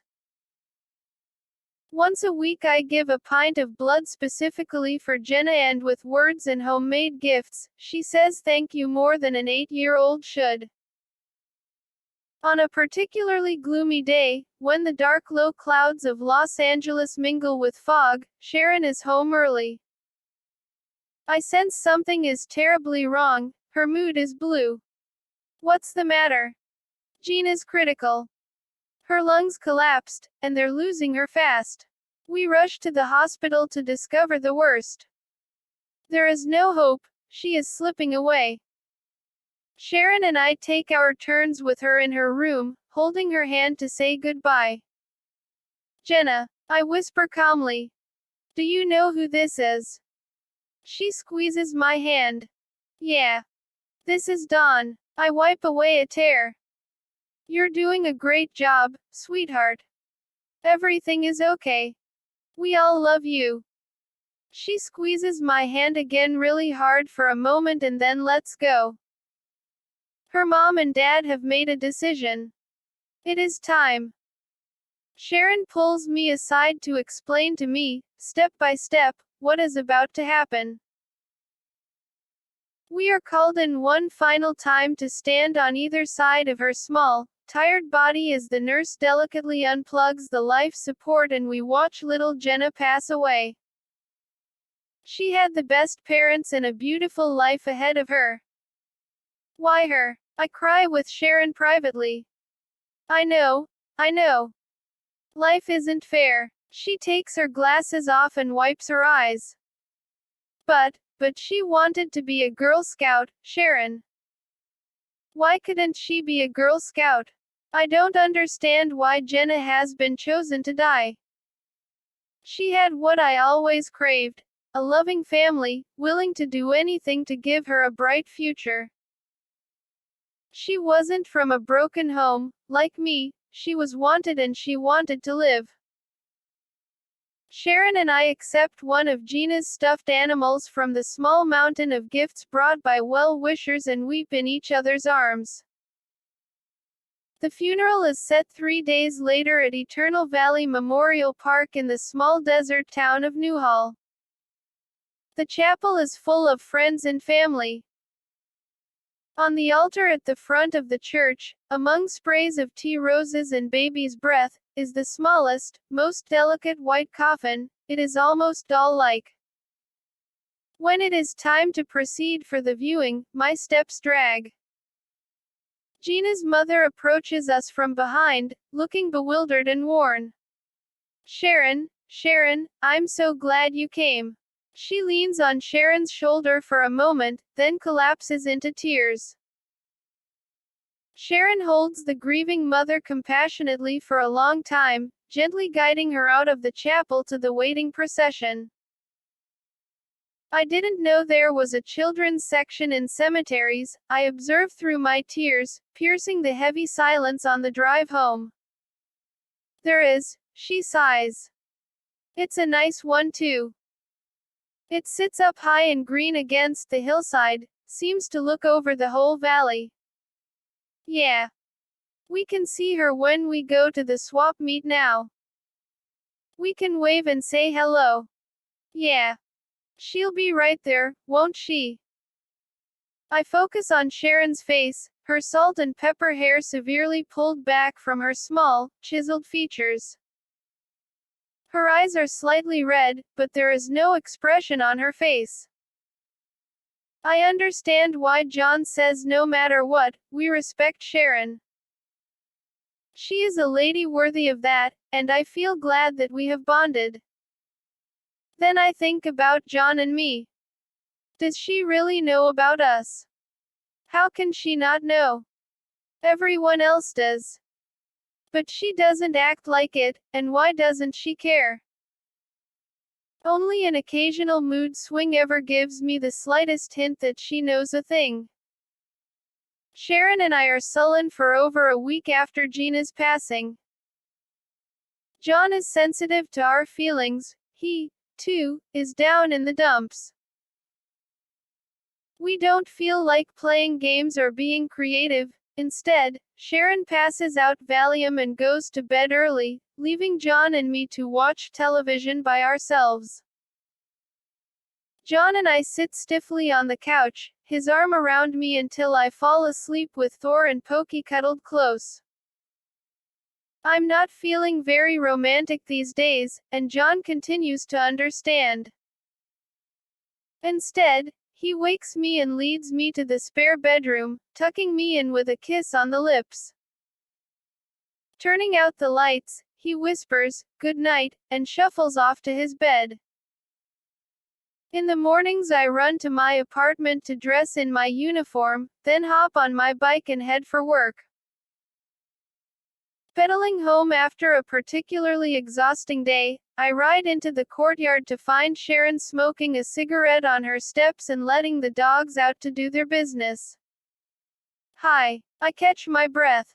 Once a week I give a pint of blood specifically for Jenna, and with words and homemade gifts, she says thank you more than an 8-year-old should. On a particularly gloomy day, when the dark low clouds of Los Angeles mingle with fog, Sharon is home early. I sense something is terribly wrong, her mood is blue. What's the matter? Jean is critical. Her lungs collapsed, and they're losing her fast. We rush to the hospital to discover the worst. There is no hope, she is slipping away. Sharon and I take our turns with her in her room, holding her hand to say goodbye. Jenna, I whisper calmly. Do you know who this is? She squeezes my hand. Yeah. This is Dawn. I wipe away a tear. You're doing a great job, sweetheart. Everything is okay. We all love you. She squeezes my hand again really hard for a moment and then lets go. Her mom and dad have made a decision. It is time. Sharon pulls me aside to explain to me, step by step, what is about to happen. We are called in one final time to stand on either side of her small, tired body as the nurse delicately unplugs the life support and we watch little Jenna pass away. She had the best parents and a beautiful life ahead of her. Why her? I cry with Sharon privately. I know. Life isn't fair. She takes her glasses off and wipes her eyes. But she wanted to be a Girl Scout, Sharon. Why couldn't she be a Girl Scout? I don't understand why Jenna has been chosen to die. She had what I always craved, a loving family, willing to do anything to give her a bright future. She wasn't from a broken home, like me, she was wanted and she wanted to live. Sharon and I accept one of Gina's stuffed animals from the small mountain of gifts brought by well-wishers and weep in each other's arms. The funeral is set 3 days later at Eternal Valley Memorial Park in the small desert town of Newhall. The chapel is full of friends and family. On the altar at the front of the church, among sprays of tea roses and baby's breath, is the smallest, most delicate white coffin. It is almost doll-like. When it is time to proceed for the viewing, my steps drag. Gina's mother approaches us from behind, looking bewildered and worn. Sharon, Sharon, I'm so glad you came. She leans on Sharon's shoulder for a moment, then collapses into tears. Sharon holds the grieving mother compassionately for a long time, gently guiding her out of the chapel to the waiting procession. I didn't know there was a children's section in cemeteries, I observed through my tears, piercing the heavy silence on the drive home. There is, she sighs. It's a nice one too. It sits up high and green against the hillside, seems to look over the whole valley. Yeah. We can see her when we go to the swap meet now. We can wave and say hello. Yeah. She'll be right there, won't she? I focus on Sharon's face, her salt and pepper hair severely pulled back from her small, chiseled features. Her eyes are slightly red, but there is no expression on her face. I understand why John says no matter what, we respect Sharon. She is a lady worthy of that, and I feel glad that we have bonded. Then I think about John and me. Does she really know about us? How can she not know? Everyone else does. But she doesn't act like it, and why doesn't she care? Only an occasional mood swing ever gives me the slightest hint that she knows a thing. Sharon and I are sullen for over a week after Gina's passing. John is sensitive to our feelings, he, too, is down in the dumps. We don't feel like playing games or being creative. Instead, Sharon passes out Valium and goes to bed early, leaving John and me to watch television by ourselves. John and I sit stiffly on the couch, his arm around me until I fall asleep with Thor and Pokey cuddled close. I'm not feeling very romantic these days, and John continues to understand. Instead, he wakes me and leads me to the spare bedroom, tucking me in with a kiss on the lips. Turning out the lights, he whispers, "Good night," and shuffles off to his bed. In the mornings I run to my apartment to dress in my uniform, then hop on my bike and head for work. Pedaling home after a particularly exhausting day, I ride into the courtyard to find Sharon smoking a cigarette on her steps and letting the dogs out to do their business. Hi. I catch my breath.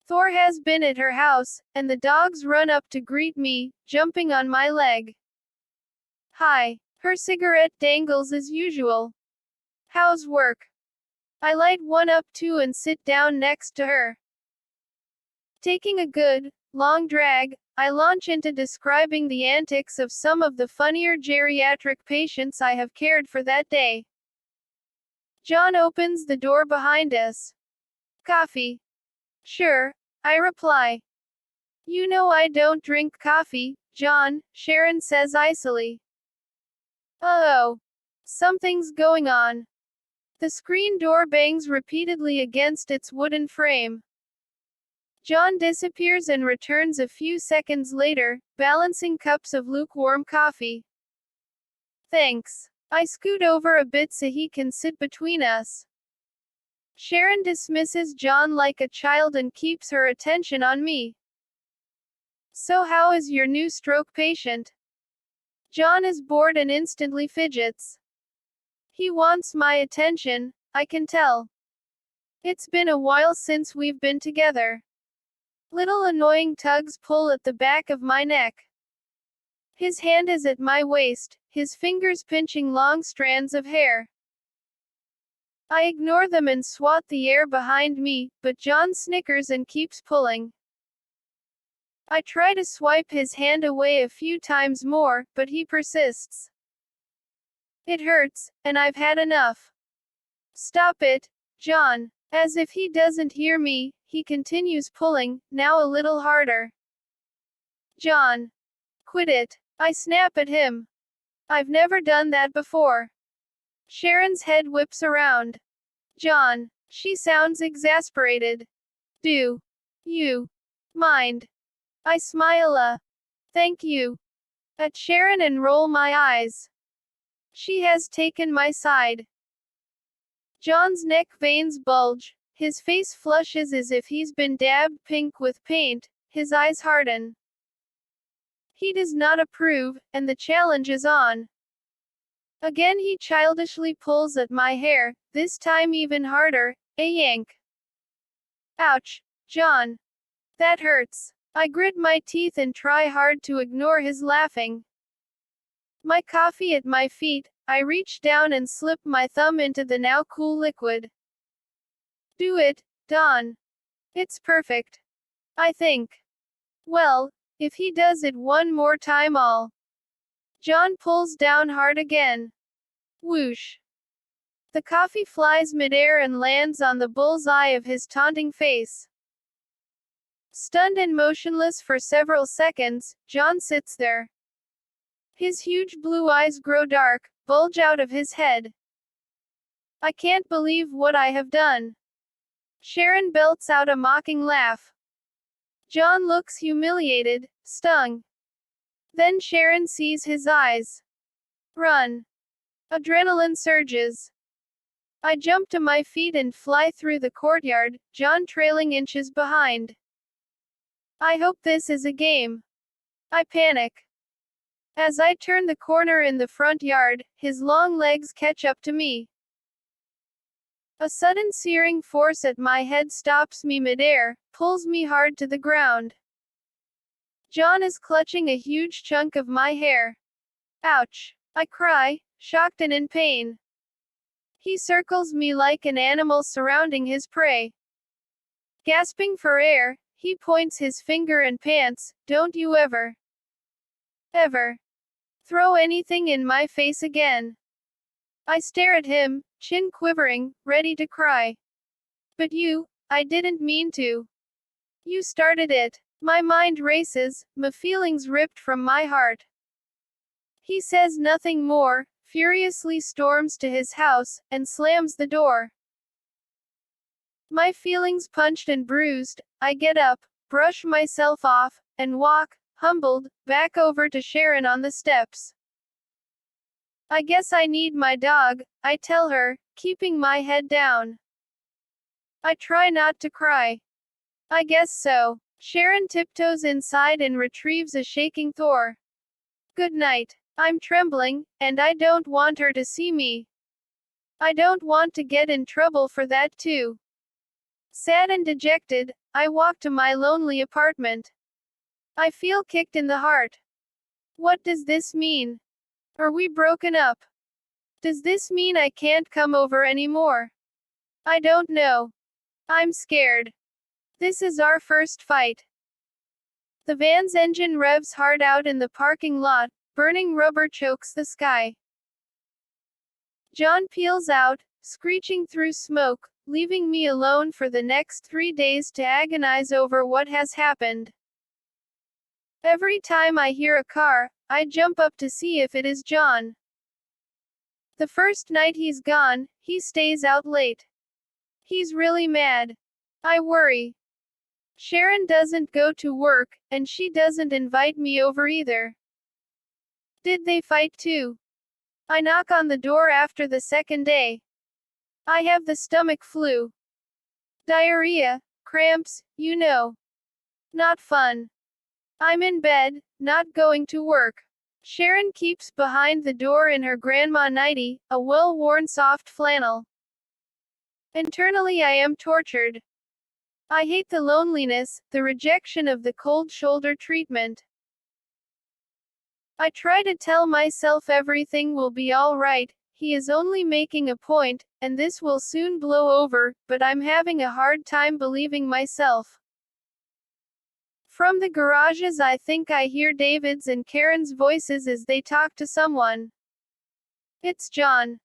Thor has been at her house, and the dogs run up to greet me, jumping on my leg. Hi. Her cigarette dangles as usual. How's work? I light one up too and sit down next to her. Taking a good, long drag, I launch into describing the antics of some of the funnier geriatric patients I have cared for that day. John opens the door behind us. Coffee. Sure, I reply. You know I don't drink coffee, John, Sharon says icily. Oh. Something's going on. The screen door bangs repeatedly against its wooden frame. John disappears and returns a few seconds later, balancing cups of lukewarm coffee. Thanks. I scoot over a bit so he can sit between us. Sharon dismisses John like a child and keeps her attention on me. So how is your new stroke patient? John is bored and instantly fidgets. He wants my attention, I can tell. It's been a while since we've been together. Little annoying tugs pull at the back of my neck. His hand is at my waist, his fingers pinching long strands of hair. I ignore them and swat the air behind me, but John snickers and keeps pulling. I try to swipe his hand away a few times more, but he persists. It hurts, and I've had enough. Stop it, John. As if he doesn't hear me, he continues pulling, now a little harder. John. Quit it. I snap at him. I've never done that before. Sharon's head whips around. John. She sounds exasperated. Do you mind? I smile thank you at Sharon and roll my eyes. She has taken my side. John's neck veins bulge. His face flushes as if he's been dabbed pink with paint. His eyes harden. He does not approve, and the challenge is on. Again he childishly pulls at my hair, this time even harder, a yank. Ouch, John. That hurts. I grit my teeth and try hard to ignore his laughing. My coffee at my feet, I reach down and slip my thumb into the now cool liquid. Do it, Don. It's perfect. I think. Well, if he does it one more time John pulls down hard again. Whoosh. The coffee flies midair and lands on the bull's eye of his taunting face. Stunned and motionless for several seconds, John sits there. His huge blue eyes grow dark, bulge out of his head. I can't believe what I have done. Sharon belts out a mocking laugh. John looks humiliated, stung. Then Sharon sees his eyes. Run. Adrenaline surges. I jump to my feet and fly through the courtyard, John trailing inches behind. I hope this is a game. I panic. As I turn the corner in the front yard, his long legs catch up to me. A sudden searing force at my head stops me midair, pulls me hard to the ground. John is clutching a huge chunk of my hair. Ouch! I cry, shocked and in pain. He circles me like an animal surrounding his prey. Gasping for air, he points his finger and pants, don't you ever throw anything in my face again. I stare at him, chin quivering, ready to cry. But I didn't mean to. You started it. My mind races, my feelings ripped from my heart. He says nothing more, furiously storms to his house, and slams the door. My feelings punched and bruised, I get up, brush myself off, and walk, humbled, back over to Sharon on the steps. I guess I need my dog, I tell her, keeping my head down. I try not to cry. I guess so. Sharon tiptoes inside and retrieves a shaking Thor. Good night. I'm trembling, and I don't want her to see me. I don't want to get in trouble for that too. Sad and dejected, I walk to my lonely apartment. I feel kicked in the heart. What does this mean? Are we broken up? Does this mean I can't come over anymore? I don't know. I'm scared. This is our first fight. The van's engine revs hard out in the parking lot, burning rubber chokes the sky. John peels out, screeching through smoke, leaving me alone for the next 3 days to agonize over what has happened. Every time I hear a car, I jump up to see if it is John. The first night he's gone, he stays out late. He's really mad. I worry. Sharon doesn't go to work, and she doesn't invite me over either. Did they fight too? I knock on the door after the second day. I have the stomach flu. Diarrhea, cramps, you know. Not fun. I'm in bed, not going to work. Sharon keeps behind the door in her grandma nightie, a well-worn soft flannel. Internally I am tortured. I hate the loneliness, the rejection of the cold shoulder treatment. I try to tell myself everything will be all right, he is only making a point, and this will soon blow over, but I'm having a hard time believing myself. From the garages I think I hear David's and Karen's voices as they talk to someone. It's John.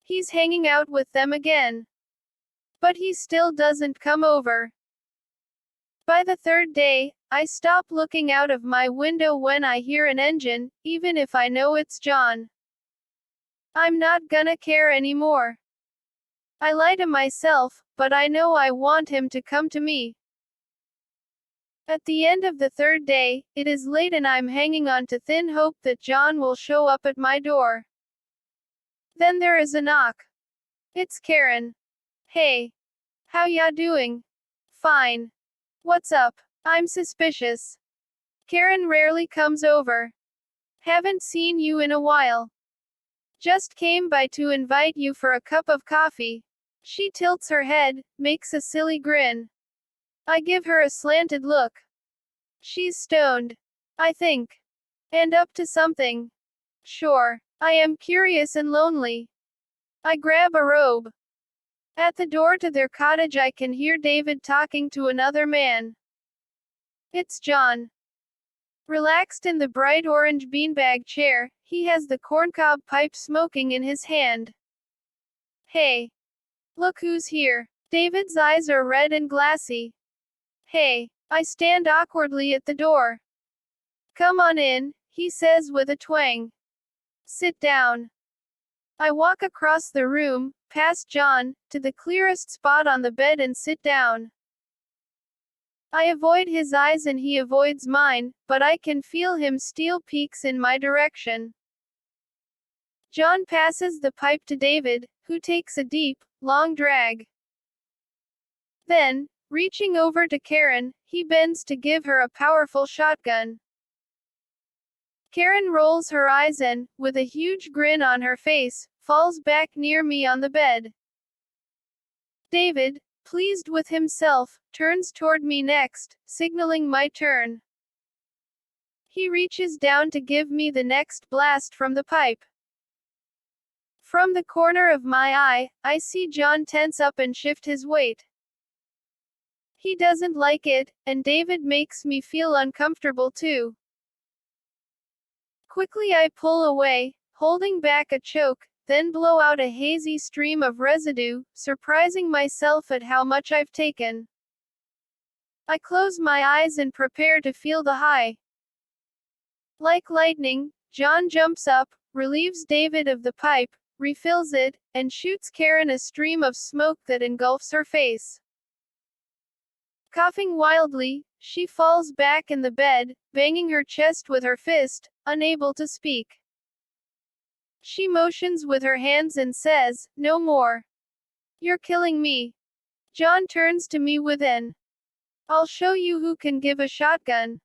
He's hanging out with them again. But he still doesn't come over. By the third day, I stop looking out of my window when I hear an engine, even if I know it's John. I'm not gonna care anymore. I lie to myself, but I know I want him to come to me. At the end of the third day, it is late and I'm hanging on to thin hope that John will show up at my door. Then there is a knock. It's Karen. Hey. How ya doing? Fine. What's up? I'm suspicious. Karen rarely comes over. Haven't seen you in a while. Just came by to invite you for a cup of coffee. She tilts her head, makes a silly grin. I give her a slanted look. She's stoned. I think. And up to something. Sure. I am curious and lonely. I grab a robe. At the door to their cottage I can hear David talking to another man. It's John. Relaxed in the bright orange beanbag chair, he has the corncob pipe smoking in his hand. Hey. Look who's here. David's eyes are red and glassy. Hey. I stand awkwardly at the door. Come on in, he says with a twang. Sit down. I walk across the room, past John, to the clearest spot on the bed and sit down. I avoid his eyes and he avoids mine, but I can feel him steal peeks in my direction. John passes the pipe to David, who takes a deep, long drag. Then, reaching over to Karen, he bends to give her a powerful shotgun. Karen rolls her eyes and, with a huge grin on her face, falls back near me on the bed. David, pleased with himself, turns toward me next, signaling my turn. He reaches down to give me the next blast from the pipe. From the corner of my eye, I see John tense up and shift his weight. He doesn't like it, and David makes me feel uncomfortable too. Quickly I pull away, holding back a choke, then blow out a hazy stream of residue, surprising myself at how much I've taken. I close my eyes and prepare to feel the high. Like lightning, John jumps up, relieves David of the pipe, refills it, and shoots Karen a stream of smoke that engulfs her face. Coughing wildly, she falls back in the bed, banging her chest with her fist, unable to speak. She motions with her hands and says, "No more. You're killing me." John turns to me with an, "I'll show you who can give a shotgun.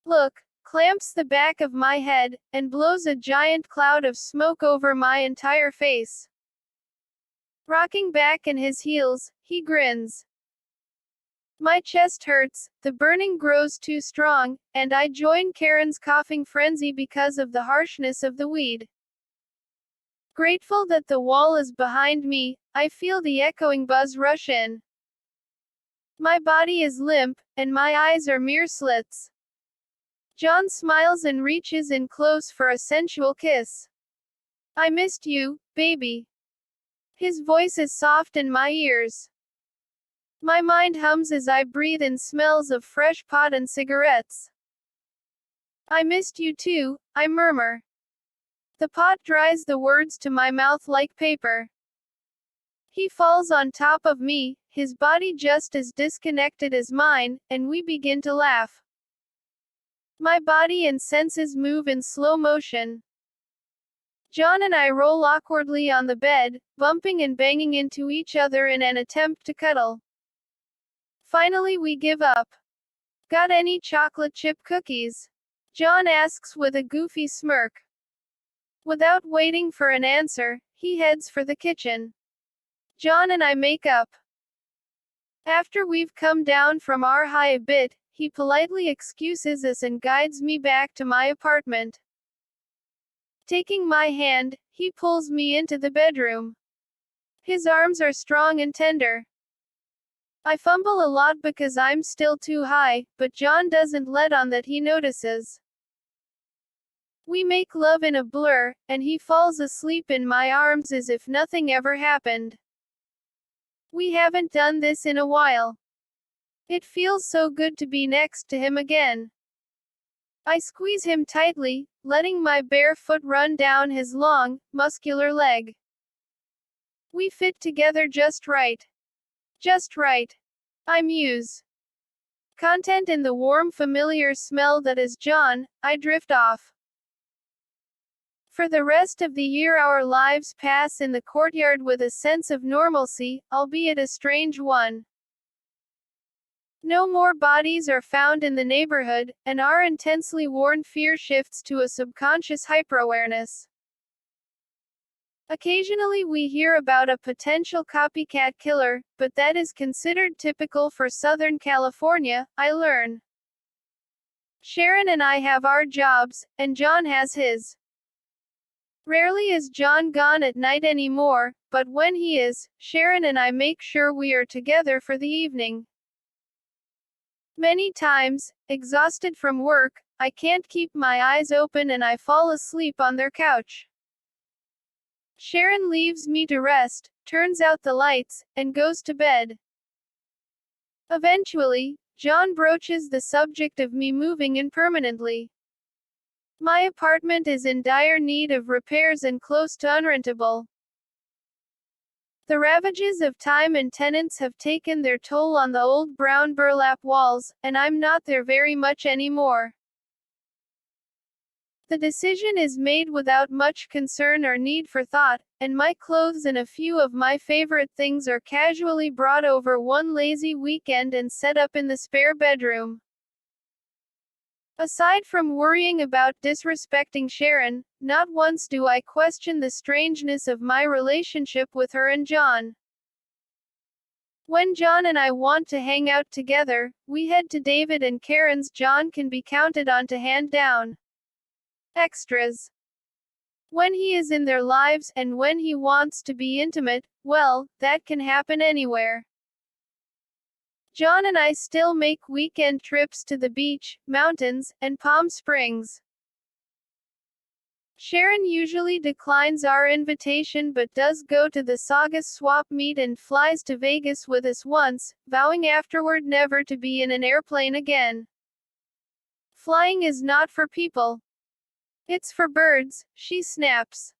Look," clamps the back of my head, and blows a giant cloud of smoke over my entire face. Rocking back in his heels, he grins. My chest hurts, the burning grows too strong, and I join Karen's coughing frenzy because of the harshness of the weed. Grateful that the wall is behind me, I feel the echoing buzz rush in. My body is limp, and my eyes are mere slits. John smiles and reaches in close for a sensual kiss. "I missed you, baby." His voice is soft in my ears. My mind hums as I breathe in smells of fresh pot and cigarettes. "I missed you too," I murmur. The pot dries the words to my mouth like paper. He falls on top of me, his body just as disconnected as mine, and we begin to laugh. My body and senses move in slow motion. John and I roll awkwardly on the bed, bumping and banging into each other in an attempt to cuddle. Finally we give up. "Got any chocolate chip cookies?" John asks with a goofy smirk. Without waiting for an answer, he heads for the kitchen. John and I make up. After we've come down from our high a bit, he politely excuses us and guides me back to my apartment. Taking my hand, he pulls me into the bedroom. His arms are strong and tender. I fumble a lot because I'm still too high, but John doesn't let on that he notices. We make love in a blur, and he falls asleep in my arms as if nothing ever happened. We haven't done this in a while. It feels so good to be next to him again. I squeeze him tightly, letting my bare foot run down his long, muscular leg. We fit together just right. Just right. I muse. Content in the warm familiar smell that is John, I drift off. For the rest of the year our lives pass in the courtyard with a sense of normalcy, albeit a strange one. No more bodies are found in the neighborhood, and our intensely worn fear shifts to a subconscious hyperawareness. Occasionally we hear about a potential copycat killer, but that is considered typical for Southern California, I learn. Sharon and I have our jobs, and John has his. Rarely is John gone at night anymore, but when he is, Sharon and I make sure we are together for the evening. Many times, exhausted from work, I can't keep my eyes open and I fall asleep on their couch. Sharon leaves me to rest, turns out the lights, and goes to bed. Eventually, John broaches the subject of me moving in permanently. My apartment is in dire need of repairs and close to unrentable. The ravages of time and tenants have taken their toll on the old brown burlap walls, and I'm not there very much anymore. The decision is made without much concern or need for thought, and my clothes and a few of my favorite things are casually brought over one lazy weekend and set up in the spare bedroom. Aside from worrying about disrespecting Sharon, not once do I question the strangeness of my relationship with her and John. When John and I want to hang out together, we head to David and Karen's. John can be counted on to hand down extras when he is in their lives, and when he wants to be intimate, well, that can happen anywhere. John and I still make weekend trips to the beach, mountains, and Palm Springs. Sharon usually declines our invitation but does go to the Saugus swap meet and flies to Vegas with us once, vowing afterward never to be in an airplane again. Flying is not for people. It's for birds, she snaps.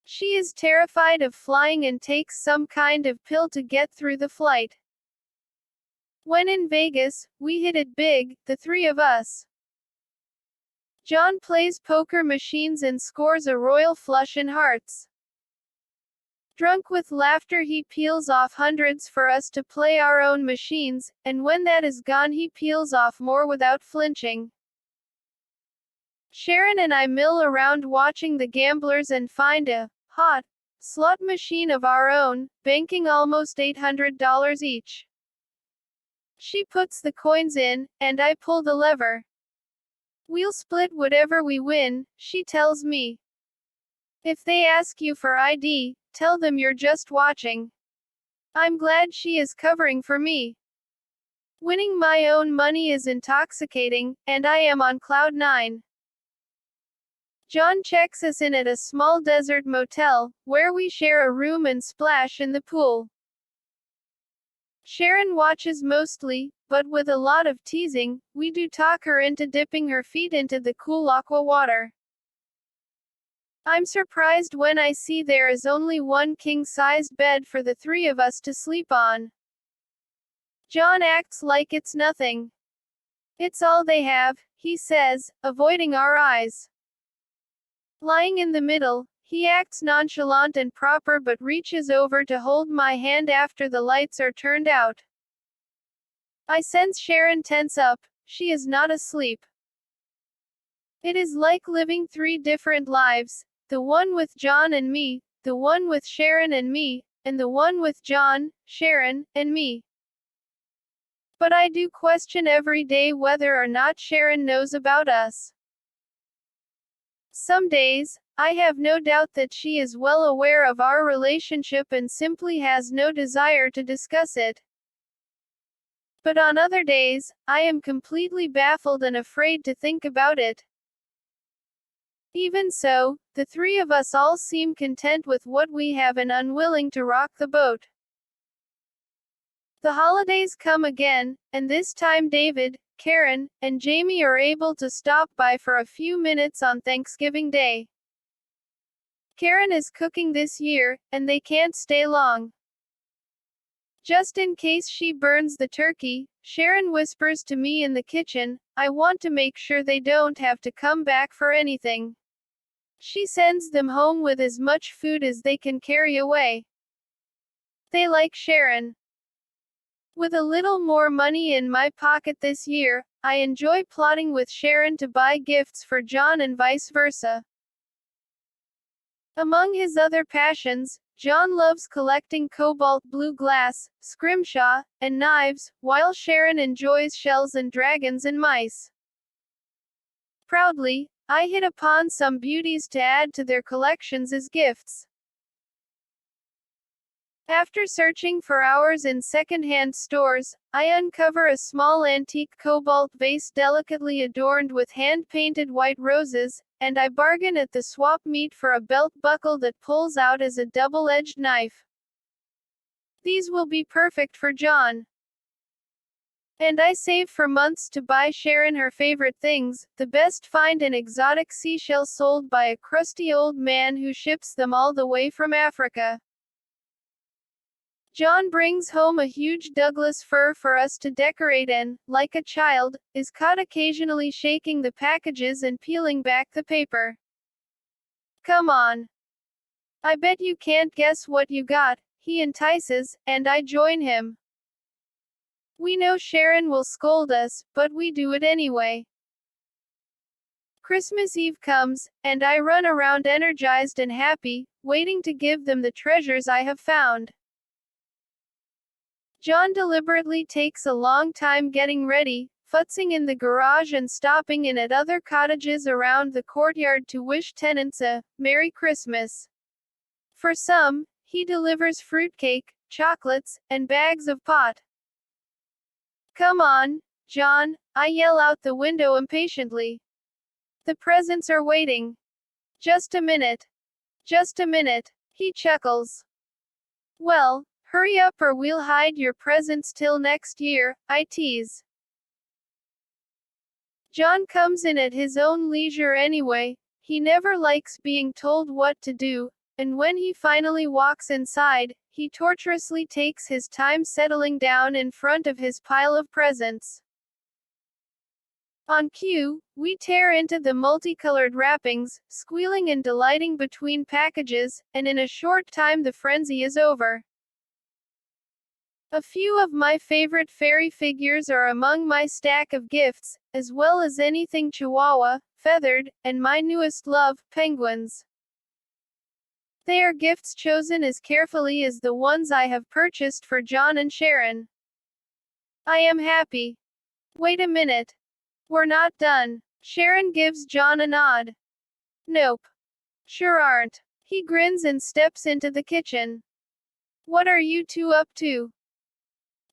She is terrified of flying and takes some kind of pill to get through the flight. When in Vegas, we hit it big, the three of us. John plays poker machines and scores a royal flush in hearts. Drunk with laughter he peels off hundreds for us to play our own machines, and when that is gone he peels off more without flinching. Sharon and I mill around watching the gamblers and find a hot slot machine of our own, banking almost $800 each. She puts the coins in, and I pull the lever. We'll split whatever we win, she tells me. If they ask you for ID, tell them you're just watching. I'm glad she is covering for me. Winning my own money is intoxicating, and I am on cloud 9. John checks us in at a small desert motel, where we share a room and splash in the pool. Sharon watches mostly, but with a lot of teasing, we do talk her into dipping her feet into the cool aqua water. I'm surprised when I see there is only one king-sized bed for the three of us to sleep on. John acts like it's nothing. It's all they have, he says, avoiding our eyes. Lying in the middle, he acts nonchalant and proper but reaches over to hold my hand after the lights are turned out. I sense Sharon tense up. She is not asleep. It is like living three different lives, the one with John and me, the one with Sharon and me, and the one with John, Sharon, and me. But I do question every day whether or not Sharon knows about us. Some days, I have no doubt that she is well aware of our relationship and simply has no desire to discuss it. But on other days, I am completely baffled and afraid to think about it. Even so, the three of us all seem content with what we have and unwilling to rock the boat. The holidays come again, and this time David, Karen, and Jamie are able to stop by for a few minutes on Thanksgiving Day. Karen is cooking this year, and they can't stay long. Just in case she burns the turkey, Sharon whispers to me in the kitchen, I want to make sure they don't have to come back for anything. She sends them home with as much food as they can carry away. They like Sharon. With a little more money in my pocket this year, I enjoy plotting with Sharon to buy gifts for John and vice versa. Among his other passions, John loves collecting cobalt blue glass, scrimshaw, and knives, while Sharon enjoys shells and dragons and mice. Proudly, I hit upon some beauties to add to their collections as gifts. After searching for hours in second-hand stores, I uncover a small antique cobalt vase delicately adorned with hand-painted white roses, and I bargain at the swap meet for a belt buckle that pulls out as a double-edged knife. These will be perfect for John. And I save for months to buy Sharon her favorite things, the best find an exotic seashell sold by a crusty old man who ships them all the way from Africa. John brings home a huge Douglas fir for us to decorate and, like a child, is caught occasionally shaking the packages and peeling back the paper. Come on. I bet you can't guess what you got, he entices, and I join him. We know Sharon will scold us, but we do it anyway. Christmas Eve comes, and I run around energized and happy, waiting to give them the treasures I have found. John deliberately takes a long time getting ready, futzing in the garage and stopping in at other cottages around the courtyard to wish tenants a Merry Christmas. For some, he delivers fruitcake, chocolates, and bags of pot. Come on, John, I yell out the window impatiently. The presents are waiting. Just a minute. Just a minute, he chuckles. Well, hurry up or we'll hide your presents till next year, I tease. John comes in at his own leisure anyway, he never likes being told what to do, and when he finally walks inside, he tortuously takes his time settling down in front of his pile of presents. On cue, we tear into the multicolored wrappings, squealing and delighting between packages, and in a short time the frenzy is over. A few of my favorite fairy figures are among my stack of gifts, as well as anything Chihuahua, feathered, and my newest love, penguins. They are gifts chosen as carefully as the ones I have purchased for John and Sharon. I am happy. Wait a minute. We're not done. Sharon gives John a nod. Nope. Sure aren't. He grins and steps into the kitchen. What are you two up to?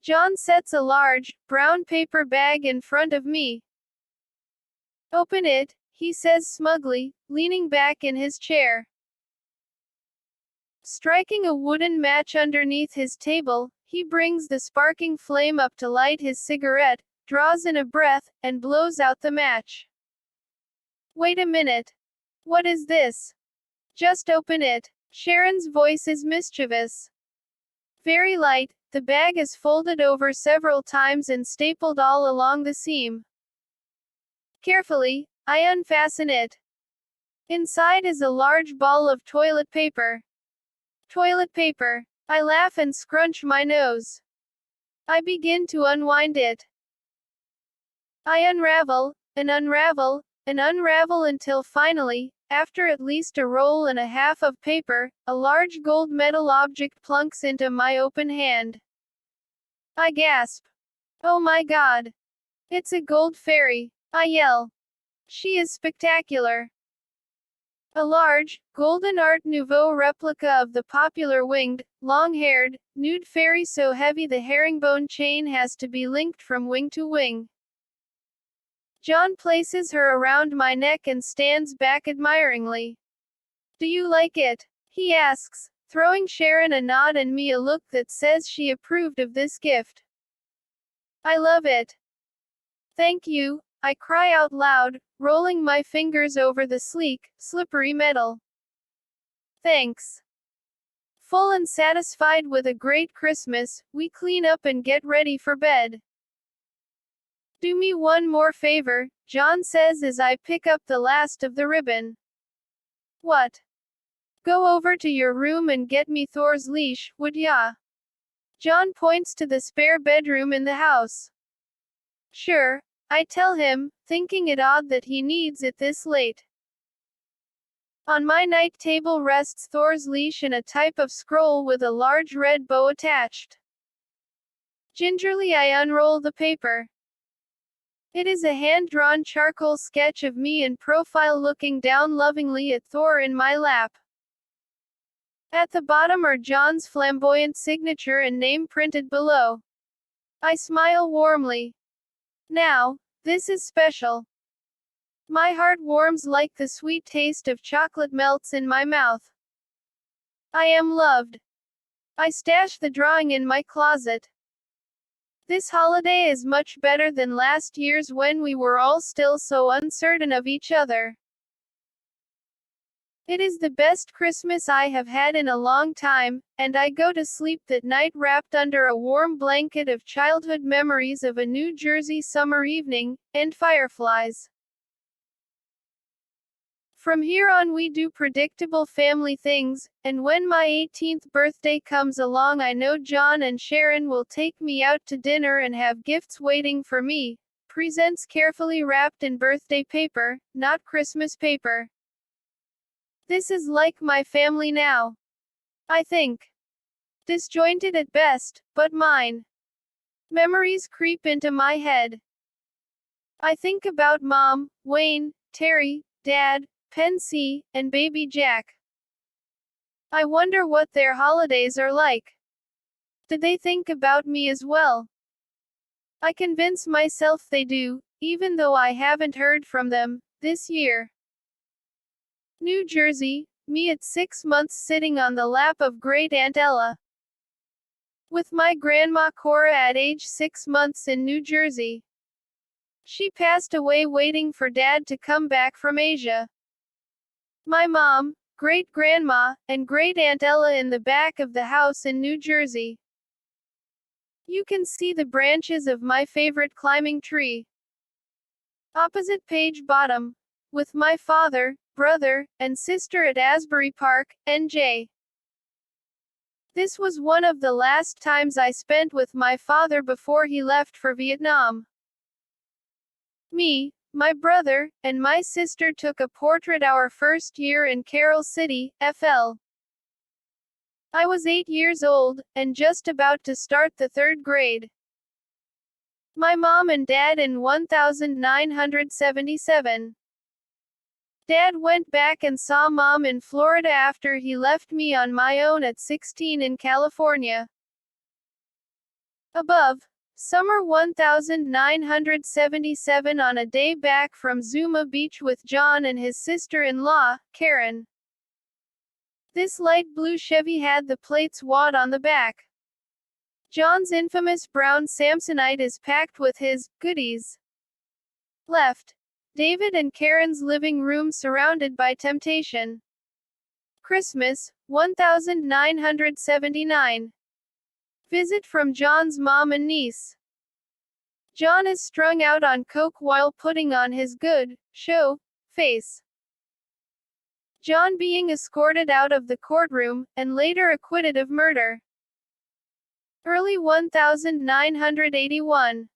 John sets a large, brown paper bag in front of me. Open it, he says smugly, leaning back in his chair. Striking a wooden match underneath his table, he brings the sparking flame up to light his cigarette, draws in a breath, and blows out the match. Wait a minute. What is this? Just open it. Sharon's voice is mischievous. Very light, the bag is folded over several times and stapled all along the seam. Carefully, I unfasten it. Inside is a large ball of toilet paper. Toilet paper. I laugh and scrunch my nose. I begin to unwind it. I unravel, and unravel, and unravel until finally, after at least a roll and a half of paper, a large gold metal object plunks into my open hand. I gasp. Oh my God. It's a gold fairy, I yell. She is spectacular. A large, golden Art Nouveau replica of the popular winged, long-haired, nude fairy so heavy the herringbone chain has to be linked from wing to wing. John places her around my neck and stands back admiringly. Do you like it? He asks, throwing Sharon a nod and me a look that says she approved of this gift. I love it. Thank you, I cry out loud, rolling my fingers over the sleek, slippery metal. Thanks. Full and satisfied with a great Christmas, we clean up and get ready for bed. Do me one more favor, John says as I pick up the last of the ribbon. What? Go over to your room and get me Thor's leash, would ya? John points to the spare bedroom in the house. Sure, I tell him, thinking it odd that he needs it this late. On my night table rests Thor's leash and a type of scroll with a large red bow attached. Gingerly I unroll the paper. It is a hand-drawn charcoal sketch of me in profile looking down lovingly at Thor in my lap. At the bottom are John's flamboyant signature and name printed below. I smile warmly. Now, this is special. My heart warms like the sweet taste of chocolate melts in my mouth. I am loved. I stash the drawing in my closet. This holiday is much better than last year's when we were all still so uncertain of each other. It is the best Christmas I have had in a long time, and I go to sleep that night wrapped under a warm blanket of childhood memories of a New Jersey summer evening, and fireflies. From here on we do predictable family things, and when my 18th birthday comes along I know John and Sharon will take me out to dinner and have gifts waiting for me. Presents carefully wrapped in birthday paper, not Christmas paper. This is like my family now. I think. Disjointed at best, but mine. Memories creep into my head. I think about Mom, Wayne, Terry, Dad, Pensy, and baby Jack. I wonder what their holidays are like. Do they think about me as well? I convince myself they do, even though I haven't heard from them this year. New Jersey, me at 6 months sitting on the lap of Great Aunt Ella. With my grandma Cora at age 6 months in New Jersey. She passed away waiting for Dad to come back from Asia. My mom, great-grandma, and great-aunt Ella in the back of the house in New Jersey. You can see the branches of my favorite climbing tree. Opposite page bottom. With my father, brother, and sister at Asbury Park, NJ. This was one of the last times I spent with my father before he left for Vietnam. Me, my brother, and my sister took a portrait our first year in Carroll City, FL. I was 8 years old, and just about to start the 3rd grade. My mom and dad in 1977. Dad went back and saw Mom in Florida after he left me on my own at 16 in California. Above. Summer 1977 on a day back from Zuma Beach with John and his sister-in-law, Karen. This light blue Chevy had the plates WAD on the back. John's infamous brown Samsonite is packed with his goodies. Left. David and Karen's living room surrounded by temptation. Christmas, 1979. Visit from John's mom and niece. John is strung out on coke while putting on his good show face. John being escorted out of the courtroom, and later acquitted of murder. Early 1981.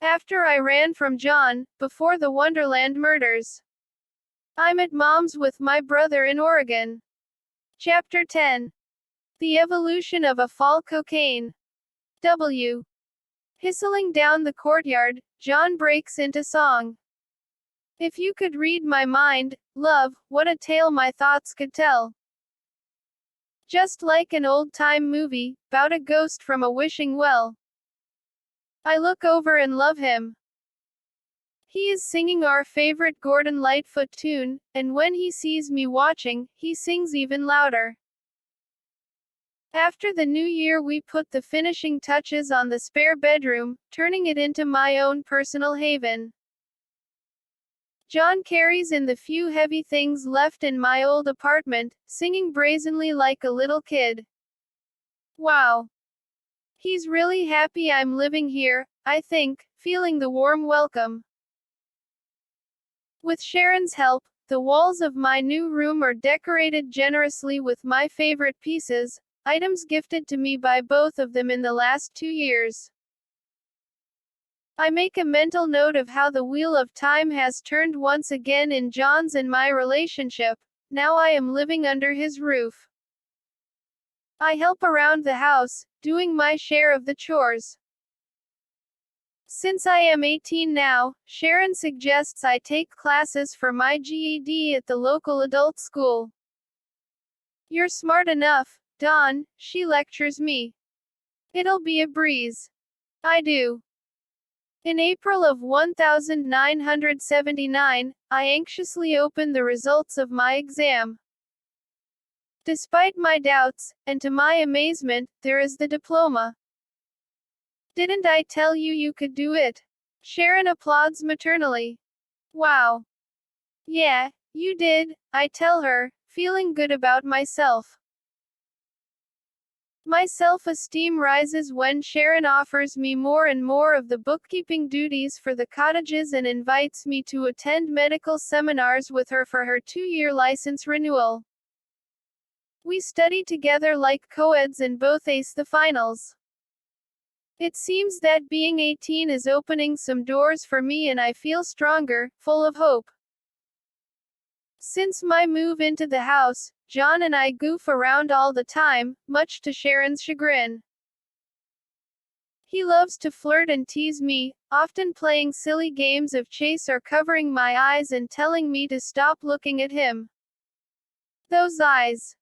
After I ran from John, before the Wonderland murders. I'm at Mom's with my brother in Oregon. Chapter 10. The Evolution of a Fall Cocaine. W. Whistling down the courtyard, John breaks into song. If you could read my mind, love, what a tale my thoughts could tell. Just like an old-time movie, 'bout a ghost from a wishing well. I look over and love him. He is singing our favorite Gordon Lightfoot tune, and when he sees me watching, he sings even louder. After the new year we put the finishing touches on the spare bedroom, turning it into my own personal haven. John carries in the few heavy things left in my old apartment, singing brazenly like a little kid. Wow. He's really happy I'm living here, I think, feeling the warm welcome. With Sharon's help, the walls of my new room are decorated generously with my favorite pieces, items gifted to me by both of them in the last 2 years. I make a mental note of how the wheel of time has turned once again in John's and my relationship. Now I am living under his roof. I help around the house, doing my share of the chores. Since I am 18 now, Sharon suggests I take classes for my GED at the local adult school. You're smart enough, Dawn, she lectures me. It'll be a breeze. I do. In April of 1979, I anxiously opened the results of my exam. Despite my doubts, and to my amazement, there is the diploma. Didn't I tell you you could do it? Sharon applauds maternally. Wow. Yeah, you did, I tell her, feeling good about myself. My self-esteem rises when Sharon offers me more and more of the bookkeeping duties for the cottages and invites me to attend medical seminars with her for her 2-year license renewal. We study together like co-eds and both ace the finals. It seems that being 18 is opening some doors for me and I feel stronger, full of hope. Since my move into the house, John and I goof around all the time, much to Sharon's chagrin. He loves to flirt and tease me, often playing silly games of chase or covering my eyes and telling me to stop looking at him. Those eyes.